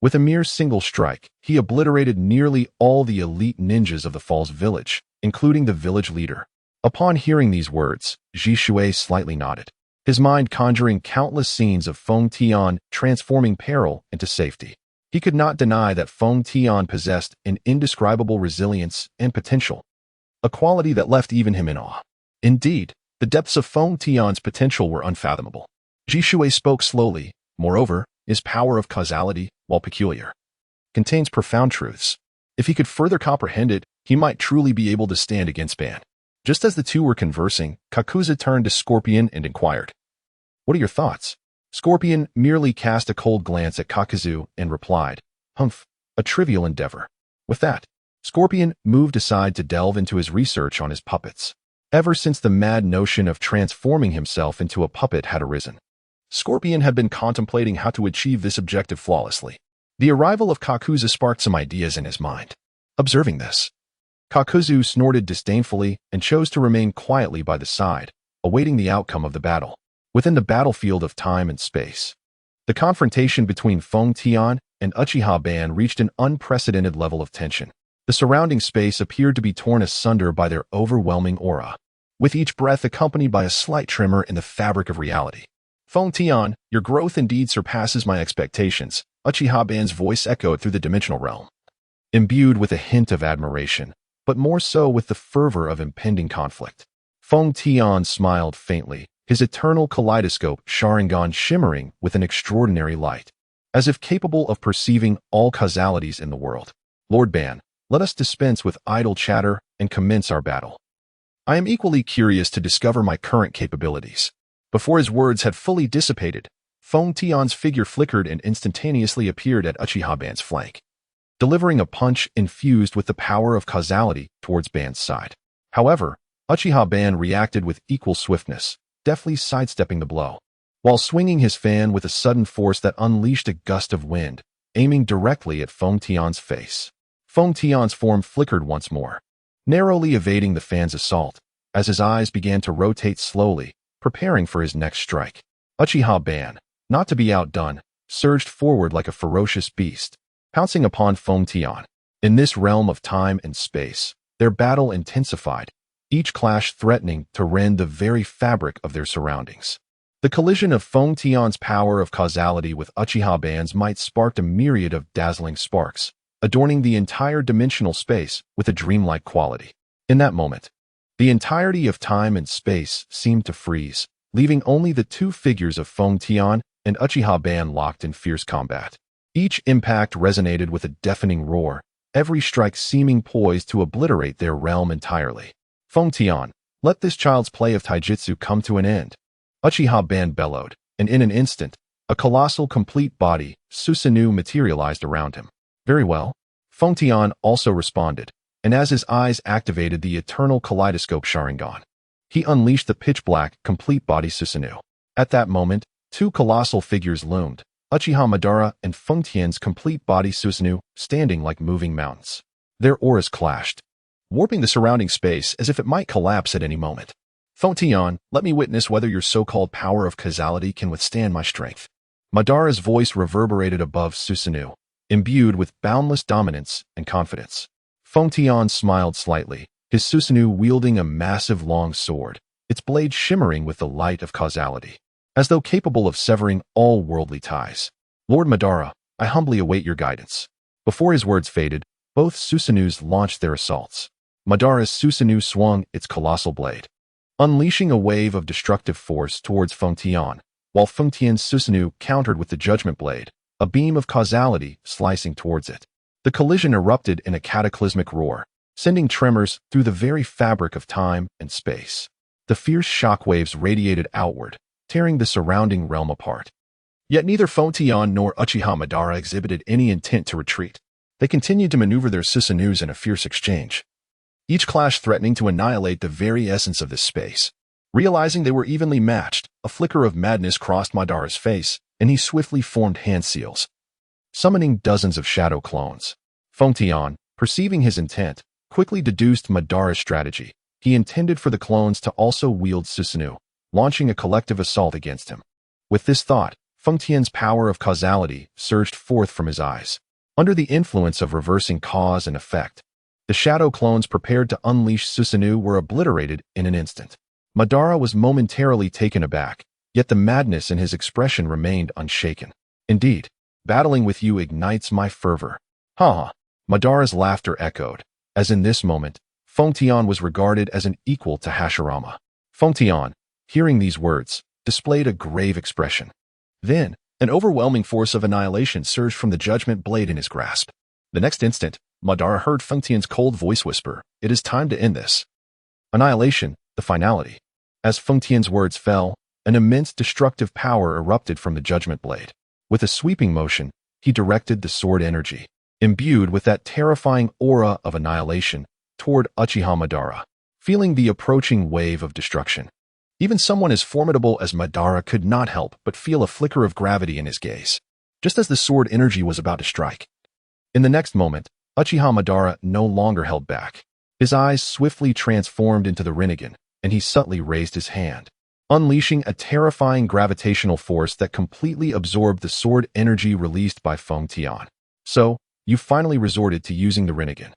With a mere single strike, he obliterated nearly all the elite ninjas of the falls village, including the village leader." Upon hearing these words, Shui slightly nodded, his mind conjuring countless scenes of Feng Tian transforming peril into safety. He could not deny that Feng Tian possessed an indescribable resilience and potential, a quality that left even him in awe. Indeed, the depths of Feng Tian's potential were unfathomable. Shui spoke slowly. "Moreover, his power of causality, while peculiar, contains profound truths. If he could further comprehend it, he might truly be able to stand against Ban." Just as the two were conversing, Kakuza turned to Scorpion and inquired, "What are your thoughts?" Scorpion merely cast a cold glance at Kakuzu and replied, "Humph, a trivial endeavor." With that, Scorpion moved aside to delve into his research on his puppets. Ever since the mad notion of transforming himself into a puppet had arisen, Scorpion had been contemplating how to achieve this objective flawlessly. The arrival of Kakuzu sparked some ideas in his mind. Observing this, Kakuzu snorted disdainfully and chose to remain quietly by the side, awaiting the outcome of the battle. Within the battlefield of time and space, the confrontation between Feng Tian and Uchiha Ban reached an unprecedented level of tension. The surrounding space appeared to be torn asunder by their overwhelming aura, with each breath accompanied by a slight tremor in the fabric of reality. "Feng Tian, your growth indeed surpasses my expectations," Uchiha Ban's voice echoed through the dimensional realm, imbued with a hint of admiration, but more so with the fervor of impending conflict. Feng Tian smiled faintly, his eternal kaleidoscope Sharingan shimmering with an extraordinary light, as if capable of perceiving all causalities in the world. "Lord Ban, let us dispense with idle chatter and commence our battle. I am equally curious to discover my current capabilities." Before his words had fully dissipated, Feng Tian's figure flickered and instantaneously appeared at Uchiha Ban's flank, delivering a punch infused with the power of causality towards Ban's side. However, Uchiha Ban reacted with equal swiftness, deftly sidestepping the blow, while swinging his fan with a sudden force that unleashed a gust of wind, aiming directly at Feng Tian's face. Feng Tian's form flickered once more, narrowly evading the fan's assault, as his eyes began to rotate slowly, preparing for his next strike. Uchiha Ban, not to be outdone, surged forward like a ferocious beast, pouncing upon Feng Tian. In this realm of time and space, their battle intensified, each clash threatening to rend the very fabric of their surroundings. The collision of Feng Tian's power of causality with Uchiha Ban's might sparked a myriad of dazzling sparks, adorning the entire dimensional space with a dreamlike quality. In that moment, the entirety of time and space seemed to freeze, leaving only the two figures of Feng Tian and Uchiha Ban locked in fierce combat. Each impact resonated with a deafening roar, every strike seeming poised to obliterate their realm entirely. "Feng Tian, let this child's play of taijutsu come to an end," Uchiha Ban bellowed, and in an instant, A colossal complete body, Susanoo, materialized around him. Very well. Feng Tian also responded, and as his eyes activated the eternal kaleidoscope Sharingan, he unleashed the pitch-black, complete body Susanoo. At that moment, two colossal figures loomed, Uchiha Madara and Feng Tian's complete body Susanoo, standing like moving mountains. Their auras clashed, warping the surrounding space as if it might collapse at any moment. Feng Tian, let me witness whether your so-called power of causality can withstand my strength. Madara's voice reverberated above Susanoo, imbued with boundless dominance and confidence. Feng Tian smiled slightly, his Susanoo wielding a massive long sword, its blade shimmering with the light of causality, as though capable of severing all worldly ties. Lord Madara, I humbly await your guidance. Before his words faded, both Susanoos launched their assaults. Madara's Susanoo swung its colossal blade, unleashing a wave of destructive force towards Feng Tian, while Feng Tian's Susanoo countered with the Judgment Blade, a beam of causality slicing towards it. The collision erupted in a cataclysmic roar, sending tremors through the very fabric of time and space. The fierce shockwaves radiated outward, tearing the surrounding realm apart. Yet neither Feng Tian nor Uchiha Madara exhibited any intent to retreat. They continued to maneuver their Susanoos in a fierce exchange, each clash threatening to annihilate the very essence of this space. Realizing they were evenly matched, a flicker of madness crossed Madara's face, and he swiftly formed hand seals, summoning dozens of shadow clones. Feng Tian, perceiving his intent, quickly deduced Madara's strategy. He intended for the clones to also wield Susanoo, launching a collective assault against him. With this thought, Feng Tian's power of causality surged forth from his eyes. Under the influence of reversing cause and effect, the shadow clones prepared to unleash Susanoo were obliterated in an instant. Madara was momentarily taken aback, yet the madness in his expression remained unshaken. Indeed, battling with you ignites my fervor. Ha! Madara's laughter echoed, as in this moment, Feng Tian was regarded as an equal to Hashirama. Feng Tian, hearing these words, displayed a grave expression. Then, an overwhelming force of annihilation surged from the Judgment Blade in his grasp. The next instant, Madara heard Feng Tian's cold voice whisper, "It is time to end this." Annihilation, the finality. As Feng Tian's words fell, an immense destructive power erupted from the Judgment Blade. With a sweeping motion, he directed the sword energy, imbued with that terrifying aura of annihilation, toward Uchiha Madara. Feeling the approaching wave of destruction, even someone as formidable as Madara could not help but feel a flicker of gravity in his gaze, just as the sword energy was about to strike. In the next moment, Uchiha Madara no longer held back. His eyes swiftly transformed into the Rinnegan, and he subtly raised his hand, unleashing a terrifying gravitational force that completely absorbed the sword energy released by Feng Tian. So, you finally resorted to using the Rinnegan.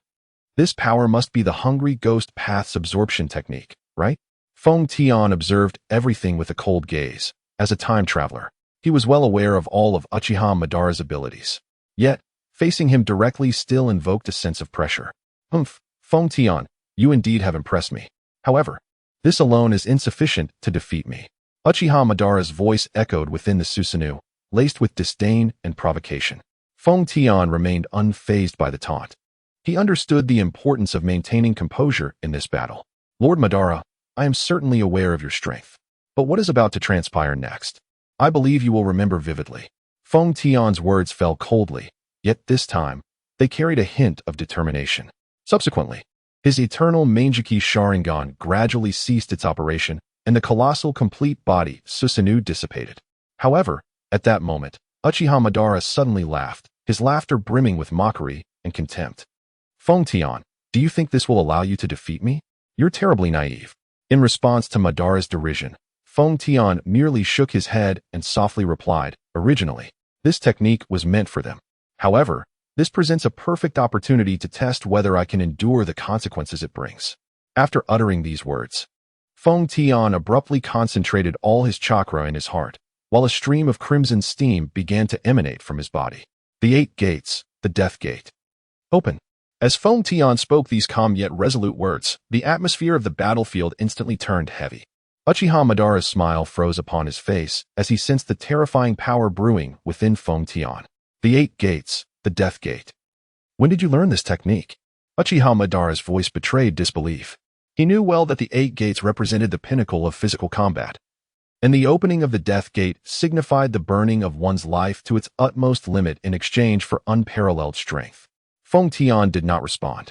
This power must be the Hungry Ghost Path's absorption technique, right? Feng Tian observed everything with a cold gaze. As a time traveler, he was well aware of all of Uchiha Madara's abilities. Yet, facing him directly still invoked a sense of pressure. Feng Tian, you indeed have impressed me. However, this alone is insufficient to defeat me. Uchiha Madara's voice echoed within the Susanoo, laced with disdain and provocation. Feng Tian remained unfazed by the taunt. He understood the importance of maintaining composure in this battle. Lord Madara, I am certainly aware of your strength. But what is about to transpire next? I believe you will remember vividly. Feng Tian's words fell coldly, yet this time, they carried a hint of determination. Subsequently, his eternal Manjiki Sharingan gradually ceased its operation, and the colossal complete body Susanoo dissipated. However, at that moment, Uchiha Madara suddenly laughed, his laughter brimming with mockery and contempt. Feng Tian, do you think this will allow you to defeat me? You're terribly naive. In response to Madara's derision, Feng Tian merely shook his head and softly replied, originally, this technique was meant for them. However, this presents a perfect opportunity to test whether I can endure the consequences it brings. After uttering these words, Feng Tian abruptly concentrated all his chakra in his heart, while a stream of crimson steam began to emanate from his body. The 8 gates, the Death Gate. Open. As Feng Tian spoke these calm yet resolute words, the atmosphere of the battlefield instantly turned heavy. Uchiha Madara's smile froze upon his face as he sensed the terrifying power brewing within Feng Tian. The 8 gates, the Death Gate. When did you learn this technique? Uchiha Madara's voice betrayed disbelief. He knew well that the 8 gates represented the pinnacle of physical combat. and the opening of the death gate signified the burning of one's life to its utmost limit in exchange for unparalleled strength. Feng Tian did not respond.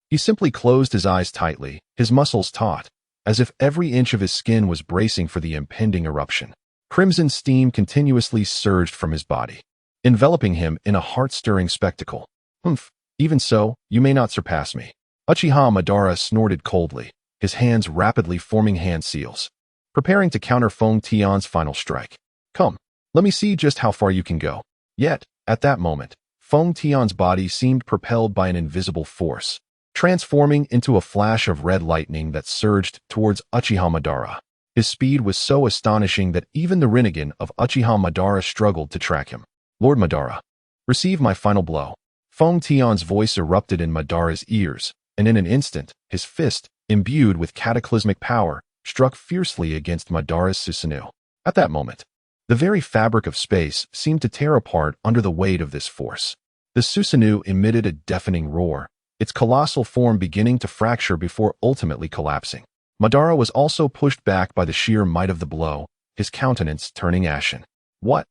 He simply closed his eyes tightly, his muscles taut, as if every inch of his skin was bracing for the impending eruption. Crimson steam continuously surged from his body, enveloping him in a heart-stirring spectacle. Humph, even so, you may not surpass me. Uchiha Madara snorted coldly, his hands rapidly forming hand seals, preparing to counter Feng Tian's final strike. Come, let me see just how far you can go. Yet, at that moment, Feng Tian's body seemed propelled by an invisible force, transforming into a flash of red lightning that surged towards Uchiha Madara. His speed was so astonishing that even the Rinnegan of Uchiha Madara struggled to track him. Lord Madara, receive my final blow. Feng Tian's voice erupted in Madara's ears, and in an instant, his fist, imbued with cataclysmic power, struck fiercely against Madara's Susanoo. At that moment, the very fabric of space seemed to tear apart under the weight of this force. The Susanoo emitted a deafening roar, its colossal form beginning to fracture before ultimately collapsing. Madara was also pushed back by the sheer might of the blow, his countenance turning ashen. What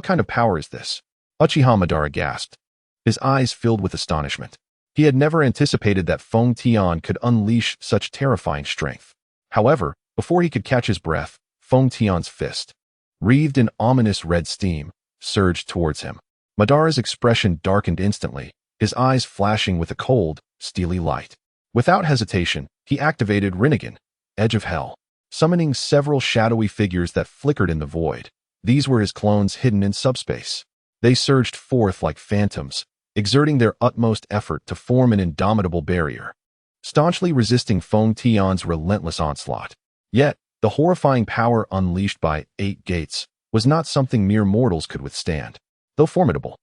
kind of power is this? Uchiha Madara gasped, his eyes filled with astonishment. He had never anticipated that Feng Tian could unleash such terrifying strength. However, before he could catch his breath, Feng Tian's fist, wreathed in ominous red steam, surged towards him. Madara's expression darkened instantly, his eyes flashing with a cold, steely light. Without hesitation, he activated Rinnegan, Edge of Hell, summoning several shadowy figures that flickered in the void. These were his clones hidden in subspace. They surged forth like phantoms, exerting their utmost effort to form an indomitable barrier, staunchly resisting Feng Tian's relentless onslaught. Yet, the horrifying power unleashed by 8 gates was not something mere mortals could withstand. Though formidable,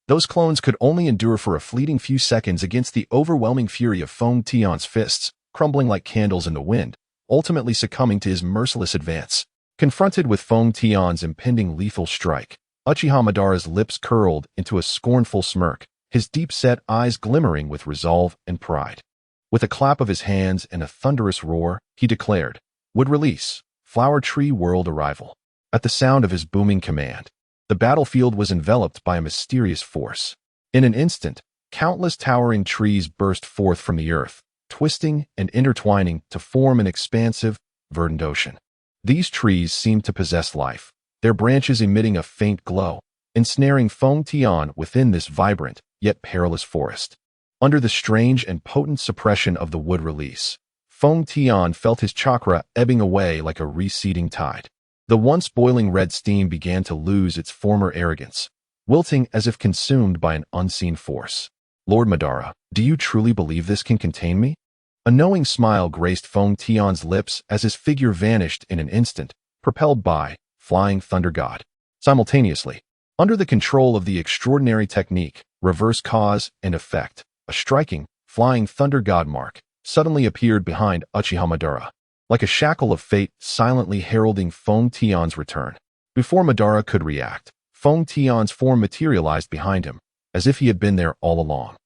those clones could only endure for a fleeting few seconds against the overwhelming fury of Feng Tian's fists, crumbling like candles in the wind, ultimately succumbing to his merciless advance. Confronted with Feng Tian's impending lethal strike, Uchiha Madara's lips curled into a scornful smirk, his deep-set eyes glimmering with resolve and pride. With a clap of his hands and a thunderous roar, he declared, "Would release, Flower Tree World arrival." At the sound of his booming command, the battlefield was enveloped by a mysterious force. In an instant, countless towering trees burst forth from the earth, twisting and intertwining to form an expansive, verdant ocean. These trees seemed to possess life, their branches emitting a faint glow, ensnaring Feng Tian within this vibrant, yet perilous forest. Under the strange and potent suppression of the wood release, Feng Tian felt his chakra ebbing away like a receding tide. The once boiling red steam began to lose its former arrogance, wilting as if consumed by an unseen force. Lord Madara, do you truly believe this can contain me? A knowing smile graced Feng Tian's lips as his figure vanished in an instant, propelled by Flying Thunder God. Simultaneously, under the control of the extraordinary technique, reverse cause and effect, a striking, Flying Thunder God mark suddenly appeared behind Uchiha Madara, like a shackle of fate silently heralding Feng Tian's return. Before Madara could react, Feng Tian's form materialized behind him, as if he had been there all along.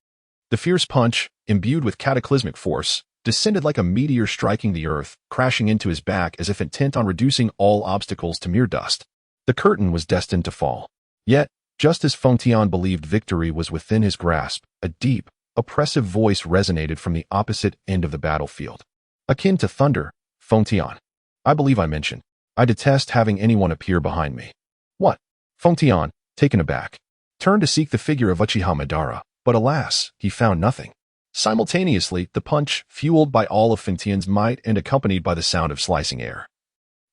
The fierce punch, imbued with cataclysmic force, descended like a meteor striking the earth, crashing into his back as if intent on reducing all obstacles to mere dust. The curtain was destined to fall. Yet, just as Feng Tian believed victory was within his grasp, a deep, oppressive voice resonated from the opposite end of the battlefield. Akin to thunder, Feng Tian. I believe I mentioned. I detest having anyone appear behind me. What? Feng Tian, taken aback, turned to seek the figure of Uchiha Madara, but alas, he found nothing. Simultaneously, the punch, fueled by all of Feng Tian's might and accompanied by the sound of slicing air,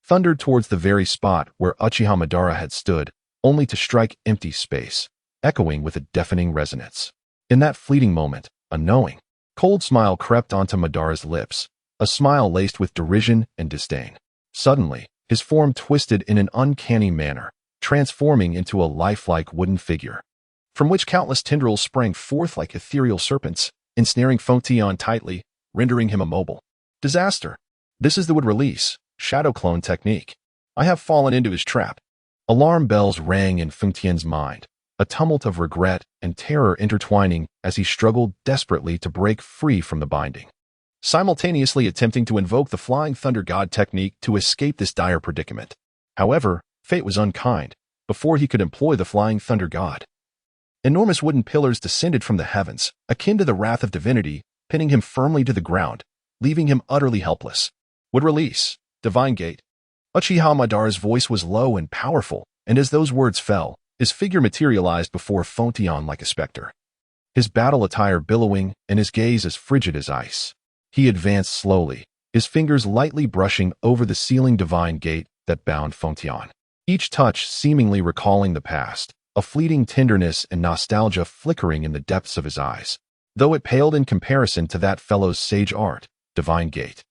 thundered towards the very spot where Uchiha Madara had stood, only to strike empty space, echoing with a deafening resonance. In that fleeting moment, a knowing, cold smile crept onto Madara's lips, a smile laced with derision and disdain. Suddenly, his form twisted in an uncanny manner, transforming into a lifelike wooden figure, from which countless tendrils sprang forth like ethereal serpents, ensnaring Feng Tian tightly, rendering him immobile. Disaster! This is the wood release, shadow clone technique. I have fallen into his trap. Alarm bells rang in Feng Tian's mind, a tumult of regret and terror intertwining as he struggled desperately to break free from the binding, simultaneously attempting to invoke the Flying Thunder God technique to escape this dire predicament. However, fate was unkind. Before he could employ the flying thunder god, enormous wooden pillars descended from the heavens, akin to the wrath of divinity, pinning him firmly to the ground, leaving him utterly helpless. Would release, divine gate. Uchiha Madara's voice was low and powerful, and as those words fell, his figure materialized before Fontian like a specter. His battle attire billowing and his gaze as frigid as ice. He advanced slowly, his fingers lightly brushing over the sealing divine gate that bound Fontian. Each touch seemingly recalling the past, a fleeting tenderness and nostalgia flickering in the depths of his eyes. Though it paled in comparison to that fellow's sage art, divine gate.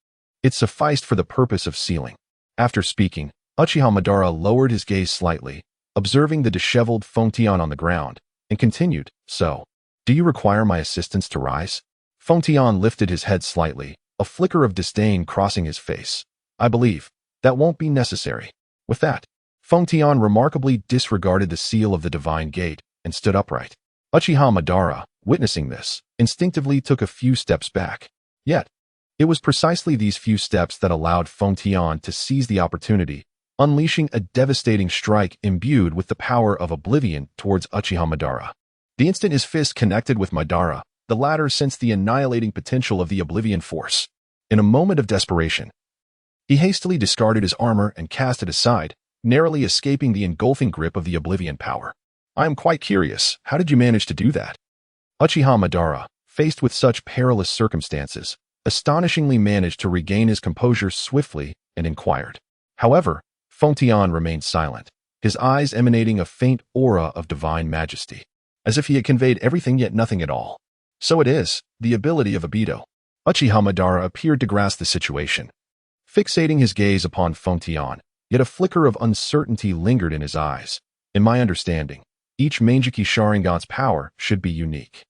It sufficed for the purpose of sealing. After speaking, Uchiha Madara lowered his gaze slightly, observing the disheveled Fontian on the ground, and continued, "So, do you require my assistance to rise?" Fontian lifted his head slightly, a flicker of disdain crossing his face. "I believe that won't be necessary." With that, Fontian remarkably disregarded the seal of the divine gate and stood upright. Uchiha Madara, witnessing this, instinctively took a few steps back. Yet, it was precisely these few steps that allowed Fontian to seize the opportunity, unleashing a devastating strike imbued with the power of oblivion towards Uchiha Madara. The instant his fist connected with Madara, the latter sensed the annihilating potential of the oblivion force. In a moment of desperation, he hastily discarded his armor and cast it aside, narrowly escaping the engulfing grip of the oblivion power. "I am quite curious, how did you manage to do that?" Uchiha Madara, faced with such perilous circumstances, astonishingly managed to regain his composure swiftly and inquired. However, Fontian remained silent, his eyes emanating a faint aura of divine majesty, as if he had conveyed everything yet nothing at all. "So it is, the ability of Obito." Uchiha Madara appeared to grasp the situation. Fixating his gaze upon Fontian, yet a flicker of uncertainty lingered in his eyes. "In my understanding, each Mangekyou Sharingan's power should be unique.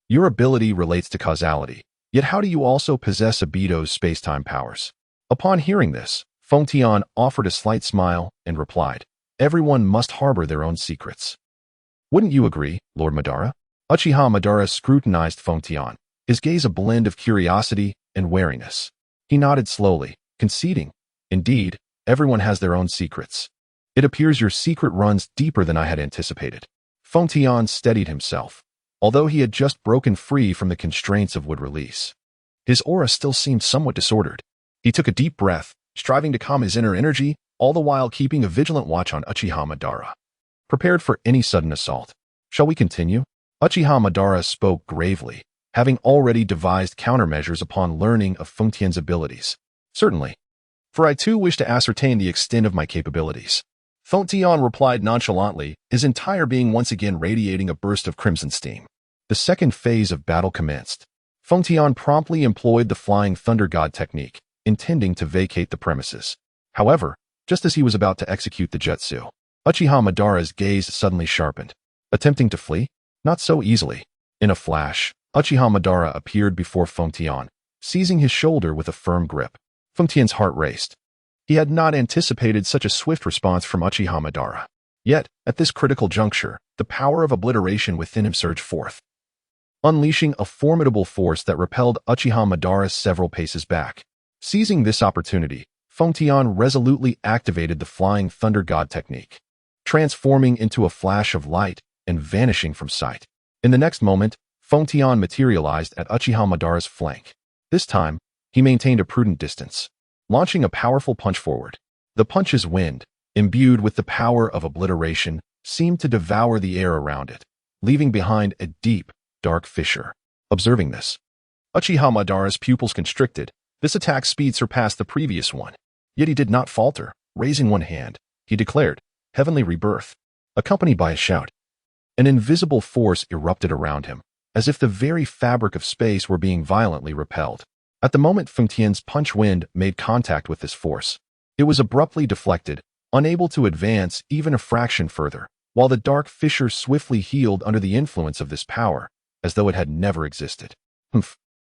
Your ability relates to causality, yet how do you also possess Obito's space-time powers?" Upon hearing this, Fontian offered a slight smile and replied, "Everyone must harbor their own secrets." "Wouldn't you agree, Lord Madara?" Uchiha Madara scrutinized Fontian, his gaze a blend of curiosity and wariness. He nodded slowly, conceding, "Indeed, everyone has their own secrets. It appears your secret runs deeper than I had anticipated." Fontian steadied himself, although he had just broken free from the constraints of wood release. His aura still seemed somewhat disordered. He took a deep breath, striving to calm his inner energy, all the while keeping a vigilant watch on Uchiha Madara, prepared for any sudden assault. "Shall we continue?" Uchiha Madara spoke gravely, having already devised countermeasures upon learning of Fontian's abilities. "Certainly, for I too wish to ascertain the extent of my capabilities." Fontian replied nonchalantly, his entire being once again radiating a burst of crimson steam. The second phase of battle commenced. Fontian promptly employed the flying thunder god technique, intending to vacate the premises. However, just as he was about to execute the jutsu, Uchiha Madara's gaze suddenly sharpened. Attempting to flee? Not so easily. In a flash, Uchiha Madara appeared before Fontian, seizing his shoulder with a firm grip. Fontian's heart raced. He had not anticipated such a swift response from Uchiha Madara. Yet, at this critical juncture, the power of obliteration within him surged forth, unleashing a formidable force that repelled Uchiha Madara several paces back. Seizing this opportunity, Fontian resolutely activated the flying thunder god technique, transforming into a flash of light and vanishing from sight. In the next moment, Fontian materialized at Uchiha Madara's flank. This time, he maintained a prudent distance, launching a powerful punch forward. The punch's wind, imbued with the power of obliteration, seemed to devour the air around it, leaving behind a deep, dark fissure. Observing this, Uchiha Madara's pupils constricted. This attack's speed surpassed the previous one. Yet he did not falter. Raising one hand, he declared, "Heavenly rebirth," accompanied by a shout. An invisible force erupted around him, as if the very fabric of space were being violently repelled. At the moment Fontian's punch wind made contact with this force, it was abruptly deflected, unable to advance even a fraction further, while the dark fissure swiftly healed under the influence of this power, as though it had never existed.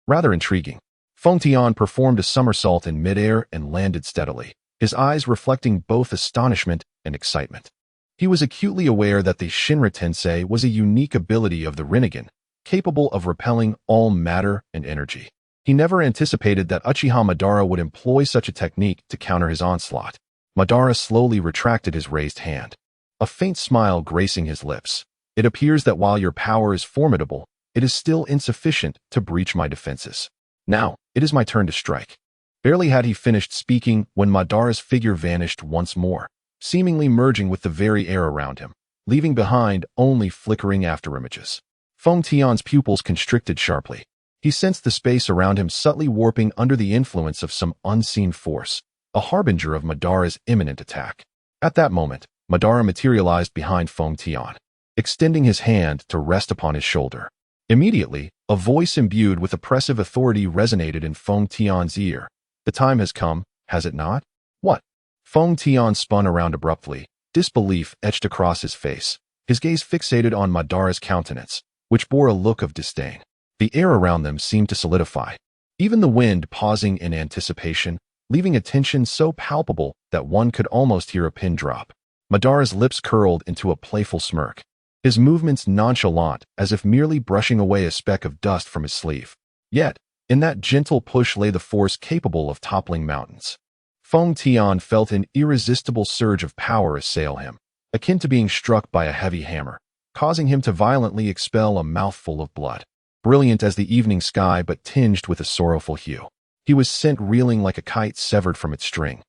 Rather intriguing. Fontian performed a somersault in midair and landed steadily, his eyes reflecting both astonishment and excitement. He was acutely aware that the Shinra Tensei was a unique ability of the Rinnegan, capable of repelling all matter and energy. He never anticipated that Uchiha Madara would employ such a technique to counter his onslaught. Madara slowly retracted his raised hand, a faint smile gracing his lips. It appears that while your power is formidable, it is still insufficient to breach my defenses. Now, it is my turn to strike. Barely had he finished speaking when Madara's figure vanished once more, seemingly merging with the very air around him, leaving behind only flickering afterimages. Feng Tian's pupils constricted sharply. He sensed the space around him subtly warping under the influence of some unseen force, a harbinger of Madara's imminent attack. At that moment, Madara materialized behind Feng Tian, extending his hand to rest upon his shoulder. Immediately, a voice imbued with oppressive authority resonated in Feng Tian's ear. The time has come, has it not? What? Feng Tian spun around abruptly, disbelief etched across his face, his gaze fixated on Madara's countenance, which bore a look of disdain. The air around them seemed to solidify, even the wind pausing in anticipation, leaving a tension so palpable that one could almost hear a pin drop. Madara's lips curled into a playful smirk, his movements nonchalant as if merely brushing away a speck of dust from his sleeve. Yet, in that gentle push lay the force capable of toppling mountains. Feng Tian felt an irresistible surge of power assail him, akin to being struck by a heavy hammer, causing him to violently expel a mouthful of blood. Brilliant as the evening sky but tinged with a sorrowful hue, he was sent reeling like a kite severed from its string,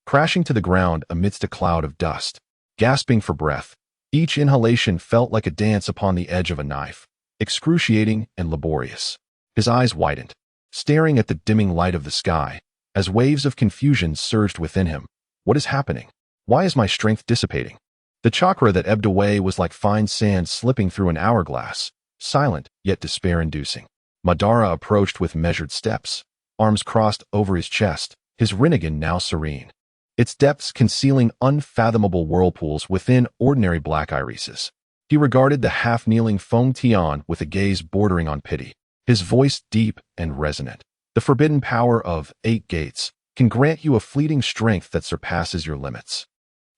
crashing to the ground amidst a cloud of dust. Gasping for breath, each inhalation felt like a dance upon the edge of a knife, excruciating and laborious. His eyes widened, staring at the dimming light of the sky, as waves of confusion surged within him. What is happening? Why is my strength dissipating? The chakra that ebbed away was like fine sand slipping through an hourglass, silent yet despair-inducing. Madara approached with measured steps, arms crossed over his chest, his Rinnegan now serene, its depths concealing unfathomable whirlpools within ordinary black irises. He regarded the half-kneeling Feng Tian with a gaze bordering on pity, his voice deep and resonant. The forbidden power of 8 gates can grant you a fleeting strength that surpasses your limits.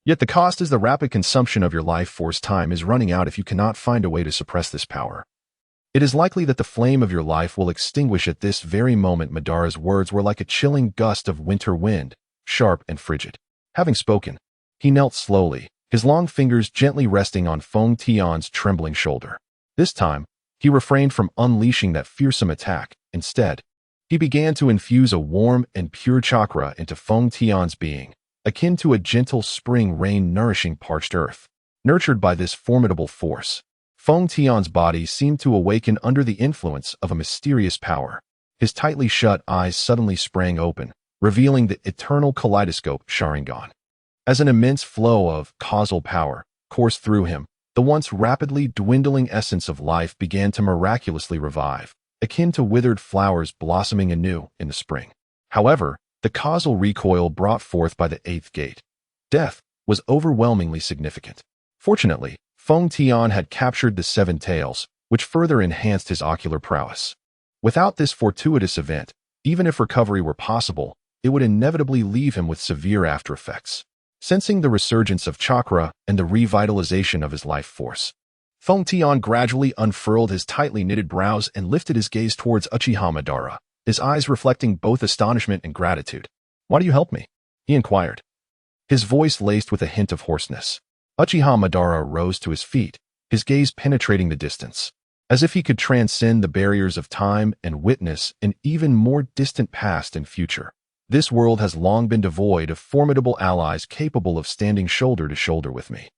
Yet the cost is the rapid consumption of your life force. Time is running out if you cannot find a way to suppress this power. It is likely that the flame of your life will extinguish at this very moment. Madara's words were like a chilling gust of winter wind, sharp and frigid. Having spoken, he knelt slowly, his long fingers gently resting on Feng Tian's trembling shoulder. This time, he refrained from unleashing that fearsome attack. Instead, he began to infuse a warm and pure chakra into Feng Tian's being, akin to a gentle spring rain nourishing parched earth. Nurtured by this formidable force, Feng Tian's body seemed to awaken under the influence of a mysterious power. His tightly shut eyes suddenly sprang open, revealing the eternal kaleidoscope Sharingan. As an immense flow of causal power coursed through him, the once rapidly dwindling essence of life began to miraculously revive, akin to withered flowers blossoming anew in the spring. However, the causal recoil brought forth by the 8th gate, death, was overwhelmingly significant. Fortunately, Feng Tian had captured the 7 tails, which further enhanced his ocular prowess. Without this fortuitous event, even if recovery were possible, it would inevitably leave him with severe aftereffects. Sensing the resurgence of chakra and the revitalization of his life force, Feng Tian gradually unfurled his tightly knitted brows and lifted his gaze towards Uchiha Madara, his eyes reflecting both astonishment and gratitude. "Why do you help me?" he inquired, his voice laced with a hint of hoarseness. Uchiha Madara rose to his feet, his gaze penetrating the distance, as if he could transcend the barriers of time and witness an even more distant past and future. "This world has long been devoid of formidable allies capable of standing shoulder to shoulder with me.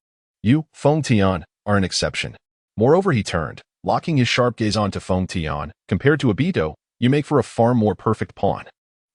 You, Feng Tian, are an exception." Moreover, he turned, locking his sharp gaze onto Feng Tian. "Compared to Obito, you make for a far more perfect pawn.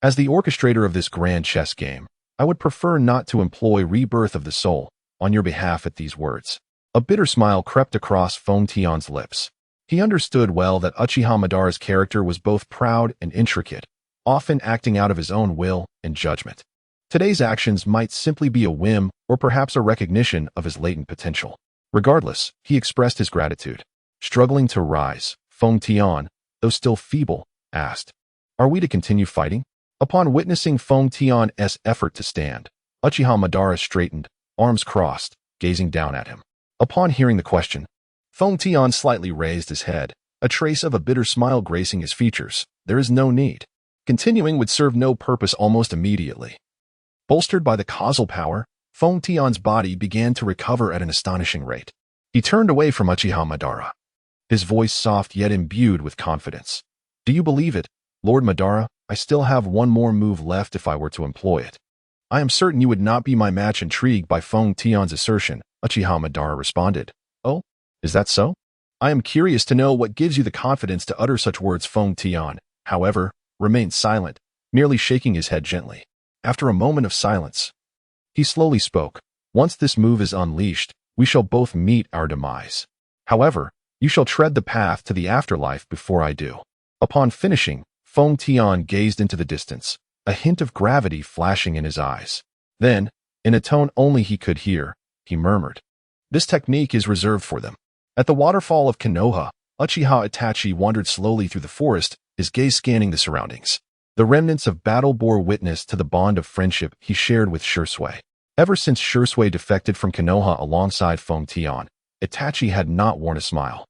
As the orchestrator of this grand chess game, I would prefer not to employ rebirth of the soul on your behalf." At these words, a bitter smile crept across Feng Tian's lips. He understood well that Uchiha Madara's character was both proud and intricate, often acting out of his own will and judgment. Today's actions might simply be a whim or perhaps a recognition of his latent potential. Regardless, he expressed his gratitude. Struggling to rise, Feng Tian, though still feeble, asked, "Are we to continue fighting?" Upon witnessing Feng Tian's effort to stand, Uchiha Madara straightened, arms crossed, gazing down at him. Upon hearing the question, Feng Tian slightly raised his head, a trace of a bitter smile gracing his features. "There is no need. Continuing would serve no purpose." Almost immediately, Bolstered by the causal power, Feng Tian's body began to recover at an astonishing rate. He turned away from Uchiha Madara, his voice soft yet imbued with confidence. Do you believe it, Lord Madara? I still have one more move left if I were to employ it. I am certain you would not be my match. Intrigued by Feng Tian's assertion, Uchiha Madara responded. Oh, is that so? I am curious to know what gives you the confidence to utter such words. Feng Tian, however, remained silent, merely shaking his head gently. After a moment of silence, he slowly spoke. Once this move is unleashed, we shall both meet our demise. However, you shall tread the path to the afterlife before I do. Upon finishing, Feng Tian gazed into the distance, a hint of gravity flashing in his eyes. Then, in a tone only he could hear, he murmured, "This technique is reserved for them." At the waterfall of Konoha, Uchiha Itachi wandered slowly through the forest, his gaze scanning the surroundings. The remnants of battle bore witness to the bond of friendship he shared with Shisui. Ever since Shisui defected from Konoha alongside Feng Tian, Itachi had not worn a smile.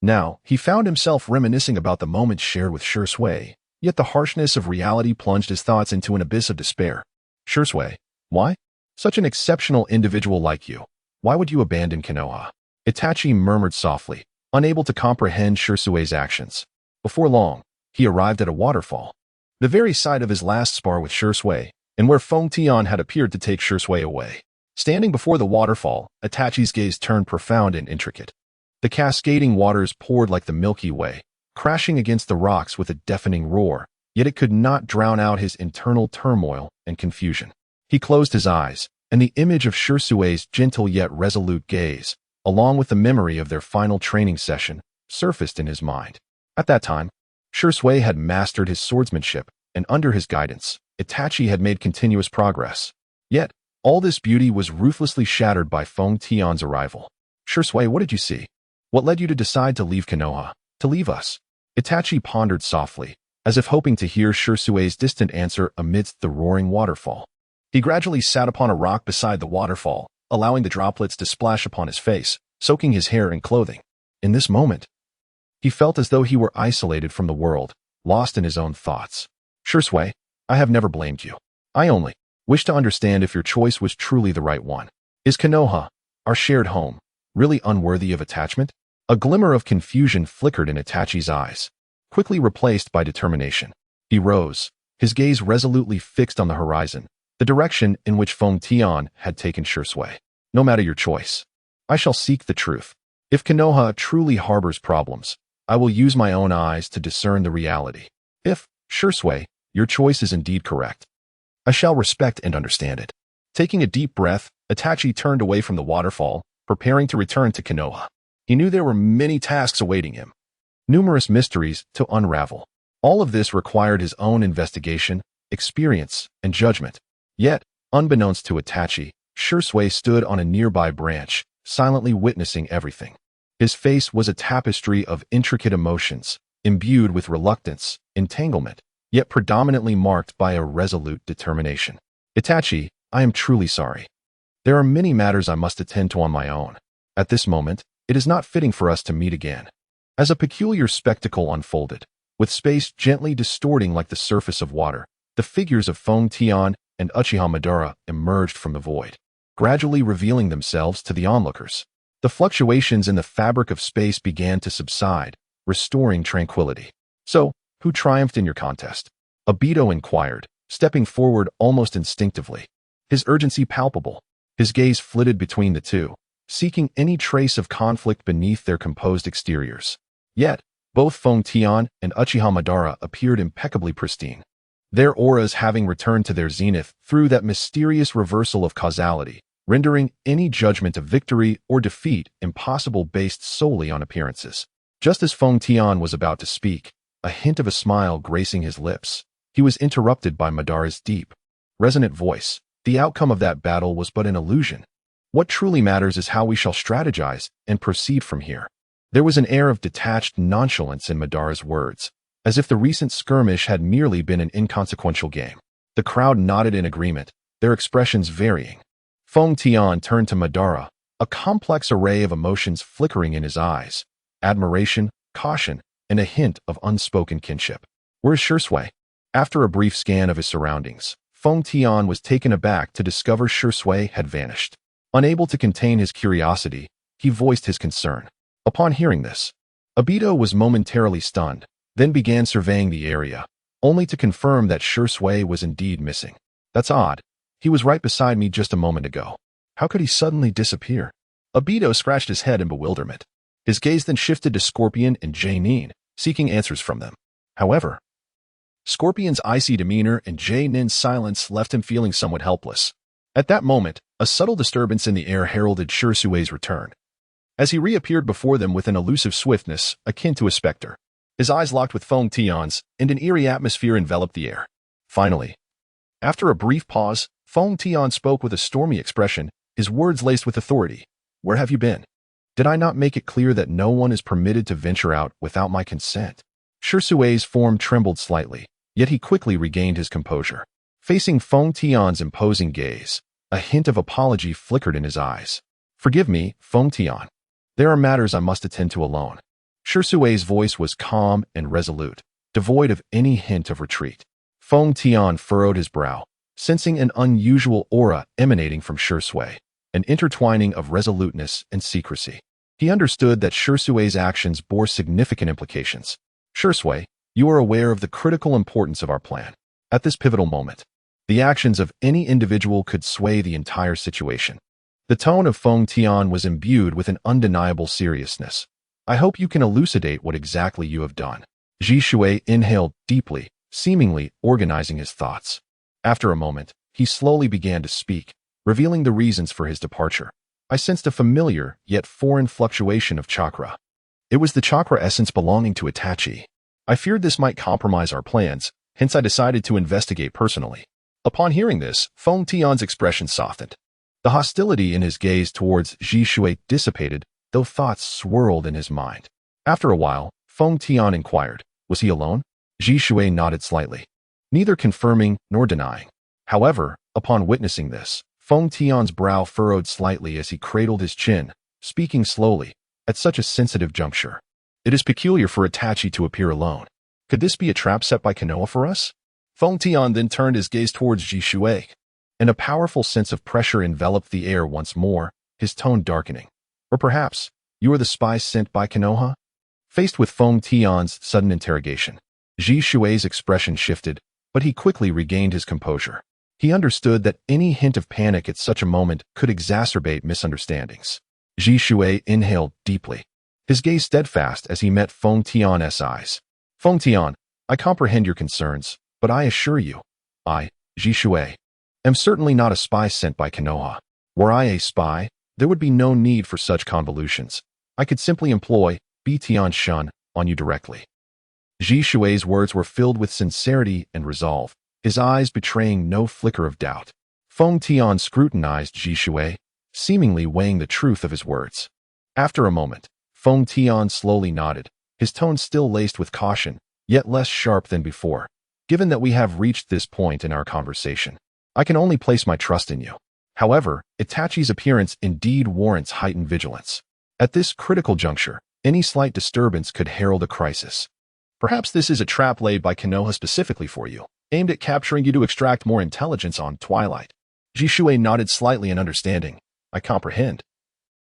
Now, he found himself reminiscing about the moments shared with Shisui, yet the harshness of reality plunged his thoughts into an abyss of despair. Shisui, why? Such an exceptional individual like you. Why would you abandon Konoha? Itachi murmured softly, unable to comprehend Shisui's actions. Before long, he arrived at a waterfall. The very site of his last spar with Shisui, and where Feng Tian had appeared to take Shisui away. Standing before the waterfall, Itachi's gaze turned profound and intricate. The cascading waters poured like the Milky Way, crashing against the rocks with a deafening roar, yet it could not drown out his internal turmoil and confusion. He closed his eyes, and the image of Shisui's gentle yet resolute gaze, along with the memory of their final training session, surfaced in his mind. At that time, Shisui had mastered his swordsmanship, and under his guidance, Itachi had made continuous progress. Yet, all this beauty was ruthlessly shattered by Feng Tian's arrival. Shisui, what did you see? What led you to decide to leave Konoha, to leave us? Itachi pondered softly, as if hoping to hear Shisui's distant answer amidst the roaring waterfall. He gradually sat upon a rock beside the waterfall, allowing the droplets to splash upon his face, soaking his hair and clothing. In this moment, he felt as though he were isolated from the world, lost in his own thoughts. Shisui, I have never blamed you. I only wish to understand if your choice was truly the right one. Is Konoha, our shared home, really unworthy of attachment? A glimmer of confusion flickered in Itachi's eyes, quickly replaced by determination. He rose, his gaze resolutely fixed on the horizon, the direction in which Feng Tian had taken Shisui. No matter your choice, I shall seek the truth. If Konoha truly harbors problems, I will use my own eyes to discern the reality. If, Shisui, your choice is indeed correct, I shall respect and understand it. Taking a deep breath, Itachi turned away from the waterfall, preparing to return to Konoha. He knew there were many tasks awaiting him, numerous mysteries to unravel. All of this required his own investigation, experience, and judgment. Yet, unbeknownst to Itachi, Shisui stood on a nearby branch, silently witnessing everything. His face was a tapestry of intricate emotions, imbued with reluctance, entanglement, yet predominantly marked by a resolute determination. Itachi, I am truly sorry. There are many matters I must attend to on my own. At this moment, it is not fitting for us to meet again. As a peculiar spectacle unfolded, with space gently distorting like the surface of water, the figures of Feng Tian and Uchiha Madara emerged from the void, gradually revealing themselves to the onlookers. The fluctuations in the fabric of space began to subside, restoring tranquility. So, who triumphed in your contest? Obito inquired, stepping forward almost instinctively, his urgency palpable. His gaze flitted between the two, seeking any trace of conflict beneath their composed exteriors. Yet, both Feng Tian and Uchiha Madara appeared impeccably pristine, their auras having returned to their zenith through that mysterious reversal of causality, rendering any judgment of victory or defeat impossible based solely on appearances. Just as Feng Tian was about to speak, a hint of a smile gracing his lips, he was interrupted by Madara's deep, resonant voice. The outcome of that battle was but an illusion. What truly matters is how we shall strategize and proceed from here. There was an air of detached nonchalance in Madara's words, as if the recent skirmish had merely been an inconsequential game. The crowd nodded in agreement, their expressions varying. Feng Tian turned to Madara, a complex array of emotions flickering in his eyes, admiration, caution, and a hint of unspoken kinship. Where's Shisui? After a brief scan of his surroundings, Feng Tian was taken aback to discover Shui had vanished. Unable to contain his curiosity, he voiced his concern. Upon hearing this, Obito was momentarily stunned, then began surveying the area, only to confirm that Shui was indeed missing. That's odd. He was right beside me just a moment ago. How could he suddenly disappear? Obito scratched his head in bewilderment. His gaze then shifted to Scorpion and Jae-nin, seeking answers from them. However, Scorpion's icy demeanor and Jae-nin's silence left him feeling somewhat helpless. At that moment, a subtle disturbance in the air heralded Shusui's return. As he reappeared before them with an elusive swiftness akin to a specter, his eyes locked with Feng Tian's, and an eerie atmosphere enveloped the air. Finally, after a brief pause, Feng Tian spoke with a stormy expression, his words laced with authority. Where have you been? Did I not make it clear that no one is permitted to venture out without my consent? Shusui's form trembled slightly, yet he quickly regained his composure. Facing Feng Tian's imposing gaze, a hint of apology flickered in his eyes. Forgive me, Feng Tian. There are matters I must attend to alone. Shusui's voice was calm and resolute, devoid of any hint of retreat. Feng Tian furrowed his brow, sensing an unusual aura emanating from Shui, an intertwining of resoluteness and secrecy. He understood that Shusui's actions bore significant implications. Shui, you are aware of the critical importance of our plan. At this pivotal moment, the actions of any individual could sway the entire situation. The tone of Feng Tian was imbued with an undeniable seriousness. I hope you can elucidate what exactly you have done. Shui inhaled deeply, seemingly organizing his thoughts. After a moment, he slowly began to speak, revealing the reasons for his departure. I sensed a familiar, yet foreign fluctuation of chakra. It was the chakra essence belonging to Itachi. I feared this might compromise our plans, hence I decided to investigate personally. Upon hearing this, Feng Tian's expression softened. The hostility in his gaze towards Shui dissipated, though thoughts swirled in his mind. After a while, Feng Tian inquired, was he alone? Shui nodded slightly, neither confirming nor denying. However, upon witnessing this, Feng Tian's brow furrowed slightly as he cradled his chin, speaking slowly, at such a sensitive juncture. It is peculiar for Itachi to appear alone. Could this be a trap set by Konoha for us? Feng Tian then turned his gaze towards Shui, and a powerful sense of pressure enveloped the air once more, his tone darkening. Or perhaps, you are the spy sent by Konoha? Faced with Feng Tian's sudden interrogation, Shui's expression shifted, but he quickly regained his composure. He understood that any hint of panic at such a moment could exacerbate misunderstandings. Shui inhaled deeply, his gaze steadfast as he met Feng Tian's eyes. Feng Tian, I comprehend your concerns, but I assure you, I, Shui, am certainly not a spy sent by Konoha. Were I a spy, there would be no need for such convolutions. I could simply employ Tian Shun on you directly. Shui's words were filled with sincerity and resolve, his eyes betraying no flicker of doubt. Feng Tian scrutinized Shui, seemingly weighing the truth of his words. After a moment, Feng Tian slowly nodded, his tone still laced with caution, yet less sharp than before. Given that we have reached this point in our conversation, I can only place my trust in you. However, Itachi's appearance indeed warrants heightened vigilance. At this critical juncture, any slight disturbance could herald a crisis. Perhaps this is a trap laid by Konoha specifically for you, aimed at capturing you to extract more intelligence on Twilight. Shui nodded slightly in understanding. I comprehend.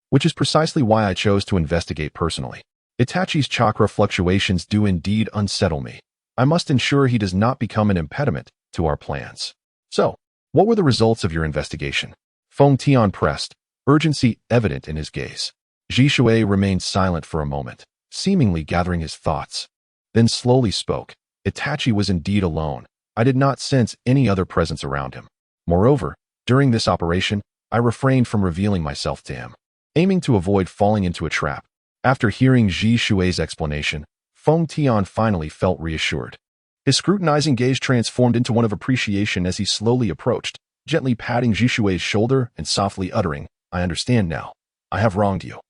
Which is precisely why I chose to investigate personally. Itachi's chakra fluctuations do indeed unsettle me. I must ensure he does not become an impediment to our plans. So, what were the results of your investigation? Feng Tian pressed, urgency evident in his gaze. Shui remained silent for a moment, seemingly gathering his thoughts. Then slowly spoke. Itachi was indeed alone. I did not sense any other presence around him. Moreover, during this operation, I refrained from revealing myself to him, aiming to avoid falling into a trap. After hearing Shui's explanation, Feng Tian finally felt reassured. His scrutinizing gaze transformed into one of appreciation as he slowly approached, gently patting Shui's shoulder and softly uttering, I understand now. I have wronged you.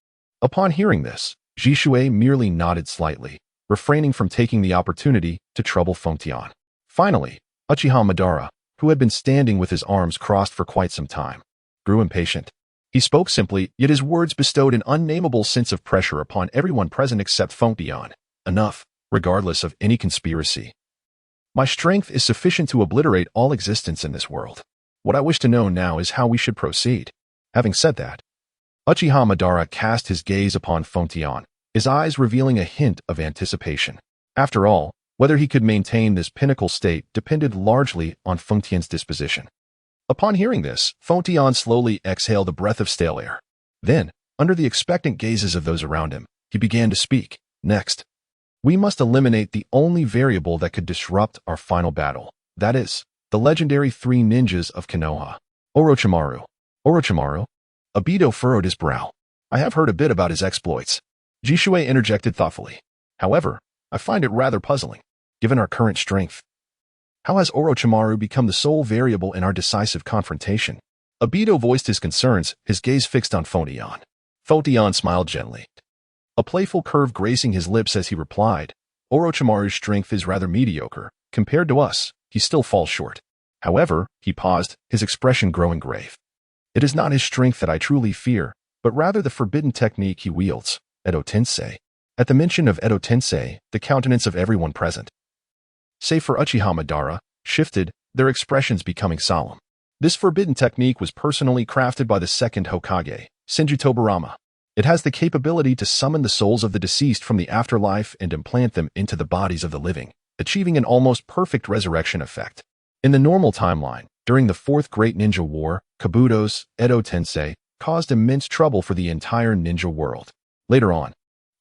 Upon hearing this, Shui merely nodded slightly, refraining from taking the opportunity to trouble Feng Tian. Finally, Uchiha Madara, who had been standing with his arms crossed for quite some time, grew impatient. He spoke simply, yet his words bestowed an unnamable sense of pressure upon everyone present except Feng Tian. Enough, regardless of any conspiracy. My strength is sufficient to obliterate all existence in this world. What I wish to know now is how we should proceed. Having said that, Uchiha Madara cast his gaze upon Fengtian, his eyes revealing a hint of anticipation. After all, whether he could maintain this pinnacle state depended largely on Fengtian's disposition. Upon hearing this, Fengtian slowly exhaled a breath of stale air. Then, under the expectant gazes of those around him, he began to speak. Next, we must eliminate the only variable that could disrupt our final battle. That is, the legendary three ninjas of Konoha. Orochimaru. Orochimaru? Obito furrowed his brow. I have heard a bit about his exploits. Jishui interjected thoughtfully. However, I find it rather puzzling, given our current strength. How has Orochimaru become the sole variable in our decisive confrontation? Obito voiced his concerns, his gaze fixed on Fengtian. Fengtian smiled gently, a playful curve gracing his lips as he replied, Orochimaru's strength is rather mediocre. Compared to us, he still falls short. However, he paused, his expression growing grave. It is not his strength that I truly fear, but rather the forbidden technique he wields, Edo Tensei. At the mention of Edo Tensei, the countenance of everyone present, save for Uchiha Madara, shifted, their expressions becoming solemn. This forbidden technique was personally crafted by the second Hokage, Senju Tobirama. It has the capability to summon the souls of the deceased from the afterlife and implant them into the bodies of the living, achieving an almost perfect resurrection effect. In the normal timeline, during the Fourth Great Ninja War, Kabuto's Edo Tensei caused immense trouble for the entire ninja world. Later on,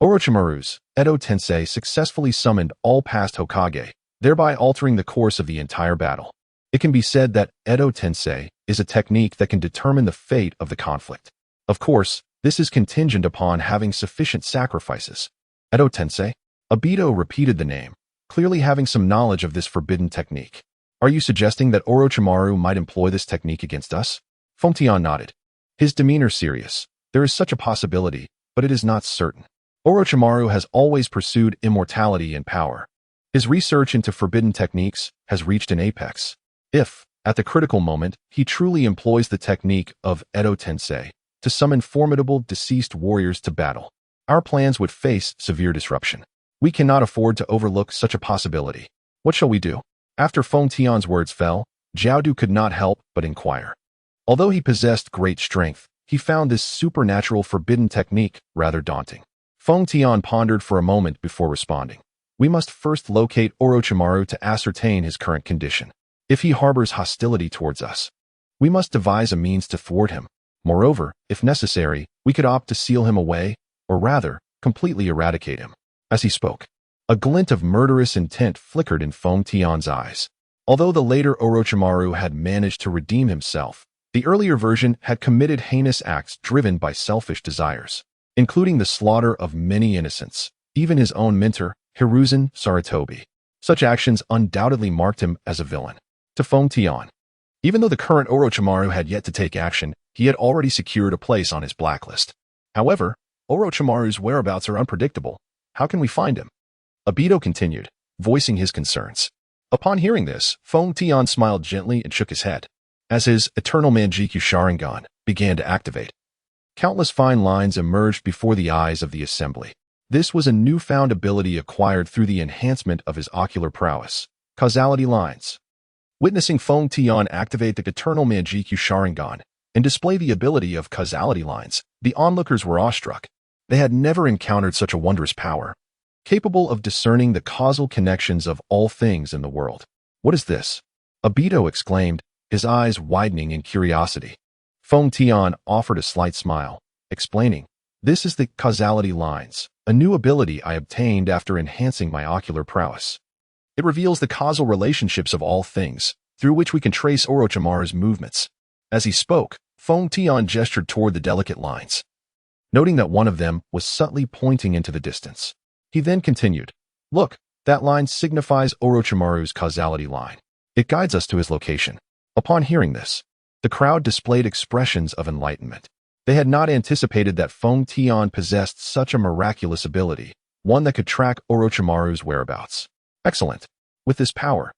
Orochimaru's Edo Tensei successfully summoned all past Hokage, thereby altering the course of the entire battle. It can be said that Edo Tensei is a technique that can determine the fate of the conflict. Of course, this is contingent upon having sufficient sacrifices. Edo Tensei? Obito repeated the name, clearly having some knowledge of this forbidden technique. Are you suggesting that Orochimaru might employ this technique against us? Fengtian nodded, his demeanor serious. There is such a possibility, but it is not certain. Orochimaru has always pursued immortality and power. His research into forbidden techniques has reached an apex. If, at the critical moment, he truly employs the technique of Edo Tensei to summon formidable deceased warriors to battle, our plans would face severe disruption. We cannot afford to overlook such a possibility. What shall we do? After Fengtian's words fell, Jiaodu could not help but inquire. Although he possessed great strength, he found this supernatural forbidden technique rather daunting. Fengtian pondered for a moment before responding. We must first locate Orochimaru to ascertain his current condition. If he harbors hostility towards us, we must devise a means to thwart him. Moreover, if necessary, we could opt to seal him away, or rather, completely eradicate him. As he spoke, a glint of murderous intent flickered in Fengtian's eyes. Although the later Orochimaru had managed to redeem himself, the earlier version had committed heinous acts driven by selfish desires, including the slaughter of many innocents, even his own mentor, Hiruzen Sarutobi. Such actions undoubtedly marked him as a villain. To Fengtian, even though the current Orochimaru had yet to take action, he had already secured a place on his blacklist. However, Orochimaru's whereabouts are unpredictable. How can we find him? Obito continued, voicing his concerns. Upon hearing this, Fengtian smiled gently and shook his head, as his eternal Manjikyu Sharingan began to activate. Countless fine lines emerged before the eyes of the assembly. This was a newfound ability acquired through the enhancement of his ocular prowess, causality lines. Witnessing Fengtian activate the eternal Manjikyu Sharingan and display the ability of causality lines, the onlookers were awestruck. They had never encountered such a wondrous power, capable of discerning the causal connections of all things in the world. What is this? Obito exclaimed, his eyes widening in curiosity. Fengtian offered a slight smile, explaining, this is the causality lines, a new ability I obtained after enhancing my ocular prowess. It reveals the causal relationships of all things, through which we can trace Orochimaru's movements. As he spoke, Fengtian gestured toward the delicate lines, noting that one of them was subtly pointing into the distance. He then continued, look, that line signifies Orochimaru's causality line. It guides us to his location. Upon hearing this, the crowd displayed expressions of enlightenment. They had not anticipated that Fengtian possessed such a miraculous ability, one that could track Orochimaru's whereabouts. Excellent. With this power,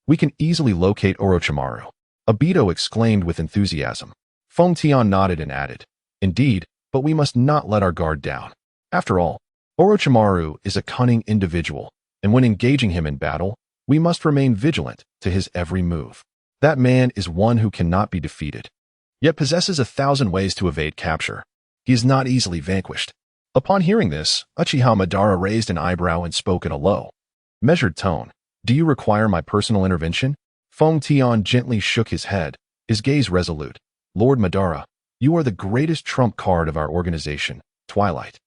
we can easily locate Orochimaru. Obito exclaimed with enthusiasm. Fengtian nodded and added, indeed, but we must not let our guard down. After all, Orochimaru is a cunning individual, and when engaging him in battle, We must remain vigilant to his every move. That man is one who cannot be defeated, yet possesses 1,000 ways to evade capture. He is not easily vanquished. Upon hearing this, Uchiha Madara raised an eyebrow and spoke in a low, measured tone. Do you require my personal intervention? Feng Tian gently shook his head, his gaze resolute. Lord Madara, you are the greatest trump card of our organization, Twilight.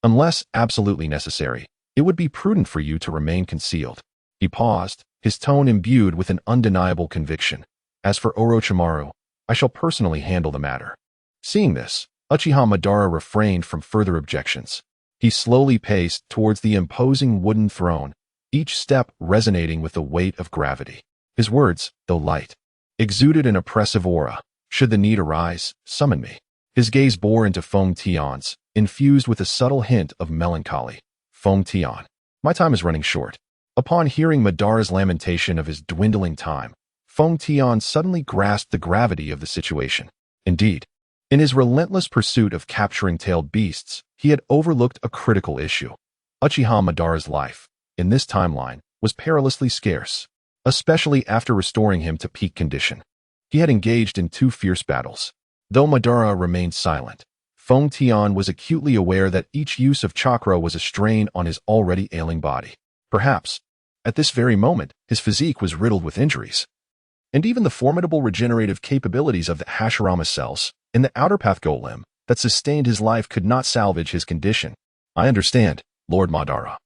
Unless absolutely necessary, it would be prudent for you to remain concealed. He paused, his tone imbued with an undeniable conviction. As for Orochimaru, I shall personally handle the matter. Seeing this, Uchiha Madara refrained from further objections. He slowly paced towards the imposing wooden throne, each step resonating with the weight of gravity. His words, though light, exuded an oppressive aura. Should the need arise, summon me. His gaze bore into Feng Tian's, infused with a subtle hint of melancholy. Feng Tian, my time is running short. Upon hearing Madara's lamentation of his dwindling time, Feng Tian suddenly grasped the gravity of the situation. Indeed, in his relentless pursuit of capturing tailed beasts, he had overlooked a critical issue. Uchiha Madara's life, in this timeline, was perilously scarce, especially after restoring him to peak condition. He had engaged in 2 fierce battles. Though Madara remained silent, Feng Tian was acutely aware that each use of chakra was a strain on his already ailing body. Perhaps, at this very moment, his physique was riddled with injuries. And even the formidable regenerative capabilities of the Hashirama cells in the outer path golem that sustained his life could not salvage his condition. I understand, Lord Madara.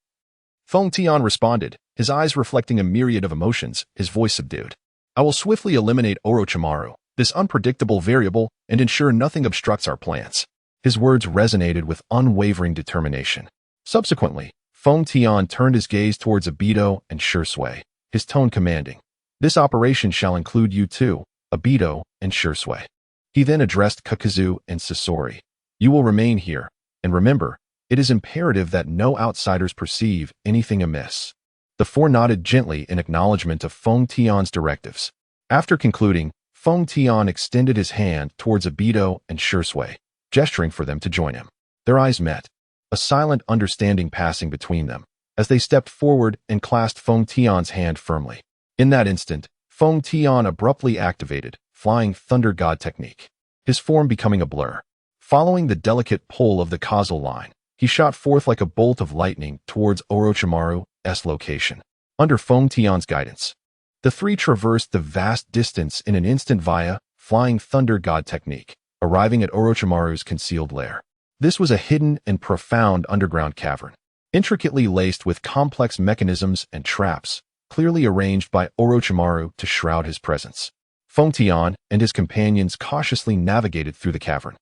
Feng Tian responded, his eyes reflecting a myriad of emotions, his voice subdued. I will swiftly eliminate Orochimaru, this unpredictable variable, and ensure nothing obstructs our plans. His words resonated with unwavering determination. Subsequently, Feng Tian turned his gaze towards Obito and Shursui, his tone commanding. This operation shall include you too, Obito and Shursui. He then addressed Kakazu and Sasori. You will remain here, and remember, it is imperative that no outsiders perceive anything amiss. The 4 nodded gently in acknowledgement of Feng Tian's directives. After concluding, Feng Tian extended his hand towards Obito and Shursui, gesturing for them to join him. Their eyes met, a silent understanding passing between them, as they stepped forward and clasped Feng Tian's hand firmly. In that instant, Feng Tian abruptly activated Flying Thunder God technique, his form becoming a blur. Following the delicate pull of the causal line, he shot forth like a bolt of lightning towards Orochimaru's location. Under Feng Tian's guidance, the 3 traversed the vast distance in an instant via Flying Thunder God technique, arriving at Orochimaru's concealed lair. This was a hidden and profound underground cavern, intricately laced with complex mechanisms and traps, clearly arranged by Orochimaru to shroud his presence. Feng Tian and his companions cautiously navigated through the cavern,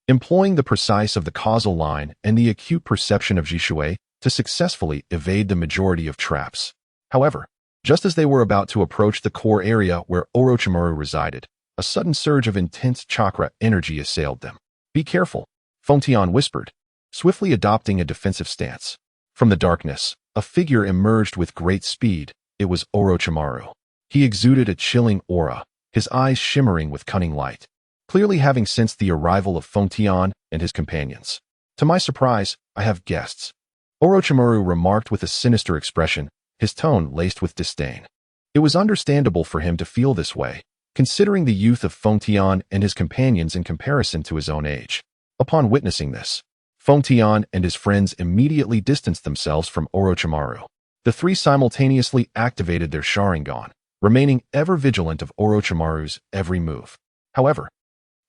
employing the precise of the causal line and the acute perception of Jishui to successfully evade the majority of traps. However, just as they were about to approach the core area where Orochimaru resided, a sudden surge of intense chakra energy assailed them. Be careful, Feng Tian whispered, swiftly adopting a defensive stance. From the darkness, a figure emerged with great speed. It was Orochimaru. He exuded a chilling aura, his eyes shimmering with cunning light, clearly having sensed the arrival of Feng Tian and his companions. To my surprise, I have guests, Orochimaru remarked with a sinister expression, his tone laced with disdain. It was understandable for him to feel this way, considering the youth of Feng Tian and his companions in comparison to his own age. Upon witnessing this, Feng Tian and his friends immediately distanced themselves from Orochimaru. The 3 simultaneously activated their Sharingan, remaining ever vigilant of Orochimaru's every move. However,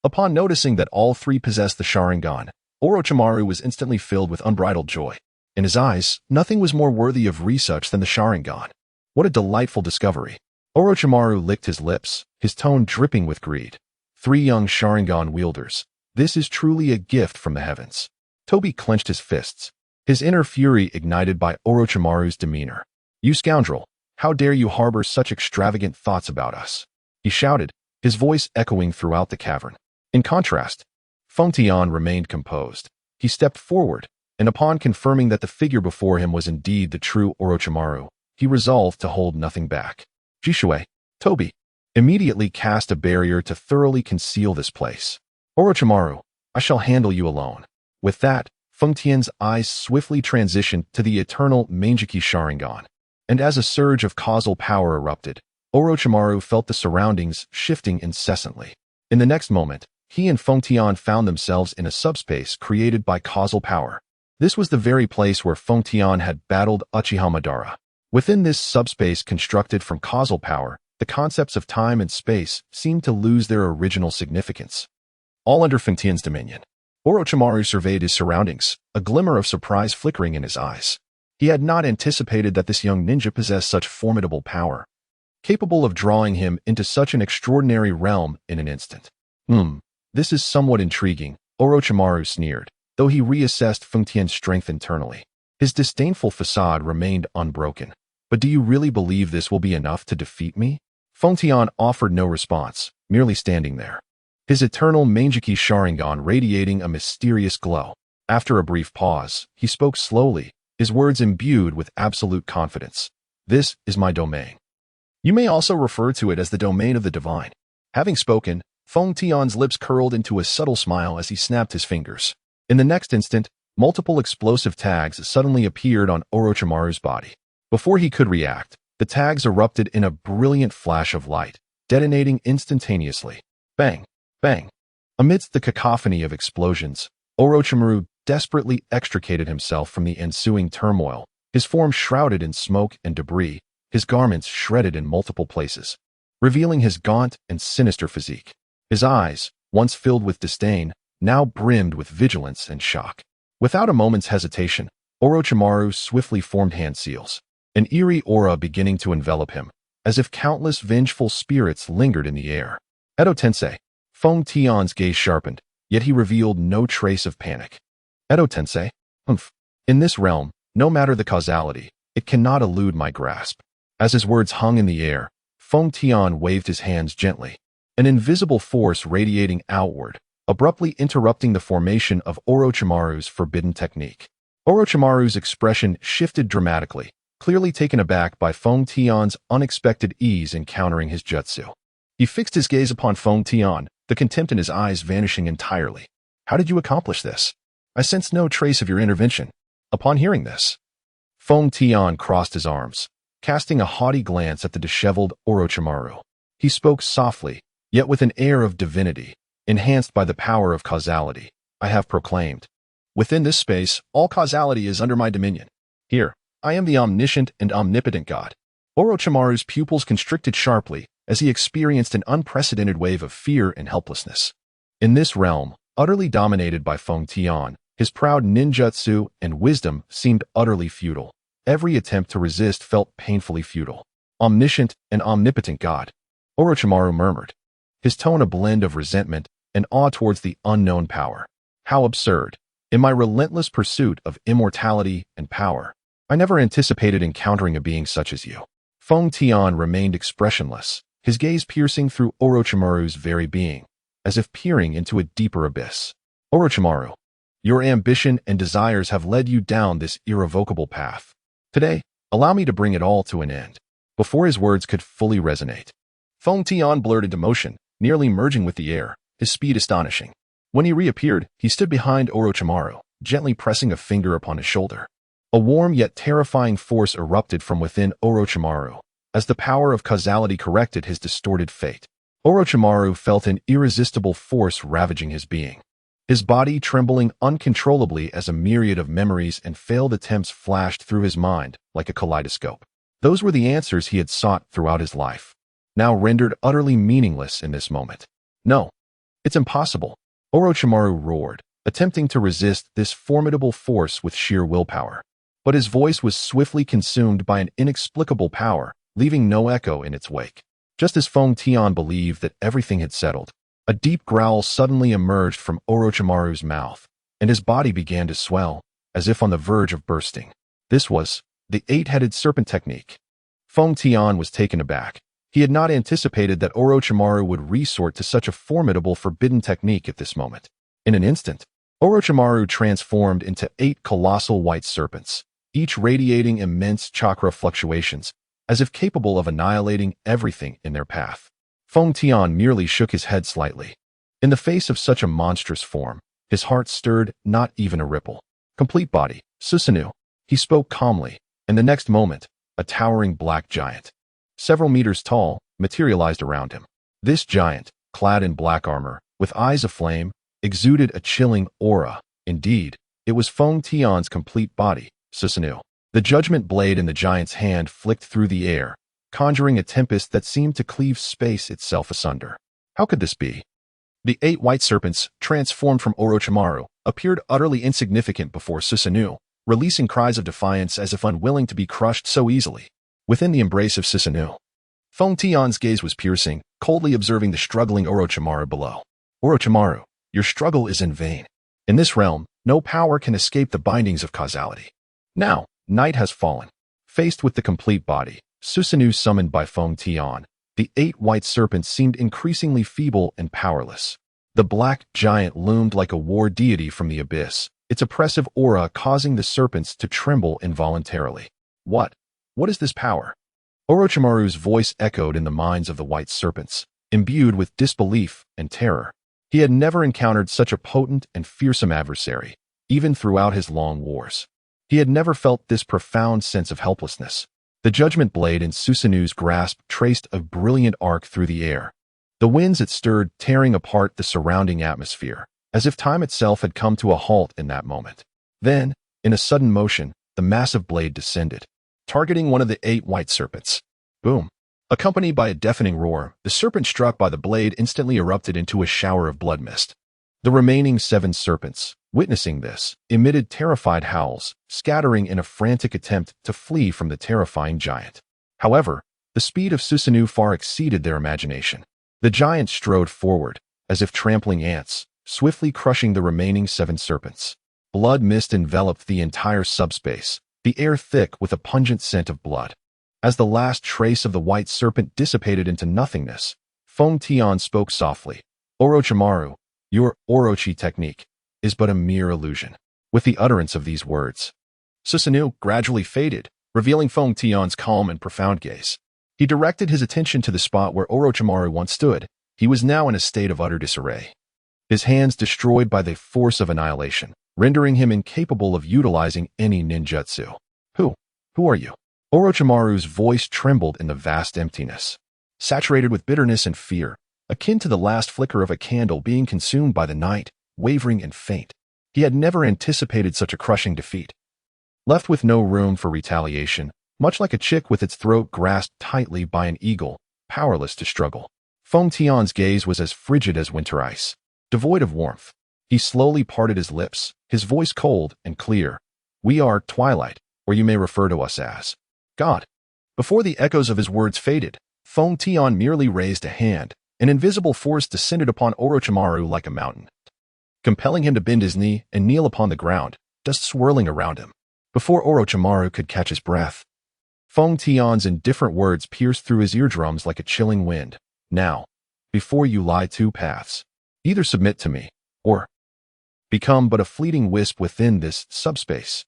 upon noticing that all 3 possessed the Sharingan, Orochimaru was instantly filled with unbridled joy. In his eyes, nothing was more worthy of research than the Sharingan. What a delightful discovery. Orochimaru licked his lips, his tone dripping with greed. 3 young Sharingan wielders. This is truly a gift from the heavens. Toby clenched his fists, his inner fury ignited by Orochimaru's demeanor. You scoundrel, how dare you harbor such extravagant thoughts about us? He shouted, his voice echoing throughout the cavern. In contrast, Feng Tian remained composed. He stepped forward, and upon confirming that the figure before him was indeed the true Orochimaru, he resolved to hold nothing back. Jishui, Toby, immediately cast a barrier to thoroughly conceal this place. Orochimaru, I shall handle you alone. With that, Feng Tian's eyes swiftly transitioned to the eternal Mangeki Sharingan. And as a surge of causal power erupted, Orochimaru felt the surroundings shifting incessantly. In the next moment, he and Feng Tian found themselves in a subspace created by causal power. This was the very place where Feng Tian had battled Uchiha Madara. Within this subspace constructed from causal power, the concepts of time and space seemed to lose their original significance. All under Feng Tian's dominion. Orochimaru surveyed his surroundings, a glimmer of surprise flickering in his eyes. He had not anticipated that this young ninja possessed such formidable power, capable of drawing him into such an extraordinary realm in an instant. This is somewhat intriguing, Orochimaru sneered, though he reassessed Feng Tian's strength internally. His disdainful facade remained unbroken. But do you really believe this will be enough to defeat me? Feng Tian offered no response, merely standing there, his eternal Mangeki Sharingan radiating a mysterious glow. After a brief pause, he spoke slowly, his words imbued with absolute confidence. This is my domain. You may also refer to it as the domain of the divine. Having spoken, Feng Tian's lips curled into a subtle smile as he snapped his fingers. In the next instant, multiple explosive tags suddenly appeared on Orochimaru's body. Before he could react, the tags erupted in a brilliant flash of light, detonating instantaneously. Bang! Bang! Amidst the cacophony of explosions, Orochimaru desperately extricated himself from the ensuing turmoil, his form shrouded in smoke and debris, his garments shredded in multiple places, revealing his gaunt and sinister physique. His eyes, once filled with disdain, now brimmed with vigilance and shock. Without a moment's hesitation, Orochimaru swiftly formed hand seals, an eerie aura beginning to envelop him, as if countless vengeful spirits lingered in the air. Edo Tensei. Feng Tian's gaze sharpened, yet he revealed no trace of panic. Edo Tensei? In this realm, no matter the causality, it cannot elude my grasp. As his words hung in the air, Feng Tian waved his hands gently, an invisible force radiating outward, abruptly interrupting the formation of Orochimaru's forbidden technique. Orochimaru's expression shifted dramatically, clearly taken aback by Feng Tian's unexpected ease in countering his jutsu. He fixed his gaze upon Feng Tian, the contempt in his eyes vanishing entirely. How did you accomplish this? I sense no trace of your intervention. Upon hearing this, Feng Tian crossed his arms, casting a haughty glance at the disheveled Orochimaru. He spoke softly, yet with an air of divinity, enhanced by the power of causality. I have proclaimed. Within this space, all causality is under my dominion. Here, I am the omniscient and omnipotent God. Orochimaru's pupils constricted sharply as he experienced an unprecedented wave of fear and helplessness. In this realm, utterly dominated by Feng Tian, his proud ninjutsu and wisdom seemed utterly futile. Every attempt to resist felt painfully futile. Omniscient and omnipotent God, Orochimaru murmured, his tone a blend of resentment and awe towards the unknown power. How absurd. In my relentless pursuit of immortality and power, I never anticipated encountering a being such as you. Feng Tian remained expressionless, his gaze piercing through Orochimaru's very being, as if peering into a deeper abyss. Orochimaru, your ambition and desires have led you down this irrevocable path. Today, allow me to bring it all to an end. Before his words could fully resonate, Feng Tian blurred into motion, nearly merging with the air, his speed astonishing. When he reappeared, he stood behind Orochimaru, gently pressing a finger upon his shoulder. A warm yet terrifying force erupted from within Orochimaru, as the power of causality corrected his distorted fate. Orochimaru felt an irresistible force ravaging his being, his body trembling uncontrollably as a myriad of memories and failed attempts flashed through his mind like a kaleidoscope. Those were the answers he had sought throughout his life, now rendered utterly meaningless in this moment. No, it's impossible, Orochimaru roared, attempting to resist this formidable force with sheer willpower. But his voice was swiftly consumed by an inexplicable power, leaving no echo in its wake. Just as Feng Tian believed that everything had settled, a deep growl suddenly emerged from Orochimaru's mouth, and his body began to swell, as if on the verge of bursting. This was the eight-headed serpent technique. Feng Tian was taken aback. He had not anticipated that Orochimaru would resort to such a formidable forbidden technique at this moment. In an instant, Orochimaru transformed into 8 colossal white serpents, each radiating immense chakra fluctuations, as if capable of annihilating everything in their path. Feng Tian merely shook his head slightly. In the face of such a monstrous form, his heart stirred not even a ripple. Complete body, Susanoo. He spoke calmly, and the next moment, a towering black giant, several meters tall, materialized around him. This giant, clad in black armor, with eyes aflame, exuded a chilling aura. Indeed, it was Feng Tian's complete body, Susanoo. The judgment blade in the giant's hand flicked through the air, conjuring a tempest that seemed to cleave space itself asunder. How could this be? The 8 white serpents, transformed from Orochimaru, appeared utterly insignificant before Susanoo, releasing cries of defiance as if unwilling to be crushed so easily. Within the embrace of Susanoo, Feng Tian's gaze was piercing, coldly observing the struggling Orochimaru below. Orochimaru, your struggle is in vain. In this realm, no power can escape the bindings of causality. Now, night has fallen. Faced with the complete body, Susanoo summoned by Feng Tian, the 8 white serpents seemed increasingly feeble and powerless. The black giant loomed like a war deity from the abyss, its oppressive aura causing the serpents to tremble involuntarily. What is this power? Orochimaru's voice echoed in the minds of the white serpents, imbued with disbelief and terror. He had never encountered such a potent and fearsome adversary, even throughout his long wars. He had never felt this profound sense of helplessness. The judgment blade in Susanoo's grasp traced a brilliant arc through the air. The winds it stirred tearing apart the surrounding atmosphere, as if time itself had come to a halt in that moment. Then, in a sudden motion, the massive blade descended, targeting one of the 8 white serpents. Boom! Accompanied by a deafening roar, the serpent struck by the blade instantly erupted into a shower of blood mist. The remaining 7 serpents, witnessing this, emitted terrified howls, scattering in a frantic attempt to flee from the terrifying giant. However, the speed of Susanoo far exceeded their imagination. The giant strode forward, as if trampling ants, swiftly crushing the remaining 7 serpents. Blood mist enveloped the entire subspace, the air thick with a pungent scent of blood. As the last trace of the white serpent dissipated into nothingness, Feng Tian spoke softly. Orochimaru, your Orochi technique is but a mere illusion. With the utterance of these words, Susanoo gradually faded, revealing Feng Tian's calm and profound gaze. He directed his attention to the spot where Orochimaru once stood. He was now in a state of utter disarray, his hands destroyed by the force of annihilation, rendering him incapable of utilizing any ninjutsu. Who are you? Orochimaru's voice trembled in the vast emptiness, saturated with bitterness and fear, akin to the last flicker of a candle being consumed by the night, wavering and faint. He had never anticipated such a crushing defeat. Left with no room for retaliation, much like a chick with its throat grasped tightly by an eagle, powerless to struggle. Feng Tian's gaze was as frigid as winter ice, devoid of warmth. He slowly parted his lips, his voice cold and clear. We are Twilight, or you may refer to us as God. Before the echoes of his words faded, Feng Tian merely raised a hand. An invisible force descended upon Orochimaru like a mountain, compelling him to bend his knee and kneel upon the ground, dust swirling around him. Before Orochimaru could catch his breath, Feng Tian's indifferent words pierced through his eardrums like a chilling wind. Now, before you lie 2 paths, either submit to me, or become but a fleeting wisp within this subspace.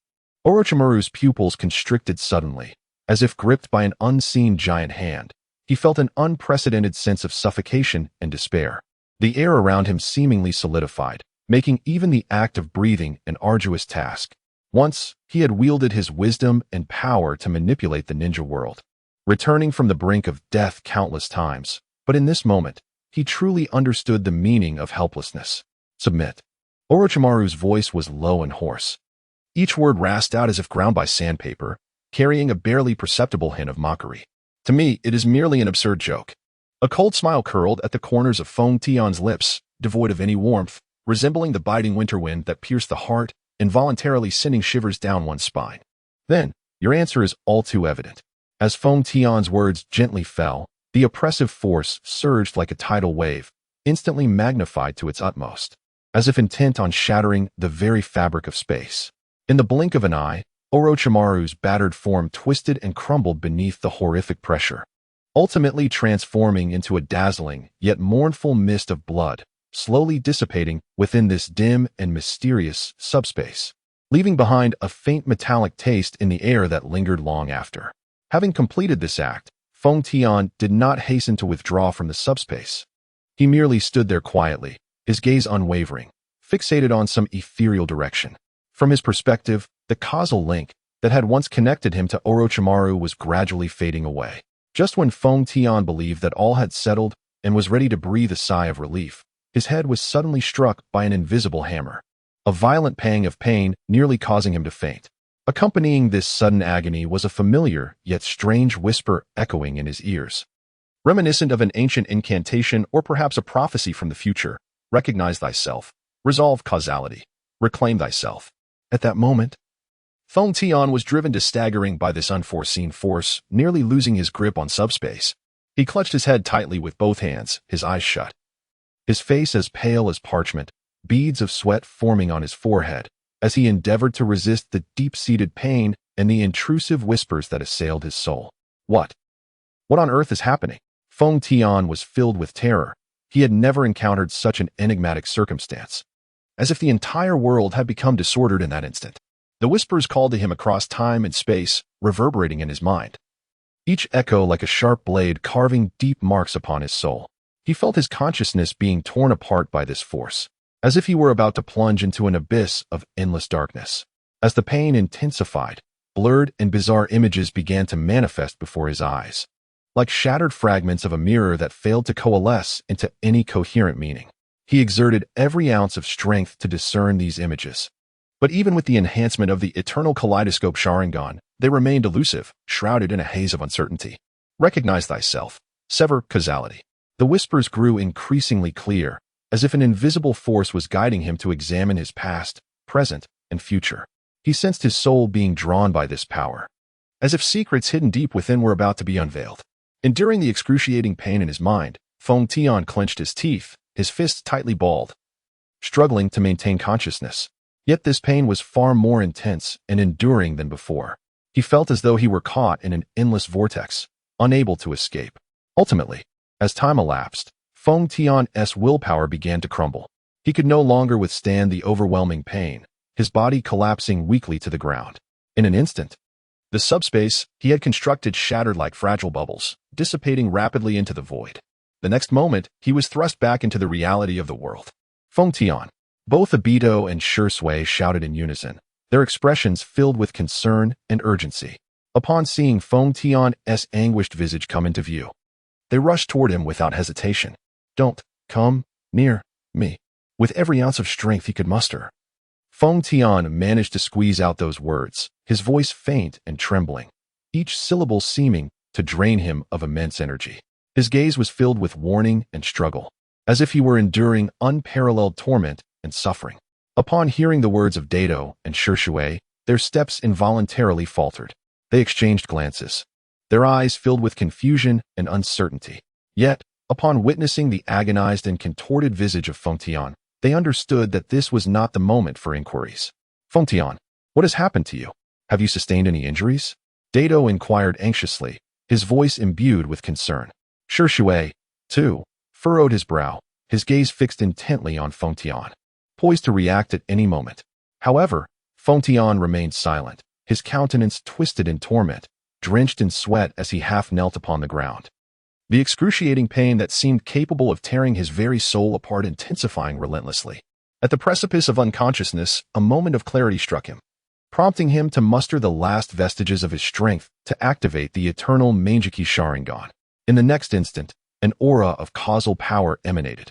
Orochimaru's pupils constricted suddenly, as if gripped by an unseen giant hand. He felt an unprecedented sense of suffocation and despair. The air around him seemingly solidified, making even the act of breathing an arduous task. Once, he had wielded his wisdom and power to manipulate the ninja world, returning from the brink of death countless times. But in this moment, he truly understood the meaning of helplessness. Submit. Orochimaru's voice was low and hoarse. Each word rasped out as if ground by sandpaper, carrying a barely perceptible hint of mockery. To me, it is merely an absurd joke. A cold smile curled at the corners of Feng Tian's lips, devoid of any warmth, resembling the biting winter wind that pierced the heart, involuntarily sending shivers down one's spine. Then, your answer is all too evident. As Feng Tian's words gently fell, the oppressive force surged like a tidal wave, instantly magnified to its utmost, as if intent on shattering the very fabric of space. In the blink of an eye, Orochimaru's battered form twisted and crumbled beneath the horrific pressure, ultimately transforming into a dazzling yet mournful mist of blood, slowly dissipating within this dim and mysterious subspace, leaving behind a faint metallic taste in the air that lingered long after. Having completed this act, Feng Tian did not hasten to withdraw from the subspace. He merely stood there quietly, his gaze unwavering, fixated on some ethereal direction. From his perspective, the causal link, that had once connected him to Orochimaru was gradually fading away. Just when Feng Tian believed that all had settled and was ready to breathe a sigh of relief, his head was suddenly struck by an invisible hammer. A violent pang of pain nearly causing him to faint. Accompanying this sudden agony was a familiar yet strange whisper echoing in his ears. Reminiscent of an ancient incantation or perhaps a prophecy from the future. Recognize thyself. Resolve causality. Reclaim thyself. At that moment, Feng Tian was driven to staggering by this unforeseen force, nearly losing his grip on subspace. He clutched his head tightly with both hands, his eyes shut. His face as pale as parchment, beads of sweat forming on his forehead, as he endeavored to resist the deep-seated pain and the intrusive whispers that assailed his soul. What on earth is happening? Feng Tian was filled with terror. He had never encountered such an enigmatic circumstance. As if the entire world had become disordered in that instant. The whispers called to him across time and space, reverberating in his mind. Each echo like a sharp blade carving deep marks upon his soul. He felt his consciousness being torn apart by this force, as if he were about to plunge into an abyss of endless darkness. As the pain intensified, blurred and bizarre images began to manifest before his eyes, like shattered fragments of a mirror that failed to coalesce into any coherent meaning. He exerted every ounce of strength to discern these images. But even with the enhancement of the eternal kaleidoscope Sharingan, they remained elusive, shrouded in a haze of uncertainty. Recognize thyself. Sever causality. The whispers grew increasingly clear, as if an invisible force was guiding him to examine his past, present, and future. He sensed his soul being drawn by this power, as if secrets hidden deep within were about to be unveiled. Enduring the excruciating pain in his mind, Feng Tian clenched his teeth, his fists tightly balled, struggling to maintain consciousness. Yet this pain was far more intense and enduring than before. He felt as though he were caught in an endless vortex, unable to escape. Ultimately, as time elapsed, Feng Tian's willpower began to crumble. He could no longer withstand the overwhelming pain, his body collapsing weakly to the ground. In an instant, the subspace he had constructed shattered like fragile bubbles, dissipating rapidly into the void. The next moment, he was thrust back into the reality of the world. Feng Tian. Both Obito and Shui shouted in unison, their expressions filled with concern and urgency. Upon seeing Feng Tian's anguished visage come into view, they rushed toward him without hesitation. Don't come near me. With every ounce of strength he could muster, Feng Tian managed to squeeze out those words, his voice faint and trembling, each syllable seeming to drain him of immense energy. His gaze was filled with warning and struggle, as if he were enduring unparalleled torment and suffering. Upon hearing the words of Dato and Shui, their steps involuntarily faltered. They exchanged glances, their eyes filled with confusion and uncertainty. Yet, upon witnessing the agonized and contorted visage of Feng Tian, they understood that this was not the moment for inquiries. Feng Tian, what has happened to you? Have you sustained any injuries? Dato inquired anxiously, his voice imbued with concern. Shui, too, furrowed his brow, his gaze fixed intently on Feng Tian, poised to react at any moment. However, Feng Tian remained silent, his countenance twisted in torment, drenched in sweat as he half knelt upon the ground. The excruciating pain that seemed capable of tearing his very soul apart intensifying relentlessly. At the precipice of unconsciousness, a moment of clarity struck him, prompting him to muster the last vestiges of his strength to activate the eternal Mangekyou Sharingan. In the next instant, an aura of causal power emanated,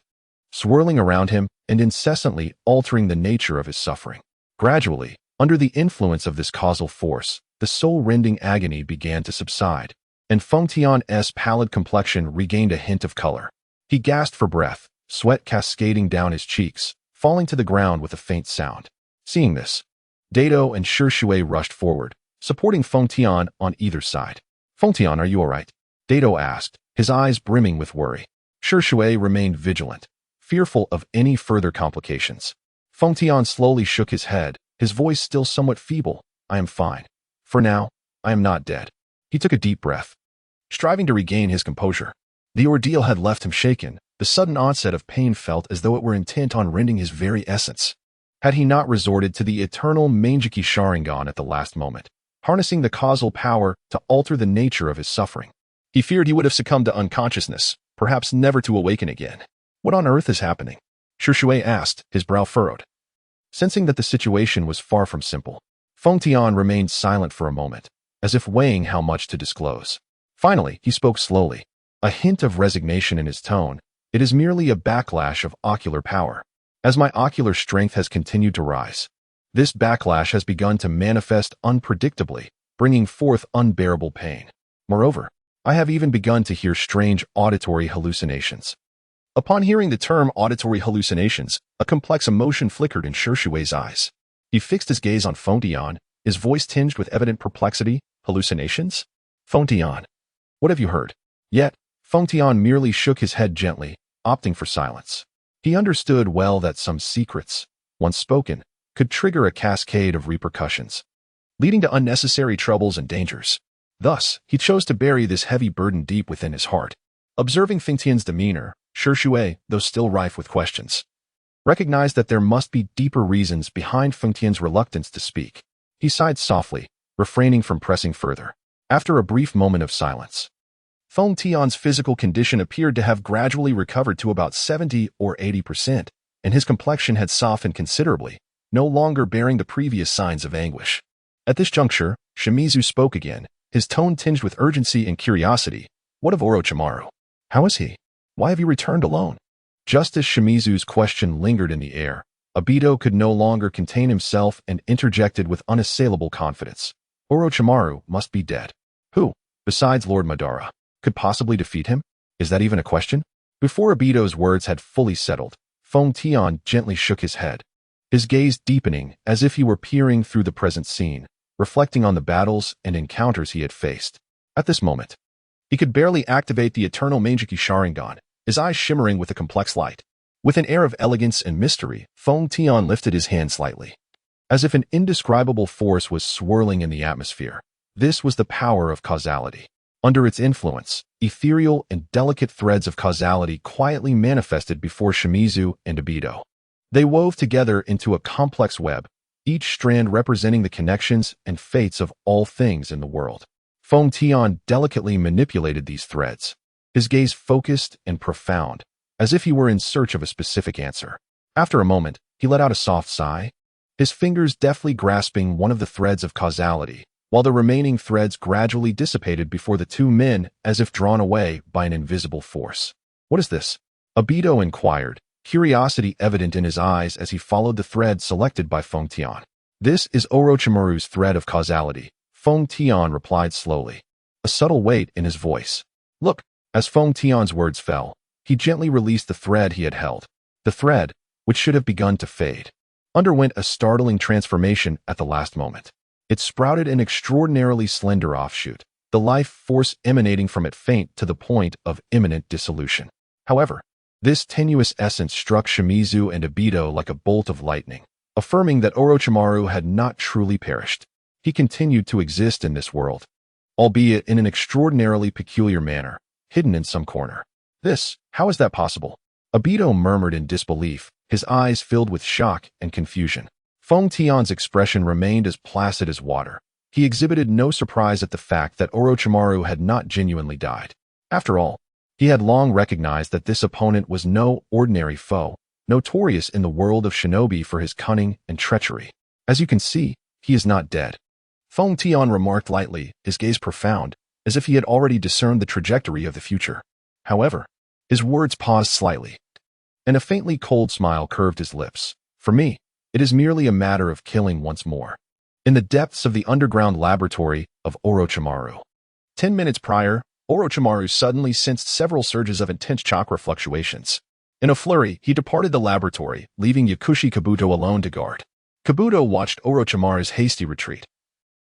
swirling around him and incessantly altering the nature of his suffering. Gradually, under the influence of this causal force, the soul-rending agony began to subside, and Feng Tian's pallid complexion regained a hint of color. He gasped for breath, sweat cascading down his cheeks, falling to the ground with a faint sound. Seeing this, Dato and Shui rushed forward, supporting Feng Tian on either side. Feng Tian, are you all right? Dato asked, his eyes brimming with worry. Shui remained vigilant, fearful of any further complications. Feng Tian slowly shook his head, his voice still somewhat feeble. I am fine. For now, I am not dead. He took a deep breath, striving to regain his composure. The ordeal had left him shaken, the sudden onset of pain felt as though it were intent on rending his very essence. Had he not resorted to the eternal Mangekyou Sharingan at the last moment, harnessing the causal power to alter the nature of his suffering, he feared he would have succumbed to unconsciousness, perhaps never to awaken again. What on earth is happening? Shui asked, his brow furrowed. Sensing that the situation was far from simple, Feng Tian remained silent for a moment, as if weighing how much to disclose. Finally, he spoke slowly, a hint of resignation in his tone. It is merely a backlash of ocular power. As my ocular strength has continued to rise, this backlash has begun to manifest unpredictably, bringing forth unbearable pain. Moreover, I have even begun to hear strange auditory hallucinations. Upon hearing the term auditory hallucinations, a complex emotion flickered in Shurshui's eyes. He fixed his gaze on Feng Tian, his voice tinged with evident perplexity. Hallucinations? Feng Tian, what have you heard? Yet, Feng Tian merely shook his head gently, opting for silence. He understood well that some secrets, once spoken, could trigger a cascade of repercussions, leading to unnecessary troubles and dangers. Thus, he chose to bury this heavy burden deep within his heart. Observing Feng Tian's demeanor, Shurshui, though still rife with questions, recognized that there must be deeper reasons behind Feng Tian's reluctance to speak. He sighed softly, refraining from pressing further. After a brief moment of silence, Feng Tian's physical condition appeared to have gradually recovered to about 70 or 80%, and his complexion had softened considerably, no longer bearing the previous signs of anguish. At this juncture, Shimizu spoke again, his tone tinged with urgency and curiosity. What of Orochimaru? How is he? Why have you returned alone? Just as Shimizu's question lingered in the air, Obito could no longer contain himself and interjected with unassailable confidence. Orochimaru must be dead. Who, besides Lord Madara, could possibly defeat him? Is that even a question? Before Obito's words had fully settled, Feng Tian gently shook his head, his gaze deepening as if he were peering through the present scene, reflecting on the battles and encounters he had faced. At this moment, he could barely activate the eternal Manjiki Sharingan, his eyes shimmering with a complex light. With an air of elegance and mystery, Feng Tian lifted his hand slightly, as if an indescribable force was swirling in the atmosphere. This was the power of causality. Under its influence, ethereal and delicate threads of causality quietly manifested before Shimizu and Obito. They wove together into a complex web, each strand representing the connections and fates of all things in the world. Feng Tian delicately manipulated these threads, his gaze focused and profound, as if he were in search of a specific answer. After a moment, he let out a soft sigh, his fingers deftly grasping one of the threads of causality, while the remaining threads gradually dissipated before the two men as if drawn away by an invisible force. What is this? Obito inquired, curiosity evident in his eyes as he followed the thread selected by Feng Tian. This is Orochimaru's thread of causality, Feng Tian replied slowly, a subtle weight in his voice. Look, as Feng Tian's words fell, he gently released the thread he had held. The thread, which should have begun to fade, underwent a startling transformation at the last moment. It sprouted an extraordinarily slender offshoot, the life force emanating from it faint to the point of imminent dissolution. However, this tenuous essence struck Shimizu and Obito like a bolt of lightning, affirming that Orochimaru had not truly perished. He continued to exist in this world, albeit in an extraordinarily peculiar manner, hidden in some corner. How is that possible? Obito murmured in disbelief, his eyes filled with shock and confusion. Feng Tian's expression remained as placid as water. He exhibited no surprise at the fact that Orochimaru had not genuinely died. After all, he had long recognized that this opponent was no ordinary foe, notorious in the world of shinobi for his cunning and treachery. As you can see, he is not dead. Feng Tian remarked lightly, his gaze profound, as if he had already discerned the trajectory of the future. However, his words paused slightly, and a faintly cold smile curved his lips. For me, it is merely a matter of killing once more. In the depths of the underground laboratory of Orochimaru. 10 minutes prior, Orochimaru suddenly sensed several surges of intense chakra fluctuations. In a flurry, he departed the laboratory, leaving Yakushi Kabuto alone to guard. Kabuto watched Orochimaru's hasty retreat,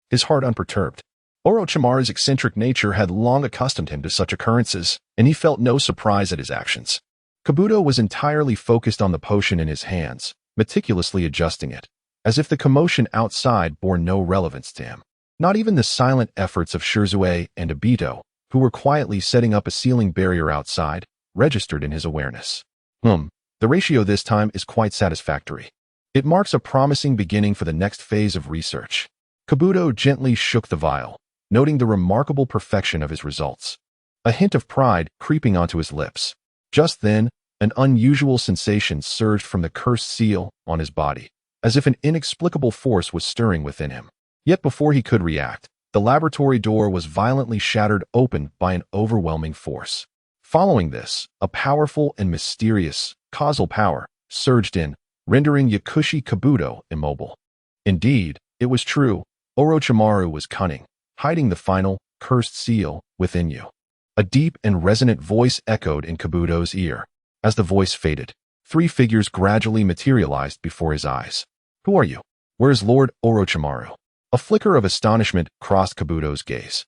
his heart unperturbed. Orochimaru's eccentric nature had long accustomed him to such occurrences, and he felt no surprise at his actions. Kabuto was entirely focused on the potion in his hands, meticulously adjusting it, as if the commotion outside bore no relevance to him. Not even the silent efforts of Shursui and Obito, who were quietly setting up a sealing barrier outside, registered in his awareness. The ratio this time is quite satisfactory. It marks a promising beginning for the next phase of research. Kabuto gently shook the vial, noting the remarkable perfection of his results, a hint of pride creeping onto his lips. Just then, an unusual sensation surged from the cursed seal on his body, as if an inexplicable force was stirring within him. Yet before he could react, the laboratory door was violently shattered open by an overwhelming force. Following this, a powerful and mysterious causal power surged in, rendering Yakushi Kabuto immobile. Indeed, it was true. Orochimaru was cunning, hiding the final, cursed seal within you. A deep and resonant voice echoed in Kabuto's ear. As the voice faded, three figures gradually materialized before his eyes. Who are you? Where is Lord Orochimaru? A flicker of astonishment crossed Kabuto's gaze.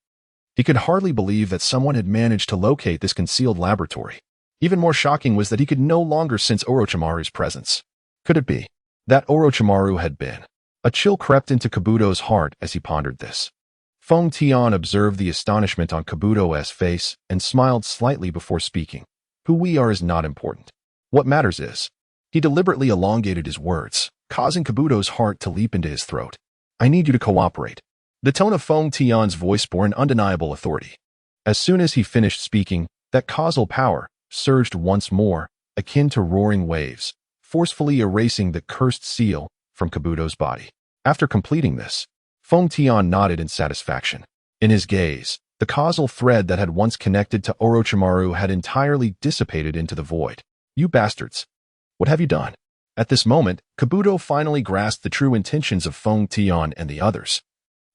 He could hardly believe that someone had managed to locate this concealed laboratory. Even more shocking was that he could no longer sense Orochimaru's presence. Could it be that Orochimaru had been? A chill crept into Kabuto's heart as he pondered this. Feng Tian observed the astonishment on Kabuto's face and smiled slightly before speaking. Who we are is not important. What matters is, he deliberately elongated his words, causing Kabuto's heart to leap into his throat. I need you to cooperate. The tone of Feng Tian's voice bore an undeniable authority. As soon as he finished speaking, that causal power surged once more, akin to roaring waves, forcefully erasing the cursed seal from Kabuto's body. After completing this, Feng Tian nodded in satisfaction. In his gaze, the causal thread that had once connected to Orochimaru had entirely dissipated into the void. You bastards! What have you done? At this moment, Kabuto finally grasped the true intentions of Feng Tian and the others.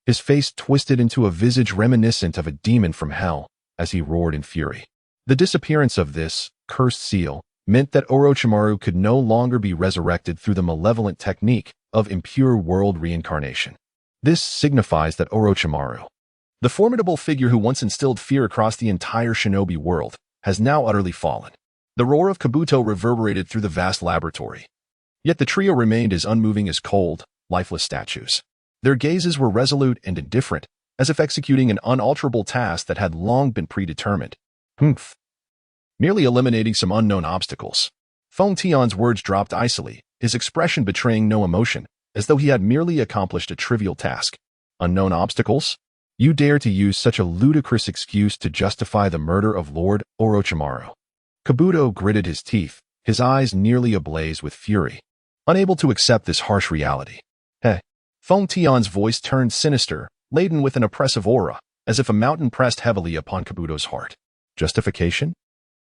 His face twisted into a visage reminiscent of a demon from hell as he roared in fury. The disappearance of this cursed seal meant that Orochimaru could no longer be resurrected through the malevolent technique of impure world reincarnation. This signifies that Orochimaru, the formidable figure who once instilled fear across the entire shinobi world, has now utterly fallen. The roar of Kabuto reverberated through the vast laboratory. Yet the trio remained as unmoving as cold, lifeless statues. Their gazes were resolute and indifferent, as if executing an unalterable task that had long been predetermined. Humph. Merely eliminating some unknown obstacles. Feng Tian's words dropped icily, his expression betraying no emotion, as though he had merely accomplished a trivial task. Unknown obstacles? You dare to use such a ludicrous excuse to justify the murder of Lord Orochimaru. Kabuto gritted his teeth, his eyes nearly ablaze with fury, unable to accept this harsh reality. Heh. Feng Tian's voice turned sinister, laden with an oppressive aura, as if a mountain pressed heavily upon Kabuto's heart. Justification?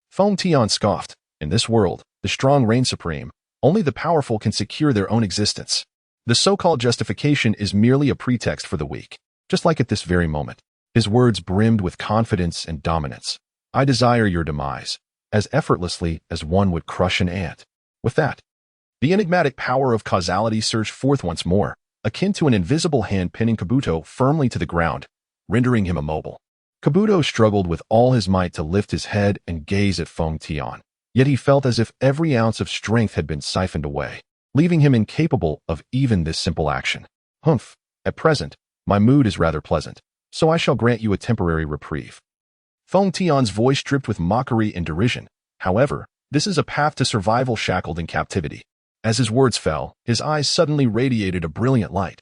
Feng Tian scoffed. In this world, the strong reign supreme. Only the powerful can secure their own existence. The so-called justification is merely a pretext for the weak. Just like at this very moment. His words brimmed with confidence and dominance. I desire your demise, as effortlessly as one would crush an ant. With that, the enigmatic power of causality surged forth once more, akin to an invisible hand pinning Kabuto firmly to the ground, rendering him immobile. Kabuto struggled with all his might to lift his head and gaze at Feng Tian, yet he felt as if every ounce of strength had been siphoned away, leaving him incapable of even this simple action. Humph, at present, my mood is rather pleasant, so I shall grant you a temporary reprieve. Feng Tian's voice dripped with mockery and derision. However, this is a path to survival shackled in captivity. As his words fell, his eyes suddenly radiated a brilliant light.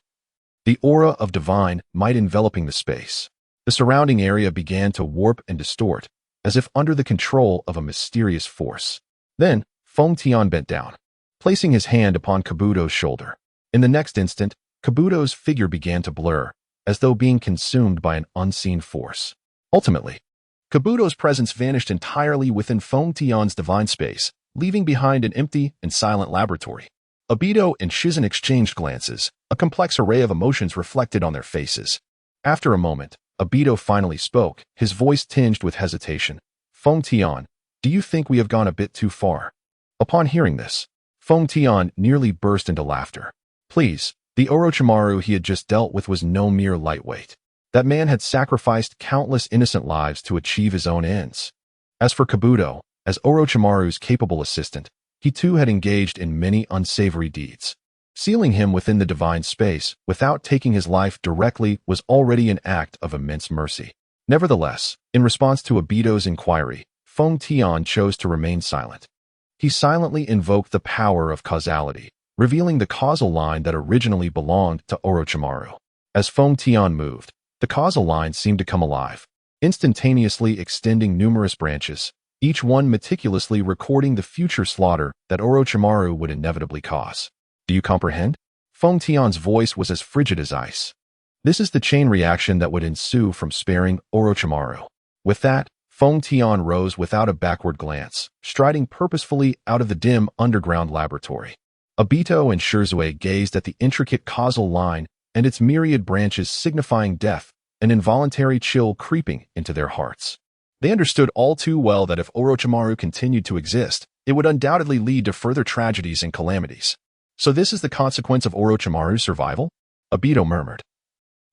The aura of divine might enveloping the space. The surrounding area began to warp and distort, as if under the control of a mysterious force. Then, Feng Tian bent down, placing his hand upon Kabuto's shoulder. In the next instant, Kabuto's figure began to blur, as though being consumed by an unseen force. Ultimately, Kabuto's presence vanished entirely within Feng Tian's divine space, leaving behind an empty and silent laboratory. Obito and Shizen exchanged glances, a complex array of emotions reflected on their faces. After a moment, Obito finally spoke, his voice tinged with hesitation. Feng Tian, do you think we have gone a bit too far? Upon hearing this, Feng Tian nearly burst into laughter. Please, the Orochimaru he had just dealt with was no mere lightweight. That man had sacrificed countless innocent lives to achieve his own ends. As for Kabuto, as Orochimaru's capable assistant, he too had engaged in many unsavory deeds. Sealing him within the divine space without taking his life directly was already an act of immense mercy. Nevertheless, in response to Obito's inquiry, Feng Tian chose to remain silent. He silently invoked the power of causality, revealing the causal line that originally belonged to Orochimaru. As Feng Tian moved, the causal line seemed to come alive, instantaneously extending numerous branches, each one meticulously recording the future slaughter that Orochimaru would inevitably cause. Do you comprehend? Feng Tian's voice was as frigid as ice. This is the chain reaction that would ensue from sparing Orochimaru. With that, Feng Tian rose without a backward glance, striding purposefully out of the dim underground laboratory. Obito and Shirzue gazed at the intricate causal line and its myriad branches signifying death, an involuntary chill creeping into their hearts. They understood all too well that if Orochimaru continued to exist, it would undoubtedly lead to further tragedies and calamities. So this is the consequence of Orochimaru's survival? Obito murmured,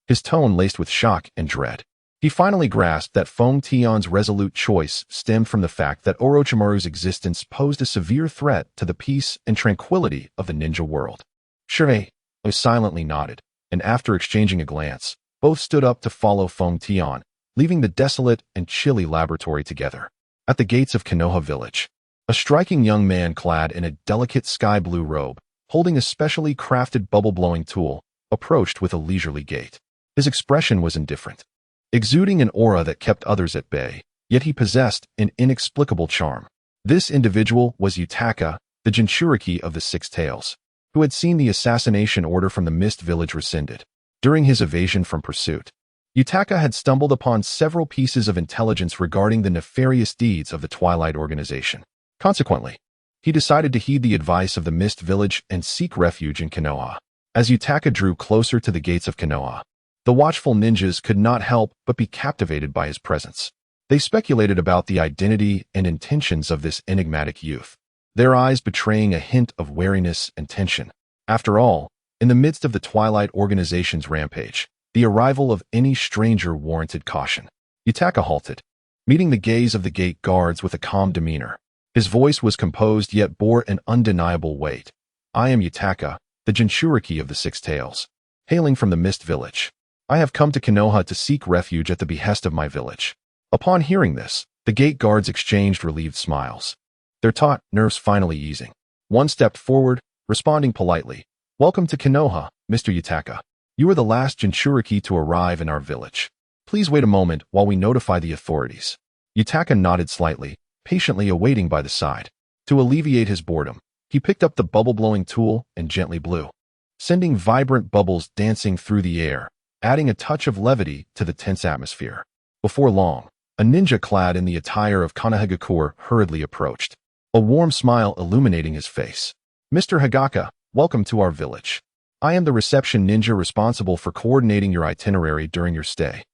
his tone laced with shock and dread. He finally grasped that Feng Tian's resolute choice stemmed from the fact that Orochimaru's existence posed a severe threat to the peace and tranquility of the ninja world. Shirzue silently nodded, and after exchanging a glance, both stood up to follow Feng Tian, leaving the desolate and chilly laboratory together. At the gates of Konoha village, a striking young man clad in a delicate sky-blue robe, holding a specially crafted bubble-blowing tool, approached with a leisurely gait. His expression was indifferent, exuding an aura that kept others at bay, yet he possessed an inexplicable charm. This individual was Yutaka, the Jinchuriki of the Six Tails, who had seen the assassination order from the Mist Village rescinded. During his evasion from pursuit, Yutaka had stumbled upon several pieces of intelligence regarding the nefarious deeds of the Twilight Organization. Consequently, he decided to heed the advice of the Mist Village and seek refuge in Konoha. As Yutaka drew closer to the gates of Konoha, the watchful ninjas could not help but be captivated by his presence. They speculated about the identity and intentions of this enigmatic youth, their eyes betraying a hint of wariness and tension. After all, in the midst of the Twilight Organization's rampage, the arrival of any stranger warranted caution. Yutaka halted, meeting the gaze of the gate guards with a calm demeanor. His voice was composed yet bore an undeniable weight. I am Yutaka, the Jinchuriki of the Six Tails, hailing from the Mist Village. I have come to Konoha to seek refuge at the behest of my village. Upon hearing this, the gate guards exchanged relieved smiles, their taut nerves finally easing. One stepped forward, responding politely. Welcome to Konoha, Mr. Yutaka. You are the last Jinchuriki to arrive in our village. Please wait a moment while we notify the authorities. Yutaka nodded slightly, patiently awaiting by the side. To alleviate his boredom, he picked up the bubble-blowing tool and gently blew, sending vibrant bubbles dancing through the air, adding a touch of levity to the tense atmosphere. Before long, a ninja clad in the attire of Konohagakure hurriedly approached, a warm smile illuminating his face. Mr. Hagaka, welcome to our village. I am the reception ninja responsible for coordinating your itinerary during your stay.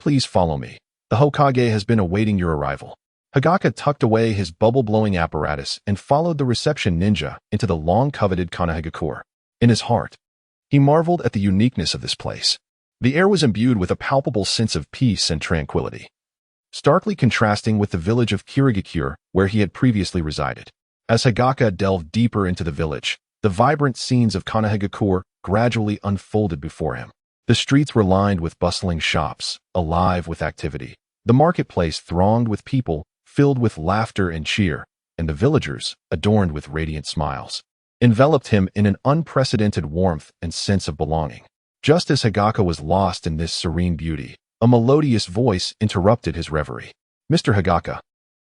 Please follow me. The Hokage has been awaiting your arrival. Hagaka tucked away his bubble-blowing apparatus and followed the reception ninja into the long-coveted Konohagakure. In his heart, he marveled at the uniqueness of this place. The air was imbued with a palpable sense of peace and tranquility, starkly contrasting with the village of Kirigakure, where he had previously resided. As Hagaka delved deeper into the village, the vibrant scenes of Konohagakure gradually unfolded before him. The streets were lined with bustling shops, alive with activity. The marketplace thronged with people, filled with laughter and cheer, and the villagers, adorned with radiant smiles, enveloped him in an unprecedented warmth and sense of belonging. Just as Hagaka was lost in this serene beauty, a melodious voice interrupted his reverie. Mr. Hagaka,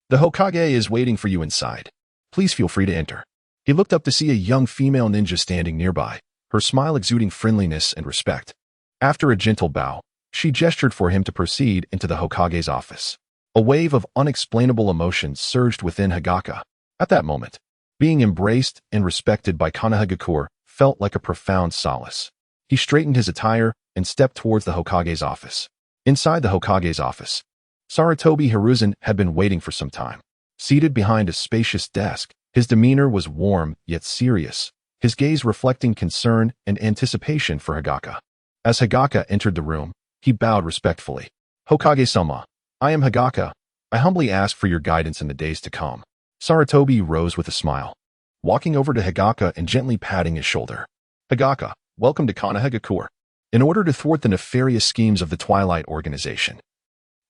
the Hokage is waiting for you inside. Please feel free to enter. He looked up to see a young female ninja standing nearby, her smile exuding friendliness and respect. After a gentle bow, she gestured for him to proceed into the Hokage's office. A wave of unexplainable emotions surged within Hagaka. At that moment, being embraced and respected by Konohagakure felt like a profound solace. He straightened his attire and stepped towards the Hokage's office. Inside the Hokage's office, Sarutobi Hiruzen had been waiting for some time. Seated behind a spacious desk, his demeanor was warm yet serious, his gaze reflecting concern and anticipation for Hagaka. As Hagaka entered the room, he bowed respectfully. Hokage-sama, I am Hagaka. I humbly ask for your guidance in the days to come. Sarutobi rose with a smile, walking over to Hagaka and gently patting his shoulder. Hagaka, welcome to Konohagakure. In order to thwart the nefarious schemes of the Twilight Organization,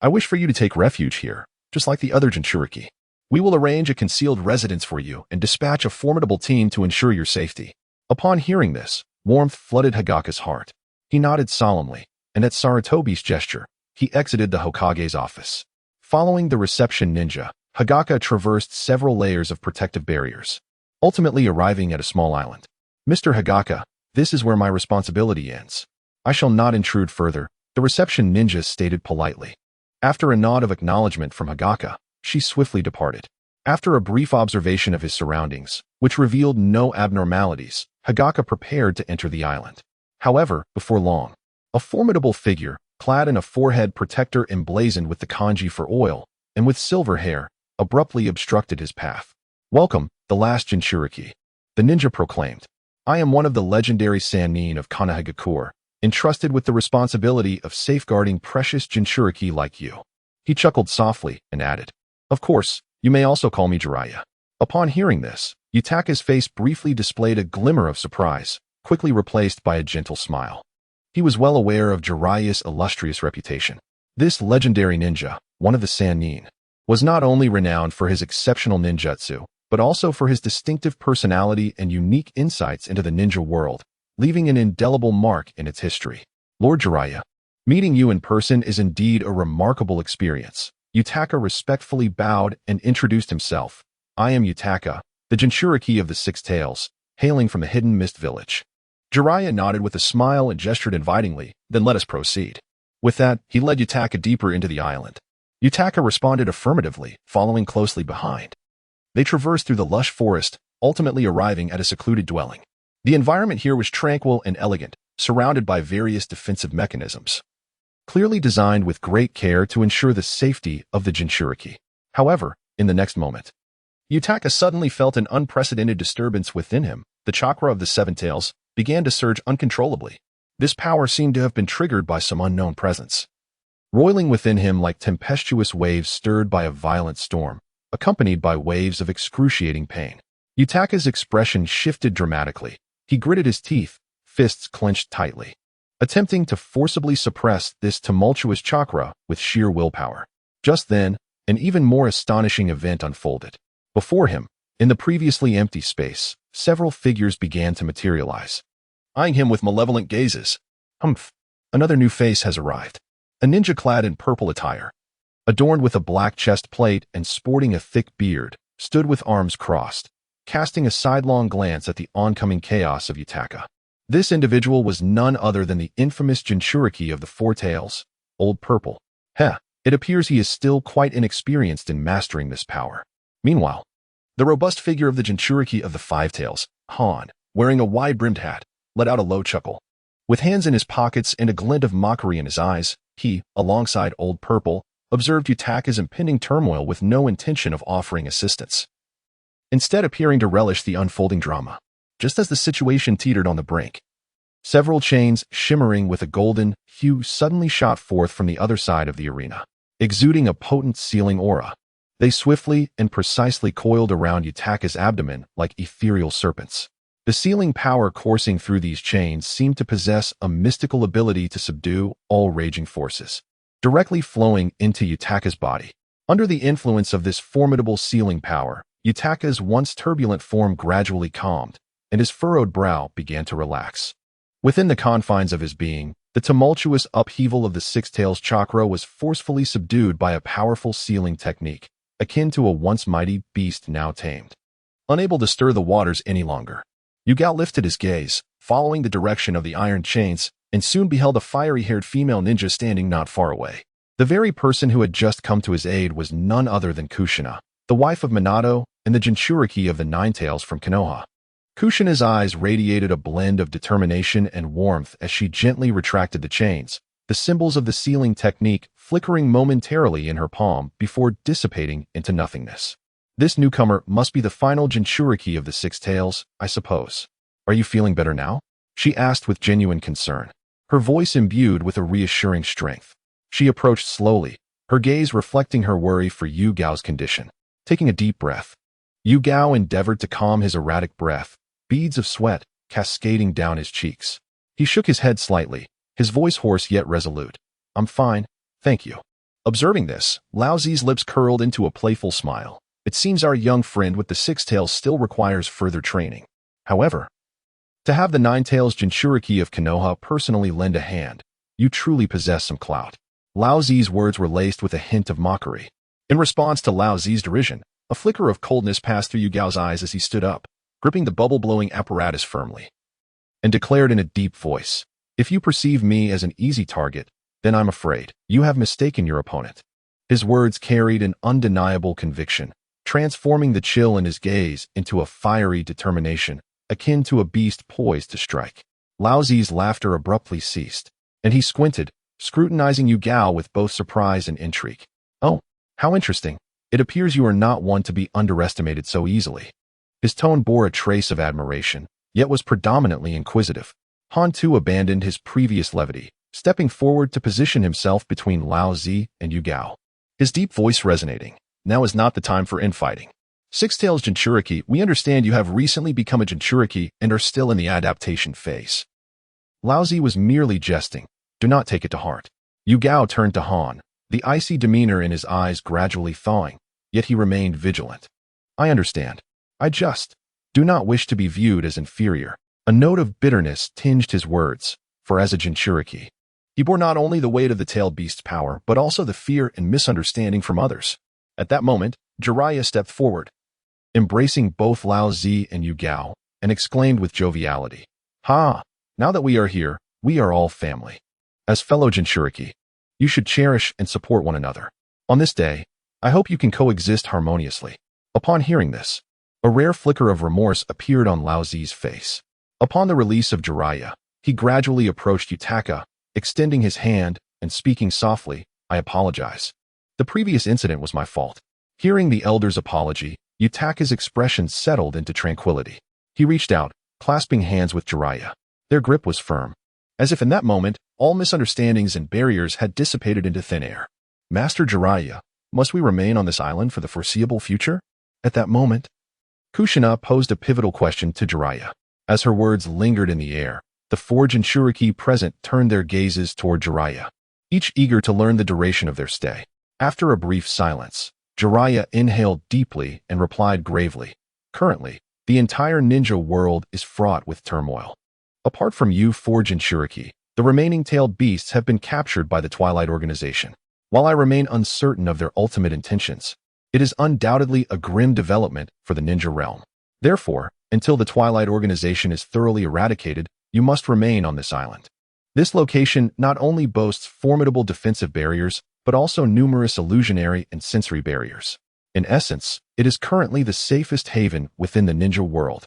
I wish for you to take refuge here, just like the other Jinchuriki. We will arrange a concealed residence for you and dispatch a formidable team to ensure your safety. Upon hearing this, warmth flooded Hagaka's heart. He nodded solemnly, and at Sarutobi's gesture, he exited the Hokage's office. Following the reception ninja, Hagaka traversed several layers of protective barriers, ultimately arriving at a small island. Mr. Hagaka, this is where my responsibility ends. I shall not intrude further, the reception ninja stated politely. After a nod of acknowledgement from Hagaka, she swiftly departed. After a brief observation of his surroundings, which revealed no abnormalities, Hagaka prepared to enter the island. However, before long, a formidable figure, clad in a forehead protector emblazoned with the kanji for oil, and with silver hair, abruptly obstructed his path. "Welcome, the last Jinchuriki," the ninja proclaimed. "I am one of the legendary Sannin of Konohagakure, entrusted with the responsibility of safeguarding precious Jinchuriki like you." He chuckled softly and added, "Of course, you may also call me Jiraiya." Upon hearing this, Yutaka's face briefly displayed a glimmer of surprise, quickly replaced by a gentle smile. He was well aware of Jiraiya's illustrious reputation. This legendary ninja, one of the Sannin, was not only renowned for his exceptional ninjutsu, but also for his distinctive personality and unique insights into the ninja world, leaving an indelible mark in its history. "Lord Jiraiya, meeting you in person is indeed a remarkable experience." Yutaka respectfully bowed and introduced himself. "I am Yutaka, the Jinchuriki of the Six Tails, hailing from the Hidden Mist Village." Jiraiya nodded with a smile and gestured invitingly, "Then let us proceed." With that, he led Yutaka deeper into the island. Yutaka responded affirmatively, following closely behind. They traversed through the lush forest, ultimately arriving at a secluded dwelling. The environment here was tranquil and elegant, surrounded by various defensive mechanisms, clearly designed with great care to ensure the safety of the Jinchuriki. However, in the next moment, Yutaka suddenly felt an unprecedented disturbance within him. The chakra of the Seven Tails began to surge uncontrollably. This power seemed to have been triggered by some unknown presence, roiling within him like tempestuous waves stirred by a violent storm, accompanied by waves of excruciating pain. Yutaka's expression shifted dramatically. He gritted his teeth, fists clenched tightly, attempting to forcibly suppress this tumultuous chakra with sheer willpower. Just then, an even more astonishing event unfolded. Before him, in the previously empty space, several figures began to materialize, eyeing him with malevolent gazes. "Humph, another new face has arrived." A ninja clad in purple attire, adorned with a black chest plate and sporting a thick beard, stood with arms crossed, casting a sidelong glance at the oncoming chaos of Yutaka. This individual was none other than the infamous Jinchuriki of the Four Tails, Old Purple. It appears he is still quite inexperienced in mastering this power. Meanwhile, the robust figure of the Jinchuriki of the Five Tails, Han, wearing a wide-brimmed hat, let out a low chuckle. With hands in his pockets and a glint of mockery in his eyes, he, alongside Old Purple, observed Yutaka's impending turmoil with no intention of offering assistance, instead appearing to relish the unfolding drama. Just as the situation teetered on the brink, several chains shimmering with a golden hue suddenly shot forth from the other side of the arena, exuding a potent sealing aura. They swiftly and precisely coiled around Yutaka's abdomen like ethereal serpents. The sealing power coursing through these chains seemed to possess a mystical ability to subdue all raging forces, directly flowing into Yutaka's body. Under the influence of this formidable sealing power, Yutaka's once turbulent form gradually calmed, and his furrowed brow began to relax. Within the confines of his being, the tumultuous upheaval of the Six Tails chakra was forcefully subdued by a powerful sealing technique, akin to a once mighty beast now tamed. Unable to stir the waters any longer, Yugao lifted his gaze, following the direction of the iron chains, and soon beheld a fiery-haired female ninja standing not far away. The very person who had just come to his aid was none other than Kushina, the wife of Minato and the Jinchuriki of the Nine Tails from Konoha. Kushina's eyes radiated a blend of determination and warmth as she gently retracted the chains, the symbols of the sealing technique flickering momentarily in her palm before dissipating into nothingness. "This newcomer must be the final Jinchuriki of the Six Tails, I suppose. Are you feeling better now?" she asked with genuine concern, her voice imbued with a reassuring strength. She approached slowly, her gaze reflecting her worry for Yu Gao's condition. Taking a deep breath, Yu Gao endeavored to calm his erratic breath, beads of sweat cascading down his cheeks. He shook his head slightly, his voice hoarse yet resolute. "I'm fine, thank you." Observing this, Lao Zi's lips curled into a playful smile. "It seems our young friend with the Six Tails still requires further training. However, to have the Nine Tails Jinchuriki of Konoha personally lend a hand, you truly possess some clout." Lao Zi's words were laced with a hint of mockery. In response to Lao Zi's derision, a flicker of coldness passed through Yu Gao's eyes as he stood up, gripping the bubble-blowing apparatus firmly, and declared in a deep voice, If you perceive me as an easy target, then I'm afraid you have mistaken your opponent. His words carried an undeniable conviction, transforming the chill in his gaze into a fiery determination, akin to a beast poised to strike. Lao Zi's laughter abruptly ceased, and he squinted, scrutinizing Yu Gao with both surprise and intrigue. Oh, how interesting. It appears you are not one to be underestimated so easily. His tone bore a trace of admiration, yet was predominantly inquisitive. Han Tu abandoned his previous levity, stepping forward to position himself between Lao Zi and Yu Gao. His deep voice resonating. Now is not the time for infighting. Six-Tails Jinchuriki, we understand you have recently become a Jinchuriki and are still in the adaptation phase. Lao Zi was merely jesting. Do not take it to heart. Yu Gao turned to Han, the icy demeanor in his eyes gradually thawing, yet he remained vigilant. I understand. I just do not wish to be viewed as inferior. A note of bitterness tinged his words, for as a Jinchuriki, he bore not only the weight of the tailed beast's power, but also the fear and misunderstanding from others. At that moment, Jiraiya stepped forward, embracing both Lao Zi and Yu Gao, and exclaimed with joviality, Ha! Now that we are here, we are all family. As fellow Jinchuriki, you should cherish and support one another. On this day, I hope you can coexist harmoniously. Upon hearing this, a rare flicker of remorse appeared on Lao Zi's face. Upon the release of Jiraiya, he gradually approached Yutaka, extending his hand and speaking softly, I apologize. The previous incident was my fault. Hearing the elder's apology, Yutaka's expression settled into tranquility. He reached out, clasping hands with Jiraiya. Their grip was firm, as if in that moment, all misunderstandings and barriers had dissipated into thin air. Master Jiraiya, must we remain on this island for the foreseeable future? At that moment, Kushina posed a pivotal question to Jiraiya. As her words lingered in the air, the four Jinchuriki present turned their gazes toward Jiraiya, each eager to learn the duration of their stay. After a brief silence, Jiraiya inhaled deeply and replied gravely, Currently, the entire ninja world is fraught with turmoil. Apart from you four Jinchuriki, the remaining tailed beasts have been captured by the Twilight Organization. While I remain uncertain of their ultimate intentions, it is undoubtedly a grim development for the ninja realm. Therefore, until the Twilight Organization is thoroughly eradicated, you must remain on this island. This location not only boasts formidable defensive barriers, but also numerous illusionary and sensory barriers. In essence, it is currently the safest haven within the ninja world.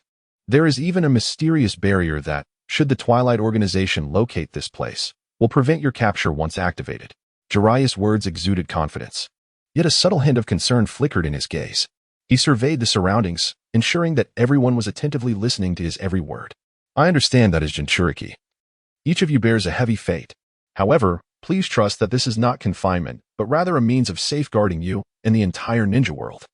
There is even a mysterious barrier that, should the Twilight Organization locate this place, will prevent your capture once activated. Jiraiya's words exuded confidence. Yet a subtle hint of concern flickered in his gaze. He surveyed the surroundings, ensuring that everyone was attentively listening to his every word. I understand that as Jinchuriki, each of you bears a heavy fate. However, please trust that this is not confinement, but rather a means of safeguarding you and the entire ninja world.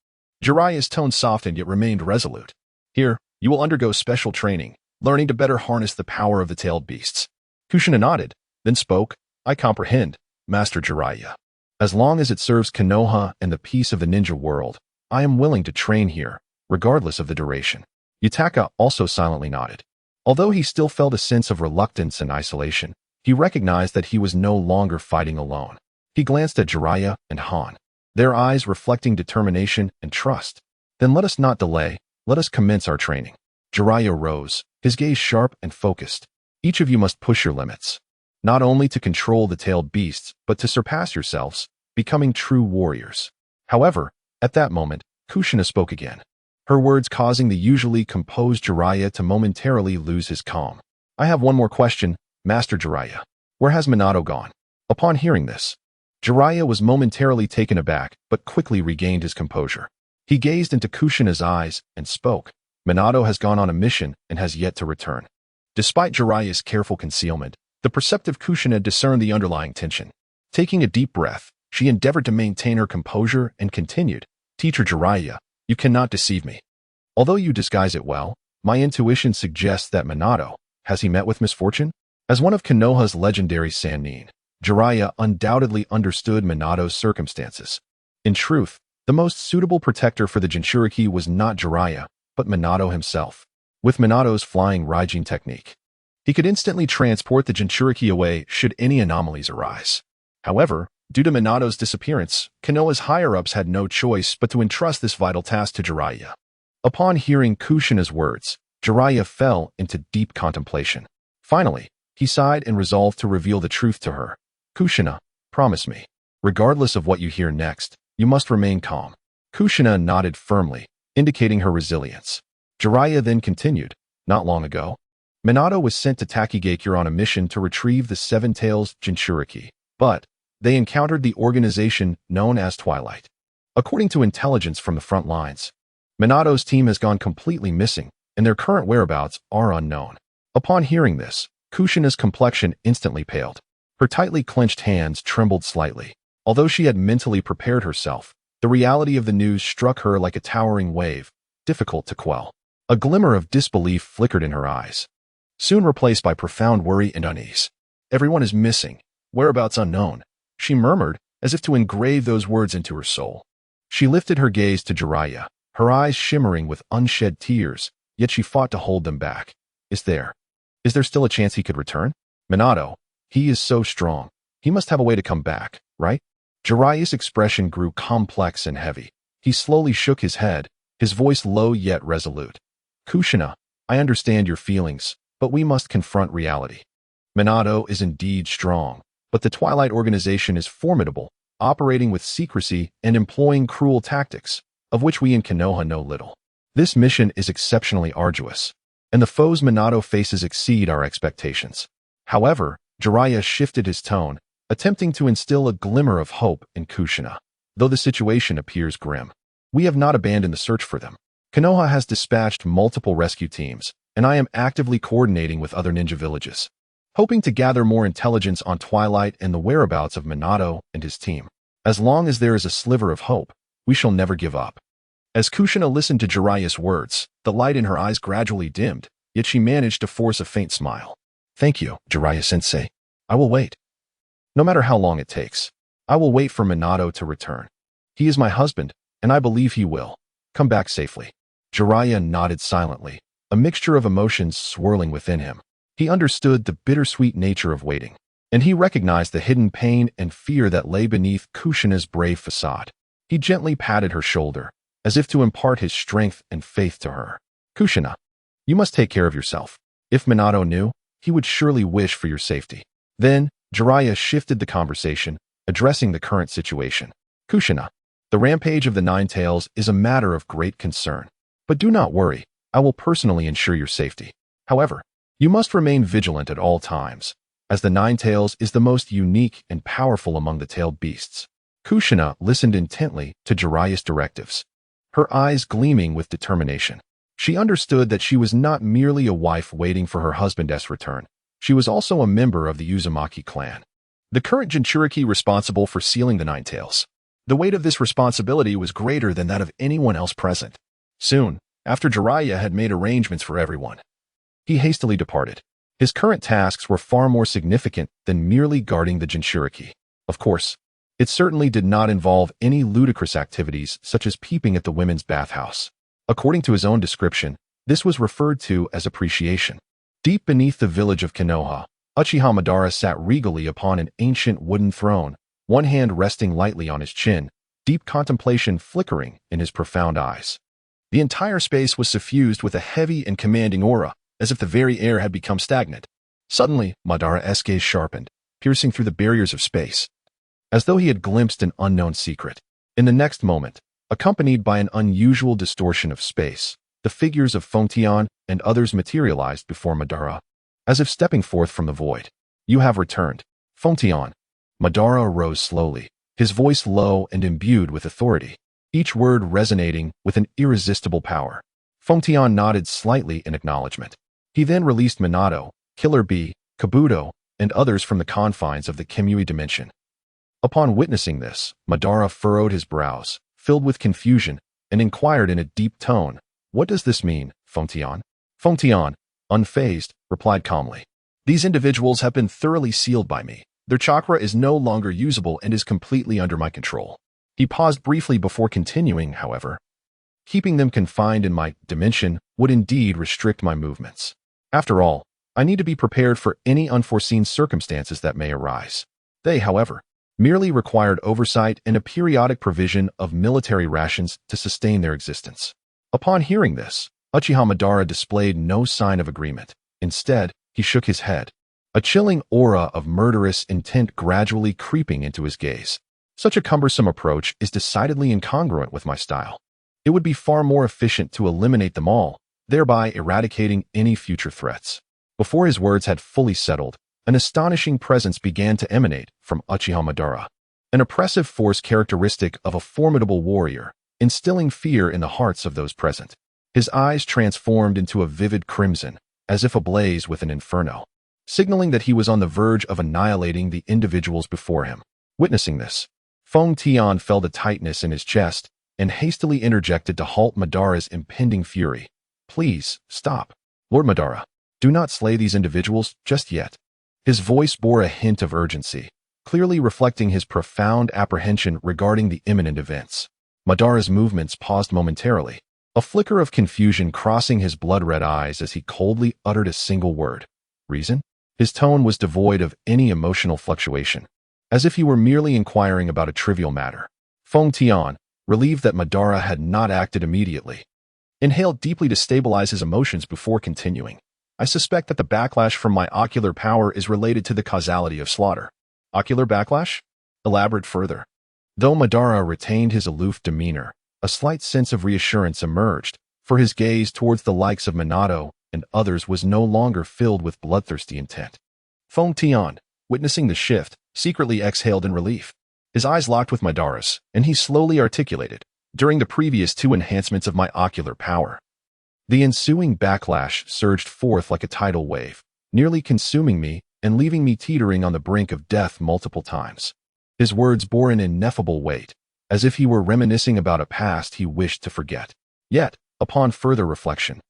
Jiraiya's tone softened yet remained resolute. Here, you will undergo special training, learning to better harness the power of the tailed beasts. Kushina nodded, then spoke, I comprehend, Master Jiraiya. As long as it serves Konoha and the peace of the ninja world, I am willing to train here, regardless of the duration. Yutaka also silently nodded. Although he still felt a sense of reluctance and isolation, he recognized that he was no longer fighting alone. He glanced at Jiraiya and Han, their eyes reflecting determination and trust. Then let us not delay, let us commence our training. Jiraiya rose, his gaze sharp and focused. Each of you must push your limits, not only to control the tailed beasts, but to surpass yourselves, becoming true warriors. However, at that moment, Kushina spoke again, her words causing the usually composed Jiraiya to momentarily lose his calm. I have one more question, Master Jiraiya. Where has Minato gone? Upon hearing this, Jiraiya was momentarily taken aback, but quickly regained his composure. He gazed into Kushina's eyes and spoke. Minato has gone on a mission and has yet to return. Despite Jiraiya's careful concealment, the perceptive Kushina discerned the underlying tension. Taking a deep breath, she endeavored to maintain her composure and continued, Teacher Jiraiya, you cannot deceive me. Although you disguise it well, my intuition suggests that Minato, has he met with misfortune? As one of Konoha's legendary Sannin, Jiraiya undoubtedly understood Minato's circumstances. In truth, the most suitable protector for the Jinchuriki was not Jiraiya, but Minato himself. With Minato's flying Raijin technique, he could instantly transport the Jinchuriki away should any anomalies arise. However, due to Minato's disappearance, Konoha's higher-ups had no choice but to entrust this vital task to Jiraiya. Upon hearing Kushina's words, Jiraiya fell into deep contemplation. Finally, He sighed and resolved to reveal the truth to her. Kushina, promise me. Regardless of what you hear next, you must remain calm. Kushina nodded firmly, indicating her resilience. Jiraiya then continued. Not long ago, Minato was sent to Takigakure on a mission to retrieve the Seven Tails Jinchuriki, but they encountered the organization known as Twilight. According to intelligence from the front lines, Minato's team has gone completely missing, and their current whereabouts are unknown. Upon hearing this, Kushina's complexion instantly paled. Her tightly clenched hands trembled slightly. Although she had mentally prepared herself, the reality of the news struck her like a towering wave, difficult to quell. A glimmer of disbelief flickered in her eyes, soon replaced by profound worry and unease. Everyone is missing, whereabouts unknown, she murmured, as if to engrave those words into her soul. She lifted her gaze to Jiraiya, her eyes shimmering with unshed tears, yet she fought to hold them back. Is there still a chance he could return? Minato, he is so strong. He must have a way to come back, right? Jiraiya's expression grew complex and heavy. He slowly shook his head, his voice low yet resolute. Kushina, I understand your feelings, but we must confront reality. Minato is indeed strong, but the Twilight Organization is formidable, operating with secrecy and employing cruel tactics, of which we in Konoha know little. This mission is exceptionally arduous, and the foes Minato faces exceed our expectations. However, Jiraiya shifted his tone, attempting to instill a glimmer of hope in Kushina. Though the situation appears grim, we have not abandoned the search for them. Konoha has dispatched multiple rescue teams, and I am actively coordinating with other ninja villages, hoping to gather more intelligence on Twilight and the whereabouts of Minato and his team. As long as there is a sliver of hope, we shall never give up. As Kushina listened to Jiraiya's words, the light in her eyes gradually dimmed, yet she managed to force a faint smile. Thank you, Jiraiya-sensei. I will wait. No matter how long it takes, I will wait for Minato to return. He is my husband, and I believe he will come back safely. Jiraiya nodded silently, a mixture of emotions swirling within him. He understood the bittersweet nature of waiting, and he recognized the hidden pain and fear that lay beneath Kushina's brave facade. He gently patted her shoulder, as if to impart his strength and faith to her. Kushina, you must take care of yourself. If Minato knew, he would surely wish for your safety. Then, Jiraiya shifted the conversation, addressing the current situation. Kushina, the rampage of the Nine Tails is a matter of great concern. But do not worry, I will personally ensure your safety. However, you must remain vigilant at all times, as the Nine Tails is the most unique and powerful among the tailed beasts. Kushina listened intently to Jiraiya's directives, her eyes gleaming with determination. She understood that she was not merely a wife waiting for her husband's return. She was also a member of the Uzumaki clan, the current Jinchuriki responsible for sealing the Nine Tails. The weight of this responsibility was greater than that of anyone else present. Soon, after Jiraiya had made arrangements for everyone, he hastily departed. His current tasks were far more significant than merely guarding the Jinchuriki. Of course, it certainly did not involve any ludicrous activities such as peeping at the women's bathhouse. According to his own description, this was referred to as appreciation. Deep beneath the village of Konoha, Uchiha Madara sat regally upon an ancient wooden throne, one hand resting lightly on his chin, deep contemplation flickering in his profound eyes. The entire space was suffused with a heavy and commanding aura, as if the very air had become stagnant. Suddenly, Madara's gaze sharpened, piercing through the barriers of space, as though he had glimpsed an unknown secret. In the next moment, accompanied by an unusual distortion of space, the figures of Fontian and others materialized before Madara, as if stepping forth from the void. You have returned, Fontian. Madara rose slowly, his voice low and imbued with authority, each word resonating with an irresistible power. Fontian nodded slightly in acknowledgement. He then released Minato, Killer Bee, Kabuto, and others from the confines of the Kimui dimension. Upon witnessing this, Madara furrowed his brows, filled with confusion, and inquired in a deep tone, "What does this mean, Fontian?" Fontian, unfazed, replied calmly, "These individuals have been thoroughly sealed by me. Their chakra is no longer usable and is completely under my control." He paused briefly before continuing, however. "Keeping them confined in my dimension would indeed restrict my movements. After all, I need to be prepared for any unforeseen circumstances that may arise. They, however, merely required oversight and a periodic provision of military rations to sustain their existence." Upon hearing this, Uchiha Madara displayed no sign of agreement. Instead, he shook his head. a chilling aura of murderous intent gradually creeping into his gaze. Such a cumbersome approach is decidedly incongruent with my style. It would be far more efficient to eliminate them all, thereby eradicating any future threats. Before his words had fully settled, an astonishing presence began to emanate from Uchiha Madara, an oppressive force characteristic of a formidable warrior, instilling fear in the hearts of those present. His eyes transformed into a vivid crimson, as if ablaze with an inferno, signaling that he was on the verge of annihilating the individuals before him. Witnessing this, Feng Tian felt a tightness in his chest and hastily interjected to halt Madara's impending fury. "Please, stop. Lord Madara, do not slay these individuals just yet." His voice bore a hint of urgency, clearly reflecting his profound apprehension regarding the imminent events. Madara's movements paused momentarily, a flicker of confusion crossing his blood-red eyes as he coldly uttered a single word. "Reason?" His tone was devoid of any emotional fluctuation, as if he were merely inquiring about a trivial matter. Feng Tian, relieved that Madara had not acted immediately, inhaled deeply to stabilize his emotions before continuing. "I suspect that the backlash from my ocular power is related to the causality of slaughter." "Ocular backlash?" "Elaborate further." Though Madara retained his aloof demeanor, a slight sense of reassurance emerged, for his gaze towards the likes of Minato and others was no longer filled with bloodthirsty intent. Feng Tian, witnessing the shift, secretly exhaled in relief. His eyes locked with Madara's, and he slowly articulated, "During the previous 2 enhancements of my ocular power, the ensuing backlash surged forth like a tidal wave, nearly consuming me and leaving me teetering on the brink of death multiple times." His words bore an ineffable weight, as if he were reminiscing about a past he wished to forget. Yet, upon further reflection,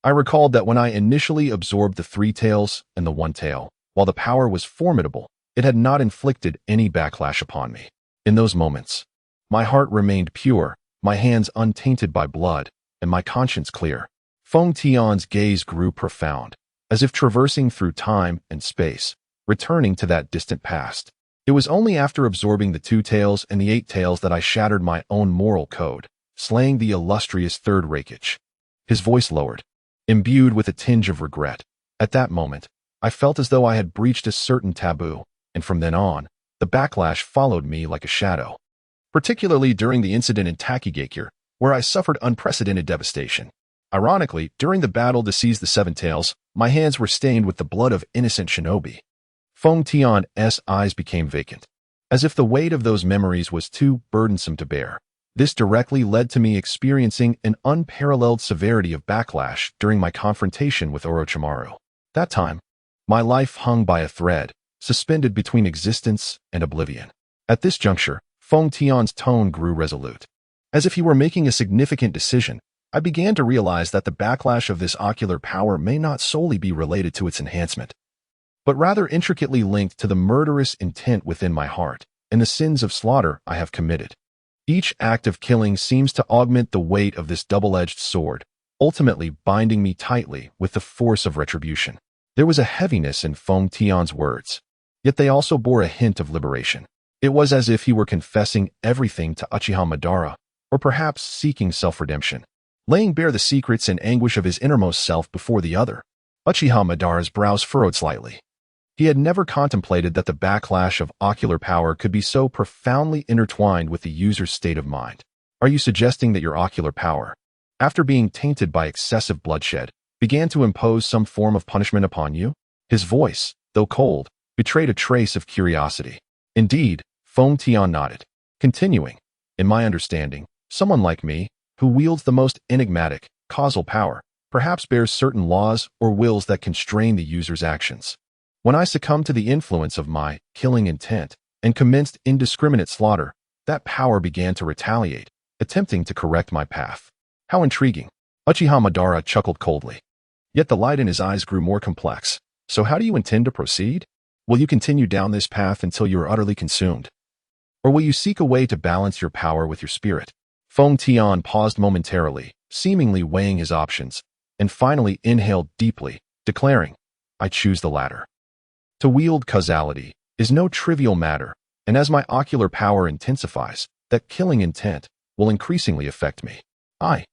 I recalled that when I initially absorbed the 3 tails and the 1 tail, while the power was formidable, it had not inflicted any backlash upon me. In those moments, my heart remained pure, my hands untainted by blood, and my conscience clear. Feng Tian's gaze grew profound, as if traversing through time and space, returning to that distant past. It was only after absorbing the 2 tails and the 8 tails that I shattered my own moral code, slaying the illustrious third Raikage. His voice lowered, imbued with a tinge of regret. At that moment, I felt as though I had breached a certain taboo, and from then on, the backlash followed me like a shadow. Particularly during the incident in Takigakure, where I suffered unprecedented devastation. Ironically, during the battle to seize the 7 tails, my hands were stained with the blood of innocent shinobi. Feng Tian's eyes became vacant, as if the weight of those memories was too burdensome to bear. This directly led to me experiencing an unparalleled severity of backlash during my confrontation with Orochimaru. That time, my life hung by a thread, suspended between existence and oblivion. At this juncture, Feng Tian's tone grew resolute. As if he were making a significant decision, I began to realize that the backlash of this ocular power may not solely be related to its enhancement, but rather intricately linked to the murderous intent within my heart and the sins of slaughter I have committed. Each act of killing seems to augment the weight of this double-edged sword, ultimately binding me tightly with the force of retribution. There was a heaviness in Feng Tian's words, yet they also bore a hint of liberation. It was as if he were confessing everything to Uchiha Madara, or perhaps seeking self-redemption, laying bare the secrets and anguish of his innermost self before the other. Uchiha Madara's brows furrowed slightly. He had never contemplated that the backlash of ocular power could be so profoundly intertwined with the user's state of mind. "Are you suggesting that your ocular power, after being tainted by excessive bloodshed, began to impose some form of punishment upon you?" His voice, though cold, betrayed a trace of curiosity. Indeed, Feng Tian nodded, continuing, "In my understanding, someone like me, who wields the most enigmatic, causal power, perhaps bears certain laws or wills that constrain the user's actions. When I succumbed to the influence of my killing intent and commenced indiscriminate slaughter, that power began to retaliate, attempting to correct my path." "How intriguing." Uchiha Madara chuckled coldly. Yet the light in his eyes grew more complex. "So how do you intend to proceed? Will you continue down this path until you are utterly consumed? Or will you seek a way to balance your power with your spirit?" Feng Tian paused momentarily, seemingly weighing his options, and finally inhaled deeply, declaring, "I choose the latter. To wield causality is no trivial matter, and as my ocular power intensifies, that killing intent will increasingly affect me. I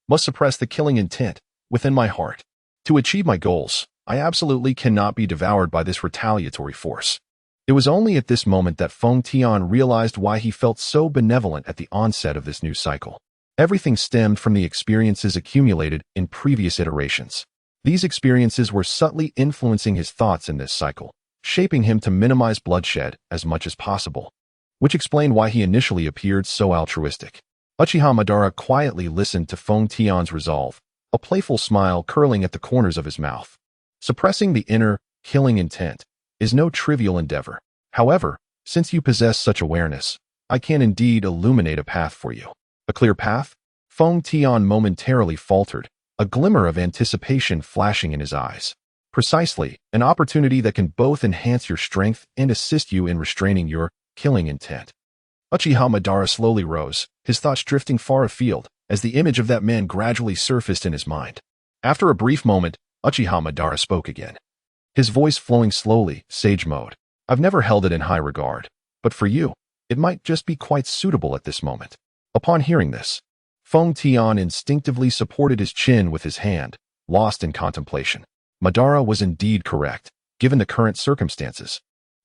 must suppress the killing intent within my heart. To achieve my goals, I absolutely cannot be devoured by this retaliatory force. It was only at this moment that Feng Tian realized why he felt so benevolent at the onset of this new cycle. Everything stemmed from the experiences accumulated in previous iterations. These experiences were subtly influencing his thoughts in this cycle, shaping him to minimize bloodshed as much as possible, which explained why he initially appeared so altruistic. Uchiha Madara quietly listened to Feng Tian's resolve, a playful smile curling at the corners of his mouth. Suppressing the inner, killing intent is no trivial endeavor. However, since you possess such awareness, I can indeed illuminate a path for you. A clear path? Feng Tian momentarily faltered, a glimmer of anticipation flashing in his eyes. Precisely, an opportunity that can both enhance your strength and assist you in restraining your killing intent. Uchiha Madara slowly rose, his thoughts drifting far afield, as the image of that man gradually surfaced in his mind. After a brief moment, Uchiha Madara spoke again, his voice flowing slowly, sage mode. I've never held it in high regard, but for you, it might just be quite suitable at this moment. Upon hearing this, Feng Tian instinctively supported his chin with his hand, lost in contemplation. Madara was indeed correct, given the current circumstances.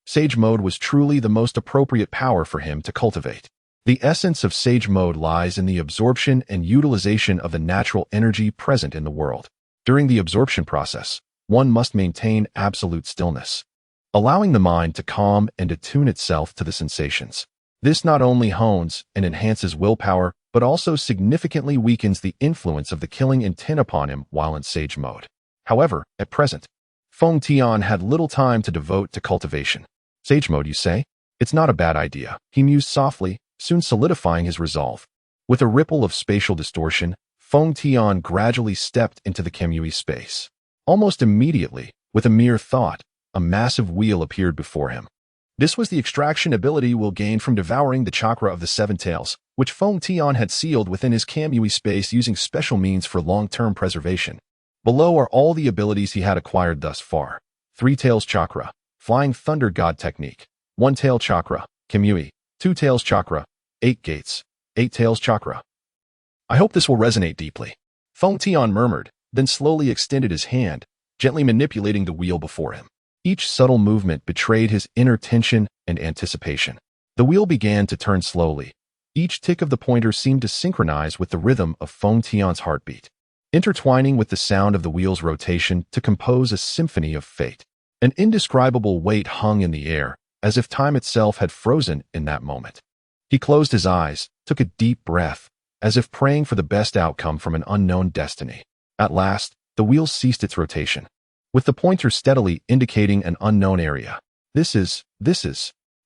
Sage mode was truly the most appropriate power for him to cultivate. The essence of sage mode lies in the absorption and utilization of the natural energy present in the world. During the absorption process, one must maintain absolute stillness, allowing the mind to calm and attune itself to the sensations. This not only hones and enhances willpower, but also significantly weakens the influence of the killing intent upon him while in sage mode. However, at present, Feng Tian had little time to devote to cultivation. Sage mode, you say? It's not a bad idea, he mused softly, soon solidifying his resolve. With a ripple of spatial distortion, Feng Tian gradually stepped into the Kemui space. Almost immediately, with a mere thought, a massive wheel appeared before him. This was the extraction ability Will gained from devouring the chakra of the seven tails, which Feng Tian had sealed within his Kemui space using special means for long-term preservation. Below are all the abilities he had acquired thus far. 3 Tails Chakra, Flying Thunder God Technique, 1 Tail Chakra, Kemui, 2 Tails Chakra, 8 Gates, 8 Tails Chakra. I hope this will resonate deeply. Feng Tian murmured, then slowly extended his hand, gently manipulating the wheel before him. Each subtle movement betrayed his inner tension and anticipation. The wheel began to turn slowly. Each tick of the pointer seemed to synchronize with the rhythm of Feng Tian's heartbeat, intertwining with the sound of the wheel's rotation to compose a symphony of fate. An indescribable weight hung in the air, as if time itself had frozen in that moment. He closed his eyes, took a deep breath, as if praying for the best outcome from an unknown destiny. At last, the wheel ceased its rotation, with the pointer steadily indicating an unknown area. This is.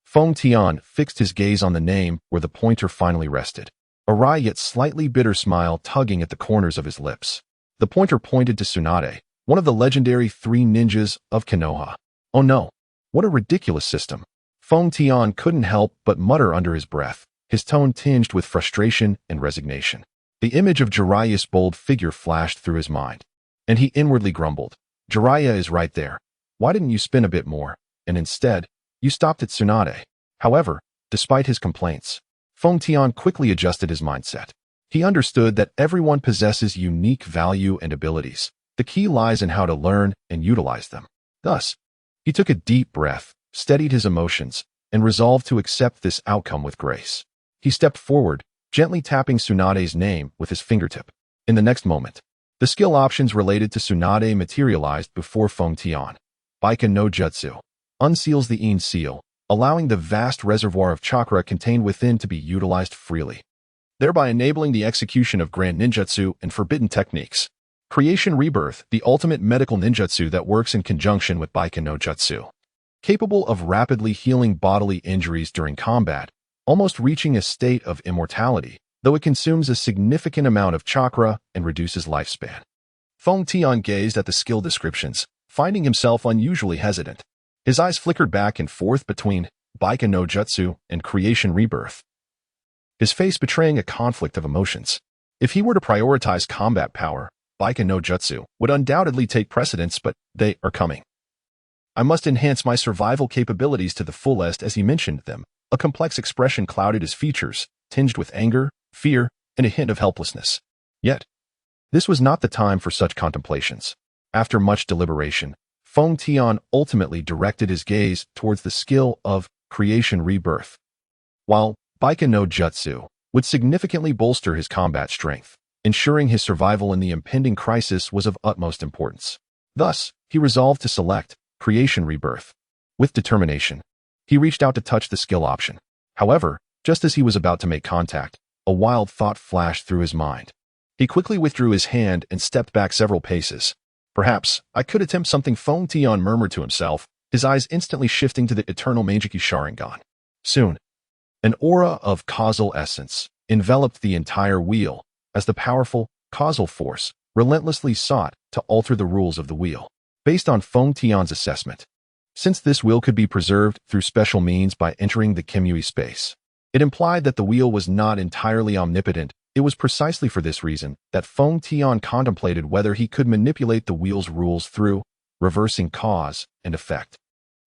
Feng Tian fixed his gaze on the name where the pointer finally rested, a wry yet slightly bitter smile tugging at the corners of his lips. The pointer pointed to Tsunade, one of the legendary 3 ninjas of Konoha. Oh no, what a ridiculous system. Feng Tian couldn't help but mutter under his breath, his tone tinged with frustration and resignation. The image of Jiraiya's bold figure flashed through his mind, and he inwardly grumbled. Jiraiya is right there. Why didn't you spin a bit more? And instead, you stopped at Tsunade. However, despite his complaints, Feng Tian quickly adjusted his mindset. He understood that everyone possesses unique value and abilities. The key lies in how to learn and utilize them. Thus, he took a deep breath, steadied his emotions, and resolved to accept this outcome with grace. He stepped forward, gently tapping Tsunade's name with his fingertip. In the next moment, the skill options related to Tsunade materialized before Feng Tian. Baiken no Jutsu unseals the In seal, allowing the vast reservoir of chakra contained within to be utilized freely, thereby enabling the execution of grand ninjutsu and forbidden techniques. Creation Rebirth, the ultimate medical ninjutsu that works in conjunction with Baiken no Jutsu. Capable of rapidly healing bodily injuries during combat, almost reaching a state of immortality, though it consumes a significant amount of chakra and reduces lifespan. Feng Tian gazed at the skill descriptions, finding himself unusually hesitant. His eyes flickered back and forth between Baiken no Jutsu and Creation Rebirth, his face betraying a conflict of emotions. If he were to prioritize combat power, Baiken no Jutsu would undoubtedly take precedence, but they are coming. I must enhance my survival capabilities to the fullest as he mentioned them. A complex expression clouded his features, tinged with anger, fear, and a hint of helplessness. Yet, this was not the time for such contemplations. After much deliberation, Feng Tian ultimately directed his gaze towards the skill of creation rebirth, while Baiken no Jutsu would significantly bolster his combat strength, ensuring his survival in the impending crisis was of utmost importance. Thus, he resolved to select creation rebirth. With determination, he reached out to touch the skill option. However, just as he was about to make contact, a wild thought flashed through his mind. He quickly withdrew his hand and stepped back several paces. Perhaps I could attempt something, Feng Tian murmured to himself, his eyes instantly shifting to the eternal Meijiki Sharingan. Soon, an aura of causal essence enveloped the entire wheel as the powerful causal force relentlessly sought to alter the rules of the wheel. Based on Feng Tian's assessment, since this wheel could be preserved through special means by entering the Kimui space, it implied that the wheel was not entirely omnipotent. It was precisely for this reason that Feng Tian contemplated whether he could manipulate the wheel's rules through reversing cause and effect.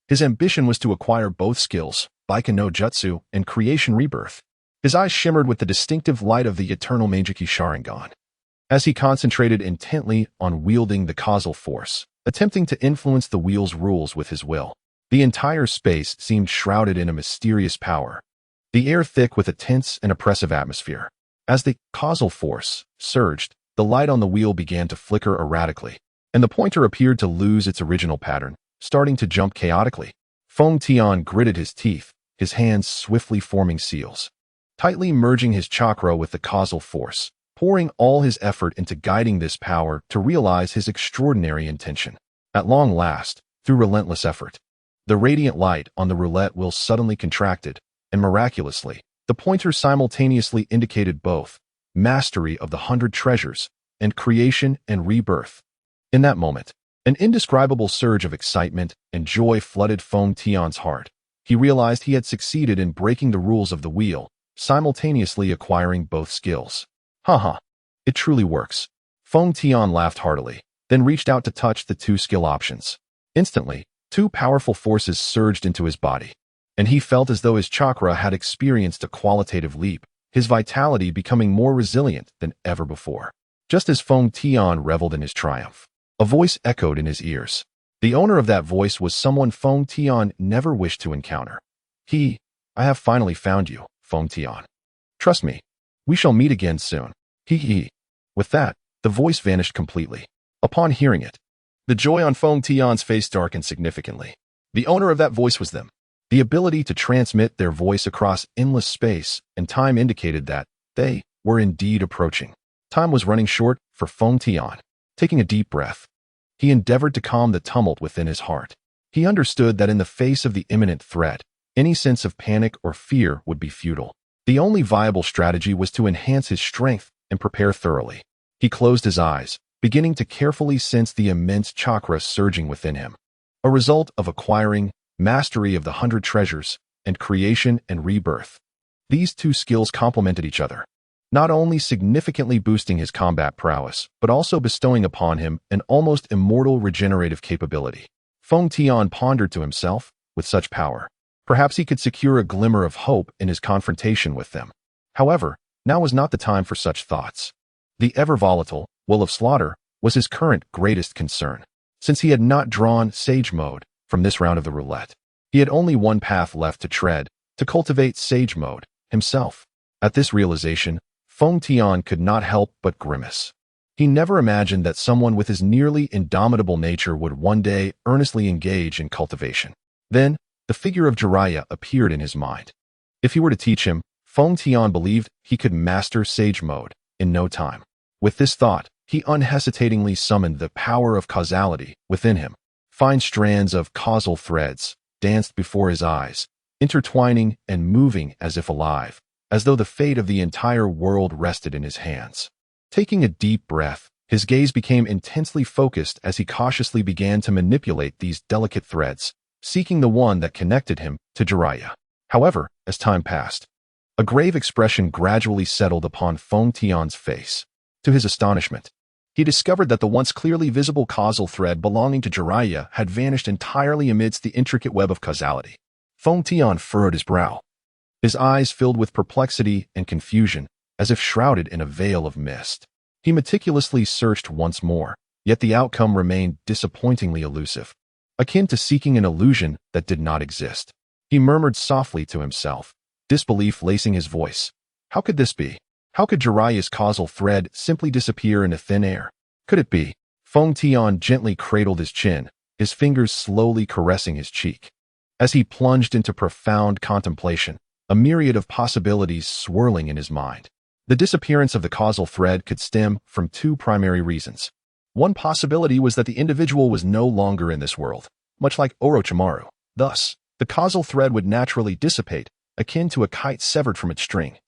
His ambition was to acquire both skills, Baiken no Jutsu and creation rebirth. His eyes shimmered with the distinctive light of the eternal Meijiki Sharingan. As he concentrated intently on wielding the causal force, attempting to influence the wheel's rules with his will, the entire space seemed shrouded in a mysterious power, the air thick with a tense and oppressive atmosphere. As the causal force surged, the light on the wheel began to flicker erratically, and the pointer appeared to lose its original pattern, starting to jump chaotically. Feng Tian gritted his teeth, his hands swiftly forming seals, tightly merging his chakra with the causal force, pouring all his effort into guiding this power to realize his extraordinary intention. At long last, through relentless effort, the radiant light on the roulette wheel suddenly contracted, and miraculously, the pointer simultaneously indicated both mastery of the 100 treasures and creation and rebirth. In that moment, an indescribable surge of excitement and joy flooded Feng Tian's heart. He realized he had succeeded in breaking the rules of the wheel, simultaneously acquiring both skills. Haha, it truly works. Feng Tian laughed heartily, then reached out to touch the two skill options. Instantly, two powerful forces surged into his body, and he felt as though his chakra had experienced a qualitative leap, his vitality becoming more resilient than ever before. Just as Feng Tian reveled in his triumph, a voice echoed in his ears. The owner of that voice was someone Feng Tian never wished to encounter. I have finally found you, Feng Tian. Trust me, we shall meet again soon. With that, the voice vanished completely. Upon hearing it, the joy on Feng Tian's face darkened significantly. The owner of that voice was them. The ability to transmit their voice across endless space and time indicated that they were indeed approaching. Time was running short for Feng Tian. Taking a deep breath, he endeavored to calm the tumult within his heart. He understood that in the face of the imminent threat, any sense of panic or fear would be futile. The only viable strategy was to enhance his strength and prepare thoroughly. He closed his eyes, beginning to carefully sense the immense chakra surging within him, a result of acquiring mastery of the 100 treasures and creation and rebirth. These two skills complemented each other, not only significantly boosting his combat prowess, but also bestowing upon him an almost immortal regenerative capability. Feng Tian pondered to himself, with such power, perhaps he could secure a glimmer of hope in his confrontation with them. However, now was not the time for such thoughts. The ever-volatile will of slaughter was his current greatest concern. Since he had not drawn Sage Mode from this round of the roulette, he had only one path left to tread, to cultivate Sage Mode himself. At this realization, Feng Tian could not help but grimace. He never imagined that someone with his nearly indomitable nature would one day earnestly engage in cultivation. Then, the figure of Jiraiya appeared in his mind. If he were to teach him, Feng Tian believed he could master Sage Mode in no time. With this thought, he unhesitatingly summoned the power of causality within him. Fine strands of causal threads danced before his eyes, intertwining and moving as if alive, as though the fate of the entire world rested in his hands. Taking a deep breath, his gaze became intensely focused as he cautiously began to manipulate these delicate threads, seeking the one that connected him to Jiraiya. However, as time passed, a grave expression gradually settled upon Feng Tian's face. To his astonishment, he discovered that the once clearly visible causal thread belonging to Jiraiya had vanished entirely amidst the intricate web of causality. Feng Tian furrowed his brow, his eyes filled with perplexity and confusion, as if shrouded in a veil of mist. He meticulously searched once more, yet the outcome remained disappointingly elusive. akin to seeking an illusion that did not exist. He murmured softly to himself, disbelief lacing his voice. How could this be? How could Jiraiya's causal thread simply disappear into thin air? Could it be? Feng Tian gently cradled his chin, his fingers slowly caressing his cheek. As he plunged into profound contemplation, a myriad of possibilities swirling in his mind. The disappearance of the causal thread could stem from two primary reasons. One possibility was that the individual was no longer in this world, much like Orochimaru. Thus, the causal thread would naturally dissipate, akin to a kite severed from its strings,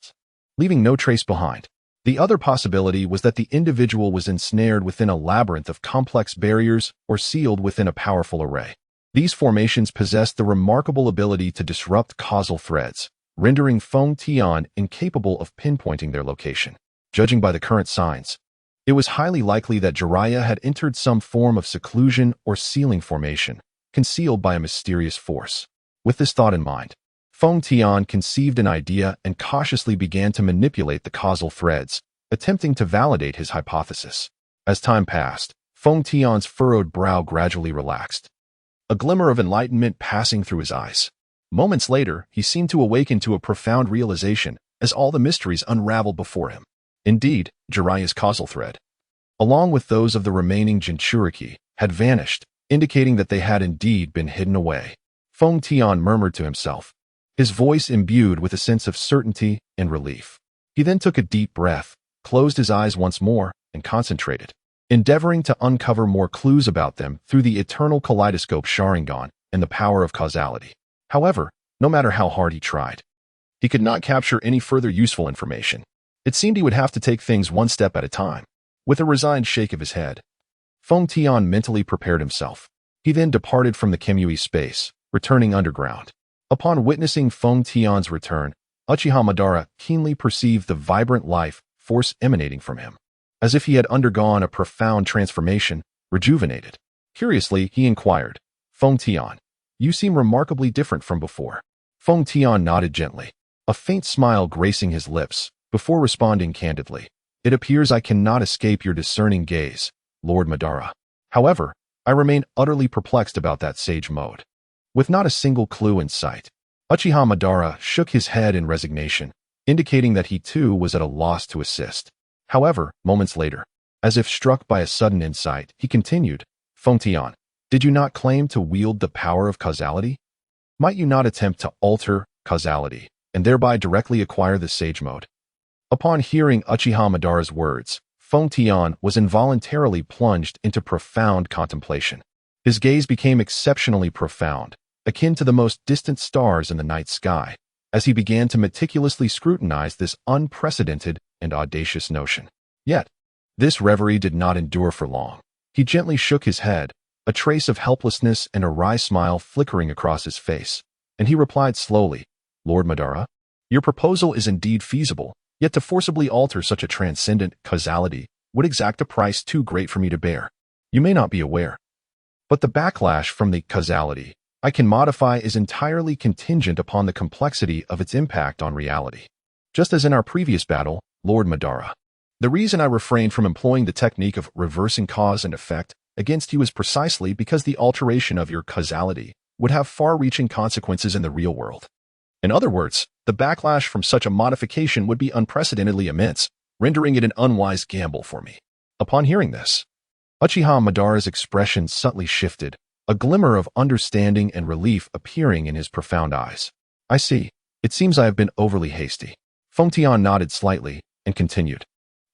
leaving no trace behind. The other possibility was that the individual was ensnared within a labyrinth of complex barriers or sealed within a powerful array. These formations possessed the remarkable ability to disrupt causal threads, rendering Feng Tian incapable of pinpointing their location. Judging by the current signs, it was highly likely that Jiraiya had entered some form of seclusion or sealing formation, concealed by a mysterious force. With this thought in mind, Feng Tian conceived an idea and cautiously began to manipulate the causal threads, attempting to validate his hypothesis. As time passed, Feng Tian's furrowed brow gradually relaxed, a glimmer of enlightenment passing through his eyes. Moments later, he seemed to awaken to a profound realization as all the mysteries unraveled before him. Indeed, Jiraiya's causal thread, along with those of the remaining Jinchuriki, had vanished, indicating that they had indeed been hidden away. Feng Tian murmured to himself, his voice imbued with a sense of certainty and relief. He then took a deep breath, closed his eyes once more, and concentrated, endeavoring to uncover more clues about them through the eternal kaleidoscope Sharingan and the power of causality. However, no matter how hard he tried, he could not capture any further useful information. It seemed he would have to take things one step at a time. With a resigned shake of his head, Feng Tian mentally prepared himself. He then departed from the Kimui space, returning underground. Upon witnessing Feng Tian's return, Uchiha Madara keenly perceived the vibrant life force emanating from him. As if he had undergone a profound transformation, rejuvenated. Curiously, he inquired, Feng Tian, you seem remarkably different from before. Feng Tian nodded gently, a faint smile gracing his lips, before responding candidly. It appears I cannot escape your discerning gaze, Lord Madara. However, I remain utterly perplexed about that sage mode. With not a single clue in sight, Uchiha Madara shook his head in resignation, indicating that he too was at a loss to assist. However, moments later, as if struck by a sudden insight, he continued, Feng Tian, did you not claim to wield the power of causality? Might you not attempt to alter causality, and thereby directly acquire the sage mode? Upon hearing Uchiha Madara's words, Feng Tian was involuntarily plunged into profound contemplation. His gaze became exceptionally profound, akin to the most distant stars in the night sky, as he began to meticulously scrutinize this unprecedented and audacious notion. Yet, this reverie did not endure for long. He gently shook his head, a trace of helplessness and a wry smile flickering across his face, and he replied slowly, Lord Madara, your proposal is indeed feasible, yet to forcibly alter such a transcendent causality would exact a price too great for me to bear. You may not be aware, but the backlash from the causality I can modify is entirely contingent upon the complexity of its impact on reality. Just as in our previous battle, Lord Madara. The reason I refrained from employing the technique of reversing cause and effect against you is precisely because the alteration of your causality would have far-reaching consequences in the real world. In other words, the backlash from such a modification would be unprecedentedly immense, rendering it an unwise gamble for me. Upon hearing this, Uchiha Madara's expression subtly shifted, a glimmer of understanding and relief appearing in his profound eyes. I see. It seems I have been overly hasty. Feng Tian nodded slightly and continued.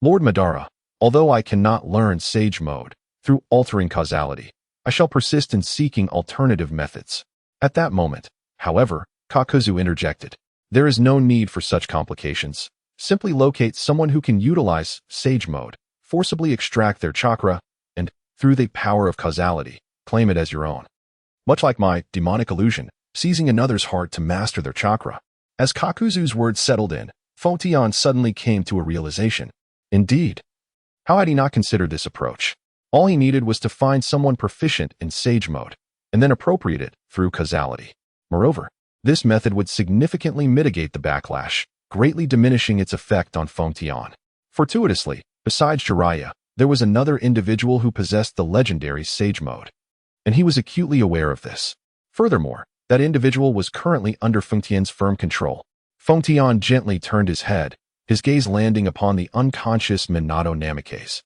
Lord Madara, although I cannot learn sage mode through altering causality, I shall persist in seeking alternative methods. At that moment, however, Kakuzu interjected. There is no need for such complications. Simply locate someone who can utilize sage mode, forcibly extract their chakra, and, through the power of causality, claim it as your own. Much like my demonic illusion, seizing another's heart to master their chakra. As Kakuzu's words settled in, Feng Tian suddenly came to a realization. Indeed. How had he not considered this approach? All he needed was to find someone proficient in sage mode, and then appropriate it through causality. Moreover, this method would significantly mitigate the backlash, greatly diminishing its effect on Feng Tian. Fortuitously, besides Jiraiya, there was another individual who possessed the legendary sage mode. and he was acutely aware of this. Furthermore, that individual was currently under Feng Tian's firm control. Feng Tian gently turned his head, his gaze landing upon the unconscious Minato Namikaze.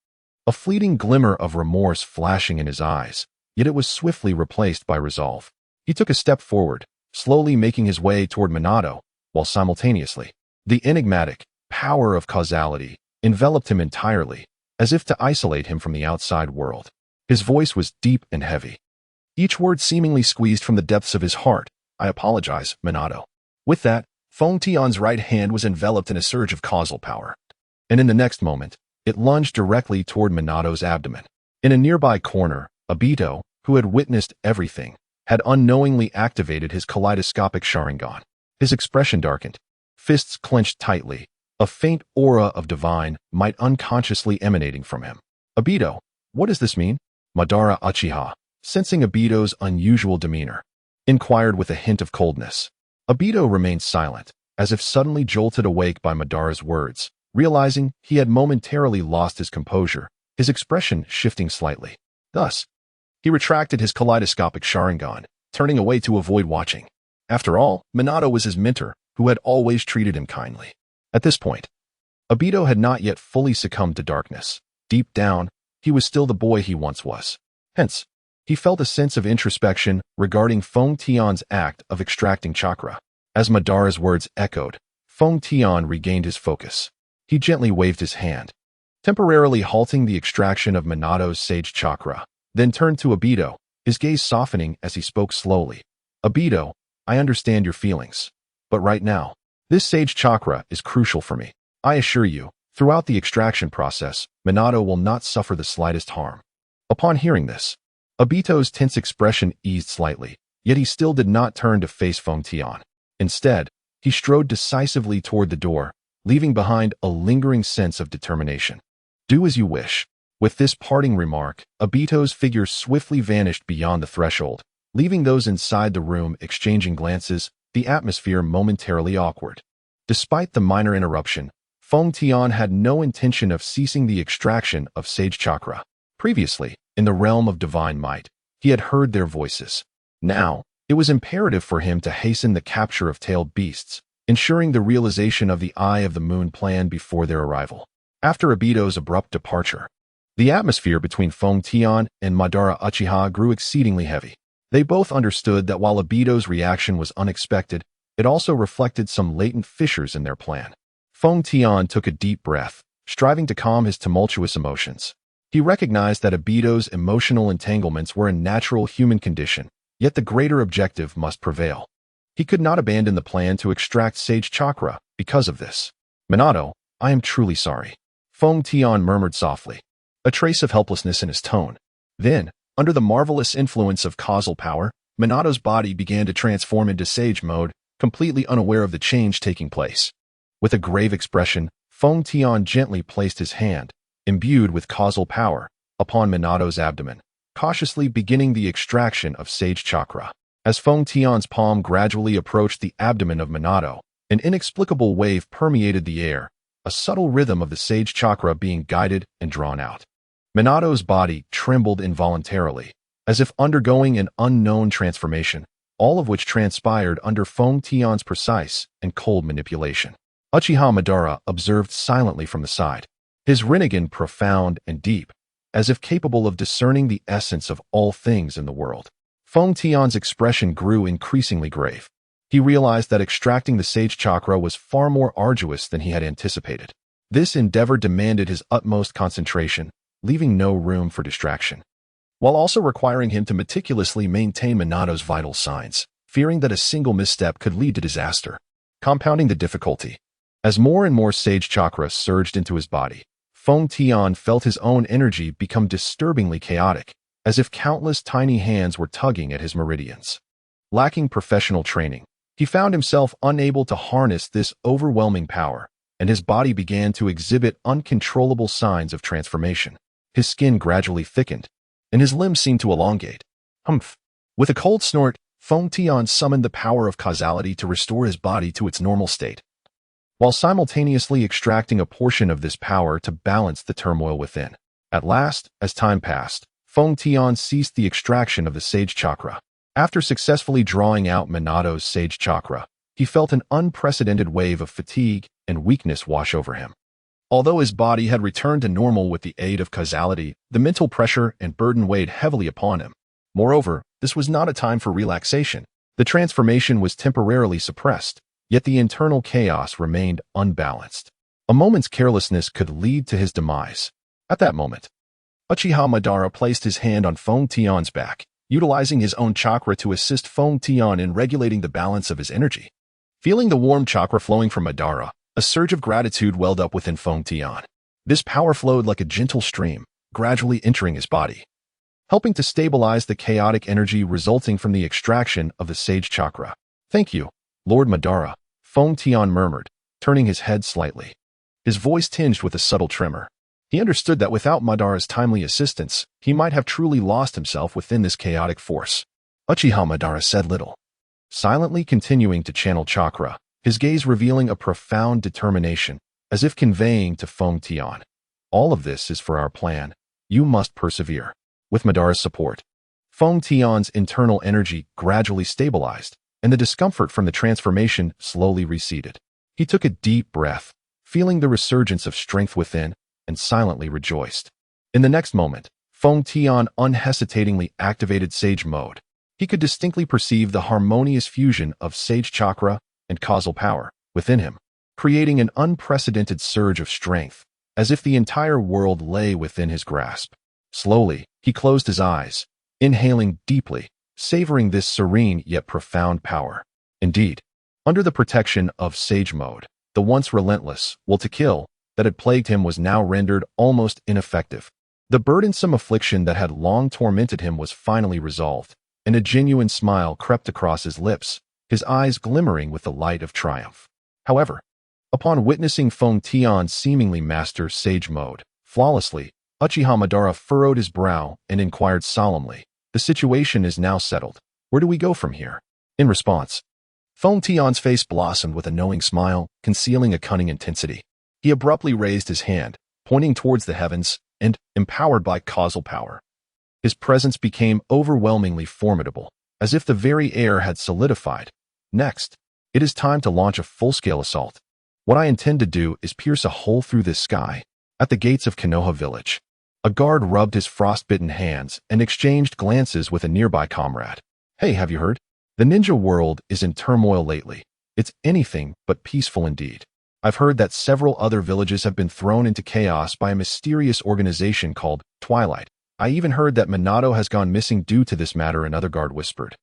A fleeting glimmer of remorse flashing in his eyes, yet it was swiftly replaced by resolve. He took a step forward, slowly making his way toward Minato, while simultaneously, the enigmatic power of causality enveloped him entirely, as if to isolate him from the outside world. His voice was deep and heavy, each word seemingly squeezed from the depths of his heart. "I apologize, Minato." With that, Feng Tian's right hand was enveloped in a surge of causal power, and in the next moment, it lunged directly toward Minato's abdomen. In a nearby corner, Obito, who had witnessed everything, had unknowingly activated his kaleidoscopic Sharingan. His expression darkened, fists clenched tightly, a faint aura of divine might unconsciously emanating from him. "Obito, what does this mean?" Madara Uchiha, sensing Obito's unusual demeanor, inquired with a hint of coldness. Obito remained silent, as if suddenly jolted awake by Madara's words, realizing he had momentarily lost his composure, his expression shifting slightly. Thus, he retracted his kaleidoscopic Sharingan, turning away to avoid watching. After all, Minato was his mentor, who had always treated him kindly. At this point, Obito had not yet fully succumbed to darkness. Deep down, he was still the boy he once was. Hence, he felt a sense of introspection regarding Feng Tian's act of extracting chakra. As Madara's words echoed, Feng Tian regained his focus. He gently waved his hand, temporarily halting the extraction of Minato's sage chakra, then turned to Obito, his gaze softening as he spoke slowly. "Obito, I understand your feelings, but right now, this sage chakra is crucial for me. I assure you, throughout the extraction process, Minato will not suffer the slightest harm." Upon hearing this, Obito's tense expression eased slightly, yet he still did not turn to face Feng Tian. Instead, he strode decisively toward the door, leaving behind a lingering sense of determination. "Do as you wish." With this parting remark, Obito's figure swiftly vanished beyond the threshold, leaving those inside the room exchanging glances, the atmosphere momentarily awkward. Despite the minor interruption, Feng Tian had no intention of ceasing the extraction of sage chakra. Previously, in the realm of divine might, he had heard their voices. Now, it was imperative for him to hasten the capture of tailed beasts, ensuring the realization of the Eye of the Moon plan before their arrival. After Obito's abrupt departure, the atmosphere between Feng Tian and Madara Uchiha grew exceedingly heavy. They both understood that while Obito's reaction was unexpected, it also reflected some latent fissures in their plan. Feng Tian took a deep breath, striving to calm his tumultuous emotions. He recognized that Obito's emotional entanglements were a natural human condition, yet the greater objective must prevail. He could not abandon the plan to extract sage chakra because of this. "Minato, I am truly sorry," Feng Tian murmured softly, a trace of helplessness in his tone. Then, under the marvelous influence of causal power, Minato's body began to transform into sage mode, completely unaware of the change taking place. With a grave expression, Feng Tian gently placed his hand, imbued with causal power, upon Minato's abdomen, cautiously beginning the extraction of sage chakra. As Feng Tian's palm gradually approached the abdomen of Minato, an inexplicable wave permeated the air, a subtle rhythm of the sage chakra being guided and drawn out. Minato's body trembled involuntarily, as if undergoing an unknown transformation, all of which transpired under Feng Tian's precise and cold manipulation. Uchiha Madara observed silently from the side, his Rinnegan profound and deep, as if capable of discerning the essence of all things in the world. Feng Tian's expression grew increasingly grave. He realized that extracting the sage chakra was far more arduous than he had anticipated. This endeavor demanded his utmost concentration, leaving no room for distraction, while also requiring him to meticulously maintain Minato's vital signs, fearing that a single misstep could lead to disaster. Compounding the difficulty, as more and more sage chakra surged into his body, Feng Tian felt his own energy become disturbingly chaotic, as if countless tiny hands were tugging at his meridians. Lacking professional training, he found himself unable to harness this overwhelming power, and his body began to exhibit uncontrollable signs of transformation. His skin gradually thickened, and his limbs seemed to elongate. Humph! With a cold snort, Feng Tian summoned the power of causality to restore his body to its normal state, while simultaneously extracting a portion of this power to balance the turmoil within. At last, as time passed, Feng Tian ceased the extraction of the Sage Chakra. After successfully drawing out Minato's Sage Chakra, he felt an unprecedented wave of fatigue and weakness wash over him. Although his body had returned to normal with the aid of causality, the mental pressure and burden weighed heavily upon him. Moreover, this was not a time for relaxation. The transformation was temporarily suppressed, yet the internal chaos remained unbalanced. A moment's carelessness could lead to his demise. At that moment, Uchiha Madara placed his hand on Feng Tian's back, utilizing his own chakra to assist Feng Tian in regulating the balance of his energy. Feeling the warm chakra flowing from Madara, a surge of gratitude welled up within Feng Tian. This power flowed like a gentle stream, gradually entering his body, helping to stabilize the chaotic energy resulting from the extraction of the Sage Chakra. "Thank you, Lord Madara," Feng Tian murmured, turning his head slightly. His voice tinged with a subtle tremor. He understood that without Madara's timely assistance, he might have truly lost himself within this chaotic force. Uchiha Madara said little, silently continuing to channel chakra, his gaze revealing a profound determination, as if conveying to Feng Tian, "All of this is for our plan. You must persevere." With Madara's support, Feng Tian's internal energy gradually stabilized, and the discomfort from the transformation slowly receded. He took a deep breath, feeling the resurgence of strength within, and silently rejoiced. In the next moment, Feng Tian unhesitatingly activated Sage Mode. He could distinctly perceive the harmonious fusion of Sage Chakra and causal power within him, creating an unprecedented surge of strength, as if the entire world lay within his grasp. Slowly, he closed his eyes, inhaling deeply, savoring this serene yet profound power. Indeed, under the protection of Sage Mode, the once relentless will to kill that had plagued him was now rendered almost ineffective. The burdensome affliction that had long tormented him was finally resolved, and a genuine smile crept across his lips, his eyes glimmering with the light of triumph. However, upon witnessing Feng Tian seemingly master Sage Mode flawlessly, Uchiha Madara furrowed his brow and inquired solemnly, "The situation is now settled. Where do we go from here?" In response, Feng Tian's face blossomed with a knowing smile, concealing a cunning intensity. He abruptly raised his hand, pointing towards the heavens, and, empowered by causal power, his presence became overwhelmingly formidable, as if the very air had solidified. "Next, it is time to launch a full-scale assault. What I intend to do is pierce a hole through this sky." At the gates of Konoha village, a guard rubbed his frostbitten hands and exchanged glances with a nearby comrade. "Hey, have you heard? The ninja world is in turmoil lately. It's anything but peaceful indeed. I've heard that several other villages have been thrown into chaos by a mysterious organization called Twilight. I even heard that Minato has gone missing due to this matter," another guard whispered,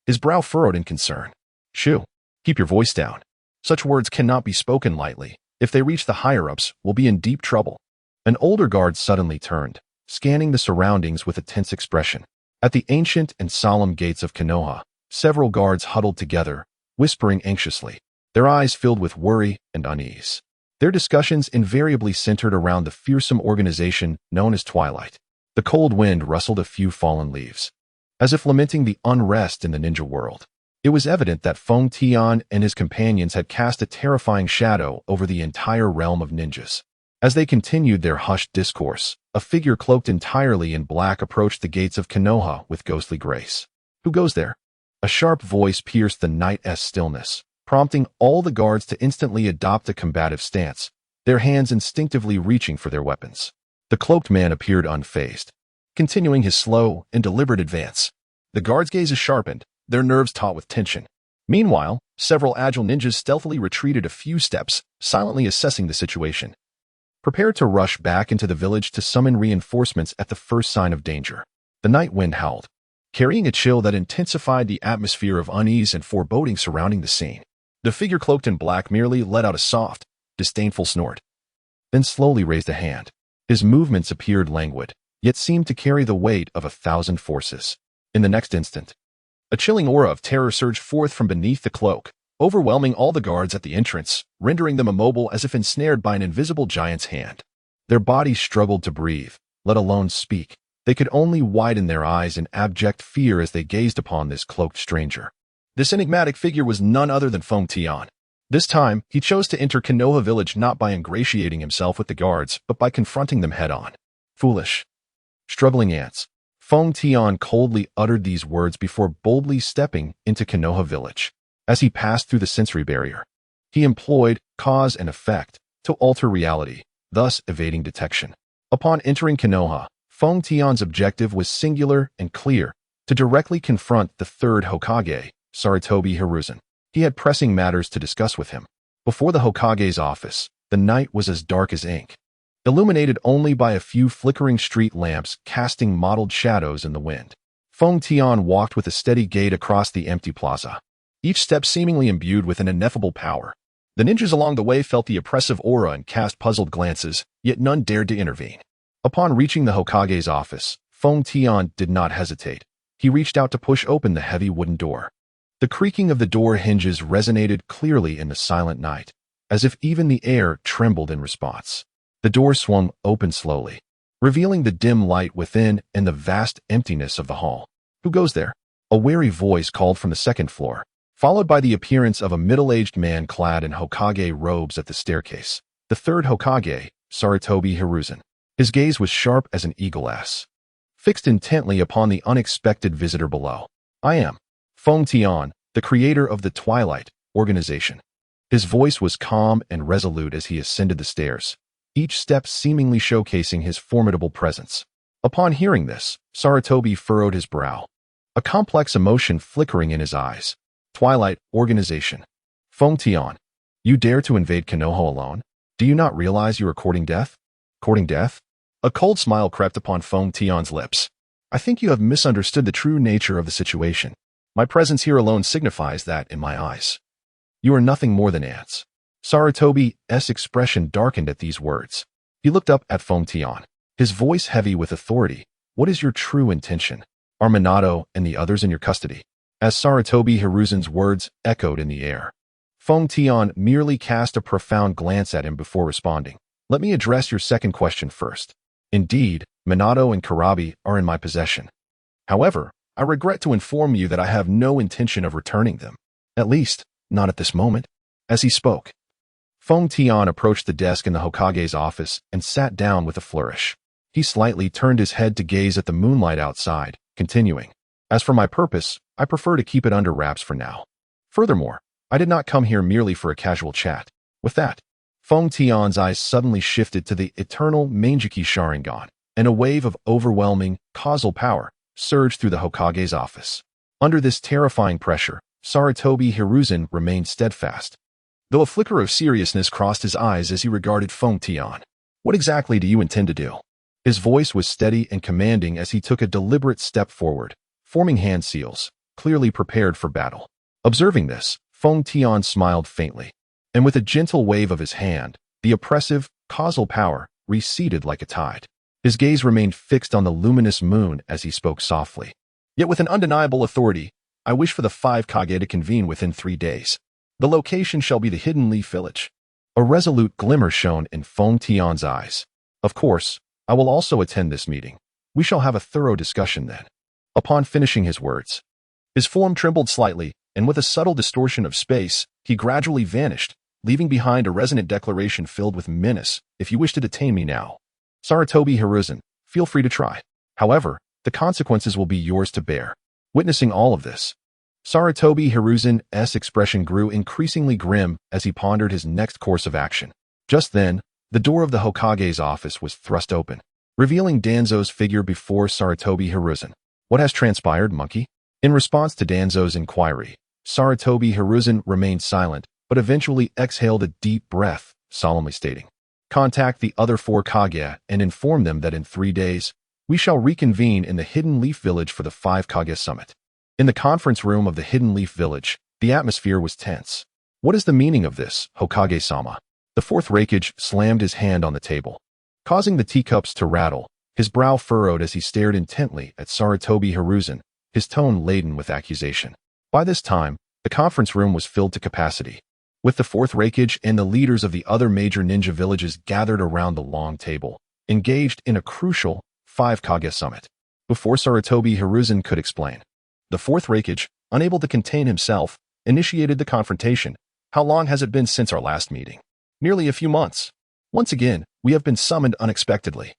his brow furrowed in concern. "Shoo, keep your voice down. Such words cannot be spoken lightly. If they reach the higher-ups, we'll be in deep trouble." An older guard suddenly turned, scanning the surroundings with a tense expression. At the ancient and solemn gates of Konoha, several guards huddled together, whispering anxiously, their eyes filled with worry and unease. Their discussions invariably centered around the fearsome organization known as Twilight. The cold wind rustled a few fallen leaves, as if lamenting the unrest in the ninja world. It was evident that Feng Tian and his companions had cast a terrifying shadow over the entire realm of ninjas. As they continued their hushed discourse, a figure cloaked entirely in black approached the gates of Konoha with ghostly grace. "Who goes there?" A sharp voice pierced the night's stillness, prompting all the guards to instantly adopt a combative stance, their hands instinctively reaching for their weapons. The cloaked man appeared unfazed, continuing his slow and deliberate advance. The guards' gazes sharpened, their nerves taut with tension. Meanwhile, several agile ninjas stealthily retreated a few steps, silently assessing the situation, prepared to rush back into the village to summon reinforcements at the first sign of danger. The night wind howled, carrying a chill that intensified the atmosphere of unease and foreboding surrounding the scene. The figure cloaked in black merely let out a soft, disdainful snort, then slowly raised a hand. His movements appeared languid, yet seemed to carry the weight of 1,000 forces. In the next instant, a chilling aura of terror surged forth from beneath the cloak, overwhelming all the guards at the entrance, rendering them immobile as if ensnared by an invisible giant's hand. Their bodies struggled to breathe, let alone speak. They could only widen their eyes in abject fear as they gazed upon this cloaked stranger. This enigmatic figure was none other than Feng Tian. This time, he chose to enter Konoha village not by ingratiating himself with the guards, but by confronting them head-on. "Foolish, struggling ants," Feng Tian coldly uttered these words before boldly stepping into Konoha village. As he passed through the sensory barrier, he employed cause and effect to alter reality, thus evading detection. Upon entering Konoha, Feng Tian's objective was singular and clear: to directly confront the third Hokage, Sarutobi Hiruzen. He had pressing matters to discuss with him. Before the Hokage's office, the night was as dark as ink, illuminated only by a few flickering street lamps casting mottled shadows in the wind. Feng Tian walked with a steady gait across the empty plaza, each step seemingly imbued with an ineffable power. The ninjas along the way felt the oppressive aura and cast puzzled glances, yet none dared to intervene. Upon reaching the Hokage's office, Feng Tian did not hesitate. He reached out to push open the heavy wooden door. The creaking of the door hinges resonated clearly in the silent night, as if even the air trembled in response. The door swung open slowly, revealing the dim light within and the vast emptiness of the hall. "Who goes there?" A wary voice called from the second floor, followed by the appearance of a middle-aged man clad in Hokage robes at the staircase. The third Hokage, Sarutobi Hiruzen. His gaze was sharp as an eagle-ass, fixed intently upon the unexpected visitor below. "I am Feng Tian, the creator of the Twilight Organization." His voice was calm and resolute as he ascended the stairs, each step seemingly showcasing his formidable presence. Upon hearing this, Sarutobi furrowed his brow, a complex emotion flickering in his eyes. "Twilight Organization. Feng Tian, you dare to invade Konoha alone? Do you not realize you are courting death?" "Courting death?" A cold smile crept upon Feng Tian's lips. "I think you have misunderstood the true nature of the situation. My presence here alone signifies that in my eyes. You are nothing more than ants." Sarutobi's expression darkened at these words. He looked up at Feng Tian, his voice heavy with authority. "What is your true intention? Are Minato and the others in your custody?" As Sarutobi Hiruzen's words echoed in the air, Feng Tian merely cast a profound glance at him before responding. "Let me address your second question first. Indeed, Minato and Karabi are in my possession. However, I regret to inform you that I have no intention of returning them. At least, not at this moment." As he spoke, Feng Tian approached the desk in the Hokage's office and sat down with a flourish. He slightly turned his head to gaze at the moonlight outside, continuing, "As for my purpose, I prefer to keep it under wraps for now. Furthermore, I did not come here merely for a casual chat." With that, Feng Tian's eyes suddenly shifted to the eternal Manjiki Sharingan, and a wave of overwhelming, causal power surged through the Hokage's office. Under this terrifying pressure, Sarutobi Hiruzen remained steadfast, though a flicker of seriousness crossed his eyes as he regarded Feng Tian. "What exactly do you intend to do?" His voice was steady and commanding as he took a deliberate step forward, forming hand seals, clearly prepared for battle. Observing this, Feng Tian smiled faintly, and with a gentle wave of his hand, the oppressive, causal power receded like a tide. His gaze remained fixed on the luminous moon as he spoke softly, yet with an undeniable authority. "I wish for the 5 Kage to convene within 3 days. The location shall be the Hidden Leaf Village." A resolute glimmer shone in Feng Tian's eyes. "Of course, I will also attend this meeting. We shall have a thorough discussion then." Upon finishing his words, his form trembled slightly, and with a subtle distortion of space, he gradually vanished, leaving behind a resonant declaration filled with menace. "If you wish to detain me now, Sarutobi Hiruzen, feel free to try. However, the consequences will be yours to bear." Witnessing all of this, Sarutobi Hiruzen's expression grew increasingly grim as he pondered his next course of action. Just then, the door of the Hokage's office was thrust open, revealing Danzo's figure before Sarutobi Hiruzen. "What has transpired, monkey?" In response to Danzo's inquiry, Sarutobi Hiruzen remained silent, but eventually exhaled a deep breath, solemnly stating, "Contact the other 4 Kage and inform them that in 3 days, we shall reconvene in the Hidden Leaf Village for the 5 Kage Summit." In the conference room of the Hidden Leaf Village, the atmosphere was tense. "What is the meaning of this, Hokage-sama?" The fourth Raikage slammed his hand on the table, causing the teacups to rattle. His brow furrowed as he stared intently at Sarutobi Hiruzen, his tone laden with accusation. By this time, the conference room was filled to capacity, with the fourth Raikage and the leaders of the other major ninja villages gathered around the long table, engaged in a crucial 5 Kage Summit. Before Sarutobi Hiruzen could explain, the fourth Raikage, unable to contain himself, initiated the confrontation. "How long has it been since our last meeting?" "Nearly a few months. Once again, we have been summoned unexpectedly.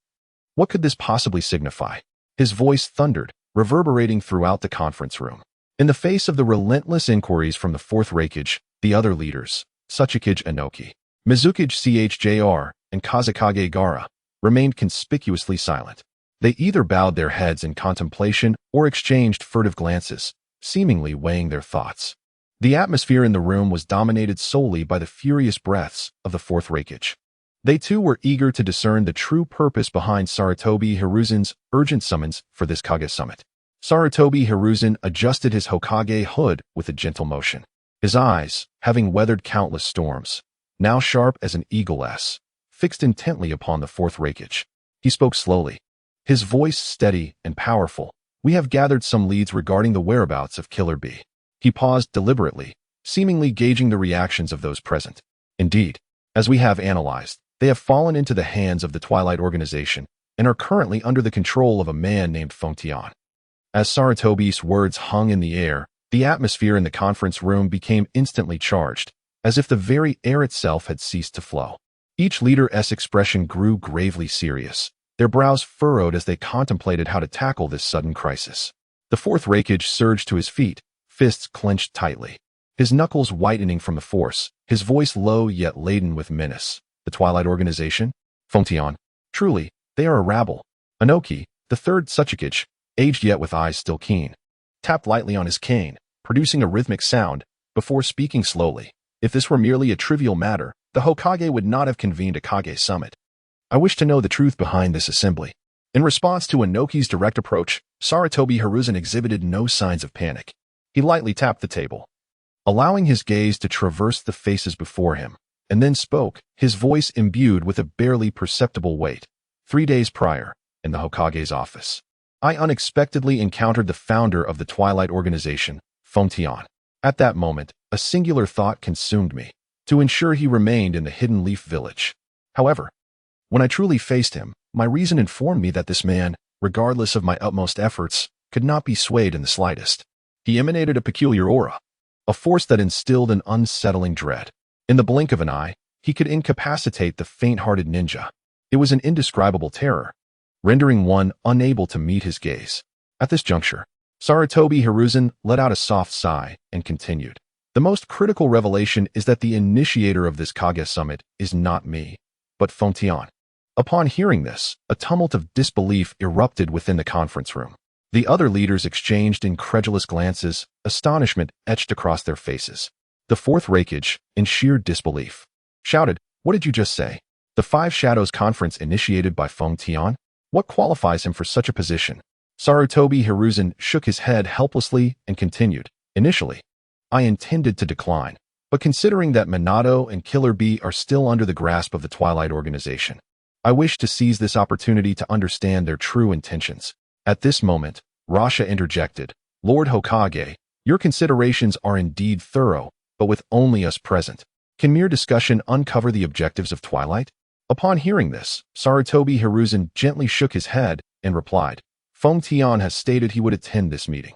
What could this possibly signify?" His voice thundered, reverberating throughout the conference room. In the face of the relentless inquiries from the fourth Reikage, the other leaders, Tsuchikage Inoki, Mizukage Chjr, and Kazekage Gaara, remained conspicuously silent. They either bowed their heads in contemplation or exchanged furtive glances, seemingly weighing their thoughts. The atmosphere in the room was dominated solely by the furious breaths of the fourth Reikage. They too were eager to discern the true purpose behind Sarutobi Hiruzen's urgent summons for this Kage summit. Sarutobi Hiruzen adjusted his Hokage hood with a gentle motion. His eyes, having weathered countless storms, now sharp as an eagle's, fixed intently upon the fourth Reikage. He spoke slowly, his voice steady and powerful. "We have gathered some leads regarding the whereabouts of Killer B." He paused deliberately, seemingly gauging the reactions of those present. "Indeed, as we have analyzed, they have fallen into the hands of the Twilight Organization and are currently under the control of a man named Feng Tian." As Sarutobi's words hung in the air, the atmosphere in the conference room became instantly charged, as if the very air itself had ceased to flow. Each leader's expression grew gravely serious, their brows furrowed as they contemplated how to tackle this sudden crisis. The fourth Reikage surged to his feet, fists clenched tightly, his knuckles whitening from the force, his voice low yet laden with menace. "The Twilight Organization? Feng Tian? Truly, they are a rabble." Inoki, the third Tsuchikage, aged yet with eyes still keen, tapped lightly on his cane, producing a rhythmic sound, before speaking slowly. "If this were merely a trivial matter, the Hokage would not have convened a Kage summit. I wish to know the truth behind this assembly." In response to Inoki's direct approach, Sarutobi Hiruzen exhibited no signs of panic. He lightly tapped the table, allowing his gaze to traverse the faces before him, and then spoke, his voice imbued with a barely perceptible weight. 3 days prior, in the Hokage's office, I unexpectedly encountered the founder of the Twilight Organization, Feng Tian. At that moment, a singular thought consumed me: to ensure he remained in the Hidden Leaf Village. However, when I truly faced him, my reason informed me that this man, regardless of my utmost efforts, could not be swayed in the slightest. He emanated a peculiar aura, a force that instilled an unsettling dread. In the blink of an eye, he could incapacitate the faint-hearted ninja. It was an indescribable terror, rendering one unable to meet his gaze. At this juncture, Sarutobi Hiruzen let out a soft sigh and continued. "The most critical revelation is that the initiator of this Kage summit is not me, but Feng Tian." Upon hearing this, a tumult of disbelief erupted within the conference room. The other leaders exchanged incredulous glances, astonishment etched across their faces. The fourth Reikage, in sheer disbelief, shouted, "What did you just say? The Five Shadows Conference initiated by Feng Tian? What qualifies him for such a position?" Sarutobi Hiruzen shook his head helplessly and continued, "Initially, I intended to decline, but considering that Minato and Killer B are still under the grasp of the Twilight Organization, I wish to seize this opportunity to understand their true intentions." At this moment, Rasha interjected, "Lord Hokage, your considerations are indeed thorough, but with only us present. Can mere discussion uncover the objectives of Twilight?" Upon hearing this, Sarutobi Hiruzen gently shook his head and replied, "Feng Tian has stated he would attend this meeting.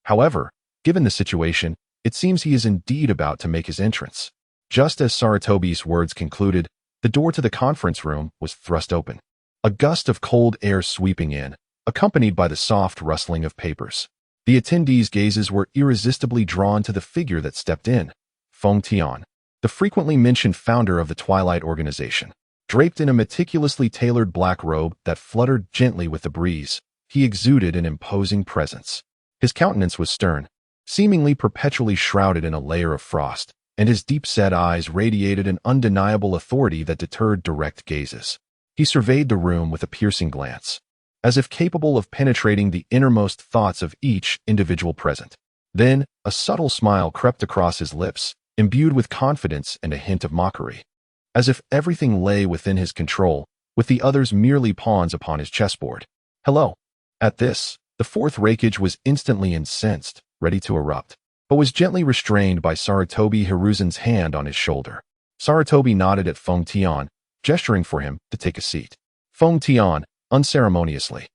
However, given the situation, it seems he is indeed about to make his entrance." Just as Sarutobi's words concluded, the door to the conference room was thrust open, a gust of cold air sweeping in, accompanied by the soft rustling of papers. The attendees' gazes were irresistibly drawn to the figure that stepped in, Feng Tian, the frequently mentioned founder of the Twilight Organization. Draped in a meticulously tailored black robe that fluttered gently with the breeze, he exuded an imposing presence. His countenance was stern, seemingly perpetually shrouded in a layer of frost, and his deep-set eyes radiated an undeniable authority that deterred direct gazes. He surveyed the room with a piercing glance, as if capable of penetrating the innermost thoughts of each individual present. Then, a subtle smile crept across his lips, imbued with confidence and a hint of mockery, as if everything lay within his control, with the others merely pawns upon his chessboard. "Hello." At this, the fourth Reikage was instantly incensed, ready to erupt, but was gently restrained by Sarutobi Hiruzen's hand on his shoulder. Sarutobi nodded at Feng Tian, gesturing for him to take a seat. Feng Tian, unceremoniously,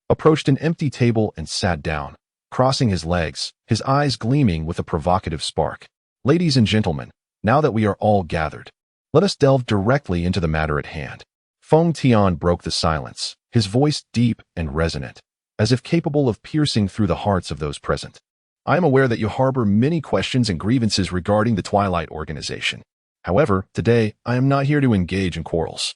approached an empty table and sat down, crossing his legs, his eyes gleaming with a provocative spark. "Ladies and gentlemen, now that we are all gathered, let us delve directly into the matter at hand." Feng Tian broke the silence, his voice deep and resonant, as if capable of piercing through the hearts of those present. I am aware that you harbor many questions and grievances regarding the Twilight Organization. However, today, I am not here to engage in quarrels.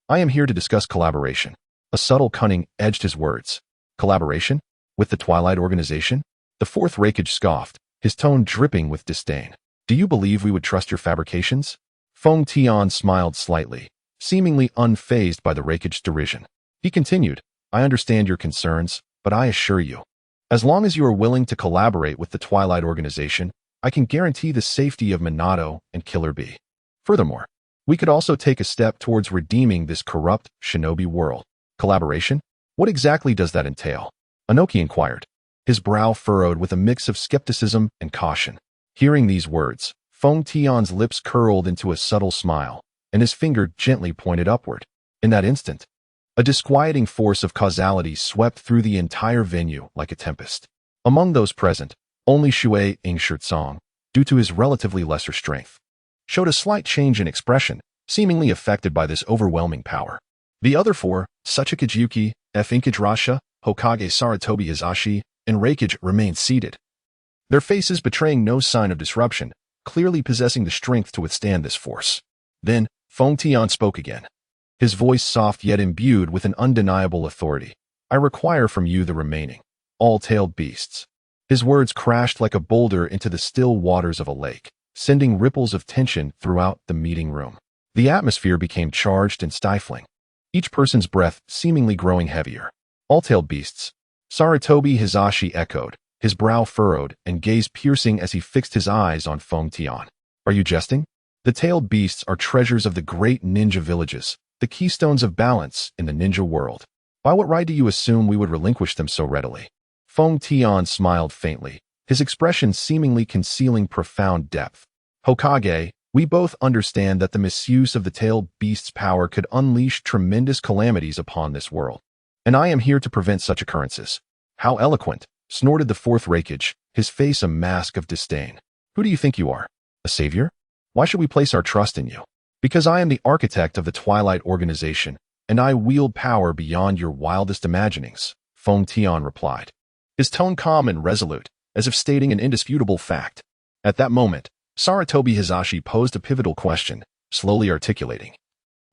I am here to discuss collaboration. A subtle cunning edged his words. Collaboration? With the Twilight Organization? The fourth Raikage scoffed, his tone dripping with disdain. Do you believe we would trust your fabrications? Feng Tian smiled slightly, seemingly unfazed by the Raikage's derision. He continued, I understand your concerns, but I assure you, as long as you are willing to collaborate with the Twilight Organization, I can guarantee the safety of Minato and Killer Bee. Furthermore, we could also take a step towards redeeming this corrupt shinobi world. Collaboration? What exactly does that entail? Anoki inquired, his brow furrowed with a mix of skepticism and caution. Hearing these words, Feng Tian's lips curled into a subtle smile, and his finger gently pointed upward. In that instant, a disquieting force of causality swept through the entire venue like a tempest. Among those present, only Shui Ingshirtsong, due to his relatively lesser strength, showed a slight change in expression, seemingly affected by this overwhelming power. The other four, Tsuchikage Yuki, Inkage Rasha, Hokage Saratobi Hizashi, and Raikage remained seated, their faces betraying no sign of disruption, clearly possessing the strength to withstand this force. Then, Feng Tian spoke again, his voice soft yet imbued with an undeniable authority. I require from you the remaining, all-tailed beasts. His words crashed like a boulder into the still waters of a lake, sending ripples of tension throughout the meeting room. The atmosphere became charged and stifling, each person's breath seemingly growing heavier. All-tailed beasts. Saratobi Hizashi echoed, his brow furrowed and gaze piercing as he fixed his eyes on Feng Tian. Are you jesting? The tailed beasts are treasures of the great ninja villages, the keystones of balance in the ninja world. By what right do you assume we would relinquish them so readily? Feng Tian smiled faintly, his expression seemingly concealing profound depth. Hokage, we both understand that the misuse of the tailed beast's power could unleash tremendous calamities upon this world, and I am here to prevent such occurrences. How eloquent, snorted the fourth Raikage, his face a mask of disdain. Who do you think you are? A savior? Why should we place our trust in you? Because I am the architect of the Twilight Organization, and I wield power beyond your wildest imaginings, Feng Tian replied, his tone calm and resolute, as if stating an indisputable fact. At that moment, Saratobi Hizashi posed a pivotal question, slowly articulating.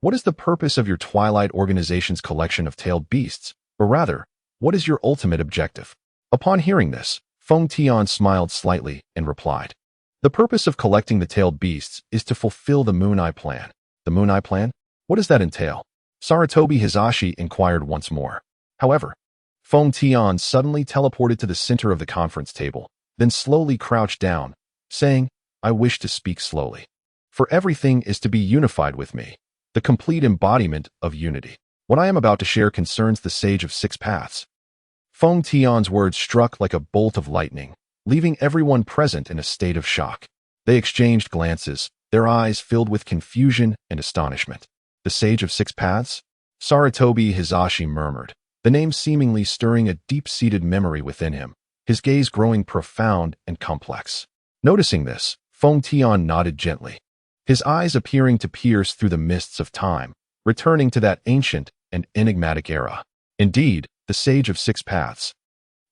What is the purpose of your Twilight Organization's collection of tailed beasts? Or rather, what is your ultimate objective? Upon hearing this, Feng Tian smiled slightly and replied, the purpose of collecting the tailed beasts is to fulfill the Moon Eye Plan. The Moon Eye Plan? What does that entail? Saratobi Hizashi inquired once more. However, Feng Tian suddenly teleported to the center of the conference table, then slowly crouched down, saying, I wish to speak slowly. For everything is to be unified with me, the complete embodiment of unity. What I am about to share concerns the Sage of Six Paths. Feng Tian's words struck like a bolt of lightning, leaving everyone present in a state of shock. They exchanged glances, their eyes filled with confusion and astonishment. The Sage of Six Paths? Saratobi Hizashi murmured, the name seemingly stirring a deep-seated memory within him, his gaze growing profound and complex. Noticing this, Feng Tian nodded gently, his eyes appearing to pierce through the mists of time, returning to that ancient and enigmatic era. Indeed, the Sage of Six Paths.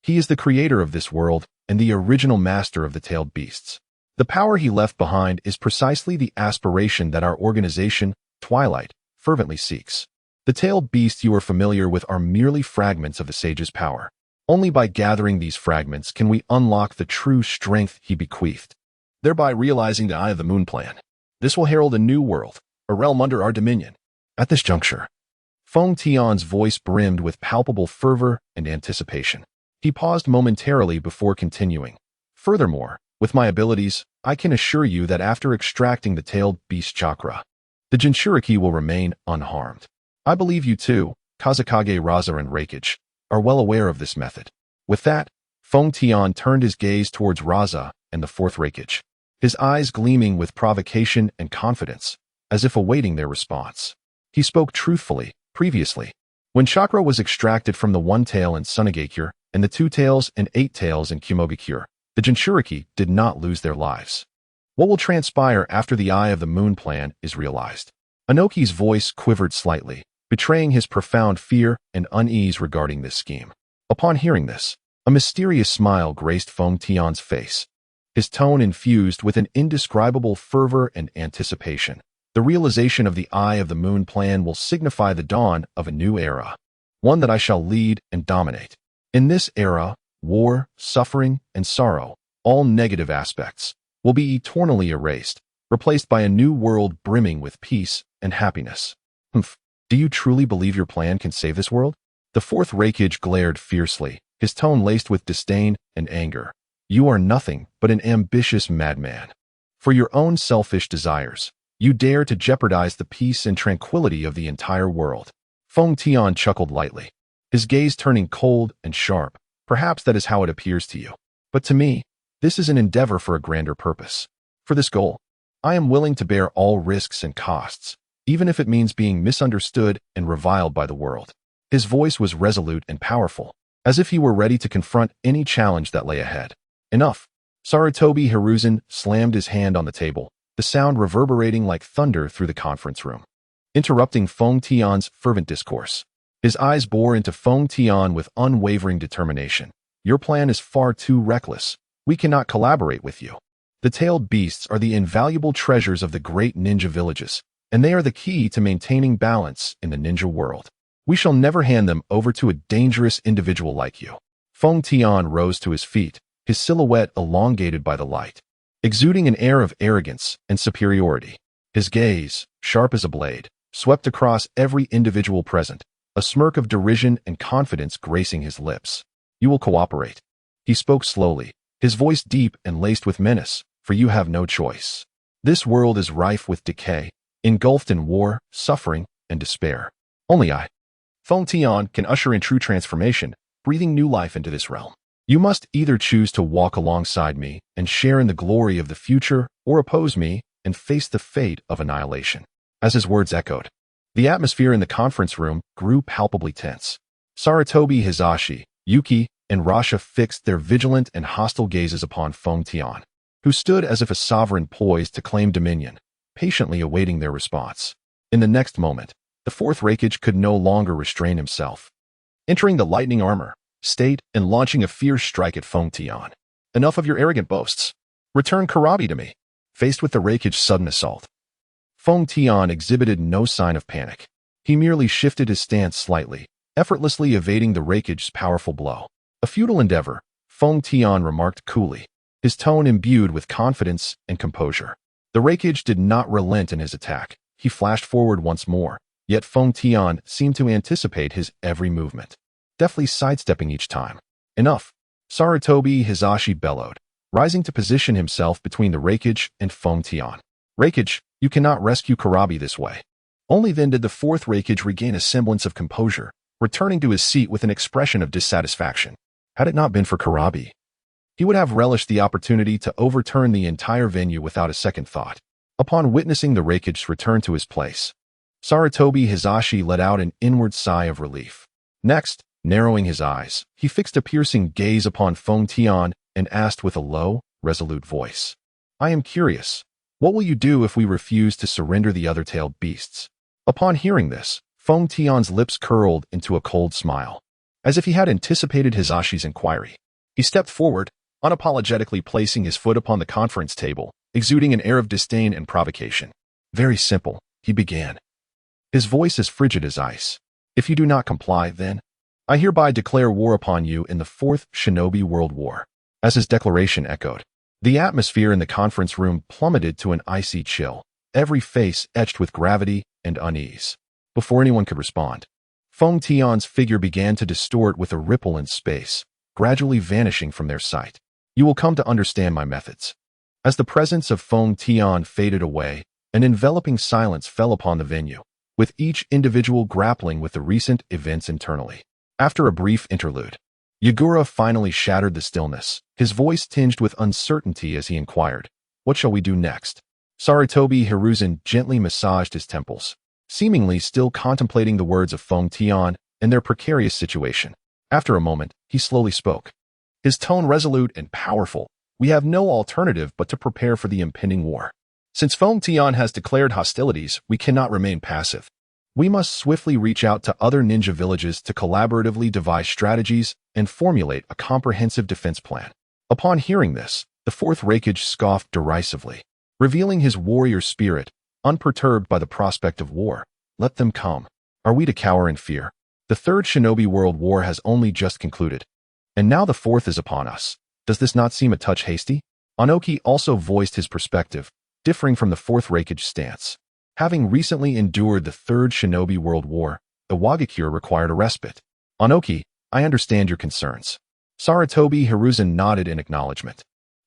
He is the creator of this world and the original master of the tailed beasts. The power he left behind is precisely the aspiration that our organization, Twilight, fervently seeks. The tailed beasts you are familiar with are merely fragments of the Sage's power. Only by gathering these fragments can we unlock the true strength he bequeathed, thereby realizing the Eye of the Moon Plan. This will herald a new world, a realm under our dominion. At this juncture, Feng Tian's voice brimmed with palpable fervor and anticipation. He paused momentarily before continuing. Furthermore, with my abilities, I can assure you that after extracting the tailed beast chakra, the Jinchuriki will remain unharmed. I believe you too, Kazekage Raza and Raikage, are well aware of this method. With that, Feng Tian turned his gaze towards Raza and the fourth Raikage, his eyes gleaming with provocation and confidence, as if awaiting their response. He spoke truthfully. Previously, when chakra was extracted from the one tail in Sunagakure and the two tails and 8 tails in Kumogakure, the Jinchuriki did not lose their lives. What will transpire after the Eye of the Moon Plan is realized? Anoki's voice quivered slightly, betraying his profound fear and unease regarding this scheme. Upon hearing this, a mysterious smile graced Feng Tian's face, his tone infused with an indescribable fervor and anticipation. The realization of the Eye of the Moon plan will signify the dawn of a new era, one that I shall lead and dominate. In this era, war, suffering, and sorrow, all negative aspects, will be eternally erased, replaced by a new world brimming with peace and happiness. Humph. Do you truly believe your plan can save this world? The fourth Reikage glared fiercely, his tone laced with disdain and anger. You are nothing but an ambitious madman. For your own selfish desires, you dare to jeopardize the peace and tranquility of the entire world. Feng Tian chuckled lightly, his gaze turning cold and sharp. Perhaps that is how it appears to you. But to me, this is an endeavor for a grander purpose. For this goal, I am willing to bear all risks and costs, even if it means being misunderstood and reviled by the world. His voice was resolute and powerful, as if he were ready to confront any challenge that lay ahead. Enough. Sarutobi Hiruzen slammed his hand on the table, the sound reverberating like thunder through the conference room, interrupting Feng Tian's fervent discourse. His eyes bore into Feng Tian with unwavering determination. Your plan is far too reckless. We cannot collaborate with you. The tailed beasts are the invaluable treasures of the great ninja villages, and they are the key to maintaining balance in the ninja world. We shall never hand them over to a dangerous individual like you. Feng Tian rose to his feet, his silhouette elongated by the light, exuding an air of arrogance and superiority. His gaze, sharp as a blade, swept across every individual present, a smirk of derision and confidence gracing his lips. You will cooperate. He spoke slowly, his voice deep and laced with menace, for you have no choice. This world is rife with decay, engulfed in war, suffering, and despair. Only I, Feng Tian, can usher in true transformation, breathing new life into this realm. You must either choose to walk alongside me and share in the glory of the future, or oppose me and face the fate of annihilation. As his words echoed, the atmosphere in the conference room grew palpably tense. Sarutobi Hizashi, Yuki, and Rasha fixed their vigilant and hostile gazes upon Feng Tian, who stood as if a sovereign poised to claim dominion, patiently awaiting their response. In the next moment, the fourth Reikage could no longer restrain himself, entering the lightning armor, state, and launching a fierce strike at Feng Tian. Enough of your arrogant boasts. Return Karabi to me. Faced with the Reikage's sudden assault, Feng Tian exhibited no sign of panic. He merely shifted his stance slightly, effortlessly evading the Reikage's powerful blow. A futile endeavor, Feng Tian remarked coolly, his tone imbued with confidence and composure. The Reikage did not relent in his attack. He flashed forward once more, yet Feng Tian seemed to anticipate his every movement, deftly sidestepping each time. Enough. Sarutobi Hizashi bellowed, rising to position himself between the Reikage and Feng Tian. Reikage, you cannot rescue Karabi this way. Only then did the fourth Reikage regain a semblance of composure, returning to his seat with an expression of dissatisfaction. Had it not been for Karabi, he would have relished the opportunity to overturn the entire venue without a second thought. Upon witnessing the Reikage's return to his place, Sarutobi Hizashi let out an inward sigh of relief. Next, narrowing his eyes, he fixed a piercing gaze upon Feng Tian and asked with a low, resolute voice, I am curious, what will you do if we refuse to surrender the other tailed beasts? Upon hearing this, Feng Tian's lips curled into a cold smile, as if he had anticipated Hizashi's inquiry. He stepped forward, unapologetically placing his foot upon the conference table, exuding an air of disdain and provocation. Very simple, he began, his voice as frigid as ice. If you do not comply, then I hereby declare war upon you in the Fourth Shinobi World War. As his declaration echoed, the atmosphere in the conference room plummeted to an icy chill, every face etched with gravity and unease. Before anyone could respond, Feng Tian's figure began to distort with a ripple in space, gradually vanishing from their sight. You will come to understand my methods. As the presence of Feng Tian faded away, an enveloping silence fell upon the venue, with each individual grappling with the recent events internally. After a brief interlude, Yagura finally shattered the stillness, his voice tinged with uncertainty as he inquired, What shall we do next? Sarutobi Hiruzen gently massaged his temples, seemingly still contemplating the words of Feng Tian and their precarious situation. After a moment, he slowly spoke, his tone resolute and powerful. We have no alternative but to prepare for the impending war. Since Feng Tian has declared hostilities, we cannot remain passive. We must swiftly reach out to other ninja villages to collaboratively devise strategies and formulate a comprehensive defense plan. Upon hearing this, the fourth Raikage scoffed derisively, revealing his warrior spirit, unperturbed by the prospect of war. Let them come. Are we to cower in fear? The third Shinobi World War has only just concluded, and now the fourth is upon us. Does this not seem a touch hasty? Anoki also voiced his perspective, differing from the fourth Raikage stance. Having recently endured the third Shinobi World War, the Wagakure required a respite. Anoki, I understand your concerns. Sarutobi Hiruzen nodded in acknowledgement,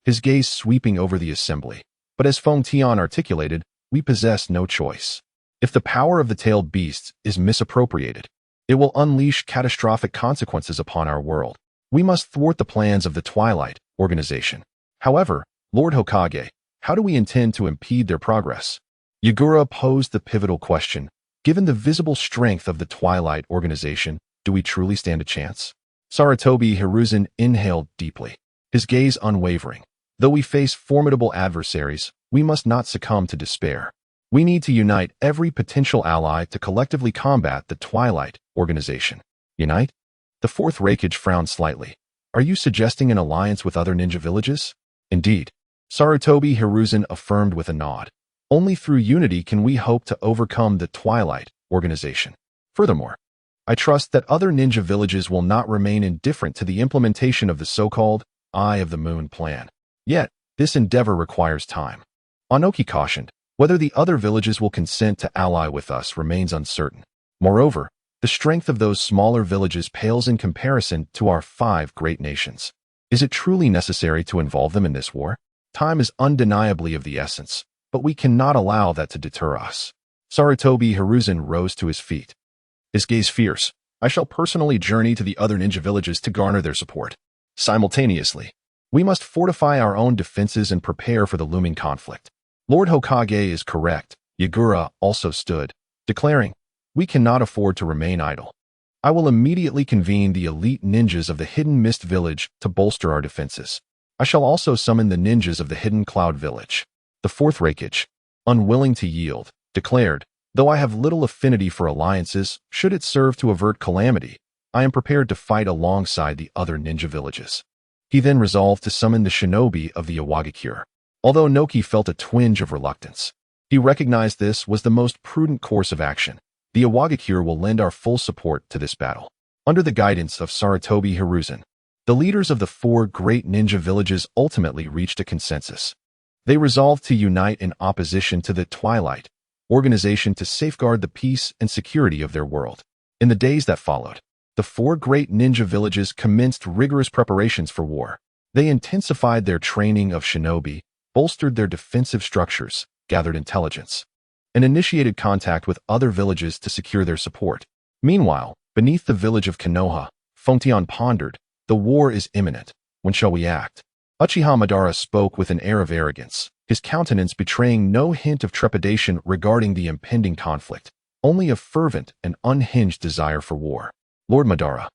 his gaze sweeping over the assembly. But as Feng Tian articulated, we possess no choice. If the power of the tailed beasts is misappropriated, it will unleash catastrophic consequences upon our world. We must thwart the plans of the Twilight Organization. However, Lord Hokage, how do we intend to impede their progress? Yagura posed the pivotal question. Given the visible strength of the Twilight Organization, do we truly stand a chance? Sarutobi Hiruzen inhaled deeply, his gaze unwavering. Though we face formidable adversaries, we must not succumb to despair. We need to unite every potential ally to collectively combat the Twilight Organization. Unite? The fourth Raikage frowned slightly. Are you suggesting an alliance with other ninja villages? Indeed. Sarutobi Hiruzen affirmed with a nod. Only through unity can we hope to overcome the Twilight Organization. Furthermore, I trust that other ninja villages will not remain indifferent to the implementation of the so-called Eye of the Moon plan. Yet, this endeavor requires time. Anoki cautioned, whether the other villages will consent to ally with us remains uncertain. Moreover, the strength of those smaller villages pales in comparison to our 5 great nations. Is it truly necessary to involve them in this war? Time is undeniably of the essence, but we cannot allow that to deter us. Sarutobi Hiruzen rose to his feet, his gaze fierce. I shall personally journey to the other ninja villages to garner their support. Simultaneously, we must fortify our own defenses and prepare for the looming conflict. Lord Hokage is correct. Yagura also stood, declaring, we cannot afford to remain idle. I will immediately convene the elite ninjas of the Hidden Mist Village to bolster our defenses. I shall also summon the ninjas of the Hidden Cloud Village. The fourth Raikage, unwilling to yield, declared, though I have little affinity for alliances, should it serve to avert calamity, I am prepared to fight alongside the other ninja villages. He then resolved to summon the shinobi of the Iwagakure. Although Noki felt a twinge of reluctance, he recognized this was the most prudent course of action. The Iwagakure will lend our full support to this battle. Under the guidance of Sarutobi Hiruzen, the leaders of the 4 great ninja villages ultimately reached a consensus. They resolved to unite in opposition to the Twilight Organization to safeguard the peace and security of their world. In the days that followed, the 4 great ninja villages commenced rigorous preparations for war. They intensified their training of shinobi, bolstered their defensive structures, gathered intelligence, and initiated contact with other villages to secure their support. Meanwhile, beneath the village of Konoha, Fengtian pondered, the war is imminent. When shall we act? Uchiha Madara spoke with an air of arrogance, his countenance betraying no hint of trepidation regarding the impending conflict, only a fervent and unhinged desire for war. Lord Madara,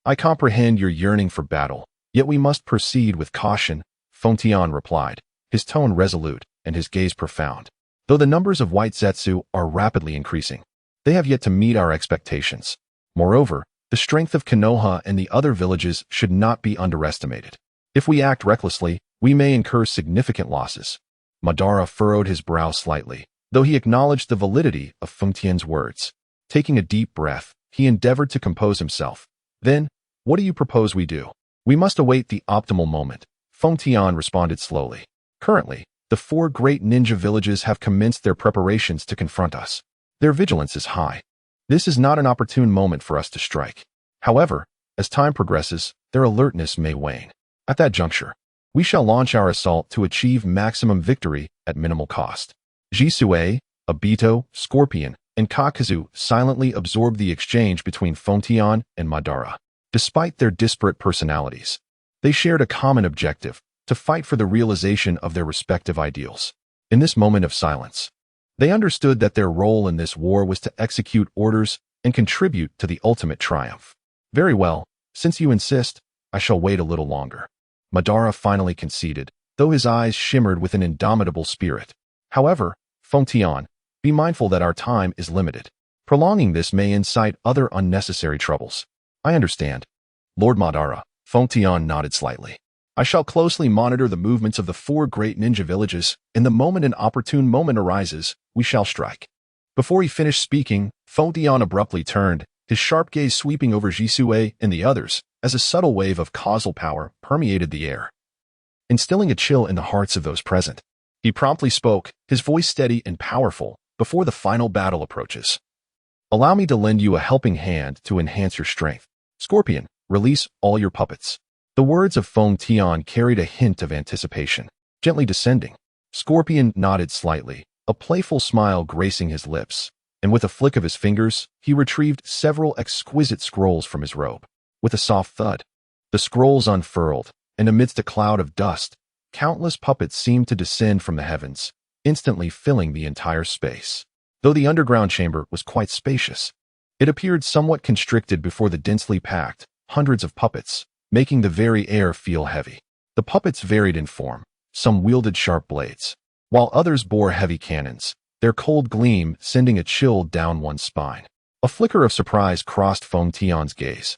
I comprehend your yearning for battle, yet we must proceed with caution, Fengtian replied, his tone resolute and his gaze profound. Though the numbers of white Zetsu are rapidly increasing, they have yet to meet our expectations. Moreover, the strength of Konoha and the other villages should not be underestimated. If we act recklessly, we may incur significant losses. Madara furrowed his brow slightly, though he acknowledged the validity of Fengtian's words. Taking a deep breath, he endeavored to compose himself. Then, what do you propose we do? We must await the optimal moment, Fengtian responded slowly. Currently, the 4 great ninja villages have commenced their preparations to confront us. Their vigilance is high. This is not an opportune moment for us to strike. However, as time progresses, their alertness may wane. At that juncture, we shall launch our assault to achieve maximum victory at minimal cost. Jisue, Obito, Scorpion, and Kakazu silently absorbed the exchange between Fengtian and Madara. Despite their disparate personalities, they shared a common objective, to fight for the realization of their respective ideals. In this moment of silence, they understood that their role in this war was to execute orders and contribute to the ultimate triumph. Very well, since you insist, I shall wait a little longer. Madara finally conceded, though his eyes shimmered with an indomitable spirit. However, Fengtian, be mindful that our time is limited. Prolonging this may incite other unnecessary troubles. I understand. Lord Madara, Feng Tian nodded slightly. I shall closely monitor the movements of the 4 great ninja villages, and the moment an opportune moment arises, we shall strike. Before he finished speaking, Feng Tian abruptly turned, his sharp gaze sweeping over Jisue and the others, as a subtle wave of causal power permeated the air, instilling a chill in the hearts of those present. He promptly spoke, his voice steady and powerful, before the final battle approaches. Allow me to lend you a helping hand to enhance your strength. Scorpion, release all your puppets. The words of Feng Tian carried a hint of anticipation. Gently descending, Scorpion nodded slightly, a playful smile gracing his lips, and with a flick of his fingers, he retrieved several exquisite scrolls from his robe. With a soft thud, the scrolls unfurled, and amidst a cloud of dust, countless puppets seemed to descend from the heavens, instantly filling the entire space. Though the underground chamber was quite spacious, it appeared somewhat constricted before the densely packed hundreds of puppets, making the very air feel heavy. The puppets varied in form. Some wielded sharp blades, while others bore heavy cannons, their cold gleam sending a chill down one's spine. A flicker of surprise crossed Feng Tian's gaze.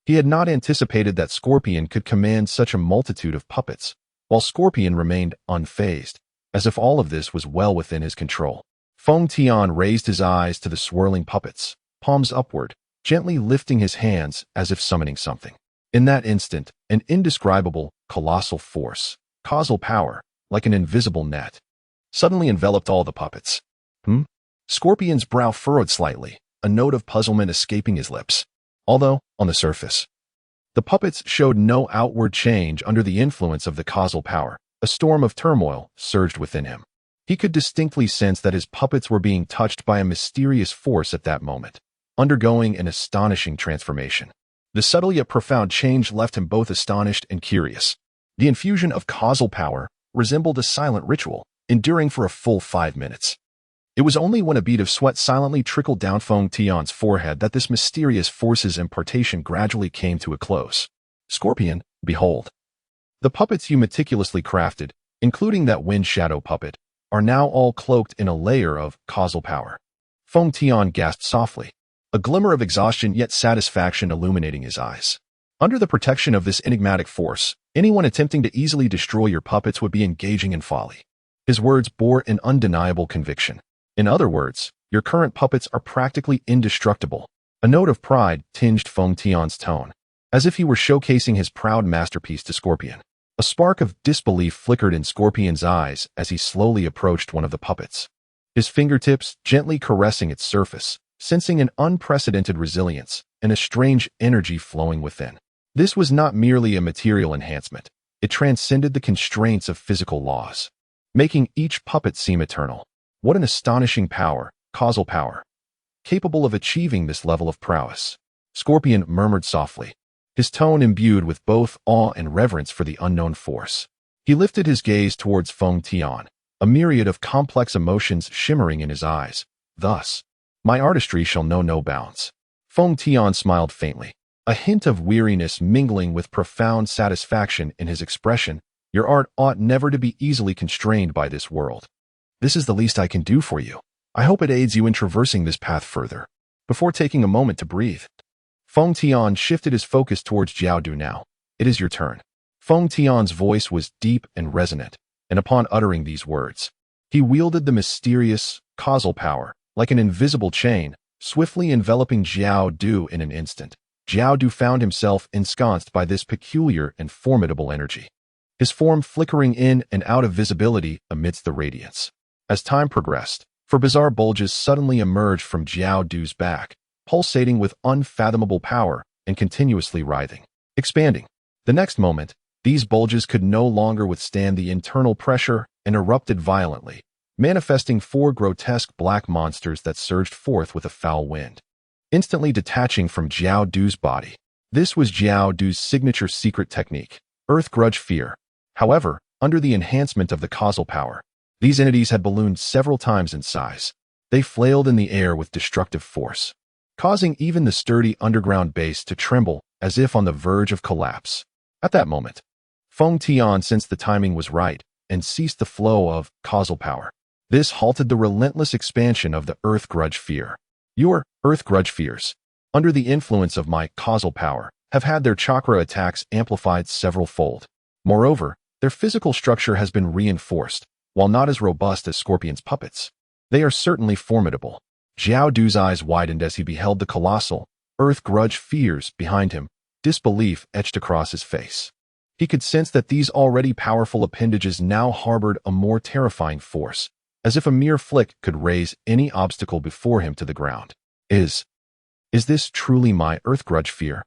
He had not anticipated that Scorpion could command such a multitude of puppets, while Scorpion remained unfazed, as if all of this was well within his control. Feng Tian raised his eyes to the swirling puppets, palms upward, gently lifting his hands as if summoning something. In that instant, an indescribable, colossal force, causal power, like an invisible net, suddenly enveloped all the puppets. Scorpion's brow furrowed slightly, a note of puzzlement escaping his lips. Although, on the surface, the puppets showed no outward change under the influence of the causal power, a storm of turmoil surged within him. He could distinctly sense that his puppets were being touched by a mysterious force at that moment, undergoing an astonishing transformation. The subtle yet profound change left him both astonished and curious. The infusion of causal power resembled a silent ritual, enduring for a full 5 minutes. It was only when a bead of sweat silently trickled down Feng Tian's forehead that this mysterious force's impartation gradually came to a close. Scorpion, behold. The puppets you meticulously crafted, including that wind shadow puppet, are now all cloaked in a layer of causal power. Feng Tian gasped softly, a glimmer of exhaustion yet satisfaction illuminating his eyes. Under the protection of this enigmatic force, anyone attempting to easily destroy your puppets would be engaging in folly. His words bore an undeniable conviction. In other words, your current puppets are practically indestructible. A note of pride tinged Feng Tian's tone, as if he were showcasing his proud masterpiece to Scorpion. A spark of disbelief flickered in Scorpion's eyes as he slowly approached one of the puppets, his fingertips gently caressing its surface, sensing an unprecedented resilience and a strange energy flowing within. This was not merely a material enhancement. It transcended the constraints of physical laws, making each puppet seem eternal. What an astonishing power, causal power, capable of achieving this level of prowess. Scorpion murmured softly, his tone imbued with both awe and reverence for the unknown force. He lifted his gaze towards Feng Tian, a myriad of complex emotions shimmering in his eyes. Thus, my artistry shall know no bounds. Feng Tian smiled faintly, a hint of weariness mingling with profound satisfaction in his expression. Your art ought never to be easily constrained by this world. This is the least I can do for you. I hope it aids you in traversing this path further. Before taking a moment to breathe, Feng Tian shifted his focus towards Jiaodu now. It is your turn. Feng Tian's voice was deep and resonant, and upon uttering these words, he wielded the mysterious, causal power, like an invisible chain, swiftly enveloping Jiaodu in an instant. Jiaodu found himself ensconced by this peculiar and formidable energy, his form flickering in and out of visibility amidst the radiance. As time progressed, bizarre bulges suddenly emerged from Jiaodu's back, pulsating with unfathomable power and continuously writhing, expanding. The next moment, these bulges could no longer withstand the internal pressure and erupted violently, manifesting 4 grotesque black monsters that surged forth with a foul wind, instantly detaching from Jiaodu's body. This was Jiaodu's signature secret technique, Earth Grudge Fear. However, under the enhancement of the causal power, these entities had ballooned several times in size. They flailed in the air with destructive force, causing even the sturdy underground base to tremble as if on the verge of collapse. At that moment, Feng Tian sensed the timing was right and ceased the flow of causal power. This halted the relentless expansion of the Earth Grudge Fear. Your Earth Grudge fears, under the influence of my causal power, have had their chakra attacks amplified several-fold. Moreover, their physical structure has been reinforced, while not as robust as Scorpion's puppets. They are certainly formidable. Jiao Du's eyes widened as he beheld the colossal, Earth Grudge fears behind him, disbelief etched across his face. He could sense that these already powerful appendages now harbored a more terrifying force, as if a mere flick could raze any obstacle before him to the ground. Is this truly my Earth Grudge fear?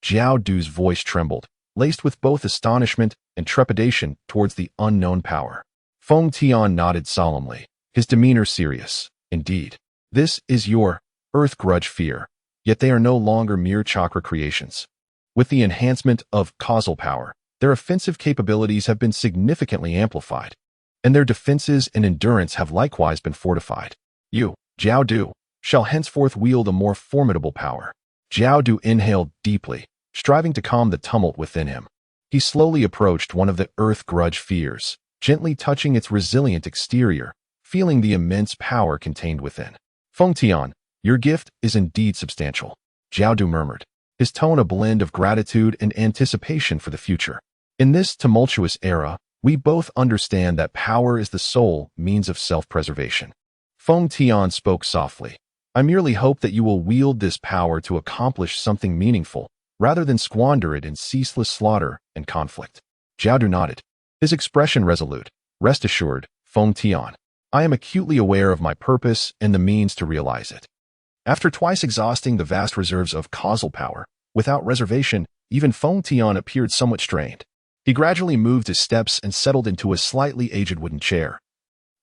Jiao Du's voice trembled, laced with both astonishment and trepidation towards the unknown power. Feng Tian nodded solemnly, his demeanor serious. Indeed, this is your Earth Grudge fear, yet they are no longer mere chakra creations. With the enhancement of causal power, their offensive capabilities have been significantly amplified, and their defenses and endurance have likewise been fortified. You, Jiao Du, shall henceforth wield a more formidable power. Jiao Du inhaled deeply, striving to calm the tumult within him. He slowly approached one of the Earth Grudge fears, gently touching its resilient exterior, feeling the immense power contained within. Feng Tian, your gift is indeed substantial, Jiao Du murmured, his tone a blend of gratitude and anticipation for the future. In this tumultuous era, we both understand that power is the sole means of self-preservation. Feng Tian spoke softly. I merely hope that you will wield this power to accomplish something meaningful, rather than squander it in ceaseless slaughter and conflict. Jiao Du nodded, his expression resolute. Rest assured, Feng Tian, I am acutely aware of my purpose and the means to realize it. After twice exhausting the vast reserves of causal power, without reservation, even Feng Tian appeared somewhat strained. He gradually moved his steps and settled into a slightly aged wooden chair,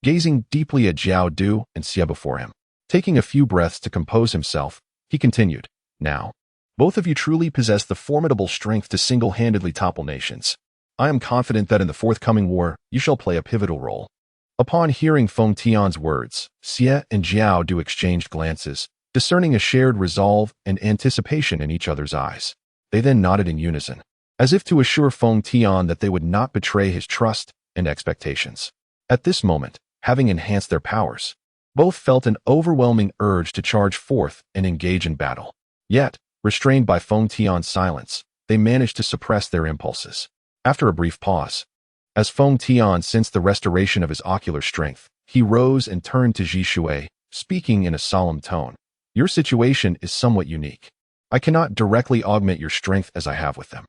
gazing deeply at Jiao Du and Xie before him. Taking a few breaths to compose himself, he continued, Now, both of you truly possess the formidable strength to single-handedly topple nations. I am confident that in the forthcoming war, you shall play a pivotal role. Upon hearing Feng Tian's words, Xie and Jiao Du exchanged glances, discerning a shared resolve and anticipation in each other's eyes. They then nodded in unison, as if to assure Feng Tian that they would not betray his trust and expectations. At this moment, having enhanced their powers, both felt an overwhelming urge to charge forth and engage in battle. Yet, restrained by Feng Tian's silence, they managed to suppress their impulses. After a brief pause, as Feng Tian sensed the restoration of his ocular strength, he rose and turned to Ji Shui, speaking in a solemn tone. Your situation is somewhat unique. I cannot directly augment your strength as I have with them.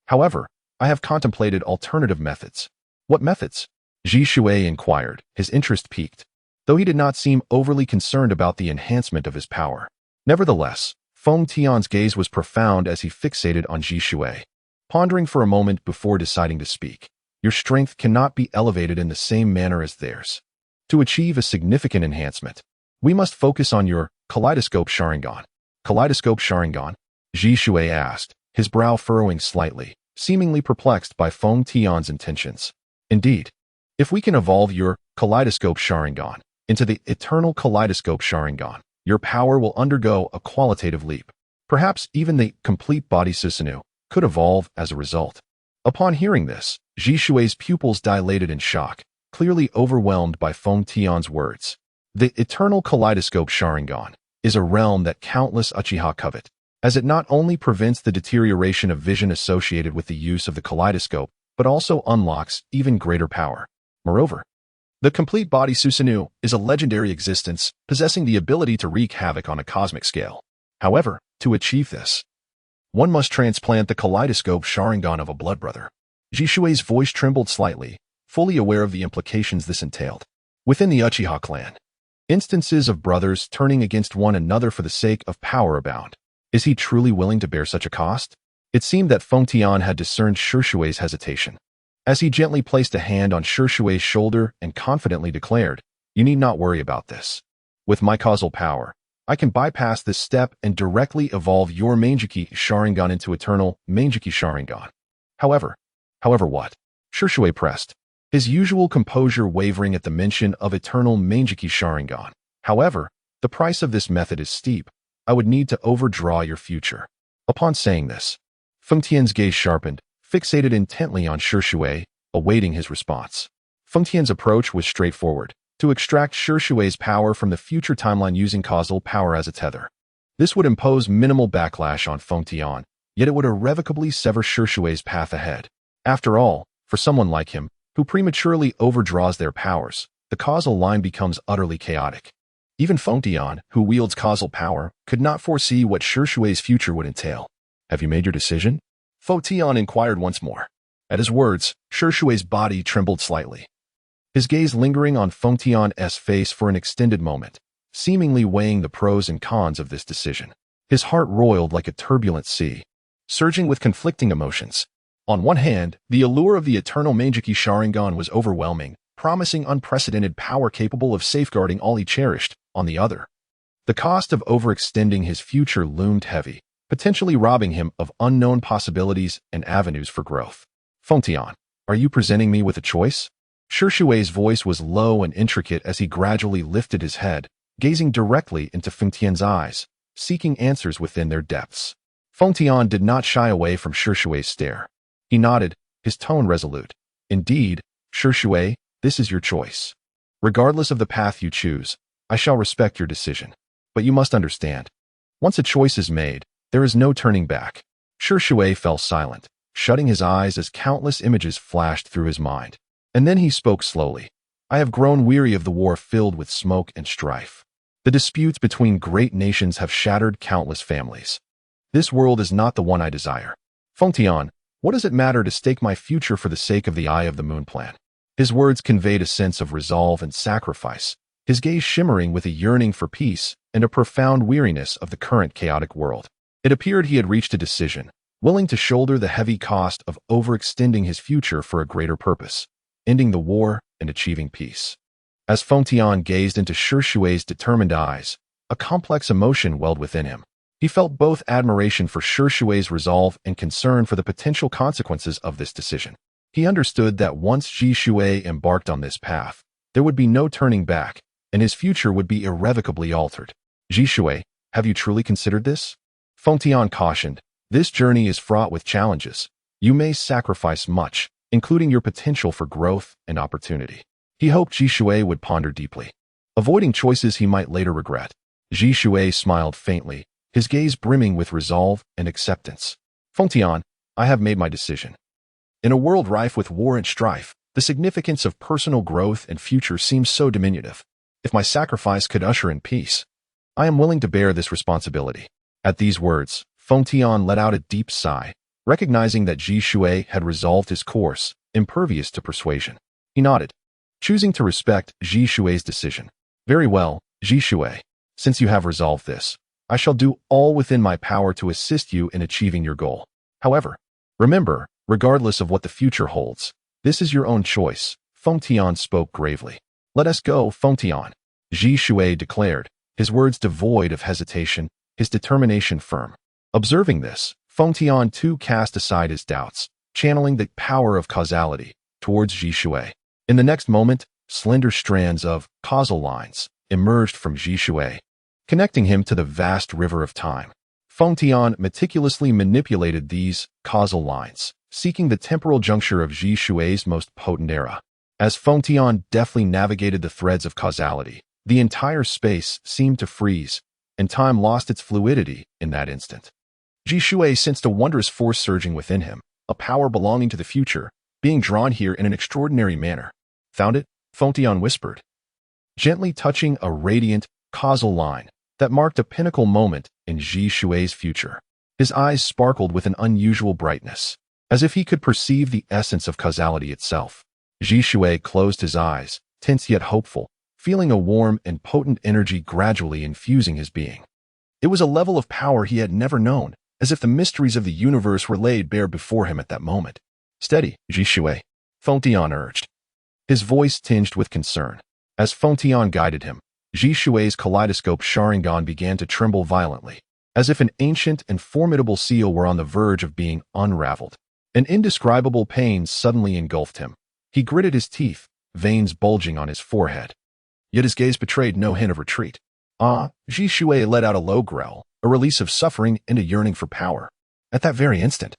However, I have contemplated alternative methods. What methods? Ji Shui inquired, his interest piqued, though he did not seem overly concerned about the enhancement of his power. Nevertheless, Feng Tian's gaze was profound as he fixated on Ji Shui, pondering for a moment before deciding to speak. Your strength cannot be elevated in the same manner as theirs. To achieve a significant enhancement, we must focus on your Kaleidoscope Sharingan. Kaleidoscope Sharingan? Ji Shui asked, his brow furrowing slightly, seemingly perplexed by Feng Tian's intentions. Indeed, if we can evolve your Kaleidoscope Sharingan into the eternal Kaleidoscope Sharingan, your power will undergo a qualitative leap. Perhaps even the complete body Susanoo could evolve as a result. Upon hearing this, Ji Shui's pupils dilated in shock, clearly overwhelmed by Feng Tian's words. The eternal Kaleidoscope Sharingan is a realm that countless Uchiha covet, as it not only prevents the deterioration of vision associated with the use of the kaleidoscope, but also unlocks even greater power. Moreover, the complete body Susanoo is a legendary existence, possessing the ability to wreak havoc on a cosmic scale. However, to achieve this, one must transplant the Kaleidoscope Sharingan of a blood brother. Ji Shui's voice trembled slightly, fully aware of the implications this entailed. Within the Uchiha clan, instances of brothers turning against one another for the sake of power abound. Is he truly willing to bear such a cost? It seemed that Feng Tian had discerned Shi Shui's hesitation, as he gently placed a hand on Shi Shui's shoulder and confidently declared, You need not worry about this. With my causal power, I can bypass this step and directly evolve your Meijiki Sharingan into eternal Meijiki Sharingan. However what? Shi Shui pressed, his usual composure wavering at the mention of eternal Meijiki Sharingan. However, the price of this method is steep. I would need to overdraw your future. Upon saying this, Feng Tian's gaze sharpened, fixated intently on Shi Shui, awaiting his response. Feng Tian's approach was straightforward. to extract Shui's power from the future timeline using causal power as a tether. This would impose minimal backlash on Feng Tian, yet it would irrevocably sever Shui's path ahead. After all, for someone like him, who prematurely overdraws their powers, the causal line becomes utterly chaotic. Even Feng Tian, who wields causal power, could not foresee what Shui's future would entail. Have you made your decision? Feng Tian inquired once more. At his words, Shui's body trembled slightly. His gaze lingering on Feng Tian's face for an extended moment, seemingly weighing the pros and cons of this decision. His heart roiled like a turbulent sea, surging with conflicting emotions. On one hand, the allure of the eternal Meijiki Sharingan was overwhelming, promising unprecedented power capable of safeguarding all he cherished. On the other, the cost of overextending his future loomed heavy, potentially robbing him of unknown possibilities and avenues for growth. Feng Tian, are you presenting me with a choice? Shui's voice was low and intricate as he gradually lifted his head, gazing directly into Feng Tian's eyes, seeking answers within their depths. Feng Tian did not shy away from Shui's stare. He nodded, his tone resolute. Indeed, Shui, this is your choice. Regardless of the path you choose, I shall respect your decision. But you must understand, once a choice is made, there is no turning back. Shui fell silent, shutting his eyes as countless images flashed through his mind. And then he spoke slowly. I have grown weary of the war filled with smoke and strife. The disputes between great nations have shattered countless families. This world is not the one I desire. Feng Tian, what does it matter to stake my future for the sake of the Eye of the Moon plan? His words conveyed a sense of resolve and sacrifice, his gaze shimmering with a yearning for peace and a profound weariness of the current chaotic world. It appeared he had reached a decision, willing to shoulder the heavy cost of overextending his future for a greater purpose, ending the war and achieving peace. As Feng Tian gazed into Shui's determined eyes, a complex emotion welled within him. He felt both admiration for Shui's resolve and concern for the potential consequences of this decision. He understood that once Shui embarked on this path, there would be no turning back, and his future would be irrevocably altered. Shui, have you truly considered this? Feng Tian cautioned, this journey is fraught with challenges. You may sacrifice much, including your potential for growth and opportunity. He hoped Shui would ponder deeply, avoiding choices he might later regret. Shui smiled faintly, his gaze brimming with resolve and acceptance. Feng Tian, I have made my decision. In a world rife with war and strife, the significance of personal growth and future seems so diminutive. If my sacrifice could usher in peace, I am willing to bear this responsibility. At these words, Feng Tian let out a deep sigh, recognizing that Shui had resolved his course, impervious to persuasion. He nodded, choosing to respect Shui's decision. Very well, Shui. Since you have resolved this, I shall do all within my power to assist you in achieving your goal. However, remember, regardless of what the future holds, this is your own choice. Feng Tian spoke gravely. Let us go, Feng Tian. Shui declared, his words devoid of hesitation, his determination firm. Observing this, Feng Tian too cast aside his doubts, channeling the power of causality towards Shui. In the next moment, slender strands of causal lines emerged from Shui, connecting him to the vast river of time. Feng Tian meticulously manipulated these causal lines, seeking the temporal juncture of Shui's most potent era. As Feng Tian deftly navigated the threads of causality, the entire space seemed to freeze, and time lost its fluidity in that instant. Shui sensed a wondrous force surging within him, a power belonging to the future, being drawn here in an extraordinary manner. Found it? Feng Tian whispered, gently touching a radiant, causal line that marked a pinnacle moment in Shui's future. His eyes sparkled with an unusual brightness, as if he could perceive the essence of causality itself. Shui closed his eyes, tense yet hopeful, feeling a warm and potent energy gradually infusing his being. It was a level of power he had never known, as if the mysteries of the universe were laid bare before him at that moment. Steady, Shui, Feng Tian urged, his voice tinged with concern. As Feng Tian guided him, Shui's kaleidoscope Sharingan began to tremble violently, as if an ancient and formidable seal were on the verge of being unraveled. An indescribable pain suddenly engulfed him. He gritted his teeth, veins bulging on his forehead. Yet his gaze betrayed no hint of retreat. Shui let out a low growl, a release of suffering and a yearning for power. At that very instant,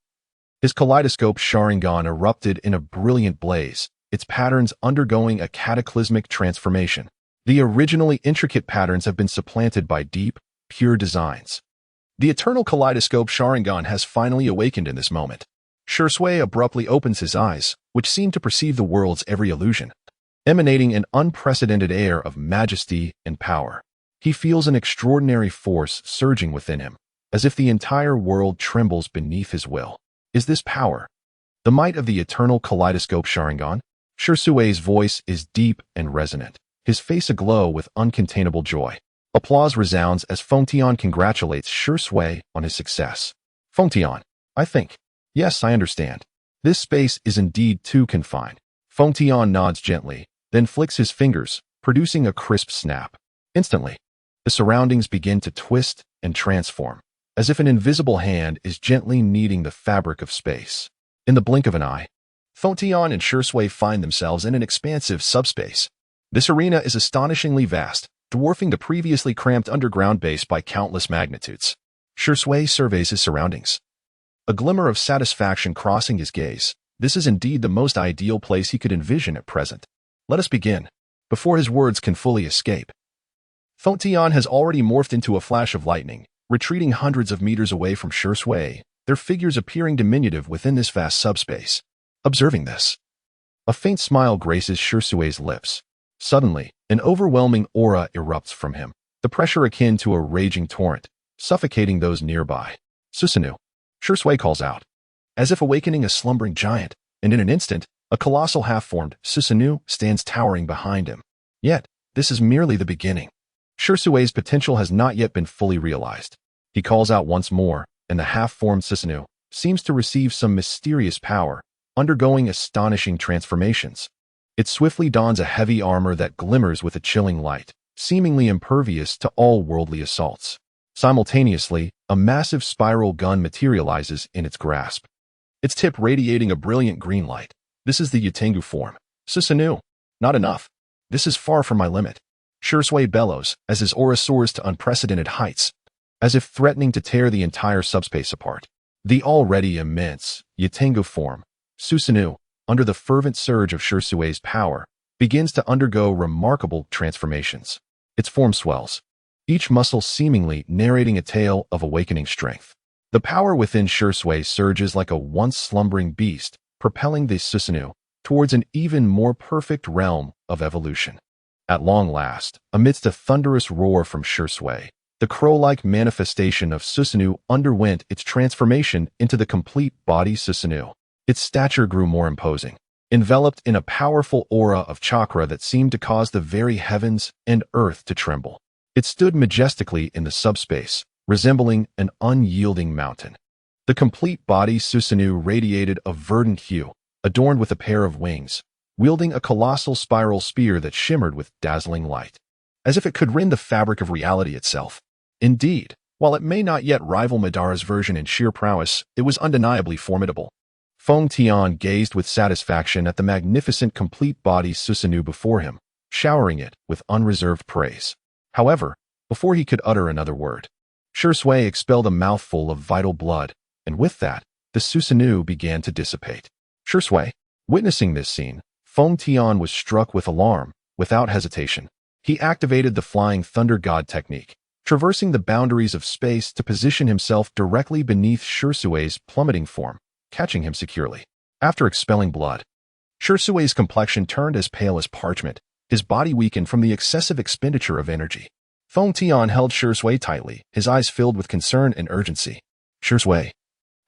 his kaleidoscope Sharingan erupted in a brilliant blaze, its patterns undergoing a cataclysmic transformation. The originally intricate patterns have been supplanted by deep, pure designs. The eternal kaleidoscope Sharingan has finally awakened in this moment. Shui abruptly opens his eyes, which seem to perceive the world's every illusion, emanating an unprecedented air of majesty and power. He feels an extraordinary force surging within him, as if the entire world trembles beneath his will. Is this power? The might of the eternal kaleidoscope Sharingan? Shui's voice is deep and resonant, his face aglow with uncontainable joy. Applause resounds as Fengtian congratulates Shui on his success. Fengtian, I think. Yes, I understand. This space is indeed too confined. Fengtian nods gently, then flicks his fingers, producing a crisp snap. Instantly, the surroundings begin to twist and transform, as if an invisible hand is gently kneading the fabric of space. In the blink of an eye, Fengtian and Shui find themselves in an expansive subspace. This arena is astonishingly vast, dwarfing the previously cramped underground base by countless magnitudes. Shui surveys his surroundings, a glimmer of satisfaction crossing his gaze. This is indeed the most ideal place he could envision at present. Let us begin, before his words can fully escape. Fengtian has already morphed into a flash of lightning, retreating hundreds of meters away from Shui, their figures appearing diminutive within this vast subspace. Observing this, a faint smile graces Shui's lips. Suddenly, an overwhelming aura erupts from him, the pressure akin to a raging torrent, suffocating those nearby. Susanoo, Shui calls out, as if awakening a slumbering giant, and in an instant, a colossal half-formed Susanoo stands towering behind him. Yet, this is merely the beginning. Shui's potential has not yet been fully realized. He calls out once more, and the half-formed Susanoo seems to receive some mysterious power, undergoing astonishing transformations. It swiftly dons a heavy armor that glimmers with a chilling light, seemingly impervious to all worldly assaults. Simultaneously, a massive spiral gun materializes in its grasp, its tip radiating a brilliant green light. This is the Yutengu form. Susanoo, not enough. This is far from my limit. Shui bellows as his aura soars to unprecedented heights, as if threatening to tear the entire subspace apart. The already immense Yutengu form, Susanoo, under the fervent surge of Shui's power, begins to undergo remarkable transformations. Its form swells, each muscle seemingly narrating a tale of awakening strength. The power within Shui surges like a once slumbering beast, propelling the Susanoo towards an even more perfect realm of evolution. At long last, amidst a thunderous roar from Shui, the crow-like manifestation of Susanoo underwent its transformation into the complete body Susanoo. Its stature grew more imposing, enveloped in a powerful aura of chakra that seemed to cause the very heavens and earth to tremble. It stood majestically in the subspace, resembling an unyielding mountain. The complete body Susanoo radiated a verdant hue, adorned with a pair of wings, wielding a colossal spiral spear that shimmered with dazzling light, as if it could rend the fabric of reality itself. Indeed, while it may not yet rival Madara's version in sheer prowess, it was undeniably formidable. Fengtian gazed with satisfaction at the magnificent complete body Susanoo before him, showering it with unreserved praise. However, before he could utter another word, Shui expelled a mouthful of vital blood, and with that, the Susanoo began to dissipate. Shui, witnessing this scene, Fengtian was struck with alarm. Without hesitation, he activated the Flying Thunder God technique, traversing the boundaries of space to position himself directly beneath Shui's plummeting form, catching him securely. After expelling blood, Shui's complexion turned as pale as parchment. His body weakened from the excessive expenditure of energy. Fengtian held Shui tightly, his eyes filled with concern and urgency. Shui,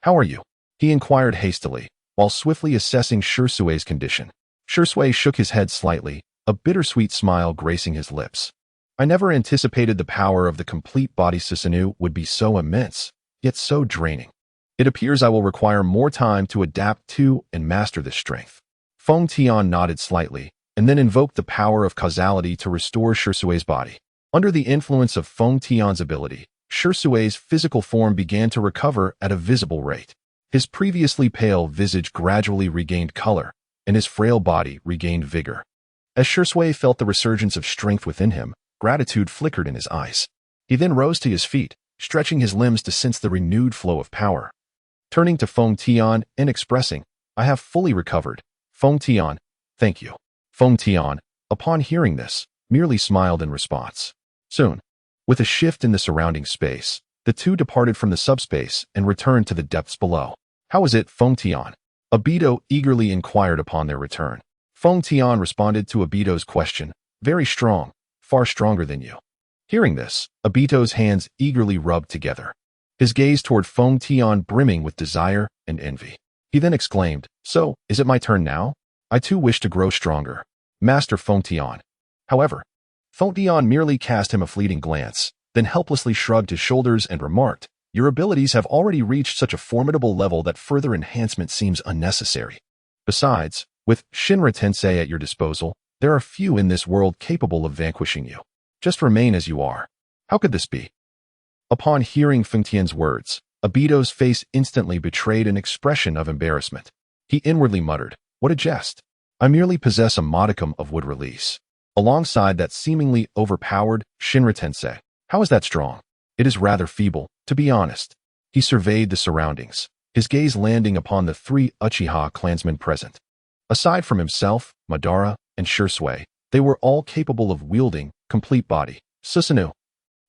how are you? He inquired hastily, while swiftly assessing Shui's condition. Shui shook his head slightly, a bittersweet smile gracing his lips. I never anticipated the power of the complete body Susanoo would be so immense, yet so draining. It appears I will require more time to adapt to and master this strength. Fengtian nodded slightly, and then invoked the power of causality to restore Shui's body. Under the influence of Fengtian's ability, Shui's physical form began to recover at a visible rate. His previously pale visage gradually regained color, and his frail body regained vigor. As Shui felt the resurgence of strength within him, gratitude flickered in his eyes. He then rose to his feet, stretching his limbs to sense the renewed flow of power. Turning to Fengtian and expressing, I have fully recovered. Fengtian, Thank you. Feng Tian, upon hearing this, merely smiled in response. Soon, with a shift in the surrounding space, the two departed from the subspace and returned to the depths below. How is it, Feng Tian? Obito eagerly inquired upon their return. Feng Tian responded to Obito's question, very strong, far stronger than you. Hearing this, Obito's hands eagerly rubbed together, his gaze toward Feng Tian brimming with desire and envy. He then exclaimed, So, is it my turn now? I too wish to grow stronger. Master Feng Tian. However, Feng Tian merely cast him a fleeting glance, then helplessly shrugged his shoulders and remarked, Your abilities have already reached such a formidable level that further enhancement seems unnecessary. Besides, with Shinra Tensei at your disposal, there are few in this world capable of vanquishing you. Just remain as you are. How could this be? Upon hearing Feng Tian's words, Obito's face instantly betrayed an expression of embarrassment. He inwardly muttered, What a jest. I merely possess a modicum of wood release. Alongside that seemingly overpowered Shinra Tensei. How is that strong? It is rather feeble, to be honest. He surveyed the surroundings, his gaze landing upon the three Uchiha clansmen present. Aside from himself, Madara, and Shursui, they were all capable of wielding complete body. Susanoo.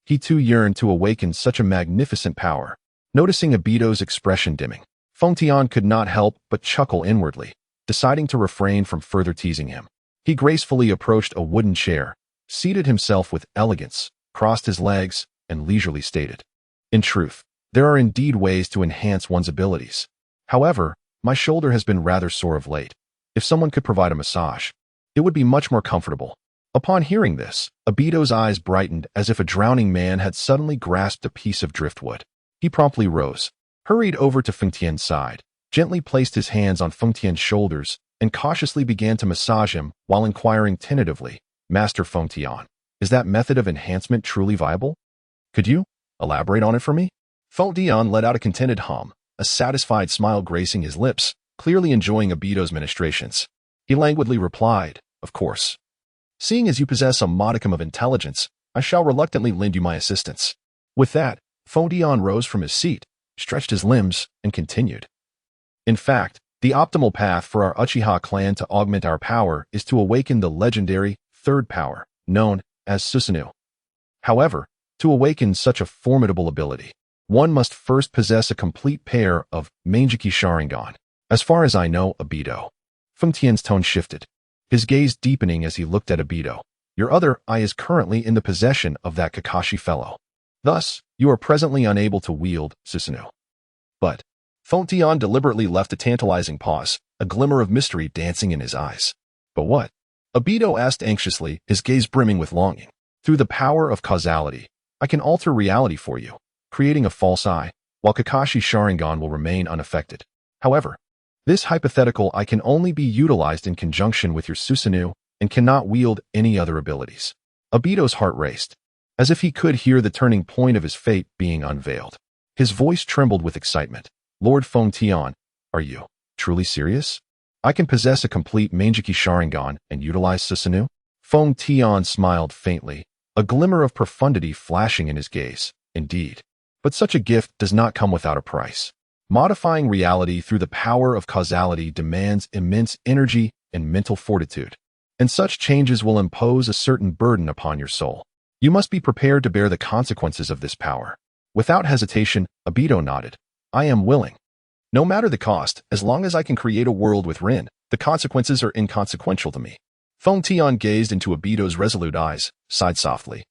He too yearned to awaken such a magnificent power. Noticing Obito's expression dimming, Feng Tian could not help but chuckle inwardly, deciding to refrain from further teasing him. He gracefully approached a wooden chair, seated himself with elegance, crossed his legs, and leisurely stated, In truth, there are indeed ways to enhance one's abilities. However, my shoulder has been rather sore of late. If someone could provide a massage, it would be much more comfortable. Upon hearing this, Obito's eyes brightened as if a drowning man had suddenly grasped a piece of driftwood. He promptly rose, hurried over to Feng Tian's side, gently placed his hands on Feng Tian's shoulders, and cautiously began to massage him while inquiring tentatively, Master Feng Tian, is that method of enhancement truly viable? Could you elaborate on it for me? Feng Tian let out a contented hum, a satisfied smile gracing his lips, clearly enjoying Obito's ministrations. He languidly replied, Of course. Seeing as you possess a modicum of intelligence, I shall reluctantly lend you my assistance. With that, Feng Tian rose from his seat, stretched his limbs, and continued. In fact, the optimal path for our Uchiha clan to augment our power is to awaken the legendary third power, known as Susanoo. However, to awaken such a formidable ability, one must first possess a complete pair of Manjiki Sharingan. As far as I know, Obito. Feng Tian's tone shifted, his gaze deepening as he looked at Obito. Your other eye is currently in the possession of that Kakashi fellow. Thus, you are presently unable to wield Susanoo. But Feng Tian deliberately left a tantalizing pause, a glimmer of mystery dancing in his eyes. But what? Obito asked anxiously, his gaze brimming with longing. Through the power of causality, I can alter reality for you, creating a false eye, while Kakashi Sharingan will remain unaffected. However, this hypothetical eye can only be utilized in conjunction with your Susanoo and cannot wield any other abilities. Obito's heart raced, as if he could hear the turning point of his fate being unveiled. His voice trembled with excitement. Lord Feng Tian, are you truly serious? I can possess a complete Manjiki Sharingan and utilize Susanoo? Feng Tian smiled faintly, a glimmer of profundity flashing in his gaze. Indeed. But such a gift does not come without a price. Modifying reality through the power of causality demands immense energy and mental fortitude, and such changes will impose a certain burden upon your soul. You must be prepared to bear the consequences of this power. Without hesitation, Obito nodded. I am willing. No matter the cost, as long as I can create a world with Rin, the consequences are inconsequential to me. Feng Tian gazed into Obito's resolute eyes, sighed softly,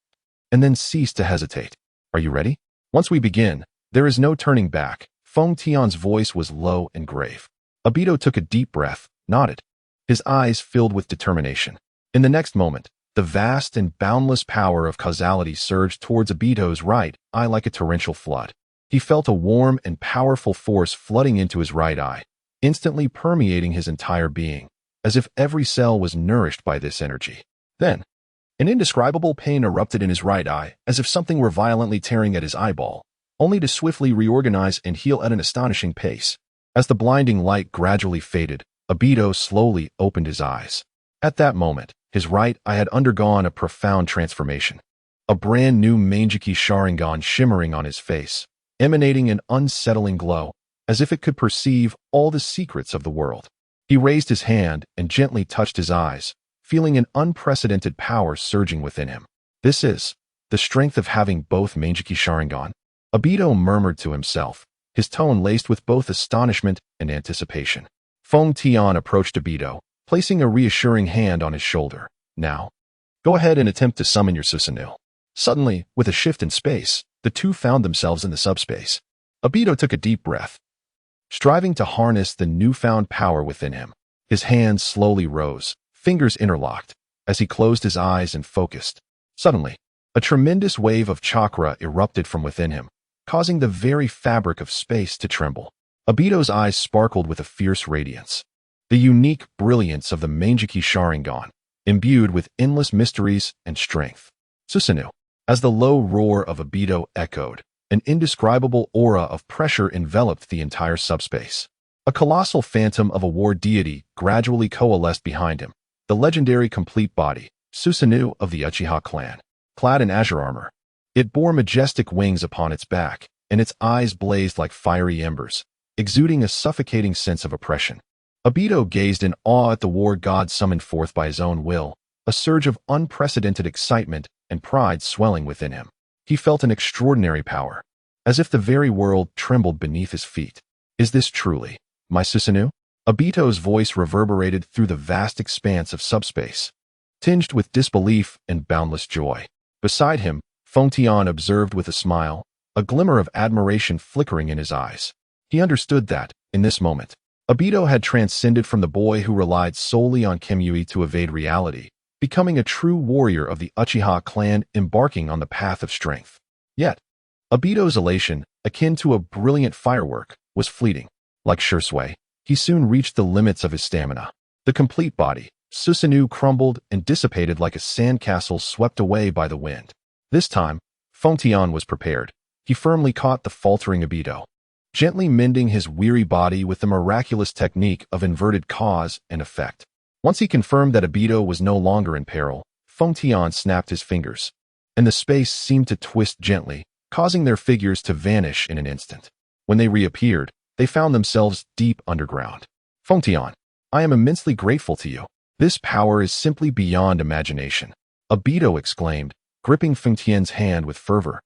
and then ceased to hesitate. Are you ready? Once we begin, there is no turning back. Feng Tian's voice was low and grave. Obito took a deep breath, nodded, his eyes filled with determination. In the next moment, the vast and boundless power of causality surged towards Obito's right eye like a torrential flood. He felt a warm and powerful force flooding into his right eye, instantly permeating his entire being, as if every cell was nourished by this energy. Then, an indescribable pain erupted in his right eye, as if something were violently tearing at his eyeball, only to swiftly reorganize and heal at an astonishing pace. As the blinding light gradually faded, Obito slowly opened his eyes. At that moment, his right eye had undergone a profound transformation. A brand new Manjiki Sharingan shimmering on his face, emanating an unsettling glow, as if it could perceive all the secrets of the world. He raised his hand and gently touched his eyes, feeling an unprecedented power surging within him. This is the strength of having both Manjiki Sharingan. Obito murmured to himself, his tone laced with both astonishment and anticipation. Feng Tian approached Obito, placing a reassuring hand on his shoulder. Now, go ahead and attempt to summon your Susanoo. Suddenly, with a shift in space, the two found themselves in the subspace. Obito took a deep breath, striving to harness the newfound power within him. His hands slowly rose, fingers interlocked, as he closed his eyes and focused. Suddenly, a tremendous wave of chakra erupted from within him, causing the very fabric of space to tremble. Obito's eyes sparkled with a fierce radiance. The unique brilliance of the Manjiki Sharingan, imbued with endless mysteries and strength. Susanoo. As the low roar of Obito echoed, an indescribable aura of pressure enveloped the entire subspace. A colossal phantom of a war deity gradually coalesced behind him, the legendary complete body, Susanoo of the Uchiha clan. Clad in azure armor, it bore majestic wings upon its back, and its eyes blazed like fiery embers, exuding a suffocating sense of oppression. Obito gazed in awe at the war god summoned forth by his own will, a surge of unprecedented excitement and pride swelling within him. He felt an extraordinary power, as if the very world trembled beneath his feet. Is this truly my Susanoo? Obito's voice reverberated through the vast expanse of subspace, tinged with disbelief and boundless joy. Beside him, Feng Tian observed with a smile, a glimmer of admiration flickering in his eyes. He understood that, in this moment, Obito had transcended from the boy who relied solely on Kamui to evade reality, becoming a true warrior of the Uchiha clan embarking on the path of strength. Yet, Obito's elation, akin to a brilliant firework, was fleeting. Like Shursui, he soon reached the limits of his stamina. The complete body, Susanoo, crumbled and dissipated like a sandcastle swept away by the wind. This time, Feng Tian was prepared. He firmly caught the faltering Obito, gently mending his weary body with the miraculous technique of inverted cause and effect. Once he confirmed that Obito was no longer in peril, Feng Tian snapped his fingers, and the space seemed to twist gently, causing their figures to vanish in an instant. When they reappeared, they found themselves deep underground. Feng Tian, I am immensely grateful to you. This power is simply beyond imagination. Obito exclaimed, gripping Feng Tian's hand with fervor,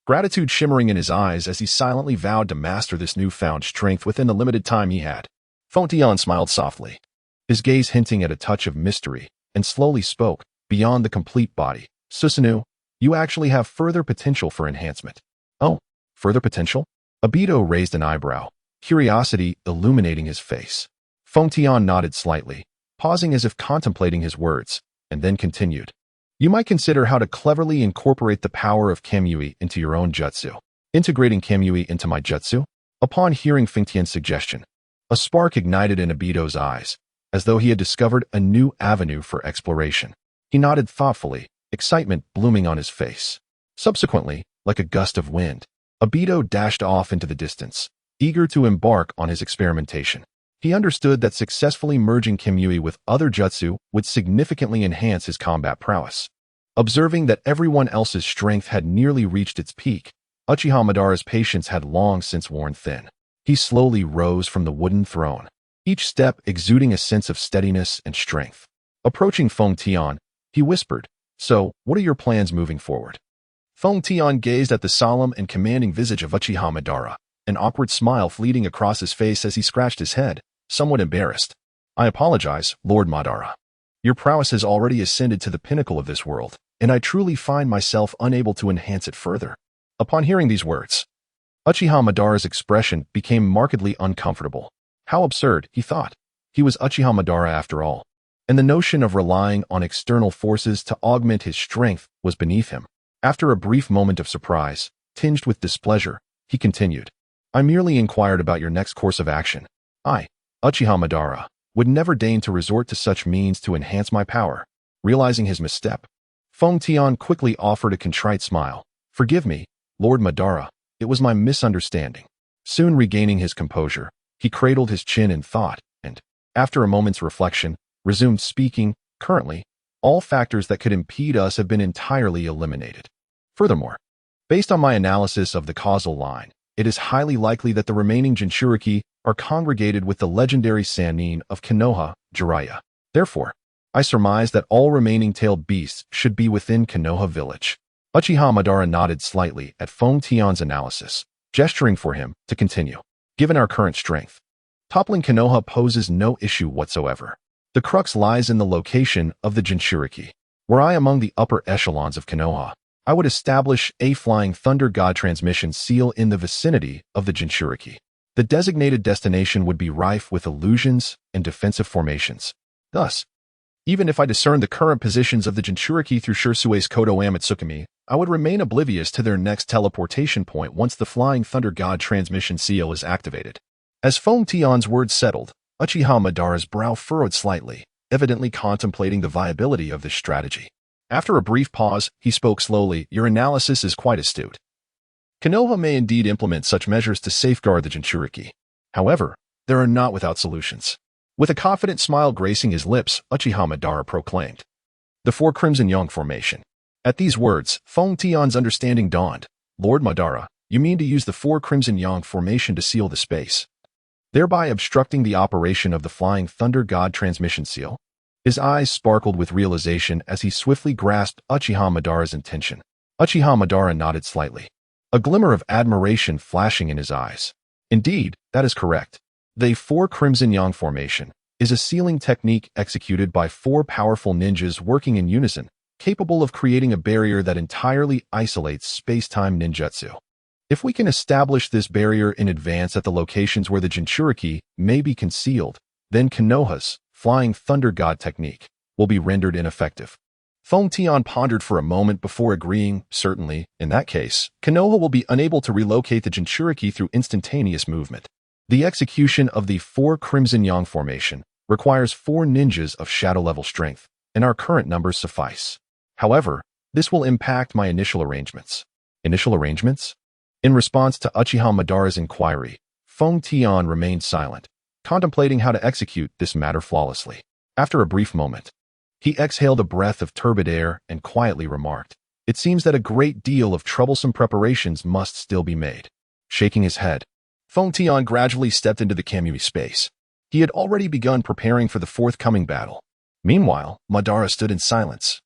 gratitude shimmering in his eyes as he silently vowed to master this newfound strength within the limited time he had. Feng Tian smiled softly, his gaze hinting at a touch of mystery, and slowly spoke, beyond the complete body. Susanoo, you actually have further potential for enhancement. Oh, further potential? Obito raised an eyebrow, curiosity illuminating his face. Feng Tian nodded slightly, pausing as if contemplating his words, and then continued. You might consider how to cleverly incorporate the power of Kamui into your own jutsu. Integrating Kamui into my jutsu? Upon hearing Feng Tian's suggestion, a spark ignited in Obito's eyes, as though he had discovered a new avenue for exploration. He nodded thoughtfully, excitement blooming on his face. Subsequently, like a gust of wind, Obito dashed off into the distance, eager to embark on his experimentation. He understood that successfully merging Kamui with other jutsu would significantly enhance his combat prowess. Observing that everyone else's strength had nearly reached its peak, Uchiha Madara's patience had long since worn thin. He slowly rose from the wooden throne, each step exuding a sense of steadiness and strength. Approaching Feng Tian, he whispered, So, what are your plans moving forward? Feng Tian gazed at the solemn and commanding visage of Uchiha Madara, an awkward smile fleeting across his face as he scratched his head, somewhat embarrassed. I apologize, Lord Madara. Your prowess has already ascended to the pinnacle of this world, and I truly find myself unable to enhance it further. Upon hearing these words, Uchiha Madara's expression became markedly uncomfortable. How absurd, he thought. He was Uchiha Madara after all, and the notion of relying on external forces to augment his strength was beneath him. After a brief moment of surprise, tinged with displeasure, he continued. I merely inquired about your next course of action. I, Uchiha Madara, would never deign to resort to such means to enhance my power. Realizing his misstep, Feng Tian quickly offered a contrite smile. Forgive me, Lord Madara, it was my misunderstanding. Soon regaining his composure, he cradled his chin in thought and, after a moment's reflection, resumed speaking. Currently, all factors that could impede us have been entirely eliminated. Furthermore, based on my analysis of the causal line, it is highly likely that the remaining Jinchuriki are congregated with the legendary Sannin of Konoha, Jiraiya. Therefore, I surmise that all remaining tailed beasts should be within Konoha village. Uchiha Madara nodded slightly at Feng Tian's analysis, gesturing for him to continue. Given our current strength, toppling Konoha poses no issue whatsoever. The crux lies in the location of the Jinchuriki. Were I among the upper echelons of Konoha, I would establish a Flying Thunder God transmission seal in the vicinity of the Jinchuriki. The designated destination would be rife with illusions and defensive formations. Thus, even if I discerned the current positions of the Jinchuriki through Shursue's Kodo Amatsukami, I would remain oblivious to their next teleportation point once the Flying Thunder God transmission seal is activated. As Feng Tian's words settled, Uchiha Madara's brow furrowed slightly, evidently contemplating the viability of this strategy. After a brief pause, he spoke slowly. Your analysis is quite astute. Konoha may indeed implement such measures to safeguard the Jinchuriki. However, they are not without solutions. With a confident smile gracing his lips, Uchiha Madara proclaimed, "The Four Crimson Yang Formation." At these words, Feng Tian's understanding dawned. Lord Madara, you mean to use the Four Crimson Yang Formation to seal the space, thereby obstructing the operation of the Flying Thunder God transmission seal? His eyes sparkled with realization as he swiftly grasped Uchiha Madara's intention. Uchiha Madara nodded slightly, a glimmer of admiration flashing in his eyes. Indeed, that is correct. The Four Crimson Yang Formation is a sealing technique executed by four powerful ninjas working in unison, capable of creating a barrier that entirely isolates space-time ninjutsu. If we can establish this barrier in advance at the locations where the Jinchuriki may be concealed, then Konoha's Flying Thunder God technique will be rendered ineffective. Feng Tian pondered for a moment before agreeing. Certainly, in that case, Konoha will be unable to relocate the Jinchuriki through instantaneous movement. The execution of the Four Crimson Yang Formation requires 4 ninjas of shadow-level strength, and our current numbers suffice. However, this will impact my initial arrangements. Initial arrangements? In response to Uchiha Madara's inquiry, Feng Tian remained silent, contemplating how to execute this matter flawlessly. After a brief moment, he exhaled a breath of turbid air and quietly remarked, "It seems that a great deal of troublesome preparations must still be made." Shaking his head, Feng Tian gradually stepped into the Kamui space. He had already begun preparing for the forthcoming battle. Meanwhile, Madara stood in silence,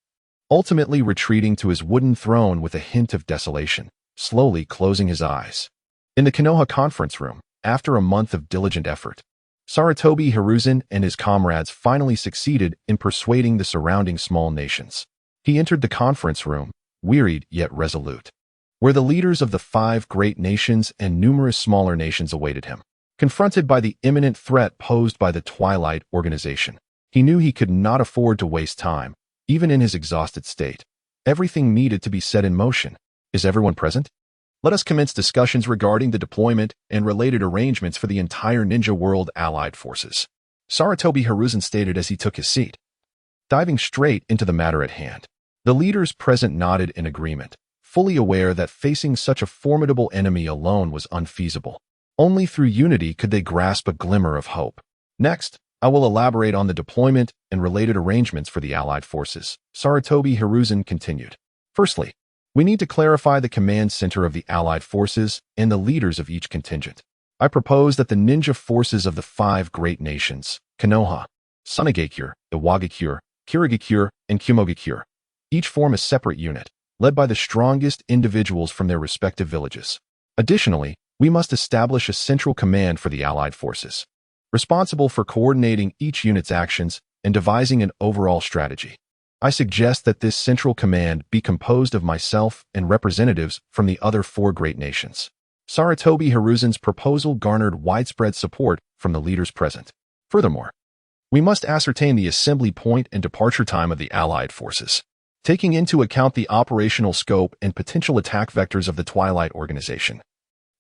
ultimately retreating to his wooden throne with a hint of desolation, slowly closing his eyes. In the Konoha conference room, after a month of diligent effort, Sarutobi Hiruzen and his comrades finally succeeded in persuading the surrounding small nations. He entered the conference room, wearied yet resolute, where the leaders of the 5 great nations and numerous smaller nations awaited him. Confronted by the imminent threat posed by the Twilight Organization, he knew he could not afford to waste time, even in his exhausted state. Everything needed to be set in motion. Is everyone present? Let us commence discussions regarding the deployment and related arrangements for the entire Ninja World Allied forces, Sarutobi Hiruzen stated as he took his seat. Diving straight into the matter at hand, the leaders present nodded in agreement, fully aware that facing such a formidable enemy alone was unfeasible. Only through unity could they grasp a glimmer of hope. Next, I will elaborate on the deployment and related arrangements for the Allied forces, Sarutobi Hiruzen continued. Firstly, we need to clarify the command center of the Allied forces and the leaders of each contingent. I propose that the ninja forces of the 5 great nations, Konoha, Sunagakure, Iwagakure, Kirigakure, and Kumogakure, each form a separate unit, led by the strongest individuals from their respective villages. Additionally, we must establish a central command for the Allied forces, responsible for coordinating each unit's actions and devising an overall strategy. I suggest that this central command be composed of myself and representatives from the other 4 great nations. Sarutobi Hiruzen's proposal garnered widespread support from the leaders present. Furthermore, we must ascertain the assembly point and departure time of the Allied forces, taking into account the operational scope and potential attack vectors of the Twilight Organization.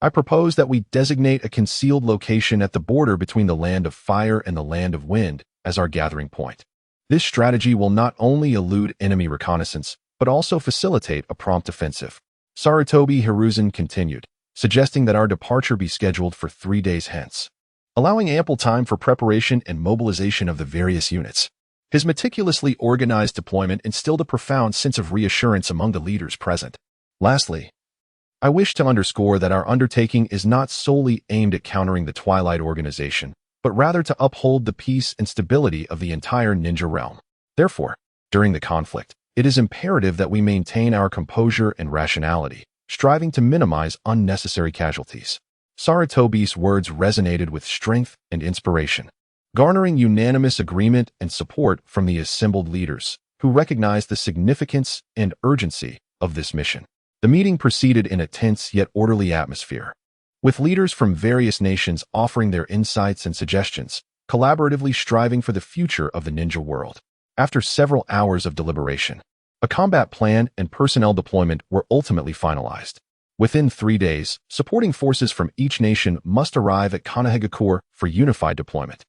I propose that we designate a concealed location at the border between the Land of Fire and the Land of Wind as our gathering point. This strategy will not only elude enemy reconnaissance, but also facilitate a prompt offensive. Sarutobi Hiruzen continued, suggesting that our departure be scheduled for 3 days hence, allowing ample time for preparation and mobilization of the various units. His meticulously organized deployment instilled a profound sense of reassurance among the leaders present. Lastly, I wish to underscore that our undertaking is not solely aimed at countering the Twilight Organization, but rather to uphold the peace and stability of the entire ninja realm. Therefore, during the conflict, it is imperative that we maintain our composure and rationality, striving to minimize unnecessary casualties. Sarutobi's words resonated with strength and inspiration, garnering unanimous agreement and support from the assembled leaders, who recognized the significance and urgency of this mission. The meeting proceeded in a tense yet orderly atmosphere, with leaders from various nations offering their insights and suggestions, collaboratively striving for the future of the ninja world. After several hours of deliberation, a combat plan and personnel deployment were ultimately finalized. Within 3 days, supporting forces from each nation must arrive at Kanehagakure for unified deployment.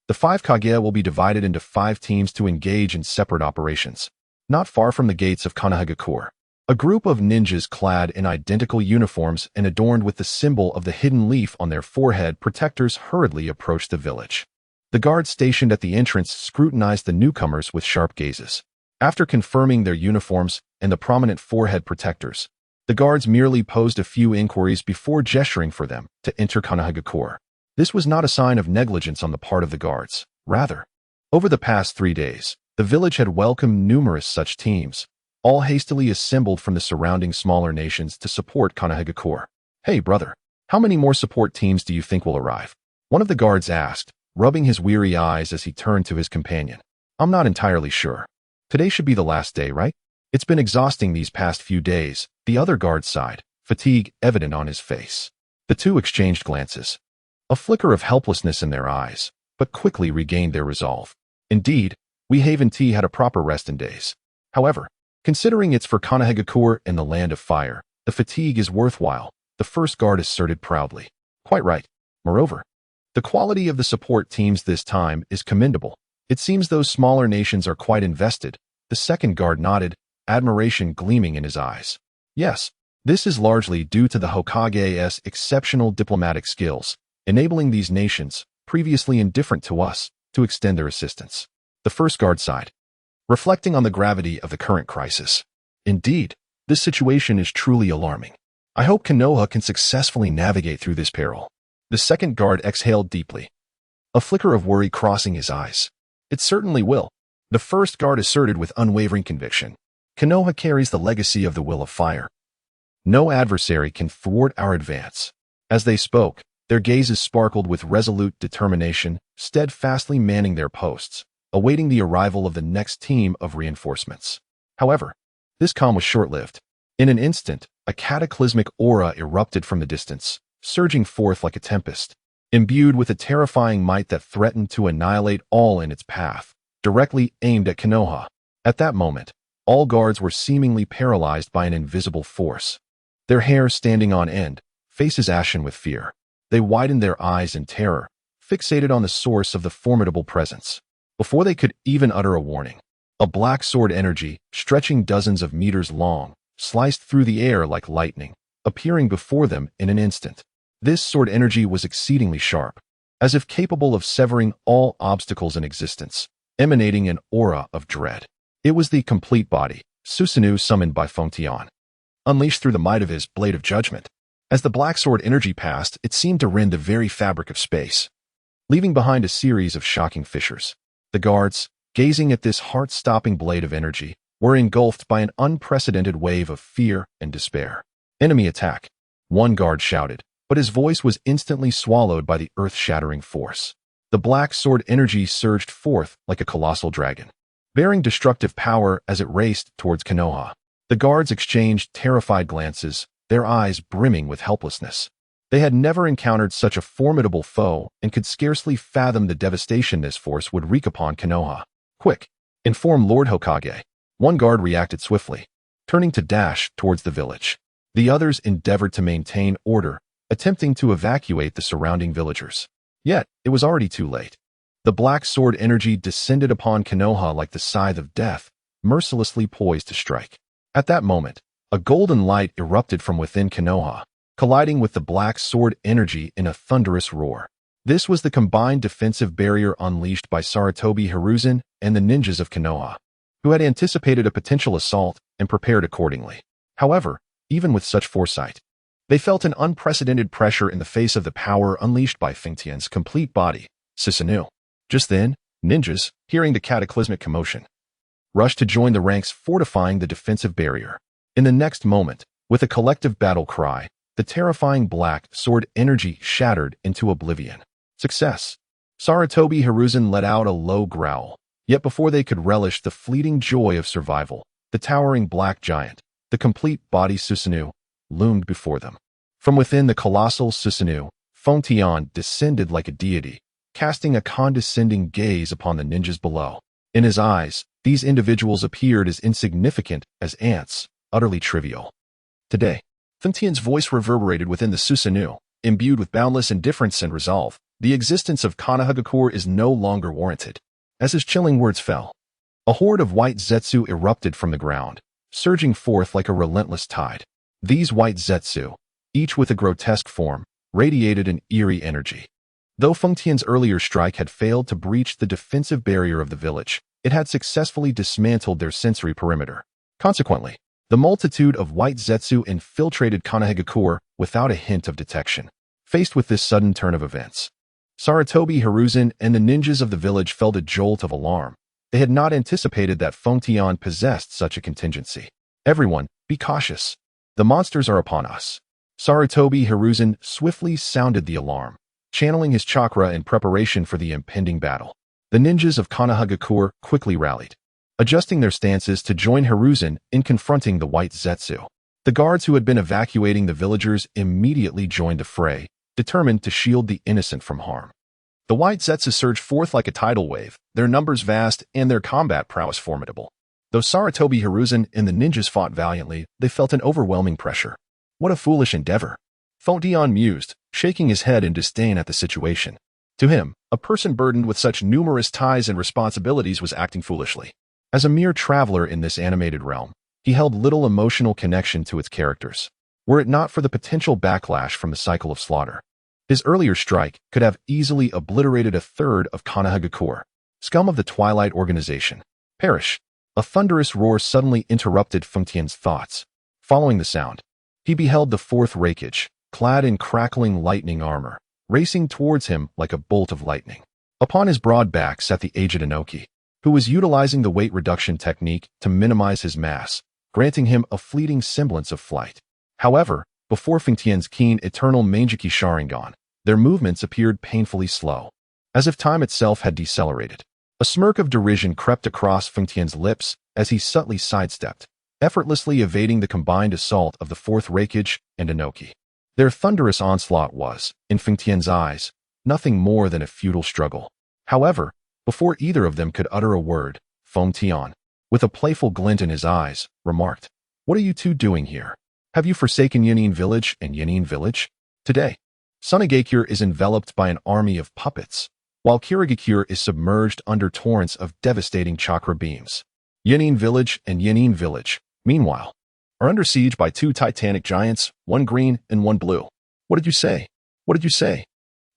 The 5 Kage will be divided into 5 teams to engage in separate operations. Not far from the gates of Kanehagakure, a group of ninjas clad in identical uniforms and adorned with the symbol of the hidden leaf on their forehead protectors hurriedly approached the village. The guards stationed at the entrance scrutinized the newcomers with sharp gazes. After confirming their uniforms and the prominent forehead protectors, the guards merely posed a few inquiries before gesturing for them to enter Kanehagakure. This was not a sign of negligence on the part of the guards. Rather, over the past 3 days, the village had welcomed numerous such teams, all hastily assembled from the surrounding smaller nations to support Kanehagakure. "Hey, brother, how many more support teams do you think will arrive?" one of the guards asked, rubbing his weary eyes as he turned to his companion. "I'm not entirely sure. Today should be the last day, right? It's been exhausting these past few days," the other guard sighed, fatigue evident on his face. The two exchanged glances, a flicker of helplessness in their eyes, but quickly regained their resolve. Indeed, Wehaven Tea had a proper rest in days. However, considering it's for Kanehagakure and the Land of Fire, the fatigue is worthwhile, the first guard asserted proudly. "Quite right. Moreover, the quality of the support teams this time is commendable. It seems those smaller nations are quite invested." The second guard nodded, admiration gleaming in his eyes. "Yes, this is largely due to the Hokage's exceptional diplomatic skills, enabling these nations, previously indifferent to us, to extend their assistance." The first guard sighed, reflecting on the gravity of the current crisis. "Indeed, this situation is truly alarming. I hope Konoha can successfully navigate through this peril." The second guard exhaled deeply, a flicker of worry crossing his eyes. "It certainly will," the first guard asserted with unwavering conviction. "Konoha carries the legacy of the Will of Fire. No adversary can thwart our advance." As they spoke, their gazes sparkled with resolute determination, steadfastly manning their posts, awaiting the arrival of the next team of reinforcements. However, this calm was short-lived. In an instant, a cataclysmic aura erupted from the distance, surging forth like a tempest, imbued with a terrifying might that threatened to annihilate all in its path, directly aimed at Konoha. At that moment, all guards were seemingly paralyzed by an invisible force. Their hair standing on end, faces ashen with fear. They widened their eyes in terror, fixated on the source of the formidable presence. Before they could even utter a warning, a black sword energy, stretching dozens of meters long, sliced through the air like lightning, appearing before them in an instant. This sword energy was exceedingly sharp, as if capable of severing all obstacles in existence, emanating an aura of dread. It was the complete body, Susanoo summoned by Fengtian, unleashed through the might of his blade of judgment. As the black sword energy passed, it seemed to rend the very fabric of space, leaving behind a series of shocking fissures. The guards, gazing at this heart-stopping blade of energy, were engulfed by an unprecedented wave of fear and despair. "Enemy attack," one guard shouted, but his voice was instantly swallowed by the earth-shattering force. The black sword energy surged forth like a colossal dragon, bearing destructive power as it raced towards Konoha. The guards exchanged terrified glances, their eyes brimming with helplessness. They had never encountered such a formidable foe and could scarcely fathom the devastation this force would wreak upon Konoha. "Quick, inform Lord Hokage." One guard reacted swiftly, turning to dash towards the village. The others endeavored to maintain order, attempting to evacuate the surrounding villagers. Yet, it was already too late. The black sword energy descended upon Konoha like the scythe of death, mercilessly poised to strike. At that moment, a golden light erupted from within Konoha, colliding with the black sword energy in a thunderous roar. This was the combined defensive barrier unleashed by Sarutobi Hiruzen and the ninjas of Konoha, who had anticipated a potential assault and prepared accordingly. However, even with such foresight, They felt an unprecedented pressure in the face of the power unleashed by Feng Tian's complete body, Susanoo. Just then, ninjas, hearing the cataclysmic commotion, rushed to join the ranks, fortifying the defensive barrier. In the next moment, with a collective battle cry, the terrifying black sword energy shattered into oblivion. Success! Sarutobi Hiruzen let out a low growl. Yet before they could relish the fleeting joy of survival, the towering black giant, the complete body Susanoo, loomed before them. From within the colossal Susanoo, Feng Tian descended like a deity, casting a condescending gaze upon the ninjas below. In his eyes, these individuals appeared as insignificant as ants, utterly trivial. Today, Feng Tian's voice reverberated within the Susanoo, imbued with boundless indifference and resolve. The existence of Konohagakure is no longer warranted. As his chilling words fell, a horde of white Zetsu erupted from the ground, surging forth like a relentless tide. These white Zetsu, each with a grotesque form, radiated an eerie energy. Though Feng Tian's earlier strike had failed to breach the defensive barrier of the village, it had successfully dismantled their sensory perimeter. Consequently, the multitude of white Zetsu infiltrated Konohagakure without a hint of detection. Faced with this sudden turn of events, Sarutobi Hiruzen and the ninjas of the village felt a jolt of alarm. They had not anticipated that Feng Tian possessed such a contingency. Everyone, be cautious. The monsters are upon us. Sarutobi Hiruzen swiftly sounded the alarm, channeling his chakra in preparation for the impending battle. The ninjas of Konohagakure quickly rallied, adjusting their stances to join Hiruzen in confronting the white Zetsu. The guards who had been evacuating the villagers immediately joined the fray, determined to shield the innocent from harm. The white Zetsu surged forth like a tidal wave, their numbers vast and their combat prowess formidable. Though Sarutobi Hiruzen and the ninjas fought valiantly, they felt an overwhelming pressure. What a foolish endeavor! Feng Tian mused, shaking his head in disdain at the situation. To him, a person burdened with such numerous ties and responsibilities was acting foolishly. As a mere traveler in this animated realm, he held little emotional connection to its characters. Were it not for the potential backlash from the cycle of slaughter, his earlier strike could have easily obliterated a third of Konohagakure. Scum of the Twilight Organization, perish! A thunderous roar suddenly interrupted Feng Tian's thoughts. Following the sound, he beheld the fourth Reikage, clad in crackling lightning armor, racing towards him like a bolt of lightning. Upon his broad back sat the aged Inoki, who was utilizing the weight reduction technique to minimize his mass, granting him a fleeting semblance of flight. However, before Feng Tian's keen eternal Mangeki Sharingan, their movements appeared painfully slow, as if time itself had decelerated. A smirk of derision crept across Feng Tian's lips as he subtly sidestepped, effortlessly evading the combined assault of the fourth Reikage and Inoki. Their thunderous onslaught was, in Feng Tian's eyes, nothing more than a futile struggle. However, before either of them could utter a word, Feng Tian, with a playful glint in his eyes, remarked, "What are you two doing here? Have you forsaken Yanin Village and Yanin Village? Today, Sunagakure is enveloped by an army of puppets, while Kirigakure is submerged under torrents of devastating chakra beams. Yanin Village and Yanin Village, meanwhile, are under siege by two titanic giants, one green and one blue. What did you say? What did you say?"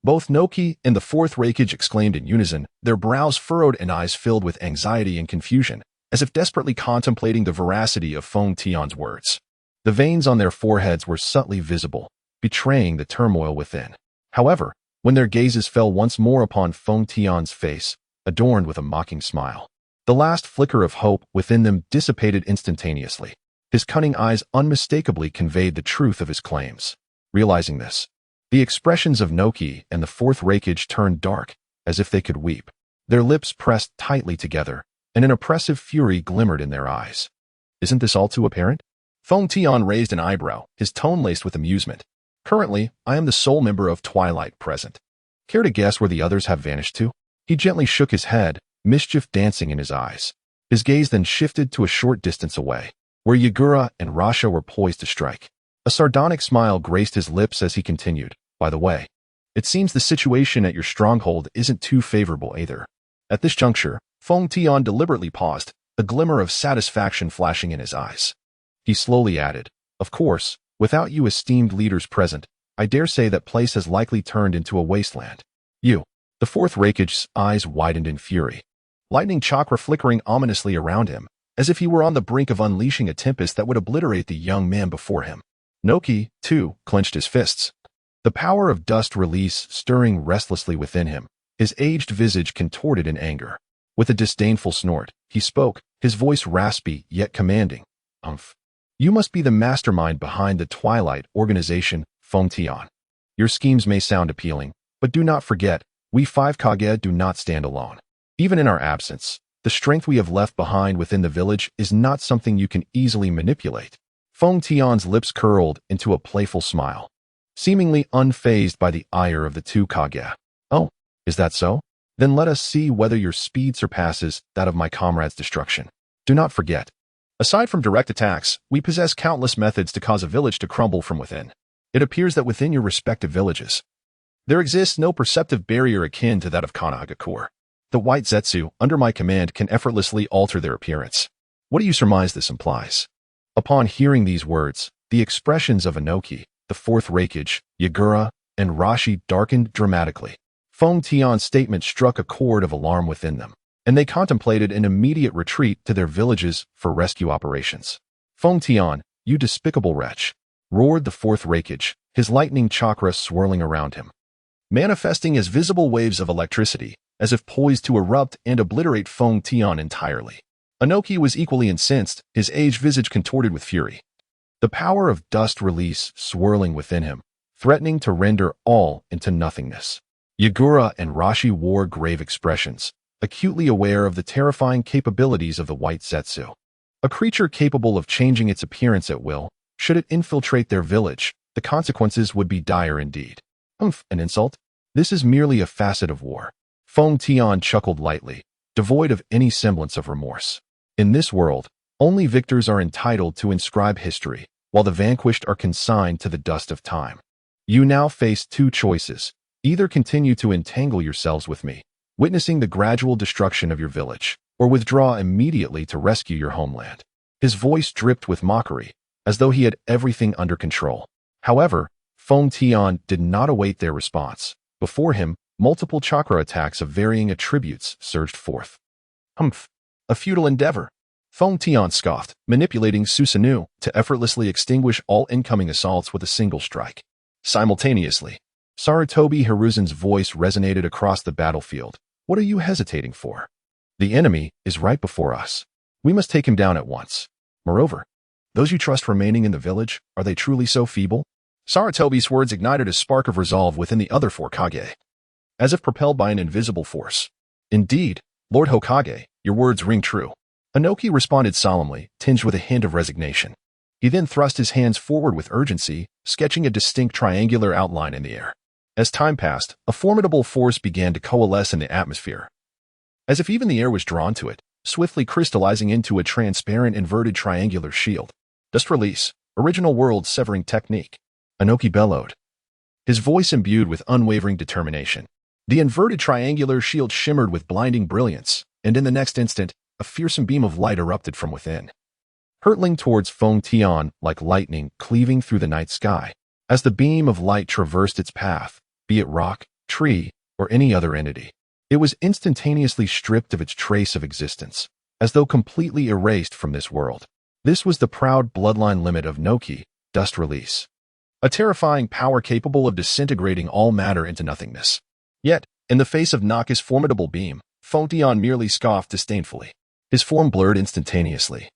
Both Noki and the fourth Reikage exclaimed in unison, their brows furrowed and eyes filled with anxiety and confusion, as if desperately contemplating the veracity of Feng Tian's words. The veins on their foreheads were subtly visible, betraying the turmoil within. However, when their gazes fell once more upon Feng Tian's face, adorned with a mocking smile, the last flicker of hope within them dissipated instantaneously. His cunning eyes unmistakably conveyed the truth of his claims. Realizing this, the expressions of Noki and the fourth Reikage turned dark, as if they could weep. Their lips pressed tightly together, and an oppressive fury glimmered in their eyes. Isn't this all too apparent? Feng Tian raised an eyebrow, his tone laced with amusement. Currently, I am the sole member of Twilight present. Care to guess where the others have vanished to? He gently shook his head, mischief dancing in his eyes. His gaze then shifted to a short distance away, where Yagura and Rasha were poised to strike. A sardonic smile graced his lips as he continued, "By the way, it seems the situation at your stronghold isn't too favorable either." At this juncture, Feng Tian deliberately paused, a glimmer of satisfaction flashing in his eyes. He slowly added, "Of course, without you esteemed leaders present, I dare say that place has likely turned into a wasteland." You. The fourth Reikage's eyes widened in fury, lightning chakra flickering ominously around him, as if he were on the brink of unleashing a tempest that would obliterate the young man before him. Noki, too, clenched his fists. The power of dust release stirring restlessly within him, his aged visage contorted in anger. With a disdainful snort, he spoke, his voice raspy yet commanding. You must be the mastermind behind the Twilight Organization, Feng Tian. Your schemes may sound appealing, but do not forget, we 5 Kage do not stand alone. Even in our absence, the strength we have left behind within the village is not something you can easily manipulate. Feng Tian's lips curled into a playful smile, seemingly unfazed by the ire of the 2 Kage. Oh, is that so? Then let us see whether your speed surpasses that of my comrade's destruction. Do not forget, aside from direct attacks, we possess countless methods to cause a village to crumble from within. It appears that within your respective villages, there exists no perceptive barrier akin to that of Kanagakur. The white Zetsu, under my command, can effortlessly alter their appearance. What do you surmise this implies? Upon hearing these words, the expressions of Inoki, the 4th Reikage, Yagura, and Rashi darkened dramatically. Feng Tian's statement struck a chord of alarm within them, and they contemplated an immediate retreat to their villages for rescue operations. Feng Tian, you despicable wretch, roared the 4th Reikage, his lightning chakra swirling around him, manifesting as visible waves of electricity, as if poised to erupt and obliterate Feng Tian entirely. Inoki was equally incensed, his aged visage contorted with fury. The power of dust release swirling within him, threatening to render all into nothingness. Yagura and Rashi wore grave expressions, acutely aware of the terrifying capabilities of the white Zetsu. A creature capable of changing its appearance at will, should it infiltrate their village, the consequences would be dire indeed. An insult? This is merely a facet of war. Feng Tian chuckled lightly, devoid of any semblance of remorse. In this world, only victors are entitled to inscribe history, while the vanquished are consigned to the dust of time. You now face 2 choices. Either continue to entangle yourselves with me, witnessing the gradual destruction of your village, or withdraw immediately to rescue your homeland. His voice dripped with mockery, as though he had everything under control. However, Feng Tian did not await their response. Before him, multiple chakra attacks of varying attributes surged forth. A futile endeavor. Feng Tian scoffed, manipulating Susanoo to effortlessly extinguish all incoming assaults with a single strike. Simultaneously, Sarutobi Hiruzen's voice resonated across the battlefield. What are you hesitating for? The enemy is right before us. We must take him down at once. Moreover, those you trust remaining in the village, are they truly so feeble? Sarutobi's words ignited a spark of resolve within the other 4 Kage, as if propelled by an invisible force. Indeed, Lord Hokage, your words ring true. Inoki responded solemnly, tinged with a hint of resignation. He then thrust his hands forward with urgency, sketching a distinct triangular outline in the air. As time passed, a formidable force began to coalesce in the atmosphere, as if even the air was drawn to it, swiftly crystallizing into a transparent inverted triangular shield. Dust release, original world-severing technique. Inoki bellowed, his voice imbued with unwavering determination. The inverted triangular shield shimmered with blinding brilliance, and in the next instant, a fearsome beam of light erupted from within, hurtling towards Feng Tian like lightning cleaving through the night sky. As the beam of light traversed its path, be it rock, tree, or any other entity, it was instantaneously stripped of its trace of existence, as though completely erased from this world. This was the proud bloodline limit of Noki, dust release, a terrifying power capable of disintegrating all matter into nothingness. Yet, in the face of Naka's formidable beam, Feng Tian merely scoffed disdainfully. His form blurred instantaneously,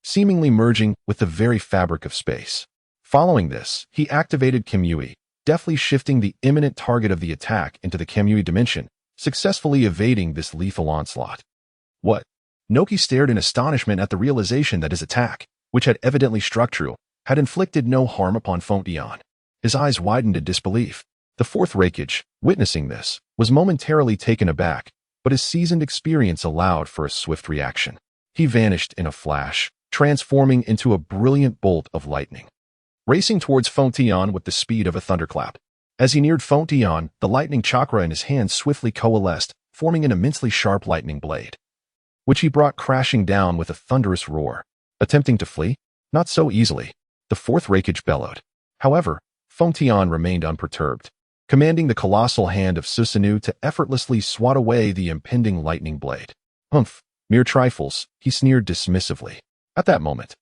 seemingly merging with the very fabric of space. Following this, he activated Kimui, deftly shifting the imminent target of the attack into the Kimui dimension, successfully evading this lethal onslaught. What? Noki stared in astonishment at the realization that his attack, which had evidently struck true, had inflicted no harm upon Feng Tian. His eyes widened in disbelief. The 4th Reikage, witnessing this, was momentarily taken aback, but his seasoned experience allowed for a swift reaction. He vanished in a flash, transforming into a brilliant bolt of lightning, racing towards Feng Tian with the speed of a thunderclap. As he neared Feng Tian, the lightning chakra in his hand swiftly coalesced, forming an immensely sharp lightning blade, which he brought crashing down with a thunderous roar. Attempting to flee? Not so easily. The 4th Reikage bellowed. However, Feng Tian remained unperturbed, commanding the colossal hand of Susanoo to effortlessly swat away the impending lightning blade. Mere trifles, he sneered dismissively. At that moment,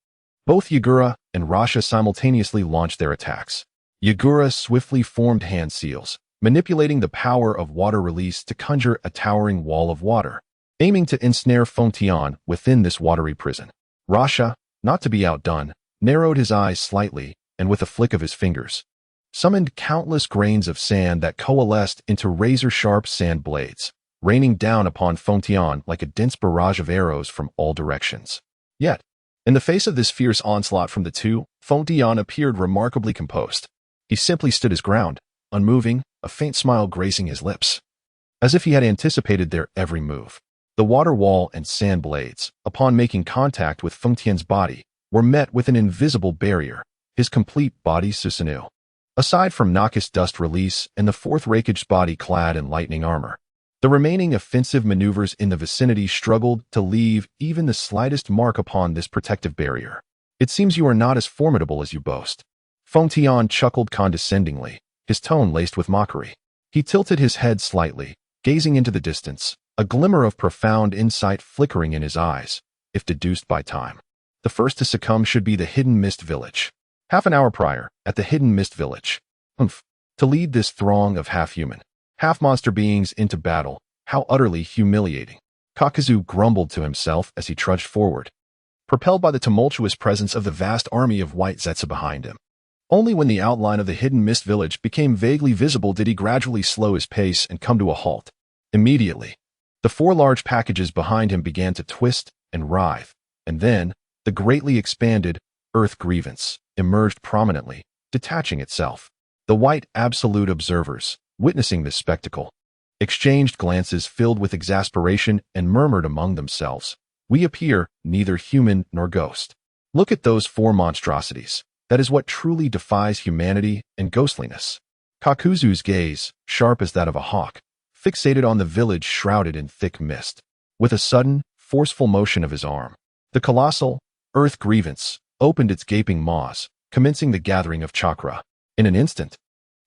Both Yagura and Rasha simultaneously launched their attacks. Yagura swiftly formed hand seals, manipulating the power of water release to conjure a towering wall of water, aiming to ensnare Fengtian within this watery prison. Rasha, not to be outdone, narrowed his eyes slightly and with a flick of his fingers, summoned countless grains of sand that coalesced into razor-sharp sand blades, raining down upon Fengtian like a dense barrage of arrows from all directions. Yet, in the face of this fierce onslaught from the two, Fengtian appeared remarkably composed. He simply stood his ground, unmoving, a faint smile gracing his lips, as if he had anticipated their every move. The water wall and sand blades, upon making contact with Fengtian's body, were met with an invisible barrier, his complete body Susanoo. Aside from Naka's dust release and the fourth Raikage's body clad in lightning armor, the remaining offensive maneuvers in the vicinity struggled to leave even the slightest mark upon this protective barrier. It seems you are not as formidable as you boast. Fengtian chuckled condescendingly, his tone laced with mockery. He tilted his head slightly, gazing into the distance, a glimmer of profound insight flickering in his eyes, if deduced by time. The first to succumb should be the Hidden Mist Village. Half an hour prior, at the Hidden Mist Village. To lead this throng of half-human, half-monster beings into battle, how utterly humiliating. Kakuzu grumbled to himself as he trudged forward, propelled by the tumultuous presence of the vast army of white Zetsu behind him. Only when the outline of the Hidden Mist Village became vaguely visible did he gradually slow his pace and come to a halt. Immediately, the four large packages behind him began to twist and writhe, and then, the greatly expanded Earth Grievance emerged prominently, detaching itself. The white absolute observers, witnessing this spectacle, exchanged glances filled with exasperation and murmured among themselves, "We appear neither human nor ghost. Look at those four monstrosities. That is what truly defies humanity and ghostliness." Kakuzu's gaze, sharp as that of a hawk, fixated on the village shrouded in thick mist. With a sudden, forceful motion of his arm, the colossal Earth Grievance opened its gaping maws, commencing the gathering of chakra. In an instant,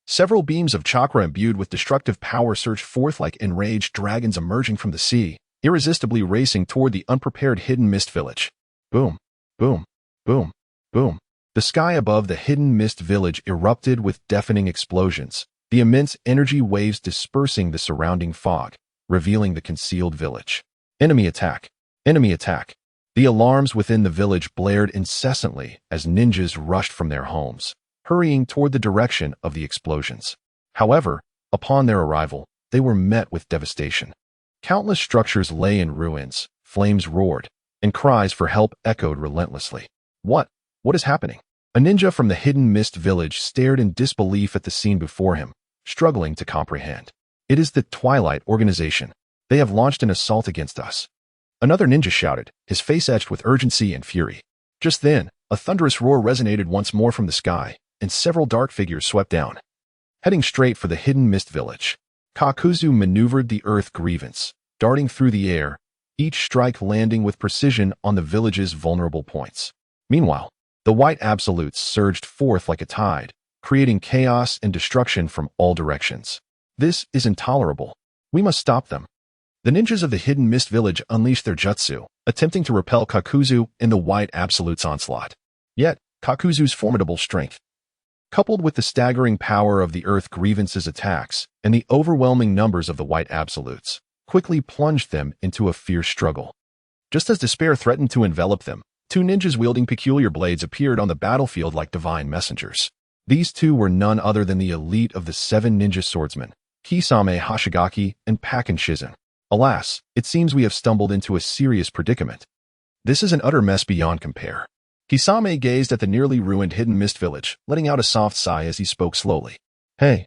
several beams of chakra imbued with destructive power surged forth like enraged dragons emerging from the sea, irresistibly racing toward the unprepared Hidden Mist Village. Boom, boom, boom, boom. The sky above the Hidden Mist Village erupted with deafening explosions, the immense energy waves dispersing the surrounding fog, revealing the concealed village. Enemy attack! Enemy attack! The alarms within the village blared incessantly as ninjas rushed from their homes, hurrying toward the direction of the explosions. However, upon their arrival, they were met with devastation. Countless structures lay in ruins, flames roared, and cries for help echoed relentlessly. What is happening? A ninja from the Hidden Mist Village stared in disbelief at the scene before him, struggling to comprehend. It is the Twilight Organization. They have launched an assault against us. Another ninja shouted, his face etched with urgency and fury. Just then, a thunderous roar resonated once more from the sky, and several dark figures swept down, heading straight for the Hidden Mist Village. Kakuzu maneuvered the Earth Grievance, darting through the air, each strike landing with precision on the village's vulnerable points. Meanwhile, the white absolutes surged forth like a tide, creating chaos and destruction from all directions. This is intolerable. We must stop them. The ninjas of the Hidden Mist Village unleashed their jutsu, attempting to repel Kakuzu in the white absolute's onslaught. Yet, Kakuzu's formidable strength, coupled with the staggering power of the Earth Grievance's attacks and the overwhelming numbers of the white absolutes, quickly plunged them into a fierce struggle. Just as despair threatened to envelop them, two ninjas wielding peculiar blades appeared on the battlefield like divine messengers. These two were none other than the elite of the 7 ninja swordsmen, Kisame Hashigaki and Pakken Shizen. Alas, it seems we have stumbled into a serious predicament. This is an utter mess beyond compare. Kisame gazed at the nearly ruined Hidden Mist Village, letting out a soft sigh as he spoke slowly. Hey.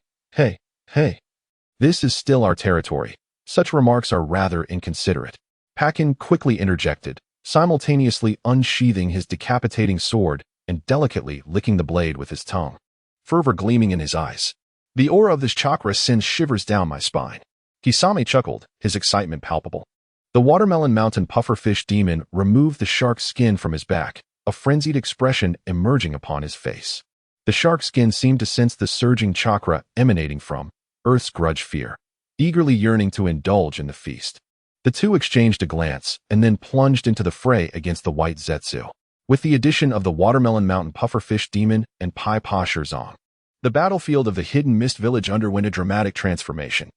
This is still our territory. Such remarks are rather inconsiderate. Pakken quickly interjected, simultaneously unsheathing his decapitating sword and delicately licking the blade with his tongue, fervor gleaming in his eyes. The aura of this chakra sends shivers down my spine. Kisame chuckled, his excitement palpable. The watermelon mountain pufferfish demon removed the shark's skin from his back, a frenzied expression emerging upon his face. The shark's skin seemed to sense the surging chakra emanating from Earth's grudge fear, eagerly yearning to indulge in the feast. The two exchanged a glance and then plunged into the fray against the white Zetsu. with the addition of the Watermelon Mountain Pufferfish Demon and Pai Pa Shirzong. The battlefield of the Hidden Mist Village underwent a dramatic transformation.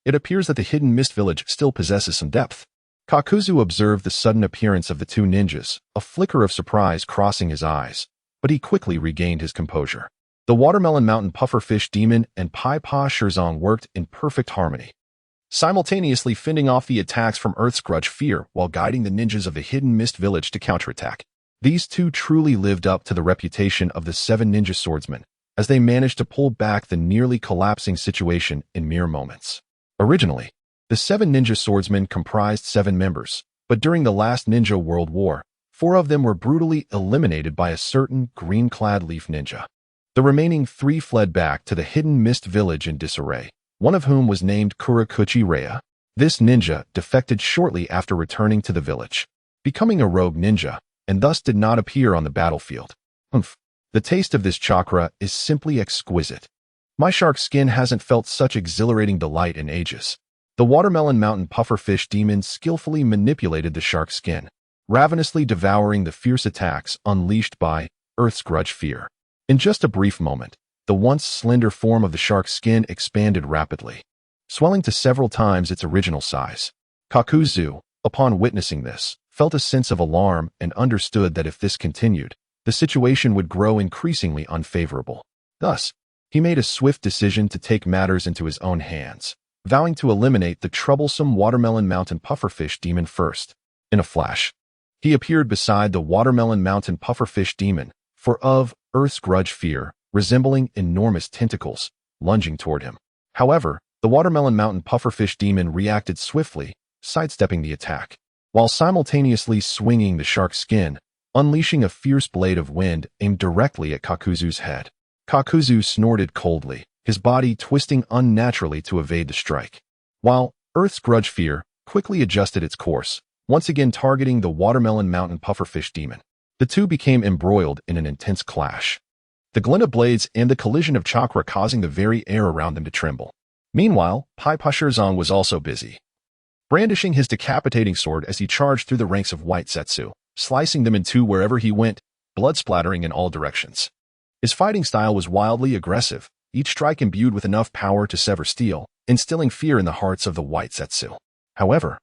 It appears that the Hidden Mist Village still possesses some depth. Kakuzu observed the sudden appearance of the two ninjas, a flicker of surprise crossing his eyes, but he quickly regained his composure. The Watermelon Mountain Pufferfish Demon and Pai Pa Shirzong worked in perfect harmony, simultaneously fending off the attacks from Earth's Grudge Fear while guiding the ninjas of the Hidden Mist Village to counterattack. These two truly lived up to the reputation of the 7 ninja swordsmen, as they managed to pull back the nearly collapsing situation in mere moments. Originally, the 7 ninja swordsmen comprised 7 members, but during the last Ninja World War, 4 of them were brutally eliminated by a certain green-clad leaf ninja. The remaining 3 fled back to the Hidden Mist Village in disarray, one of whom was named Kurakuchi Raya. This ninja defected shortly after returning to the village, becoming a rogue ninja, and thus did not appear on the battlefield. The taste of this chakra is simply exquisite. My shark skin hasn't felt such exhilarating delight in ages. The Watermelon Mountain Pufferfish Demon skillfully manipulated the shark skin, ravenously devouring the fierce attacks unleashed by Earth's Grudge Fear. In just a brief moment, the once slender form of the shark skin expanded rapidly, swelling to several times its original size. Kakuzu, upon witnessing this, felt a sense of alarm and understood that if this continued, the situation would grow increasingly unfavorable. Thus, he made a swift decision to take matters into his own hands, vowing to eliminate the troublesome Watermelon Mountain Pufferfish Demon first. In a flash, he appeared beside the Watermelon Mountain Pufferfish Demon, for of Earth's Grudge Fear, resembling enormous tentacles, lunging toward him. However, the Watermelon Mountain Pufferfish Demon reacted swiftly, sidestepping the attack, while simultaneously swinging the shark skin, unleashing a fierce blade of wind aimed directly at Kakuzu's head. Kakuzu snorted coldly, his body twisting unnaturally to evade the strike, while Earth's Grudge Fear quickly adjusted its course, once again targeting the Watermelon Mountain Pufferfish Demon. The two became embroiled in an intense clash, the glint of blades and the collision of chakra causing the very air around them to tremble. Meanwhile, Pai Pa Shirzong was also busy, brandishing his decapitating sword as he charged through the ranks of white Zetsu, slicing them in two wherever he went, blood splattering in all directions. His fighting style was wildly aggressive, each strike imbued with enough power to sever steel, instilling fear in the hearts of the white Zetsu. However,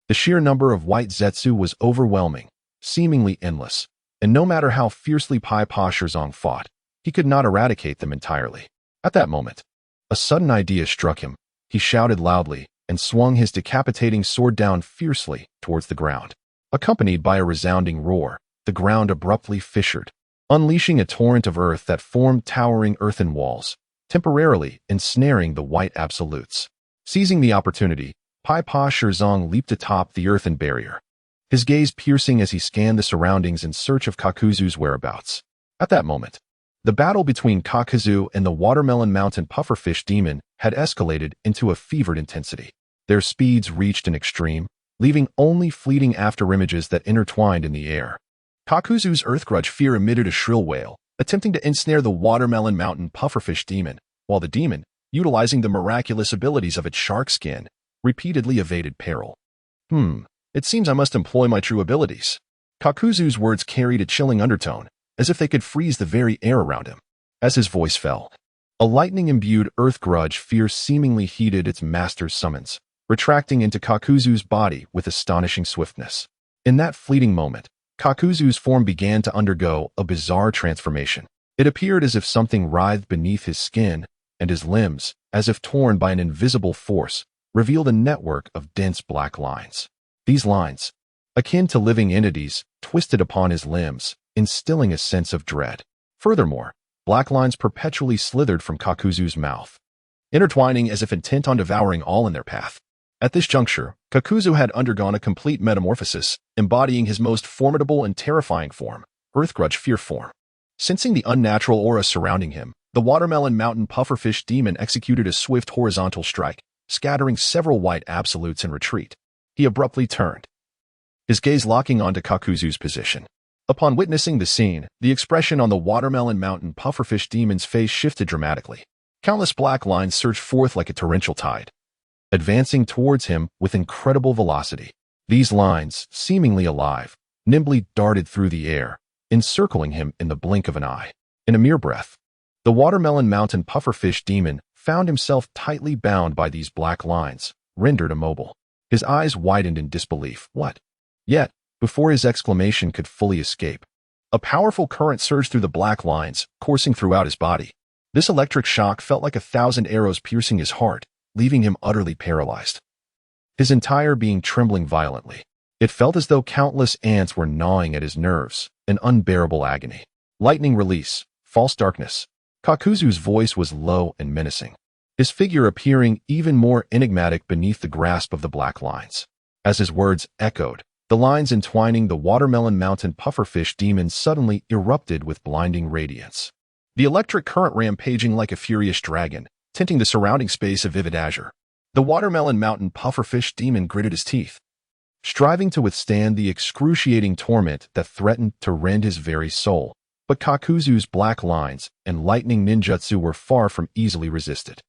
the sheer number of white Zetsu was overwhelming, seemingly endless, and no matter how fiercely Pai Pa Shirzong fought, he could not eradicate them entirely. At that moment, a sudden idea struck him. He shouted loudly and swung his decapitating sword down fiercely towards the ground. Accompanied by a resounding roar, the ground abruptly fissured, unleashing a torrent of earth that formed towering earthen walls, temporarily ensnaring the white absolutes. Seizing the opportunity, Pai Pa Shirzong leaped atop the earthen barrier, his gaze piercing as he scanned the surroundings in search of Kakuzu's whereabouts. At that moment, the battle between Kakuzu and the Watermelon Mountain Pufferfish Demon had escalated into a fevered intensity. Their speeds reached an extreme, leaving only fleeting afterimages that intertwined in the air. Kakuzu's Earth Grudge Fear emitted a shrill wail, attempting to ensnare the Watermelon Mountain Pufferfish Demon, while the demon, utilizing the miraculous abilities of its shark skin, repeatedly evaded peril. It seems I must employ my true abilities. Kakuzu's words carried a chilling undertone, as if they could freeze the very air around him. As his voice fell, a lightning-imbued Earth Grudge Fear seemingly heeded its master's summons, retracting into Kakuzu's body with astonishing swiftness. In that fleeting moment, Kakuzu's form began to undergo a bizarre transformation. It appeared as if something writhed beneath his skin, and his limbs, as if torn by an invisible force, revealed a network of dense black lines. These lines, akin to living entities, twisted upon his limbs, instilling a sense of dread. Furthermore, black lines perpetually slithered from Kakuzu's mouth, intertwining as if intent on devouring all in their path. At this juncture, Kakuzu had undergone a complete metamorphosis, embodying his most formidable and terrifying form, Earth Grudge Fear form. Sensing the unnatural aura surrounding him, the Watermelon Mountain Pufferfish Demon executed a swift horizontal strike, scattering several white absolutes in retreat. He abruptly turned, his gaze locking onto Kakuzu's position. Upon witnessing the scene, the expression on the Watermelon Mountain Pufferfish Demon's face shifted dramatically. Countless black lines surged forth like a torrential tide, advancing towards him with incredible velocity. These lines, seemingly alive, nimbly darted through the air, encircling him in the blink of an eye. In a mere breath, the watermelon mountain pufferfish demon found himself tightly bound by these black lines, rendered immobile. His eyes widened in disbelief. What? Yet, before his exclamation could fully escape, a powerful current surged through the black lines, coursing throughout his body. This electric shock felt like 1,000 arrows piercing his heart, leaving him utterly paralyzed. His entire being trembling violently. It felt as though countless ants were gnawing at his nerves, an unbearable agony. Lightning release, false darkness. Kakuzu's voice was low and menacing, his figure appearing even more enigmatic beneath the grasp of the black lines. As his words echoed, the lines entwining the watermelon mountain pufferfish demon suddenly erupted with blinding radiance. The electric current rampaging like a furious dragon, tinting the surrounding space a vivid azure. The watermelon mountain pufferfish demon gritted his teeth, striving to withstand the excruciating torment that threatened to rend his very soul. But Kakuzu's black lines and lightning ninjutsu were far from easily resisted.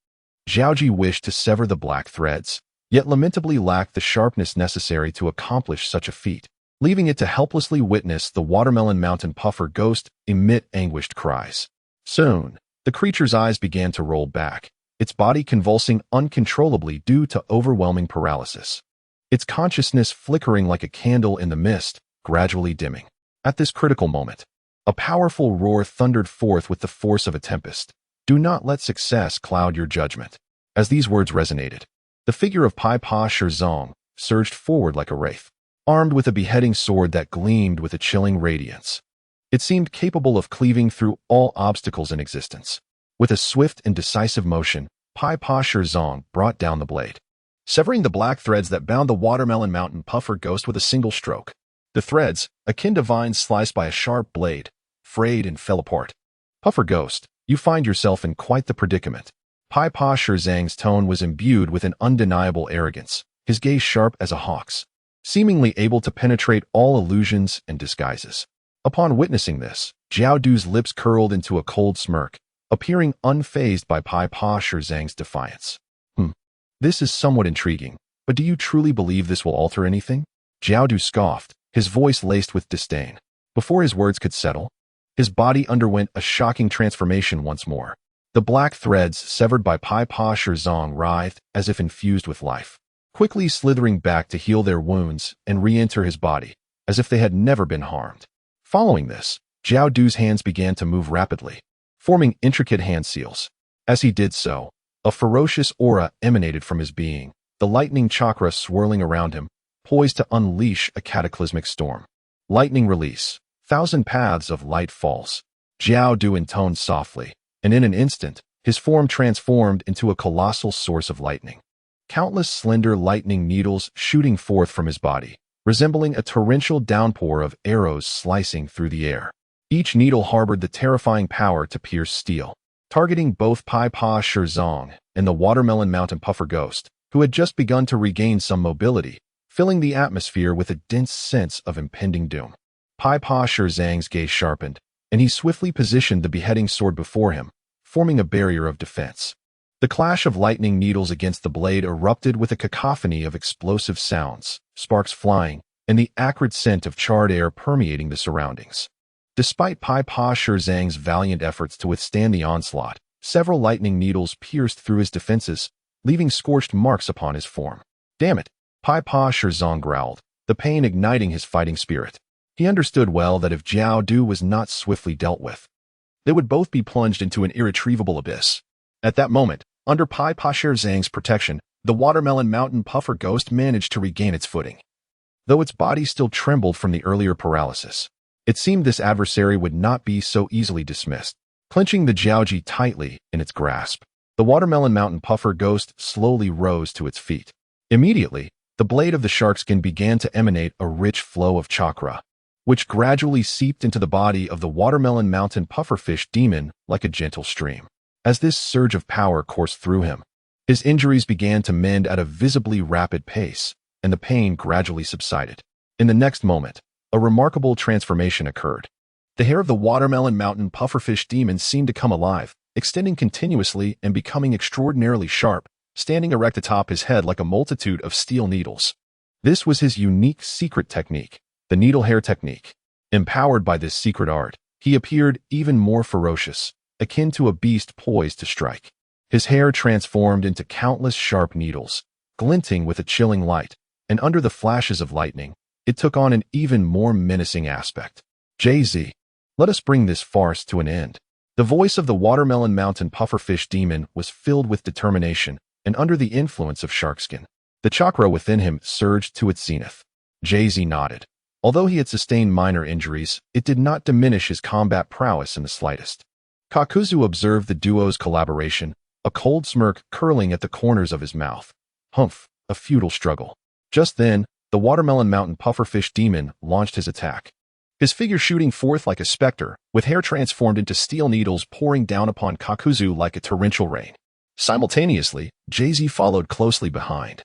Zhaoji wished to sever the black threads, yet lamentably lacked the sharpness necessary to accomplish such a feat, leaving it to helplessly witness the watermelon mountain puffer ghost emit anguished cries. Soon, the creature's eyes began to roll back, its body convulsing uncontrollably due to overwhelming paralysis. Its consciousness flickering like a candle in the mist, gradually dimming. At this critical moment, a powerful roar thundered forth with the force of a tempest. Do not let success cloud your judgment. As these words resonated, the figure of Pai Pa Shirzong surged forward like a wraith, armed with a beheading sword that gleamed with a chilling radiance. It seemed capable of cleaving through all obstacles in existence. With a swift and decisive motion, Pai Pa Shirzong brought down the blade, severing the black threads that bound the watermelon mountain puffer ghost with a single stroke. The threads, akin to vines sliced by a sharp blade, frayed and fell apart. Puffer ghost, you find yourself in quite the predicament. Pai Pa Shirzong's tone was imbued with an undeniable arrogance, his gaze sharp as a hawk's, seemingly able to penetrate all illusions and disguises. Upon witnessing this, Zhao Du's lips curled into a cold smirk, appearing unfazed by Pai Pa Shirzong's defiance. This is somewhat intriguing, but do you truly believe this will alter anything? Zhao Du scoffed, his voice laced with disdain. Before his words could settle, his body underwent a shocking transformation once more. The black threads severed by Pai Pa Shirzong writhed as if infused with life, quickly slithering back to heal their wounds and re-enter his body, as if they had never been harmed. Following this, Zhao Du's hands began to move rapidly, forming intricate hand seals. As he did so, a ferocious aura emanated from his being, the lightning chakra swirling around him, poised to unleash a cataclysmic storm. Lightning release. 1,000 paths of light falls. Zhao Du intoned softly, and in an instant, his form transformed into a colossal source of lightning. Countless slender lightning needles shooting forth from his body, resembling a torrential downpour of arrows slicing through the air. Each needle harbored the terrifying power to pierce steel, targeting both Pai Pa Shirzong and the watermelon mountain puffer ghost, who had just begun to regain some mobility, filling the atmosphere with a dense sense of impending doom. Pai Pa Shirzong's gaze sharpened, and he swiftly positioned the beheading sword before him, forming a barrier of defense. The clash of lightning needles against the blade erupted with a cacophony of explosive sounds, sparks flying, and the acrid scent of charred air permeating the surroundings. Despite Pai Pa Shirzong's valiant efforts to withstand the onslaught, several lightning needles pierced through his defenses, leaving scorched marks upon his form. Damn it, Pai Pa Shirzong growled, the pain igniting his fighting spirit. He understood well that if Zhao Du was not swiftly dealt with, they would both be plunged into an irretrievable abyss. At that moment, under Pai Pa Shirzong's protection, the watermelon mountain puffer ghost managed to regain its footing. Though its body still trembled from the earlier paralysis, it seemed this adversary would not be so easily dismissed. Clenching the Zhaoji tightly in its grasp, the watermelon mountain puffer ghost slowly rose to its feet. Immediately, the blade of the sharkskin began to emanate a rich flow of chakra, which gradually seeped into the body of the watermelon mountain pufferfish demon like a gentle stream. As this surge of power coursed through him, his injuries began to mend at a visibly rapid pace, and the pain gradually subsided. In the next moment, a remarkable transformation occurred. The hair of the watermelon mountain pufferfish demon seemed to come alive, extending continuously and becoming extraordinarily sharp, standing erect atop his head like a multitude of steel needles. This was his unique secret technique, the needle hair technique. Empowered by this secret art, he appeared even more ferocious, akin to a beast poised to strike. His hair transformed into countless sharp needles, glinting with a chilling light, and under the flashes of lightning, it took on an even more menacing aspect. Jay-Z, let us bring this farce to an end. The voice of the Watermelon Mountain pufferfish demon was filled with determination, and under the influence of sharkskin, the chakra within him surged to its zenith. Jay-Z nodded. Although he had sustained minor injuries, it did not diminish his combat prowess in the slightest. Kakuzu observed the duo's collaboration, a cold smirk curling at the corners of his mouth. Humph, a futile struggle. Just then, the Watermelon Mountain pufferfish demon launched his attack. His figure shooting forth like a specter, with hair transformed into steel needles pouring down upon Kakuzu like a torrential rain. Simultaneously, Jay-Z followed closely behind.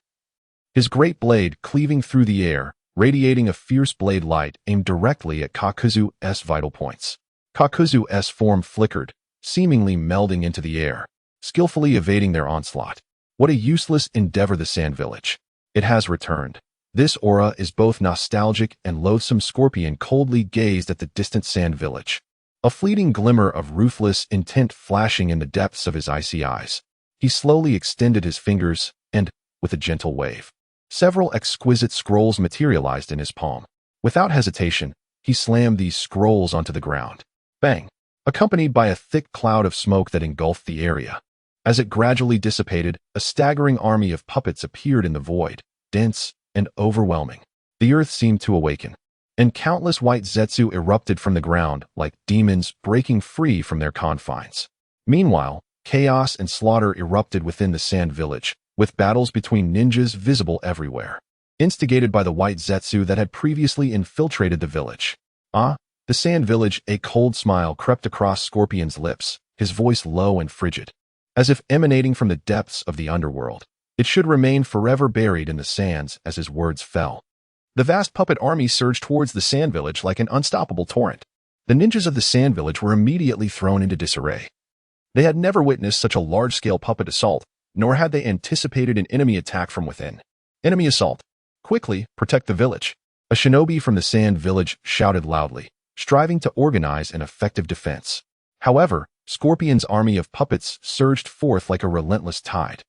His great blade cleaving through the air, radiating a fierce blade light aimed directly at Kakuzu's vital points. Kakuzu's form flickered, seemingly melding into the air, skillfully evading their onslaught. What a useless endeavor, the Sand Village. It has returned. This aura is both nostalgic and loathsome. Scorpion coldly gazed at the distant Sand Village, a fleeting glimmer of ruthless intent flashing in the depths of his icy eyes. He slowly extended his fingers, and, with a gentle wave, several exquisite scrolls materialized in his palm. Without hesitation, he slammed these scrolls onto the ground. Bang! Accompanied by a thick cloud of smoke that engulfed the area. As it gradually dissipated, a staggering army of puppets appeared in the void, dense and overwhelming. The earth seemed to awaken, and countless white zetsu erupted from the ground like demons breaking free from their confines. Meanwhile, chaos and slaughter erupted within the Sand Village, with battles between ninjas visible everywhere, instigated by the white zetsu that had previously infiltrated the village. The Sand Village. A cold smile crept across Scorpion's lips, his voice low and frigid, as if emanating from the depths of the underworld. It should remain forever buried in the sands. As his words fell, the vast puppet army surged towards the Sand Village like an unstoppable torrent. The ninjas of the Sand Village were immediately thrown into disarray. They had never witnessed such a large-scale puppet assault, nor had they anticipated an enemy attack from within. Enemy assault. Quickly, protect the village. A shinobi from the Sand Village shouted loudly, striving to organize an effective defense. However, Scorpion's army of puppets surged forth like a relentless tide,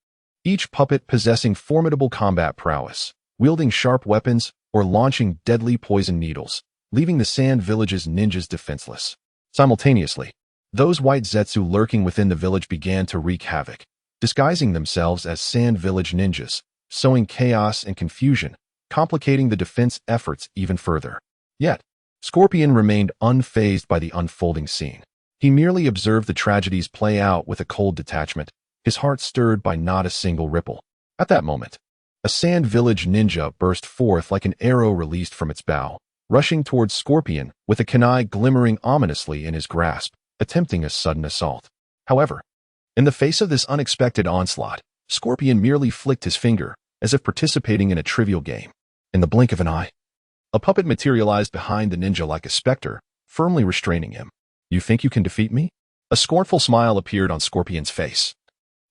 each puppet possessing formidable combat prowess, wielding sharp weapons or launching deadly poison needles, leaving the Sand Village's ninjas defenseless. Simultaneously, those white zetsu lurking within the village began to wreak havoc, disguising themselves as Sand Village ninjas, sowing chaos and confusion, complicating the defense efforts even further. Yet, Scorpion remained unfazed by the unfolding scene. He merely observed the tragedies play out with a cold detachment, his heart stirred by not a single ripple. At that moment, a Sand Village ninja burst forth like an arrow released from its bow, rushing towards Scorpion with a kunai glimmering ominously in his grasp, attempting a sudden assault. However, in the face of this unexpected onslaught, Scorpion merely flicked his finger, as if participating in a trivial game. In the blink of an eye, a puppet materialized behind the ninja like a specter, firmly restraining him. You think you can defeat me? A scornful smile appeared on Scorpion's face,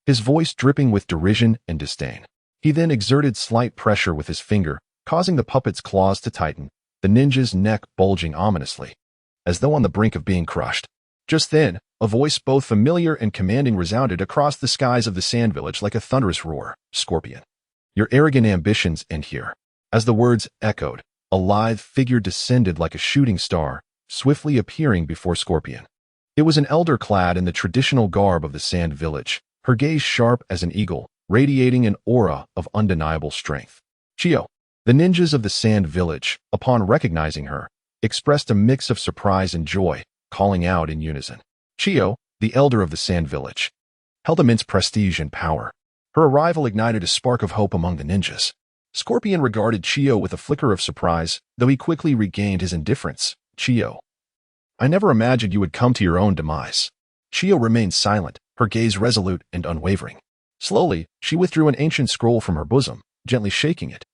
his voice dripping with derision and disdain. He then exerted slight pressure with his finger, causing the puppet's claws to tighten, the ninja's neck bulging ominously, as though on the brink of being crushed. Just then, a voice both familiar and commanding resounded across the skies of the Sand Village like a thunderous roar. Scorpion, your arrogant ambitions end here. As the words echoed, a lithe figure descended like a shooting star, swiftly appearing before Scorpion. It was an elder clad in the traditional garb of the Sand Village, her gaze sharp as an eagle, radiating an aura of undeniable strength. Chiyo. The ninjas of the Sand Village, upon recognizing her, expressed a mix of surprise and joy, calling out in unison. Chiyo, the elder of the Sand Village, held immense prestige and power. Her arrival ignited a spark of hope among the ninjas. Scorpion regarded Chiyo with a flicker of surprise, though he quickly regained his indifference. Chiyo, I never imagined you would come to your own demise. Chiyo remained silent, her gaze resolute and unwavering. Slowly, she withdrew an ancient scroll from her bosom, gently shaking it,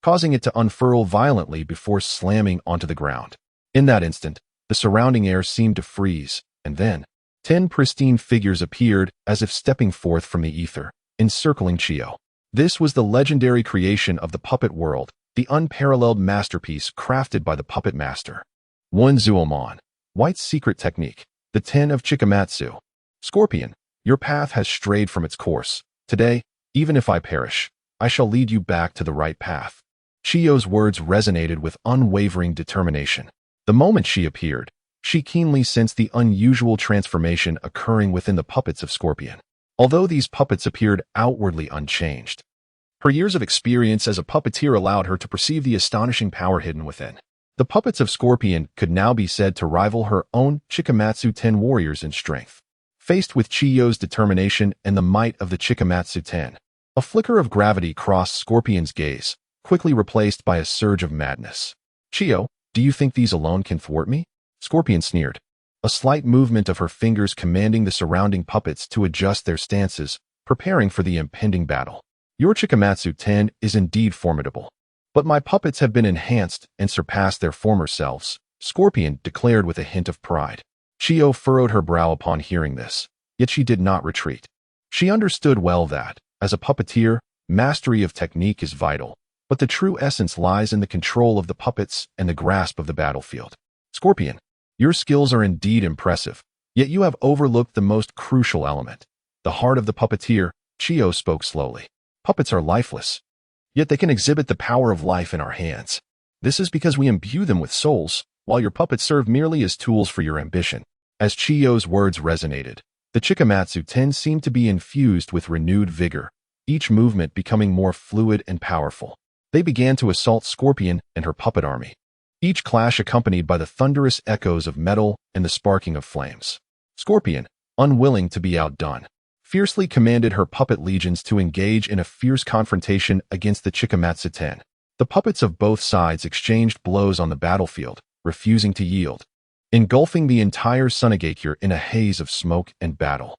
causing it to unfurl violently before slamming onto the ground. In that instant, the surrounding air seemed to freeze, and then 10 pristine figures appeared as if stepping forth from the ether, encircling Chiyo. This was the legendary creation of the puppet world, the unparalleled masterpiece crafted by the puppet master. One Zuomon, White's secret technique, the 10 of Chikamatsu. Scorpion, your path has strayed from its course. Today, even if I perish, I shall lead you back to the right path. Chiyo's words resonated with unwavering determination. The moment she appeared, she keenly sensed the unusual transformation occurring within the puppets of Scorpion. Although these puppets appeared outwardly unchanged, her years of experience as a puppeteer allowed her to perceive the astonishing power hidden within. The puppets of Scorpion could now be said to rival her own Chikamatsu 10 warriors in strength. Faced with Chiyo's determination and the might of the Chikamatsu 10, a flicker of gravity crossed Scorpion's gaze, quickly replaced by a surge of madness. Chiyo, do you think these alone can thwart me? Scorpion sneered, a slight movement of her fingers commanding the surrounding puppets to adjust their stances, preparing for the impending battle. Your Chikamatsu 10 is indeed formidable, but my puppets have been enhanced and surpassed their former selves, Scorpion declared with a hint of pride. Chiyo furrowed her brow upon hearing this, yet she did not retreat. She understood well that, as a puppeteer, mastery of technique is vital, but the true essence lies in the control of the puppets and the grasp of the battlefield. Scorpion, your skills are indeed impressive, yet you have overlooked the most crucial element. The heart of the puppeteer, Chiyo spoke slowly. Puppets are lifeless, yet they can exhibit the power of life in our hands. This is because we imbue them with souls, while your puppets serve merely as tools for your ambition. As Chiyo's words resonated, the Chikamatsu 10 seemed to be infused with renewed vigor, each movement becoming more fluid and powerful. They began to assault Scorpion and her puppet army, each clash accompanied by the thunderous echoes of metal and the sparking of flames. Scorpion, unwilling to be outdone, fiercely commanded her puppet legions to engage in a fierce confrontation against the Chikamatsu 10. The puppets of both sides exchanged blows on the battlefield, refusing to yield, engulfing the entire Sunagakure in a haze of smoke and battle.